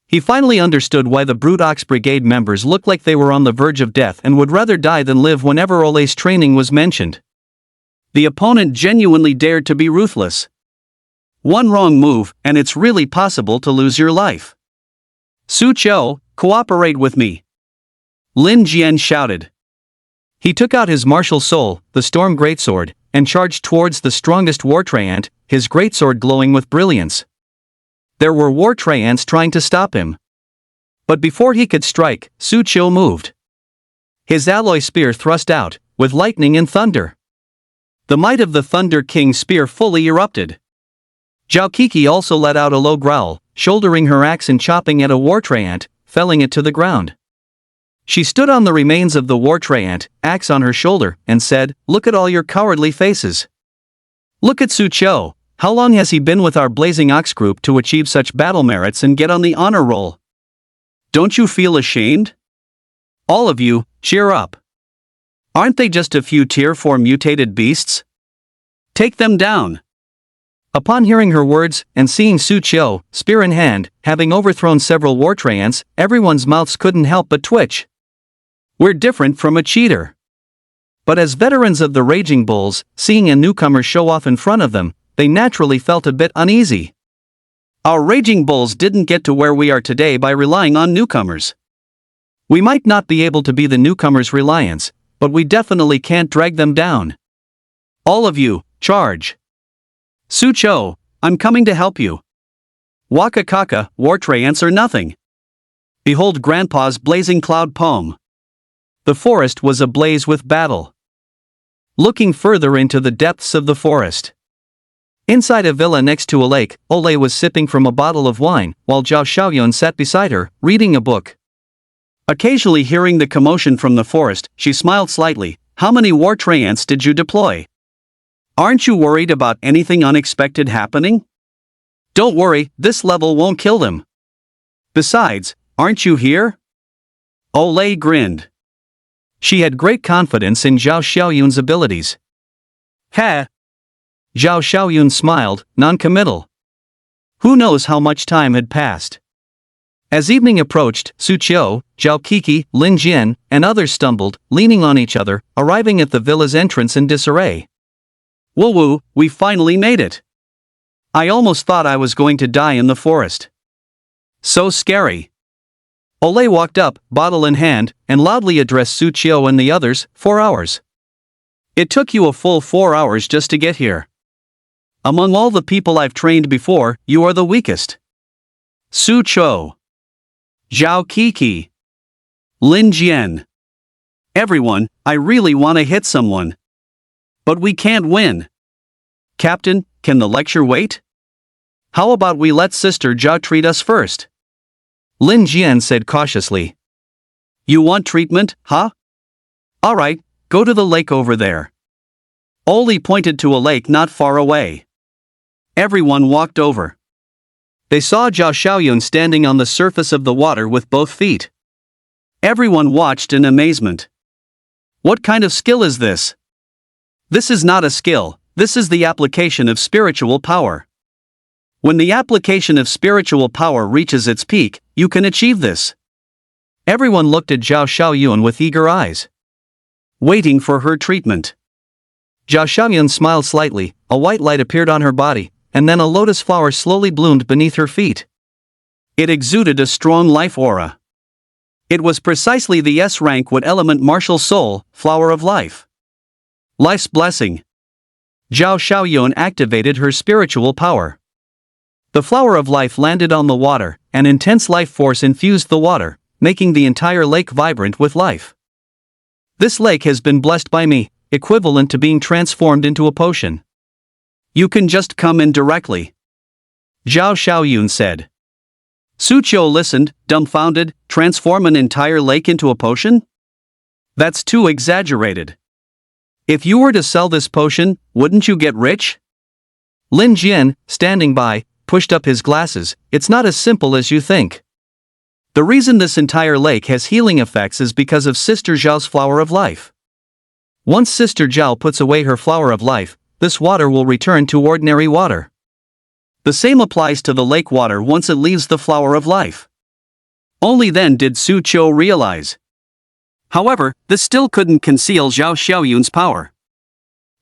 He finally understood why the Brute Ox Brigade members looked like they were on the verge of death and would rather die than live whenever Ole's training was mentioned. The opponent genuinely dared to be ruthless. One wrong move, and it's really possible to lose your life. Su Qiu, cooperate with me. Lin Jian shouted. He took out his martial soul, the storm greatsword, and charged towards the strongest war treant, his greatsword glowing with brilliance. There were war treants trying to stop him. But before he could strike, Su Cho moved. His alloy spear thrust out, with lightning and thunder. The might of the Thunder King's spear fully erupted. Zhao Kiki also let out a low growl, shouldering her axe and chopping at a war treant, felling it to the ground. She stood on the remains of the war treant, axe on her shoulder, and said, "Look at all your cowardly faces. Look at Su Cho, how long has he been with our Blazing Ox group to achieve such battle merits and get on the honor roll? Don't you feel ashamed? All of you, cheer up. Aren't they just a few tier 4 mutated beasts? Take them down." Upon hearing her words, and seeing Su Cho, spear in hand, having overthrown several war treants, everyone's mouths couldn't help but twitch. We're different from a cheater. But as veterans of the Raging Bulls, seeing a newcomer show off in front of them, they naturally felt a bit uneasy. Our Raging Bulls didn't get to where we are today by relying on newcomers. We might not be able to be the newcomers' reliance, but we definitely can't drag them down. All of you, charge. Su Cho, I'm coming to help you. Waka Kaka, war treants or nothing. Behold Grandpa's blazing cloud poem. The forest was ablaze with battle. Looking further into the depths of the forest. Inside a villa next to a lake, Ole was sipping from a bottle of wine, while Zhao Xiaoyun sat beside her, reading a book. Occasionally hearing the commotion from the forest, she smiled slightly. "How many war treants did you deploy? Aren't you worried about anything unexpected happening? Don't worry, this level won't kill them. Besides, aren't you here?" Ole grinned. She had great confidence in Zhao Xiaoyun's abilities. "Ha!" Zhao Xiaoyun smiled, non-committal. Who knows how much time had passed? As evening approached, Su Cho, Zhao Kiki, Lin Jian, and others stumbled, leaning on each other, arriving at the villa's entrance in disarray. "Woo woo, we finally made it. I almost thought I was going to die in the forest. So scary." Ole walked up, bottle in hand, and loudly addressed Su Cho and the others. 4 hours. It took you a full 4 hours just to get here. Among all the people I've trained before, you are the weakest. Su Cho. Zhao Kiki. Lin Jian. Everyone, I really want to hit someone. But we can't win. Captain, can the lecture wait? How about we let Sister Zhao treat us first? Lin Jian said cautiously. You want treatment, huh? Alright, go to the lake over there. Oli pointed to a lake not far away. Everyone walked over. They saw Zhao Xiaoyun standing on the surface of the water with both feet. Everyone watched in amazement. What kind of skill is this? This is not a skill, this is the application of spiritual power. When the application of spiritual power reaches its peak, you can achieve this. Everyone looked at Zhao Xiaoyun with eager eyes, waiting for her treatment. Zhao Xiaoyun smiled slightly, a white light appeared on her body, and then a lotus flower slowly bloomed beneath her feet. It exuded a strong life aura. It was precisely the S-rank wood element martial soul, flower of life. Life's blessing. Zhao Xiaoyun activated her spiritual power. The flower of life landed on the water, an intense life force infused the water, making the entire lake vibrant with life. This lake has been blessed by me, equivalent to being transformed into a potion. You can just come in directly. Zhao Xiaoyun said. Su Cho listened, dumbfounded. Transform an entire lake into a potion? That's too exaggerated. If you were to sell this potion, wouldn't you get rich? Lin Jian, standing by, pushed up his glasses. It's not as simple as you think. The reason this entire lake has healing effects is because of Sister Zhao's flower of life. Once Sister Zhao puts away her flower of life, this water will return to ordinary water. The same applies to the lake water once it leaves the flower of life. Only then did Su Cho realize. However, this still couldn't conceal Zhao Xiaoyun's power.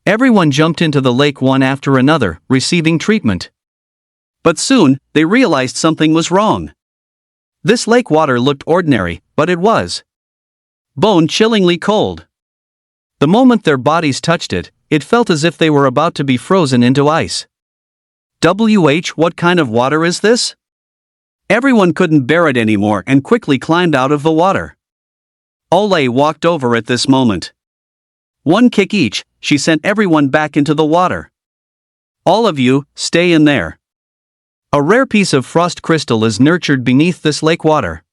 Everyone jumped into the lake one after another, receiving treatment. But soon, they realized something was wrong. This lake water looked ordinary, but it was bone-chillingly cold. The moment their bodies touched it, it felt as if they were about to be frozen into ice. What kind of water is this? Everyone couldn't bear it anymore and quickly climbed out of the water. Ole walked over at this moment. One kick each, she sent everyone back into the water. All of you, stay in there. A rare piece of frost crystal is nurtured beneath this lake water.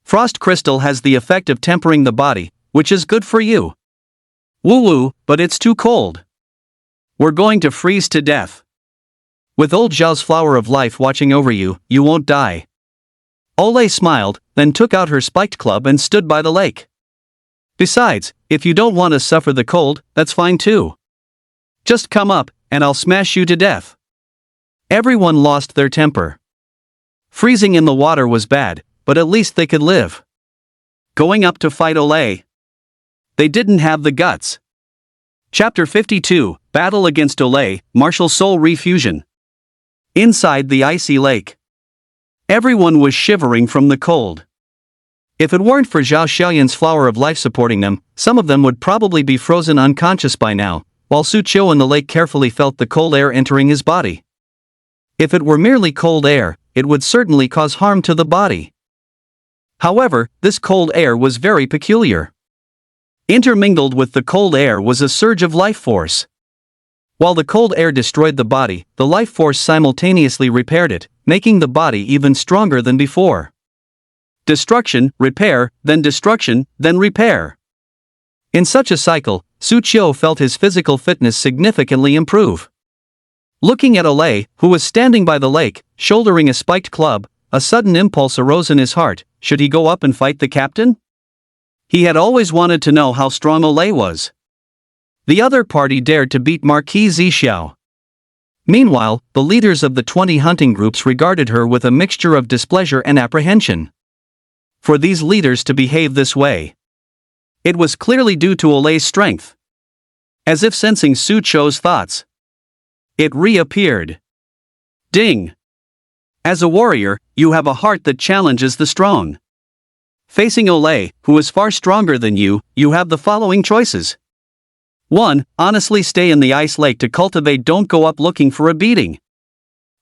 Frost crystal has the effect of tempering the body, which is good for you. Woo-woo, but it's too cold. We're going to freeze to death. With old Zhao's flower of life watching over you, you won't die. Ole smiled, then took out her spiked club and stood by the lake. Besides, if you don't want to suffer the cold, that's fine too. Just come up, and I'll smash you to death. Everyone lost their temper. Freezing in the water was bad, but at least they could live. Going up to fight Ole. They didn't have the guts. Chapter 52, Battle against Ole, Martial Soul Refusion. Inside the icy lake. Everyone was shivering from the cold. If it weren't for Zhao Xiaoyan's flower of life supporting them, some of them would probably be frozen unconscious by now, while Su Qiu in the lake carefully felt the cold air entering his body. If it were merely cold air, it would certainly cause harm to the body. However, this cold air was very peculiar. Intermingled with the cold air was a surge of life force. While the cold air destroyed the body, the life force simultaneously repaired it, making the body even stronger than before. Destruction, repair, then destruction, then repair. In such a cycle, Su Qiu felt his physical fitness significantly improve. Looking at Ole, who was standing by the lake, shouldering a spiked club, a sudden impulse arose in his heart. Should he go up and fight the captain? He had always wanted to know how strong Ole was. The other party dared to beat Marquis Zixiao. Meanwhile, the leaders of the 20 hunting groups regarded her with a mixture of displeasure and apprehension. For these leaders to behave this way, it was clearly due to Ole's strength. As if sensing Su Qiu's thoughts, it reappeared. Ding! As a warrior, you have a heart that challenges the strong. Facing Ole, who is far stronger than you, you have the following choices. 1. Honestly stay in the ice lake to cultivate. Don't go up looking for a beating.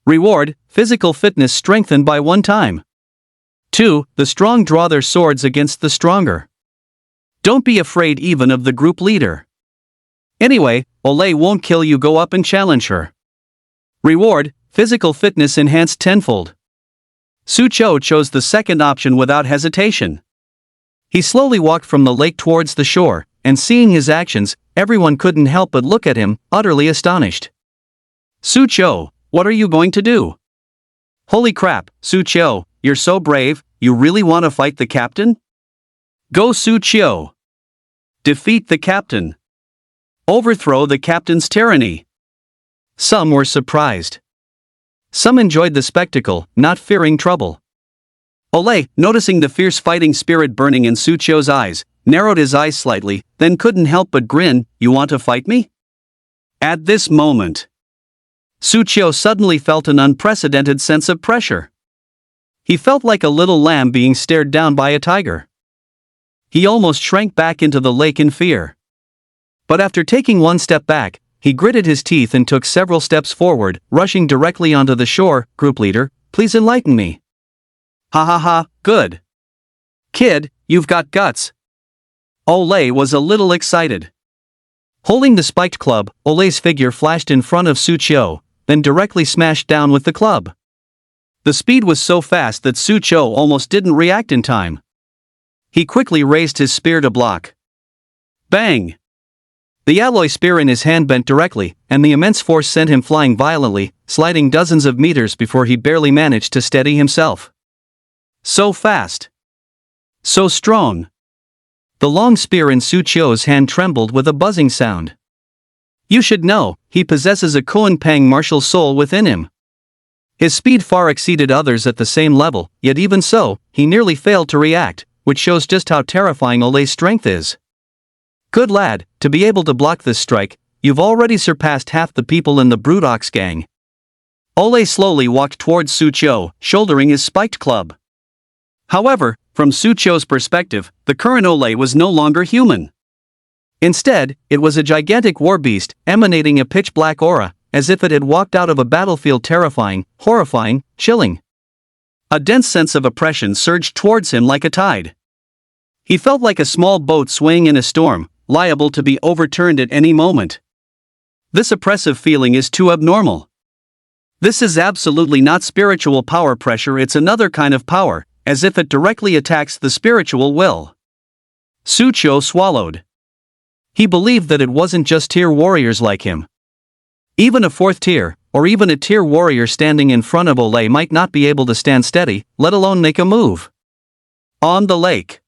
Reward, physical fitness strengthened by 1 time. 2. The strong draw their swords against the stronger. Don't be afraid even of the group leader. Anyway, Ole won't kill you. Go up and challenge her. Reward, physical fitness enhanced tenfold. Su Qiu chose the second option without hesitation. He slowly walked from the lake towards the shore, and seeing his actions, everyone couldn't help but look at him, utterly astonished. Su Qiu, what are you going to do? Holy crap, Su Qiu, you're so brave, you really want to fight the captain? Go Su Qiu. Defeat the captain. Overthrow the captain's tyranny. Some were surprised. Some enjoyed the spectacle, not fearing trouble. Ole, noticing the fierce fighting spirit burning in Su Qiu's eyes, narrowed his eyes slightly, then couldn't help but grin. You want to fight me? At this moment, Su Qiu suddenly felt an unprecedented sense of pressure. He felt like a little lamb being stared down by a tiger. He almost shrank back into the lake in fear. But after taking 1 step back, he gritted his teeth and took several steps forward, rushing directly onto the shore. Group leader, please enlighten me. Ha ha ha, good. Kid, you've got guts. Ole was a little excited. Holding the spiked club, Ole's figure flashed in front of Su Qiu, then directly smashed down with the club. The speed was so fast that Su Qiu almost didn't react in time. He quickly raised his spear to block. Bang! The alloy spear in his hand bent directly, and the immense force sent him flying violently, sliding dozens of meters before he barely managed to steady himself. So fast. So strong. The long spear in Su Qiu's hand trembled with a buzzing sound. You should know, he possesses a Kuan-Pang martial soul within him. His speed far exceeded others at the same level, yet even so, he nearly failed to react, which shows just how terrifying Ole's strength is. Good lad, to be able to block this strike, you've already surpassed half the people in the Brutox gang. Ole slowly walked towards Su Qiu, shouldering his spiked club. However, from Su Qiu's perspective, the current Ole was no longer human. Instead, it was a gigantic war beast, emanating a pitch-black aura, as if it had walked out of a battlefield, terrifying, horrifying, chilling. A dense sense of oppression surged towards him like a tide. He felt like a small boat swaying in a storm, liable to be overturned at any moment. This oppressive feeling is too abnormal. This is absolutely not spiritual power pressure, it's another kind of power, as if it directly attacks the spiritual will. Su Cho swallowed. He believed that it wasn't just tier warriors like him. Even a fourth tier, or even a tier warrior standing in front of Olay might not be able to stand steady, let alone make a move. On the lake.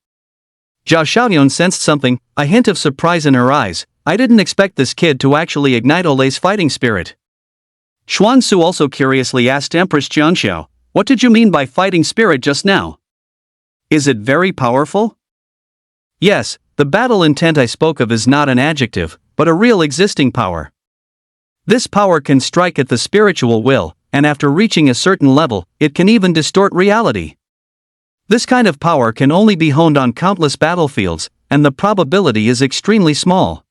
Zhao Xiaoyun sensed something, a hint of surprise in her eyes. I didn't expect this kid to actually ignite Olay's fighting spirit. Xuansu also curiously asked Empress Jiangxiao, what did you mean by fighting spirit just now? Is it very powerful? Yes, the battle intent I spoke of is not an adjective, but a real existing power. This power can strike at the spiritual will, and after reaching a certain level, it can even distort reality. This kind of power can only be honed on countless battlefields, and the probability is extremely small.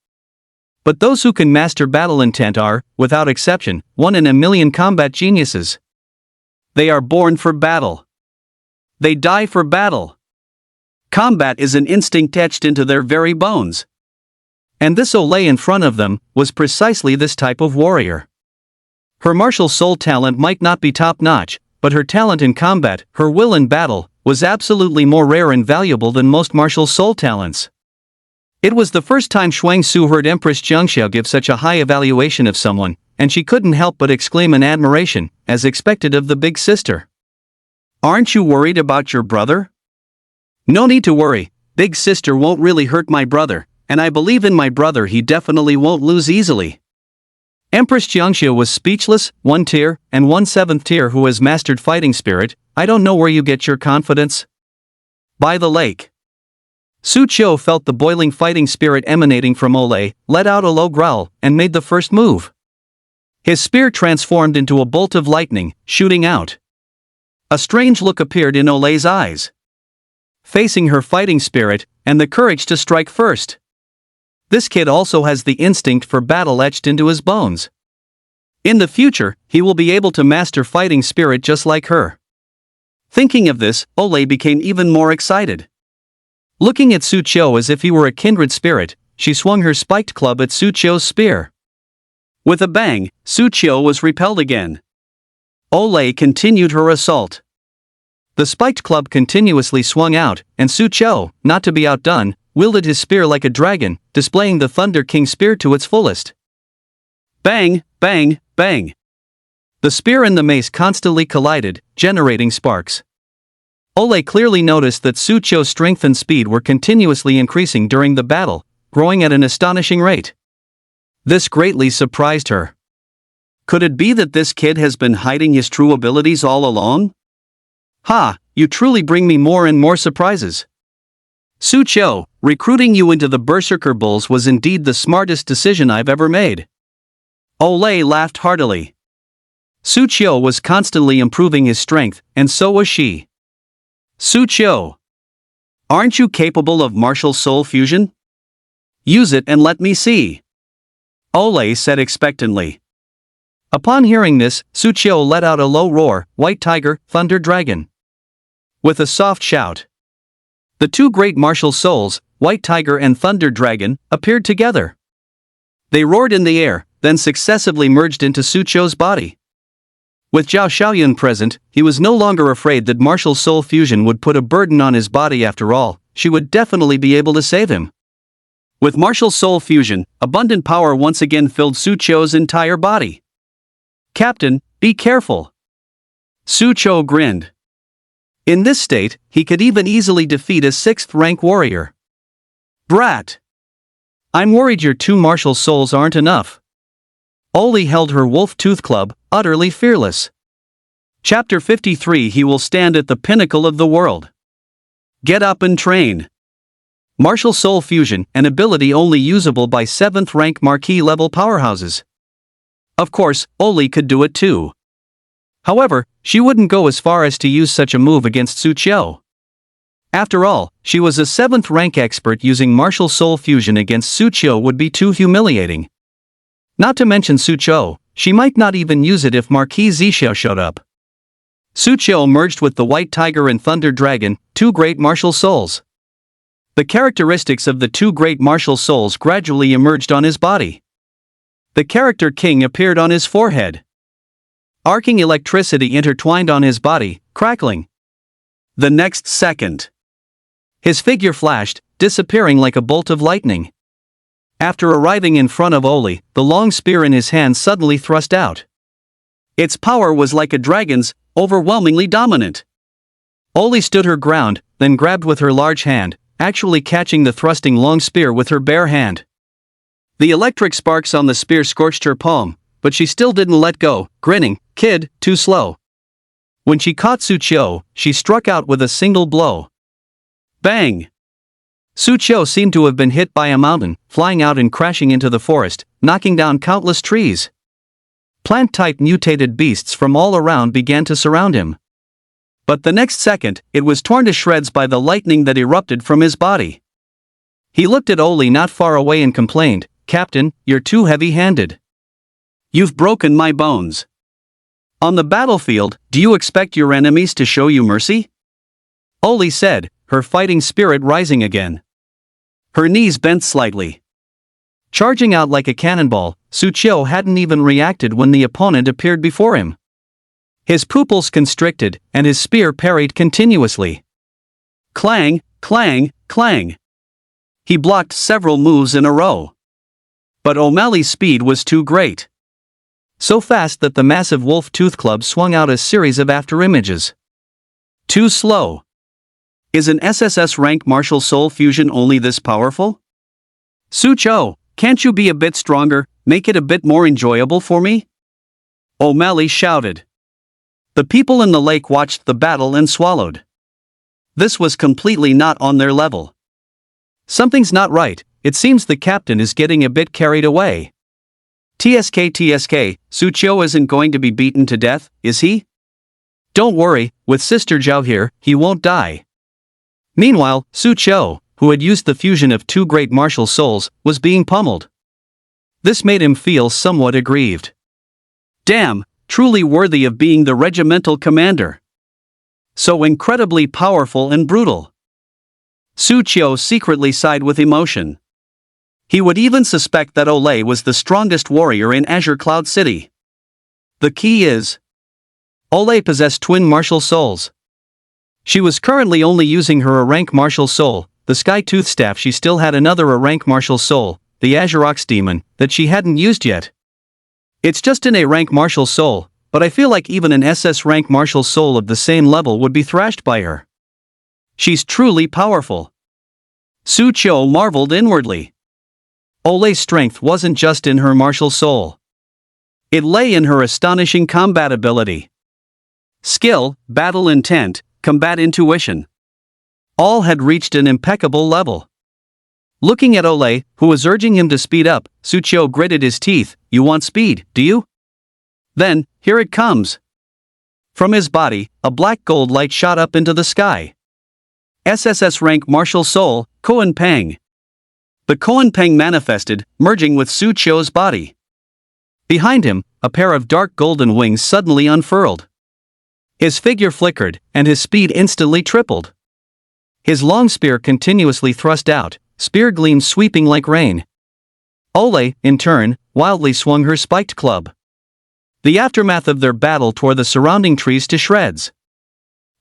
But those who can master battle intent are, without exception, 1 in a million combat geniuses. They are born for battle. They die for battle. Combat is an instinct etched into their very bones. And this Olay in front of them was precisely this type of warrior. Her martial soul talent might not be top-notch, but her talent in combat, her will in battle, was absolutely more rare and valuable than most martial soul talents. It was the first time Shuang Su heard Empress Jiangxiao give such a high evaluation of someone, and she couldn't help but exclaim in admiration, as expected of the big sister. Aren't you worried about your brother? No need to worry, big sister won't really hurt my brother, and I believe in my brother, he definitely won't lose easily. Empress Jiangxiao was speechless, 1 tier, and 1 7th tier who has mastered fighting spirit. I don't know where you get your confidence. By the lake. Su Cho felt the boiling fighting spirit emanating from Olay, let out a low growl, and made the first move. His spear transformed into a bolt of lightning, shooting out. A strange look appeared in Olay's eyes. Facing her fighting spirit, and the courage to strike first. This kid also has the instinct for battle etched into his bones. In the future, he will be able to master fighting spirit just like her. Thinking of this, Olay became even more excited. Looking at Su Cho as if he were a kindred spirit, she swung her spiked club at Su Cho's spear. With a bang, Su Cho was repelled again. Olay continued her assault. The spiked club continuously swung out, and Su Cho, not to be outdone, wielded his spear like a dragon, displaying the Thunder King spear to its fullest. Bang, bang, bang. The spear and the mace constantly collided, generating sparks. Olay clearly noticed that Su Cho's strength and speed were continuously increasing during the battle, growing at an astonishing rate. This greatly surprised her. Could it be that this kid has been hiding his true abilities all along? Ha, you truly bring me more and more surprises. Su Cho, recruiting you into the Berserker Bulls was indeed the smartest decision I've ever made. Olay laughed heartily. Su Cho was constantly improving his strength, and so was she. Su Cho. Aren't you capable of martial soul fusion? Use it and let me see. Olay said expectantly. Upon hearing this, Su Cho let out a low roar, White Tiger, Thunder Dragon. With a soft shout. The two great martial souls, White Tiger and Thunder Dragon, appeared together. They roared in the air, then successively merged into Su Cho's body. With Zhao Xiaoyun present, he was no longer afraid that martial soul fusion would put a burden on his body. After all, she would definitely be able to save him. With martial soul fusion, abundant power once again filled Su Cho's entire body. Captain, be careful. Su Cho grinned. In this state, he could even easily defeat a 6th rank warrior. Brat! I'm worried your 2 martial souls aren't enough. Oli held her wolf tooth club, utterly fearless. Chapter 53. He will stand at the pinnacle of the world. Get up and train. Martial soul fusion, an ability only usable by 7th rank marquee level powerhouses. Of course, Oli could do it too. However, she wouldn't go as far as to use such a move against Su Cho. After all, she was a 7th rank expert. Using martial soul fusion against Su Qiu would be too humiliating. Not to mention Su Qiu, she might not even use it if Marquis Zhixiao showed up. Su Qiu merged with the White Tiger and Thunder Dragon, 2 great martial souls. The characteristics of the 2 great martial souls gradually emerged on his body. The character king appeared on his forehead. Arcing electricity intertwined on his body, crackling. The next second, his figure flashed, disappearing like a bolt of lightning. After arriving in front of Oli, the long spear in his hand suddenly thrust out. Its power was like a dragon's, overwhelmingly dominant. Oli stood her ground, then grabbed with her large hand, actually catching the thrusting long spear with her bare hand. The electric sparks on the spear scorched her palm, but she still didn't let go, grinning, "Kid, too slow." When she caught Su Qiu, she struck out with a single blow. Bang! Su Qiu seemed to have been hit by a mountain, flying out and crashing into the forest, knocking down countless trees. Plant-type mutated beasts from all around began to surround him. But the next second, it was torn to shreds by the lightning that erupted from his body. He looked at Oli not far away and complained, "Captain, you're too heavy-handed. You've broken my bones. On the battlefield, do you expect your enemies to show you mercy?" Oli said, her fighting spirit rising again. Her knees bent slightly. Charging out like a cannonball, Su Qiu hadn't even reacted when the opponent appeared before him. His pupils constricted, and his spear parried continuously. Clang, clang, clang. He blocked several moves in a row. But O'Malley's speed was too great. So fast that the massive wolf tooth club swung out a series of afterimages. Too slow. Is an SSS rank martial soul fusion only this powerful? Su Qiu, can't you be a bit stronger, make it a bit more enjoyable for me? O'Malley shouted. The people in the lake watched the battle and swallowed. This was completely not on their level. Something's not right, it seems the captain is getting a bit carried away. TSK, Su Qiu isn't going to be beaten to death, is he? Don't worry, with Sister Zhao here, he won't die. Meanwhile, Su Qiu, who had used the fusion of 2 great martial souls, was being pummeled. This made him feel somewhat aggrieved. Damn, truly worthy of being the regimental commander. So incredibly powerful and brutal. Su Qiu secretly sighed with emotion. He would even suspect that Olay was the strongest warrior in Azure Cloud City. The key is, Olay possessed twin martial souls. She was currently only using her A-rank martial soul, the Sky Tooth Staff. She still had another A-rank martial soul, the Azure Ox Demon, that she hadn't used yet. It's just an A-rank martial soul, but I feel like even an SS rank martial soul of the same level would be thrashed by her. She's truly powerful. Su Qiu marveled inwardly. Olay's strength wasn't just in her martial soul. It lay in her astonishing combat ability. Skill, battle intent, combat intuition. All had reached an impeccable level. Looking at Olay, who was urging him to speed up, Su Qiu gritted his teeth. You want speed, do you? Then, here it comes. From his body, a black gold light shot up into the sky. SSS rank martial soul, Koan Peng. The Koan Peng manifested, merging with Su Qiu's body. Behind him, a pair of dark golden wings suddenly unfurled. His figure flickered, and his speed instantly tripled. His long spear continuously thrust out, spear gleams sweeping like rain. Olay, in turn, wildly swung her spiked club. The aftermath of their battle tore the surrounding trees to shreds.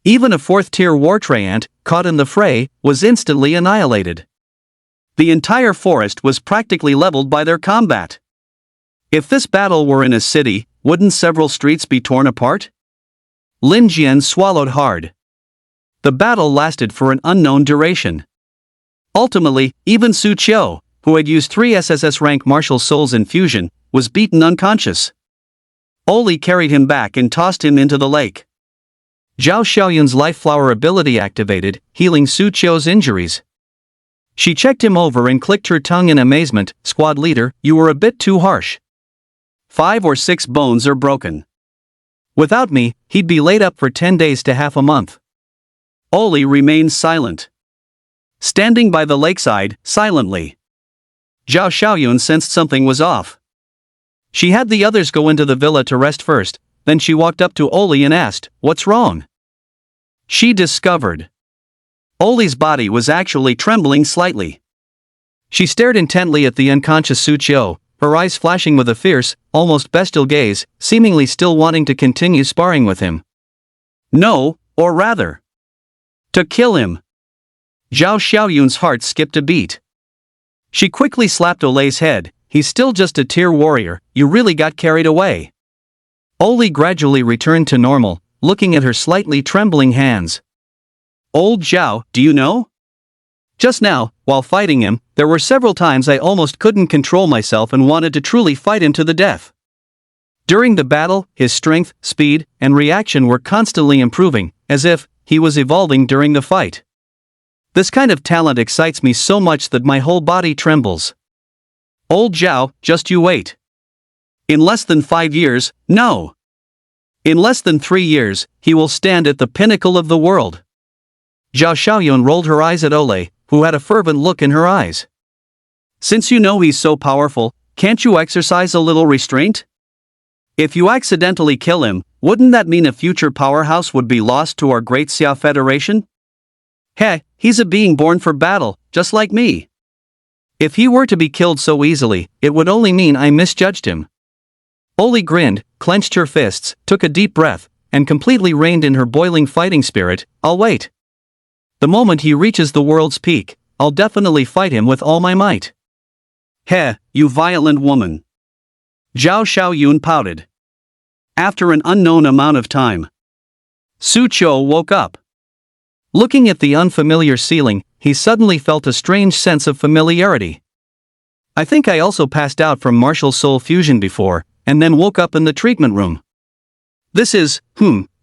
Even a 4th-tier war treant, caught in the fray, was instantly annihilated. The entire forest was practically leveled by their combat. If this battle were in a city, wouldn't several streets be torn apart? Lin Jian swallowed hard. The battle lasted for an unknown duration. Ultimately, even Su Qiu, who had used 3 SSS rank martial souls in fusion, was beaten unconscious. Oli carried him back and tossed him into the lake. Zhao Xiaoyun's life flower ability activated, healing Su Qiu's injuries. She checked him over and clicked her tongue in amazement. Squad leader, you were a bit too harsh. 5 or 6 bones are broken. Without me, he'd be laid up for 10 days to half a month. Oli remained silent. Standing by the lakeside, silently. Zhao Xiaoyun sensed something was off. She had the others go into the villa to rest first, then she walked up to Oli and asked, "What's wrong?" She discovered Oli's body was actually trembling slightly. She stared intently at the unconscious Su Qiu, her eyes flashing with a fierce, almost bestial gaze, seemingly still wanting to continue sparring with him. No, or rather, to kill him. Zhao Xiaoyun's heart skipped a beat. She quickly slapped Olei's head. "He's still just a tier warrior, you really got carried away." Oli gradually returned to normal, looking at her slightly trembling hands. "Old Zhao, do you know? Just now, while fighting him, there were several times I almost couldn't control myself and wanted to truly fight him to the death. During the battle, his strength, speed, and reaction were constantly improving, as if he was evolving during the fight. This kind of talent excites me so much that my whole body trembles. Old Zhao, just you wait. In less than 5 years, no. In less than 3 years, he will stand at the pinnacle of the world." Zhao Xiaoyun rolled her eyes at Olei, who had a fervent look in her eyes. "Since you know he's so powerful, can't you exercise a little restraint? If you accidentally kill him, wouldn't that mean a future powerhouse would be lost to our great Xia Federation? Heh, he's a being born for battle, just like me. If he were to be killed so easily, it would only mean I misjudged him." Oli grinned, clenched her fists, took a deep breath, and completely reined in her boiling fighting spirit. "I'll wait. The moment he reaches the world's peak, I'll definitely fight him with all my might." "Heh, you violent woman." Zhao Xiaoyun pouted. After an unknown amount of time, Su Qiu woke up. Looking at the unfamiliar ceiling, he suddenly felt a strange sense of familiarity. "I think I also passed out from martial soul fusion before, and then woke up in the treatment room. This is,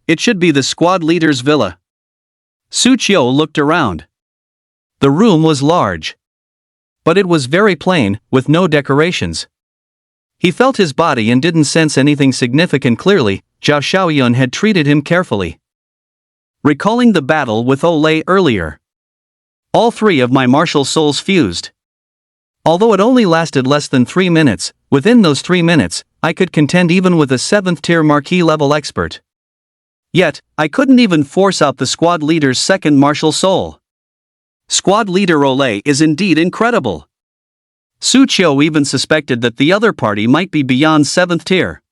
it should be the squad leader's villa." Su Qiu looked around. The room was large. But it was very plain, with no decorations. He felt his body and didn't sense anything significant clearly. Zhao Xiaoyun had treated him carefully. Recalling the battle with Olei earlier. "All 3 of my martial souls fused. Although it only lasted less than 3 minutes, within those 3 minutes, I could contend even with a 7th-tier marquis level expert. Yet, I couldn't even force out the squad leader's 2nd martial soul. Squad leader Olei is indeed incredible." Su Qiu even suspected that the other party might be beyond 7th tier.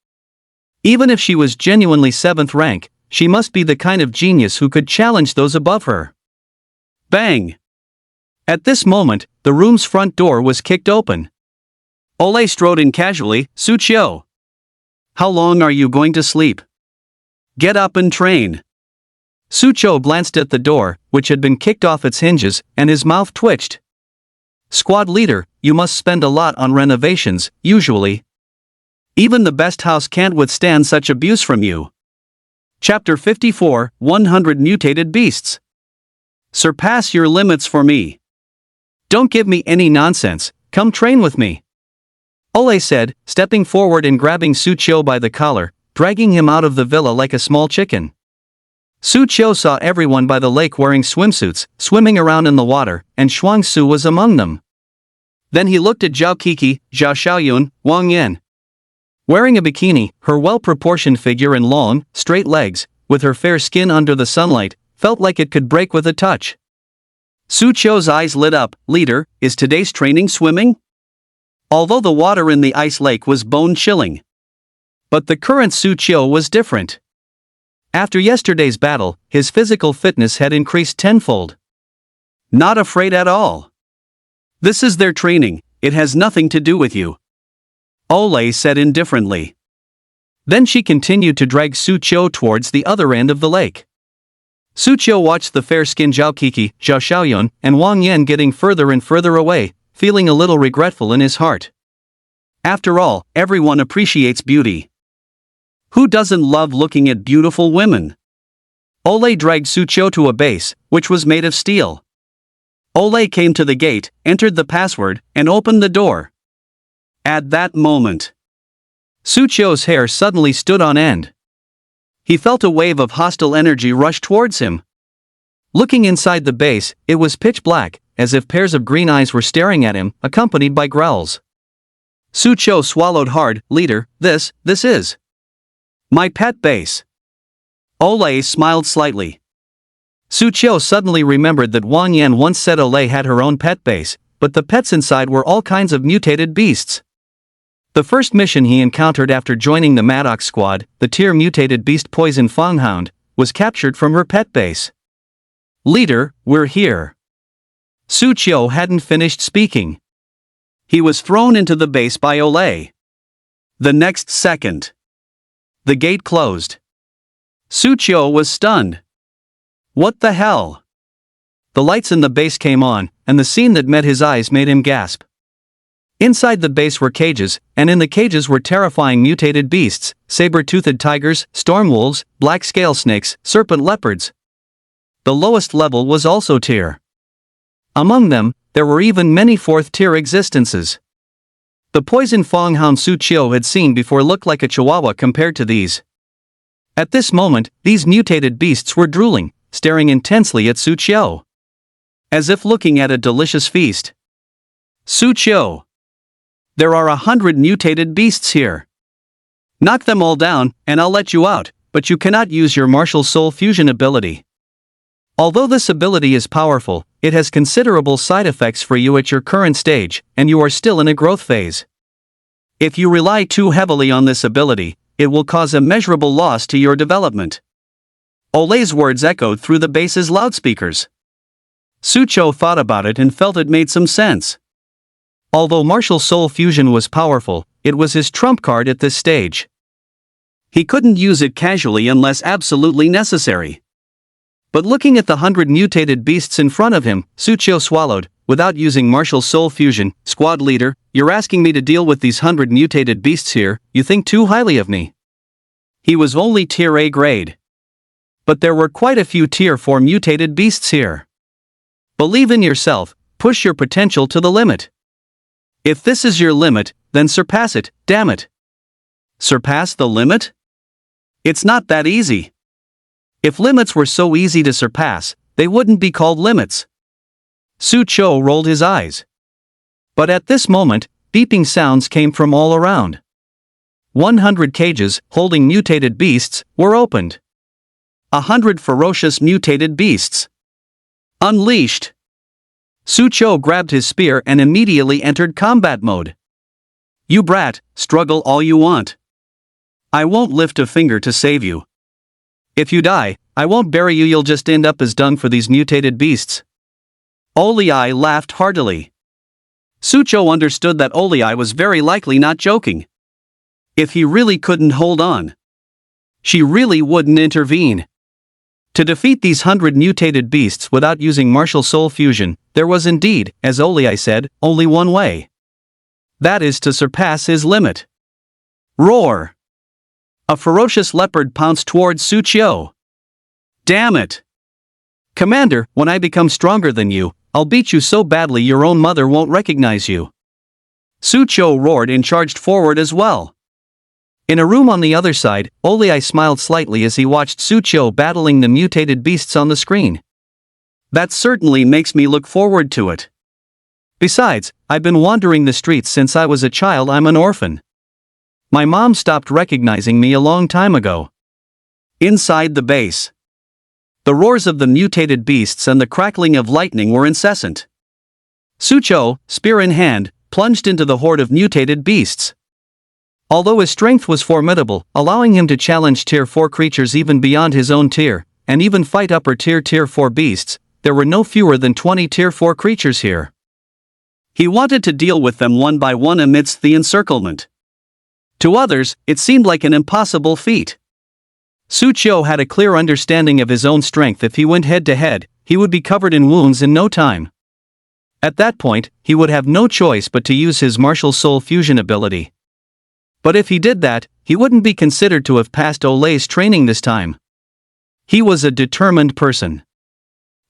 Even if she was genuinely 7th rank, she must be the kind of genius who could challenge those above her. Bang! At this moment, the room's front door was kicked open. Olei strode in casually. "Su Qiu, how long are you going to sleep? Get up and train." Su Qiu glanced at the door, which had been kicked off its hinges, and his mouth twitched. "Squad leader, you must spend a lot on renovations, usually. Even the best house can't withstand such abuse from you." Chapter 54, 100 Mutated Beasts. Surpass your limits for me. Don't give me any nonsense, come train with me. Olei said, stepping forward and grabbing Su Qiu by the collar, dragging him out of the villa like a small chicken. Su Qiu saw everyone by the lake wearing swimsuits, swimming around in the water, and Shuang Su was among them. Then he looked at Zhao Kiki, Zhao Xiaoyun, Wang Yan. Wearing a bikini, her well-proportioned figure and long, straight legs, with her fair skin under the sunlight, felt like it could break with a touch. Su Qiu's eyes lit up. "Leader, is today's training swimming?" Although the water in the ice lake was bone-chilling. But the current Su Qiu was different. After yesterday's battle, his physical fitness had increased tenfold. Not afraid at all. "This is their training, it has nothing to do with you," Olei said indifferently. Then she continued to drag Su Qiu towards the other end of the lake. Su Qiu watched the fair-skinned Zhao Kiki, Zhao Xiaoyun, and Wang Yan getting further and further away, feeling a little regretful in his heart. After all, everyone appreciates beauty. Who doesn't love looking at beautiful women? Olei dragged Su Qiu to a base, which was made of steel. Olei came to the gate, entered the password, and opened the door. At that moment, Su Qiu's hair suddenly stood on end. He felt a wave of hostile energy rush towards him. Looking inside the base, it was pitch black, as if pairs of green eyes were staring at him, accompanied by growls. Su Cho swallowed hard. Leader, this is my pet base. Ole smiled slightly. Su Cho suddenly remembered that Wang Yan once said Ole had her own pet base, but the pets inside were all kinds of mutated beasts. The first mission he encountered after joining the Maddox squad, the tier mutated beast Poison Fanghound, was captured from her pet base. Leader, we're here. Su Cho hadn't finished speaking. He was thrown into the base by Ole. The next second, the gate closed. Su Cho was stunned. What the hell? The lights in the base came on, and the scene that met his eyes made him gasp. Inside the base were cages, and in the cages were terrifying mutated beasts, saber-toothed tigers, storm wolves, black scale snakes, serpent leopards. The lowest level was also tier. Among them, there were even many fourth-tier existences. The poison Fanghound Su Cho had seen before looked like a chihuahua compared to these. At this moment, these mutated beasts were drooling, staring intensely at Su Cho, as if looking at a delicious feast. Su Cho, there are 100 mutated beasts here. Knock them all down, and I'll let you out, but you cannot use your martial soul fusion ability. Although this ability is powerful, it has considerable side effects for you at your current stage, and you are still in a growth phase. If you rely too heavily on this ability, it will cause immeasurable loss to your development. Ole's words echoed through the base's loudspeakers. Su Cho thought about it and felt it made some sense. Although martial soul fusion was powerful, it was his trump card at this stage. He couldn't use it casually unless absolutely necessary. But looking at the 100 mutated beasts in front of him, Su Cho swallowed. Without using martial soul fusion, squad leader, you're asking me to deal with these 100 mutated beasts here, you think too highly of me. He was only tier A grade. But there were quite a few tier 4 mutated beasts here. Believe in yourself, push your potential to the limit. If this is your limit, then surpass it, damn it. Surpass the limit? It's not that easy. If limits were so easy to surpass, they wouldn't be called limits. Su Cho rolled his eyes. But at this moment, beeping sounds came from all around. 100 cages, holding mutated beasts, were opened. 100 ferocious mutated beasts. Unleashed. Su Cho grabbed his spear and immediately entered combat mode. You brat, struggle all you want. I won't lift a finger to save you. If you die, I won't bury you, you'll just end up as dung for these mutated beasts. Olei laughed heartily. Su Cho understood that Olei was very likely not joking. If he really couldn't hold on, she really wouldn't intervene. To defeat these 100 mutated beasts without using martial soul fusion, there was indeed, as Olei said, only one way. That is to surpass his limit. Roar! A ferocious leopard pounced towards Su Cho. Damn it! Commander, when I become stronger than you, I'll beat you so badly your own mother won't recognize you. Su Cho roared and charged forward as well. In a room on the other side, Olei smiled slightly as he watched Su Cho battling the mutated beasts on the screen. That certainly makes me look forward to it. Besides, I've been wandering the streets since I was a child. I'm an orphan. My mom stopped recognizing me a long time ago. Inside the base, the roars of the mutated beasts and the crackling of lightning were incessant. Su Cho, spear in hand, plunged into the horde of mutated beasts. Although his strength was formidable, allowing him to challenge tier 4 creatures even beyond his own tier, and even fight upper tier 4 beasts, there were no fewer than 20 tier 4 creatures here. He wanted to deal with them one by one amidst the encirclement. To others, it seemed like an impossible feat. Su Cho had a clear understanding of his own strength. If he went head to head, he would be covered in wounds in no time. At that point, he would have no choice but to use his martial soul fusion ability. But if he did that, he wouldn't be considered to have passed Olei's training this time. He was a determined person.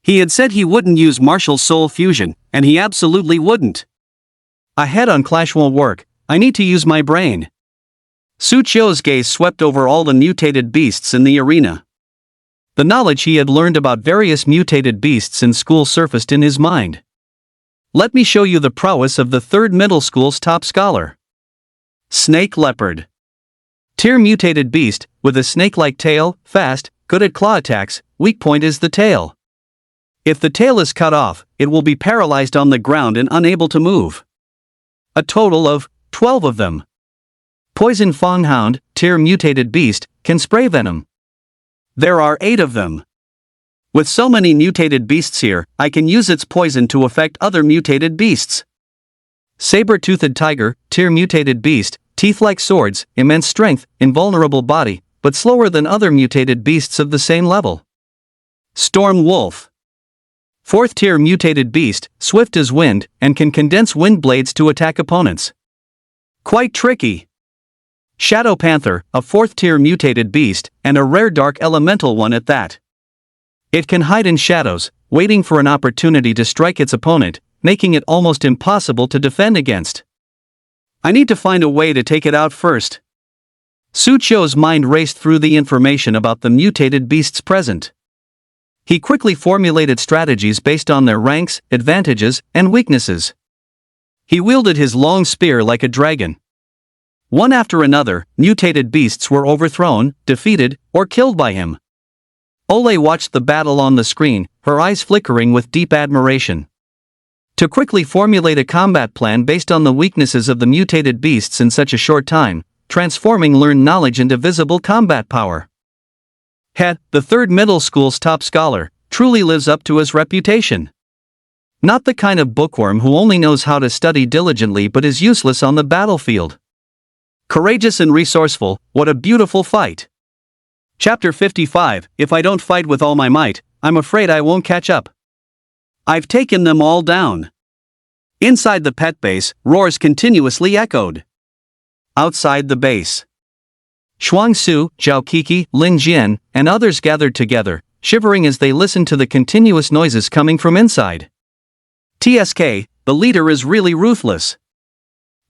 He had said he wouldn't use martial soul fusion, and he absolutely wouldn't. A head-on clash won't work, I need to use my brain. Su Cho's gaze swept over all the mutated beasts in the arena. The knowledge he had learned about various mutated beasts in school surfaced in his mind. Let me show you the prowess of the third middle school's top scholar. Snake leopard. Tier mutated beast, with a snake-like tail, fast, good at claw attacks, weak point is the tail. If the tail is cut off, it will be paralyzed on the ground and unable to move. A total of 12 of them. Poison fanghound, tier mutated beast, can spray venom. There are 8 of them. With so many mutated beasts here, I can use its poison to affect other mutated beasts. Saber-toothed tiger, tier mutated beast, teeth like swords, immense strength, invulnerable body, but slower than other mutated beasts of the same level. Storm wolf. 4th tier mutated beast, swift as wind, and can condense wind blades to attack opponents. Quite tricky. Shadow panther, a 4th tier mutated beast, and a rare dark elemental one at that. It can hide in shadows, waiting for an opportunity to strike its opponent, making it almost impossible to defend against. I need to find a way to take it out first. Su Chou's mind raced through the information about the mutated beasts present. He quickly formulated strategies based on their ranks, advantages, and weaknesses. He wielded his long spear like a dragon. One after another, mutated beasts were overthrown, defeated, or killed by him. Ole watched the battle on the screen, her eyes flickering with deep admiration. To quickly formulate a combat plan based on the weaknesses of the mutated beasts in such a short time, transforming learned knowledge into visible combat power. Het, the third middle school's top scholar, truly lives up to his reputation. Not the kind of bookworm who only knows how to study diligently but is useless on the battlefield. Courageous and resourceful, what a beautiful fight. Chapter 55, If I don't fight with all my might, I'm afraid I won't catch up. I've taken them all down. Inside the pet base, roars continuously echoed. Outside the base, Shuangsu, Zhao Kiki, Lin Jian, and others gathered together, shivering as they listened to the continuous noises coming from inside. TSK, the leader is really ruthless.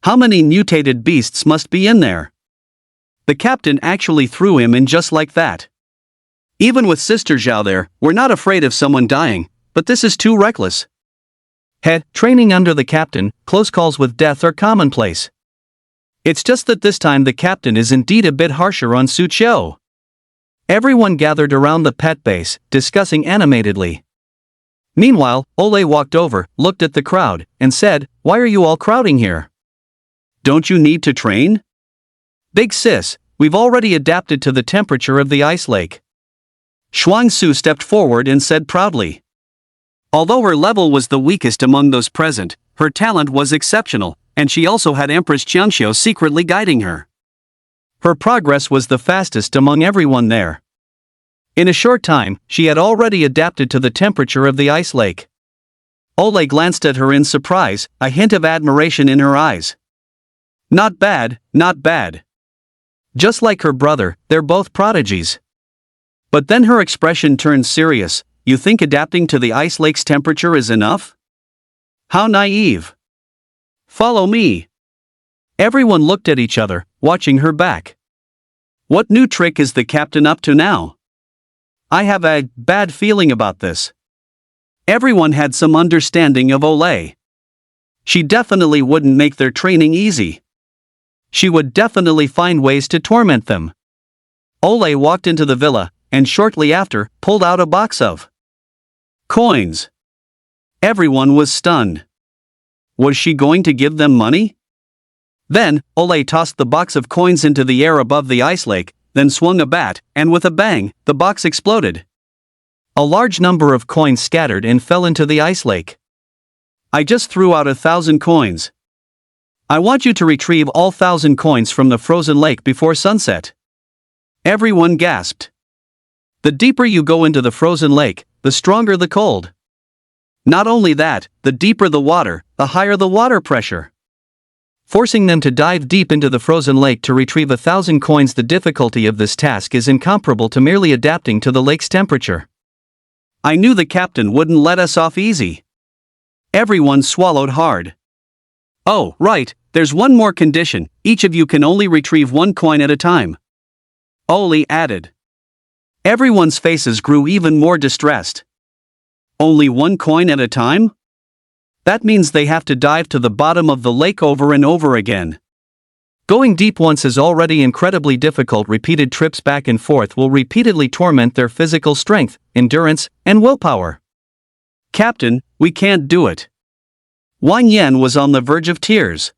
How many mutated beasts must be in there? The captain actually threw him in just like that. Even with Sister Zhao there, we're not afraid of someone dying, but this is too reckless. Het, training under the captain, close calls with death are commonplace. It's just that this time the captain is indeed a bit harsher on Su Chou. Everyone gathered around the pet base, discussing animatedly. Meanwhile, Ole walked over, looked at the crowd, and said, "Why are you all crowding here? Don't you need to train? Big sis, we've already adapted to the temperature of the ice lake." Shuangsu stepped forward and said proudly. Although her level was the weakest among those present, her talent was exceptional, and she also had Empress Qiangxiu secretly guiding her. Her progress was the fastest among everyone there. In a short time, she had already adapted to the temperature of the ice lake. Ole glanced at her in surprise, a hint of admiration in her eyes. Not bad, not bad. Just like her brother, they're both prodigies. But then her expression turned serious. You think adapting to the ice lake's temperature is enough? How naive. Follow me. Everyone looked at each other, watching her back. What new trick is the captain up to now? I have a bad feeling about this. Everyone had some understanding of Ole. She definitely wouldn't make their training easy. She would definitely find ways to torment them. Ole walked into the villa, and shortly after, pulled out a box of coins. Everyone was stunned. Was she going to give them money? Then, Ole tossed the box of coins into the air above the ice lake, then swung a bat, and with a bang, the box exploded. A large number of coins scattered and fell into the ice lake. I just threw out 1,000 coins. I want you to retrieve all 1,000 coins from the frozen lake before sunset. Everyone gasped. The deeper you go into the frozen lake, the stronger the cold. Not only that, the deeper the water, the higher the water pressure. Forcing them to dive deep into the frozen lake to retrieve 1,000 coins. The difficulty of this task is incomparable to merely adapting to the lake's temperature. I knew the captain wouldn't let us off easy. Everyone swallowed hard. Oh, right, there's one more condition, each of you can only retrieve 1 coin at a time. Ole added. Everyone's faces grew even more distressed. Only one coin at a time? That means they have to dive to the bottom of the lake over and over again. Going deep once is already incredibly difficult. Repeated trips back and forth will repeatedly torment their physical strength, endurance, and willpower. Captain, we can't do it. Wang Yan was on the verge of tears.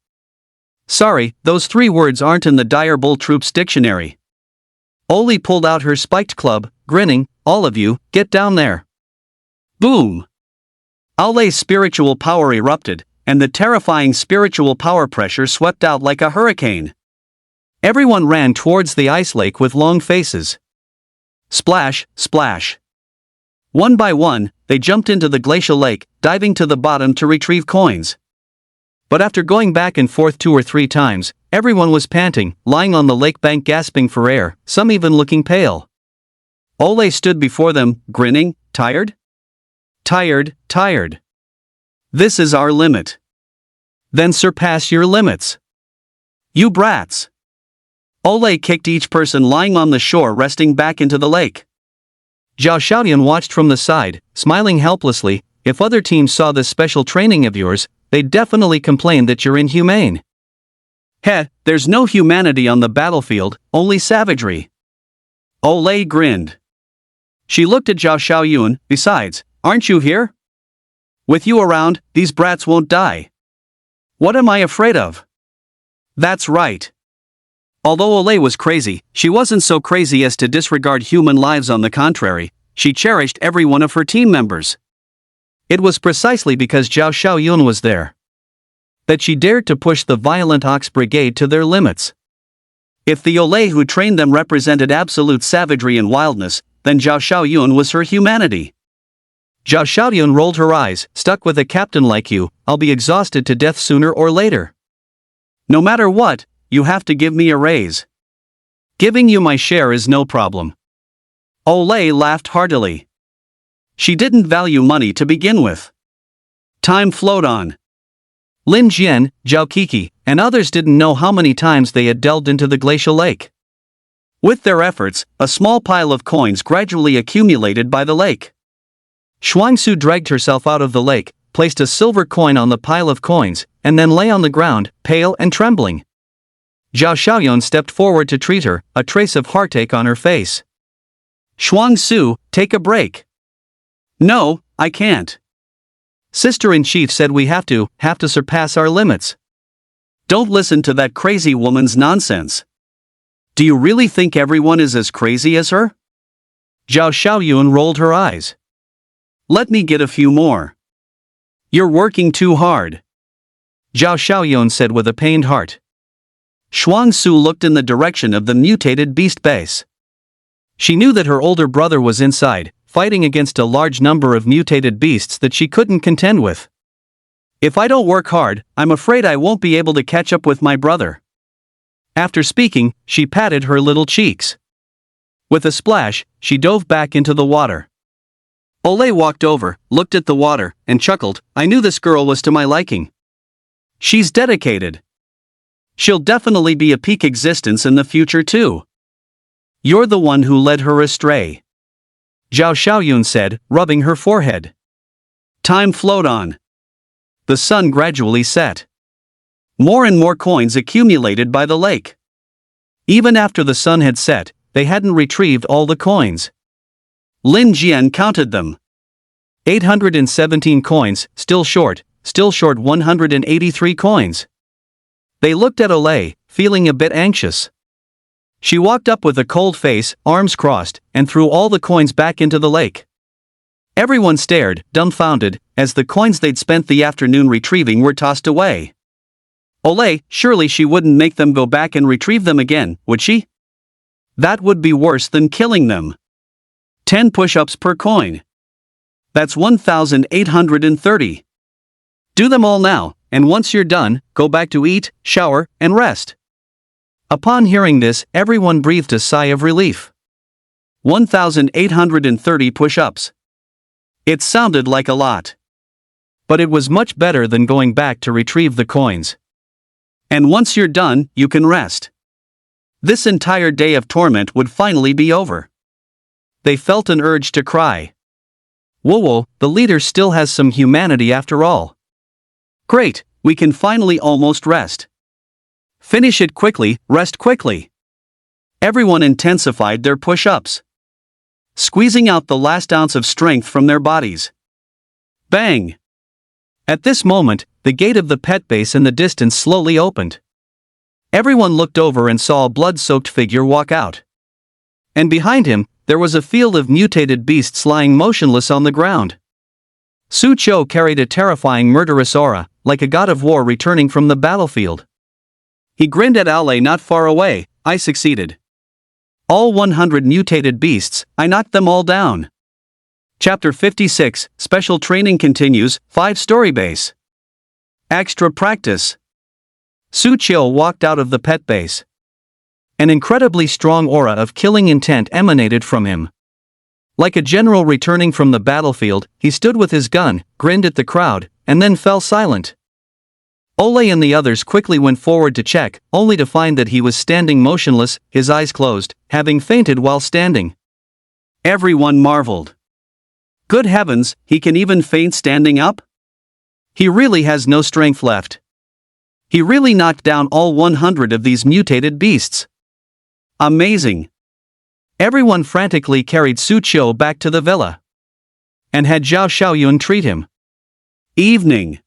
Sorry, those 3 words aren't in the Dire Bull Troops dictionary. Oli pulled out her spiked club, grinning, all of you, get down there. Boom! Ole's spiritual power erupted, and the terrifying spiritual power pressure swept out like a hurricane. Everyone ran towards the ice lake with long faces. Splash, splash. One by one, they jumped into the glacial lake, diving to the bottom to retrieve coins. But after going back and forth 2 or 3 times, everyone was panting, lying on the lake bank gasping for air, some even looking pale. Ole stood before them, grinning, tired? Tired, tired. This is our limit. Then surpass your limits. You brats. Ole kicked each person lying on the shore resting back into the lake. Zhao Xiaoyan watched from the side, smiling helplessly. If other teams saw this special training of yours, they'd definitely complain that you're inhumane. Heh, there's no humanity on the battlefield, only savagery. Ole grinned. She looked at Zhao Xiaoyun. Besides, aren't you here? With you around, these brats won't die. What am I afraid of? That's right. Although Ole was crazy, she wasn't so crazy as to disregard human lives. On the contrary, she cherished every one of her team members. It was precisely because Zhao Xiaoyun was there that she dared to push the violent Ox Brigade to their limits. If the Ole who trained them represented absolute savagery and wildness, then Zhao Xiaoyun was her humanity. Zhao Xiaoyun rolled her eyes. Stuck with a captain like you, I'll be exhausted to death sooner or later. No matter what, you have to give me a raise. Giving you my share is no problem. Ole laughed heartily. She didn't value money to begin with. Time flowed on. Lin Jian, Zhao Kiki, and others didn't know how many times they had delved into the glacial lake. With their efforts, a small pile of coins gradually accumulated by the lake. Shuangsu dragged herself out of the lake, placed a silver coin on the pile of coins, and then lay on the ground, pale and trembling. Zhao Xiaoyun stepped forward to treat her, a trace of heartache on her face. Shuangsu, take a break. No, I can't. Sister-in-Chief said we have to surpass our limits. Don't listen to that crazy woman's nonsense. Do you really think everyone is as crazy as her? Zhao Xiaoyun rolled her eyes. Let me get a few more. You're working too hard. Zhao Xiaoyun said with a pained heart. Shuangsu looked in the direction of the mutated beast base. She knew that her older brother was inside, fighting against a large number of mutated beasts that she couldn't contend with. If I don't work hard, I'm afraid I won't be able to catch up with my brother. After speaking, she patted her little cheeks. With a splash, she dove back into the water. Ole walked over, looked at the water, and chuckled. I knew this girl was to my liking. She's dedicated. She'll definitely be a peak existence in the future too. You're the one who led her astray, Zhao Xiaoyun said, rubbing her forehead. Time flowed on. The sun gradually set. More and more coins accumulated by the lake. Even after the sun had set, they hadn't retrieved all the coins. Lin Jian counted them. 817 coins, still short 183 coins. They looked at Ole, feeling a bit anxious. She walked up with a cold face, arms crossed, and threw all the coins back into the lake. Everyone stared, dumbfounded, as the coins they'd spent the afternoon retrieving were tossed away. Ole, surely she wouldn't make them go back and retrieve them again, would she? That would be worse than killing them. 10 push-ups per coin. That's 1,830. Do them all now, and once you're done, go back to eat, shower, and rest. Upon hearing this, everyone breathed a sigh of relief. 1,830 push-ups. It sounded like a lot. But it was much better than going back to retrieve the coins. And once you're done, you can rest. This entire day of torment would finally be over. they felt an urge to cry. Whoa, the leader still has some humanity after all. Great, we can finally almost rest. Finish it quickly, rest quickly. Everyone intensified their push-ups, squeezing out the last ounce of strength from their bodies. Bang! At this moment, the gate of the pet base in the distance slowly opened. Everyone looked over and saw a blood-soaked figure walk out. And behind him, there was a field of mutated beasts lying motionless on the ground. Su Cho carried a terrifying murderous aura, like a god of war returning from the battlefield. He grinned at Ale not far away. I succeeded. All 100 mutated beasts, I knocked them all down. Chapter 56, Special Training continues, 5-story base. Extra practice. Su Cho walked out of the pet base. An incredibly strong aura of killing intent emanated from him. Like a general returning from the battlefield, he stood with his gun, grinned at the crowd, and then fell silent. Ole and the others quickly went forward to check, only to find that he was standing motionless, his eyes closed, having fainted while standing. Everyone marveled. Good heavens, he can even faint standing up? He really has no strength left. He really knocked down all 100 of these mutated beasts. Amazing. Everyone frantically carried Su Cho back to the villa and had Zhao Xiaoyun treat him. Evening.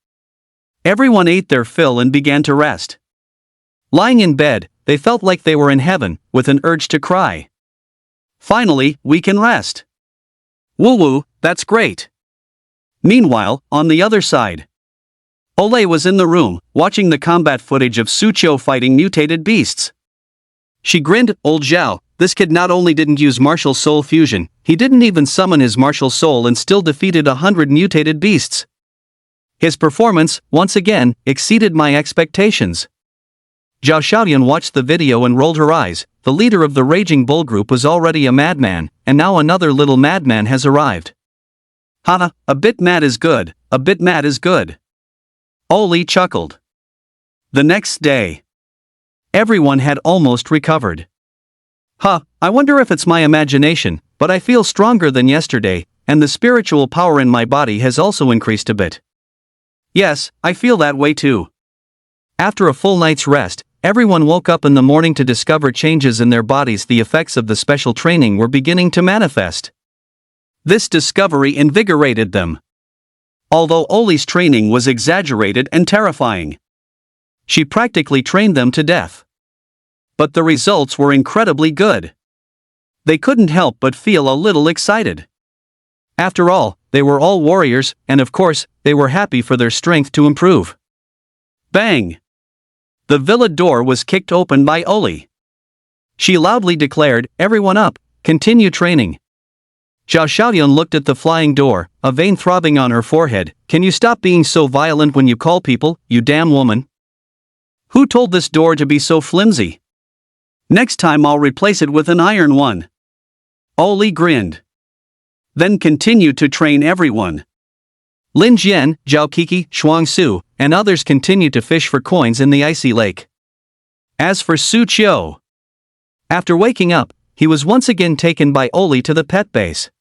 Everyone ate their fill and began to rest. Lying in bed, they felt like they were in heaven, with an urge to cry. Finally, we can rest. Woo-woo, that's great. Meanwhile, on the other side, Ole was in the room, watching the combat footage of Su Cho fighting mutated beasts. She grinned, old Zhao, this kid not only didn't use martial soul fusion, he didn't even summon his martial soul and still defeated 100 mutated beasts. His performance, once again, exceeded my expectations. Zhao Xiaoyan watched the video and rolled her eyes. The leader of the Raging Bull group was already a madman, and now another little madman has arrived. Haha, a bit mad is good, a bit mad is good. Oli chuckled. The next day, everyone had almost recovered. I wonder if it's my imagination, but I feel stronger than yesterday, and the spiritual power in my body has also increased a bit. Yes, I feel that way too. After a full night's rest, everyone woke up in the morning to discover changes in their bodies. The effects of the special training were beginning to manifest. This discovery invigorated them. Although Oli's training was exaggerated and terrifying, she practically trained them to death. But the results were incredibly good. They couldn't help but feel a little excited. After all, they were all warriors, and of course, they were happy for their strength to improve. Bang! The villa door was kicked open by Oli. She loudly declared, everyone up, continue training. Zhao Xiaoyan looked at the flying door, a vein throbbing on her forehead. Can you stop being so violent when you call people, you damn woman? Who told this door to be so flimsy? Next time I'll replace it with an iron one. Oli grinned. Then continued to train everyone. Lin Jian, Zhao Kiki, Shuang Su, and others continued to fish for coins in the icy lake. As for Su Cho, after waking up, he was once again taken by Oli to the pet base.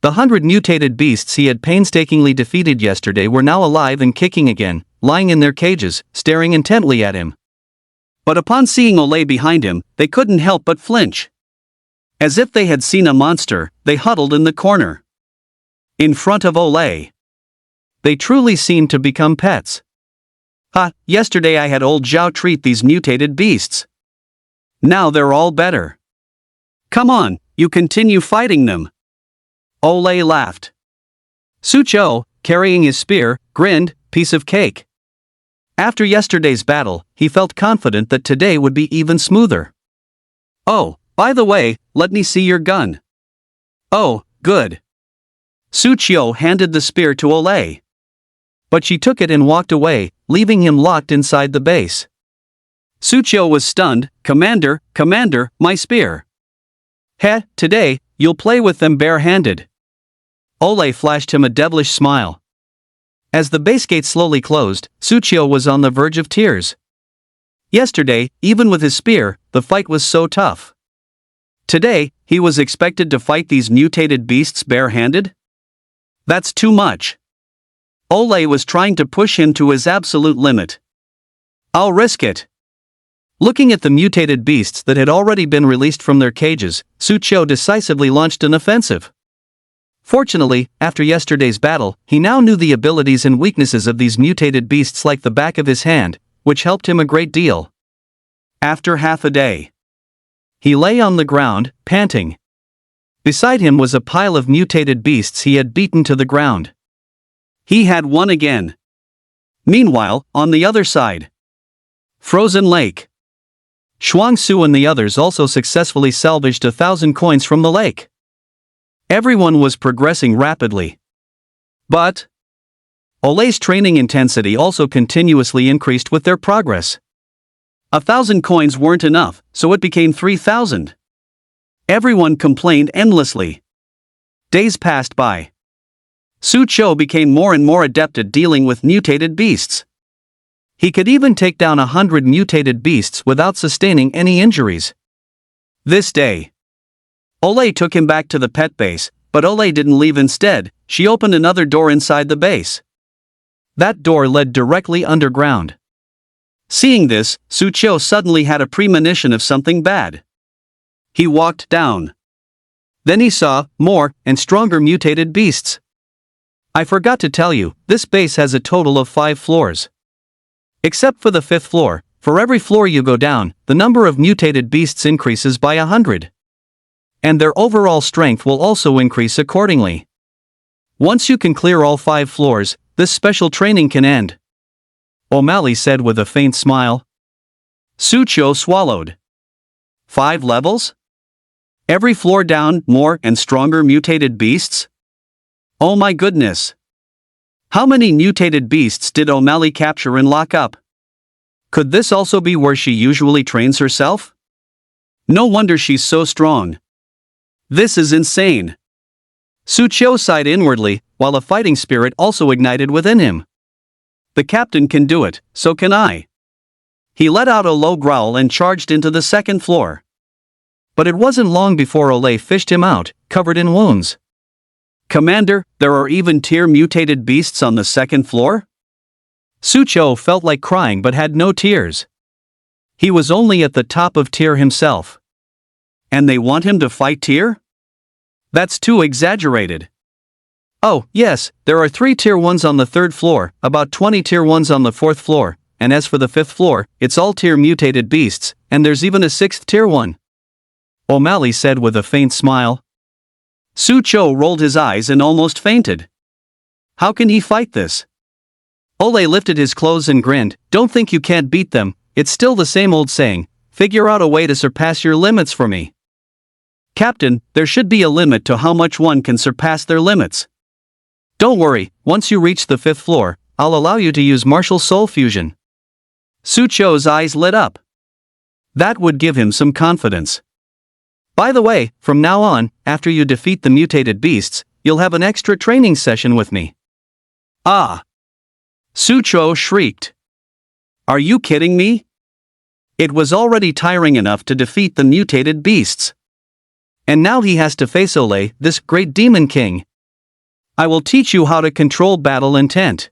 The 100 mutated beasts he had painstakingly defeated yesterday were now alive and kicking again, lying in their cages, staring intently at him. But upon seeing Ole behind him, they couldn't help but flinch. As if they had seen a monster, they huddled in the corner. In front of Ole. They truly seemed to become pets. Yesterday I had old Zhao treat these mutated beasts. Now they're all better. Come on, you continue fighting them. Ole laughed. Su Cho, carrying his spear, grinned, piece of cake. After yesterday's battle, he felt confident that today would be even smoother. Oh, by the way, let me see your gun. Oh, good. Su Cho handed the spear to Ole. But she took it and walked away, leaving him locked inside the base. Su Cho was stunned. Commander, my spear. Today, you'll play with them bare-handed. Ole flashed him a devilish smile. As the base gate slowly closed, Su Cho was on the verge of tears. Yesterday, even with his spear, the fight was so tough. Today, he was expected to fight these mutated beasts barehanded? That's too much. Ole was trying to push him to his absolute limit. I'll risk it. Looking at the mutated beasts that had already been released from their cages, Sucho decisively launched an offensive. Fortunately, after yesterday's battle, he now knew the abilities and weaknesses of these mutated beasts like the back of his hand, which helped him a great deal. After half a day, he lay on the ground, panting. Beside him was a pile of mutated beasts he had beaten to the ground. He had won again. Meanwhile, on the other side, Frozen Lake. Shuangsu and the others also successfully salvaged 1,000 coins from the lake. Everyone was progressing rapidly. But Ole's training intensity also continuously increased with their progress. 1,000 coins weren't enough, so it became 3,000. Everyone complained endlessly. Days passed by. Sucho became more and more adept at dealing with mutated beasts. He could even take down 100 mutated beasts without sustaining any injuries. This day, Ole took him back to the pet base, but Ole didn't leave. Instead, she opened another door inside the base. That door led directly underground. Seeing this, Sucho suddenly had a premonition of something bad. He walked down. Then he saw more and stronger mutated beasts. I forgot to tell you, this base has a total of 5 floors. Except for the 5th floor, for every floor you go down, the number of mutated beasts increases by 100. And their overall strength will also increase accordingly. Once you can clear all 5 floors, this special training can end. O'Malley said with a faint smile. Sucho swallowed. 5 levels? Every floor down, more and stronger mutated beasts? Oh my goodness! How many mutated beasts did O'Malley capture and lock up? Could this also be where she usually trains herself? No wonder she's so strong. This is insane. Sucho sighed inwardly, while a fighting spirit also ignited within him. The captain can do it, so can I. He let out a low growl and charged into the 2nd floor. But it wasn't long before Ole fished him out, covered in wounds. Commander, there are even tier mutated beasts on the 2nd floor? Sucho felt like crying but had no tears. He was only at the top of tier himself. And they want him to fight tier? That's too exaggerated. Oh, yes, there are 3 tier 1s on the 3rd floor, about 20 tier 1s on the 4th floor, and as for the 5th floor, it's all tier mutated beasts, and there's even a 6th tier 1. O'Malley said with a faint smile. Sucho rolled his eyes and almost fainted. How can he fight this? Ole lifted his clothes and grinned. Don't think you can't beat them, it's still the same old saying, figure out a way to surpass your limits for me. Captain, there should be a limit to how much one can surpass their limits. Don't worry, once you reach the 5th floor, I'll allow you to use martial soul fusion. Sucho's eyes lit up. That would give him some confidence. By the way, from now on, after you defeat the mutated beasts, you'll have an extra training session with me. Ah! Sucho shrieked. Are you kidding me? It was already tiring enough to defeat the mutated beasts. And now he has to face Ole, this great demon king. I will teach you how to control battle intent.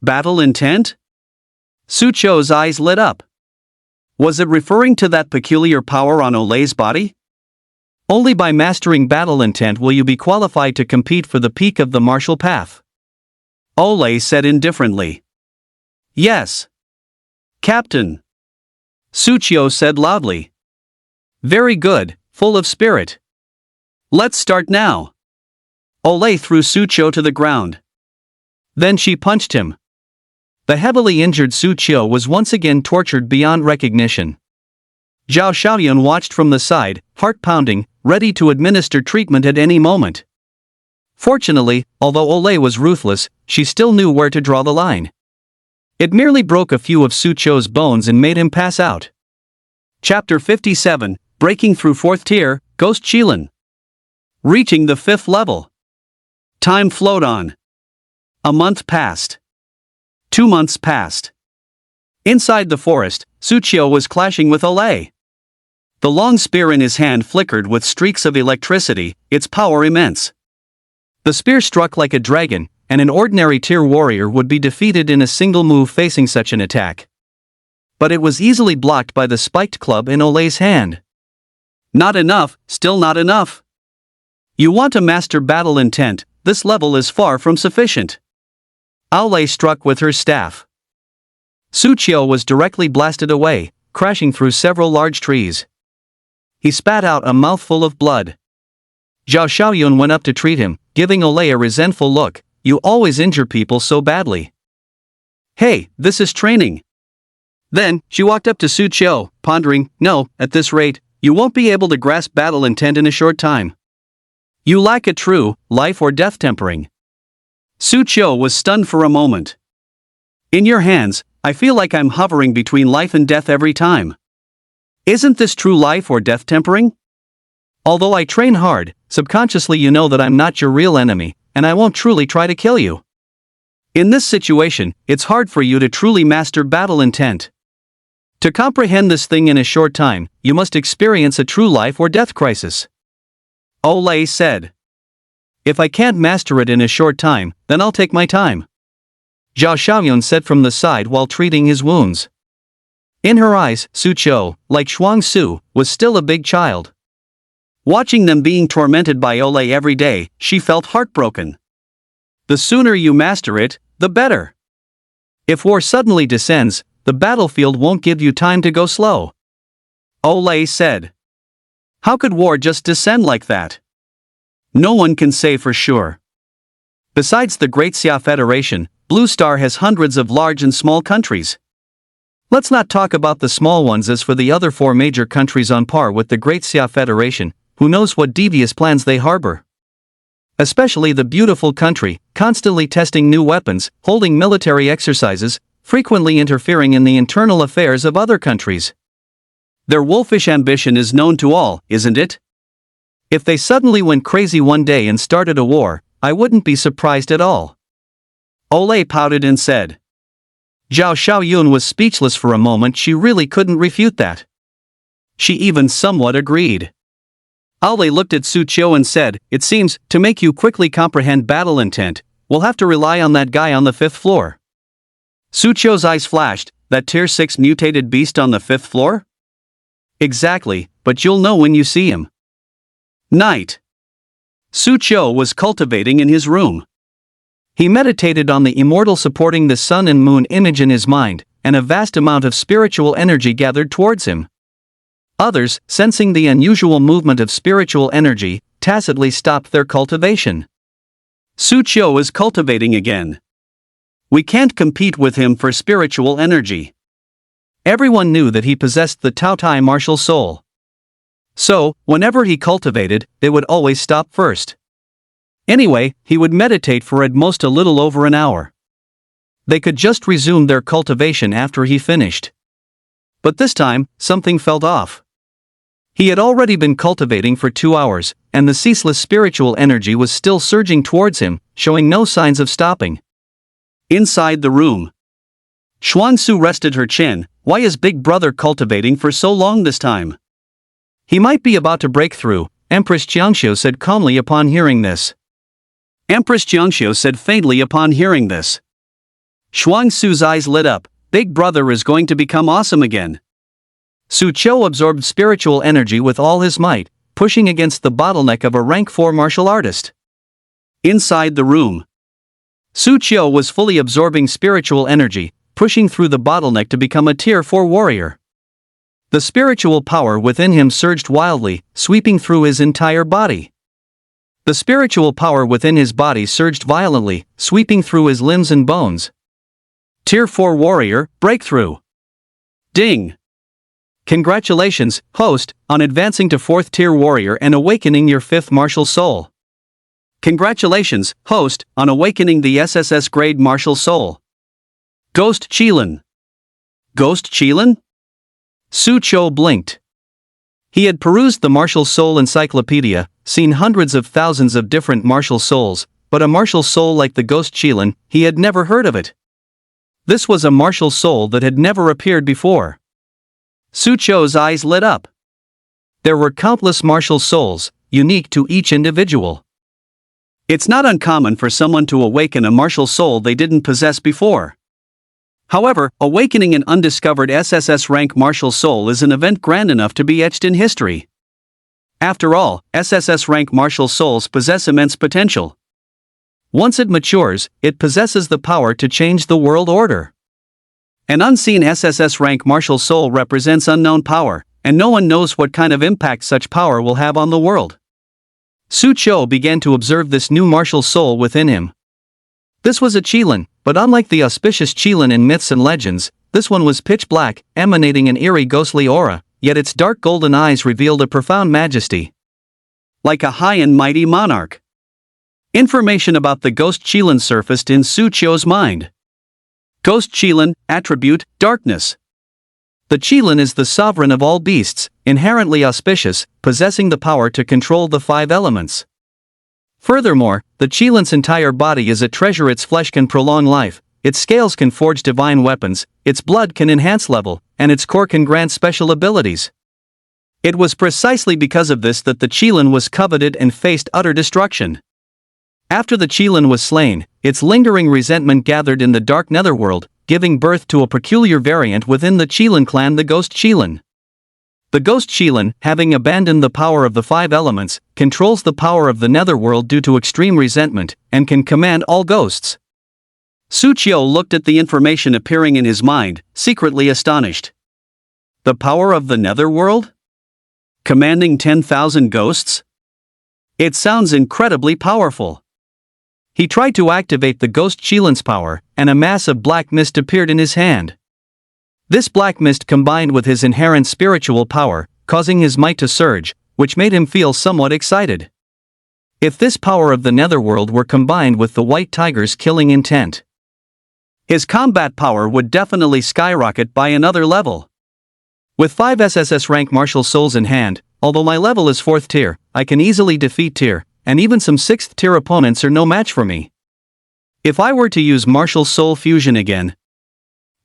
Battle intent? Sucho's eyes lit up. Was it referring to that peculiar power on Ole's body? Only by mastering battle intent will you be qualified to compete for the peak of the martial path. Ole said indifferently. Yes. Captain. Sucho said loudly. Very good, full of spirit. Let's start now. Ole threw Sucho to the ground. Then she punched him. The heavily injured Sucho was once again tortured beyond recognition. Zhao Xiaoyun watched from the side, heart pounding, ready to administer treatment at any moment. Fortunately, although Ole was ruthless, she still knew where to draw the line. It merely broke a few of Sucho's bones and made him pass out. Chapter 57, Breaking Through 4th Tier, Ghost Qilin. Reaching the 5th level. Time flowed on. A month passed. 2 months passed. Inside the forest, Sucho was clashing with Ole. The long spear in his hand flickered with streaks of electricity, its power immense. The spear struck like a dragon, and an ordinary tier warrior would be defeated in a single move facing such an attack. But it was easily blocked by the spiked club in Ole's hand. Not enough, still not enough. You want to master battle intent, this level is far from sufficient. Ole struck with her staff. Su Qiu was directly blasted away, crashing through several large trees. He spat out a mouthful of blood. Zhao Xiaoyun went up to treat him, giving Ole a resentful look. You always injure people so badly. Hey, this is training. Then, she walked up to Su Qiu, pondering, no, at this rate, you won't be able to grasp battle intent in a short time. You lack a true, life or death tempering. Su Qiu was stunned for a moment. In your hands, I feel like I'm hovering between life and death every time. Isn't this true life or death tempering? Although I train hard, subconsciously you know that I'm not your real enemy, and I won't truly try to kill you. In this situation, it's hard for you to truly master battle intent. To comprehend this thing in a short time, you must experience a true life or death crisis. Ole said. If I can't master it in a short time, then I'll take my time. Zhao Xiaoyun said from the side while treating his wounds. In her eyes, Su Qiu, like Shuang Su, was still a big child. Watching them being tormented by Ole every day, she felt heartbroken. The sooner you master it, the better. If war suddenly descends, the battlefield won't give you time to go slow. Ole said. How could war just descend like that? No one can say for sure. Besides the Great Xia Federation, Blue Star has hundreds of large and small countries. Let's not talk about the small ones as for the other 4 major countries on par with the Great Xia Federation, who knows what devious plans they harbor. Especially the beautiful country, constantly testing new weapons, holding military exercises, frequently interfering in the internal affairs of other countries. Their wolfish ambition is known to all, isn't it? If they suddenly went crazy one day and started a war, I wouldn't be surprised at all. Ole pouted and said. Zhao Xiaoyun was speechless for a moment. She really couldn't refute that. She even somewhat agreed. Ole looked at Su Qiu and said, it seems, to make you quickly comprehend battle intent, we'll have to rely on that guy on the 5th floor. Su Qiu's eyes flashed, that tier 6 mutated beast on the 5th floor? Exactly, but you'll know when you see him. Night. Su Qiu was cultivating in his room. He meditated on the immortal supporting the sun and moon image in his mind, and a vast amount of spiritual energy gathered towards him. Others, sensing the unusual movement of spiritual energy, tacitly stopped their cultivation. Su Qiu is cultivating again. We can't compete with him for spiritual energy. Everyone knew that he possessed the Taotie martial soul. So, whenever he cultivated, they would always stop first. Anyway, he would meditate for at most a little over an hour. They could just resume their cultivation after he finished. But this time, something felt off. He had already been cultivating for 2 hours, and the ceaseless spiritual energy was still surging towards him, showing no signs of stopping. Inside the room, Xuan Su rested her chin. Why is Big Brother cultivating for so long this time? He might be about to break through, Empress Jiangxiu said calmly upon hearing this. Empress Jiangxiu said faintly upon hearing this. Xuan Su's eyes lit up. Big Brother is going to become awesome again. Su Qiu absorbed spiritual energy with all his might, pushing against the bottleneck of a rank 4 martial artist. Inside the room, Su Qiu was fully absorbing spiritual energy, pushing through the bottleneck to become a tier 4 warrior. The spiritual power within him surged wildly, sweeping through his entire body. The spiritual power within his body surged violently, sweeping through his limbs and bones. Tier 4 warrior, breakthrough. Ding! Congratulations, host, on advancing to 4th tier warrior and awakening your 5th martial soul. Congratulations, host, on awakening the SSS grade martial soul. Ghost Qilin. Ghost Qilin? Su Qiu blinked. He had perused the martial soul encyclopedia, seen hundreds of thousands of different martial souls, but a martial soul like the Ghost Qilin, he had never heard of it. This was a martial soul that had never appeared before. Su Qiu's eyes lit up. There were countless martial souls, unique to each individual. It's not uncommon for someone to awaken a martial soul they didn't possess before. However, awakening an undiscovered SSS rank martial soul is an event grand enough to be etched in history. After all, SSS rank martial souls possess immense potential. Once it matures, it possesses the power to change the world order. An unseen SSS rank martial soul represents unknown power, and no one knows what kind of impact such power will have on the world. Su Cho began to observe this new martial soul within him. This was a Qilin, but unlike the auspicious Qilin in myths and legends, this one was pitch black, emanating an eerie ghostly aura, yet its dark golden eyes revealed a profound majesty. Like a high and mighty monarch. Information about the ghost Qilin surfaced in Su Cho's mind. Ghost Qilin, attribute, darkness. The Qilin is the sovereign of all beasts, inherently auspicious, possessing the power to control the 5 elements. Furthermore, the Qilin's entire body is a treasure. Its flesh can prolong life, its scales can forge divine weapons, its blood can enhance level, and its core can grant special abilities. It was precisely because of this that the Qilin was coveted and faced utter destruction. After the Qilin was slain, its lingering resentment gathered in the dark netherworld, giving birth to a peculiar variant within the Qilin clan, the Ghost Qilin. The Ghost Qilin, having abandoned the power of the 5 elements, controls the power of the netherworld due to extreme resentment, and can command all ghosts. Su Cho looked at the information appearing in his mind, secretly astonished. The power of the netherworld? Commanding 10,000 ghosts? It sounds incredibly powerful. He tried to activate the Ghost Qilin's power, and a mass of black mist appeared in his hand. This black mist combined with his inherent spiritual power, causing his might to surge, which made him feel somewhat excited. If this power of the netherworld were combined with the White Tiger's killing intent, his combat power would definitely skyrocket by another level. With 5 SSS rank martial souls in hand, although my level is 4th tier, I can easily defeat tier, and even some 6th tier opponents are no match for me. If I were to use martial soul fusion again,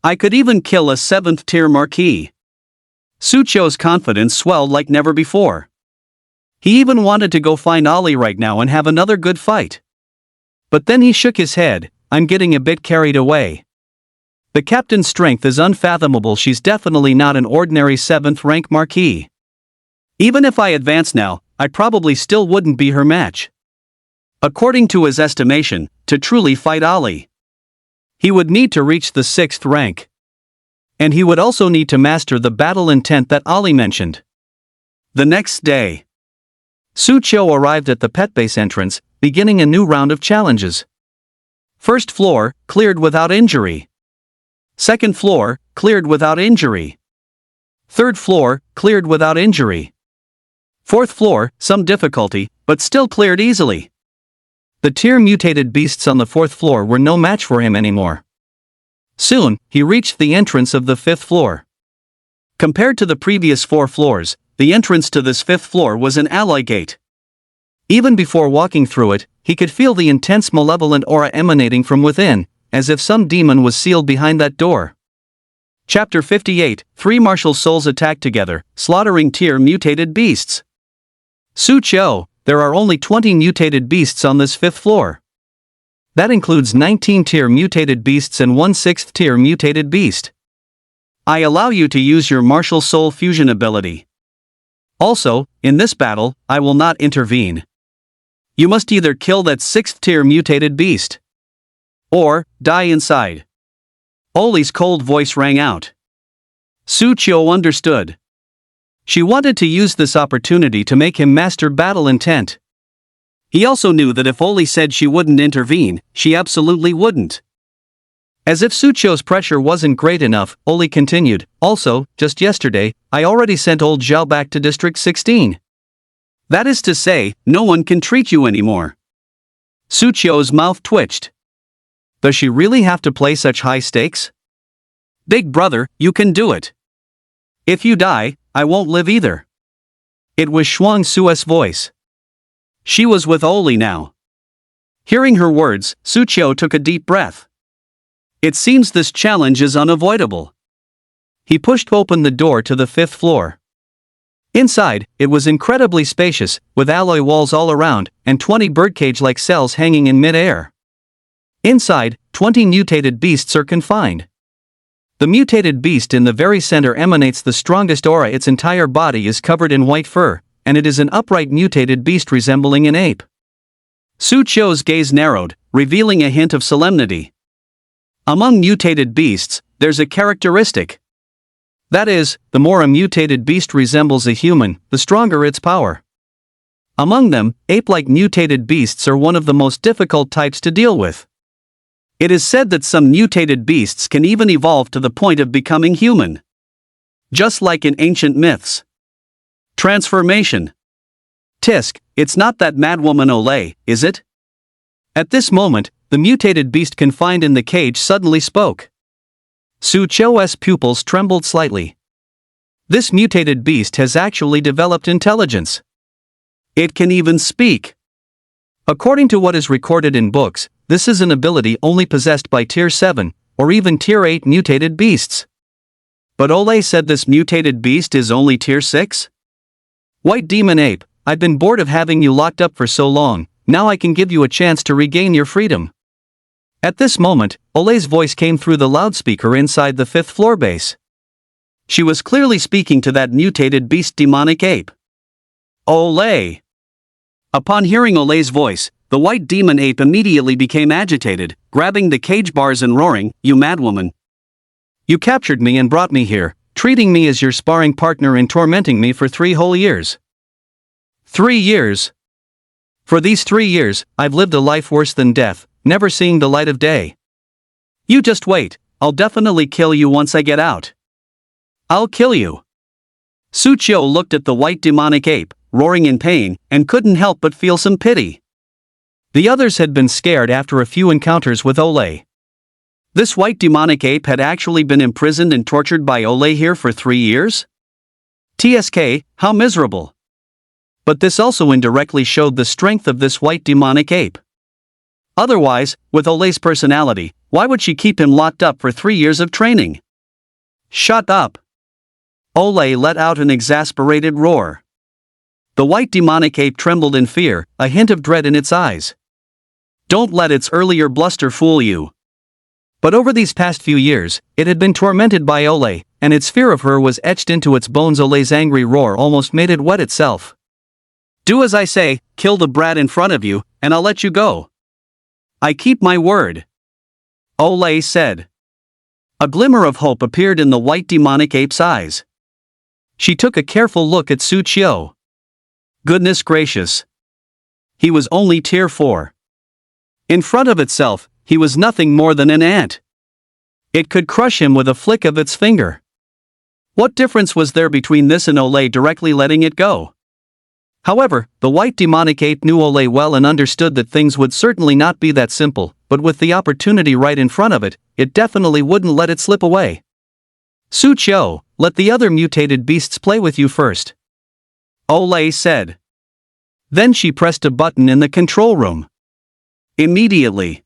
I could even kill a 7th tier marquis. Su Cho's confidence swelled like never before. He even wanted to go find Ali right now and have another good fight. But then he shook his head. I'm getting a bit carried away. The captain's strength is unfathomable. She's definitely not an ordinary 7th rank marquis. Even if I advance now, I probably still wouldn't be her match. According to his estimation, to truly fight Ali, he would need to reach the 6th rank. And he would also need to master the battle intent that Ali mentioned. The next day, Su Cho arrived at the pet base entrance, beginning a new round of challenges. First floor, cleared without injury. Second floor, cleared without injury. Third floor, cleared without injury. Fourth floor, some difficulty, but still cleared easily. The tier mutated beasts on the 4th floor were no match for him anymore. Soon, he reached the entrance of the 5th floor. Compared to the previous 4 floors, the entrance to this 5th floor was an alloy gate. Even before walking through it, he could feel the intense malevolent aura emanating from within, as if some demon was sealed behind that door. Chapter 58, 3 martial souls attack together, slaughtering tier mutated beasts. Su Cho, there are only 20 mutated beasts on this 5th floor. That includes 19 tier mutated beasts and 1 6th tier mutated beast. I allow you to use your martial soul fusion ability. Also, in this battle, I will not intervene. You must either kill that 6th tier mutated beast, or die inside. Oli's cold voice rang out. Su Cho understood. She wanted to use this opportunity to make him master battle intent. He also knew that if Oli said she wouldn't intervene, she absolutely wouldn't. As if Su Cho's pressure wasn't great enough, Oli continued, also, just yesterday, I already sent old Zhao back to District 16. That is to say, no one can treat you anymore. Su Cho's mouth twitched. Does she really have to play such high stakes? Big brother, you can do it. If you die, I won't live either. It was Shuang Su's voice. She was with Oli now. Hearing her words, Su Cho took a deep breath. It seems this challenge is unavoidable. He pushed open the door to the 5th floor. Inside, it was incredibly spacious, with alloy walls all around, and 20 birdcage-like cells hanging in mid-air. Inside, 20 mutated beasts are confined. The mutated beast in the very center emanates the strongest aura. Its entire body is covered in white fur, and it is an upright mutated beast resembling an ape. Su Qiu's gaze narrowed, revealing a hint of solemnity. Among mutated beasts, there's a characteristic. That is, the more a mutated beast resembles a human, the stronger its power. Among them, ape-like mutated beasts are one of the most difficult types to deal with. It is said that some mutated beasts can even evolve to the point of becoming human. Just like in ancient myths. Transformation. Tisk, it's not that madwoman Olay, is it? At this moment, the mutated beast confined in the cage suddenly spoke. Su Qiu's pupils trembled slightly. This mutated beast has actually developed intelligence. It can even speak. According to what is recorded in books, this is an ability only possessed by Tier 7, or even Tier 8 mutated beasts. But Olay said this mutated beast is only Tier 6? White Demon Ape, I've been bored of having you locked up for so long, now I can give you a chance to regain your freedom. At this moment, Olay's voice came through the loudspeaker inside the 5th floor base. She was clearly speaking to that mutated beast demonic ape. Olay! Upon hearing Olay's voice, the white demon ape immediately became agitated, grabbing the cage bars and roaring, "You madwoman! You captured me and brought me here, treating me as your sparring partner and tormenting me for 3 whole years. 3 years? For these 3 years, I've lived a life worse than death, never seeing the light of day. You just wait, I'll definitely kill you once I get out. I'll kill you." Su Qiu looked at the white demonic ape, roaring in pain, and couldn't help but feel some pity. The others had been scared after a few encounters with Olay. This white demonic ape had actually been imprisoned and tortured by Olay here for 3 years? TSK, how miserable. But this also indirectly showed the strength of this white demonic ape. Otherwise, with Olay's personality, why would she keep him locked up for 3 years of training? Shut up! Olay let out an exasperated roar. The white demonic ape trembled in fear, a hint of dread in its eyes. Don't let its earlier bluster fool you. But over these past few years, it had been tormented by Olay, and its fear of her was etched into its bones. Olay's angry roar almost made it wet itself. Do as I say, kill the brat in front of you, and I'll let you go. I keep my word. Olay said. A glimmer of hope appeared in the white demonic ape's eyes. She took a careful look at Su Qiu. Goodness gracious. He was only Tier 4. In front of itself, he was nothing more than an ant. It could crush him with a flick of its finger. What difference was there between this and Olay directly letting it go? However, the white demonic ape knew Olay well and understood that things would certainly not be that simple, but with the opportunity right in front of it, it definitely wouldn't let it slip away. Su Qiu, let the other mutated beasts play with you first. Olay said. Then she pressed a button in the control room. Immediately,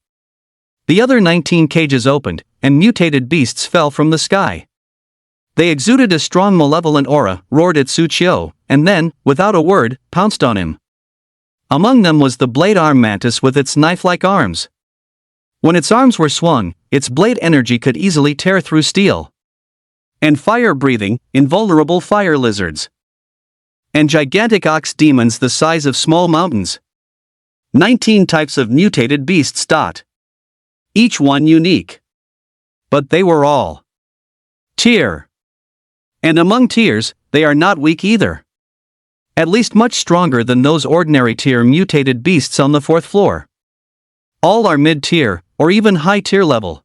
the other 19 cages opened, and mutated beasts fell from the sky. They exuded a strong malevolent aura, roared at Su Qiu, and then, without a word, pounced on him. Among them was the blade arm mantis with its knife-like arms. When its arms were swung, its blade energy could easily tear through steel. And fire-breathing, invulnerable fire lizards. And gigantic ox demons the size of small mountains. 19 types of mutated beasts. Each one unique. But they were all tier. And among tiers, they are not weak either. At least much stronger than those ordinary tier mutated beasts on the 4th floor. All are mid-tier, or even high-tier level.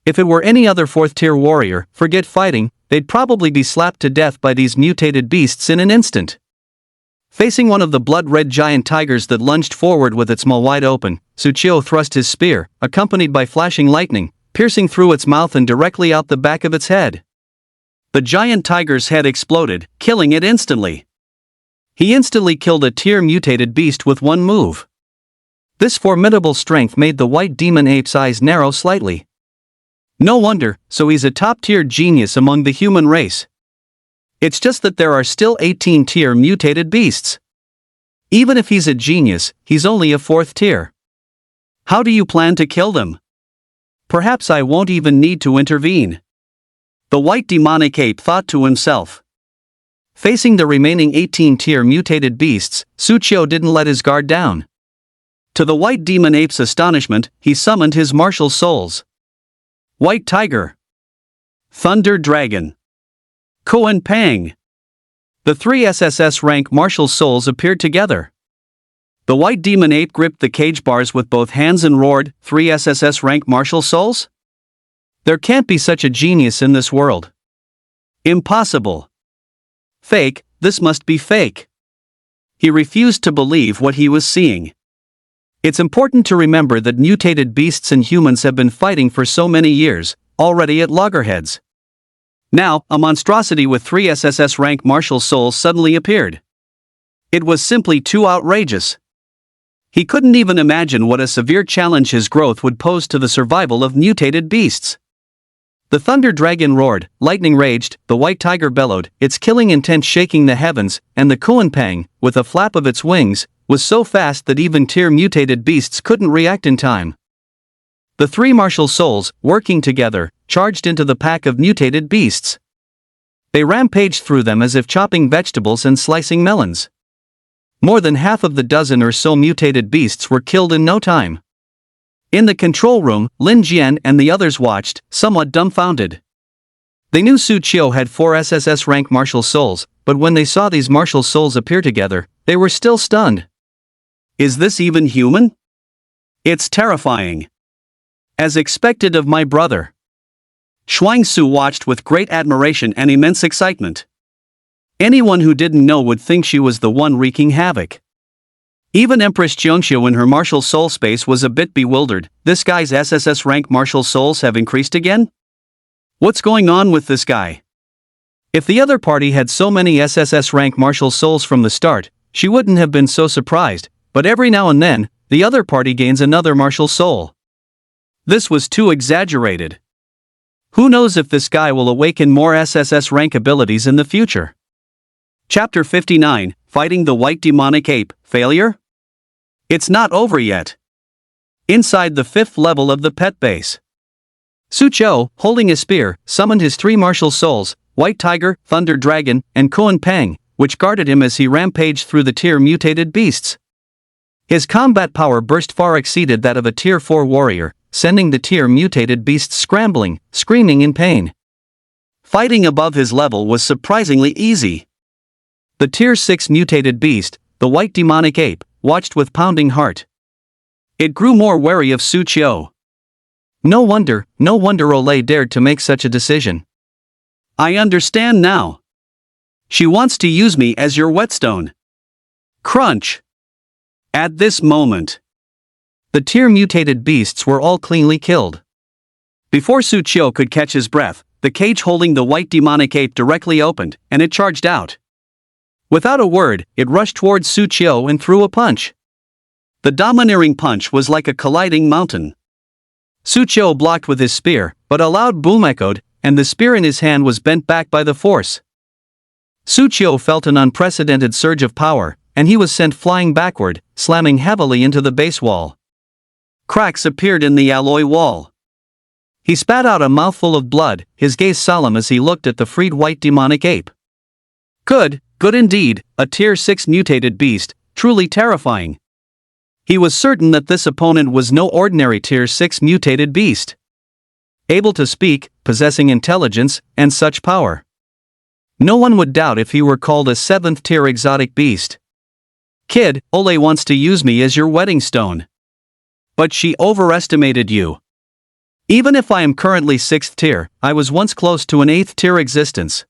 If it were any other 4th tier warrior, forget fighting, they'd probably be slapped to death by these mutated beasts in an instant. Facing one of the blood-red giant tigers that lunged forward with its maw wide open, Su Qiu thrust his spear, accompanied by flashing lightning, piercing through its mouth and directly out the back of its head. The giant tiger's head exploded, killing it instantly. He instantly killed a tier mutated beast with one move. This formidable strength made the white demon ape's eyes narrow slightly. No wonder, so he's a top-tier genius among the human race. It's just that there are still 18-tier mutated beasts. Even if he's a genius, he's only a 4th tier. How do you plan to kill them? Perhaps I won't even need to intervene. The white demonic ape thought to himself. Facing the remaining 18-tier mutated beasts, Suqiu didn't let his guard down. To the white demon ape's astonishment, he summoned his martial souls. White Tiger, Thunder Dragon, Confronting. The 3 SSS rank martial souls appeared together. The white demon ape gripped the cage bars with both hands and roared, 3 SSS rank martial souls? There can't be such a genius in this world. Impossible. Fake, this must be fake. He refused to believe what he was seeing. It's important to remember that mutated beasts and humans have been fighting for so many years, already at loggerheads. Now, a monstrosity with 3 SSS rank martial souls suddenly appeared. It was simply too outrageous. He couldn't even imagine what a severe challenge his growth would pose to the survival of mutated beasts. The thunder dragon roared, lightning raged, the white tiger bellowed, its killing intent shaking the heavens, and the Confronting, with a flap of its wings, was so fast that even tier mutated beasts couldn't react in time. The 3 martial souls, working together, charged into the pack of mutated beasts. They rampaged through them as if chopping vegetables and slicing melons. More than half of the dozen or so mutated beasts were killed in no time. In the control room, Lin Jian and the others watched, somewhat dumbfounded. They knew Suqiu had 4 SSS rank martial souls, but when they saw these martial souls appear together, they were still stunned. Is this even human? It's terrifying. As expected of my brother. Shuangsu watched with great admiration and immense excitement. Anyone who didn't know would think she was the one wreaking havoc. Even Empress Jiangxiu in her martial soul space was a bit bewildered. This guy's SSS rank martial souls have increased again? What's going on with this guy? If the other party had so many SSS rank martial souls from the start, she wouldn't have been so surprised, but every now and then, the other party gains another martial soul. This was too exaggerated. Who knows if this guy will awaken more SSS rank abilities in the future? Chapter 59, Fighting the White Demonic Ape, Failure? It's not over yet. Inside the 5th level of the pet base, Suqiu, holding a spear, summoned his 3 martial souls, White Tiger, Thunder Dragon, and Confronting, which guarded him as he rampaged through the tier mutated beasts. His combat power burst far exceeded that of a tier 4 warrior, sending the tier mutated beasts scrambling, screaming in pain. Fighting above his level was surprisingly easy. The tier 6 mutated beast, the white demonic ape, watched with pounding heart. It grew more wary of Suqiu. No wonder Olay dared to make such a decision. I understand now. She wants to use me as your whetstone. Crunch. At this moment, the tier mutated beasts were all cleanly killed. Before Suqiu could catch his breath, the cage holding the white demonic ape directly opened, and it charged out. Without a word, it rushed towards Suqiu and threw a punch. The domineering punch was like a colliding mountain. Suqiu blocked with his spear, but a loud boom echoed, and the spear in his hand was bent back by the force. Suqiu felt an unprecedented surge of power, and he was sent flying backward, slamming heavily into the base wall. Cracks appeared in the alloy wall. He spat out a mouthful of blood, his gaze solemn as he looked at the freed white demonic ape. Good indeed, a tier 6 mutated beast, truly terrifying. He was certain that this opponent was no ordinary tier 6 mutated beast. Able to speak, possessing intelligence, and such power. No one would doubt if he were called a 7th tier exotic beast. Kid, Olay wants to use me as your wedding stone. But she overestimated you. Even if I am currently 6th tier, I was once close to an 8th tier existence.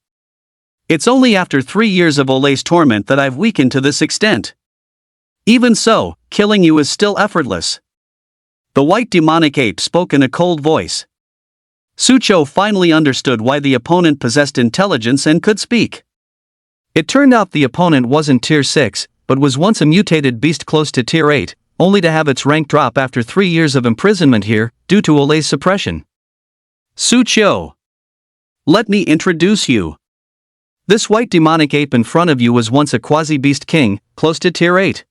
It's only after 3 years of Olay's torment that I've weakened to this extent. Even so, killing you is still effortless. The white demonic ape spoke in a cold voice. Suqiu finally understood why the opponent possessed intelligence and could speak. It turned out the opponent wasn't tier 6, but was once a mutated beast close to tier 8, only to have its rank drop after 3 years of imprisonment here, due to Olay's suppression. Suqiu, let me introduce you. This white demonic ape in front of you was once a quasi-beast king, close to tier 8.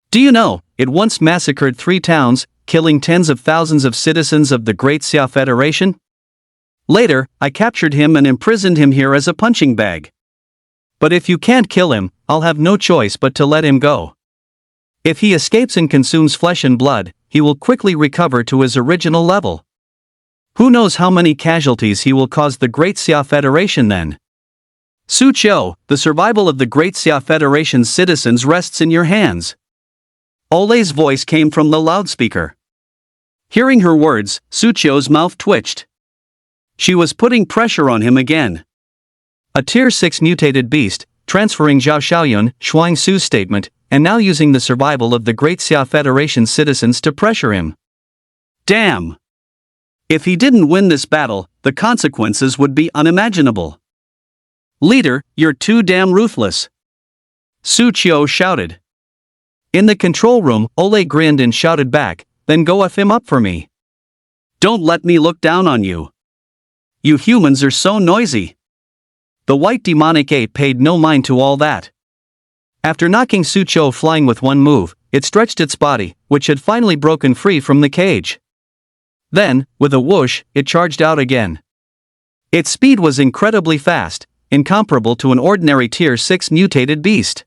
Do you know, it once massacred 3 towns, killing tens of thousands of citizens of the Great Xia Federation? Later, I captured him and imprisoned him here as a punching bag. But if you can't kill him, I'll have no choice but to let him go. If he escapes and consumes flesh and blood, he will quickly recover to his original level. Who knows how many casualties he will cause the Great Xia Federation then? Su Qiu, the survival of the Great Xia Federation's citizens rests in your hands. Ole's voice came from the loudspeaker. Hearing her words, Su Qiu's mouth twitched. She was putting pressure on him again. A tier 6 mutated beast, transferring Zhao Xiaoyun, Shuang Su's statement, and now using the survival of the Great Xia Federation's citizens to pressure him. Damn! If he didn't win this battle, the consequences would be unimaginable. Leader, you're too damn ruthless. Su Qiu shouted. In the control room, Ole grinned and shouted back, then go F him up for me. Don't let me look down on you. You humans are so noisy. The white demonic ape paid no mind to all that. After knocking Su Qiu flying with one move, it stretched its body, which had finally broken free from the cage. Then, with a whoosh, it charged out again. Its speed was incredibly fast, incomparable to an ordinary tier 6 mutated beast.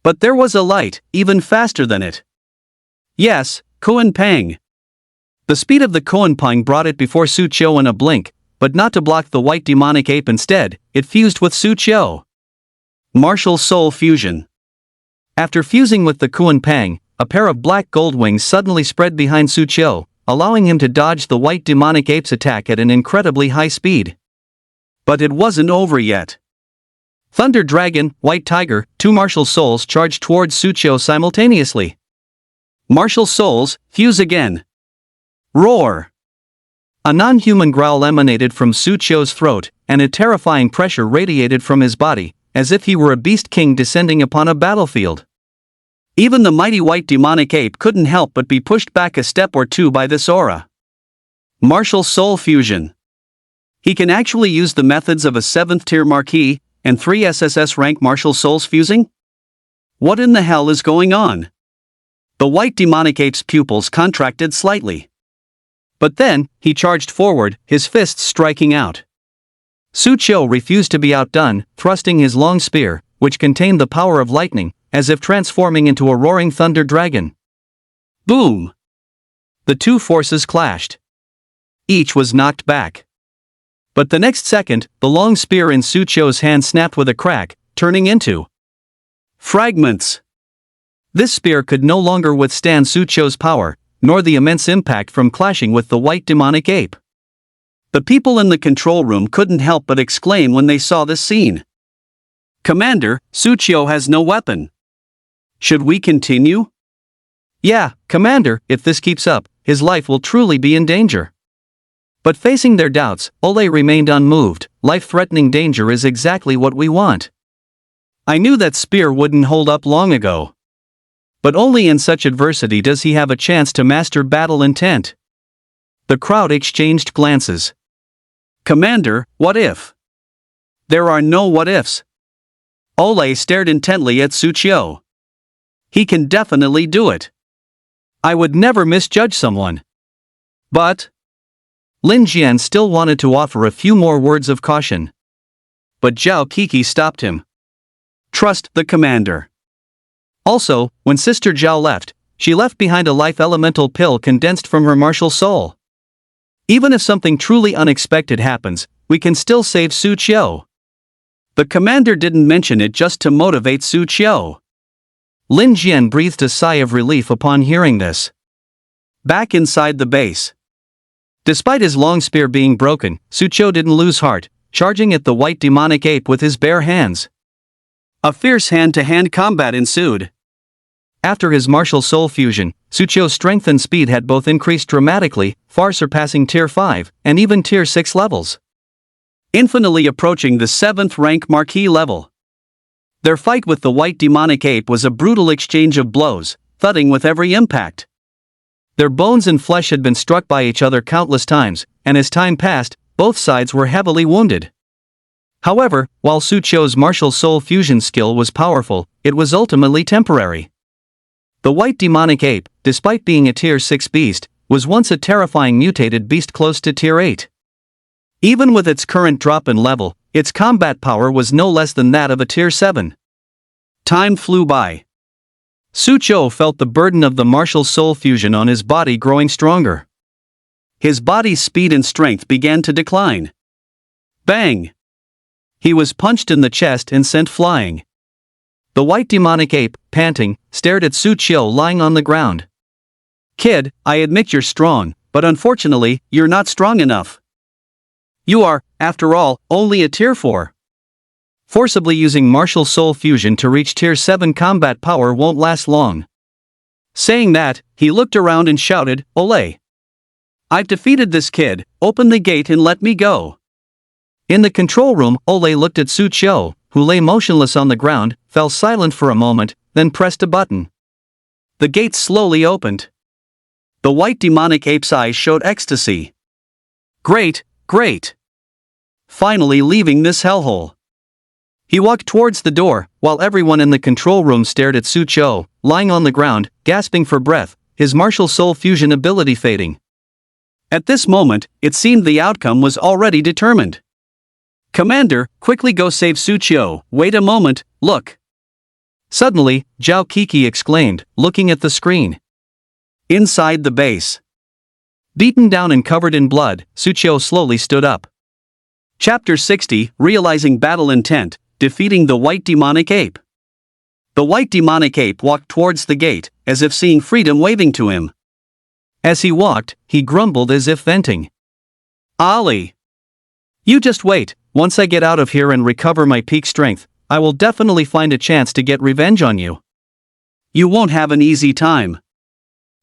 But there was a light, even faster than it. Yes, Kuan Pang. The speed of the Kuan Pang brought it before Su Qiu in a blink, but not to block the white demonic ape instead, it fused with Su Qiu. Martial Soul Fusion. After fusing with the Kuan Pang, a pair of black gold wings suddenly spread behind Su Qiu, allowing him to dodge the white demonic ape's attack at an incredibly high speed. But it wasn't over yet. Thunder Dragon, White Tiger, 2 martial souls charged towards Su Qiu simultaneously. Martial souls, fuse again. Roar! A non-human growl emanated from Su Qiu's throat, and a terrifying pressure radiated from his body, as if he were a beast king descending upon a battlefield. Even the mighty white demonic ape couldn't help but be pushed back a step or two by this aura. Martial Soul Fusion. He can actually use the methods of a 7th tier Marquis, and 3 SSS rank martial souls fusing? What in the hell is going on? The white demonic ape's pupils contracted slightly. But then, he charged forward, his fists striking out. Su Qiu refused to be outdone, thrusting his long spear, which contained the power of lightning, as if transforming into a roaring thunder dragon. Boom! The two forces clashed. Each was knocked back. But the next second, the long spear in Su Qiu's hand snapped with a crack, turning into fragments. This spear could no longer withstand Su Qiu's power, nor the immense impact from clashing with the white demonic ape. The people in the control room couldn't help but exclaim when they saw this scene. Commander, Su Qiu has no weapon. Should we continue? Yeah, Commander, if this keeps up, his life will truly be in danger. But facing their doubts, Ole remained unmoved. Life-threatening danger is exactly what we want. I knew that spear wouldn't hold up long ago. But only in such adversity does he have a chance to master battle intent. The crowd exchanged glances. Commander, what if? There are no what ifs. Ole stared intently at Su Qiu. He can definitely do it. I would never misjudge someone. But Lin Jian still wanted to offer a few more words of caution. But Zhao Kiki stopped him. Trust the commander. Also, when Sister Zhao left, she left behind a life elemental pill condensed from her martial soul. Even if something truly unexpected happens, we can still save Su Qiu. The commander didn't mention it just to motivate Su Qiu. Lin Jian breathed a sigh of relief upon hearing this. Back inside the base. Despite his long spear being broken, Su Qiu didn't lose heart, charging at the white demonic ape with his bare hands. A fierce hand-to-hand combat ensued. After his martial soul fusion, Su Qiu's strength and speed had both increased dramatically, far surpassing Tier 5, and even Tier 6 levels. Infinitely approaching the 7th rank Marquis level. Their fight with the white demonic ape was a brutal exchange of blows, thudding with every impact. Their bones and flesh had been struck by each other countless times, and as time passed, both sides were heavily wounded. However, while Su Chou's martial soul fusion skill was powerful, it was ultimately temporary. The white demonic ape, despite being a tier 6 beast, was once a terrifying mutated beast close to tier 8. Even with its current drop in level, its combat power was no less than that of a tier 7. Time flew by. Su Chou felt the burden of the martial soul fusion on his body growing stronger. His body's speed and strength began to decline. Bang! He was punched in the chest and sent flying. The white demonic ape, panting, stared at Su Chou lying on the ground. "Kid, I admit you're strong, but unfortunately, you're not strong enough. You are, after all, only a tier 4. Forcibly using martial soul fusion to reach tier 7 combat power won't last long." Saying that, he looked around and shouted, "Olé! I've defeated this kid, open the gate and let me go." In the control room, Olé looked at Su Chou, who lay motionless on the ground, fell silent for a moment, then pressed a button. The gate slowly opened. The white demonic ape's eyes showed ecstasy. Great, great! Finally leaving this hellhole. He walked towards the door, while everyone in the control room stared at Su Chou, lying on the ground, gasping for breath, his martial soul fusion ability fading. At this moment, it seemed the outcome was already determined. "Commander, quickly go save Su Chou, wait a moment, look." Suddenly, Zhao Kiki exclaimed, looking at the screen. Inside the base. Beaten down and covered in blood, Su Chou slowly stood up. Chapter 60, Realizing Battle Intent, Defeating the White Demonic Ape. The white demonic ape walked towards the gate, as if seeing freedom waving to him. As he walked, he grumbled as if venting. "Ali! You just wait, once I get out of here and recover my peak strength, I will definitely find a chance to get revenge on you. You won't have an easy time.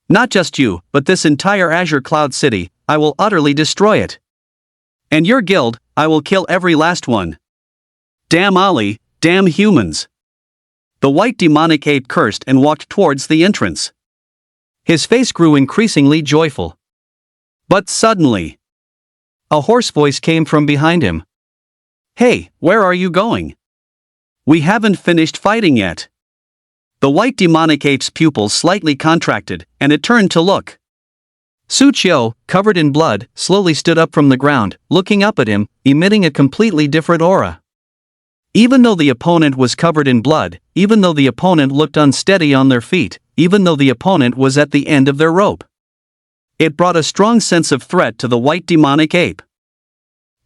Not just you, but this entire Azure Cloud City, I will utterly destroy it. And your guild, I will kill every last one. Damn Ali, damn humans." The white demonic ape cursed and walked towards the entrance. His face grew increasingly joyful. But suddenly, a hoarse voice came from behind him. "Hey, where are you going? We haven't finished fighting yet." The white demonic ape's pupils slightly contracted, and it turned to look. Su Chou, covered in blood, slowly stood up from the ground, looking up at him, emitting a completely different aura. Even though the opponent was covered in blood, even though the opponent looked unsteady on their feet, even though the opponent was at the end of their rope, it brought a strong sense of threat to the white demonic ape.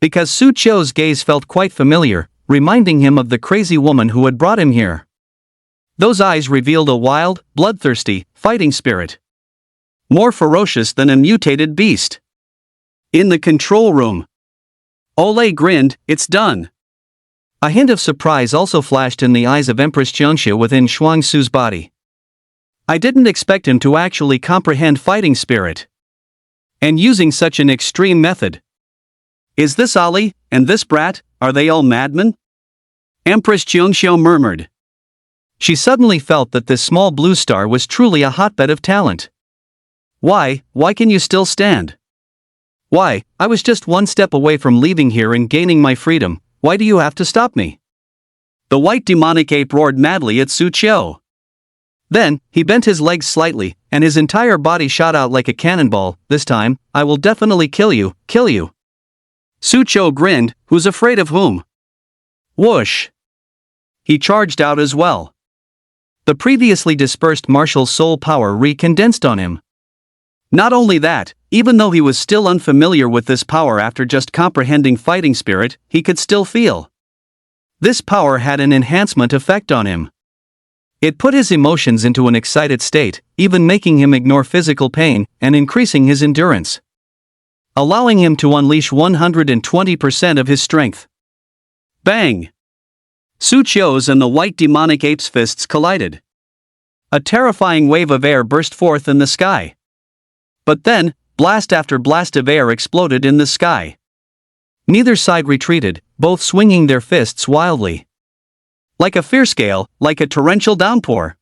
Because Su Chou's gaze felt quite familiar, reminding him of the crazy woman who had brought him here. Those eyes revealed a wild, bloodthirsty, fighting spirit. More ferocious than a mutated beast. In the control room, Olé grinned, "It's done." A hint of surprise also flashed in the eyes of Empress Jiangxia within Shuang Su's body. I didn't expect him to actually comprehend fighting spirit. And using such an extreme method. Is this Ali, and this brat, are they all madmen? Empress Jiangxia murmured. She suddenly felt that this small blue star was truly a hotbed of talent. Why can you still stand? Why, I was just one step away from leaving here and gaining my freedom, why do you have to stop me? The white demonic ape roared madly at Su Chou. Then, he bent his legs slightly, and his entire body shot out like a cannonball. "This time, I will definitely kill you, kill you." Su Chou grinned, "Who's afraid of whom?" Whoosh! He charged out as well. The previously dispersed martial soul power recondensed on him. Not only that, even though he was still unfamiliar with this power after just comprehending fighting spirit, he could still feel. This power had an enhancement effect on him. It put his emotions into an excited state, even making him ignore physical pain, and increasing his endurance. Allowing him to unleash 120% of his strength. Bang! Su Chou's and the white demonic ape's fists collided. A terrifying wave of air burst forth in the sky. But then, blast after blast of air exploded in the sky. Neither side retreated, both swinging their fists wildly. Like a fierce gale, like a torrential downpour.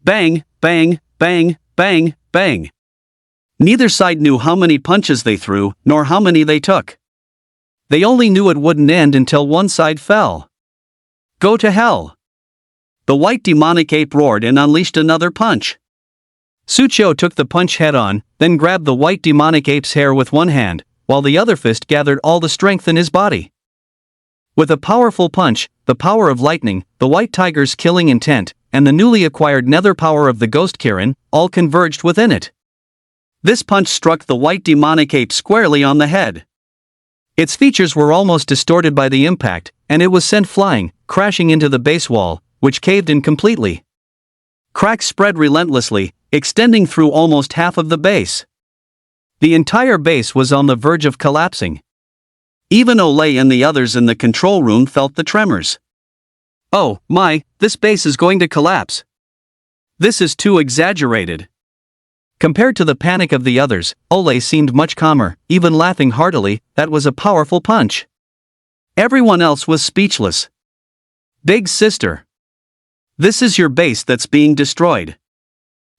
Bang, bang, bang, bang, bang. Neither side knew how many punches they threw, nor how many they took. They only knew it wouldn't end until one side fell. Go to hell! The white demonic ape roared and unleashed another punch. Sucho took the punch head-on, then grabbed the white demonic ape's hair with one hand, while the other fist gathered all the strength in his body. With a powerful punch, the power of lightning, the white tiger's killing intent, and the newly acquired nether power of the ghost Kirin, all converged within it. This punch struck the white demonic ape squarely on the head. Its features were almost distorted by the impact, and it was sent flying, crashing into the base wall, which caved in completely. Cracks spread relentlessly, extending through almost half of the base. The entire base was on the verge of collapsing. Even Olay and the others in the control room felt the tremors. Oh, my, this base is going to collapse. This is too exaggerated. Compared to the panic of the others, Olay seemed much calmer, even laughing heartily. That was a powerful punch. Everyone else was speechless. Big sister. This is your base that's being destroyed.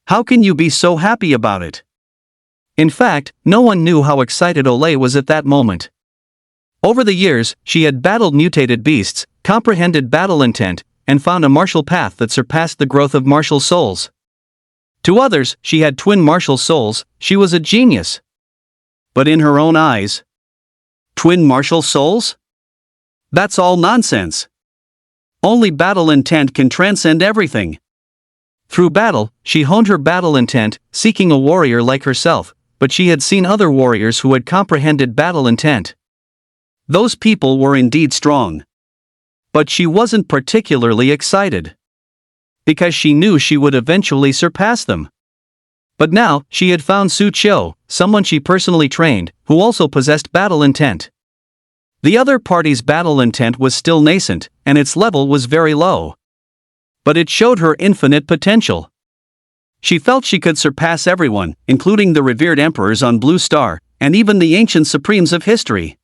How can you be so happy about it? In fact, no one knew how excited Olay was at that moment. Over the years, she had battled mutated beasts, comprehended battle intent, and found a martial path that surpassed the growth of martial souls. To others, she had twin martial souls. She was a genius. But in her own eyes, twin martial souls? That's all nonsense. Only battle intent can transcend everything. Through battle, she honed her battle intent, seeking a warrior like herself, but she had seen other warriors who had comprehended battle intent. Those people were indeed strong. But she wasn't particularly excited. Because she knew she would eventually surpass them. But now, she had found Su Qiu, someone she personally trained, who also possessed battle intent. The other party's battle intent was still nascent, and its level was very low. But it showed her infinite potential. She felt she could surpass everyone, including the revered emperors on Blue Star, and even the ancient supremes of history.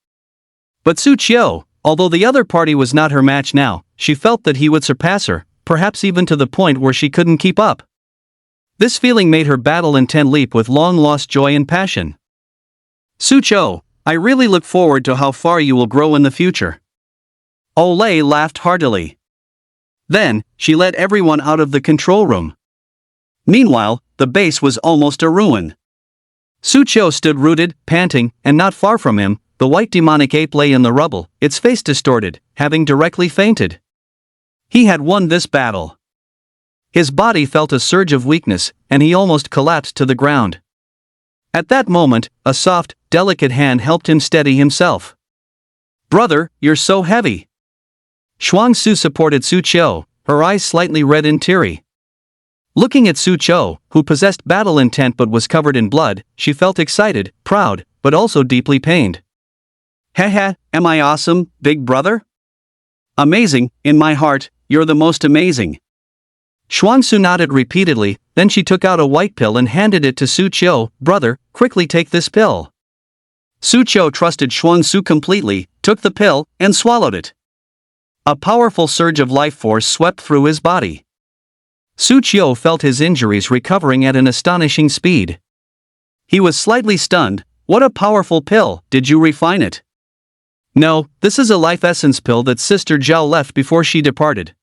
But Su Qiu, although the other party was not her match now, she felt that he would surpass her, perhaps even to the point where she couldn't keep up. This feeling made her battle intent leap with long-lost joy and passion. Su Qiu, I really look forward to how far you will grow in the future. Olay laughed heartily. Then, she led everyone out of the control room. Meanwhile, the base was almost a ruin. Su Qiu stood rooted, panting, and not far from him, the white demonic ape lay in the rubble, its face distorted, having directly fainted. He had won this battle. His body felt a surge of weakness, and he almost collapsed to the ground. At that moment, a soft, delicate hand helped him steady himself. Brother, you're so heavy. Xuang Su supported Su Qiu, her eyes slightly red and teary. Looking at Su Qiu, who possessed battle intent but was covered in blood, she felt excited, proud, but also deeply pained. Heh, am I awesome, big brother? Amazing, in my heart, you're the most amazing. Xuang Su nodded repeatedly, then she took out a white pill and handed it to Su Qiu. Brother, quickly take this pill. Su Qiu trusted Xuang Su completely, took the pill, and swallowed it. A powerful surge of life force swept through his body. Su Qiu felt his injuries recovering at an astonishing speed. He was slightly stunned. What a powerful pill, did you refine it? No, this is a life essence pill that Sister Zhao left before she departed.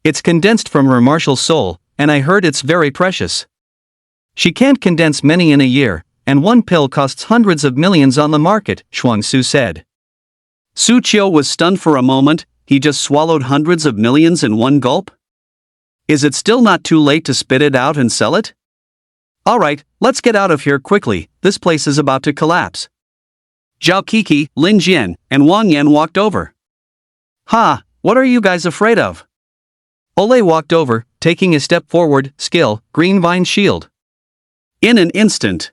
It's condensed from her martial soul, and I heard it's very precious. She can't condense many in a year, and one pill costs hundreds of millions on the market, Xuang Su said. Su Qiu was stunned for a moment. He just swallowed hundreds of millions in one gulp? Is it still not too late to spit it out and sell it? Alright, let's get out of here quickly, this place is about to collapse. Zhao Kiki, Lin Jian, and Wang Yan walked over. Ha, what are you guys afraid of? Olay walked over, taking a step forward, skill, green vine shield. In an instant,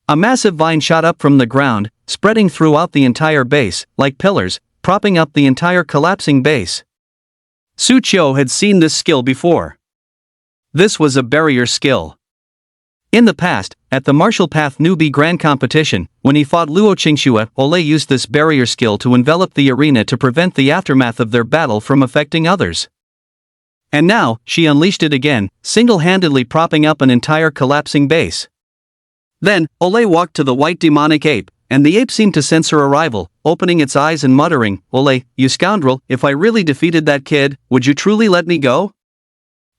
a massive vine shot up from the ground, spreading throughout the entire base, like pillars, propping up the entire collapsing base. Su Qiu had seen this skill before. This was a barrier skill. In the past, at the Martial Path Newbie Grand Competition, when he fought Luo Qingxue, Olay used this barrier skill to envelop the arena to prevent the aftermath of their battle from affecting others. And now, she unleashed it again, single-handedly propping up an entire collapsing base. Then, Olay walked to the white demonic ape, and the ape seemed to sense her arrival, opening its eyes and muttering, "Ole, you scoundrel, if I really defeated that kid, would you truly let me go?"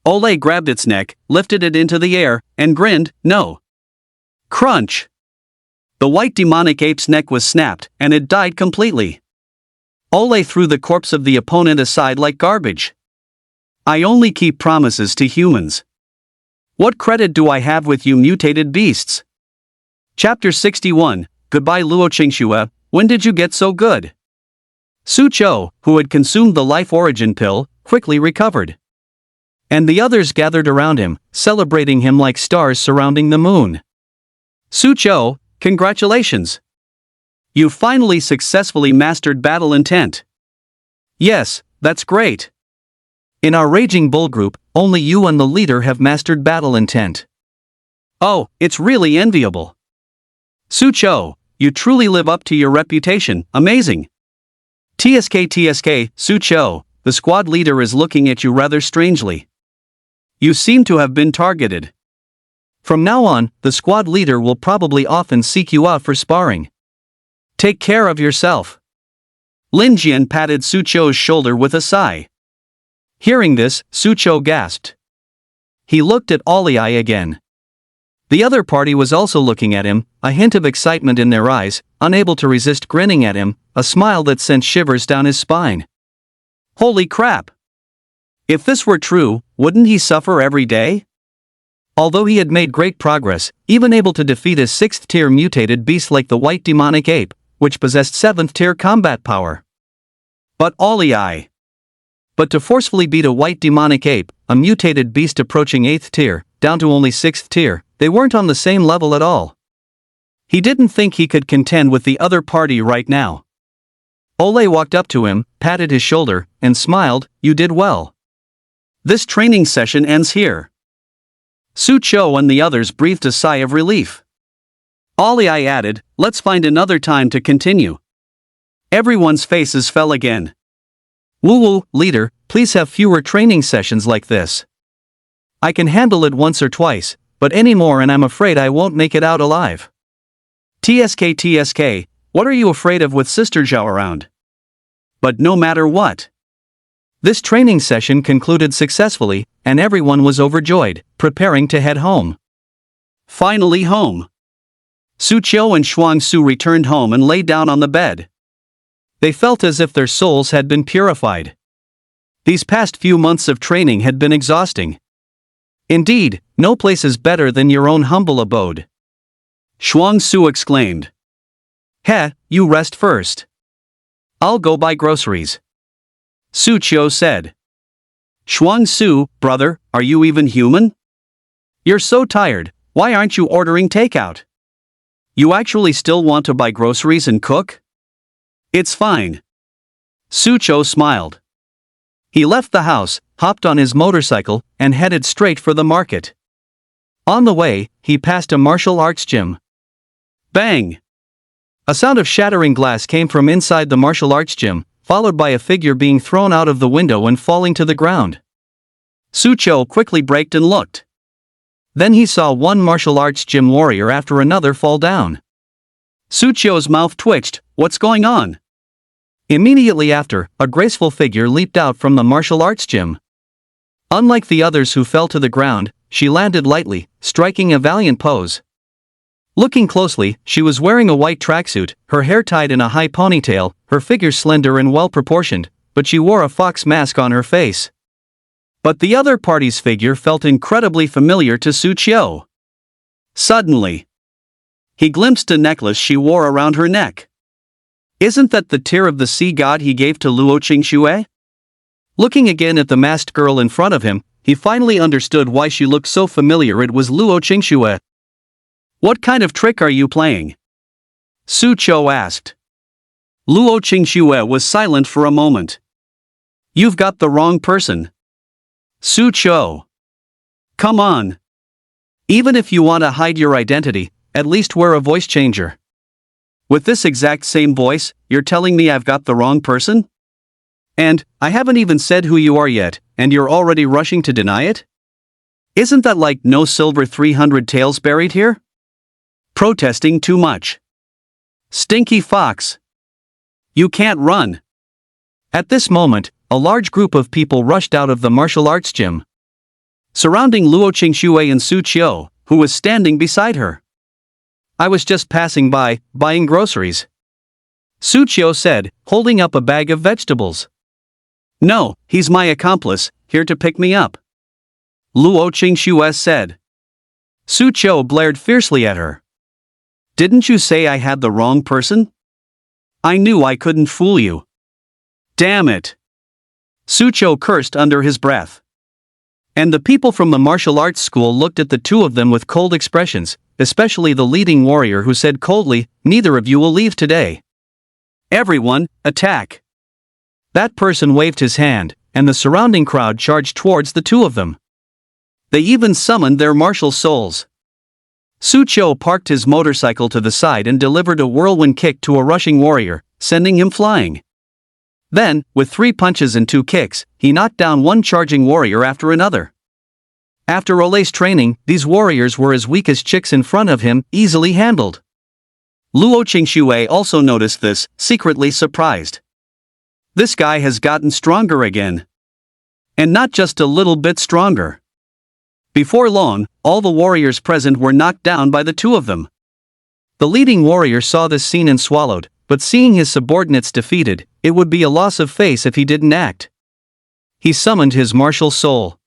Ole grabbed its neck, lifted it into the air, and grinned, "No." Crunch! The white demonic ape's neck was snapped, and it died completely. Ole threw the corpse of the opponent aside like garbage. "I only keep promises to humans. What credit do I have with you mutated beasts?" Chapter 61, Goodbye Luo Qingxue, when did you get so good? Su Chou, who had consumed the life origin pill, quickly recovered. And the others gathered around him, celebrating him like stars surrounding the moon. "Su Chou, congratulations! You finally successfully mastered battle intent." "Yes, that's great. In our Raging Bull group, only you and the leader have mastered battle intent." "Oh, it's really enviable. Su Chou, you truly live up to your reputation, amazing." TSK, Su Chou, the squad leader is looking at you rather strangely. You seem to have been targeted. From now on, the squad leader will probably often seek you out for sparring. Take care of yourself. Lin Jian patted Su Chou's shoulder with a sigh. Hearing this, Su Chou gasped. He looked at Ollie again. The other party was also looking at him, a hint of excitement in their eyes, unable to resist grinning at him, a smile that sent shivers down his spine. Holy crap! If this were true, wouldn't he suffer every day? Although he had made great progress, even able to defeat a 6th-tier mutated beast like the white demonic ape, which possessed 7th-tier combat power. But to forcefully beat a white demonic ape, a mutated beast approaching 8th tier, down to only 6th tier, they weren't on the same level at all. He didn't think he could contend with the other party right now. Ole walked up to him, patted his shoulder, and smiled, "You did well. This training session ends here." Su Chou and the others breathed a sigh of relief. Ollie added, "Let's find another time to continue." Everyone's faces fell again. "Woo, leader, please have fewer training sessions like this. I can handle it once or twice, but any more and I'm afraid I won't make it out alive." TSK, what are you afraid of with Sister Zhao around? But no matter what. This training session concluded successfully, and everyone was overjoyed, preparing to head home. Finally home. Su Chou and Shuang Su returned home and lay down on the bed. They felt as if their souls had been purified. These past few months of training had been exhausting. Indeed, no place is better than your own humble abode. Shuang Su exclaimed. "Heh, you rest first. I'll go buy groceries," Su Chou said. "Shuang Su, brother, are you even human? You're so tired, why aren't you ordering takeout? You actually still want to buy groceries and cook?" "It's fine." Su Chou smiled. He left the house, hopped on his motorcycle, and headed straight for the market. On the way, he passed a martial arts gym. Bang! A sound of shattering glass came from inside the martial arts gym, followed by a figure being thrown out of the window and falling to the ground. Su Chou quickly braked and looked. Then he saw one martial arts gym warrior after another fall down. Su Chou's mouth twitched. What's going on? Immediately after, a graceful figure leaped out from the martial arts gym. Unlike the others who fell to the ground, she landed lightly, striking a valiant pose. Looking closely, she was wearing a white tracksuit, her hair tied in a high ponytail, her figure slender and well-proportioned, but she wore a fox mask on her face. But the other party's figure felt incredibly familiar to Su Chou. Suddenly, he glimpsed a necklace she wore around her neck. Isn't that the tear of the sea god he gave to Luo Qingxue? Looking again at the masked girl in front of him, he finally understood why she looked so familiar. It was Luo Qingxue. What kind of trick are you playing? Su Chou asked. Luo Qingxue was silent for a moment. You've got the wrong person. Su Chou. Come on. Even if you want to hide your identity, at least wear a voice changer. With this exact same voice, you're telling me I've got the wrong person? And, I haven't even said who you are yet, and you're already rushing to deny it? Isn't that like no silver 300 taels buried here? Protesting too much. Stinky fox! You can't run! At this moment, a large group of people rushed out of the martial arts gym, surrounding Luo Qingxue and Su Qiu, who was standing beside her. I was just passing by, buying groceries, Su Qiu said, holding up a bag of vegetables. No, he's my accomplice, here to pick me up, Luo Qingxue said. Su Qiu blared fiercely at her. Didn't you say I had the wrong person? I knew I couldn't fool you. Damn it! Su Qiu cursed under his breath. And the people from the martial arts school looked at the two of them with cold expressions, especially the leading warrior who said coldly, "Neither of you will leave today. Everyone, attack!" That person waved his hand, and the surrounding crowd charged towards the two of them. They even summoned their martial souls. Su Qiu parked his motorcycle to the side and delivered a whirlwind kick to a rushing warrior, sending him flying. Then, with 3 punches and 2 kicks, he knocked down one charging warrior after another. After Ole's training, these warriors were as weak as chicks in front of him, easily handled. Luo Qingxue also noticed this, secretly surprised. This guy has gotten stronger again. And not just a little bit stronger. Before long, all the warriors present were knocked down by the two of them. The leading warrior saw this scene and swallowed, but seeing his subordinates defeated, it would be a loss of face if he didn't act. He summoned his martial soul.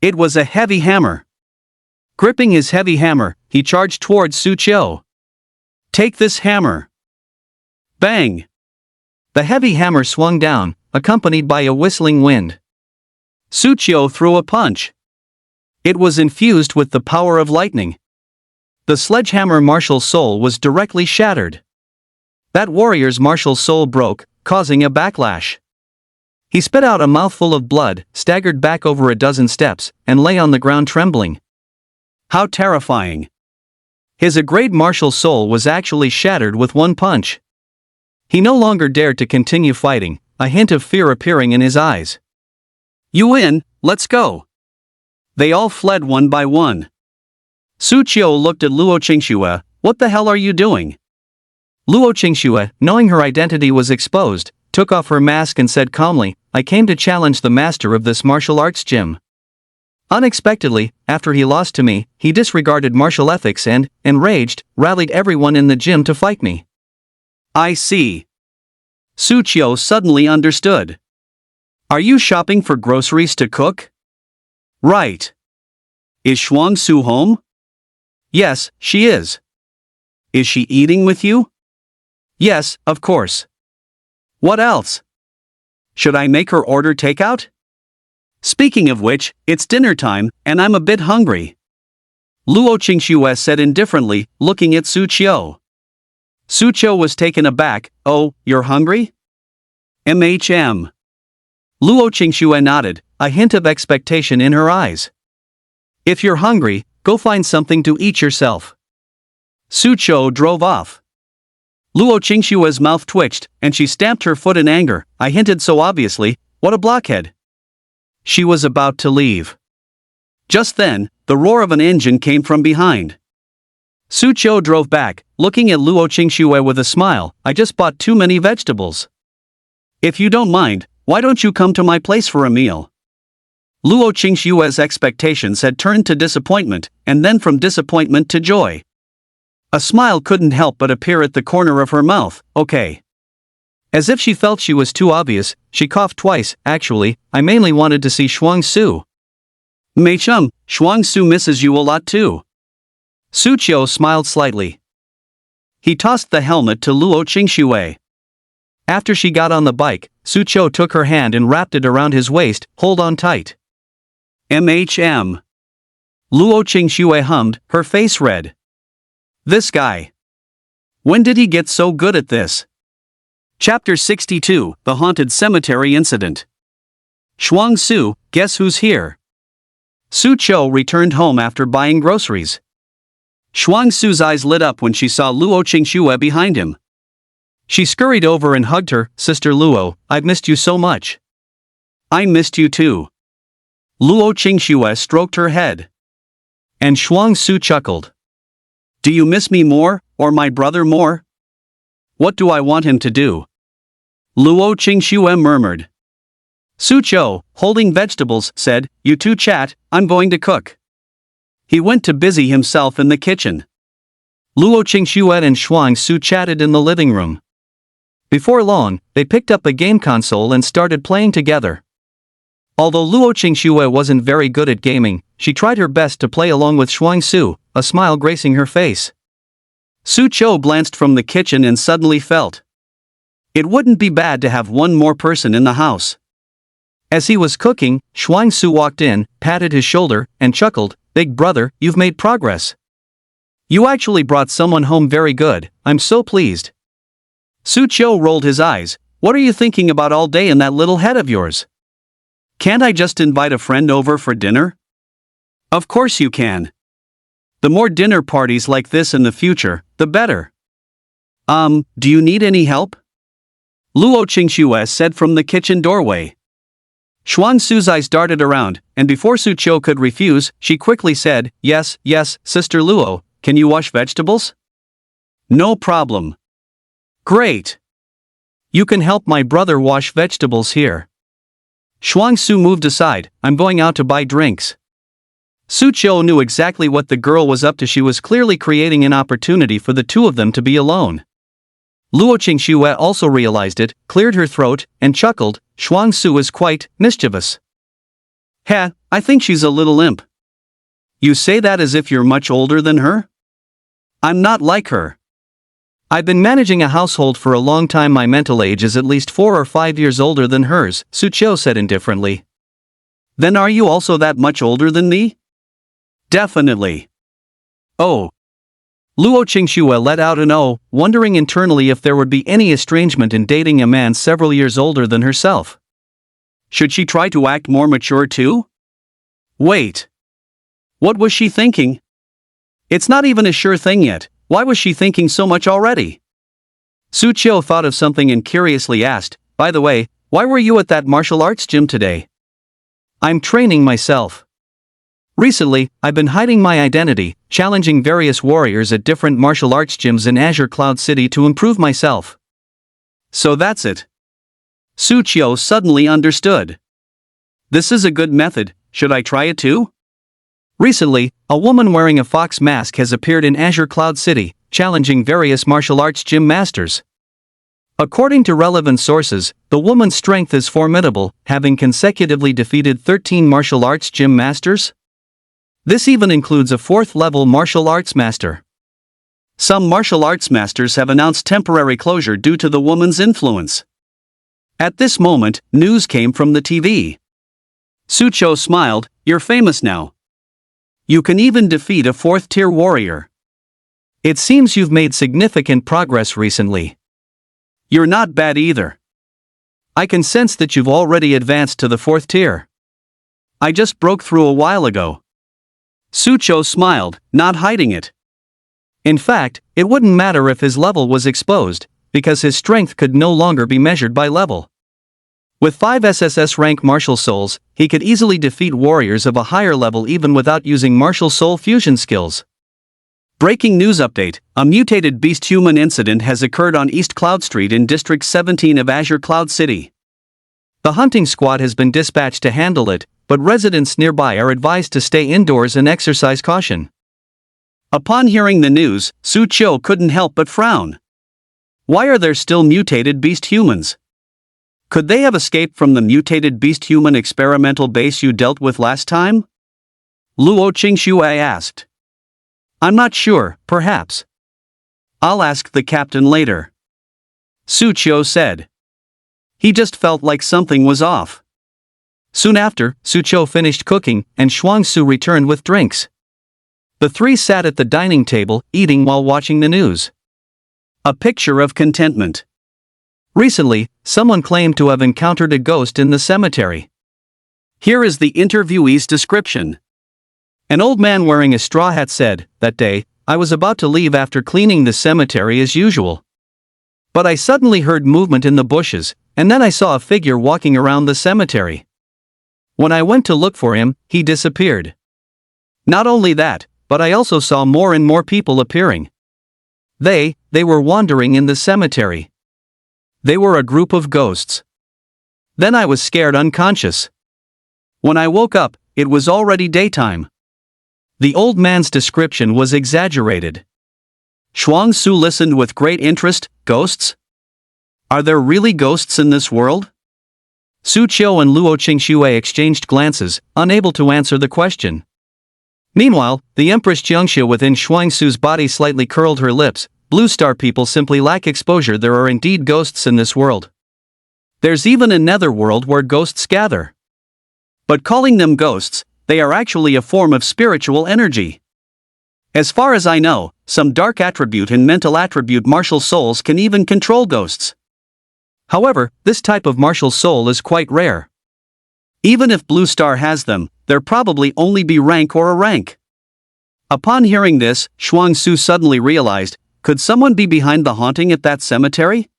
It was a heavy hammer. Gripping his heavy hammer, he charged towards Su Qiu. Take this hammer! Bang! The heavy hammer swung down, accompanied by a whistling wind. Su Qiu threw a punch. It was infused with the power of lightning. The sledgehammer martial soul was directly shattered. That warrior's martial soul broke, causing a backlash. He spit out a mouthful of blood, staggered back over a dozen steps, and lay on the ground trembling. How terrifying! His great martial soul was actually shattered with one punch. He no longer dared to continue fighting, a hint of fear appearing in his eyes. You win, let's go! They all fled one by one. Su Qiu looked at Luo Qingxue. What the hell are you doing? Luo Qingxue, knowing her identity was exposed, took off her mask and said calmly, I came to challenge the master of this martial arts gym. Unexpectedly, after he lost to me, he disregarded martial ethics and, enraged, rallied everyone in the gym to fight me. I see. Su Qiu suddenly understood. Are you shopping for groceries to cook? Right. Is Shuang Su home? Yes, she is. Is she eating with you? Yes, of course. What else? Should I make her order takeout? Speaking of which, it's dinner time, and I'm a bit hungry. Luo Qingxue said indifferently, looking at Su Qiu. Su Qiu was taken aback. Oh, you're hungry? MHM. Luo Qingxue nodded, a hint of expectation in her eyes. If you're hungry, go find something to eat yourself. Su Qiu drove off. Luo Qingxue's mouth twitched, and she stamped her foot in anger. I hinted so obviously, what a blockhead. She was about to leave. Just then, the roar of an engine came from behind. Su Qiu drove back, looking at Luo Qingxue with a smile. I just bought too many vegetables. If you don't mind, why don't you come to my place for a meal? Luo Qingxue's expectations had turned to disappointment, and then from disappointment to joy. A smile couldn't help but appear at the corner of her mouth. Okay. As if she felt she was too obvious, she coughed twice. Actually, I mainly wanted to see Shuang Su. Mei Chum, Shuang Su misses you a lot too. Su Qiu smiled slightly. He tossed the helmet to Luo Qingxue. After she got on the bike, Su Qiu took her hand and wrapped it around his waist. Hold on tight. MHM. Luo Qingxue hummed, her face red. This guy. When did he get so good at this? Chapter 62, The Haunted Cemetery Incident. Shuang Su, guess who's here? Su Qiu returned home after buying groceries. Shuang Su's eyes lit up when she saw Luo Qingxue behind him. She scurried over and hugged her. Sister Luo, I've missed you so much. I missed you too. Luo Qingxue stroked her head. And Shuang Su chuckled. Do you miss me more, or my brother more? What do I want him to do? Luo Qingxue murmured. Su Chou, holding vegetables, said, "You two chat, I'm going to cook." He went to busy himself in the kitchen. Luo Qingxue and Shuang Su chatted in the living room. Before long, they picked up a game console and started playing together. Although Luo Qingxue wasn't very good at gaming, she tried her best to play along with Shuang Su, a smile gracing her face. Su Chou glanced from the kitchen and suddenly felt it wouldn't be bad to have one more person in the house. As he was cooking, Shuang Su walked in, patted his shoulder, and chuckled, "Big brother, you've made progress. You actually brought someone home very good, I'm so pleased." Su Chou rolled his eyes. "What are you thinking about all day in that little head of yours? Can't I just invite a friend over for dinner?" "Of course you can. The more dinner parties like this in the future, the better." Do you need any help?" Luo Qingxue said from the kitchen doorway. Shuang Su's eyes darted around, and before Su Chou could refuse, she quickly said, Yes, Sister Luo, can you wash vegetables?" "No problem." "Great. You can help my brother wash vegetables here." Shuang Su moved aside, "I'm going out to buy drinks." Su Chou knew exactly what the girl was up to. She was clearly creating an opportunity for the two of them to be alone. Luo Qingxue also realized it, cleared her throat, and chuckled. "Shuang Su is quite mischievous." "Heh, I think she's a little imp." "You say that as if you're much older than her?" "I'm not like her. I've been managing a household for a long time. My mental age is at least 4 or 5 years older than hers," Su Chou said indifferently. "Then are you also that much older than me?" "Definitely." "Oh." Luo Qingxue let out an "oh," wondering internally if there would be any estrangement in dating a man several years older than herself. Should she try to act more mature too? Wait. What was she thinking? It's not even a sure thing yet. Why was she thinking so much already? Su Chou thought of something and curiously asked, "By the way, why were you at that martial arts gym today?" "I'm training myself. Recently, I've been hiding my identity, challenging various warriors at different martial arts gyms in Azure Cloud City to improve myself." "So that's it." Su Chou suddenly understood. "This is a good method, should I try it too?" Recently, a woman wearing a fox mask has appeared in Azure Cloud City, challenging various martial arts gym masters. According to relevant sources, the woman's strength is formidable, having consecutively defeated 13 martial arts gym masters. This even includes a 4th-level martial arts master. Some martial arts masters have announced temporary closure due to the woman's influence. At this moment, news came from the TV. Su Chou smiled, "You're famous now. You can even defeat a 4th-tier warrior. It seems you've made significant progress recently. You're not bad either. I can sense that you've already advanced to the 4th tier. I just broke through a while ago." Su Chou smiled, not hiding it. In fact, it wouldn't matter if his level was exposed, because his strength could no longer be measured by level. With 5 SSS rank martial souls, he could easily defeat warriors of a higher level even without using martial soul fusion skills. Breaking news update: a mutated beast human incident has occurred on East Cloud Street in District 17 of Azure Cloud City. The hunting squad has been dispatched to handle it, but residents nearby are advised to stay indoors and exercise caution. Upon hearing the news, Su Chou couldn't help but frown. Why are there still mutated beast humans? Could they have escaped from the mutated beast human experimental base you dealt with last time? Luo Qingxue asked. "I'm not sure, perhaps. I'll ask the captain later," Su Chou said. He just felt like something was off. Soon after, Su Chou finished cooking, and Shuang Su returned with drinks. The three sat at the dining table, eating while watching the news. A picture of contentment. Recently, someone claimed to have encountered a ghost in the cemetery. Here is the interviewee's description. An old man wearing a straw hat said, "That day, I was about to leave after cleaning the cemetery as usual. But I suddenly heard movement in the bushes, and then I saw a figure walking around the cemetery. When I went to look for him, he disappeared. Not only that, but I also saw more and more people appearing. They were wandering in the cemetery. They were a group of ghosts. Then I was scared unconscious. When I woke up, it was already daytime. The old man's description was exaggerated. Shuang Su listened with great interest. Ghosts? Are there really ghosts in this world? Su Qiu and Luo Qingxue exchanged glances, unable to answer the question. Meanwhile, the Empress Jiangxia within Shuang Su's body slightly curled her lips. Blue Star people simply lack exposure. There are indeed ghosts in this world. There's even a netherworld where ghosts gather. But calling them ghosts, they are actually a form of spiritual energy. As far as I know, some dark attribute and mental attribute martial souls can even control ghosts. However, this type of martial soul is quite rare. Even if Blue Star has them, there probably only be rank or a rank. Upon hearing this, Shuang Su suddenly realized, could someone be behind the haunting at that cemetery?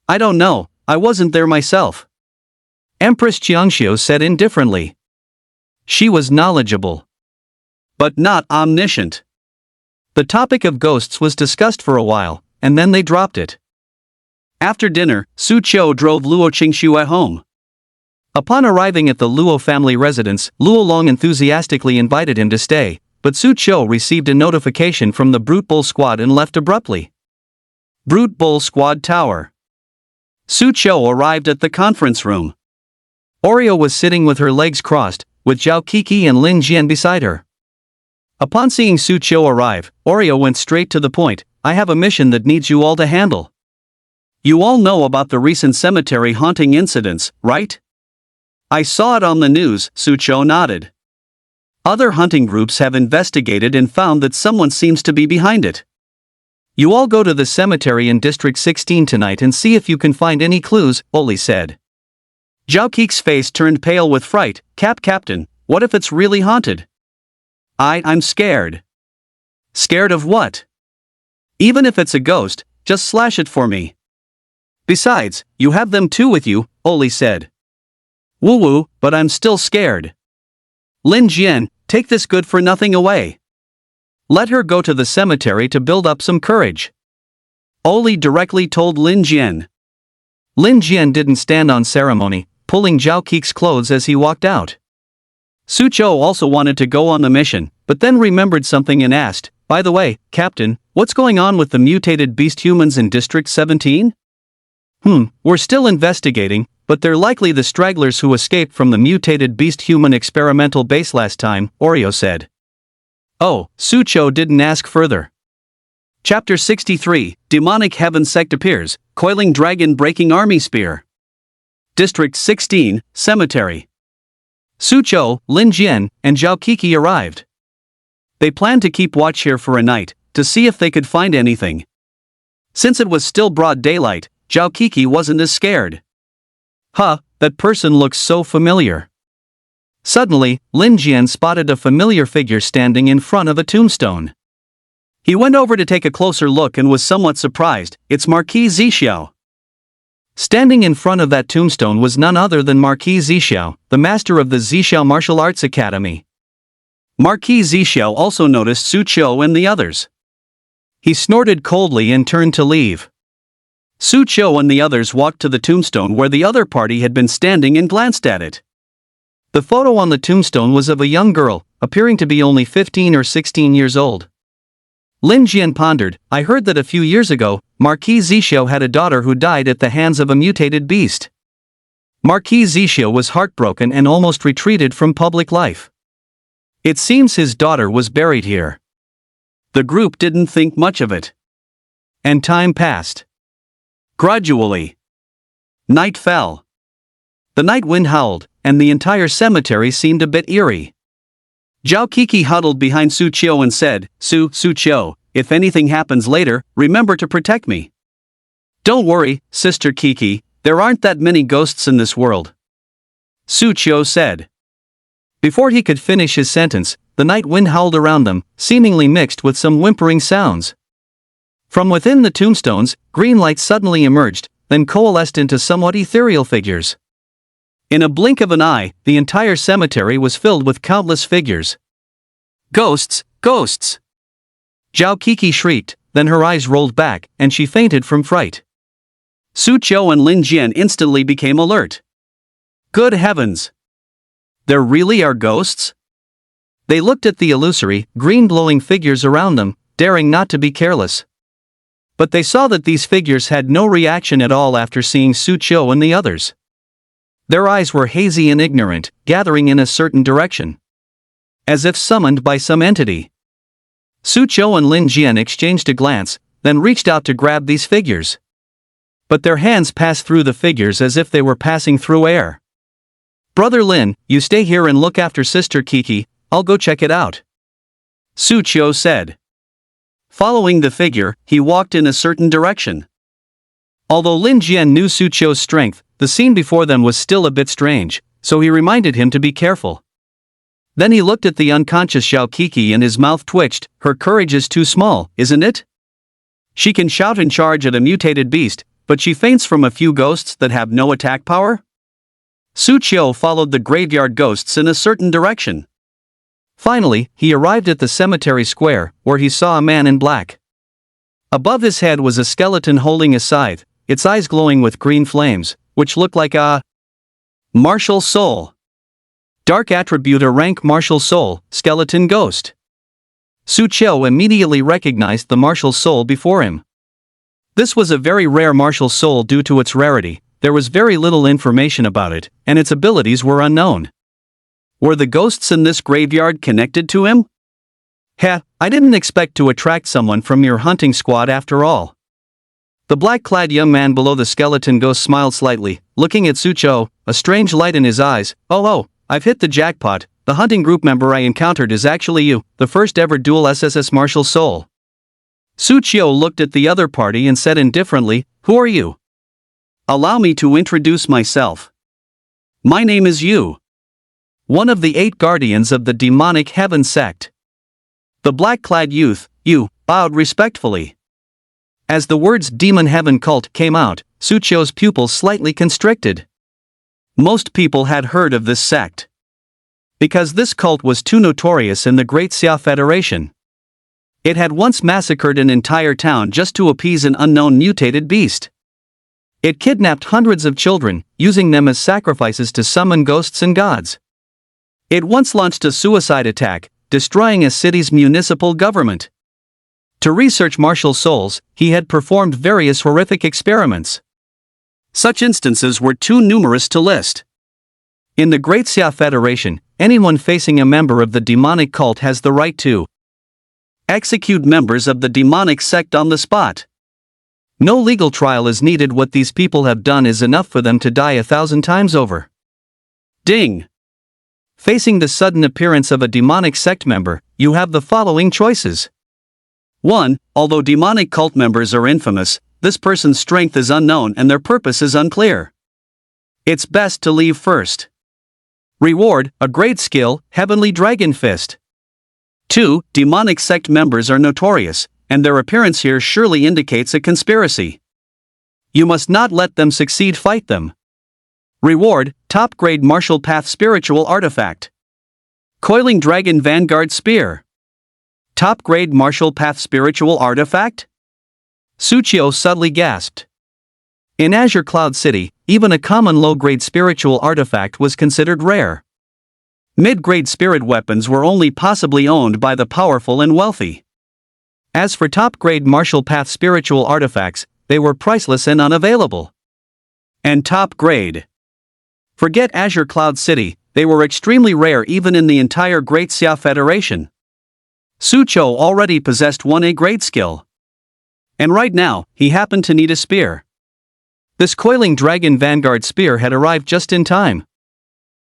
I don't know, I wasn't there myself. Empress Jiangxiu said indifferently. She was knowledgeable, but not omniscient. The topic of ghosts was discussed for a while, and then they dropped it. After dinner, Su Qiu drove Luo Qingxue home. Upon arriving at the Luo family residence, Luo Long enthusiastically invited him to stay, but Su Qiu received a notification from the Brute Bull Squad and left abruptly. Brute Bull Squad Tower. Su Qiu arrived at the conference room. Oreo was sitting with her legs crossed, with Zhao Kiki and Lin Jian beside her. Upon seeing Su Qiu arrive, Oreo went straight to the point. I have a mission that needs you all to handle. You all know about the recent cemetery haunting incidents, right? I saw it on the news, Su Qiu nodded. Other hunting groups have investigated and found that someone seems to be behind it. You all go to the cemetery in District 16 tonight and see if you can find any clues, Oli said. Zhao Kik's face turned pale with fright. Captain, what if it's really haunted? I'm scared. Scared of what? Even if it's a ghost, just slash it for me. Besides, you have them too with you, Oli said. Woo-woo, but I'm still scared. Lin Jian, take this good-for-nothing away. Let her go to the cemetery to build up some courage. Oli directly told Lin Jian. Lin Jian didn't stand on ceremony, pulling Zhao Kik's clothes as he walked out. Su Qiu also wanted to go on the mission, but then remembered something and asked, by the way, Captain, what's going on with the mutated beast humans in District 17? We're still investigating, but they're likely the stragglers who escaped from the mutated beast human experimental base last time, Oreo said. Oh, Su Qiu didn't ask further. Chapter 63, Demonic Heaven Sect appears, coiling dragon breaking army spear. District 16, Cemetery. Su Qiu, Lin Jian, and Zhao Kiki arrived. They planned to keep watch here for a night, to see if they could find anything. Since it was still broad daylight, Zhao Kiki wasn't as scared. That person looks so familiar. Suddenly, Lin Jian spotted a familiar figure standing in front of a tombstone. He went over to take a closer look and was somewhat surprised. It's Marquis Zixiao. Standing in front of that tombstone was none other than Marquis Zixiao, the master of the Zixiao Martial Arts Academy. Marquis Zixiao also noticed Su Qiu and the others. He snorted coldly and turned to leave. Su Qiu and the others walked to the tombstone where the other party had been standing and glanced at it. The photo on the tombstone was of a young girl, appearing to be only 15 or 16 years old. Lin Jian pondered, I heard that a few years ago, Marquis Zixiao had a daughter who died at the hands of a mutated beast. Marquis Zixiao was heartbroken and almost retreated from public life. It seems his daughter was buried here. The group didn't think much of it. And time passed. Gradually, night fell. The night wind howled, and the entire cemetery seemed a bit eerie. Zhao Kiki huddled behind Su Qiu and said, Su Qiu, if anything happens later, remember to protect me. Don't worry, Sister Kiki, there aren't that many ghosts in this world. Su Qiu said. Before he could finish his sentence, the night wind howled around them, seemingly mixed with some whimpering sounds. From within the tombstones, green light suddenly emerged, then coalesced into somewhat ethereal figures. In a blink of an eye, the entire cemetery was filled with countless figures. Ghosts! Ghosts! Zhao Kiki shrieked, then her eyes rolled back, and she fainted from fright. Su Qiu and Lin Jian instantly became alert. Good heavens! There really are ghosts? They looked at the illusory, green glowing figures around them, daring not to be careless. But they saw that these figures had no reaction at all after seeing Su Qiu and the others. Their eyes were hazy and ignorant, gathering in a certain direction, as if summoned by some entity. Su Qiu and Lin Jian exchanged a glance, then reached out to grab these figures. But their hands passed through the figures as if they were passing through air. "Brother Lin, you stay here and look after Sister Kiki, I'll go check it out," Su Qiu said. Following the figure, he walked in a certain direction. Although Lin Jian knew Su Qiu's strength, the scene before them was still a bit strange, so he reminded him to be careful. Then he looked at the unconscious Xiao Kiki and his mouth twitched. "Her courage is too small, isn't it? She can shout and charge at a mutated beast, but she faints from a few ghosts that have no attack power?" Su Qiu followed the graveyard ghosts in a certain direction. Finally, he arrived at the cemetery square, where he saw a man in black. Above his head was a skeleton holding a scythe, its eyes glowing with green flames, which looked like a martial soul. Dark attribute, a rank martial soul, skeleton ghost. Su Qiu immediately recognized the martial soul before him. This was a very rare martial soul. Due to its rarity, there was very little information about it, and its abilities were unknown. Were the ghosts in this graveyard connected to him? "Heh, I didn't expect to attract someone from your hunting squad after all." The black-clad young man below the skeleton ghost smiled slightly, looking at Su Qiu, a strange light in his eyes. Oh, I've hit the jackpot. The hunting group member I encountered is actually you, the first ever dual SSS martial soul. Su Qiu looked at the other party and said indifferently, "Who are you?" "Allow me to introduce myself. My name is Yu, one of the 8 guardians of the demonic heaven sect." The black-clad youth, Yu, bowed respectfully. As the words demon heaven cult came out, Su Qiu's pupils slightly constricted. Most people had heard of this sect, because this cult was too notorious in the Great Xia Federation. It had once massacred an entire town just to appease an unknown mutated beast. It kidnapped hundreds of children, using them as sacrifices to summon ghosts and gods. It once launched a suicide attack, destroying a city's municipal government. To research martial souls, he had performed various horrific experiments. Such instances were too numerous to list. In the Great Xia Federation, anyone facing a member of the demonic cult has the right to execute members of the demonic sect on the spot. No legal trial is needed. What these people have done is enough for them to die 1,000 times over. Ding! Facing the sudden appearance of a demonic sect member, you have the following choices. 1. Although demonic cult members are infamous, this person's strength is unknown and their purpose is unclear. It's best to leave first. Reward, a great skill, Heavenly Dragon Fist. 2. Demonic sect members are notorious, and their appearance here surely indicates a conspiracy. You must not let them succeed. Fight them. Reward, top-grade martial path spiritual artifact. Coiling Dragon Vanguard Spear. Top-grade martial path spiritual artifact? Su Qiu subtly gasped. In Azure Cloud City, even a common low-grade spiritual artifact was considered rare. Mid-grade spirit weapons were only possibly owned by the powerful and wealthy. As for top-grade martial path spiritual artifacts, they were priceless and unavailable. And top-grade. Forget Azure Cloud City, they were extremely rare even in the entire Great Xia Federation. Su Qiu already possessed one A-grade skill. And right now, he happened to need a spear. This coiling Dragon Vanguard Spear had arrived just in time.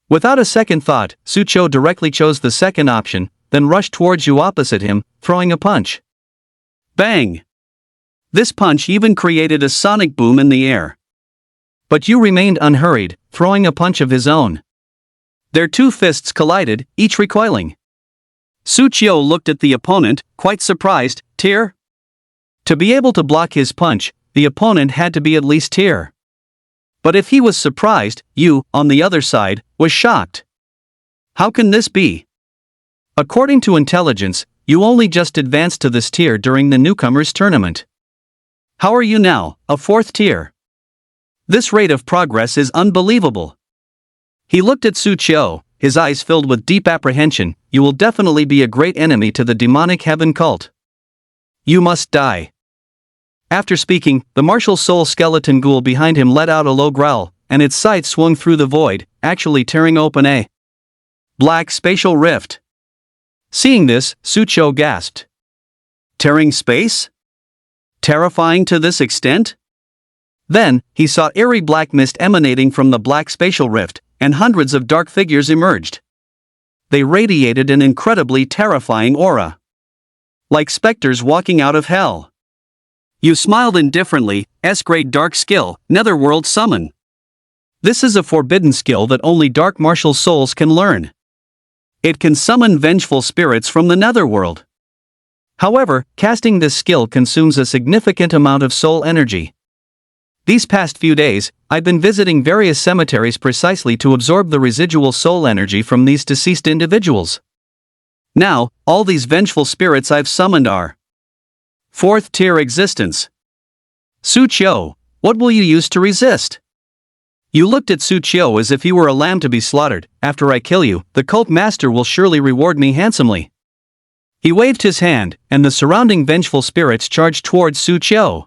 Without a second thought, Su Qiu directly chose the second option, then rushed towards you opposite him, throwing a punch. Bang! This punch even created a sonic boom in the air. But Yu remained unhurried, throwing a punch of his own. Their two fists collided, each recoiling. Su Qiu looked at the opponent, quite surprised. Tier? To be able to block his punch, the opponent had to be at least tier. But if he was surprised, Yu, on the other side, was shocked. How can this be? According to intelligence, you only just advanced to this tier during the newcomers tournament. How are you now, a 4th tier? This rate of progress is unbelievable. He looked at Su Qiu, his eyes filled with deep apprehension. You will definitely be a great enemy to the demonic heaven cult. You must die. After speaking, the martial soul skeleton ghoul behind him let out a low growl, and its scythe swung through the void, actually tearing open a black spatial rift. Seeing this, Su Qiu gasped. Tearing space? Terrifying to this extent? Then, he saw eerie black mist emanating from the black spatial rift, and hundreds of dark figures emerged. They radiated an incredibly terrifying aura. Like specters walking out of hell. You smiled indifferently. S-grade dark skill, Netherworld Summon. This is a forbidden skill that only dark martial souls can learn. It can summon vengeful spirits from the Netherworld. However, casting this skill consumes a significant amount of soul energy. These past few days, I've been visiting various cemeteries precisely to absorb the residual soul energy from these deceased individuals. Now, all these vengeful spirits I've summoned are 4th tier existence. Su Qiu, what will you use to resist? You looked at Su Qiu as if he were a lamb to be slaughtered. After I kill you, the cult master will surely reward me handsomely. He waved his hand, and the surrounding vengeful spirits charged towards Su Qiu.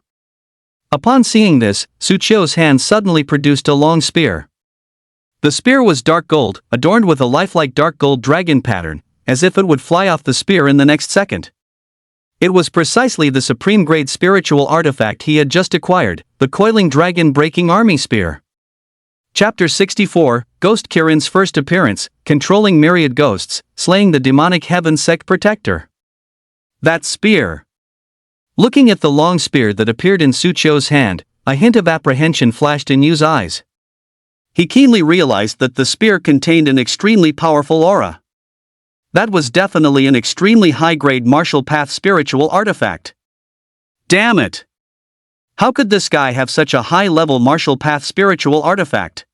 Upon seeing this, Su Qiu's hand suddenly produced a long spear. The spear was dark gold, adorned with a lifelike dark gold dragon pattern, as if it would fly off the spear in the next second. It was precisely the supreme-grade spiritual artifact he had just acquired, the coiling dragon-breaking army spear. Chapter 64, Ghost Kirin's first appearance, controlling myriad ghosts, slaying the demonic heaven sect protector. That spear. Looking at the long spear that appeared in Su Qiu's hand, a hint of apprehension flashed in Yu's eyes. He keenly realized that the spear contained an extremely powerful aura. That was definitely an extremely high-grade martial path spiritual artifact. Damn it! How could this guy have such a high-level martial path spiritual artifact?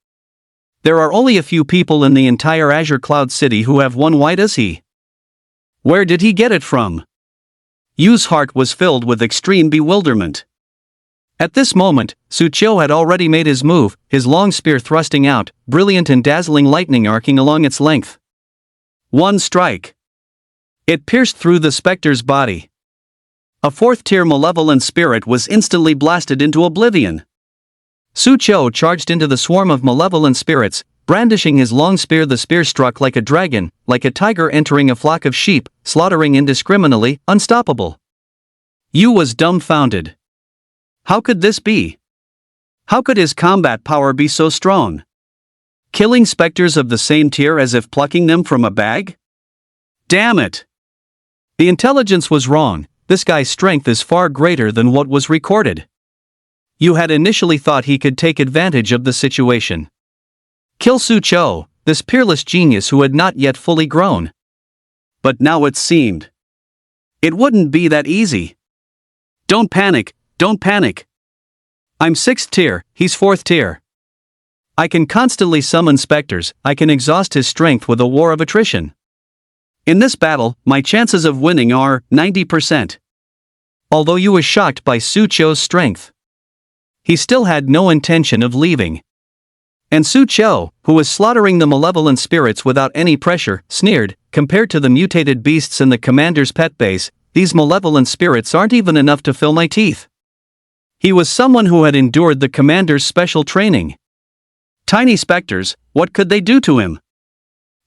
There are only a few people in the entire Azure Cloud City who have one white as he. Where did he get it from? Yu's heart was filled with extreme bewilderment. At this moment, Su Qiu had already made his move, his long spear thrusting out, brilliant and dazzling lightning arcing along its length. One strike. It pierced through the specter's body. A 4th tier malevolent spirit was instantly blasted into oblivion. Su Qiu charged into the swarm of malevolent spirits, brandishing his long spear. The spear struck like a dragon, like a tiger entering a flock of sheep, slaughtering indiscriminately, unstoppable. Yu was dumbfounded. How could this be? How could his combat power be so strong? Killing specters of the same tier as if plucking them from a bag? Damn it! The intelligence was wrong. This guy's strength is far greater than what was recorded. Yu had initially thought he could take advantage of the situation. Kill Su Qiu, this peerless genius who had not yet fully grown. But now it seemed it wouldn't be that easy. Don't panic, don't panic. I'm 6th tier, he's 4th tier. I can constantly summon specters. I can exhaust his strength with a war of attrition. In this battle, my chances of winning are 90%. Although Yu was shocked by Su Qiu's strength, he still had no intention of leaving. And Su Qiu, who was slaughtering the malevolent spirits without any pressure, sneered, compared to the mutated beasts in the commander's pet base, these malevolent spirits aren't even enough to fill my teeth. He was someone who had endured the commander's special training. Tiny specters, what could they do to him?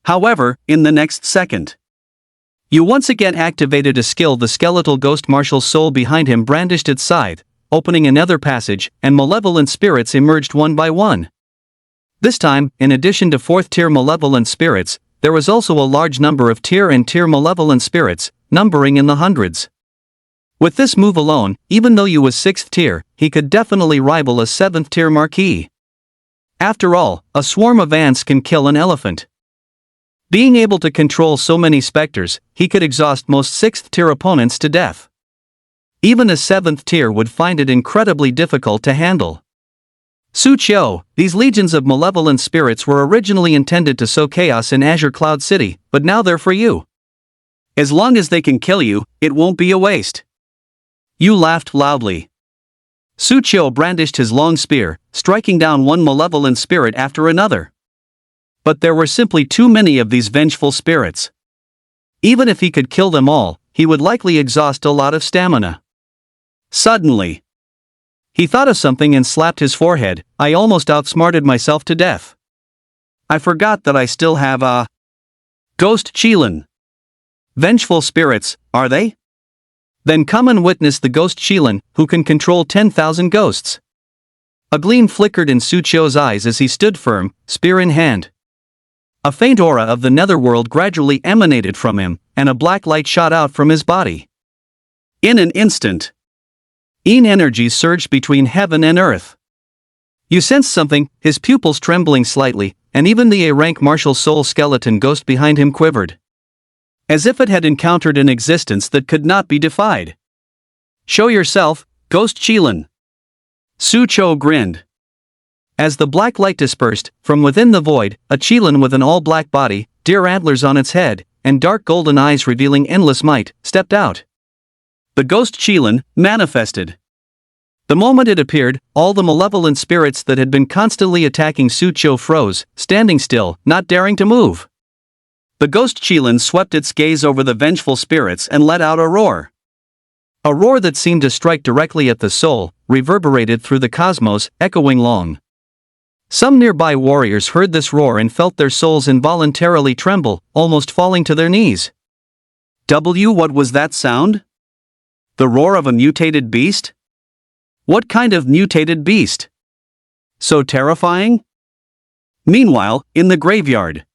However, in the next second, Yu once again activated a skill. The skeletal ghost martial soul behind him brandished its scythe, opening another passage, and malevolent spirits emerged one by one. This time, in addition to 4th tier malevolent spirits, there was also a large number of tier and tier malevolent spirits, numbering in the hundreds. With this move alone, even though Yu was 6th tier, he could definitely rival a 7th tier marquis. After all, a swarm of ants can kill an elephant. Being able to control so many specters, he could exhaust most 6th tier opponents to death. Even a 7th tier would find it incredibly difficult to handle. Su Qiu, these legions of malevolent spirits were originally intended to sow chaos in Azure Cloud City, but now they're for you. As long as they can kill you, it won't be a waste. You laughed loudly. Su Qiu brandished his long spear, striking down one malevolent spirit after another. But there were simply too many of these vengeful spirits. Even if he could kill them all, he would likely exhaust a lot of stamina. Suddenly, he thought of something and slapped his forehead. I almost outsmarted myself to death. I forgot that I still have a ghost Qilin. Vengeful spirits, are they? Then come and witness the ghost Qilin, who can control 10,000 ghosts. A gleam flickered in Su Qiu's eyes as he stood firm, spear in hand. A faint aura of the netherworld gradually emanated from him, and a black light shot out from his body. In an instant, Yin energies surged between heaven and earth. You sensed something, his pupils trembling slightly, and even the A-rank martial soul skeleton ghost behind him quivered. As if it had encountered an existence that could not be defied. Show yourself, ghost Qilin. Su Qiu grinned. As the black light dispersed, from within the void, a Qilin with an all-black body, deer antlers on its head, and dark golden eyes revealing endless might, stepped out. The ghost Qilin manifested. The moment it appeared, all the malevolent spirits that had been constantly attacking Su Qiu froze, standing still, not daring to move. The ghost Qilin swept its gaze over the vengeful spirits and let out a roar. A roar that seemed to strike directly at the soul, reverberated through the cosmos, echoing long. Some nearby warriors heard this roar and felt their souls involuntarily tremble, almost falling to their knees. What was that sound? The roar of a mutated beast? What kind of mutated beast? So terrifying? Meanwhile, in the graveyard.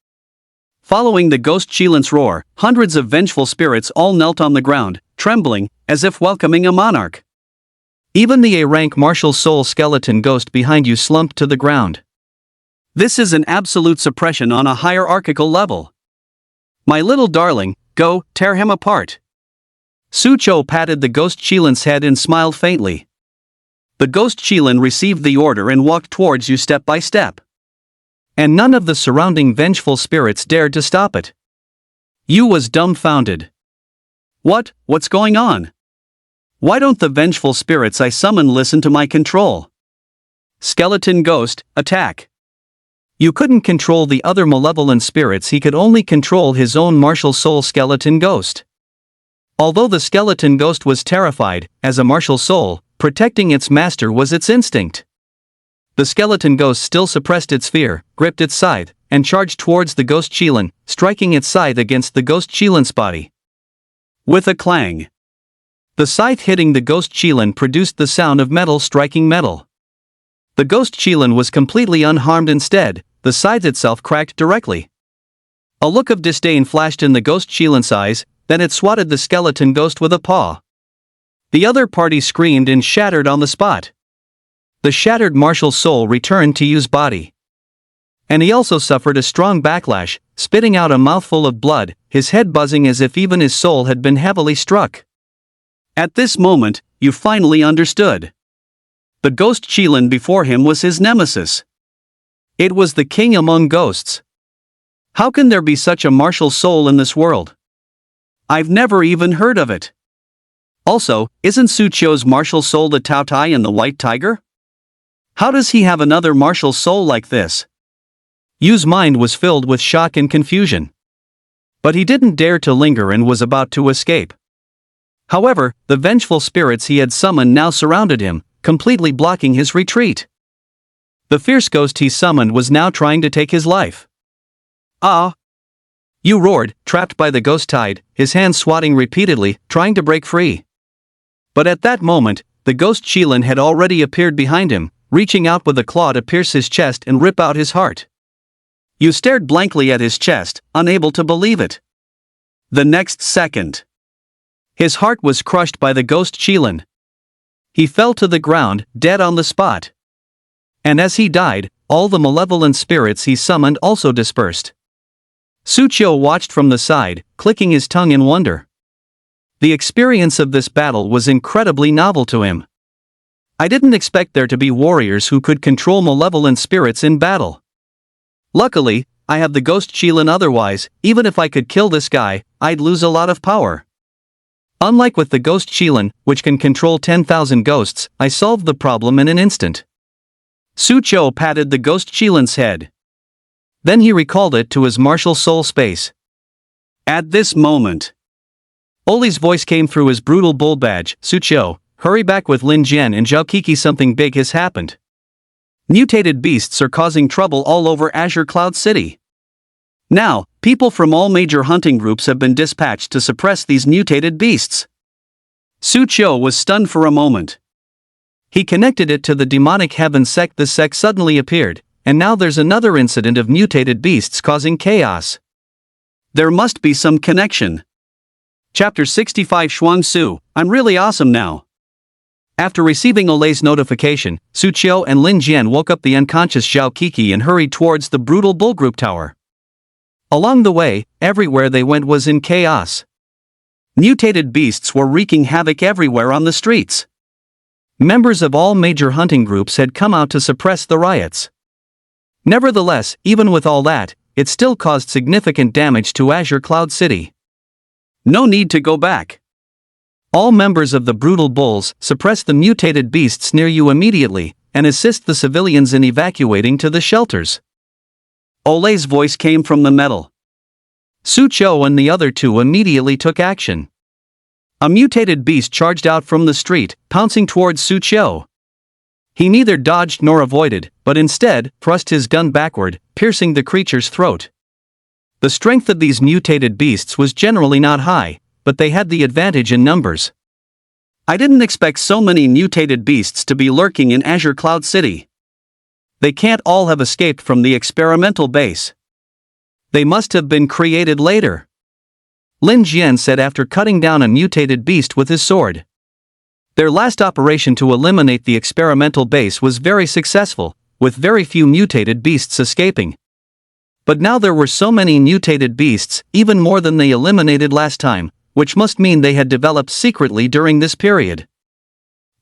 Following the ghost Qilin's roar, hundreds of vengeful spirits all knelt on the ground, trembling, as if welcoming a monarch. Even the A-rank martial soul skeleton ghost behind you slumped to the ground. This is an absolute suppression on a hierarchical level. My little darling, go, tear him apart. Su Qiu patted the ghost Qilin's head and smiled faintly. The ghost Qilin received the order and walked towards you step by step. And none of the surrounding vengeful spirits dared to stop it. You was dumbfounded. What's going on? Why don't the vengeful spirits I summon listen to my control? Skeleton ghost, attack. You couldn't control the other malevolent spirits, he could only control his own martial soul skeleton ghost. Although the skeleton ghost was terrified, as a martial soul, protecting its master was its instinct. The skeleton ghost still suppressed its fear, gripped its scythe, and charged towards the ghost Qilin, striking its scythe against the ghost Qilin's body. With a clang, the scythe hitting the ghost Qilin produced the sound of metal striking metal. The ghost Qilin was completely unharmed instead, the scythe itself cracked directly. A look of disdain flashed in the ghost Qilin's eyes, then it swatted the skeleton ghost with a paw. The other party screamed and shattered on the spot. The shattered martial soul returned to Yu's body. And he also suffered a strong backlash, spitting out a mouthful of blood, his head buzzing as if even his soul had been heavily struck. At this moment, Yu finally understood. The ghost Qilin before him was his nemesis. It was the king among ghosts. How can there be such a martial soul in this world? I've never even heard of it. Also, isn't Su Qiu's martial soul the Taotie and the white tiger? How does he have another martial soul like this? Yu's mind was filled with shock and confusion. But he didn't dare to linger and was about to escape. However, the vengeful spirits he had summoned now surrounded him, completely blocking his retreat. The fierce ghost he summoned was now trying to take his life. Ah! Yu roared, trapped by the ghost tide, his hands swatting repeatedly, trying to break free. But at that moment, the ghost Qilin had already appeared behind him, reaching out with a claw to pierce his chest and rip out his heart. Yu stared blankly at his chest, unable to believe it. The next second, his heart was crushed by the ghost Qilin. He fell to the ground, dead on the spot. And as he died, all the malevolent spirits he summoned also dispersed. Su Qiu watched from the side, clicking his tongue in wonder. The experience of this battle was incredibly novel to him. I didn't expect there to be warriors who could control malevolent spirits in battle. Luckily, I have the ghost Qilin. Otherwise, even if I could kill this guy, I'd lose a lot of power. Unlike with the ghost Qilin, which can control 10,000 ghosts, I solved the problem in an instant. Su Qiu patted the ghost Qilin's head. Then he recalled it to his martial soul space. At this moment, Oli's voice came through his brutal bull badge. Su Qiu, hurry back with Lin Jian and Zhao Kiki. Something big has happened. Mutated beasts are causing trouble all over Azure Cloud City. Now, people from all major hunting groups have been dispatched to suppress these mutated beasts. Su Qiu was stunned for a moment. He connected it to the demonic heaven sect. The sect suddenly appeared, and now there's another incident of mutated beasts causing chaos. There must be some connection. Chapter 65 Shuang Su, I'm really awesome now. After receiving Olei's notification, Su Qiu and Lin Jian woke up the unconscious Zhao Kiki and hurried towards the brutal bull group tower. Along the way, everywhere they went was in chaos. Mutated beasts were wreaking havoc everywhere on the streets. Members of all major hunting groups had come out to suppress the riots. Nevertheless, even with all that, it still caused significant damage to Azure Cloud City. No need to go back. All members of the brutal bulls suppress the mutated beasts near you immediately, and assist the civilians in evacuating to the shelters. Olei's voice came from the metal. Su Qiu and the other two immediately took action. A mutated beast charged out from the street, pouncing towards Su Qiu. He neither dodged nor avoided, but instead thrust his gun backward, piercing the creature's throat. The strength of these mutated beasts was generally not high, but they had the advantage in numbers. I didn't expect so many mutated beasts to be lurking in Azure Cloud City. They can't all have escaped from the experimental base. They must have been created later. Lin Jian said after cutting down a mutated beast with his sword. Their last operation to eliminate the experimental base was very successful, with very few mutated beasts escaping. But now there were so many mutated beasts, even more than they eliminated last time, which must mean they had developed secretly during this period.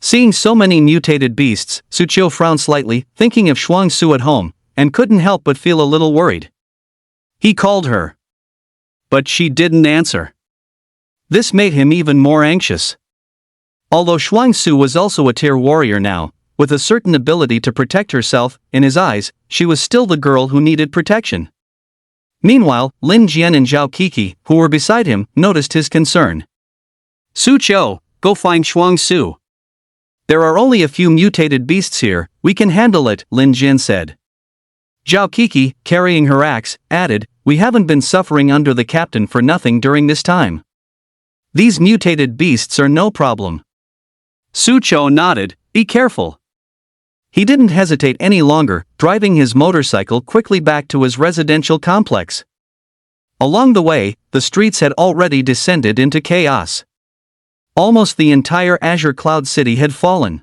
Seeing so many mutated beasts, Su Qiu frowned slightly, thinking of Shuang Su at home, and couldn't help but feel a little worried. He called her. But she didn't answer. This made him even more anxious. Although Shuang Su was also a tier warrior now, with a certain ability to protect herself, in his eyes, she was still the girl who needed protection. Meanwhile, Lin Jian and Zhao Kiki, who were beside him, noticed his concern. Su Qiu, go find Shuang Su. There are only a few mutated beasts here, we can handle it, Lin Jian said. Zhao Kiki, carrying her axe, added, we haven't been suffering under the captain for nothing during this time. These mutated beasts are no problem. Su Qiu nodded, be careful. He didn't hesitate any longer, driving his motorcycle quickly back to his residential complex. Along the way, the streets had already descended into chaos. Almost the entire Azure Cloud City had fallen.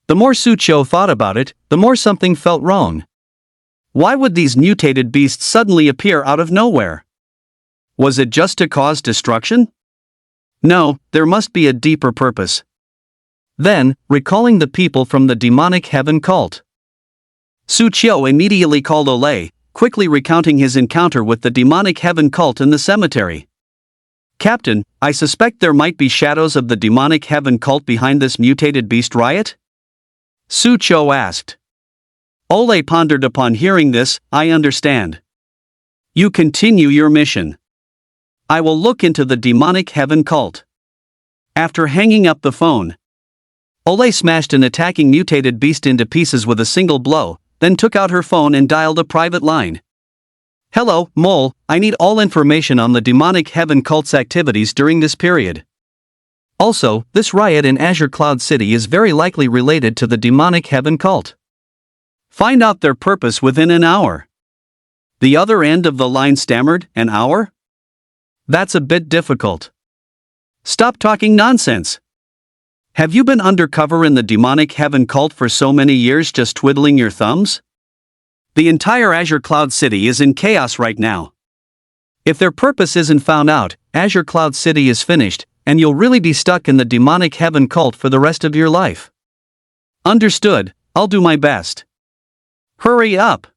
The more Su Qiu thought about it, the more something felt wrong. Why would these mutated beasts suddenly appear out of nowhere? Was it just to cause destruction? No, there must be a deeper purpose. Then, recalling the people from the demonic heaven cult, Su Qiu immediately called Olei, quickly recounting his encounter with the demonic heaven cult in the cemetery. Captain, I suspect there might be shadows of the demonic heaven cult behind this mutated beast riot? Su Qiu asked. Olei pondered upon hearing this, I understand. You continue your mission. I will look into the demonic heaven cult. After hanging up the phone, Olei smashed an attacking mutated beast into pieces with a single blow, then took out her phone and dialed a private line. Hello, Mole, I need all information on the demonic heaven cult's activities during this period. Also, this riot in Azure Cloud City is very likely related to the demonic heaven cult. Find out their purpose within an hour. The other end of the line stammered, an hour? That's a bit difficult. Stop talking nonsense. Have you been undercover in the demonic heaven cult for so many years just twiddling your thumbs? The entire Azure Cloud City is in chaos right now. If their purpose isn't found out, Azure Cloud City is finished, and you'll really be stuck in the demonic heaven cult for the rest of your life. Understood, I'll do my best. Hurry up.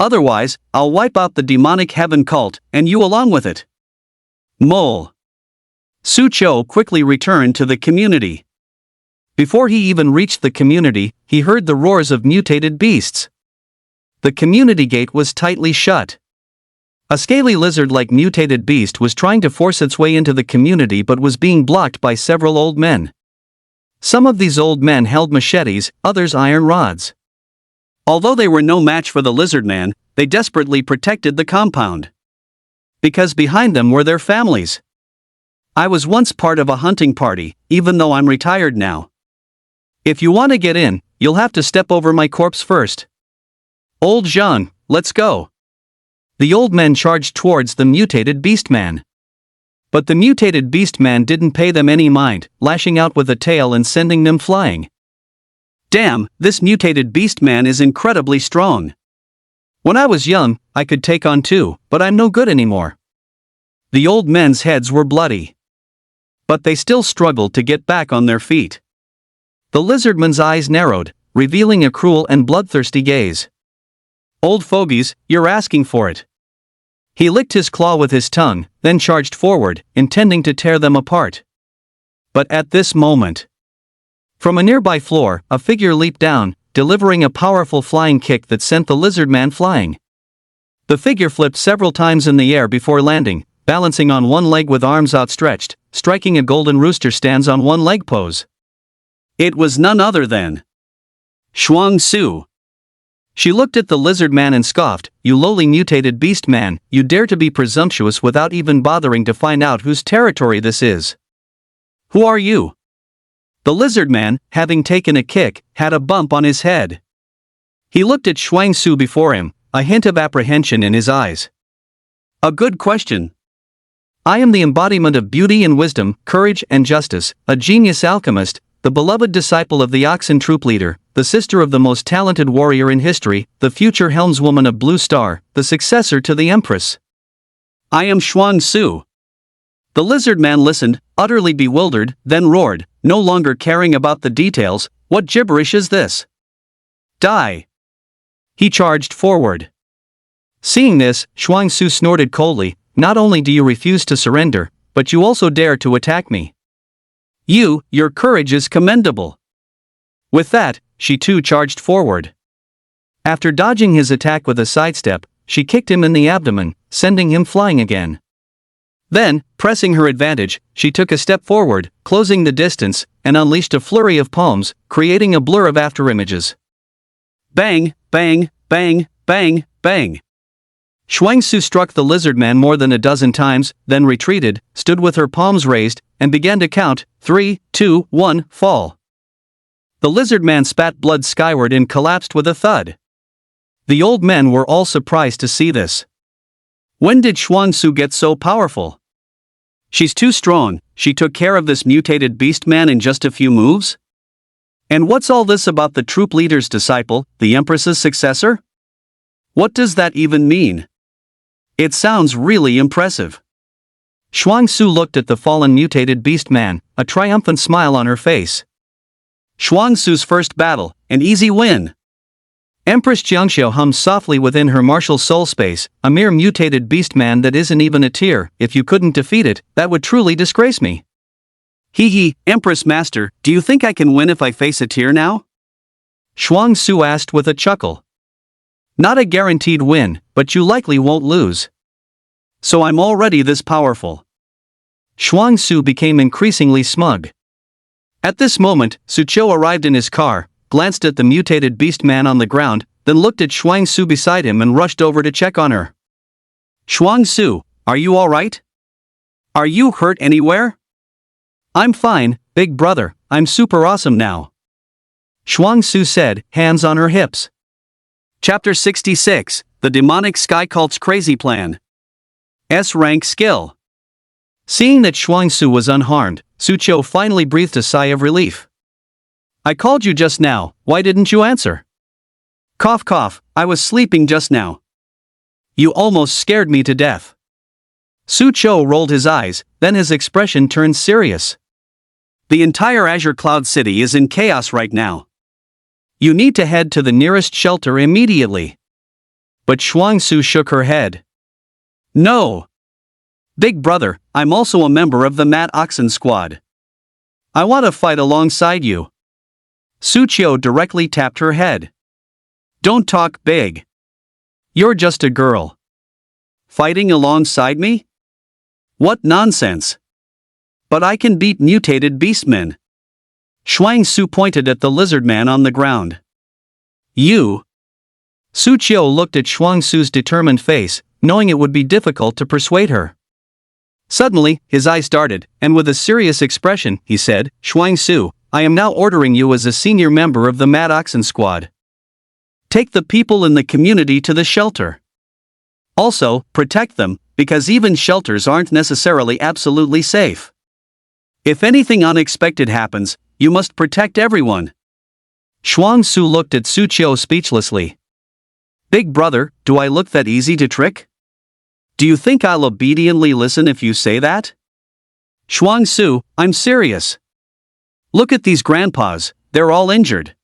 Otherwise, I'll wipe out the demonic heaven cult, and you along with it. Mole. Su Cho quickly returned to the community. Before he even reached the community, he heard the roars of mutated beasts. The community gate was tightly shut. A scaly lizard-like mutated beast was trying to force its way into the community but was being blocked by several old men. Some of these old men held machetes, others iron rods. Although they were no match for the lizard man, they desperately protected the compound. Because behind them were their families. I was once part of a hunting party, even though I'm retired now. If you want to get in, you'll have to step over my corpse first. Old Jean, let's go. The old men charged towards the mutated beastman. But the mutated beastman didn't pay them any mind, lashing out with a tail and sending them flying. Damn, this mutated beastman is incredibly strong. When I was young, I could take on two, but I'm no good anymore. The old men's heads were bloody. But they still struggled to get back on their feet. The lizardman's eyes narrowed, revealing a cruel and bloodthirsty gaze. Old fogies, you're asking for it. He licked his claw with his tongue, then charged forward, intending to tear them apart. But at this moment, from a nearby floor, a figure leaped down, delivering a powerful flying kick that sent the lizardman flying. The figure flipped several times in the air before landing, balancing on one leg with arms outstretched, striking a golden rooster stands on one leg pose. It was none other than Shuang Su. She looked at the lizard man and scoffed, "You lowly mutated beast man, you dare to be presumptuous without even bothering to find out whose territory this is. Who are you?" The lizard man, having taken a kick, had a bump on his head. He looked at Shuang Su before him, a hint of apprehension in his eyes. A good question. I am the embodiment of beauty and wisdom, courage and justice, a genius alchemist, the beloved disciple of the Oxen troop leader, the sister of the most talented warrior in history, the future helmswoman of Blue Star, the successor to the Empress. I am Shuang Su. The lizard man listened, utterly bewildered, then roared, no longer caring about the details, "What gibberish is this? Die!" He charged forward. Seeing this, Shuang Su snorted coldly, "Not only do you refuse to surrender, but you also dare to attack me. Your courage is commendable." With that, she too charged forward. After dodging his attack with a sidestep, she kicked him in the abdomen, sending him flying again. Then, pressing her advantage, she took a step forward, closing the distance, and unleashed a flurry of palms, creating a blur of afterimages. Bang, bang, bang, bang, bang. Shuang Su struck the lizard man more than a dozen times, then retreated, stood with her palms raised, and began to count, 3, 2, 1, fall. The lizard man spat blood skyward and collapsed with a thud. The old men were all surprised to see this. When did Shuang Su get so powerful? She's too strong, she took care of this mutated beast man in just a few moves? And what's all this about the troop leader's disciple, the Empress's successor? What does that even mean? It sounds really impressive. Shuang Su looked at the fallen mutated beast man, a triumphant smile on her face. Shuang Su's first battle, an easy win. Empress Jiangxiu hummed softly within her martial soul space, "A mere mutated beast man that isn't even a tear. If you couldn't defeat it, that would truly disgrace me." Hee hee, Empress Master, do you think I can win if I face a tear now? Shuang Su asked with a chuckle. Not a guaranteed win, but you likely won't lose. So I'm already this powerful. Shuang Su became increasingly smug. At this moment, Su Cho arrived in his car, glanced at the mutated beast man on the ground, then looked at Shuang Su beside him and rushed over to check on her. Shuang Su, are you alright? Are you hurt anywhere? I'm fine, big brother, I'm super awesome now. Shuang Su said, hands on her hips. Chapter 66, The Demonic Sky Cult's Crazy Plan. S-rank skill. Seeing that Shuang Su was unharmed, Su Cho finally breathed a sigh of relief. I called you just now, why didn't you answer? Cough cough, I was sleeping just now. You almost scared me to death. Su Cho rolled his eyes, then his expression turned serious. The entire Azure Cloud City is in chaos right now. You need to head to the nearest shelter immediately. But Shuangsu shook her head. No. Big brother, I'm also a member of the Mad Oxen squad. I want to fight alongside you. Suqiu directly tapped her head. Don't talk big. You're just a girl. Fighting alongside me? What nonsense. But I can beat mutated beastmen. Shuangsu pointed at the lizard man on the ground. You? Suqiu looked at Shuangsu's determined face, knowing it would be difficult to persuade her. Suddenly, his eyes darted, and with a serious expression, he said, Shuangsu, I am now ordering you as a senior member of the Mad Oxen squad. Take the people in the community to the shelter. Also, protect them, because even shelters aren't necessarily absolutely safe. If anything unexpected happens, you must protect everyone. Shuangsu looked at Suqiu speechlessly. Big brother, do I look that easy to trick? Do you think I'll obediently listen if you say that? Shuangsu, I'm serious. Look at these grandpas, they're all injured.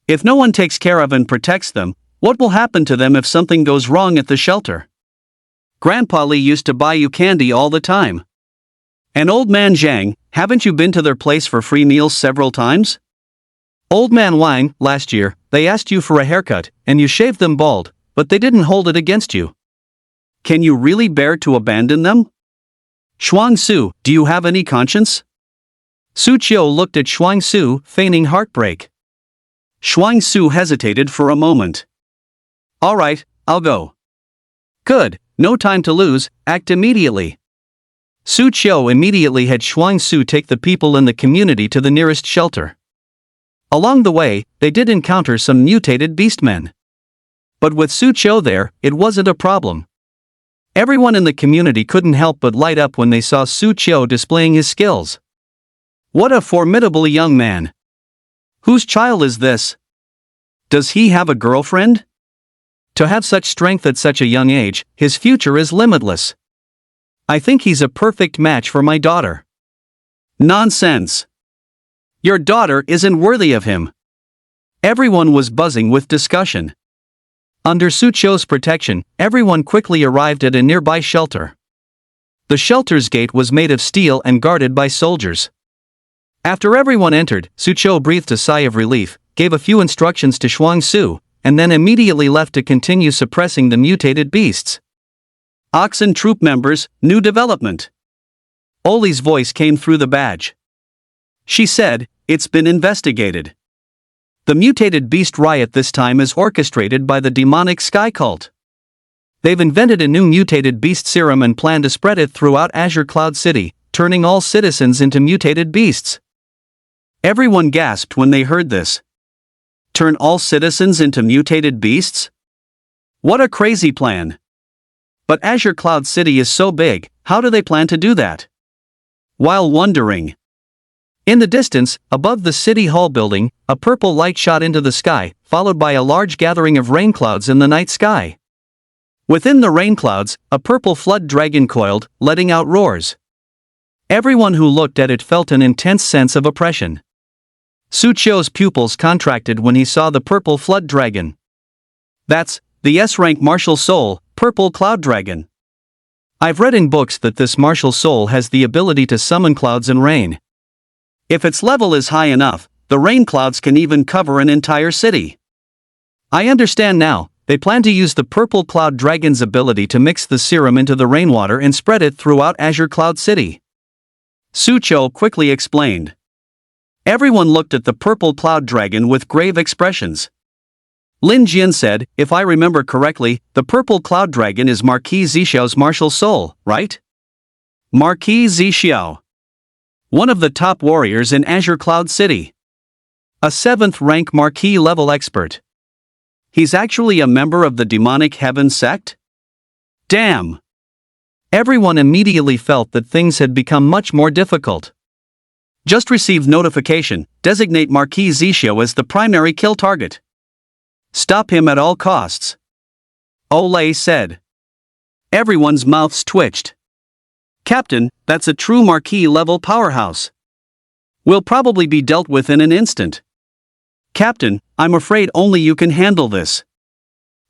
If no one takes care of and protects them, what will happen to them if something goes wrong at the shelter? Grandpa Li used to buy you candy all the time. And Old Man Zhang, haven't you been to their place for free meals several times? Old Man Wang, last year, they asked you for a haircut, and you shaved them bald, but they didn't hold it against you. Can you really bear to abandon them? Shuangsu, do you have any conscience? Suqiu looked at Shuangsu, feigning heartbreak. Shuangsu hesitated for a moment. All right, I'll go. Good, no time to lose, act immediately. Suqiu immediately had Shuangsu take the people in the community to the nearest shelter. Along the way, they did encounter some mutated beastmen. But with Suqiu there, it wasn't a problem. Everyone in the community couldn't help but light up when they saw Suqiu displaying his skills. What a formidable young man! Whose child is this? Does he have a girlfriend? To have such strength at such a young age, his future is limitless. I think he's a perfect match for my daughter. Nonsense! Your daughter isn't worthy of him. Everyone was buzzing with discussion. Under Suqiu's protection, everyone quickly arrived at a nearby shelter. The shelter's gate was made of steel and guarded by soldiers. After everyone entered, Suqiu breathed a sigh of relief, gave a few instructions to Shuangsu, and then immediately left to continue suppressing the mutated beasts. Oxen troop members, new development. Oli's voice came through the badge. She said, it's been investigated. The mutated beast riot this time is orchestrated by the demonic sky cult. They've invented a new mutated beast serum and plan to spread it throughout Azure Cloud City, turning all citizens into mutated beasts. Everyone gasped when they heard this. Turn all citizens into mutated beasts? What a crazy plan! But Azure Cloud City is so big, how do they plan to do that? While wondering. In the distance, above the City Hall building, a purple light shot into the sky, followed by a large gathering of rain clouds in the night sky. Within the rain clouds, a purple flood dragon coiled, letting out roars. Everyone who looked at it felt an intense sense of oppression. Suqiu's pupils contracted when he saw the purple flood dragon. That's the S-rank martial soul, purple cloud dragon. I've read in books that this martial soul has the ability to summon clouds and rain. If its level is high enough, the rain clouds can even cover an entire city. I understand now, they plan to use the purple cloud dragon's ability to mix the serum into the rainwater and spread it throughout Azure Cloud City. Suqiu quickly explained. Everyone looked at the purple cloud dragon with grave expressions. Lin Jian said, if I remember correctly, the purple cloud dragon is Marquis Zixiao's martial soul, right? Marquis Zixiao. One of the top warriors in Azure Cloud City. A 7th rank Marquis level expert. He's actually a member of the demonic heaven sect? Damn! Everyone immediately felt that things had become much more difficult. Just received notification, designate Marquis Zixiao as the primary kill target. Stop him at all costs. Ole said. Everyone's mouths twitched. Captain, that's a true Marquis-level powerhouse. Will probably be dealt with in an instant. Captain, I'm afraid only you can handle this.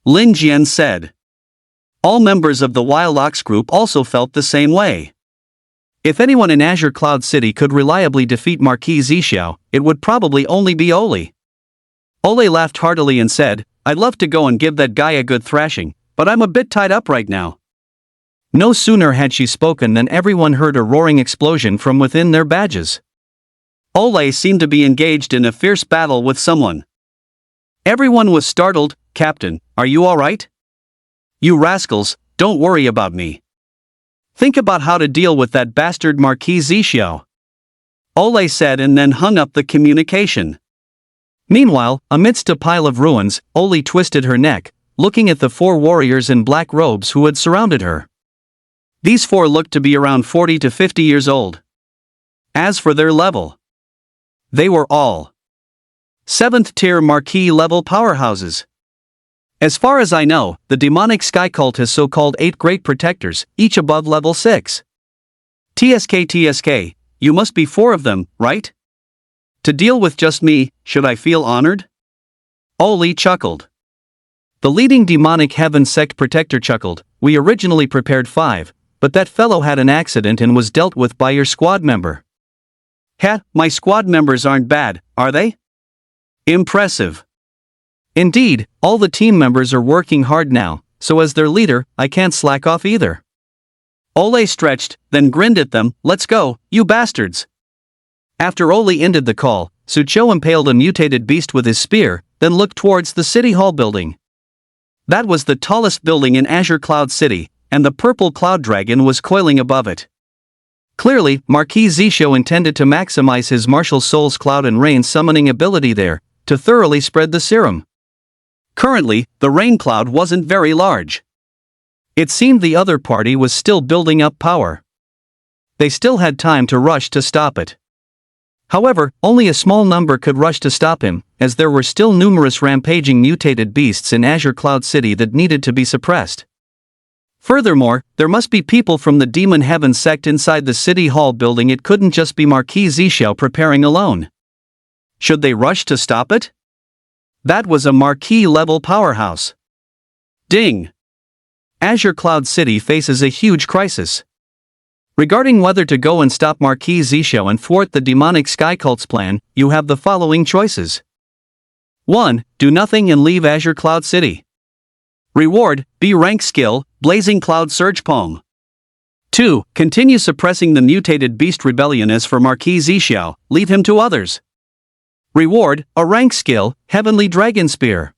Lin Jian said. All members of the Wild Ox group also felt the same way. If anyone in Azure Cloud City could reliably defeat Marquis Zixiao, it would probably only be Oli. Ole laughed heartily and said, I'd love to go and give that guy a good thrashing, but I'm a bit tied up right now. No sooner had she spoken than everyone heard a roaring explosion from within their badges. Ole seemed to be engaged in a fierce battle with someone. Everyone was startled. Captain, are you alright? You rascals, don't worry about me. Think about how to deal with that bastard Marquis Zixiao. Ole said and then hung up the communication. Meanwhile, amidst a pile of ruins, Ole twisted her neck, looking at the 4 warriors in black robes who had surrounded her. These 4 looked to be around 40 to 50 years old. As for their level, they were all 7th tier Marquis level powerhouses. As far as I know, the demonic sky cult has so-called 8 great protectors, each above level 6. TSK, you must be 4 of them, right? To deal with just me, should I feel honored? Oli chuckled. The leading demonic heaven sect protector chuckled, we originally prepared 5, but that fellow had an accident and was dealt with by your squad member. My squad members aren't bad, are they? Impressive. Indeed, all the team members are working hard now, so as their leader, I can't slack off either. Ole stretched, then grinned at them, let's go, you bastards. After Ole ended the call, Sucho impaled a mutated beast with his spear, then looked towards the City Hall building. That was the tallest building in Azure Cloud City, and the purple cloud dragon was coiling above it. Clearly, Marquis Zixiao intended to maximize his martial soul's cloud and rain summoning ability there, to thoroughly spread the serum. Currently, the rain cloud wasn't very large. It seemed the other party was still building up power. They still had time to rush to stop it. However, only a small number could rush to stop him, as there were still numerous rampaging mutated beasts in Azure Cloud City that needed to be suppressed. Furthermore, there must be people from the Demon Heaven sect inside the City Hall building. It couldn't just be Marquis Zixiao preparing alone. Should they rush to stop it? That was a Marquis-level powerhouse. Ding! Azure Cloud City faces a huge crisis. Regarding whether to go and stop Marquis Zixiao and thwart the demonic sky cult's plan, you have the following choices. 1. Do nothing and leave Azure Cloud City. Reward, B rank skill, Blazing Cloud Surge Poem. 2. Continue suppressing the mutated beast rebellion. As for Marquis Zixiao, leave him to others. Reward, a rank skill, Heavenly Dragon Spear.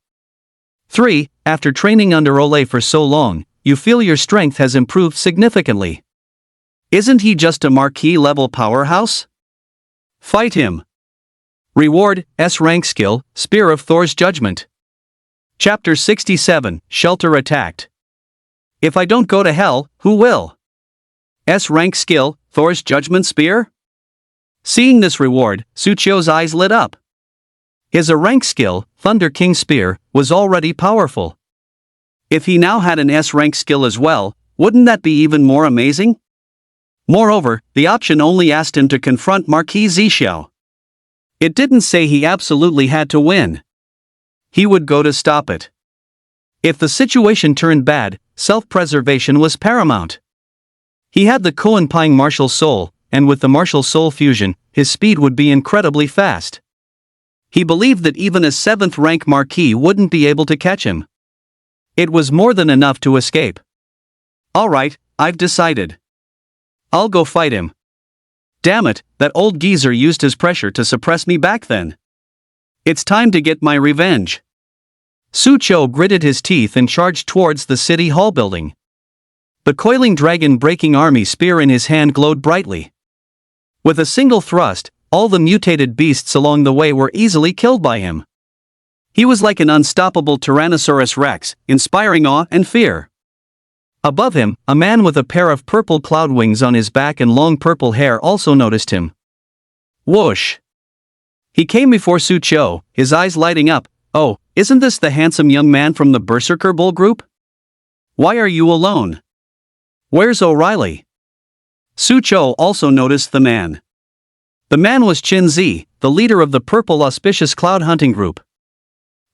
3. After training under Ole for so long, you feel your strength has improved significantly. Isn't he just a Marquis-level powerhouse? Fight him. Reward, S rank skill, Spear of Thor's Judgment. Chapter 67, Shelter Attacked. If I don't go to hell, who will? S rank skill, Thor's Judgment Spear? Seeing this reward, Suchio's eyes lit up. His rank skill, Thunder King Spear, was already powerful. If he now had an S rank skill as well, wouldn't that be even more amazing? Moreover, the option only asked him to confront Marquis Zixiao. It didn't say he absolutely had to win. He would go to stop it. If the situation turned bad, self-preservation was paramount. He had the Koan-Ping martial soul, and with the martial soul fusion, his speed would be incredibly fast. He believed that even a 7th rank Marquis wouldn't be able to catch him. It was more than enough to escape. Alright, I've decided. I'll go fight him. Damn it, that old geezer used his pressure to suppress me back then. It's time to get my revenge. Sucho gritted his teeth and charged towards the City Hall building. The coiling dragon-breaking army spear in his hand glowed brightly. With a single thrust, all the mutated beasts along the way were easily killed by him. He was like an unstoppable Tyrannosaurus Rex, inspiring awe and fear. Above him, a man with a pair of purple cloud wings on his back and long purple hair also noticed him. Whoosh! He came before Sucho, his eyes lighting up. Oh, isn't this the handsome young man from the Berserker Bull group? Why are you alone? Where's O'Reilly? Sucho also noticed the man. The man was Qin Zi, the leader of the Purple Auspicious Cloud Hunting Group.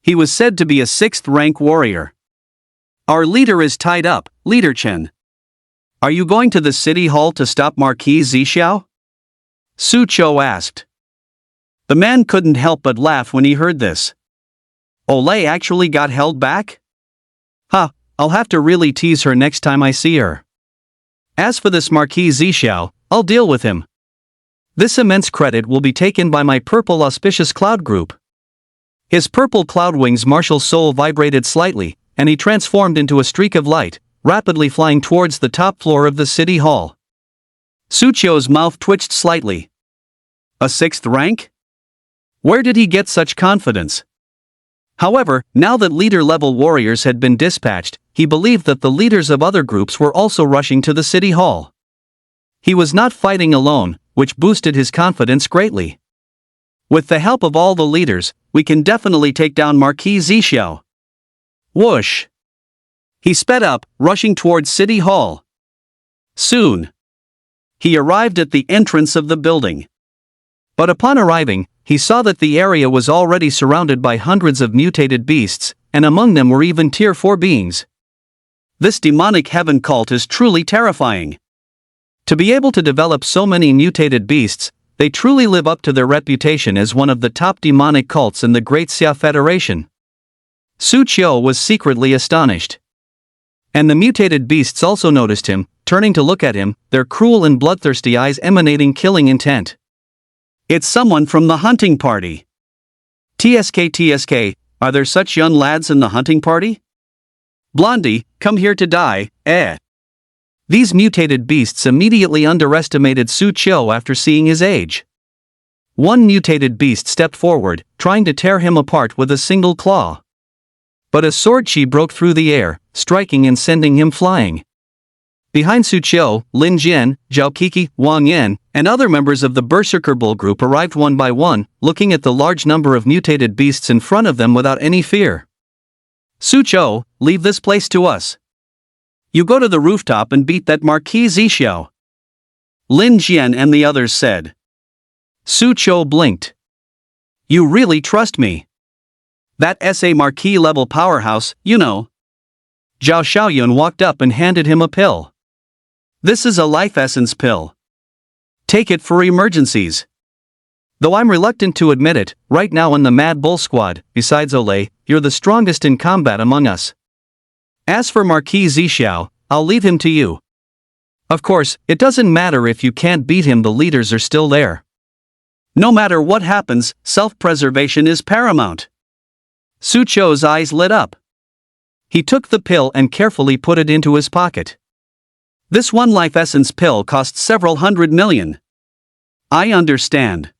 He was said to be a 6th rank warrior. Our leader is tied up, Leader Chen. Are you going to the city hall to stop Marquis Zixiao? Su Chou asked. The man couldn't help but laugh when he heard this. Olay actually got held back? Huh, I'll have to really tease her next time I see her. As for this Marquis Zixiao, I'll deal with him. This immense credit will be taken by my purple auspicious cloud group. His purple cloud wings martial soul vibrated slightly, and he transformed into a streak of light, rapidly flying towards the top floor of the city hall. Su Chou's mouth twitched slightly. A 6th rank? Where did he get such confidence? However, now that leader-level warriors had been dispatched, he believed that the leaders of other groups were also rushing to the city hall. He was not fighting alone, which boosted his confidence greatly. With the help of all the leaders, we can definitely take down Marquis Zixiao. Whoosh! He sped up, rushing towards City Hall. Soon, he arrived at the entrance of the building. But upon arriving, he saw that the area was already surrounded by hundreds of mutated beasts, and among them were even Tier 4 beings. This demonic heaven cult is truly terrifying. To be able to develop so many mutated beasts, they truly live up to their reputation as one of the top demonic cults in the Great Xia Federation. Su Chou was secretly astonished. And the mutated beasts also noticed him, turning to look at him, their cruel and bloodthirsty eyes emanating killing intent. It's someone from the hunting party. TSK, are there such young lads in the hunting party? Blondie, come here to die, eh? These mutated beasts immediately underestimated Su Chou after seeing his age. One mutated beast stepped forward, trying to tear him apart with a single claw. But a sword chi broke through the air, striking and sending him flying. Behind Su Chou, Lin Jian, Zhao Kiki, Wang Yan, and other members of the Berserker Bull group arrived one by one, looking at the large number of mutated beasts in front of them without any fear. Su Chou, leave this place to us. You go to the rooftop and beat that Marquis Zixiao. Lin Jian and the others said. Su Chou blinked. You really trust me? That SA Marquis level powerhouse, you know. Zhao Xiaoyun walked up and handed him a pill. This is a life essence pill. Take it for emergencies. Though I'm reluctant to admit it, right now in the Mad Bull squad, besides Olay, you're the strongest in combat among us. As for Marquis Zixiao, I'll leave him to you. Of course, it doesn't matter if you can't beat him, the leaders are still there. No matter what happens, self-preservation is paramount. Su Chou's eyes lit up. He took the pill and carefully put it into his pocket. This one life essence pill costs several hundred million. I understand.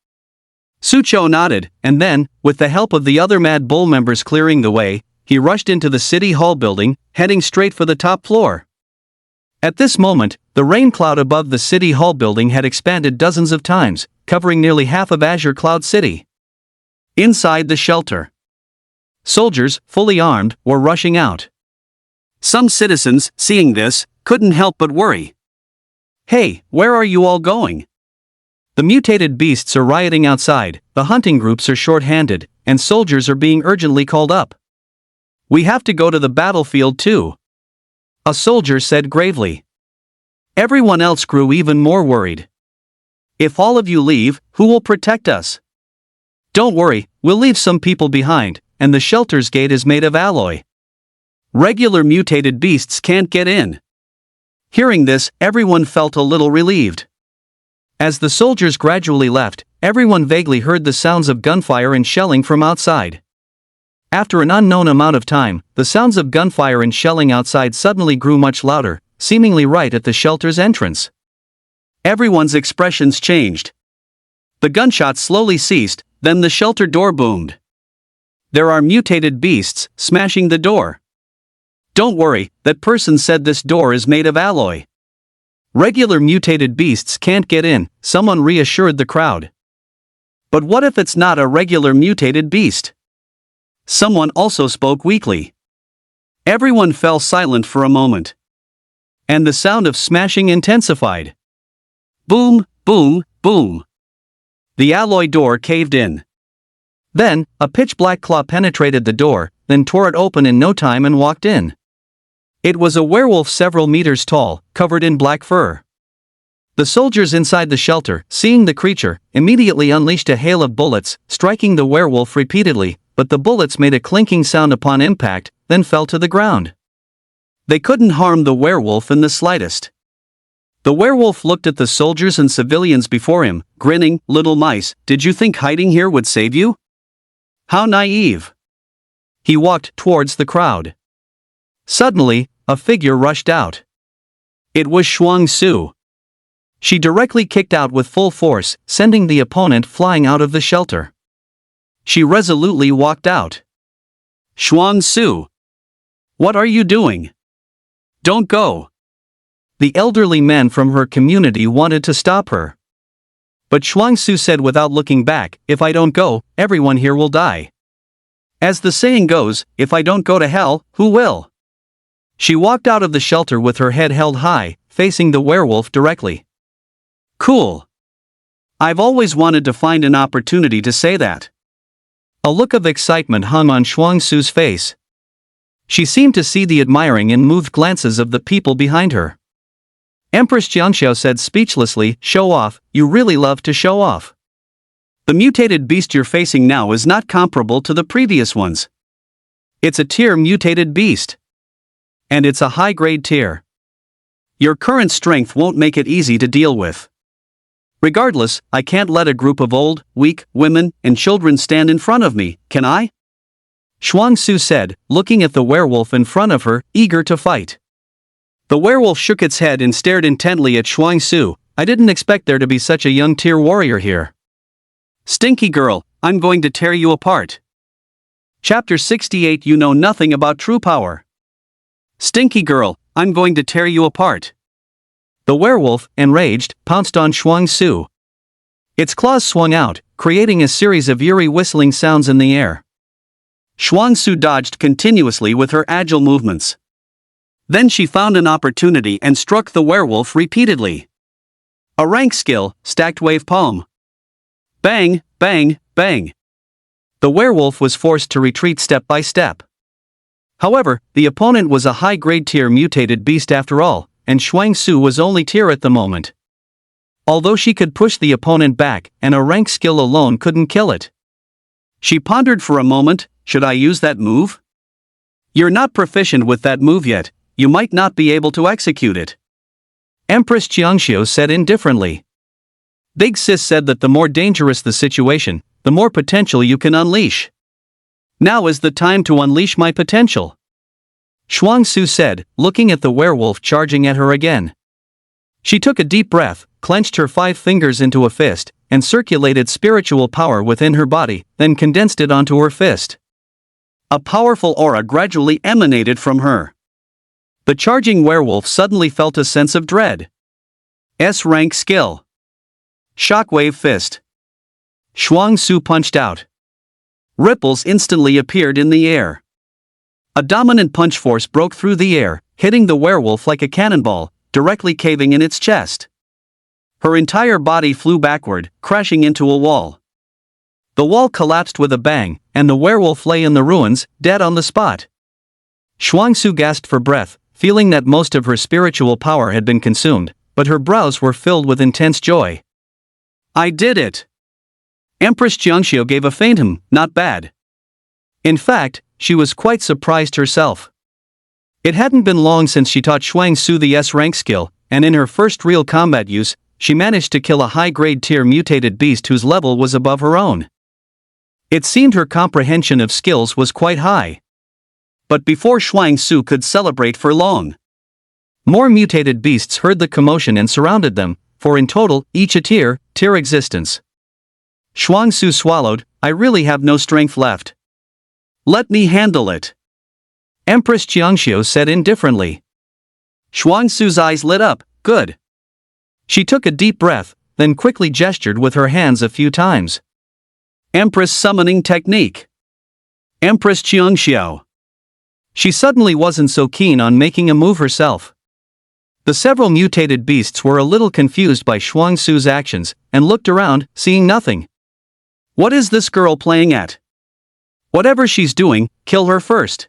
Su Chou nodded, and then, with the help of the other Mad Bull members clearing the way, he rushed into the City Hall building, heading straight for the top floor. At this moment, the rain cloud above the City Hall building had expanded dozens of times, covering nearly half of Azure Cloud City. Inside the shelter, soldiers, fully armed, were rushing out. Some citizens, seeing this, couldn't help but worry. Hey, where are you all going? The mutated beasts are rioting outside, the hunting groups are short-handed, and soldiers are being urgently called up. We have to go to the battlefield too. A soldier said gravely. Everyone else grew even more worried. If all of you leave, who will protect us? Don't worry, we'll leave some people behind, and the shelter's gate is made of alloy. Regular mutated beasts can't get in. Hearing this, everyone felt a little relieved. As the soldiers gradually left, everyone vaguely heard the sounds of gunfire and shelling from outside. After an unknown amount of time, the sounds of gunfire and shelling outside suddenly grew much louder, seemingly right at the shelter's entrance. Everyone's expressions changed. The gunshots slowly ceased, then the shelter door boomed. There are mutated beasts, smashing the door. Don't worry, that person said this door is made of alloy. Regular mutated beasts can't get in, someone reassured the crowd. But what if it's not a regular mutated beast? Someone also spoke weakly. Everyone fell silent for a moment. And the sound of smashing intensified. Boom, boom, boom. The alloy door caved in. Then, a pitch-black claw penetrated the door, then tore it open in no time and walked in. It was a werewolf several meters tall, covered in black fur. The soldiers inside the shelter, seeing the creature, immediately unleashed a hail of bullets, striking the werewolf repeatedly, but the bullets made a clinking sound upon impact, then fell to the ground. They couldn't harm the werewolf in the slightest. The werewolf looked at the soldiers and civilians before him, grinning. "Little mice, did you think hiding here would save you? How naive." He walked towards the crowd. Suddenly, a figure rushed out. It was Shuang Su. She directly kicked out with full force, sending the opponent flying out of the shelter. She resolutely walked out. "Shuang Su! What are you doing? Don't go!" The elderly men from her community wanted to stop her. But Shuang Su said without looking back, "If I don't go, everyone here will die. As the saying goes, if I don't go to hell, who will?" She walked out of the shelter with her head held high, facing the werewolf directly. "Cool. I've always wanted to find an opportunity to say that." A look of excitement hung on Shuang Su's face. She seemed to see the admiring and moved glances of the people behind her. Empress Jiangxiao said speechlessly, "Show off, you really love to show off. The mutated beast you're facing now is not comparable to the previous ones. It's a tier mutated beast. And it's a high-grade tier. Your current strength won't make it easy to deal with. Regardless, I can't let a group of old, weak, women, and children stand in front of me, can I?" Shuang Su said, looking at the werewolf in front of her, eager to fight. The werewolf shook its head and stared intently at Shuang Su. "I didn't expect there to be such a young tier warrior here. Stinky girl, I'm going to tear you apart." Chapter 68. You know nothing about true power. Stinky girl, I'm going to tear you apart. The werewolf, enraged, pounced on Shuang Su. Its claws swung out, creating a series of eerie whistling sounds in the air. Shuang Su dodged continuously with her agile movements. Then she found an opportunity and struck the werewolf repeatedly. A rank skill, stacked wave palm. Bang, bang, bang. The werewolf was forced to retreat step by step. However, the opponent was a high-grade tier mutated beast after all, and Shuang Su was only tier at the moment. Although she could push the opponent back, and a rank skill alone couldn't kill it. She pondered for a moment, should I use that move? You're not proficient with that move yet, you might not be able to execute it. Empress Jiangxiu said indifferently. Big Sis said that the more dangerous the situation, the more potential you can unleash. Now is the time to unleash my potential. Shuang Su said, looking at the werewolf charging at her again. She took a deep breath, clenched her 5 fingers into a fist, and circulated spiritual power within her body, then condensed it onto her fist. A powerful aura gradually emanated from her. The charging werewolf suddenly felt a sense of dread. S-rank skill. Shockwave fist. Shuang Su punched out. Ripples instantly appeared in the air. A dominant punch force broke through the air, hitting the werewolf like a cannonball, directly caving in its chest. Her entire body flew backward, crashing into a wall. The wall collapsed with a bang, and the werewolf lay in the ruins, dead on the spot. Shuang Su gasped for breath, feeling that most of her spiritual power had been consumed, but her brows were filled with intense joy. I did it! Empress Jiangxiu gave a faint not bad. In fact, she was quite surprised herself. It hadn't been long since she taught Shuang Su the S-rank skill, and in her first real combat use, she managed to kill a high-grade tier mutated beast whose level was above her own. It seemed her comprehension of skills was quite high. But before Shuang Su could celebrate for long, more mutated beasts heard the commotion and surrounded them, for in total, each a tier existence. Shuang Su swallowed. I really have no strength left. Let me handle it. Empress Jiangxiu said indifferently. Shuang Su's eyes lit up. Good. She took a deep breath, then quickly gestured with her hands a few times. Empress summoning technique. Empress Jiangxiu. She suddenly wasn't so keen on making a move herself. The several mutated beasts were a little confused by Shuang Su's actions, and looked around, seeing nothing. What is this girl playing at? Whatever she's doing, kill her first.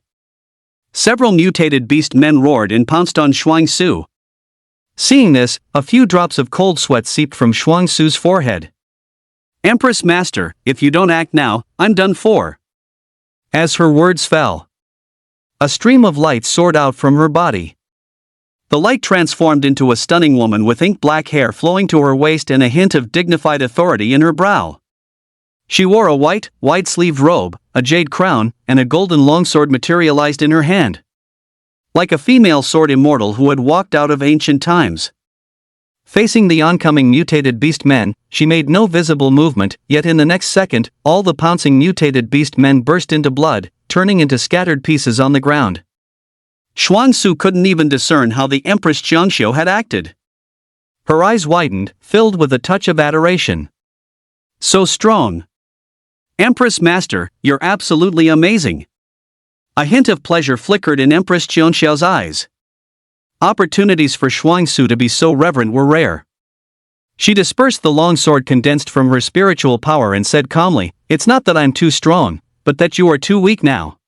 Several mutated beast men roared and pounced on Xuangsu. Seeing this, a few drops of cold sweat seeped from Xuangsu's forehead. Empress Master, if you don't act now, I'm done for. As her words fell, a stream of light soared out from her body. The light transformed into a stunning woman with ink-black hair flowing to her waist and a hint of dignified authority in her brow. She wore a white, wide-sleeved robe, a jade crown, and a golden longsword materialized in her hand. Like a female sword immortal who had walked out of ancient times. Facing the oncoming mutated beast men, she made no visible movement, yet in the next second, all the pouncing mutated beast men burst into blood, turning into scattered pieces on the ground. Xuangsu couldn't even discern how the Empress Jiangxiu had acted. Her eyes widened, filled with a touch of adoration. So strong. Empress Master, you're absolutely amazing. A hint of pleasure flickered in Empress Jiangxiu's eyes. Opportunities for Xuangsu to be so reverent were rare. She dispersed the long sword condensed from her spiritual power and said calmly, "It's not that I'm too strong, but that you are too weak now.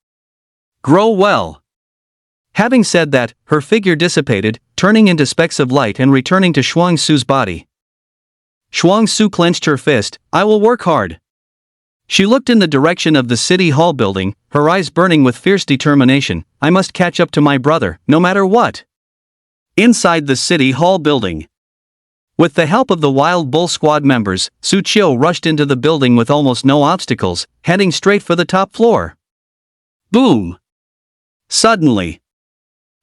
Grow well." Having said that, her figure dissipated, turning into specks of light and returning to Xuangsu's body. Xuangsu clenched her fist, "I will work hard." She looked in the direction of the city hall building, her eyes burning with fierce determination. "I must catch up to my brother, no matter what." Inside the city hall building, with the help of the Wild Bull Squad members, Su Qiu rushed into the building with almost no obstacles, heading straight for the top floor. Boom! Suddenly,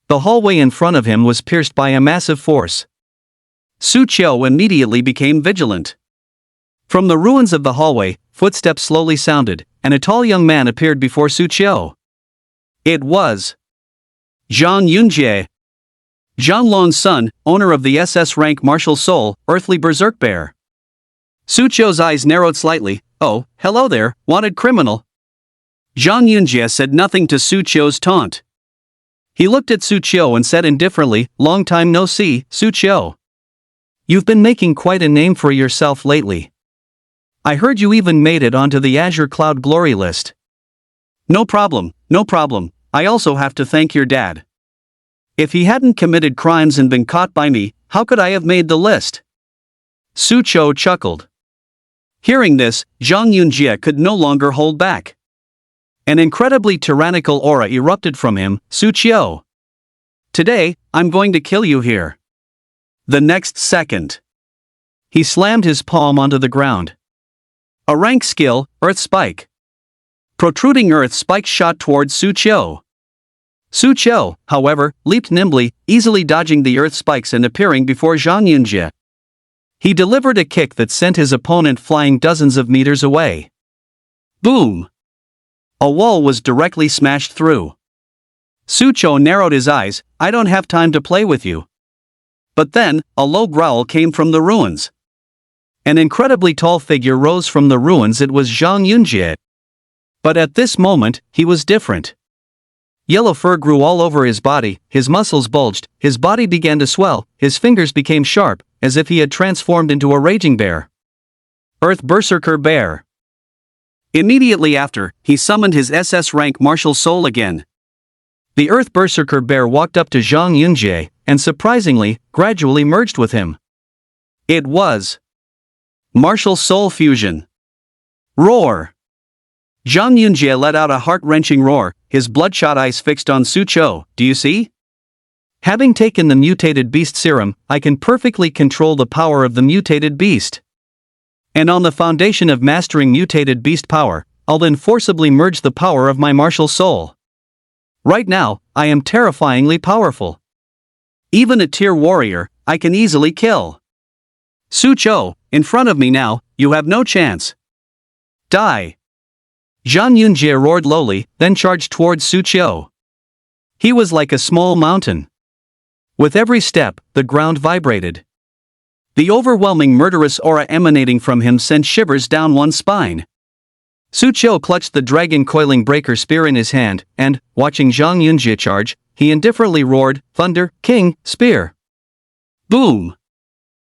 the hallway in front of him was pierced by a massive force. Su Qiu immediately became vigilant. From the ruins of the hallway, footsteps slowly sounded, and a tall young man appeared before Su Qiu. It was Zhang Yunjie, Zhang Long's son, owner of the SS rank martial soul, earthly berserk bear. Su Qiu's eyes narrowed slightly. "Oh, hello there, wanted criminal." Zhang Yunjie said nothing to Su Qiu's taunt. He looked at Su Qiu and said indifferently, "Long time no see, Su Qiu. You've been making quite a name for yourself lately. I heard you even made it onto the Azure Cloud Glory list." No problem, no problem, I also have to thank your dad. If he hadn't committed crimes and been caught by me, how could I have made the list? Su Qiu chuckled. Hearing this, Zhang Yunjie could no longer hold back. An incredibly tyrannical aura erupted from him. "Su Qiu. Today, I'm going to kill you here." The next second, he slammed his palm onto the ground. A rank skill, Earth Spike. Protruding Earth Spikes shot towards Su Qiu. Su Qiu, however, leaped nimbly, easily dodging the Earth Spikes and appearing before Zhang Yunjie. He delivered a kick that sent his opponent flying dozens of meters away. Boom! A wall was directly smashed through. Su Qiu narrowed his eyes. "I don't have time to play with you." But then, a low growl came from the ruins. An incredibly tall figure rose from the ruins. It was Zhang Yunjie. But at this moment, he was different. Yellow fur grew all over his body, his muscles bulged, his body began to swell, his fingers became sharp, as if he had transformed into a raging bear. Earth Berserker Bear. Immediately after, he summoned his SS rank martial soul again. The Earth Berserker Bear walked up to Zhang Yunjie, and surprisingly, gradually merged with him. It was Martial Soul Fusion. Roar! Zhang Yunjie let out a heart-wrenching roar, his bloodshot eyes fixed on Su Qiu. "Do you see? Having taken the mutated beast serum, I can perfectly control the power of the mutated beast. And on the foundation of mastering mutated beast power, I'll then forcibly merge the power of my martial soul. Right now, I am terrifyingly powerful. Even a tier warrior, I can easily kill. Su Qiu, in front of me now, you have no chance. Die!" Zhang Yunjie roared lowly, then charged towards Su Qiu. He was like a small mountain. With every step, the ground vibrated. The overwhelming murderous aura emanating from him sent shivers down one's spine. Su Qiu clutched the dragon coiling breaker spear in his hand, and, watching Zhang Yunjie charge, he indifferently roared, "Thunder, King, Spear!" Boom!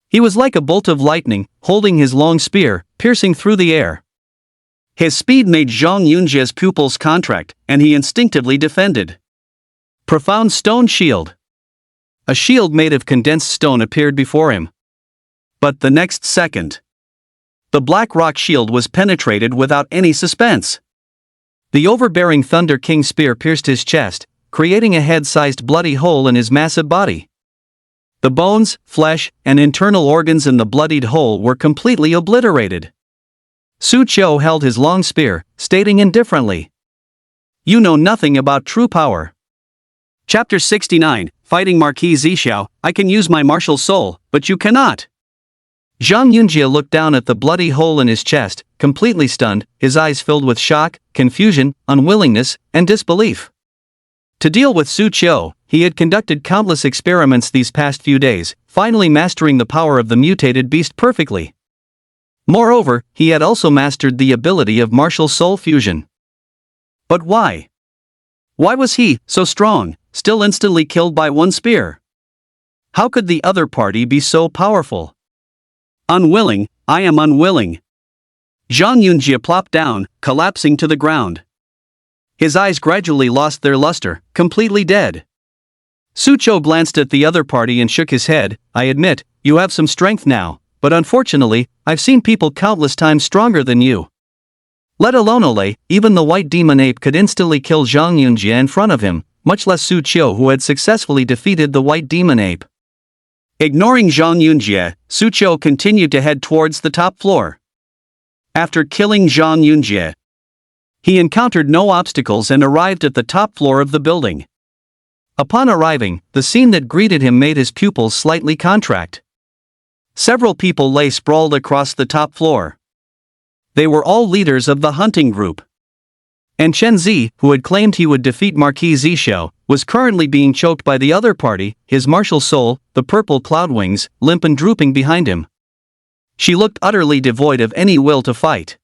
He was like a bolt of lightning, holding his long spear, piercing through the air. His speed made Zhang Yunjie's pupils contract, and he instinctively defended. Profound stone shield. A shield made of condensed stone appeared before him. But the next second, the black rock shield was penetrated without any suspense. The overbearing Thunder King spear pierced his chest, creating a head-sized bloody hole in his massive body. The bones, flesh, and internal organs in the bloodied hole were completely obliterated. Su Qiu held his long spear, stating indifferently, "You know nothing about true power." Chapter 69, Fighting Marquis Zhixiao. I can use my martial soul, but you cannot. Zhang Yunjie looked down at the bloody hole in his chest, completely stunned, his eyes filled with shock, confusion, unwillingness, and disbelief. To deal with Su Qiu, he had conducted countless experiments these past few days, finally mastering the power of the mutated beast perfectly. Moreover, he had also mastered the ability of martial soul fusion. But why? Why was he, so strong, still instantly killed by one spear? How could the other party be so powerful? Unwilling, I am unwilling. Zhang Yunjie plopped down, collapsing to the ground. His eyes gradually lost their luster, completely dead. Su Qiu glanced at the other party and shook his head. I admit, you have some strength now, but unfortunately, I've seen people countless times stronger than you. Let alone Ole, even the white demon ape could instantly kill Zhang Yunjie in front of him, much less Su Qiu who had successfully defeated the white demon ape. Ignoring Zhang Yunjie, Su Qiu continued to head towards the top floor. After killing Zhang Yunjie, he encountered no obstacles and arrived at the top floor of the building. Upon arriving, the scene that greeted him made his pupils slightly contract. Several people lay sprawled across the top floor. They were all leaders of the hunting group. And Chen Zi, who had claimed he would defeat Marquis Zhixiao, was currently being choked by the other party, his martial soul, the purple cloud wings, limp and drooping behind him. She looked utterly devoid of any will to fight.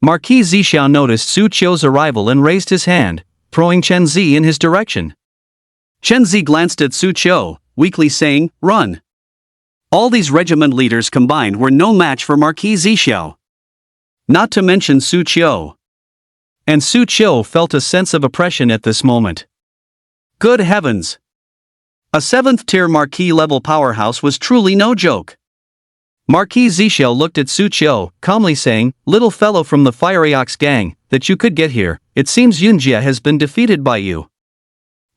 Marquis Zhixiao noticed Su Qiu's arrival and raised his hand, throwing Chen Zi in his direction. Chen Zi glanced at Su Qiu, weakly saying, "Run." All these regiment leaders combined were no match for Marquis Zhixiao. Not to mention Su Qiu. And Su Qiu felt a sense of oppression at this moment. Good heavens! A 7th-tier Marquis-level powerhouse was truly no joke. Marquis Zhixiao looked at Su Qiu, calmly saying, "Little fellow from the Fiery Ox gang, that you could get here, it seems Yunjie has been defeated by you."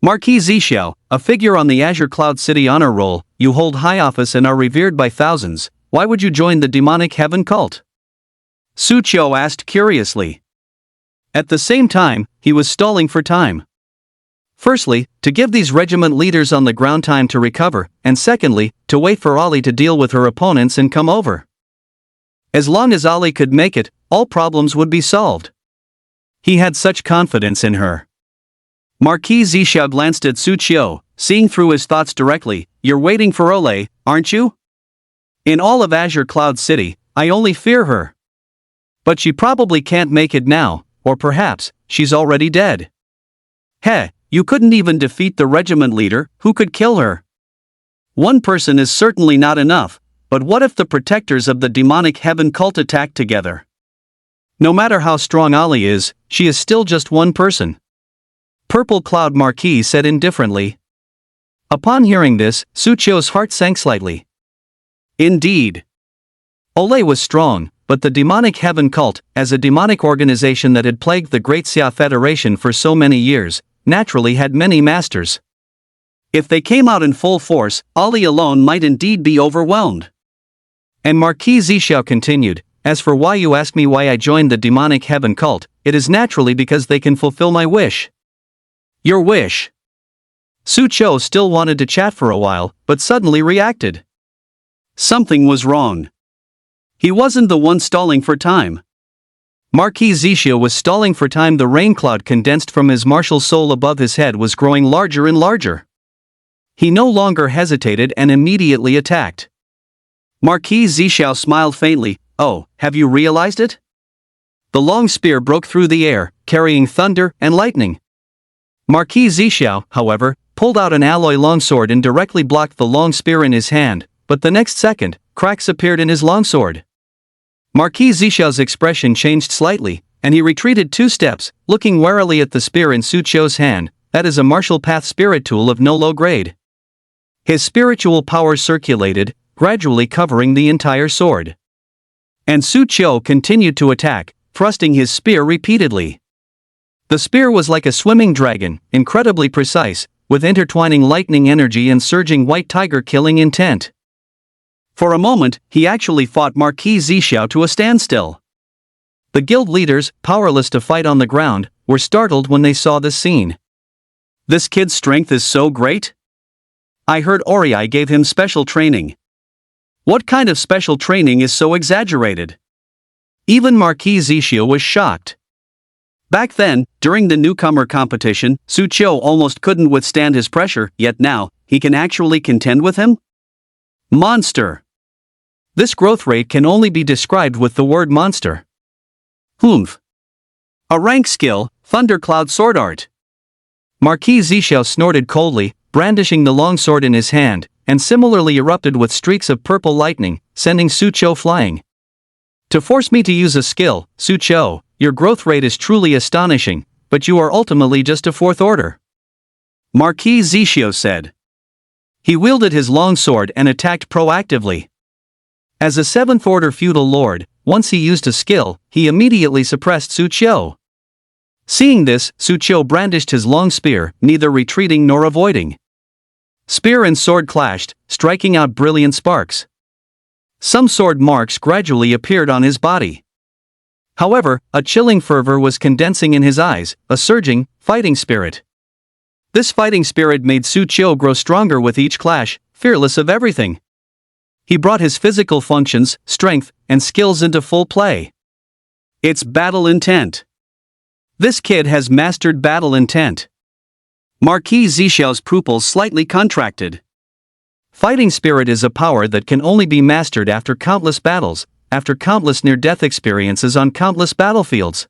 Marquis Zhixiao, a figure on the Azure Cloud City honor roll, you hold high office and are revered by thousands, why would you join the demonic heaven cult? Su Qiu asked curiously. At the same time, he was stalling for time. Firstly, to give these regiment leaders on the ground time to recover, and secondly, to wait for Ali to deal with her opponents and come over. As long as Ali could make it, all problems would be solved. He had such confidence in her. Marquis Zhixiao glanced at Su Qiu, seeing through his thoughts directly. "You're waiting for Ole, aren't you? In all of Azure Cloud City, I only fear her. But she probably can't make it now, or perhaps, she's already dead. Heh, you couldn't even defeat the regiment leader, who could kill her? One person is certainly not enough, but what if the protectors of the demonic heaven cult attack together? No matter how strong Ali is, she is still just one person." Purple Cloud Marquis said indifferently. Upon hearing this, Su Qiu's heart sank slightly. Indeed. Ole was strong, but the demonic heaven cult, as a demonic organization that had plagued the Great Xia Federation for so many years, naturally had many masters. If they came out in full force, Ali alone might indeed be overwhelmed. And Marquis Zhixiao continued, "As for why you ask me why I joined the demonic heaven cult, it is naturally because they can fulfill my wish." Your wish? Su Qiu still wanted to chat for a while, but suddenly reacted. Something was wrong. He wasn't the one stalling for time. Marquis Zhixiao was stalling for time. The rain cloud condensed from his martial soul above his head was growing larger and larger. He no longer hesitated and immediately attacked. Marquis Zhixiao smiled faintly. "Oh, have you realized it?" The long spear broke through the air, carrying thunder and lightning. Marquis Zhixiao, however, pulled out an alloy longsword and directly blocked the long spear in his hand, but the next second, cracks appeared in his longsword. Marquis Zhixiao's expression changed slightly, and he retreated 2 steps, looking warily at the spear in Su Qiu's hand, that is a martial path spirit tool of no low grade. His spiritual power circulated, gradually covering the entire sword. And Su Qiu continued to attack, thrusting his spear repeatedly. The spear was like a swimming dragon, incredibly precise, with intertwining lightning energy and surging white tiger killing intent. For a moment, he actually fought Marquis Zixiao to a standstill. The guild leaders, powerless to fight on the ground, were startled when they saw this scene. This kid's strength is so great? I heard Oriai gave him special training. What kind of special training is so exaggerated? Even Marquis Zixiao was shocked. Back then, during the newcomer competition, Su Qiu almost couldn't withstand his pressure, yet now, he can actually contend with him? Monster! This growth rate can only be described with the word monster. Humph. A rank skill, Thundercloud Sword Art. Marquis Zixiao snorted coldly, brandishing the longsword in his hand, and similarly erupted with streaks of purple lightning, sending Su Qiu flying. To force me to use a skill, Su Qiu, your growth rate is truly astonishing, but you are ultimately just a fourth order. Marquis Zixiao said. He wielded his long sword and attacked proactively. As a seventh order feudal lord, once he used a skill, he immediately suppressed Su Qiu. Seeing this, Su Qiu brandished his long spear, neither retreating nor avoiding. Spear and sword clashed, striking out brilliant sparks. Some sword marks gradually appeared on his body. However, a chilling fervor was condensing in his eyes, a surging, fighting spirit. This fighting spirit made Su Qiu grow stronger with each clash, fearless of everything. He brought his physical functions, strength, and skills into full play. It's battle intent. This kid has mastered battle intent. Marquis Zixiao's pupils slightly contracted. Fighting spirit is a power that can only be mastered after countless battles, after countless near-death experiences on countless battlefields.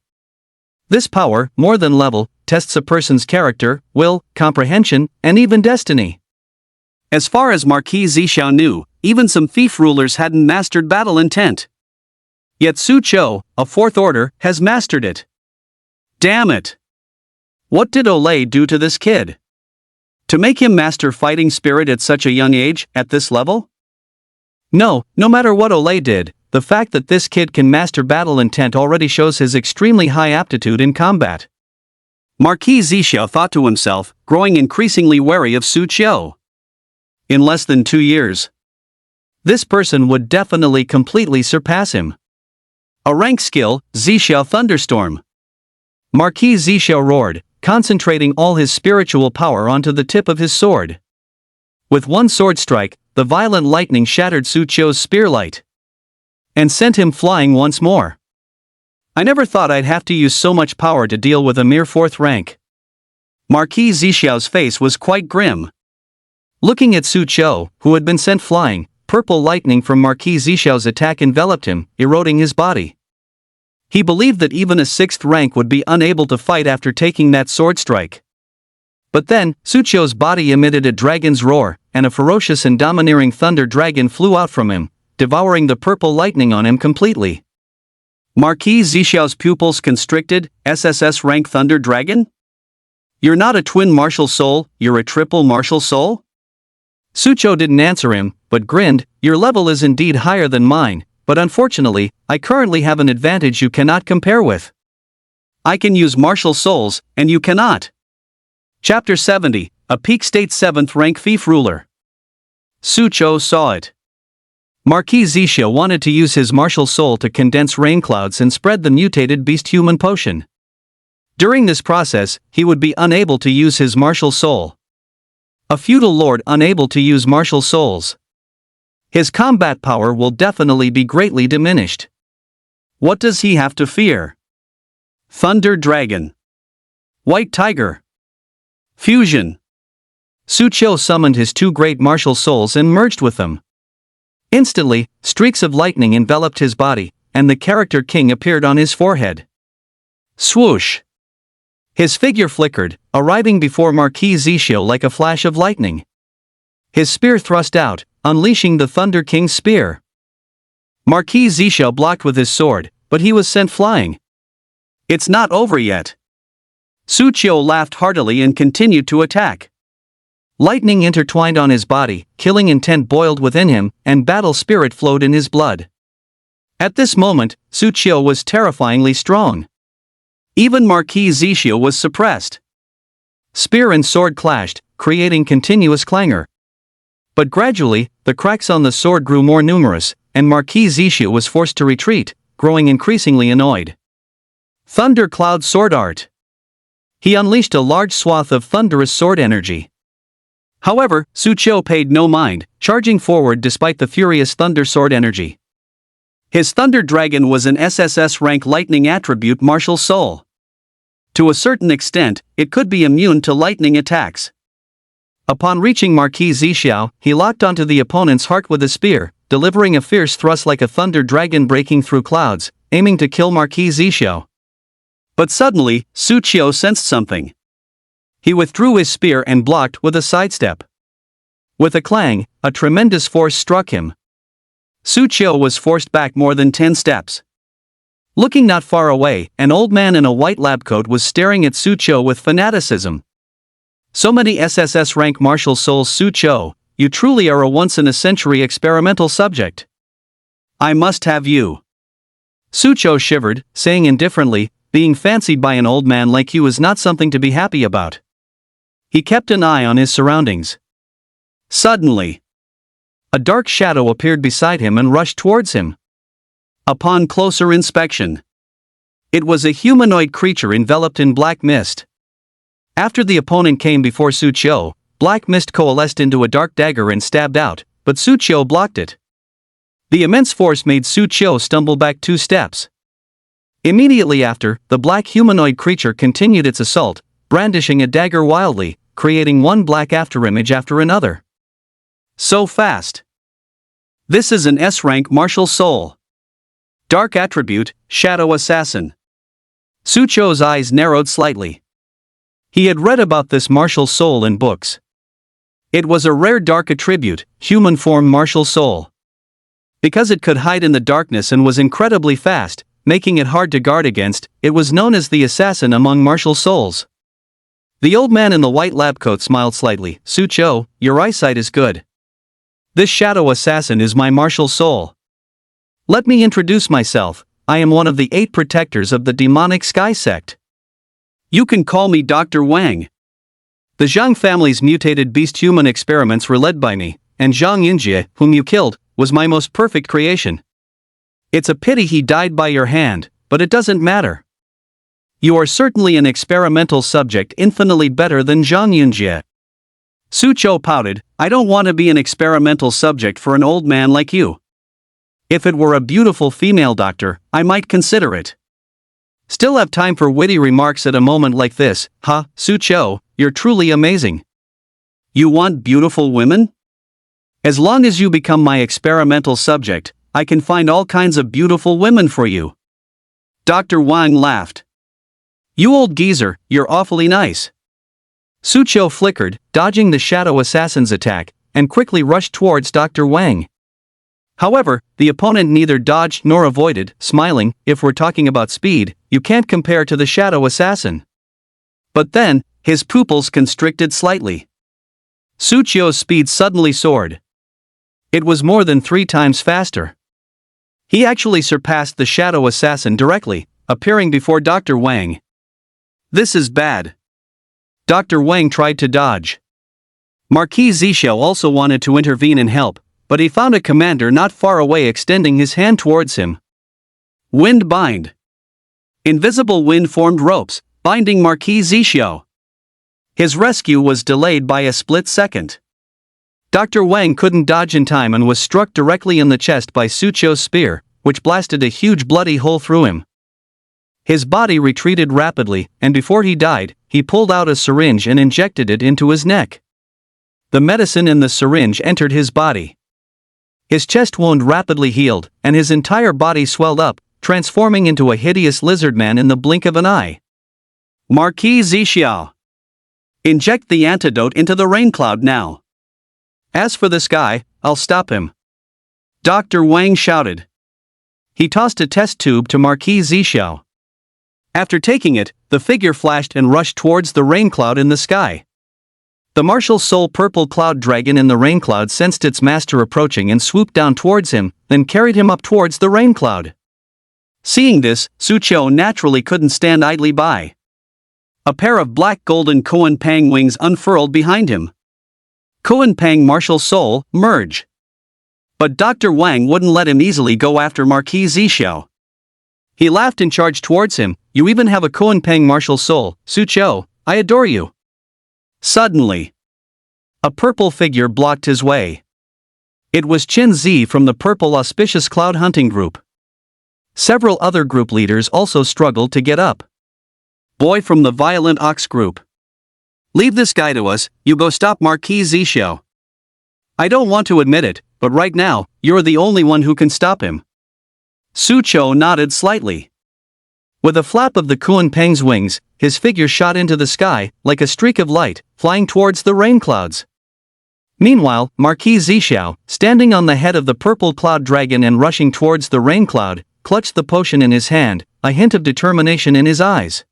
This power, more than level, tests a person's character, will, comprehension, and even destiny. As far as Marquis Zixiao knew, even some fief rulers hadn't mastered battle intent. Yet Su Qiu, a fourth order, has mastered it. Damn it! What did Olay do to this kid? To make him master fighting spirit at such a young age, at this level? No matter what Olay did, the fact that this kid can master battle intent already shows his extremely high aptitude in combat. Marquis Zixiao thought to himself, growing increasingly wary of Su Qiu. In less than 2 years, this person would definitely completely surpass him. A rank skill, Zixiao Thunderstorm. Marquis Zixiao roared, concentrating all his spiritual power onto the tip of his sword. With one sword strike, the violent lightning shattered Su Qiu's spearlight and sent him flying once more. I never thought I'd have to use so much power to deal with a mere fourth rank. Marquis Zixiao's face was quite grim. Looking at Su Qiu, who had been sent flying, purple lightning from Marquis Zixiao's attack enveloped him, eroding his body. He believed that even a sixth rank would be unable to fight after taking that sword strike. But then, Su Qiu's body emitted a dragon's roar, and a ferocious and domineering thunder dragon flew out from him, devouring the purple lightning on him completely. Marquis Zixiao's pupils constricted, SSS rank thunder dragon? You're not a twin martial soul, you're a triple martial soul? Su Qiu didn't answer him, but grinned, your level is indeed higher than mine, but unfortunately, I currently have an advantage you cannot compare with. I can use martial souls, and you cannot. Chapter 70, a peak state 7th rank fief ruler. Su Qiu saw it. Marquis Zixiao wanted to use his martial soul to condense rain clouds and spread the mutated beast-human potion. During this process, he would be unable to use his martial soul. A feudal lord unable to use martial souls. His combat power will definitely be greatly diminished. What does he have to fear? Thunder Dragon. White Tiger. Fusion. Su Qiu summoned his 2 great martial souls and merged with them. Instantly, streaks of lightning enveloped his body, and the character king appeared on his forehead. Swoosh! His figure flickered, arriving before Marquis Zixiao like a flash of lightning. His spear thrust out, unleashing the Thunder King's spear. Marquis Zixiao blocked with his sword, but he was sent flying. It's not over yet. Su Qiu laughed heartily and continued to attack. Lightning intertwined on his body, killing intent boiled within him, and battle spirit flowed in his blood. At this moment, Su Qiu was terrifyingly strong. Even Marquis Zixia was suppressed. Spear and sword clashed, creating continuous clangor. But gradually, the cracks on the sword grew more numerous, and Marquis Zixia was forced to retreat, growing increasingly annoyed. Thunder Cloud Sword Art. He unleashed a large swath of thunderous sword energy. However, Su Qiu paid no mind, charging forward despite the furious thunder sword energy. His Thunder Dragon was an SSS rank lightning attribute martial soul. To a certain extent, it could be immune to lightning attacks. Upon reaching Marquis Zixia, he locked onto the opponent's heart with a spear, delivering a fierce thrust like a thunder dragon breaking through clouds, aiming to kill Marquis Zixia. But suddenly, Su Qiu sensed something. He withdrew his spear and blocked with a sidestep. With a clang, a tremendous force struck him. Su Qiu was forced back more than 10 steps. Looking not far away, an old man in a white lab coat was staring at Su Qiu with fanaticism. So many SSS rank martial souls. Su Qiu, you truly are a once-in-a-century experimental subject. I must have you. Su Qiu shivered, saying indifferently, being fancied by an old man like you is not something to be happy about. He kept an eye on his surroundings. Suddenly, a dark shadow appeared beside him and rushed towards him. Upon closer inspection, it was a humanoid creature enveloped in black mist. After the opponent came before Su Qiu, black mist coalesced into a dark dagger and stabbed out, but Su Qiu blocked it. The immense force made Su Qiu stumble back 2 steps. Immediately after, the black humanoid creature continued its assault, brandishing a dagger wildly, creating one black afterimage after another. So fast. This is an S-rank martial soul. Dark attribute, Shadow Assassin. Su Qiu's eyes narrowed slightly. He had read about this martial soul in books. It was a rare dark attribute, human form martial soul. Because it could hide in the darkness and was incredibly fast, making it hard to guard against, it was known as the assassin among martial souls. The old man in the white lab coat smiled slightly. Su Qiu, your eyesight is good. This shadow assassin is my martial soul. Let me introduce myself. I am one of the 8 protectors of the demonic sky sect. You can call me Dr. Wang. The Zhang family's mutated beast-human experiments were led by me, and Zhang Yunjie, whom you killed, was my most perfect creation. It's a pity he died by your hand, but it doesn't matter. You are certainly an experimental subject infinitely better than Zhang Yunjie. Su Qiu pouted, I don't want to be an experimental subject for an old man like you. If it were a beautiful female doctor, I might consider it. Still have time for witty remarks at a moment like this, huh, Su Qiu, you're truly amazing. You want beautiful women? As long as you become my experimental subject, I can find all kinds of beautiful women for you. Dr. Wang laughed. You old geezer, you're awfully nice. Su Qiu flickered, dodging the shadow assassin's attack, and quickly rushed towards Dr. Wang. However, the opponent neither dodged nor avoided, smiling, if we're talking about speed, you can't compare to the shadow assassin. But then, his pupils constricted slightly. Su Qiu's speed suddenly soared. It was more than 3 times faster. He actually surpassed the shadow assassin directly, appearing before Dr. Wang. This is bad. Dr. Wang tried to dodge. Marquis Zixia also wanted to intervene and help, but he found a commander not far away extending his hand towards him. Wind bind. Invisible wind formed ropes, binding Marquis Zixia. His rescue was delayed by a split second. Dr. Wang couldn't dodge in time and was struck directly in the chest by Su Qiu's spear, which blasted a huge bloody hole through him. His body retreated rapidly, and before he died, he pulled out a syringe and injected it into his neck. The medicine in the syringe entered his body. His chest wound rapidly healed, and his entire body swelled up, transforming into a hideous lizard man in the blink of an eye. Marquis Zixia. Inject the antidote into the rain cloud now. As for this guy, I'll stop him. Dr. Wang shouted. He tossed a test tube to Marquis Zixia. After taking it, the figure flashed and rushed towards the rain cloud in the sky. The martial soul purple cloud dragon in the rain cloud sensed its master approaching and swooped down towards him, then carried him up towards the rain cloud. Seeing this, Suqiu naturally couldn't stand idly by. A pair of black golden Kuan Pang wings unfurled behind him. Kuan Pang martial soul, merge. But Dr. Wang wouldn't let him easily go after Marquis Zixiao. He laughed and charged towards him. You even have a Kuan Pang martial soul, Suqiu, I adore you. Suddenly, a purple figure blocked his way. It was Qin Zi from the Purple Auspicious Cloud Hunting Group. Several other group leaders also struggled to get up. Boy from the Violent Ox Group. Leave this guy to us, you go stop Marquis Zixiao. I don't want to admit it, but right now, you're the only one who can stop him. Suqiu nodded slightly. With a flap of the Kuan Pang's wings, his figure shot into the sky, like a streak of light, flying towards the rain clouds. Meanwhile, Marquis Zixiao, standing on the head of the purple cloud dragon and rushing towards the rain cloud, clutched the potion in his hand, a hint of determination in his eyes.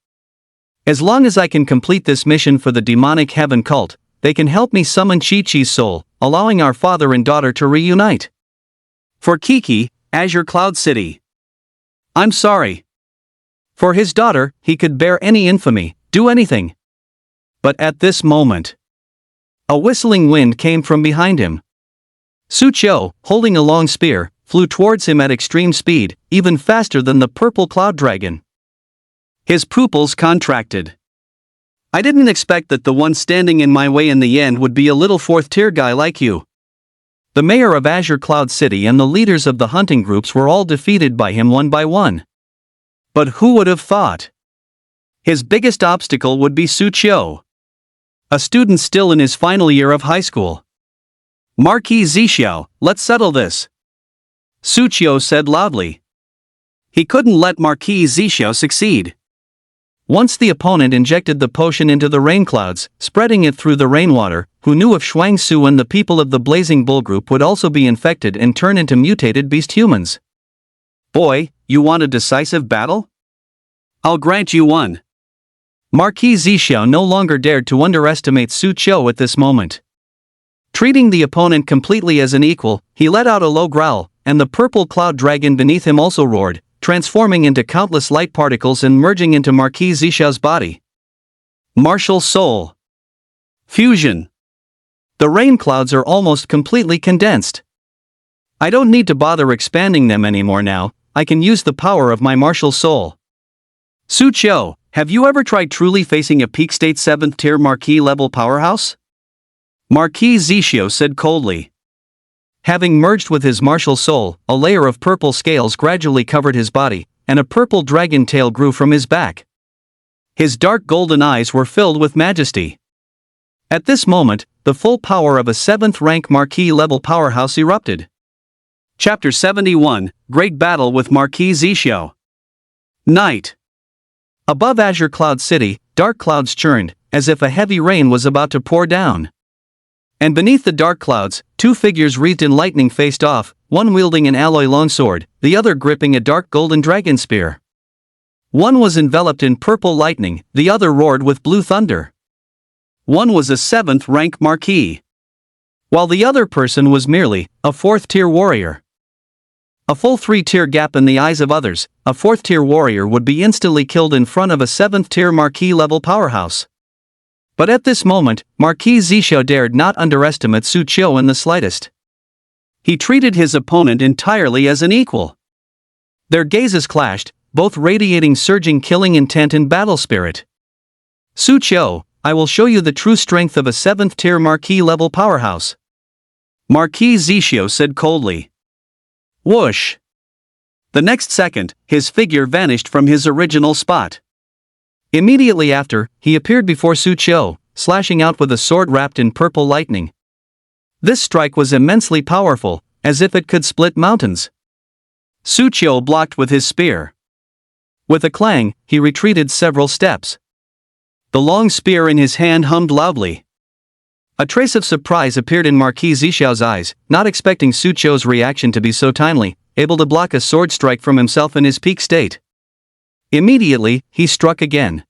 As long as I can complete this mission for the demonic heaven cult, they can help me summon Chi-Chi's soul, allowing our father and daughter to reunite. For Kiki, Azure Cloud City. I'm sorry. For his daughter, he could bear any infamy, do anything. But at this moment, a whistling wind came from behind him. Suqiu, holding a long spear, flew towards him at extreme speed, even faster than the purple cloud dragon. His pupils contracted. I didn't expect that the one standing in my way in the end would be a little fourth-tier guy like you. The mayor of Azure Cloud City and the leaders of the hunting groups were all defeated by him one by one. But who would have thought? His biggest obstacle would be Suqiu, a student still in his final year of high school. Marquis Zixiao, let's settle this. Suqiu said loudly. He couldn't let Marquis Zixiao succeed. Once the opponent injected the potion into the rain clouds, spreading it through the rainwater, who knew if Shuang Su and the people of the Blazing Bull group would also be infected and turn into mutated beast humans? Boy, you want a decisive battle? I'll grant you one. Marquis Zixiao no longer dared to underestimate Suqiu at this moment. Treating the opponent completely as an equal, he let out a low growl, and the purple cloud dragon beneath him also roared, transforming into countless light particles and merging into Marquis Zixiao's body. Martial Soul. Fusion. The rain clouds are almost completely condensed. I don't need to bother expanding them anymore now, I can use the power of my martial soul. Suqiu, have you ever tried truly facing a peak state 7th tier Marquis level powerhouse? Marquis Zixiao said coldly. Having merged with his martial soul, a layer of purple scales gradually covered his body, and a purple dragon tail grew from his back. His dark golden eyes were filled with majesty. At this moment, the full power of a 7th rank Marquis level powerhouse erupted. Chapter 71, Great Battle with Marquis Zixiao. Night. Above Azure Cloud City, dark clouds churned, as if a heavy rain was about to pour down. And beneath the dark clouds, two figures wreathed in lightning faced off, one wielding an alloy longsword, the other gripping a dark golden dragon spear. One was enveloped in purple lightning, the other roared with blue thunder. One was a 7th rank Marquis, while the other person was merely a 4th tier warrior. A full 3-tier gap in the eyes of others, a 4th tier warrior would be instantly killed in front of a 7th tier Marquis level powerhouse. But at this moment, Marquis Zixiao dared not underestimate Suqiu in the slightest. He treated his opponent entirely as an equal. Their gazes clashed, both radiating surging killing intent and battle spirit. Suqiu, I will show you the true strength of a 7th tier Marquis level powerhouse. Marquis Zixiao said coldly. Whoosh! The next second, his figure vanished from his original spot. Immediately after, he appeared before Suqiu, slashing out with a sword wrapped in purple lightning. This strike was immensely powerful, as if it could split mountains. Suqiu blocked with his spear. With a clang, he retreated several steps. The long spear in his hand hummed loudly. A trace of surprise appeared in Marquis Zixiao's eyes, not expecting Suqiu's reaction to be so timely, able to block a sword strike from himself in his peak state. Immediately, he struck again.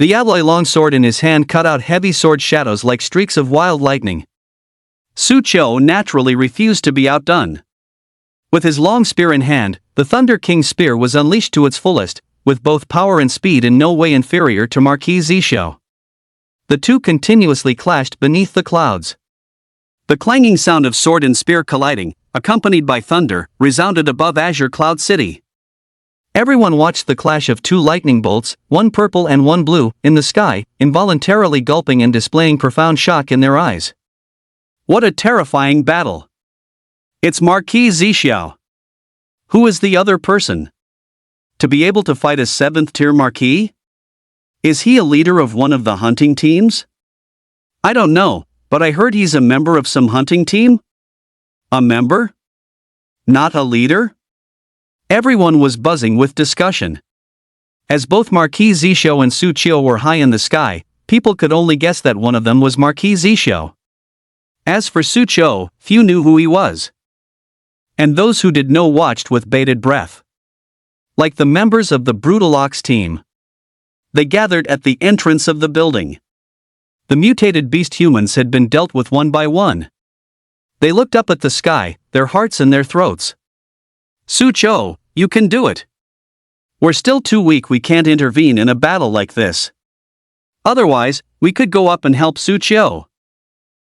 The alloy longsword in his hand cut out heavy sword shadows like streaks of wild lightning. Su Qiu naturally refused to be outdone. With his long spear in hand, the Thunder King's spear was unleashed to its fullest, with both power and speed in no way inferior to Marquis Zhixiu. The two continuously clashed beneath the clouds. The clanging sound of sword and spear colliding, accompanied by thunder, resounded above Azure Cloud City. Everyone watched the clash of two lightning bolts, one purple and one blue, in the sky, involuntarily gulping and displaying profound shock in their eyes. What a terrifying battle! It's Marquis Zhixiu. Who is the other person? To be able to fight a 7th-tier Marquis? Is he a leader of one of the hunting teams? I don't know, but I heard he's a member of some hunting team? A member? Not a leader? Everyone was buzzing with discussion. As both Marquis Zhixiu and Su Qiu were high in the sky, people could only guess that one of them was Marquis Zhixiu. As for Su Qiu, few knew who he was. And those who did know watched with bated breath. Like the members of the Brutal Ox team. They gathered at the entrance of the building. The mutated beast humans had been dealt with one by one. They looked up at the sky, their hearts in their throats. Su Qiu, you can do it. We're still too weak, we can't intervene in a battle like this. Otherwise, we could go up and help Su Qiu.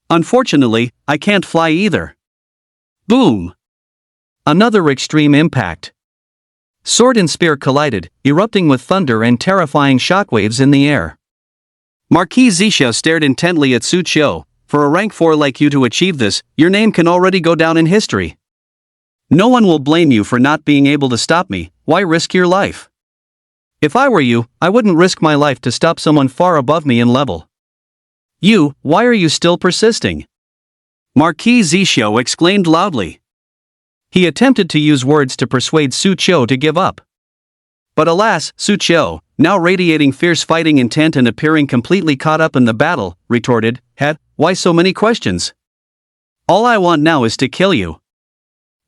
Unfortunately, I can't fly either. Boom! Another extreme impact. Sword and spear collided, erupting with thunder and terrifying shockwaves in the air. Marquis Zhixiu stared intently at Su Qiu. For a rank 4 like you to achieve this, your name can already go down in history. No one will blame you for not being able to stop me, why risk your life? If I were you, I wouldn't risk my life to stop someone far above me in level. Why are you still persisting? Marquis Zhixiu exclaimed loudly. He attempted to use words to persuade Su Qiu to give up. But alas, Su Qiu, now radiating fierce fighting intent and appearing completely caught up in the battle, retorted, why so many questions? All I want now is to kill you.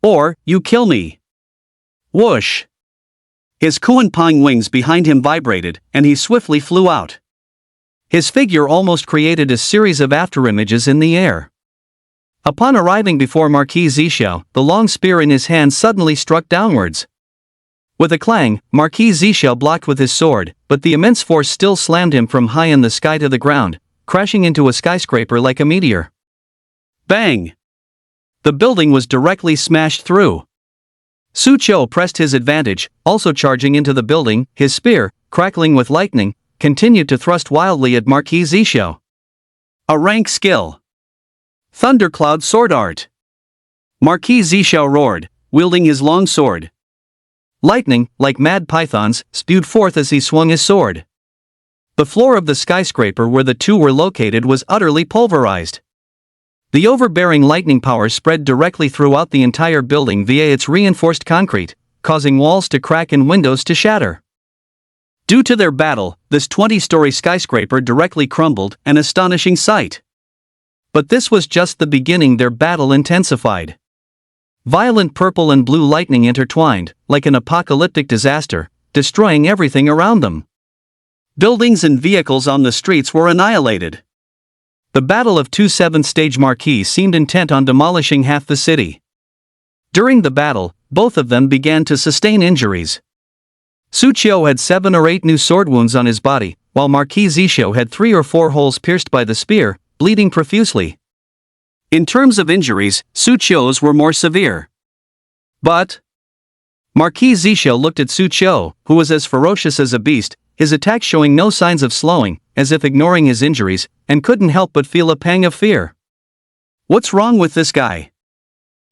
Or, you kill me. Whoosh! His Kuan-Pang wings behind him vibrated, and he swiftly flew out. His figure almost created a series of afterimages in the air. Upon arriving before Marquis Zhixiu, the long spear in his hand suddenly struck downwards. With a clang, Marquis Zhixiu blocked with his sword, but the immense force still slammed him from high in the sky to the ground, crashing into a skyscraper like a meteor. Bang! The building was directly smashed through. Su Qiu pressed his advantage, also charging into the building, his spear, crackling with lightning, continued to thrust wildly at Marquis Zhixiu. A rank skill. Thundercloud sword art. Marquis Zhixiu roared, wielding his long sword. Lightning, like mad pythons, spewed forth as he swung his sword. The floor of the skyscraper where the two were located was utterly pulverized. The overbearing lightning power spread directly throughout the entire building via its reinforced concrete, causing walls to crack and windows to shatter. Due to their battle, this 20-story skyscraper directly crumbled, an astonishing sight. But this was just the beginning. Their battle intensified. Violent purple and blue lightning intertwined, like an apocalyptic disaster, destroying everything around them. Buildings and vehicles on the streets were annihilated. The battle of two 7th-stage marquis seemed intent on demolishing half the city. During the battle, both of them began to sustain injuries. Su Qiu had 7 or 8 new sword wounds on his body, while Marquis Zhixiu had 3 or 4 holes pierced by the spear, bleeding profusely. In terms of injuries, Su Qiu's were more severe. But Marquis Zhixiu looked at Su Qiu, who was as ferocious as a beast, his attack showing no signs of slowing, as if ignoring his injuries, and couldn't help but feel a pang of fear. What's wrong with this guy?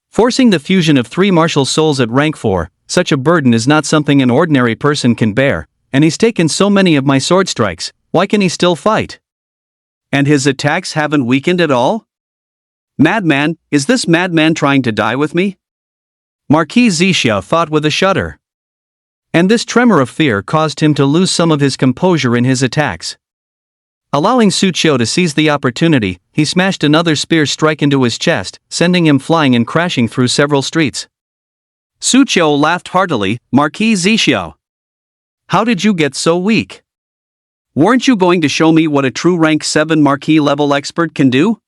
Forcing the fusion of 3 martial souls at rank 4, such a burden is not something an ordinary person can bear, and he's taken so many of my sword strikes, why can he still fight? And his attacks haven't weakened at all? Madman, is this madman trying to die with me? Marquis Zhixiu thought with a shudder. And this tremor of fear caused him to lose some of his composure in his attacks. Allowing Su Qiu to seize the opportunity, he smashed another spear strike into his chest, sending him flying and crashing through several streets. Su Qiu laughed heartily, Marquis Zhixiu. How did you get so weak? Weren't you going to show me what a true rank 7 Marquis level expert can do?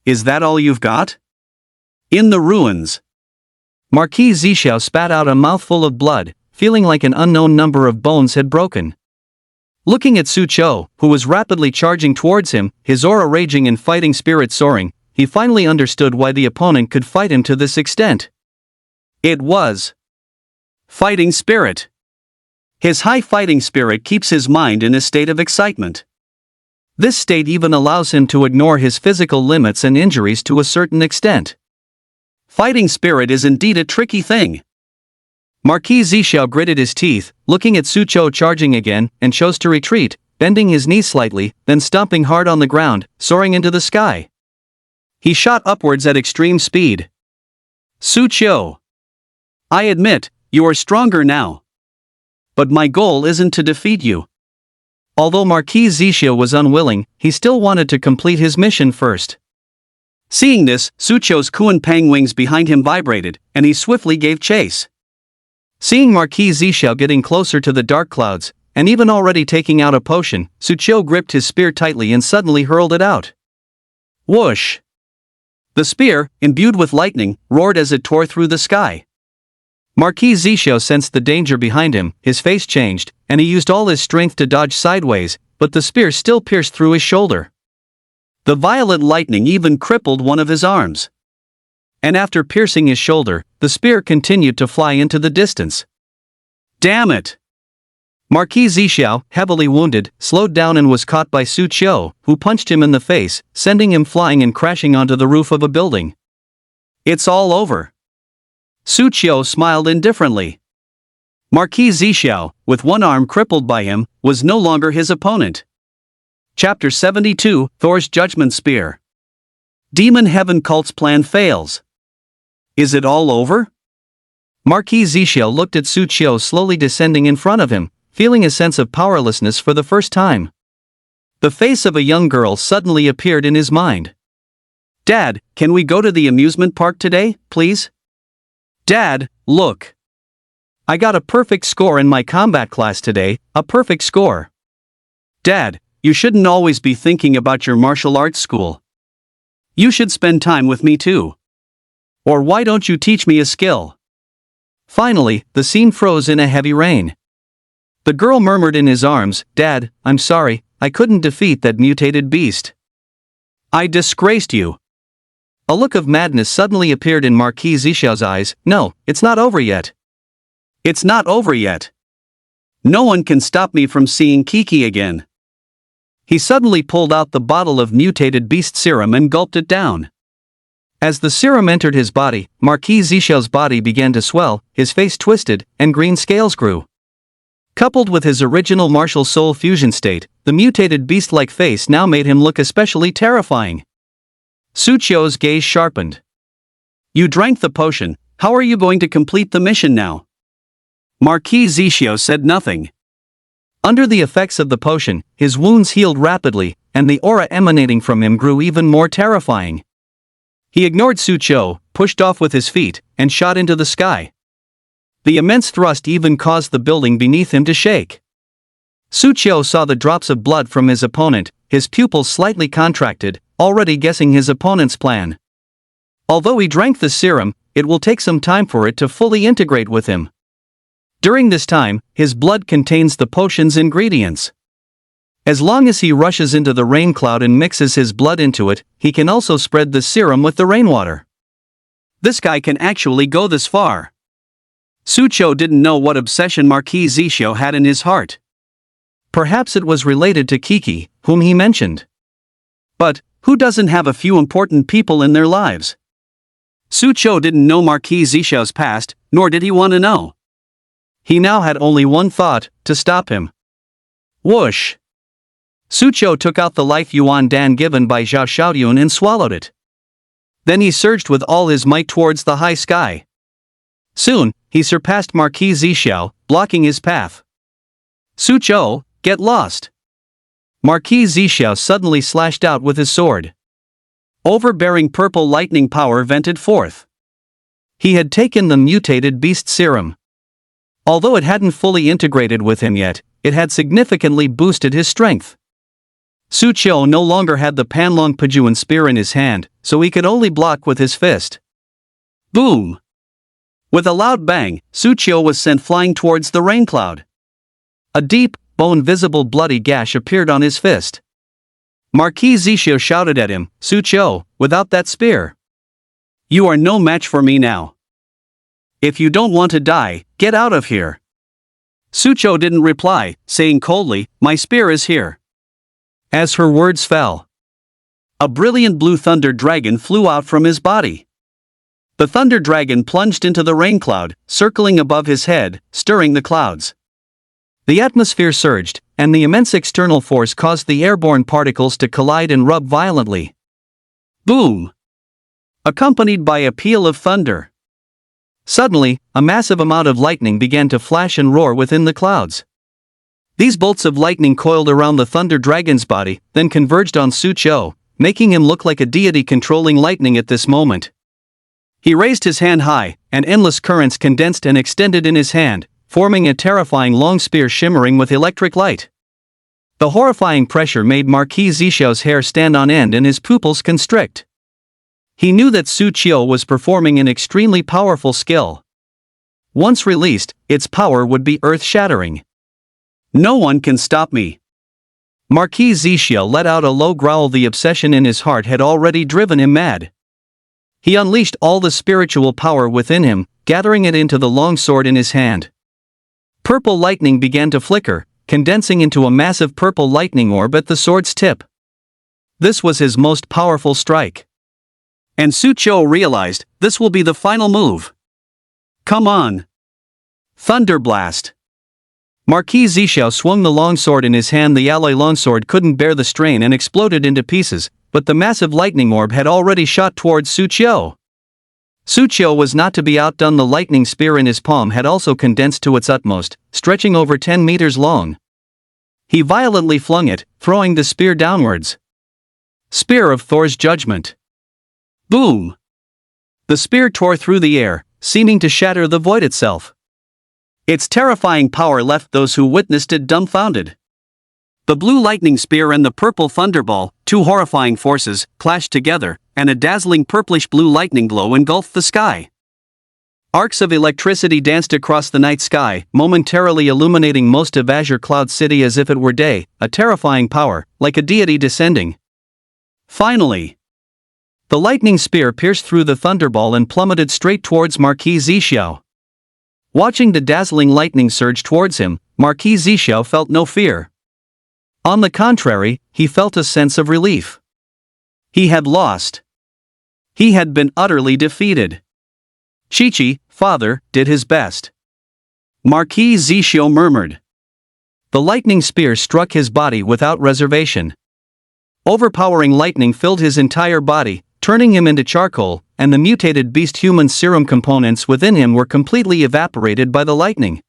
Is that all you've got? In the ruins. Marquis Zhixiao spat out a mouthful of blood, feeling like an unknown number of bones had broken. Looking at Su Chou, who was rapidly charging towards him, his aura raging and fighting spirit soaring, he finally understood why the opponent could fight him to this extent. It was fighting spirit. His high fighting spirit keeps his mind in a state of excitement. This state even allows him to ignore his physical limits and injuries to a certain extent. Fighting spirit is indeed a tricky thing. Marquis Zhixiao gritted his teeth, looking at Su Chou charging again, and chose to retreat, bending his knees slightly, then stomping hard on the ground, soaring into the sky. He shot upwards at extreme speed. Su Chou. I admit, you are stronger now. But my goal isn't to defeat you. Although Marquis Zhixiao was unwilling, he still wanted to complete his mission first. Seeing this, Su Chou's Kuan-Pang wings behind him vibrated, and he swiftly gave chase. Seeing Marquis Zhixiao getting closer to the dark clouds, and even already taking out a potion, Su Chou gripped his spear tightly and suddenly hurled it out. Whoosh! The spear, imbued with lightning, roared as it tore through the sky. Marquis Zhixiao sensed the danger behind him, his face changed, and he used all his strength to dodge sideways, but the spear still pierced through his shoulder. The violet lightning even crippled one of his arms. And after piercing his shoulder, the spear continued to fly into the distance. Damn it! Marquis Zhixiao, heavily wounded, slowed down and was caught by Su Chou, who punched him in the face, sending him flying and crashing onto the roof of a building. It's all over. Su Chou smiled indifferently. Marquis Zhixiao, with one arm crippled by him, was no longer his opponent. Chapter 72, Thor's Judgment Spear. Demon Heaven Cult's plan fails. Is it all over? Marquis Zhixiao looked at Su Chou slowly descending in front of him, feeling a sense of powerlessness for the first time. The face of a young girl suddenly appeared in his mind. Dad, can we go to the amusement park today, please? Dad, look. I got a perfect score in my combat class today, a perfect score. Dad, you shouldn't always be thinking about your martial arts school. You should spend time with me too. Or why don't you teach me a skill? Finally, the scene froze in a heavy rain. The girl murmured in his arms, Dad, I'm sorry, I couldn't defeat that mutated beast. I disgraced you. A look of madness suddenly appeared in Marquis Zhixiao's eyes. No, it's not over yet. It's not over yet. No one can stop me from seeing Kiki again. He suddenly pulled out the bottle of mutated beast serum and gulped it down. As the serum entered his body, Marquis Zhixiao's body began to swell, his face twisted, and green scales grew. Coupled with his original martial soul fusion state, the mutated beast-like face now made him look especially terrifying. Su Chou's gaze sharpened. You drank the potion, how are you going to complete the mission now? Marquis Zhixiao said nothing. Under the effects of the potion, his wounds healed rapidly, and the aura emanating from him grew even more terrifying. He ignored Su Chou, pushed off with his feet, and shot into the sky. The immense thrust even caused the building beneath him to shake. Su Chou saw the drops of blood from his opponent, his pupils slightly contracted, already guessing his opponent's plan. Although he drank the serum, it will take some time for it to fully integrate with him. During this time, his blood contains the potion's ingredients. As long as he rushes into the rain cloud and mixes his blood into it, he can also spread the serum with the rainwater. This guy can actually go this far. Su Chou didn't know what obsession Marquis Zhixiao had in his heart. Perhaps it was related to Kiki, whom he mentioned. But, who doesn't have a few important people in their lives? Su Chou didn't know Marquis Zhixiao's past, nor did he want to know. He now had only one thought, to stop him. Whoosh! Su Chou took out the life yuan dan given by Zhao Xiaoyun and swallowed it. Then he surged with all his might towards the high sky. Soon, he surpassed Marquis Zhixiao, blocking his path. Su Chou, get lost! Marquis Zhixiao suddenly slashed out with his sword. Overbearing purple lightning power vented forth. He had taken the mutated beast serum. Although it hadn't fully integrated with him yet, it had significantly boosted his strength. Su Qiu no longer had the Panlong Pajuan spear in his hand, so he could only block with his fist. Boom! With a loud bang, Su Qiu was sent flying towards the rain cloud. A deep, bone-visible bloody gash appeared on his fist. Marquis Zixio shouted at him, "Su Qiu, without that spear, you are no match for me now. If you don't want to die, get out of here." Su Qiu didn't reply, saying coldly, "My spear is here." As her words fell, a brilliant blue thunder dragon flew out from his body. The thunder dragon plunged into the rain cloud, circling above his head, stirring the clouds. The atmosphere surged, and the immense external force caused the airborne particles to collide and rub violently. Boom! Accompanied by a peal of thunder. Suddenly, a massive amount of lightning began to flash and roar within the clouds. These bolts of lightning coiled around the thunder dragon's body, then converged on Su Qiu, making him look like a deity controlling lightning at this moment. He raised his hand high, and endless currents condensed and extended in his hand, forming a terrifying long spear shimmering with electric light. The horrifying pressure made Marquis Zixio's hair stand on end and his pupils constrict. He knew that Su Qiu was performing an extremely powerful skill. Once released, its power would be earth-shattering. "No one can stop me." Marquis Zixio let out a low growl. The obsession in his heart had already driven him mad. He unleashed all the spiritual power within him, gathering it into the long sword in his hand. Purple lightning began to flicker, condensing into a massive purple lightning orb at the sword's tip. This was his most powerful strike. And Su Qiu realized, this will be the final move. Come on! Thunder blast! Marquis Zixio swung the longsword in his hand. The alloy longsword couldn't bear the strain and exploded into pieces, but the massive lightning orb had already shot towards Su Qiu. Su Qiu was not to be outdone. The lightning spear in his palm had also condensed to its utmost, stretching over 10 meters long. He violently flung it, throwing the spear downwards. Spear of Thor's Judgment. Boom! The spear tore through the air, seeming to shatter the void itself. Its terrifying power left those who witnessed it dumbfounded. The blue lightning spear and the purple thunderball, two horrifying forces, clashed together, and a dazzling purplish-blue lightning glow engulfed the sky. Arcs of electricity danced across the night sky, momentarily illuminating most of Azure Cloud City as if it were day, a terrifying power, like a deity descending. Finally, the lightning spear pierced through the thunderball and plummeted straight towards Marquis Zixio. Watching the dazzling lightning surge towards him, Marquis Zixio felt no fear. On the contrary, he felt a sense of relief. He had lost. He had been utterly defeated. Chi-Chi, father, did his best. Marquis Zixio murmured. The lightning spear struck his body without reservation. Overpowering lightning filled his entire body, turning him into charcoal, and the mutated beast human serum components within him were completely evaporated by the lightning.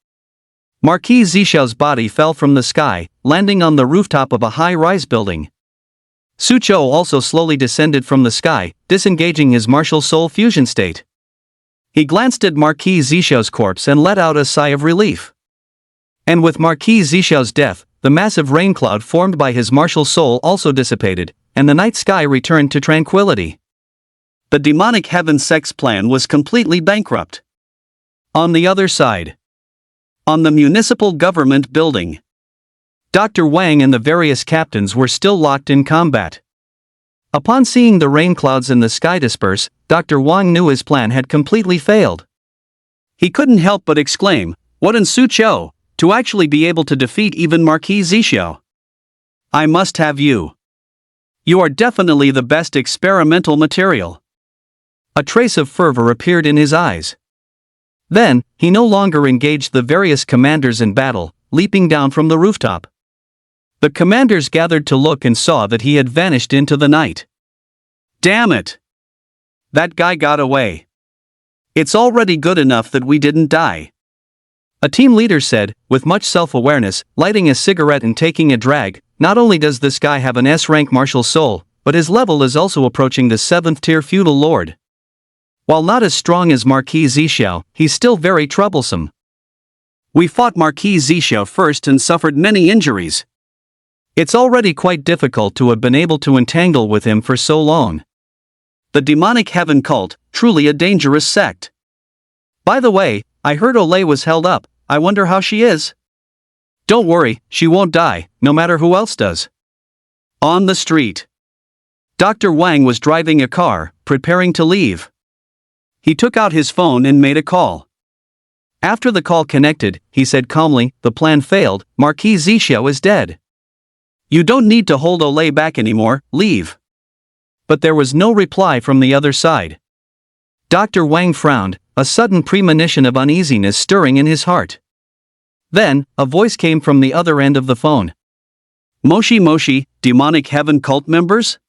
Marquis Zixio's body fell from the sky, landing on the rooftop of a high-rise building. Su Qiu also slowly descended from the sky, disengaging his martial soul fusion state. He glanced at Marquis Zixio's corpse and let out a sigh of relief. And with Marquis Zixio's death, the massive rain cloud formed by his martial soul also dissipated, and the night sky returned to tranquility. The demonic heaven sex plan was completely bankrupt. On the other side, on the municipal government building, Dr. Wang and the various captains were still locked in combat. Upon seeing the rain clouds in the sky disperse, Dr. Wang knew his plan had completely failed. He couldn't help but exclaim, "What in Su Qiu, to actually be able to defeat even Marquis Zixio? I must have you. You are definitely the best experimental material." A trace of fervor appeared in his eyes. Then, he no longer engaged the various commanders in battle, leaping down from the rooftop. The commanders gathered to look and saw that he had vanished into the night. Damn it! That guy got away. It's already good enough that we didn't die. A team leader said, with much self-awareness, lighting a cigarette and taking a drag, not only does this guy have an S-rank martial soul, but his level is also approaching the 7th tier feudal lord. While not as strong as Marquis Zixio, he's still very troublesome. We fought Marquis Zixia first and suffered many injuries. It's already quite difficult to have been able to entangle with him for so long. The demonic heaven cult, truly a dangerous sect. By the way, I heard Olay was held up. I wonder how she is. Don't worry, she won't die, no matter who else does. On the street. Dr. Wang was driving a car, preparing to leave. He took out his phone and made a call. After the call connected, he said calmly, "The plan failed, Marquis Zixia is dead. You don't need to hold Olay back anymore, leave." But there was no reply from the other side. Dr. Wang frowned, a sudden premonition of uneasiness stirring in his heart. Then, a voice came from the other end of the phone. "Moshi Moshi, demonic heaven cult members?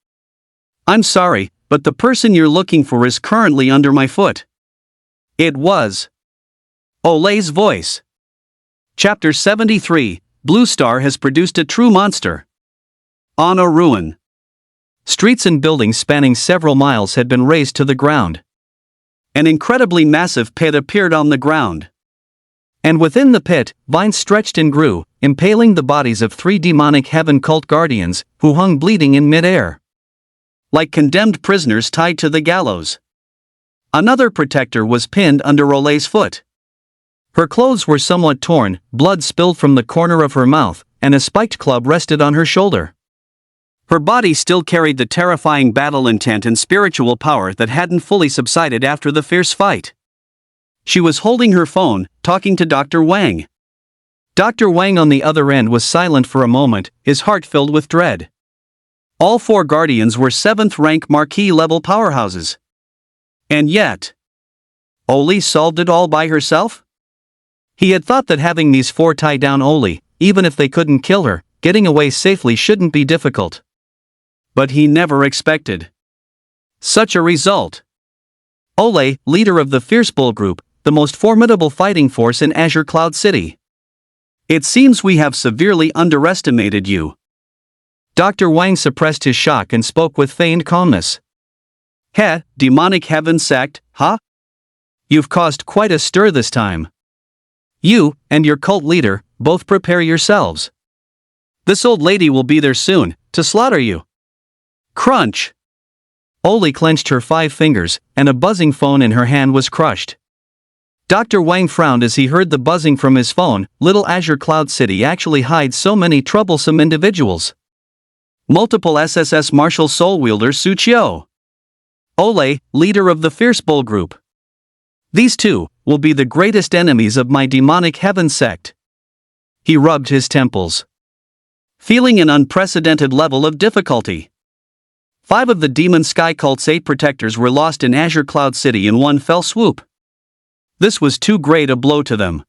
I'm sorry, but the person you're looking for is currently under my foot." It was Olay's voice. Chapter 73, Blue Star has produced a true monster. On a ruin. Streets and buildings spanning several miles had been razed to the ground. An incredibly massive pit appeared on the ground. And within the pit, vines stretched and grew, impaling the bodies of 3 demonic heaven cult guardians, who hung bleeding in mid-air. Like condemned prisoners tied to the gallows. Another protector was pinned under Olay's foot. Her clothes were somewhat torn, blood spilled from the corner of her mouth, and a spiked club rested on her shoulder. Her body still carried the terrifying battle intent and spiritual power that hadn't fully subsided after the fierce fight. She was holding her phone, talking to Dr. Wang. Dr. Wang on the other end was silent for a moment, his heart filled with dread. All 4 guardians were 7th-rank marquis-level powerhouses. And yet, Oli solved it all by herself? He had thought that having these 4 tie down Oli, even if they couldn't kill her, getting away safely shouldn't be difficult. But he never expected such a result. Olay, leader of the Fierce Bull Group, the most formidable fighting force in Azure Cloud City. It seems we have severely underestimated you. Dr. Wang suppressed his shock and spoke with feigned calmness. Heh, demonic heaven sect, huh? You've caused quite a stir this time. You, and your cult leader, both prepare yourselves. This old lady will be there soon, to slaughter you. Crunch! Oli clenched her 5 fingers, and a buzzing phone in her hand was crushed. Dr. Wang frowned as he heard the buzzing from his phone. Little Azure Cloud City actually hides so many troublesome individuals. Multiple SSS martial soul wielder Su Qiu. Olay, leader of the Fierce Bull Group. These 2 will be the greatest enemies of my demonic heaven sect. He rubbed his temples, feeling an unprecedented level of difficulty. 5 of the Demon Sky Cult's 8 protectors were lost in Azure Cloud City in one fell swoop. This was too great a blow to them.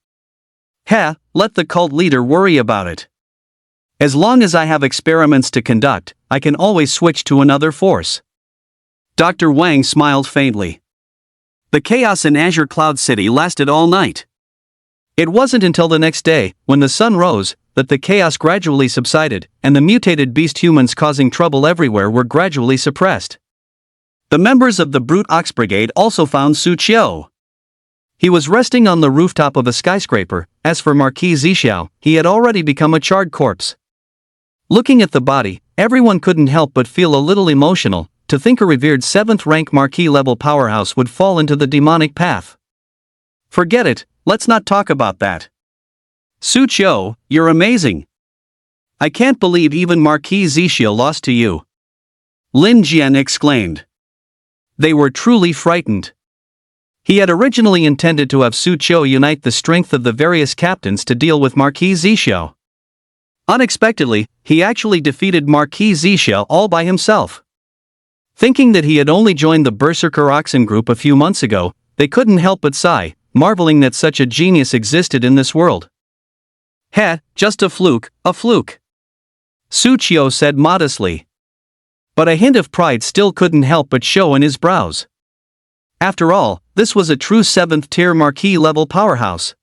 Heh, let the cult leader worry about it. As long as I have experiments to conduct, I can always switch to another force. Dr. Wang smiled faintly. The chaos in Azure Cloud City lasted all night. It wasn't until the next day, when the sun rose, that the chaos gradually subsided, and the mutated beast humans causing trouble everywhere were gradually suppressed. The members of the Brute Ox Brigade also found Su Qiu. He was resting on the rooftop of a skyscraper. As for Marquis Zixia, he had already become a charred corpse. Looking at the body, everyone couldn't help but feel a little emotional, to think a revered 7th-rank marquis-level powerhouse would fall into the demonic path. Forget it, let's not talk about that. Su Qiu, you're amazing. I can't believe even Marquis Zixia lost to you. Lin Jian exclaimed. They were truly frightened. He had originally intended to have Su Qiu unite the strength of the various captains to deal with Marquis Zixia. Unexpectedly, he actually defeated Marquis Zixia all by himself. Thinking that he had only joined the Berserker Oxen group a few months ago, they couldn't help but sigh, marveling that such a genius existed in this world. Heh, just a fluke, a fluke. Su Qiu said modestly. But a hint of pride still couldn't help but show in his brows. After all, this was a true 7th-tier marquis-level powerhouse.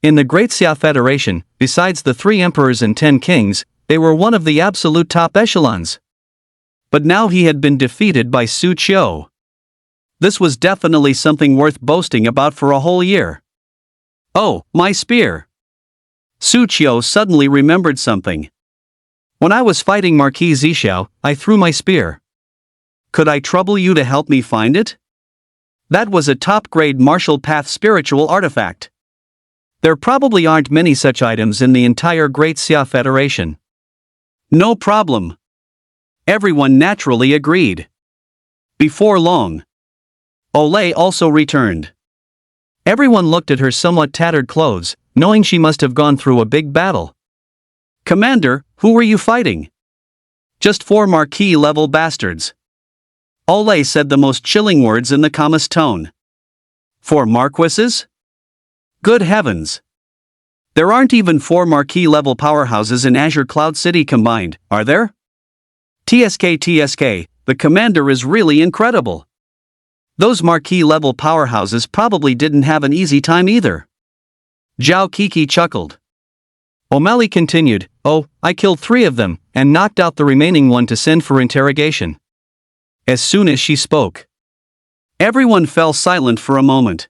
In the Great Xia Federation, besides the 3 emperors and 10 kings, they were one of the absolute top echelons. But now he had been defeated by Su Qiu. This was definitely something worth boasting about for a whole year. Oh, my spear. Su Qiu suddenly remembered something. When I was fighting Marquis Zhixiao, I threw my spear. Could I trouble you to help me find it? That was a top-grade martial path spiritual artifact. There probably aren't many such items in the entire Great Xia Federation. No problem. Everyone naturally agreed. Before long, Olay also returned. Everyone looked at her somewhat tattered clothes, knowing she must have gone through a big battle. Commander, who were you fighting? Just 4 marquis-level bastards. Olay said the most chilling words in the calmest tone. 4 marquises? Good heavens! There aren't even 4 marquis-level powerhouses in Azure Cloud City combined, are there? TSK, the commander is really incredible. Those marquis-level powerhouses probably didn't have an easy time either. Zhao Kiki chuckled. O'Malley continued, "Oh, I killed 3 of them, and knocked out the remaining one to send for interrogation." As soon as she spoke, everyone fell silent for a moment.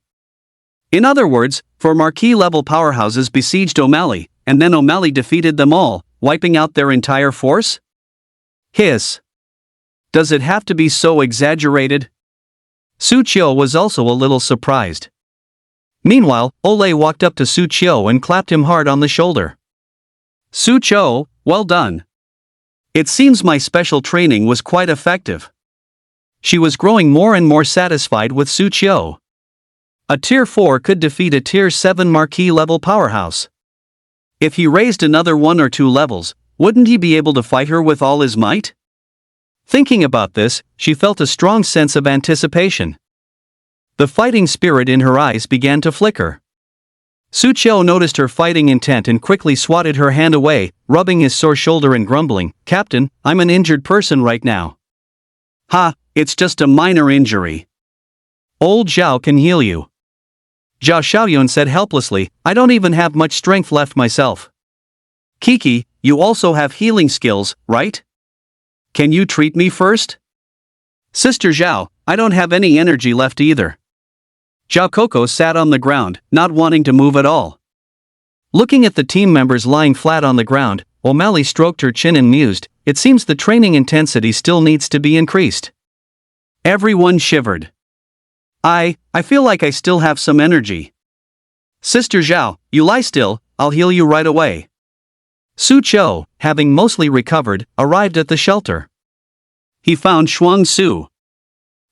In other words, 4 marquis-level powerhouses besieged O'Malley, and then O'Malley defeated them all, wiping out their entire force? Hiss. Does it have to be so exaggerated? Su Qiu was also a little surprised. Meanwhile, Olay walked up to Su Qiu and clapped him hard on the shoulder. Su Qiu, well done. It seems my special training was quite effective. She was growing more and more satisfied with Su Qiu. A Tier 4 could defeat a Tier 7 marquis-level powerhouse. If he raised another 1 or 2 levels, wouldn't he be able to fight her with all his might? Thinking about this, she felt a strong sense of anticipation. The fighting spirit in her eyes began to flicker. Su Qiu noticed her fighting intent and quickly swatted her hand away, rubbing his sore shoulder and grumbling, "Captain, I'm an injured person right now." "Ha, it's just a minor injury. Old Zhao can heal you." Zhao Xiaoyun said helplessly, "I don't even have much strength left myself." "Kiki, you also have healing skills, right? Can you treat me first?" "Sister Zhao, I don't have any energy left either." Zhao Coco sat on the ground, not wanting to move at all. Looking at the team members lying flat on the ground, O'Malley stroked her chin and mused, "It seems the training intensity still needs to be increased." Everyone shivered. I feel like I still have some energy." "Sister Zhao, you lie still, I'll heal you right away." Su Qiu, having mostly recovered, arrived at the shelter. He found Shuang Su.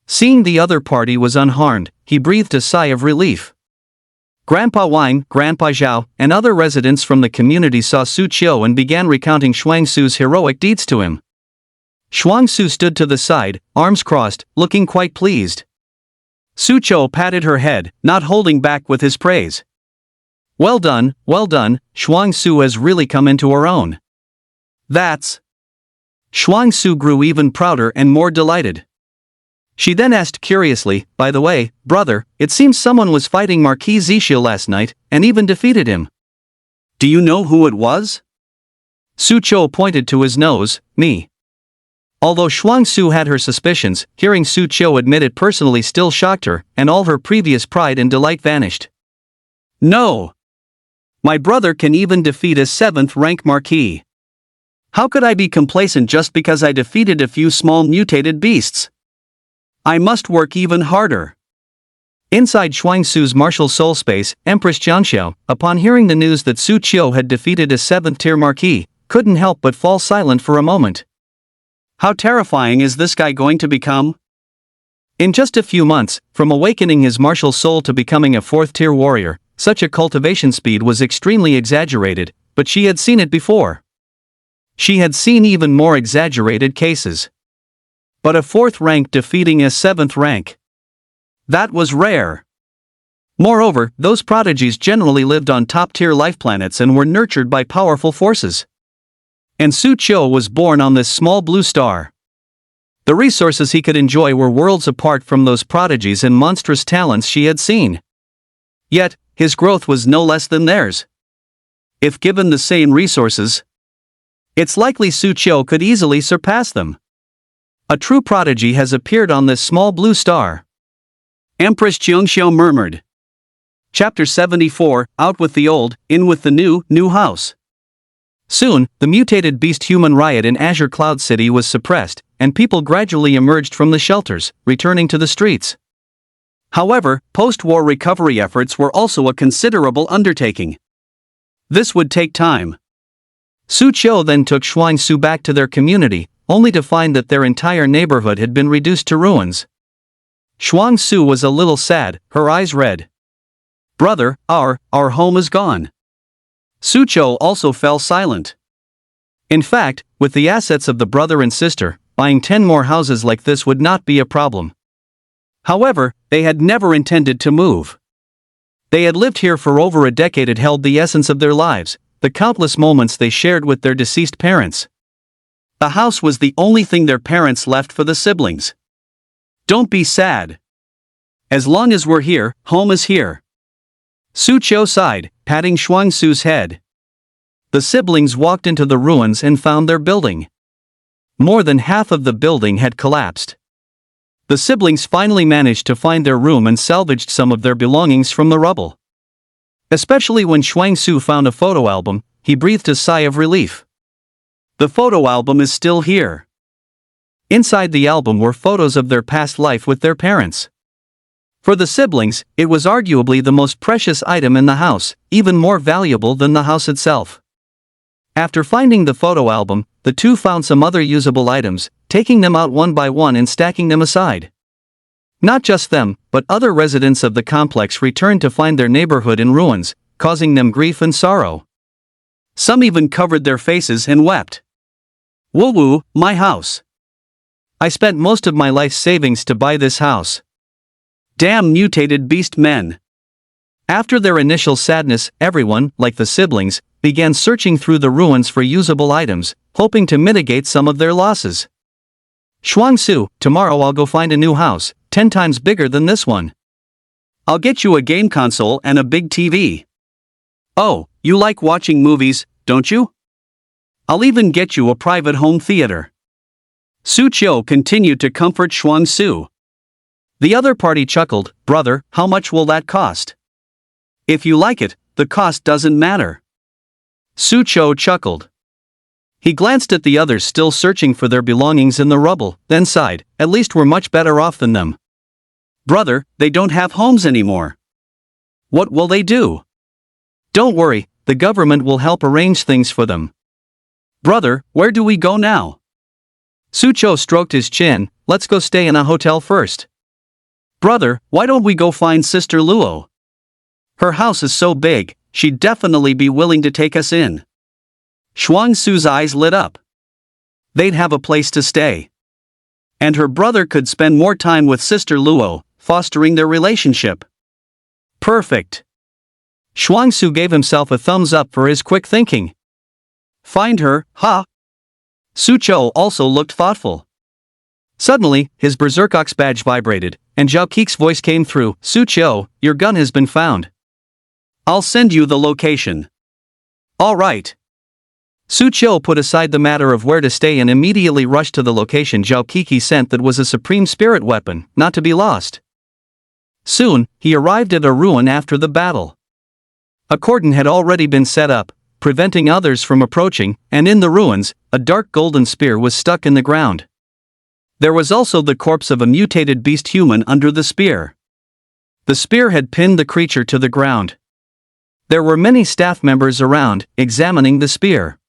Seeing the other party was unharmed, he breathed a sigh of relief. Grandpa Wang, Grandpa Zhao, and other residents from the community saw Su Qiu and began recounting Shuang Su's heroic deeds to him. Shuang Su stood to the side, arms crossed, looking quite pleased. Su Qiu patted her head, not holding back with his praise. Well done, Shuang Su has really come into her own." "That's..." Shuang Su grew even prouder and more delighted. She then asked curiously, "By the way, brother, it seems someone was fighting Marquis Zhixiao last night, and even defeated him. Do you know who it was?" Su Qiu pointed to his nose, "Me." Although Shuang Su had her suspicions, hearing Su Qiu admit it personally still shocked her, and all her previous pride and delight vanished. "No! My brother can even defeat a 7th rank marquis. How could I be complacent just because I defeated a few small mutated beasts? I must work even harder." Inside Shuang Su's martial soul space, Empress Jianxiao, upon hearing the news that Su Qiu had defeated a 7th-tier marquis, couldn't help but fall silent for a moment. How terrifying is this guy going to become? In just a few months, from awakening his martial soul to becoming a 4th-tier warrior, such a cultivation speed was extremely exaggerated, but she had seen it before. She had seen even more exaggerated cases. But a 4th rank defeating a 7th rank. That was rare. Moreover, those prodigies generally lived on top-tier life planets and were nurtured by powerful forces. And Su Qiu was born on this small blue star. The resources he could enjoy were worlds apart from those prodigies and monstrous talents she had seen. Yet, his growth was no less than theirs. If given the same resources, it's likely Su Qiu could easily surpass them. A true prodigy has appeared on this small blue star. Empress Jianxiao murmured. Chapter 74, Out with the Old, In with the New House. Soon, the mutated beast-human riot in Azure Cloud City was suppressed, and people gradually emerged from the shelters, returning to the streets. However, post-war recovery efforts were also a considerable undertaking. This would take time. Su Qiu then took Shuang Su back to their community, only to find that their entire neighborhood had been reduced to ruins. Shuang Su was a little sad, her eyes red. "Brother, our home is gone." Su Qiu also fell silent. In fact, with the assets of the brother and sister, buying 10 more houses like this would not be a problem. However, they had never intended to move. They had lived here for over a decade. It held the essence of their lives, the countless moments they shared with their deceased parents. The house was the only thing their parents left for the siblings. "Don't be sad. As long as we're here, home is here." Su Qiu sighed, patting Shuang Su's head. The siblings walked into the ruins and found their building. More than half of the building had collapsed. The siblings finally managed to find their room and salvaged some of their belongings from the rubble. Especially when Shuang Su found a photo album, he breathed a sigh of relief. The photo album is still here. Inside the album were photos of their past life with their parents. For the siblings, it was arguably the most precious item in the house, even more valuable than the house itself. After finding the photo album, the two found some other usable items, taking them out one by one and stacking them aside. Not just them, but other residents of the complex returned to find their neighborhood in ruins, causing them grief and sorrow. Some even covered their faces and wept. "Woo-woo, my house. I spent most of my life's savings to buy this house. Damn mutated beast men." After their initial sadness, everyone, like the siblings, began searching through the ruins for usable items, hoping to mitigate some of their losses. "Shuang Su, tomorrow I'll go find a new house, 10 times bigger than this one. I'll get you a game console and a big TV. Oh, you like watching movies, don't you? I'll even get you a private home theater." Su Qiu continued to comfort Shuang Su. The other party chuckled, "Brother, how much will that cost?" "If you like it, the cost doesn't matter." Su Qiu chuckled. He glanced at the others still searching for their belongings in the rubble, then sighed, "At least we're much better off than them." "Brother, they don't have homes anymore. What will they do?" "Don't worry, the government will help arrange things for them." "Brother, where do we go now?" Su Qiu stroked his chin, "Let's go stay in a hotel first." "Brother, why don't we go find Sister Luo? Her house is so big, she'd definitely be willing to take us in." Shuang Su's eyes lit up. They'd have a place to stay. And her brother could spend more time with Sister Luo, fostering their relationship. Perfect. Shuang Su gave himself a thumbs up for his quick thinking. "Find her, huh?" Su Qiu also looked thoughtful. Suddenly, his berserk ox badge vibrated, and Zhao Kik's voice came through, "Su Qiu, your gun has been found. I'll send you the location." "All right." Su Qiu put aside the matter of where to stay and immediately rushed to the location Zhao Kiki sent that was a supreme spirit weapon, not to be lost. Soon, he arrived at a ruin after the battle. A cordon had already been set up, preventing others from approaching, and in the ruins, a dark golden spear was stuck in the ground. There was also the corpse of a mutated beast human under the spear. The spear had pinned the creature to the ground. There were many staff members around, examining the spear.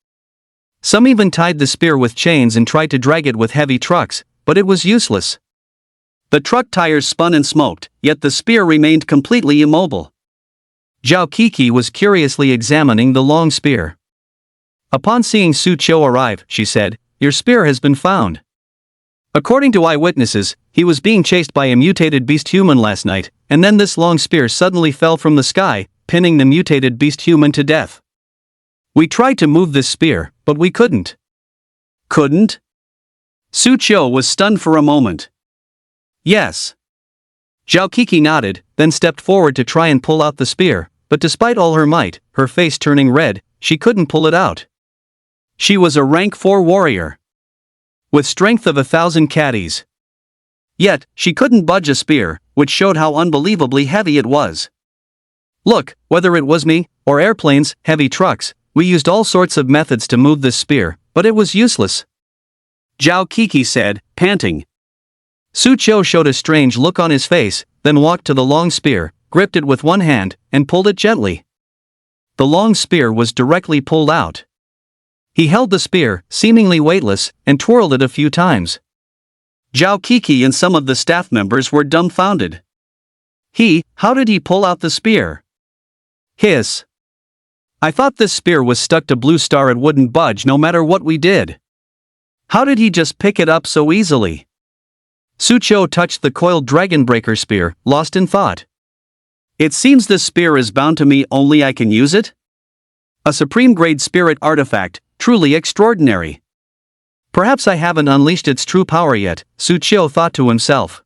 Some even tied the spear with chains and tried to drag it with heavy trucks, but it was useless. The truck tires spun and smoked, yet the spear remained completely immobile. Zhao Kiki was curiously examining the long spear. Upon seeing Su Qiu arrive, she said, "Your spear has been found." According to eyewitnesses, he was being chased by a mutated beast human last night, and then this long spear suddenly fell from the sky, pinning the mutated beast human to death. "We tried to move this spear, but we couldn't." "Couldn't?" Su Qiu was stunned for a moment. "Yes." Zhao Kiki nodded, then stepped forward to try and pull out the spear, but despite all her might, her face turning red, she couldn't pull it out. She was a rank 4 warrior, with strength of 1,000 caddies. Yet, she couldn't budge a spear, which showed how unbelievably heavy it was. Look, whether it was me, or airplanes, heavy trucks, we used all sorts of methods to move this spear, but it was useless. Zhao Kiki said, panting. Su Qiu showed a strange look on his face, then walked to the long spear, gripped it with one hand, and pulled it gently. The long spear was directly pulled out. He held the spear, seemingly weightless, and twirled it a few times. Zhao Kiki and some of the staff members were dumbfounded. How did he pull out the spear? Hiss. I thought this spear was stuck to Blue Star. It wouldn't budge no matter what we did. How did he just pick it up so easily? Su Qiu touched the coiled Dragonbreaker spear, lost in thought. It seems this spear is bound to me, only I can use it? A supreme-grade spirit artifact, truly extraordinary. Perhaps I haven't unleashed its true power yet, Su Qiu thought to himself.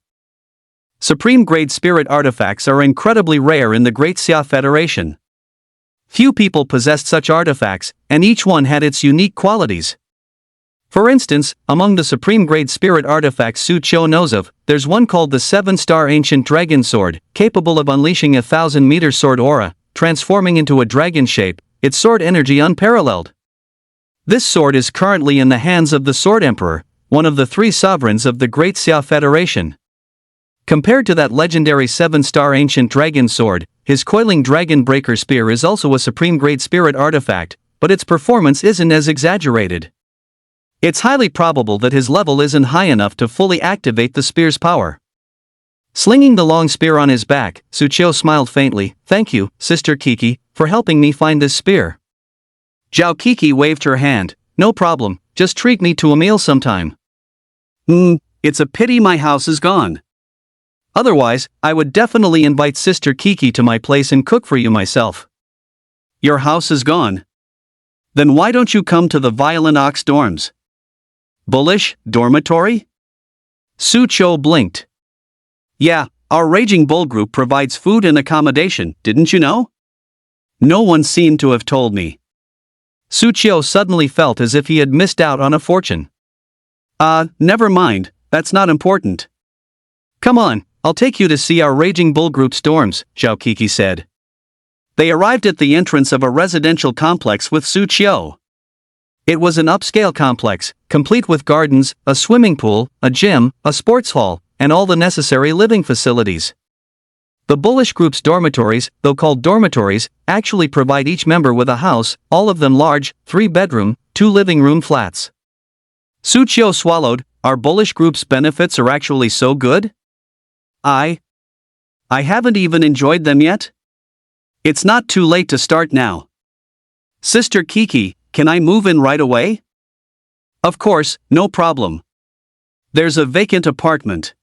Supreme-grade spirit artifacts are incredibly rare in the Great Xia Federation. Few people possessed such artifacts, and each one had its unique qualities. For instance, among the supreme-grade spirit artifacts Su Qiu knows of, there's one called the 7-star Ancient Dragon Sword, capable of unleashing a 1,000-meter sword aura, transforming into a dragon shape, its sword energy unparalleled. This sword is currently in the hands of the Sword Emperor, one of the 3 sovereigns of the Great Xia Federation. Compared to that legendary 7-star Ancient Dragon Sword, his coiling Dragonbreaker spear is also a supreme-grade spirit artifact, but its performance isn't as exaggerated. It's highly probable that his level isn't high enough to fully activate the spear's power. Slinging the long spear on his back, Su Qiu smiled faintly. Thank you, Sister Kiki, for helping me find this spear. Zhao Kiki waved her hand. No problem, just treat me to a meal sometime. It's a pity my house is gone. Otherwise, I would definitely invite Sister Kiki to my place and cook for you myself. Your house is gone? Then why don't you come to the Violent Ox dorms? Bullish dormitory? Su Qiu blinked. Yeah, our Raging Bull group provides food and accommodation, didn't you know? No one seemed to have told me. Su Qiu suddenly felt as if he had missed out on a fortune. Never mind, that's not important. Come on, I'll take you to see our Raging Bull group's dorms, Zhao Kiki said. They arrived at the entrance of a residential complex with Su Qiu. It was an upscale complex, complete with gardens, a swimming pool, a gym, a sports hall, and all the necessary living facilities. The Bullish group's dormitories, though called dormitories, actually provide each member with a house, all of them large, 3-bedroom, 2-living-room flats. Su Qiu swallowed. Our Bullish group's benefits are actually so good? I haven't even enjoyed them yet? It's not too late to start now. Sister Kiki, can I move in right away? Of course, no problem. There's a vacant apartment.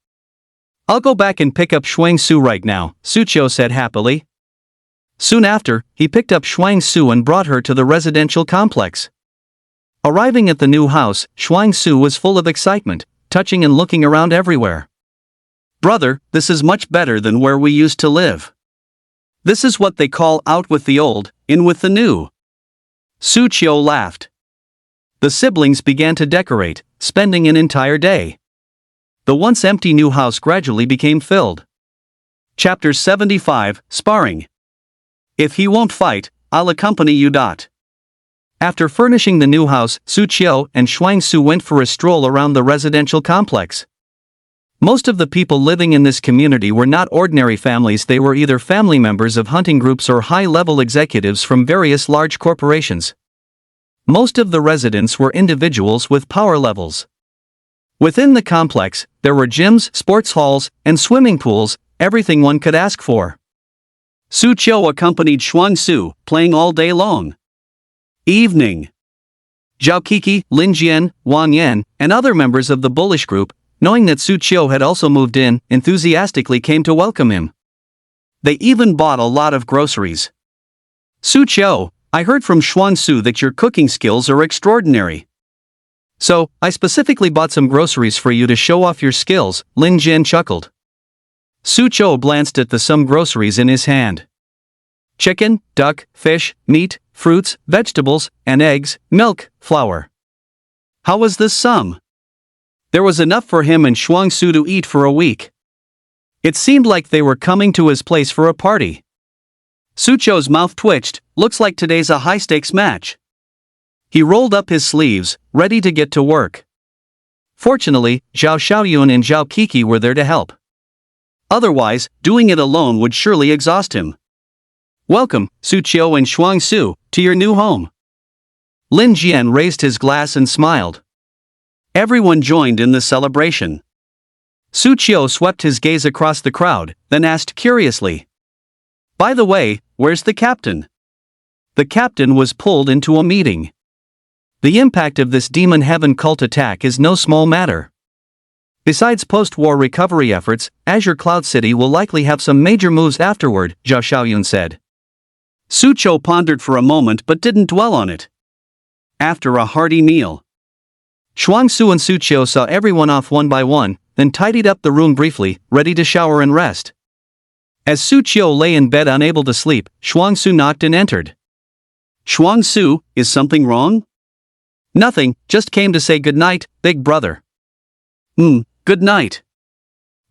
I'll go back and pick up Shuang Su right now, Su Qiu said happily. Soon after, he picked up Shuang Su and brought her to the residential complex. Arriving at the new house, Shuang Su was full of excitement, touching and looking around everywhere. Brother, this is much better than where we used to live. This is what they call out with the old, in with the new. Su Qiu laughed. The siblings began to decorate, spending an entire day. The once empty new house gradually became filled. Chapter 75, Sparring. If he won't fight, I'll accompany you. After furnishing the new house, Su Qiu and Shuang Su went for a stroll around the residential complex. Most of the people living in this community were not ordinary families. They were either family members of hunting groups or high-level executives from various large corporations. Most of the residents were individuals with power levels. Within the complex, there were gyms, sports halls, and swimming pools, everything one could ask for. Su Qiu accompanied Shuang Su, playing all day long. Evening. Zhao Kiki, Lin Jian, Wang Yan, and other members of the Bullish group, knowing that Su Qiu had also moved in, enthusiastically came to welcome him. They even bought a lot of groceries. Su Qiu, I heard from Shuang Su that your cooking skills are extraordinary. So, I specifically bought some groceries for you to show off your skills, Lin Jian chuckled. Su Qiu glanced at some groceries in his hand. Chicken, duck, fish, meat, fruits, vegetables, and eggs, milk, flour. How was this sum? There was enough for him and Shuang Su to eat for a week. It seemed like they were coming to his place for a party. Su Chou's mouth twitched, looks like today's a high-stakes match. He rolled up his sleeves, ready to get to work. Fortunately, Zhao Xiaoyun and Zhao Kiki were there to help. Otherwise, doing it alone would surely exhaust him. Welcome, Su Qiu and Shuang Su, to your new home. Lin Jian raised his glass and smiled. Everyone joined in the celebration. Su Qiu swept his gaze across the crowd, then asked curiously. By the way, where's the captain? The captain was pulled into a meeting. The impact of this demon heaven cult attack is no small matter. Besides post-war recovery efforts, Azure Cloud City will likely have some major moves afterward, Zhao Xiaoyun said. Su Qiu pondered for a moment but didn't dwell on it. After a hearty meal, Shuang Su and Su Qiu saw everyone off one by one, then tidied up the room briefly, ready to shower and rest. As Su Qiu lay in bed unable to sleep, Shuang Su knocked and entered. Shuang Su, is something wrong? Nothing, just came to say good night, big brother. Good night.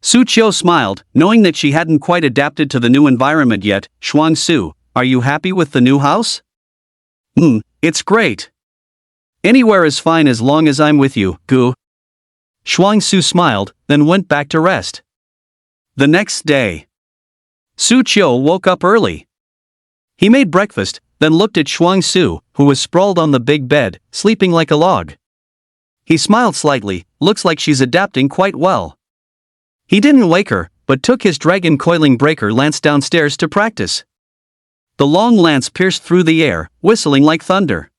Su Qiu smiled, knowing that she hadn't quite adapted to the new environment yet. Shuang Su, are you happy with the new house? It's great. Anywhere is fine as long as I'm with you, Gu. Shuang Su smiled, then went back to rest. The next day, Su Qiu woke up early. He made breakfast, then looked at Shuang Su, who was sprawled on the big bed, sleeping like a log. He smiled slightly, looks like she's adapting quite well. He didn't wake her, but took his dragon coiling breaker lance downstairs to practice. The long lance pierced through the air, whistling like thunder.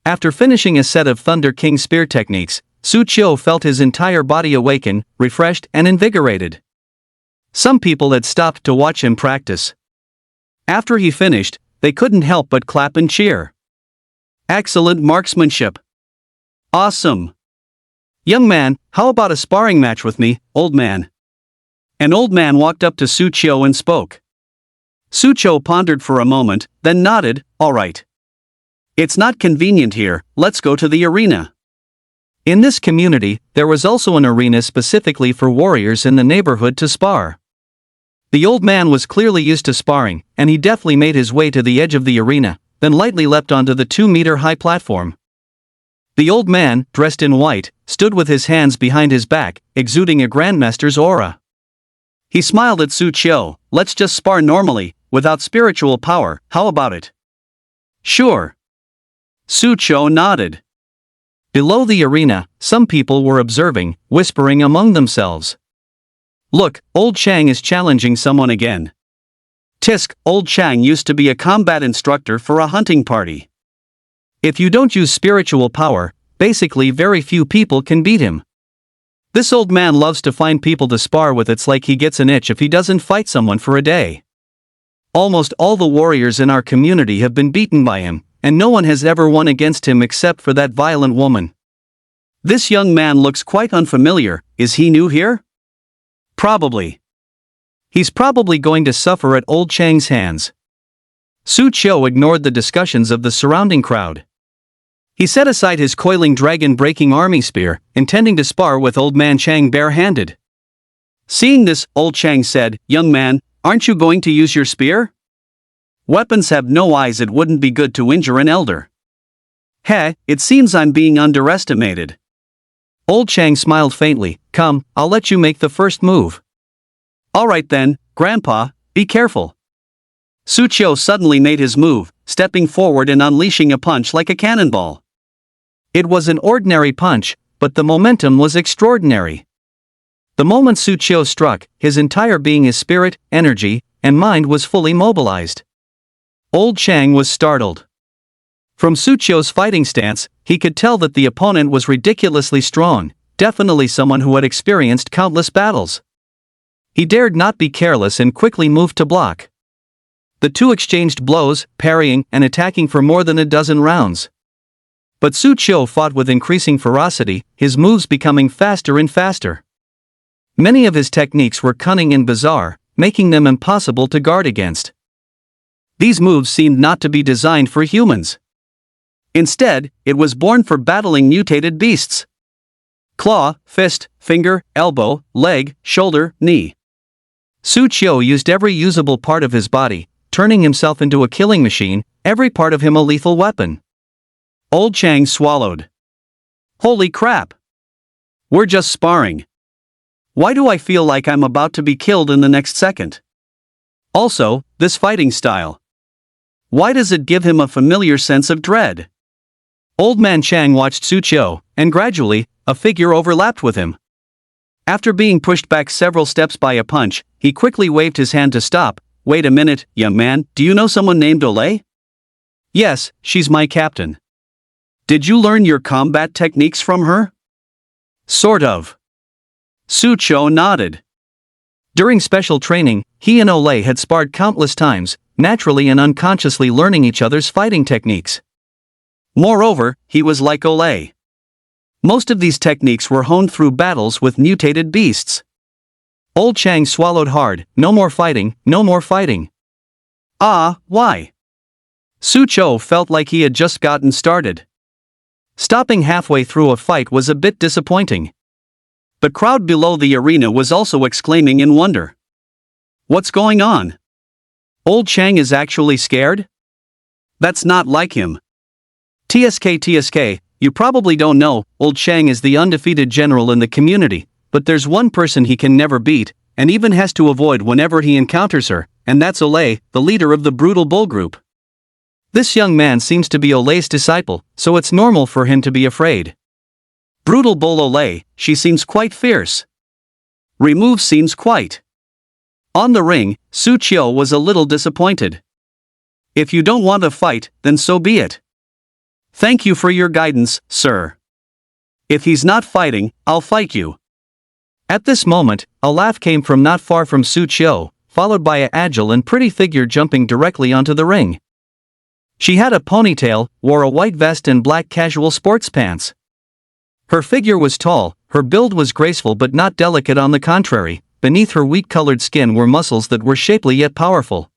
After finishing a set of Thunder King spear techniques, Su Qiu felt his entire body awaken, refreshed and invigorated. Some people had stopped to watch him practice. After he finished, they couldn't help but clap and cheer. Excellent marksmanship. Awesome. Young man, how about a sparring match with me, old man? An old man walked up to Su Qiu and spoke. Su Qiu pondered for a moment, then nodded, all right. It's not convenient here, let's go to the arena. In this community, there was also an arena specifically for warriors in the neighborhood to spar. The old man was clearly used to sparring, and he deftly made his way to the edge of the arena, then lightly leapt onto the 2-meter-high platform. The old man, dressed in white, stood with his hands behind his back, exuding a grandmaster's aura. He smiled at Su Qiu. Let's just spar normally, without spiritual power, how about it? Sure. Su Qiu nodded. Below the arena, some people were observing, whispering among themselves. Look, old Chang is challenging someone again. Tisk, old Chang used to be a combat instructor for a hunting party. If you don't use spiritual power, basically very few people can beat him. This old man loves to find people to spar with. It's like he gets an itch if he doesn't fight someone for a day. Almost all the warriors in our community have been beaten by him, and no one has ever won against him except for that violent woman. This young man looks quite unfamiliar. Is he new here? Probably. He's probably going to suffer at old Chang's hands. Su Qiu ignored the discussions of the surrounding crowd. He set aside his coiling dragon-breaking army spear, intending to spar with old man Chang bare-handed. Seeing this, old Chang said, young man, aren't you going to use your spear? Weapons have no eyes. It wouldn't be good to injure an elder. Heh, it seems I'm being underestimated. Old Chang smiled faintly. Come, I'll let you make the first move. All right then, Grandpa, be careful. Su Qiu suddenly made his move, stepping forward and unleashing a punch like a cannonball. It was an ordinary punch, but the momentum was extraordinary. The moment Su Qiu struck, his entire being, his spirit, energy, and mind was fully mobilized. Old Chang was startled. From Su Qiu's fighting stance, he could tell that the opponent was ridiculously strong, definitely someone who had experienced countless battles. He dared not be careless and quickly moved to block. The two exchanged blows, parrying and attacking for more than a dozen rounds. But Su Qiu fought with increasing ferocity, his moves becoming faster and faster. Many of his techniques were cunning and bizarre, making them impossible to guard against. These moves seemed not to be designed for humans. Instead, it was born for battling mutated beasts. Claw, fist, finger, elbow, leg, shoulder, knee. Su Qiu used every usable part of his body, turning himself into a killing machine, every part of him a lethal weapon. Old Chang swallowed. Holy crap! We're just sparring. Why do I feel like I'm about to be killed in the next second? Also, this fighting style. Why does it give him a familiar sense of dread? Old Man Chang watched Su Qiu, and gradually, a figure overlapped with him. After being pushed back several steps by a punch, he quickly waved his hand to stop. Wait a minute, young man, do you know someone named Olay? Yes, she's my captain. Did you learn your combat techniques from her? Sort of. Su Qiu nodded. During special training, he and Olay had sparred countless times, naturally and unconsciously learning each other's fighting techniques. Moreover, he was like Olay. Most of these techniques were honed through battles with mutated beasts. Old Chang swallowed hard. No more fighting, no more fighting. Ah, why? Su Qiu felt like he had just gotten started. Stopping halfway through a fight was a bit disappointing. The crowd below the arena was also exclaiming in wonder. What's going on? Old Chang is actually scared? That's not like him. TSK, you probably don't know, Old Chang is the undefeated general in the community, but there's one person he can never beat, and even has to avoid whenever he encounters her, and that's Olay, the leader of the brutal bull group. This young man seems to be Olay's disciple, so it's normal for him to be afraid. Brutal bull Olay, she seems quite fierce. Remove seems quite. On the ring, Su Qiu was a little disappointed. If you don't want to fight, then so be it. Thank you for your guidance, sir. If he's not fighting, I'll fight you. At this moment, a laugh came from not far from Su Qiu, followed by an agile and pretty figure jumping directly onto the ring. She had a ponytail, wore a white vest and black casual sports pants. Her figure was tall, her build was graceful but not delicate. On the contrary, beneath her wheat-colored skin were muscles that were shapely yet powerful.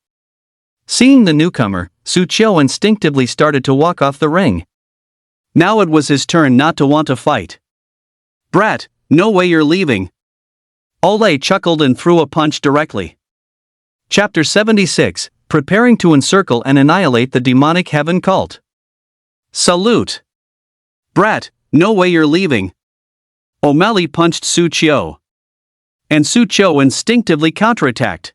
Seeing the newcomer, Su Qiu instinctively started to walk off the ring. Now it was his turn not to want to fight. Brat, no way you're leaving. Olay chuckled and threw a punch directly. Chapter 76, Preparing to Encircle and Annihilate the Demonic Heaven Cult. Salute. Brat, no way you're leaving. O'Malley punched Su Qiu. And Su Qiu instinctively counterattacked.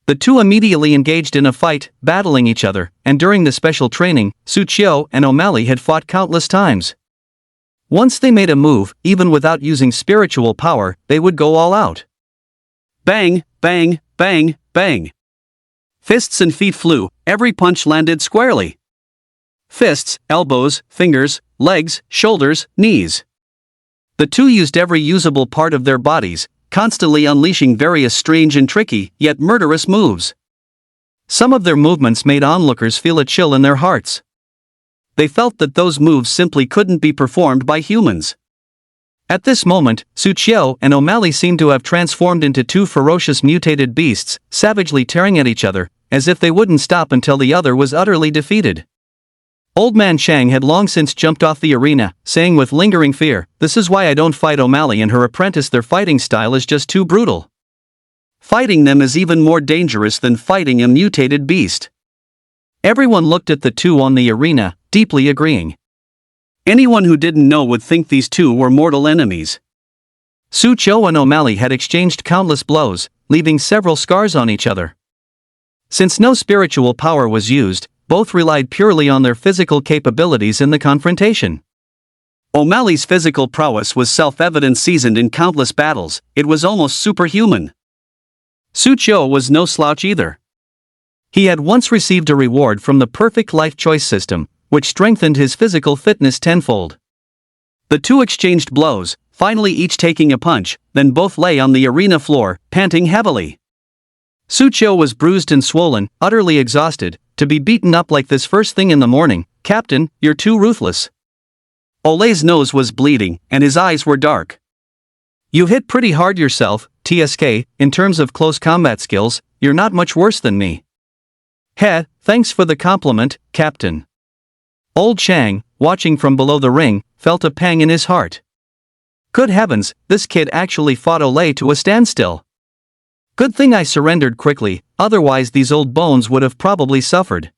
The two immediately engaged in a fight, battling each other, and during the special training, Su Qiu and O'Malley had fought countless times. Once they made a move, even without using spiritual power, they would go all out. Bang, bang, bang, bang. Fists and feet flew, every punch landed squarely. Fists, elbows, fingers, legs, shoulders, knees. The two used every usable part of their bodies, constantly unleashing various strange and tricky, yet murderous moves. Some of their movements made onlookers feel a chill in their hearts. They felt that those moves simply couldn't be performed by humans. At this moment, Su Qiu and O'Malley seemed to have transformed into two ferocious mutated beasts, savagely tearing at each other, as if they wouldn't stop until the other was utterly defeated. Old Man Chang had long since jumped off the arena, saying with lingering fear, "This is why I don't fight O'Malley and her apprentice. Their fighting style is just too brutal. Fighting them is even more dangerous than fighting a mutated beast." Everyone looked at the two on the arena, deeply agreeing. Anyone who didn't know would think these two were mortal enemies. Su Qiu and O'Malley had exchanged countless blows, leaving several scars on each other. Since no spiritual power was used, both relied purely on their physical capabilities in the confrontation. O'Malley's physical prowess was self-evident. Seasoned in countless battles, it was almost superhuman. Su Qiu was no slouch either. He had once received a reward from the perfect life choice system, which strengthened his physical fitness tenfold. The two exchanged blows, finally each taking a punch, then both lay on the arena floor, panting heavily. Su Qiu was bruised and swollen, utterly exhausted. To be beaten up like this first thing in the morning, Captain, you're too ruthless. Olay's nose was bleeding, and his eyes were dark. You hit pretty hard yourself, TSK, in terms of close combat skills, you're not much worse than me. Heh, thanks for the compliment, Captain. Old Chang, watching from below the ring, felt a pang in his heart. Good heavens, this kid actually fought Olay to a standstill. Good thing I surrendered quickly, otherwise these old bones would have probably suffered.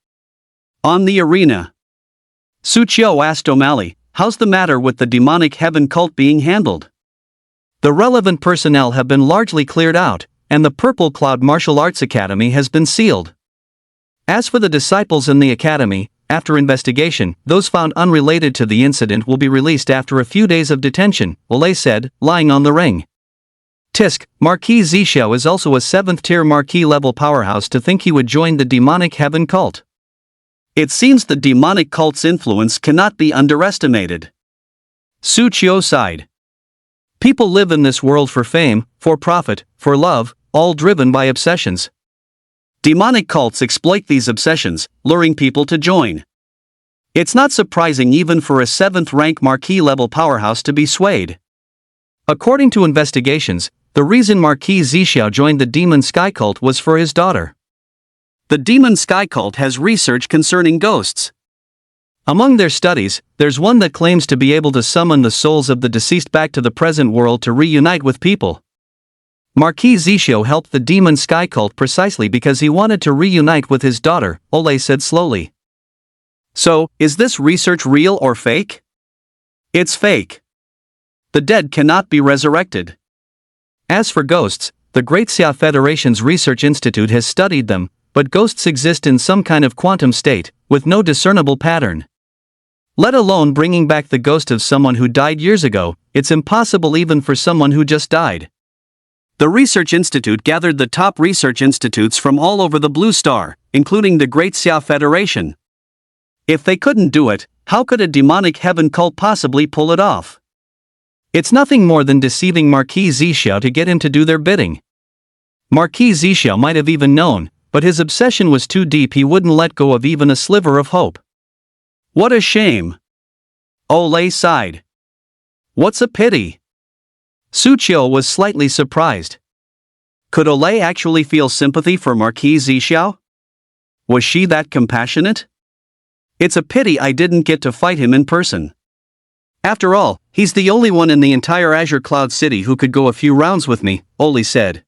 On the arena. Su Qiu asked O'Malley, how's the matter with the demonic heaven cult being handled? The relevant personnel have been largely cleared out, and the Purple Cloud Martial Arts Academy has been sealed. As for the disciples in the academy, after investigation, those found unrelated to the incident will be released after a few days of detention, Olay said, lying on the ring. Tisk, Marquis Zhixiao is also a 7th-tier Marquis-level powerhouse to think he would join the demonic heaven cult. It seems the demonic cult's influence cannot be underestimated. Su Qiu sighed. People live in this world for fame, for profit, for love, all driven by obsessions. Demonic cults exploit these obsessions, luring people to join. It's not surprising even for a 7th-rank Marquis-level powerhouse to be swayed. According to investigations, the reason Marquis Zhixiao joined the Demon Sky Cult was for his daughter. The Demon Sky Cult has research concerning ghosts. Among their studies, there's one that claims to be able to summon the souls of the deceased back to the present world to reunite with people. Marquis Zhixiao helped the Demon Sky Cult precisely because he wanted to reunite with his daughter, Olay said slowly. So, is this research real or fake? It's fake. The dead cannot be resurrected. As for ghosts, the Great Xia Federation's Research Institute has studied them, but ghosts exist in some kind of quantum state, with no discernible pattern. Let alone bringing back the ghost of someone who died years ago, it's impossible even for someone who just died. The Research Institute gathered the top research institutes from all over the Blue Star, including the Great Xia Federation. If they couldn't do it, how could a demonic heaven cult possibly pull it off? It's nothing more than deceiving Marquis Zhixiao to get him to do their bidding. Marquis Zhixiao might have even known, but his obsession was too deep he wouldn't let go of even a sliver of hope. What a shame. Olay sighed. What's a pity? Su Qiu was slightly surprised. Could Olay actually feel sympathy for Marquis Zhixiao? Was she that compassionate? It's a pity I didn't get to fight him in person. After all, he's the only one in the entire Azure Cloud City who could go a few rounds with me, Olay said.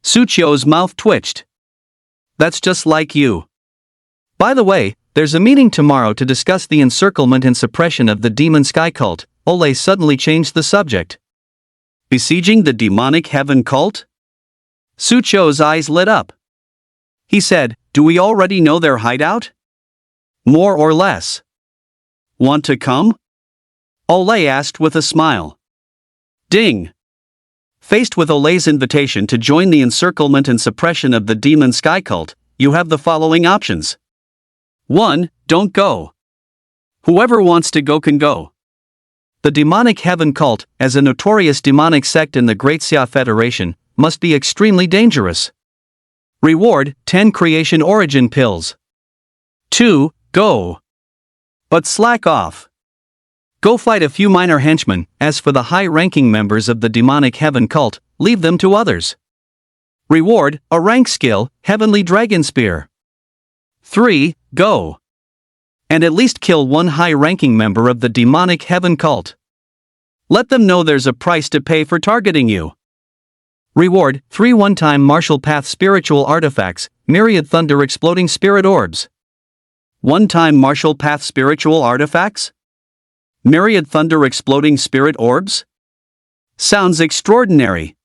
Su Qiu's mouth twitched. That's just like you. By the way, there's a meeting tomorrow to discuss the encirclement and suppression of the Demon Sky Cult. Olay suddenly changed the subject. Besieging the demonic heaven cult? Su Qiu's eyes lit up. He said, do we already know their hideout? More or less. Want to come? Olay asked with a smile. Ding. Faced with Olay's invitation to join the encirclement and suppression of the Demon Sky Cult, you have the following options. 1. Don't go. Whoever wants to go can go. The demonic heaven cult, as a notorious demonic sect in the Great Xia Federation, must be extremely dangerous. Reward, 10 creation origin pills. 2. Go. But slack off. Go fight a few minor henchmen. As for the high-ranking members of the demonic heaven cult, leave them to others. Reward, a rank skill, Heavenly Dragon Spear. 3. Go. And at least kill one high-ranking member of the demonic heaven cult. Let them know there's a price to pay for targeting you. Reward, 3 one-time martial path spiritual artifacts, myriad thunder exploding spirit orbs. One-time martial path spiritual artifacts? Myriad thunder exploding spirit orbs? Sounds extraordinary.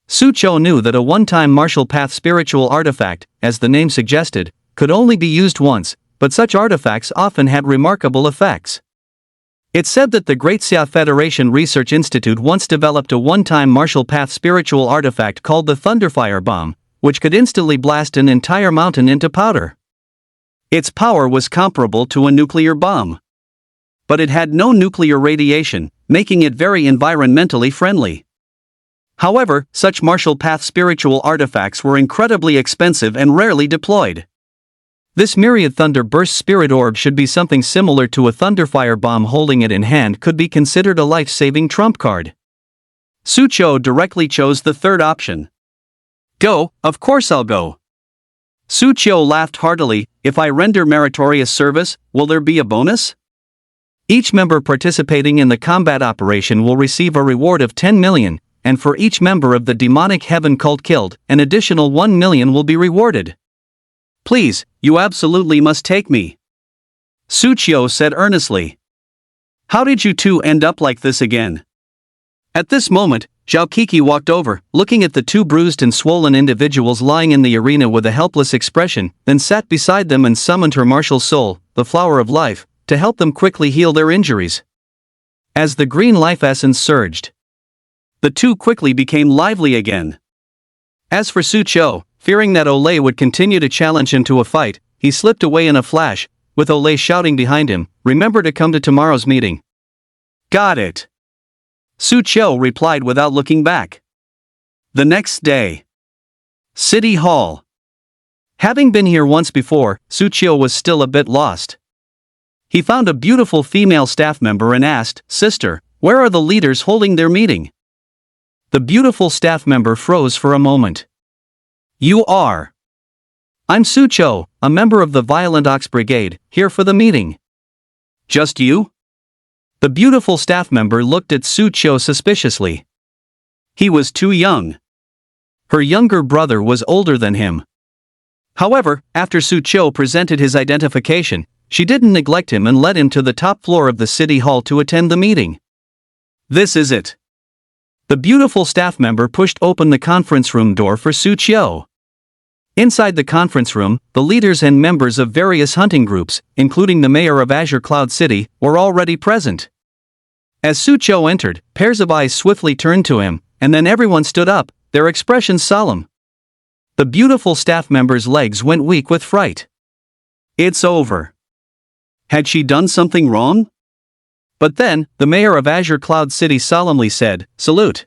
Su Qiu knew that a one-time martial path spiritual artifact, as the name suggested, could only be used once, but such artifacts often had remarkable effects. It's said that the Great Xia Federation Research Institute once developed a one-time martial path spiritual artifact called the Thunderfire Bomb, which could instantly blast an entire mountain into powder. Its power was comparable to a nuclear bomb. But it had no nuclear radiation, making it very environmentally friendly. However, such martial path spiritual artifacts were incredibly expensive and rarely deployed. This myriad thunder burst spirit orb should be something similar to a Thunderfire Bomb. Holding it in hand could be considered a life-saving trump card. Su Qiu directly chose the third option. Go, of course I'll go. Su Qiu laughed heartily. If I render meritorious service, will there be a bonus? Each member participating in the combat operation will receive a reward of 10 million, and for each member of the demonic heaven cult killed, an additional 1 million will be rewarded. Please, you absolutely must take me. Suchio said earnestly. How did you two end up like this again? At this moment, Zhao Kiki walked over, looking at the two bruised and swollen individuals lying in the arena with a helpless expression, then sat beside them and summoned her martial soul, the flower of life, to help them quickly heal their injuries. As the green life essence surged, the two quickly became lively again. As for Suchio, fearing that Olay would continue to challenge him to a fight, he slipped away in a flash, with Olay shouting behind him, "Remember to come to tomorrow's meeting." "Got it," Suchio replied without looking back. The next day, City Hall. Having been here once before, Suchio was still a bit lost. He found a beautiful female staff member and asked, "Sister, where are the leaders holding their meeting?" The beautiful staff member froze for a moment. "You are?" "I'm Suchio, a member of the Violent Ox Brigade, here for the meeting." "Just you?" The beautiful staff member looked at Suchio suspiciously. He was too young. Her younger brother was older than him. However, after Suchio presented his identification, she didn't neglect him and led him to the top floor of the city hall to attend the meeting. "This is it." The beautiful staff member pushed open the conference room door for Suchio. Inside the conference room, the leaders and members of various hunting groups, including the mayor of Azure Cloud City, were already present. As Suchio entered, pairs of eyes swiftly turned to him, and then everyone stood up, their expressions solemn. The beautiful staff member's legs went weak with fright. It's over. Had she done something wrong? But then, the mayor of Azure Cloud City solemnly said, "Salute."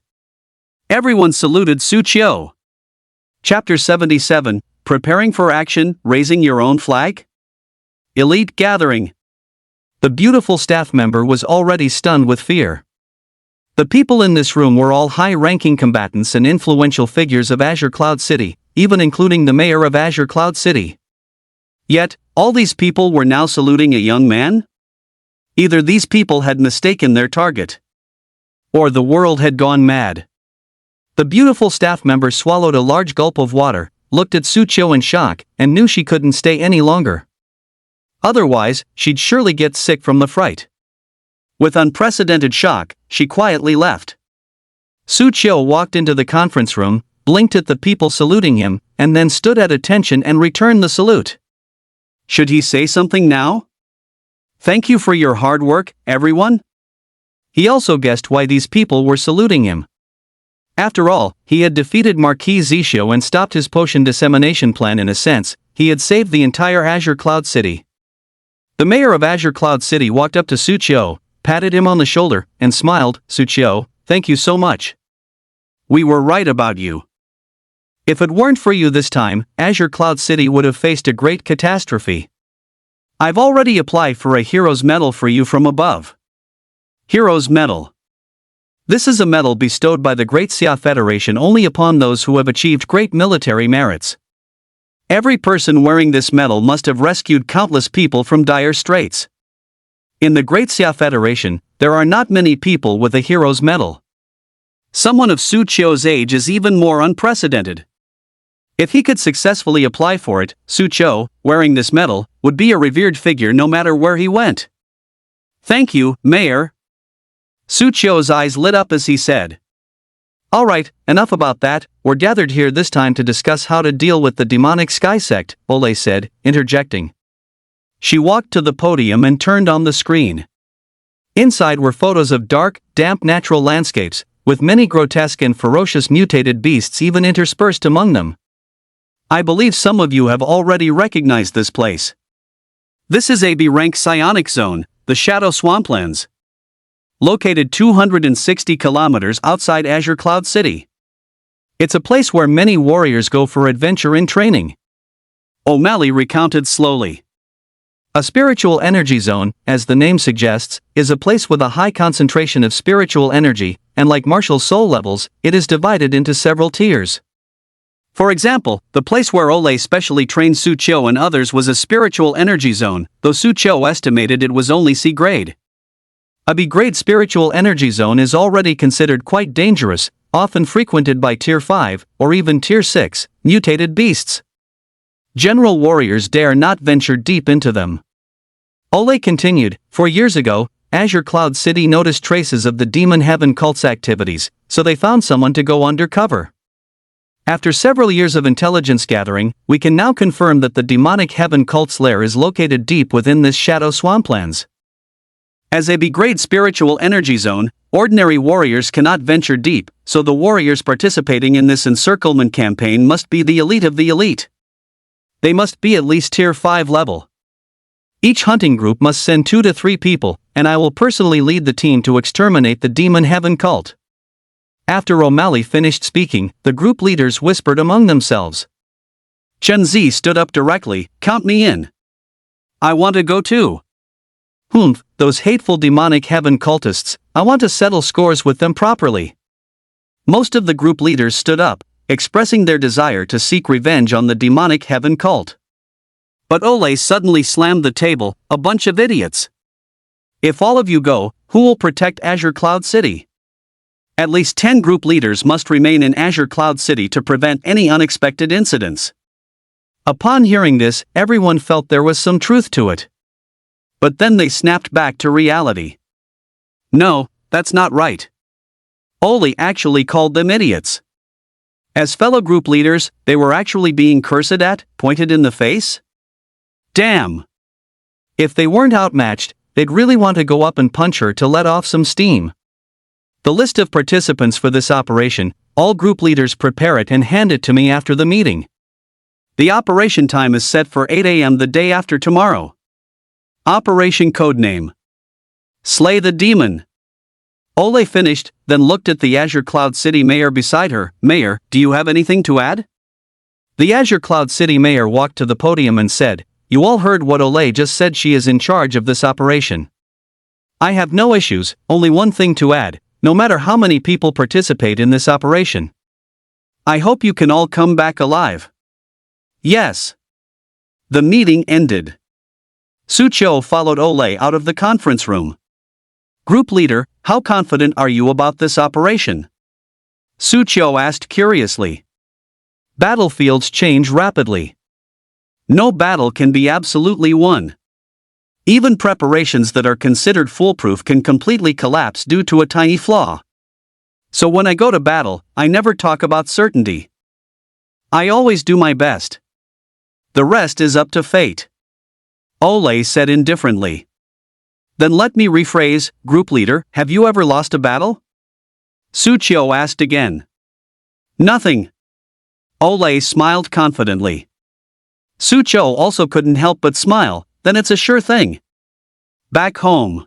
Everyone saluted Suchio. Chapter 77, Preparing for Action, Raising Your Own Flag? Elite Gathering. The beautiful staff member was already stunned with fear. The people in this room were all high-ranking combatants and influential figures of Azure Cloud City, even including the mayor of Azure Cloud City. Yet, all these people were now saluting a young man? Either these people had mistaken their target, or the world had gone mad. The beautiful staff member swallowed a large gulp of water, looked at Suchio in shock, and knew she couldn't stay any longer. Otherwise, she'd surely get sick from the fright. With unprecedented shock, she quietly left. Suchio walked into the conference room, blinked at the people saluting him, and then stood at attention and returned the salute. Should he say something now? Thank you for your hard work, everyone? He also guessed why these people were saluting him. After all, he had defeated Marquis Zishio and stopped his potion dissemination plan. In a sense, he had saved the entire Azure Cloud City. The mayor of Azure Cloud City walked up to Suchio, patted him on the shoulder, and smiled. "Suchio, thank you so much. We were right about you. If it weren't for you this time, Azure Cloud City would have faced a great catastrophe. I've already applied for a Hero's Medal for you from above." Hero's Medal. This is a medal bestowed by the Great Xia Federation only upon those who have achieved great military merits. Every person wearing this medal must have rescued countless people from dire straits. In the Great Xia Federation, there are not many people with a hero's medal. Someone of Suchio's age is even more unprecedented. If he could successfully apply for it, Suchio, wearing this medal, would be a revered figure no matter where he went. "Thank you, Mayor." Suchio's eyes lit up as he said. "Alright, enough about that, we're gathered here this time to discuss how to deal with the demonic sky sect," Ole said, interjecting. She walked to the podium and turned on the screen. Inside were photos of dark, damp natural landscapes, with many grotesque and ferocious mutated beasts even interspersed among them. I believe some of you have already recognized this place. This is a B-rank psionic zone, the Shadow Swamplands. Located 260 kilometers outside Azure Cloud City. It's a place where many warriors go for adventure and training. O'Malley recounted slowly. A spiritual energy zone, as the name suggests, is a place with a high concentration of spiritual energy, and like martial soul levels, it is divided into several tiers. For example, the place where Ole specially trained Suchio and others was a spiritual energy zone, though Suchio estimated it was only C grade. A B-grade spiritual energy zone is already considered quite dangerous, often frequented by Tier 5, or even Tier 6, mutated beasts. General warriors dare not venture deep into them. Ole continued, 4 years ago, Azure Cloud City noticed traces of the Demon Heaven cult's activities, so they found someone to go undercover. After several years of intelligence gathering, we can now confirm that the Demonic Heaven cult's lair is located deep within this shadow swamplands. As a B-grade spiritual energy zone, ordinary warriors cannot venture deep, so the warriors participating in this encirclement campaign must be the elite of the elite. They must be at least Tier 5 level. Each hunting group must send 2 to 3 people, and I will personally lead the team to exterminate the Demon Heaven cult. After O'Malley finished speaking, the group leaders whispered among themselves. Chen Zi stood up directly, count me in. I want to go too. Those hateful Demonic Heaven cultists, I want to settle scores with them properly. Most of the group leaders stood up, expressing their desire to seek revenge on the Demonic Heaven cult. But Ole suddenly slammed the table, a bunch of idiots. If all of you go, who will protect Azure Cloud City? At least 10 group leaders must remain in Azure Cloud City to prevent any unexpected incidents. Upon hearing this, everyone felt there was some truth to it. But then they snapped back to reality. No, that's not right. Ole actually called them idiots. As fellow group leaders, they were actually being cursed at, pointed in the face? Damn! If they weren't outmatched, they'd really want to go up and punch her to let off some steam. The list of participants for this operation, all group leaders prepare it and hand it to me after the meeting. The operation time is set for 8 a.m. the day after tomorrow. Operation Codename: Slay the Demon. Ole finished, then looked at the Azure Cloud City mayor beside her. Mayor, do you have anything to add? The Azure Cloud City mayor walked to the podium and said, you all heard what Ole just said. She is in charge of this operation. I have no issues, only one thing to add, no matter how many people participate in this operation. I hope you can all come back alive. Yes. The meeting ended. Su Qiu followed Ole out of the conference room. Group leader, how confident are you about this operation? Su Qiu asked curiously. Battlefields change rapidly. No battle can be absolutely won. Even preparations that are considered foolproof can completely collapse due to a tiny flaw. So when I go to battle, I never talk about certainty. I always do my best. The rest is up to fate. Ole said indifferently. Then let me rephrase, group leader, have you ever lost a battle? Su Qiu asked again. Nothing. Ole smiled confidently. Su Qiu also couldn't help but smile, then it's a sure thing. Back home.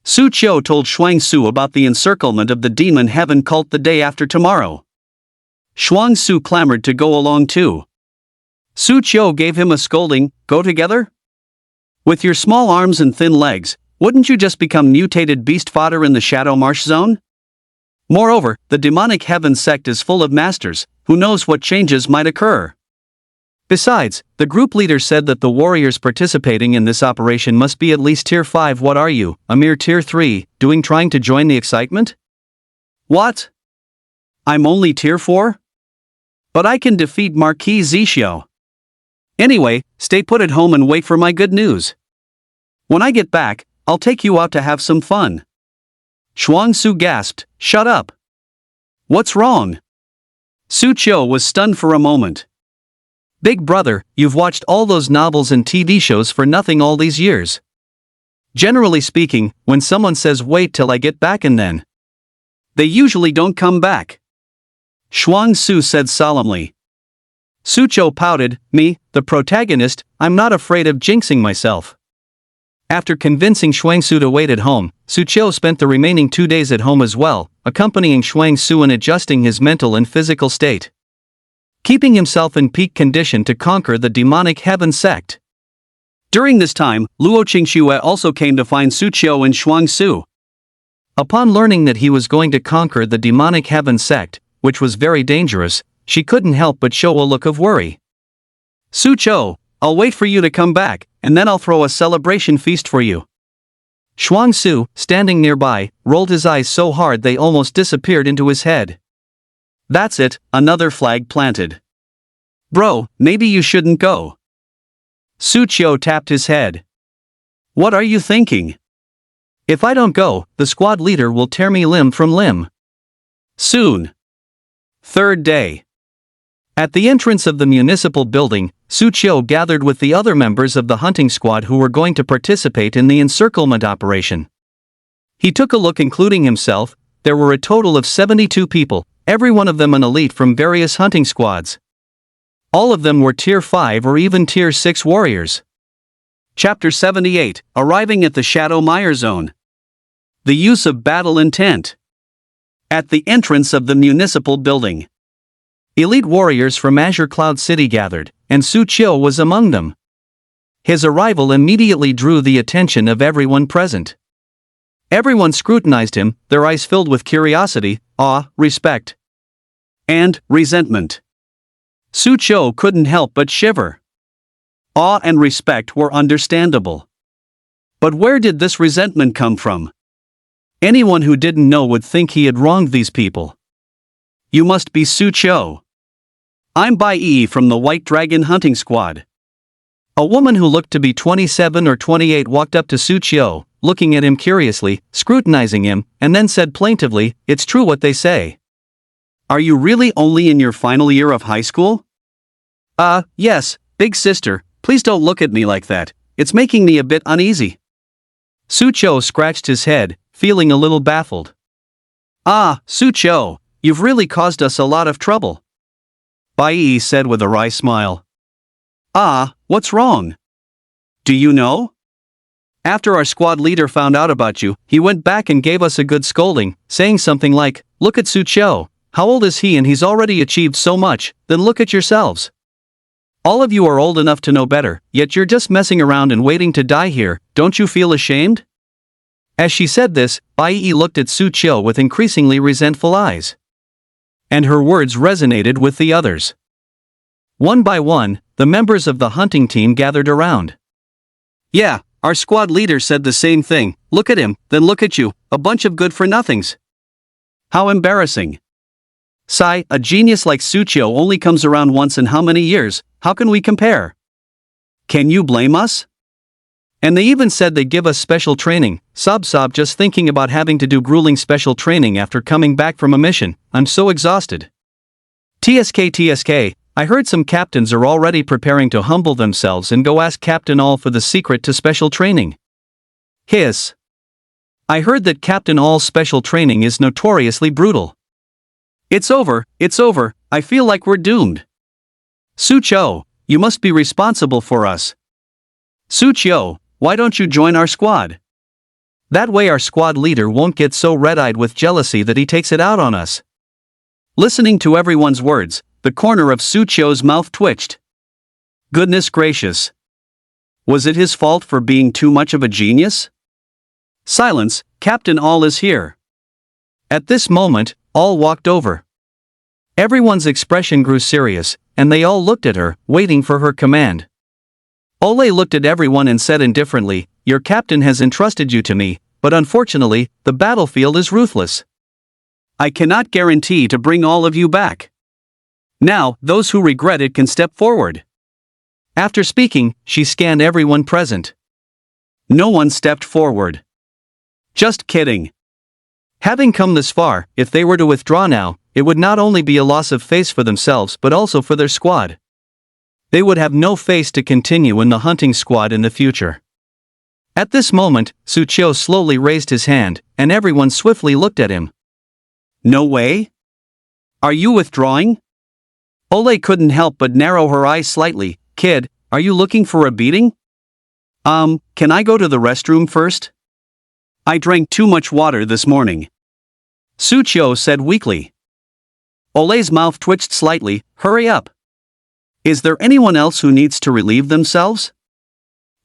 Su Qiu told Shuang Su about the encirclement of the Demon Heaven cult the day after tomorrow. Shuang Su clamored to go along too. Su Qiu gave him a scolding, go together? With your small arms and thin legs, wouldn't you just become mutated beast fodder in the Shadow Marsh Zone? Moreover, the Demonic Heaven sect is full of masters, who knows what changes might occur. Besides, the group leader said that the warriors participating in this operation must be at least Tier 5. What are you, a mere Tier 3, doing trying to join the excitement? What? I'm only Tier 4? But I can defeat Marquis Zixio. Anyway, stay put at home and wait for my good news. When I get back, I'll take you out to have some fun. Shuang Su gasped, shut up. What's wrong? Su Qiu was stunned for a moment. Big brother, you've watched all those novels and TV shows for nothing all these years. Generally speaking, when someone says wait till I get back and then, they usually don't come back. Shuang Su said solemnly. Su Qiu pouted, me, the protagonist, I'm not afraid of jinxing myself. After convincing Shuang Su to wait at home, Su Qiu spent the remaining 2 days at home as well, accompanying Shuang Su in adjusting his mental and physical state, keeping himself in peak condition to conquer the Demonic Heaven sect. During this time, Luo Qingxue also came to find Su Qiu and Shuang Su. Upon learning that he was going to conquer the Demonic Heaven sect, which was very dangerous, she couldn't help but show a look of worry. Su Qiu, I'll wait for you to come back, and then I'll throw a celebration feast for you. Shuang Su, standing nearby, rolled his eyes so hard they almost disappeared into his head. That's it, another flag planted. Bro, maybe you shouldn't go. Su Qiu tapped his head. What are you thinking? If I don't go, the squad leader will tear me limb from limb. Soon. Third day. At the entrance of the municipal building, Su Qiu gathered with the other members of the hunting squad who were going to participate in the encirclement operation. He took a look, including himself. There were a total of 72 people, every one of them an elite from various hunting squads. All of them were Tier 5 or even Tier 6 warriors. Chapter 78, Arriving at the Shadow Mire Zone. The use of battle intent. At the entrance of the municipal building. Elite warriors from Azure Cloud City gathered, and Su Qiu was among them. His arrival immediately drew the attention of everyone present. Everyone scrutinized him, their eyes filled with curiosity, awe, respect, and resentment. Su Qiu couldn't help but shiver. Awe and respect were understandable. But where did this resentment come from? Anyone who didn't know would think he had wronged these people. You must be Su Qiu. I'm Bai Yi from the White Dragon Hunting Squad. A woman who looked to be 27 or 28 walked up to Su Qiu, looking at him curiously, scrutinizing him, and then said plaintively, "It's true what they say." Are you really only in your final year of high school? Yes, big sister, please don't look at me like that, it's making me a bit uneasy. Su Qiu scratched his head, feeling a little baffled. Su Qiu, you've really caused us a lot of trouble. Bai Yi said with a wry smile. What's wrong? Do you know? After our squad leader found out about you, he went back and gave us a good scolding, saying something like, "Look at Su Qiu, how old is he and he's already achieved so much, then look at yourselves. All of you are old enough to know better, yet you're just messing around and waiting to die here, don't you feel ashamed?" As she said this, Bai Yi looked at Su Qiu with increasingly resentful eyes. And her words resonated with the others. One by one, the members of the hunting team gathered around. Yeah, our squad leader said the same thing, look at him, then look at you, a bunch of good-for-nothings. How embarrassing. Sai, a genius like Su Qiu only comes around once in how many years, how can we compare? Can you blame us? And they even said they'd give us special training. Sob just thinking about having to do grueling special training after coming back from a mission, I'm so exhausted. TSK, I heard some captains are already preparing to humble themselves and go ask Captain All for the secret to special training. Hiss. I heard that Captain All's special training is notoriously brutal. It's over, I feel like we're doomed. Su Qiu, you must be responsible for us. Su Qiu, why don't you join our squad? That way our squad leader won't get so red-eyed with jealousy that he takes it out on us. Listening to everyone's words, the corner of Su Qiu's mouth twitched. Goodness gracious. Was it his fault for being too much of a genius? Silence, Captain All is here. At this moment, All walked over. Everyone's expression grew serious, and they all looked at her, waiting for her command. Ole looked at everyone and said indifferently, "Your captain has entrusted you to me, but unfortunately, the battlefield is ruthless. I cannot guarantee to bring all of you back. Now, those who regret it can step forward." After speaking, she scanned everyone present. No one stepped forward. Just kidding. Having come this far, if they were to withdraw now, it would not only be a loss of face for themselves but also for their squad. They would have no face to continue in the hunting squad in the future. At this moment, Su Qiu slowly raised his hand, and everyone swiftly looked at him. No way? Are you withdrawing? Ole couldn't help but narrow her eyes slightly. Kid, are you looking for a beating? Can I go to the restroom first? I drank too much water this morning. Su Qiu said weakly. Ole's mouth twitched slightly. Hurry up. Is there anyone else who needs to relieve themselves?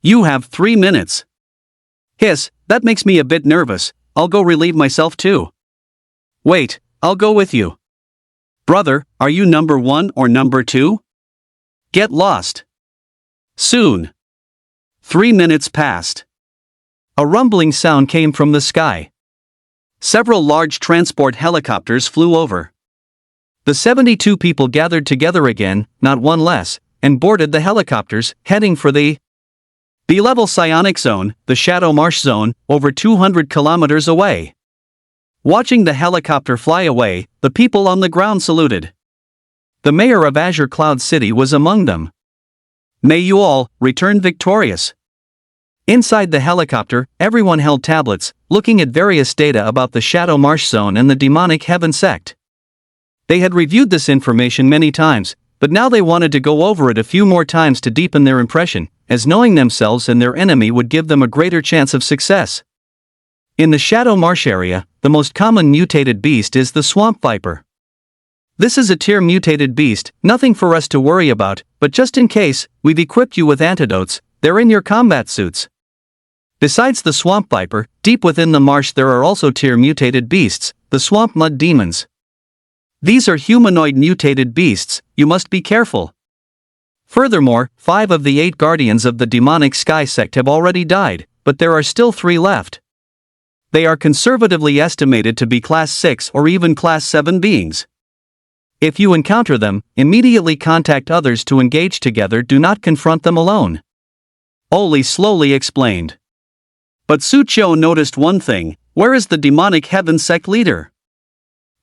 You have 3 minutes. Hiss, that makes me a bit nervous, I'll go relieve myself too. Wait, I'll go with you. Brother, are you number 1 or number 2? Get lost. Soon. 3 minutes passed. A rumbling sound came from the sky. Several large transport helicopters flew over. The 72 people gathered together again, not one less, and boarded the helicopters, heading for the B-level psionic zone, the Shadow Marsh zone, over 200 kilometers away. Watching the helicopter fly away, the people on the ground saluted. The mayor of Azure Cloud City was among them. May you all return victorious. Inside the helicopter, everyone held tablets, looking at various data about the Shadow Marsh zone and the demonic heaven sect. They had reviewed this information many times, but now they wanted to go over it a few more times to deepen their impression, as knowing themselves and their enemy would give them a greater chance of success. In the Shadow Marsh area, the most common mutated beast is the swamp viper. This is a tier mutated beast, nothing for us to worry about, but just in case, we've equipped you with antidotes, they're in your combat suits. Besides the swamp viper, deep within the marsh there are also tier mutated beasts, the swamp mud demons. These are humanoid mutated beasts, you must be careful. Furthermore, 5 of the 8 guardians of the demonic sky sect have already died, but there are still 3 left. They are conservatively estimated to be class 6 or even class 7 beings. If you encounter them, immediately contact others to engage together, do not confront them alone. Oli slowly explained. But Sucho noticed one thing: where is the demonic heaven sect leader?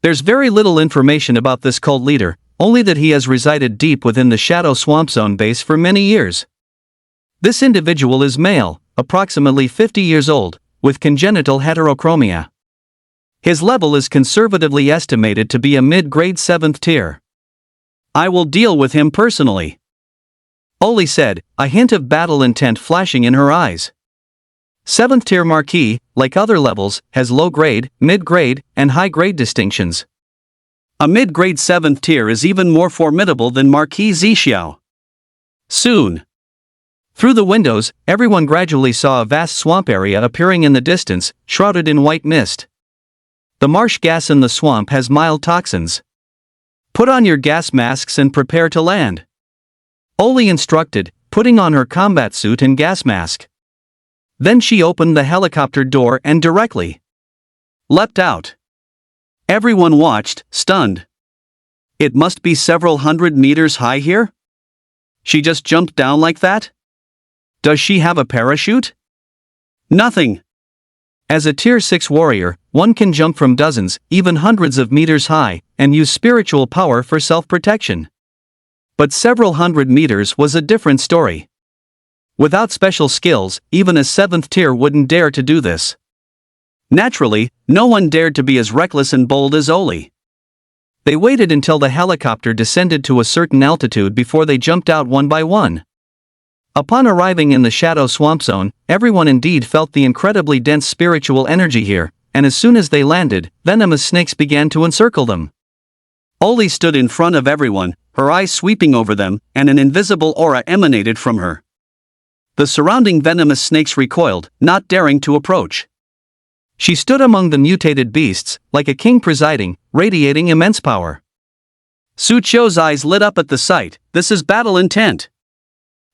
There's very little information about this cult leader, only that he has resided deep within the Shadow Swamp Zone base for many years. This individual is male, approximately 50 years old, with congenital heterochromia. His level is conservatively estimated to be a mid-grade 7th tier. I will deal with him personally. Oli said, a hint of battle intent flashing in her eyes. 7th tier Marquis, like other levels, has low-grade, mid-grade, and high-grade distinctions. A mid-grade 7th tier is even more formidable than Marquis Zixiao. Soon. Through the windows, everyone gradually saw a vast swamp area appearing in the distance, shrouded in white mist. The marsh gas in the swamp has mild toxins. Put on your gas masks and prepare to land. Oli instructed, putting on her combat suit and gas mask. Then she opened the helicopter door and directly leapt out. Everyone watched, stunned. It must be several hundred meters high here? She just jumped down like that? Does she have a parachute? Nothing. As a tier 6 warrior, one can jump from dozens, even hundreds of meters high, and use spiritual power for self-protection. But several hundred meters was a different story. Without special skills, even a 7th tier wouldn't dare to do this. Naturally, no one dared to be as reckless and bold as Oli. They waited until the helicopter descended to a certain altitude before they jumped out one by one. Upon arriving in the Shadow Swamp Zone, everyone indeed felt the incredibly dense spiritual energy here, and as soon as they landed, venomous snakes began to encircle them. Oli stood in front of everyone, her eyes sweeping over them, and an invisible aura emanated from her. The surrounding venomous snakes recoiled, not daring to approach. She stood among the mutated beasts, like a king presiding, radiating immense power. Sucho's eyes lit up at the sight. This is battle intent.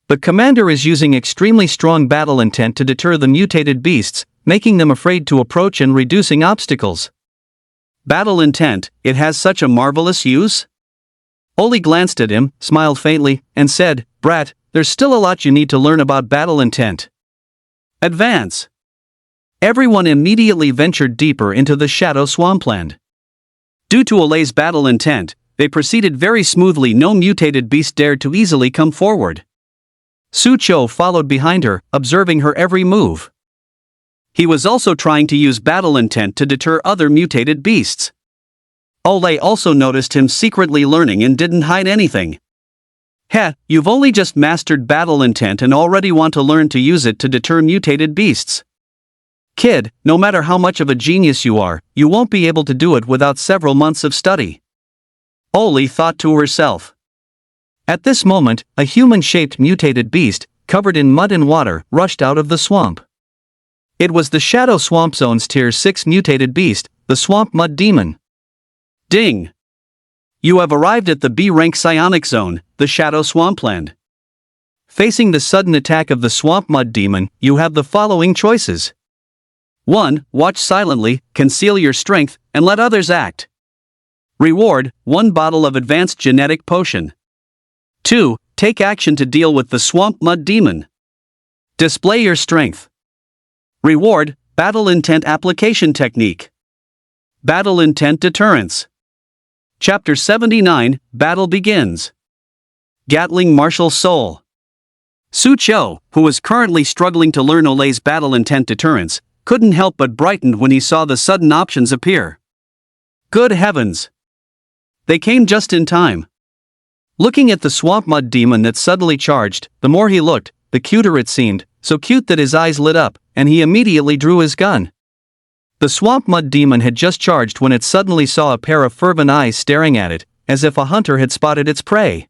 The commander is using extremely strong battle intent to deter the mutated beasts, making them afraid to approach and reducing obstacles. Battle intent, it has such a marvelous use? Oli glanced at him, smiled faintly, and said, Brat, there's still a lot you need to learn about battle intent. Advance. Everyone immediately ventured deeper into the Shadow Swampland. Due to Oli's battle intent, they proceeded very smoothly. No mutated beast dared to easily come forward. Sucho followed behind her, observing her every move. He was also trying to use battle intent to deter other mutated beasts. Ole also noticed him secretly learning and didn't hide anything. Heh, you've only just mastered battle intent and already want to learn to use it to deter mutated beasts. Kid, no matter how much of a genius you are, you won't be able to do it without several months of study. Oli thought to herself. At this moment, a human-shaped mutated beast, covered in mud and water, rushed out of the swamp. It was the Shadow Swamp Zone's Tier 6 mutated beast, the Swamp Mud Demon. Ding! You have arrived at the B-rank Psionic Zone, the Shadow Swampland. Facing the sudden attack of the Swamp Mud Demon, you have the following choices. 1. Watch silently, conceal your strength, and let others act. Reward, 1 bottle of advanced genetic potion. 2. Take action to deal with the swamp mud demon. Display your strength. Reward, battle intent application technique. Battle intent deterrence. Chapter 79, Battle begins. Gatling martial soul. Su Chou, who was currently struggling to learn Olei's battle intent deterrence, couldn't help but brighten when he saw the sudden options appear. Good heavens! They came just in time. Looking at the swamp mud demon that suddenly charged, the more he looked, the cuter it seemed, so cute that his eyes lit up, and he immediately drew his gun. The swamp mud demon had just charged when it suddenly saw a pair of fervent eyes staring at it, as if a hunter had spotted its prey.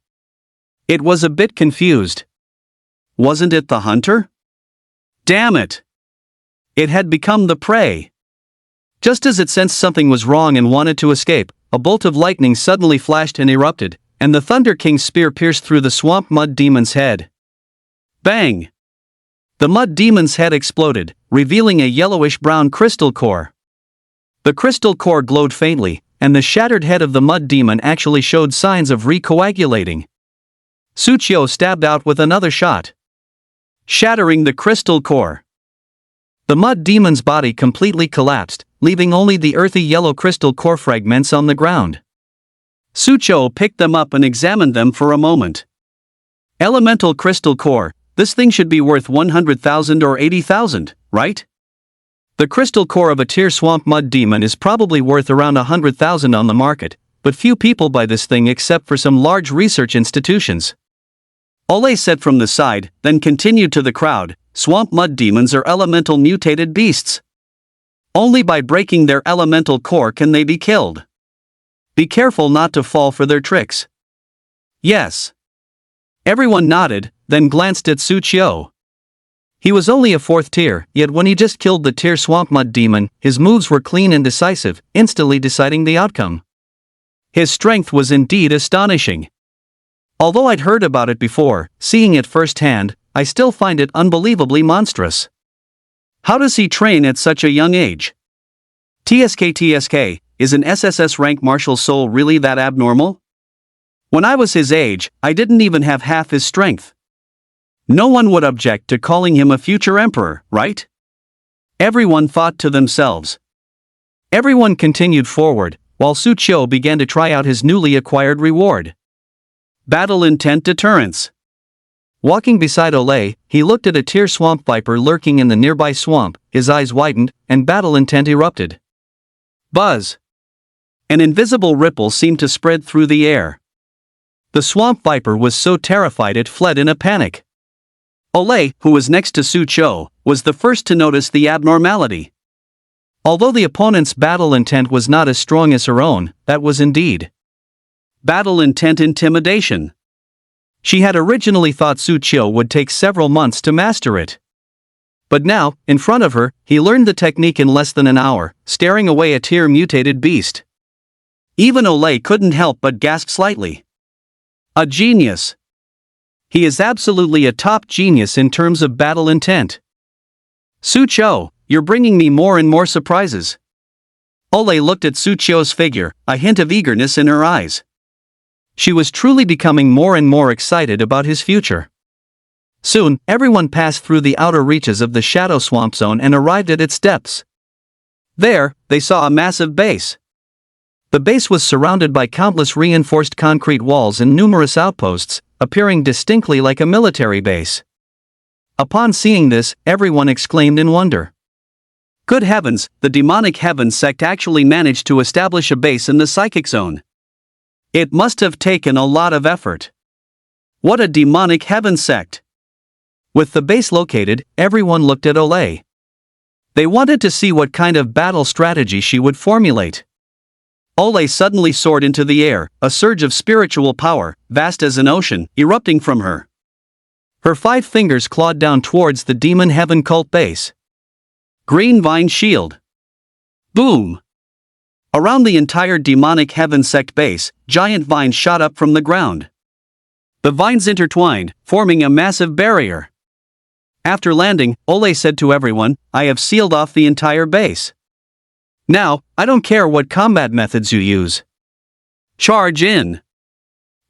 It was a bit confused. Wasn't it the hunter? Damn it! It had become the prey. Just as it sensed something was wrong and wanted to escape, a bolt of lightning suddenly flashed and erupted, and the Thunder King's spear pierced through the swamp mud demon's head. Bang! The mud demon's head exploded, revealing a yellowish-brown crystal core. The crystal core glowed faintly, and the shattered head of the mud demon actually showed signs of recoagulating. Su Chou stabbed out with another shot, shattering the crystal core. The mud demon's body completely collapsed, leaving only the earthy yellow crystal core fragments on the ground. Su Chou picked them up and examined them for a moment. Elemental crystal core, this thing should be worth 100,000 or 80,000, right? The crystal core of a tier swamp mud demon is probably worth around 100,000 on the market, but few people buy this thing except for some large research institutions. Olei said from the side, then continued to the crowd, swamp mud demons are elemental mutated beasts. Only by breaking their elemental core can they be killed. Be careful not to fall for their tricks. Yes. Everyone nodded, then glanced at Su Chou. He was only a 4th tier, yet when he just killed the tier swamp mud demon, his moves were clean and decisive, instantly deciding the outcome. His strength was indeed astonishing. Although I'd heard about it before, seeing it firsthand, I still find it unbelievably monstrous. How does he train at such a young age? TSK, is an SSS rank martial soul really that abnormal? When I was his age, I didn't even have half his strength. No one would object to calling him a future emperor, right? Everyone thought to themselves. Everyone continued forward, while Su Chou began to try out his newly acquired reward. Battle intent deterrence. Walking beside Olei, he looked at a tier swamp viper lurking in the nearby swamp, his eyes widened, and battle intent erupted. Buzz! An invisible ripple seemed to spread through the air. The swamp viper was so terrified it fled in a panic. Olei, who was next to Su Chou, was the first to notice the abnormality. Although the opponent's battle intent was not as strong as her own, that was indeed battle intent intimidation. She had originally thought Su Chou would take several months to master it. But now, in front of her, he learned the technique in less than an hour, staring away a tier mutated beast. Even Olei couldn't help but gasp slightly. A genius. He is absolutely a top genius in terms of battle intent. Su Chou, you're bringing me more and more surprises. Olei looked at Su Chou's figure, a hint of eagerness in her eyes. She was truly becoming more and more excited about his future. Soon, everyone passed through the outer reaches of the Shadow Swamp Zone and arrived at its depths. There, they saw a massive base. The base was surrounded by countless reinforced concrete walls and numerous outposts, appearing distinctly like a military base. Upon seeing this, everyone exclaimed in wonder. Good heavens, the demonic heaven sect actually managed to establish a base in the psychic zone. It must have taken a lot of effort. What a demonic heaven sect! With the base located, everyone looked at Olei. They wanted to see what kind of battle strategy she would formulate. Olei suddenly soared into the air, a surge of spiritual power, vast as an ocean, erupting from her. Her 5 fingers clawed down towards the demon heaven cult base. Green vine shield. Boom! Around the entire demonic heaven sect base, giant vines shot up from the ground. The vines intertwined, forming a massive barrier. After landing, Olei said to everyone, I have sealed off the entire base. Now, I don't care what combat methods you use. Charge in.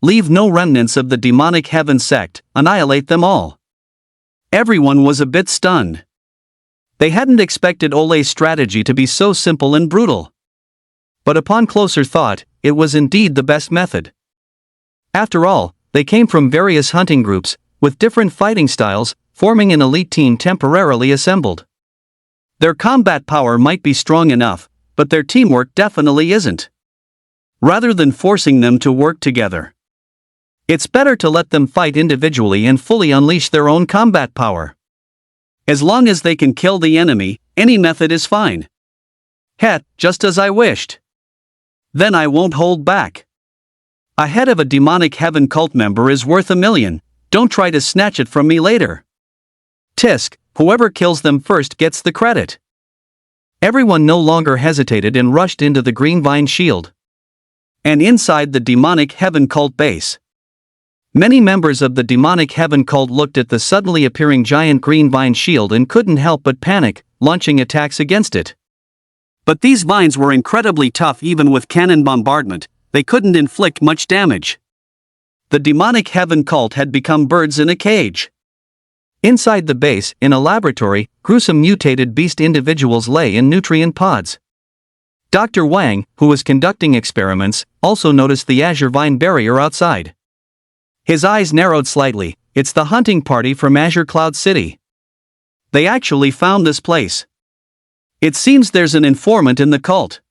Leave no remnants of the demonic heaven sect, annihilate them all. Everyone was a bit stunned. They hadn't expected Ole's strategy to be so simple and brutal. But upon closer thought, it was indeed the best method. After all, they came from various hunting groups, with different fighting styles, forming an elite team temporarily assembled. Their combat power might be strong enough, but their teamwork definitely isn't. Rather than forcing them to work together, it's better to let them fight individually and fully unleash their own combat power. As long as they can kill the enemy, any method is fine. Heh, just as I wished. Then I won't hold back. A head of a demonic heaven cult member is worth $1 million, don't try to snatch it from me later. Tisk, whoever kills them first gets the credit. Everyone no longer hesitated and rushed into the green vine shield. And inside the demonic heaven cult base, many members of the demonic heaven cult looked at the suddenly appearing giant green vine shield and couldn't help but panic, launching attacks against it. But these vines were incredibly tough. Even with cannon bombardment, they couldn't inflict much damage. The demonic heaven cult had become birds in a cage. Inside the base, in a laboratory, gruesome mutated beast individuals lay in nutrient pods. Dr. Wang, who was conducting experiments, also noticed the azure vine barrier outside. His eyes narrowed slightly. It's the hunting party from Azure Cloud City. They actually found this place. It seems there's an informant in the cult.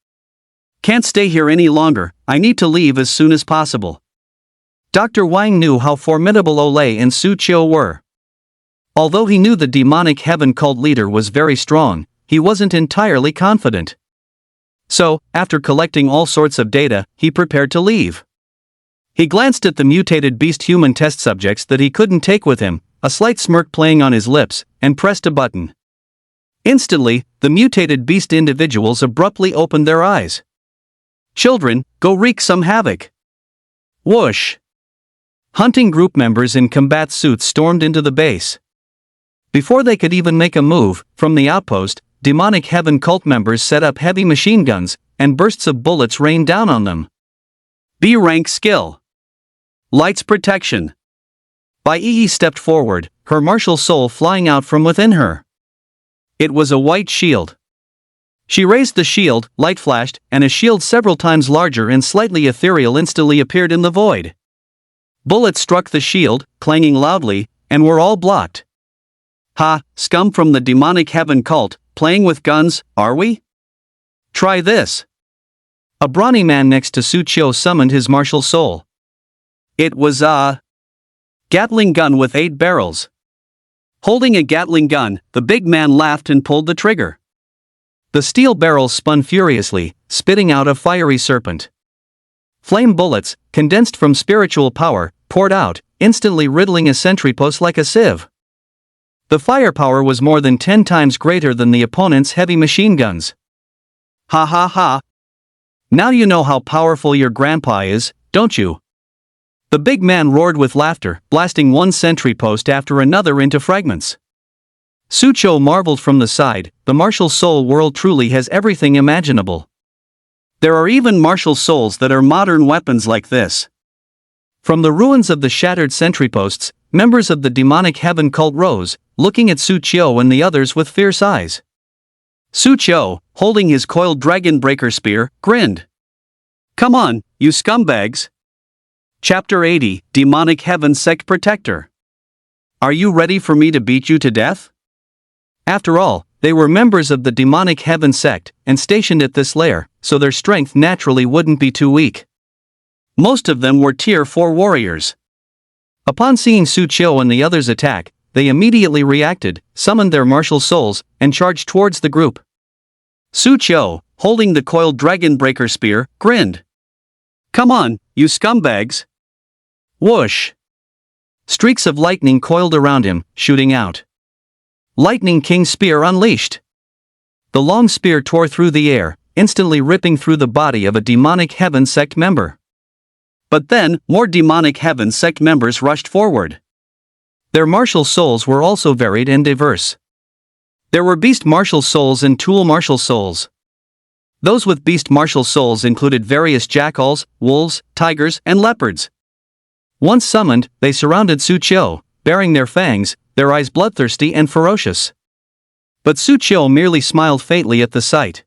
Can't stay here any longer, I need to leave as soon as possible. Dr. Wang knew how formidable Ole and Su Chiu were. Although he knew the demonic heaven cult leader was very strong, he wasn't entirely confident. So, after collecting all sorts of data, he prepared to leave. He glanced at the mutated beast human test subjects that he couldn't take with him, a slight smirk playing on his lips, and pressed a button. Instantly, the mutated beast individuals abruptly opened their eyes. Children, go wreak some havoc. Whoosh! Hunting group members in combat suits stormed into the base. Before they could even make a move, from the outpost, demonic heaven cult members set up heavy machine guns, and bursts of bullets rained down on them. B-rank skill. Light's protection. Bai Yi stepped forward, her martial soul flying out from within her. It was a white shield. She raised the shield, light flashed, and a shield several times larger and slightly ethereal instantly appeared in the void. Bullets struck the shield, clanging loudly, and were all blocked. Ha, scum from the demonic heaven cult, playing with guns, are we? Try this. A brawny man next to Su Chiu summoned his martial soul. It was a Gatling gun with 8 barrels. Holding a Gatling gun, the big man laughed and pulled the trigger. The steel barrels spun furiously, spitting out a fiery serpent. Flame bullets, condensed from spiritual power, poured out, instantly riddling a sentry post like a sieve. The firepower was more than 10 times greater than the opponent's heavy machine guns. Ha ha ha. Now you know how powerful your grandpa is, don't you? The big man roared with laughter, blasting one sentry post after another into fragments. Su Chiu marveled from the side, the martial soul world truly has everything imaginable. There are even martial souls that are modern weapons like this. From the ruins of the shattered sentry posts, members of the demonic heaven cult rose, looking at Su Chiu and the others with fierce eyes. Su Chiu, holding his coiled dragon breaker spear, grinned. Come on, you scumbags. Chapter 80, Demonic Heaven Sect Protector. Are you ready for me to beat you to death? After all, they were members of the demonic heaven sect, and stationed at this lair, so their strength naturally wouldn't be too weak. Most of them were Tier 4 warriors. Upon seeing Su Chiu and the others attack, they immediately reacted, summoned their martial souls, and charged towards the group. Su Chiu, holding the coiled dragon breaker spear, grinned. Come on, you scumbags. Whoosh! Streaks of lightning coiled around him, shooting out. Lightning King Spear unleashed. The long spear tore through the air, instantly ripping through the body of a demonic heaven sect member. But then, more demonic heaven sect members rushed forward. Their martial souls were also varied and diverse. There were beast martial souls and tool martial souls. Those with beast martial souls included various jackals, wolves, tigers, and leopards. Once summoned, they surrounded Su Qiu, baring their fangs, their eyes bloodthirsty and ferocious. But Su Qiu merely smiled faintly at the sight.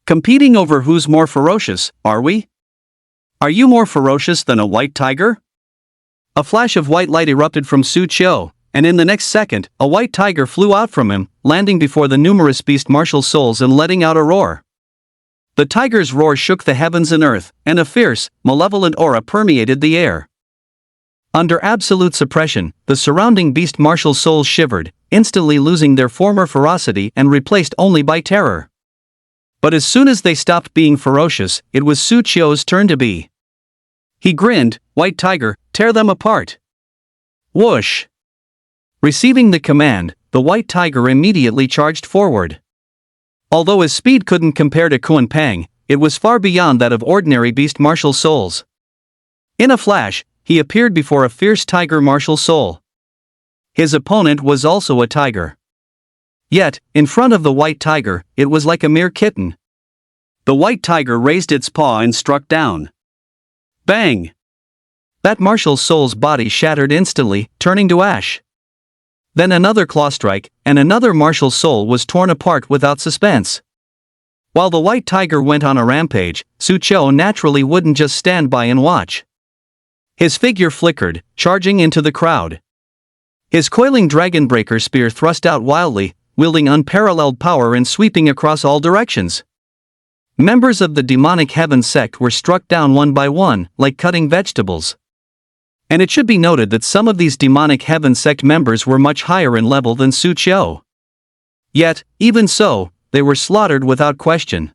Competing over who's more ferocious, are we? Are you more ferocious than a white tiger? A flash of white light erupted from Su Qiu, and in the next second, a white tiger flew out from him, landing before the numerous beast martial souls and letting out a roar. The tiger's roar shook the heavens and earth, and a fierce, malevolent aura permeated the air. Under absolute suppression, the surrounding beast martial souls shivered, instantly losing their former ferocity and replaced only by terror. But as soon as they stopped being ferocious, it was Su Qiu's turn to be. He grinned, "White tiger, tear them apart." Whoosh! Receiving the command, the white tiger immediately charged forward. Although his speed couldn't compare to Kuan Pang, it was far beyond that of ordinary beast martial souls. In a flash, he appeared before a fierce tiger martial soul. His opponent was also a tiger. Yet, in front of the white tiger, it was like a mere kitten. The white tiger raised its paw and struck down. Bang! That martial soul's body shattered instantly, turning to ash. Then another claw strike, and another martial soul was torn apart without suspense. While the white tiger went on a rampage, Su Qiu naturally wouldn't just stand by and watch. His figure flickered, charging into the crowd. His coiling dragon-breaker spear thrust out wildly, wielding unparalleled power and sweeping across all directions. Members of the demonic heaven sect were struck down one by one, like cutting vegetables. And it should be noted that some of these demonic heaven sect members were much higher in level than Su Qiu. Yet, even so, they were slaughtered without question.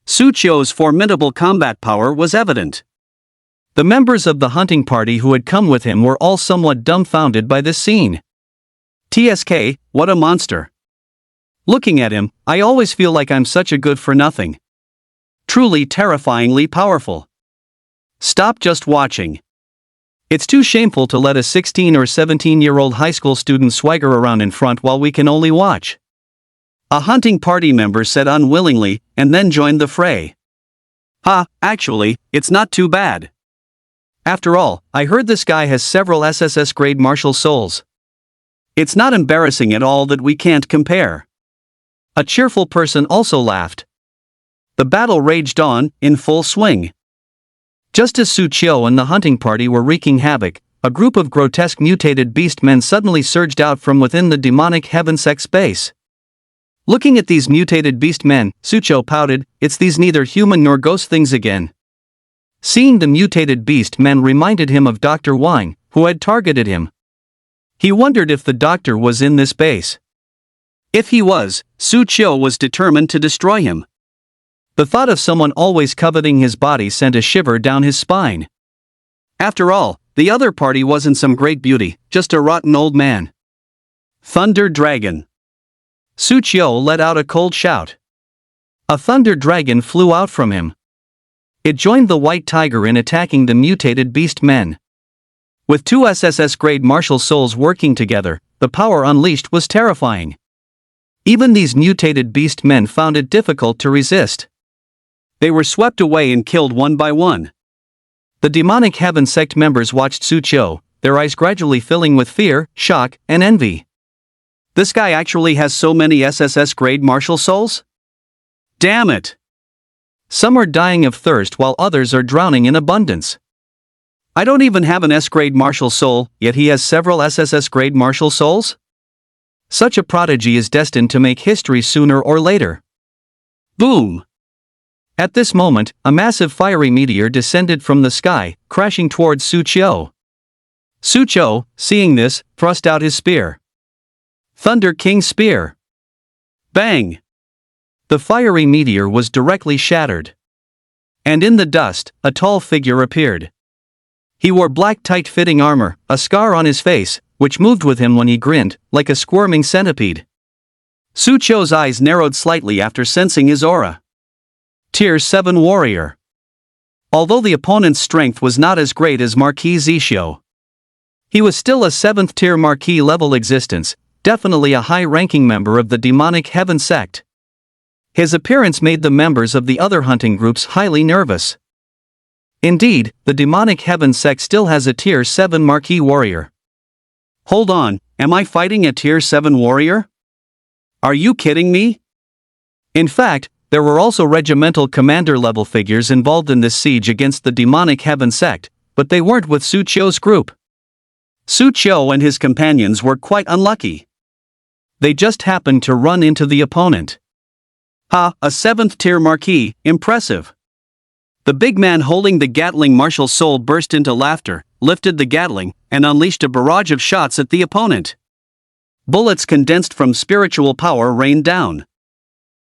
Su Qiu's formidable combat power was evident. The members of the hunting party who had come with him were all somewhat dumbfounded by this scene. TSK, what a monster. Looking at him, I always feel like I'm such a good-for-nothing. Truly terrifyingly powerful. Stop just watching. It's too shameful to let a 16 or 17-year-old high school student swagger around in front while we can only watch. A hunting party member said unwillingly, and then joined the fray. Actually, it's not too bad. After all, I heard this guy has several SSS-grade martial souls. It's not embarrassing at all that we can't compare. A cheerful person also laughed. The battle raged on, in full swing. Just as Su Qiu and the hunting party were wreaking havoc, a group of grotesque mutated beast men suddenly surged out from within the demonic heaven sect space. Looking at these mutated beast men, Su Qiu pouted, "It's these neither human nor ghost things again." Seeing the mutated beast men reminded him of Dr. Wang, who had targeted him. He wondered if the doctor was in this base. If he was, Su Qiu was determined to destroy him. The thought of someone always coveting his body sent a shiver down his spine. After all, the other party wasn't some great beauty, just a rotten old man. Thunder Dragon. Su Qiu let out a cold shout. A thunder dragon flew out from him. It joined the white tiger in attacking the mutated beast men. With two SSS-grade martial souls working together, the power unleashed was terrifying. Even these mutated beast men found it difficult to resist. They were swept away and killed one by one. The demonic heaven sect members watched Su Qiu, their eyes gradually filling with fear, shock, and envy. This guy actually has so many SSS-grade martial souls? Damn it! Some are dying of thirst while others are drowning in abundance. I don't even have an S-grade martial soul, yet he has several SSS-grade martial souls? Such a prodigy is destined to make history sooner or later. Boom! At this moment, a massive fiery meteor descended from the sky, crashing towards Su Qiu. Su Qiu, seeing this, thrust out his spear. Thunder King Spear. Bang! The fiery meteor was directly shattered. And in the dust, a tall figure appeared. He wore black tight-fitting armor, a scar on his face, which moved with him when he grinned, like a squirming centipede. Su Qiu's eyes narrowed slightly after sensing his aura. Tier 7 Warrior. Although the opponent's strength was not as great as Marquis Zixio, he was still a 7th tier Marquis level existence, definitely a high-ranking member of the demonic heaven sect. His appearance made the members of the other hunting groups highly nervous. Indeed, the demonic heaven sect still has a Tier 7 marquee warrior. Hold on, am I fighting a Tier 7 warrior? Are you kidding me? In fact, there were also regimental commander-level figures involved in this siege against the demonic heaven sect, but they weren't with Su Qiu's group. Su Qiu and his companions were quite unlucky. They just happened to run into the opponent. Ha, a 7th tier marquee, impressive. The big man holding the Gatling martial soul burst into laughter, lifted the Gatling, and unleashed a barrage of shots at the opponent. Bullets condensed from spiritual power rained down.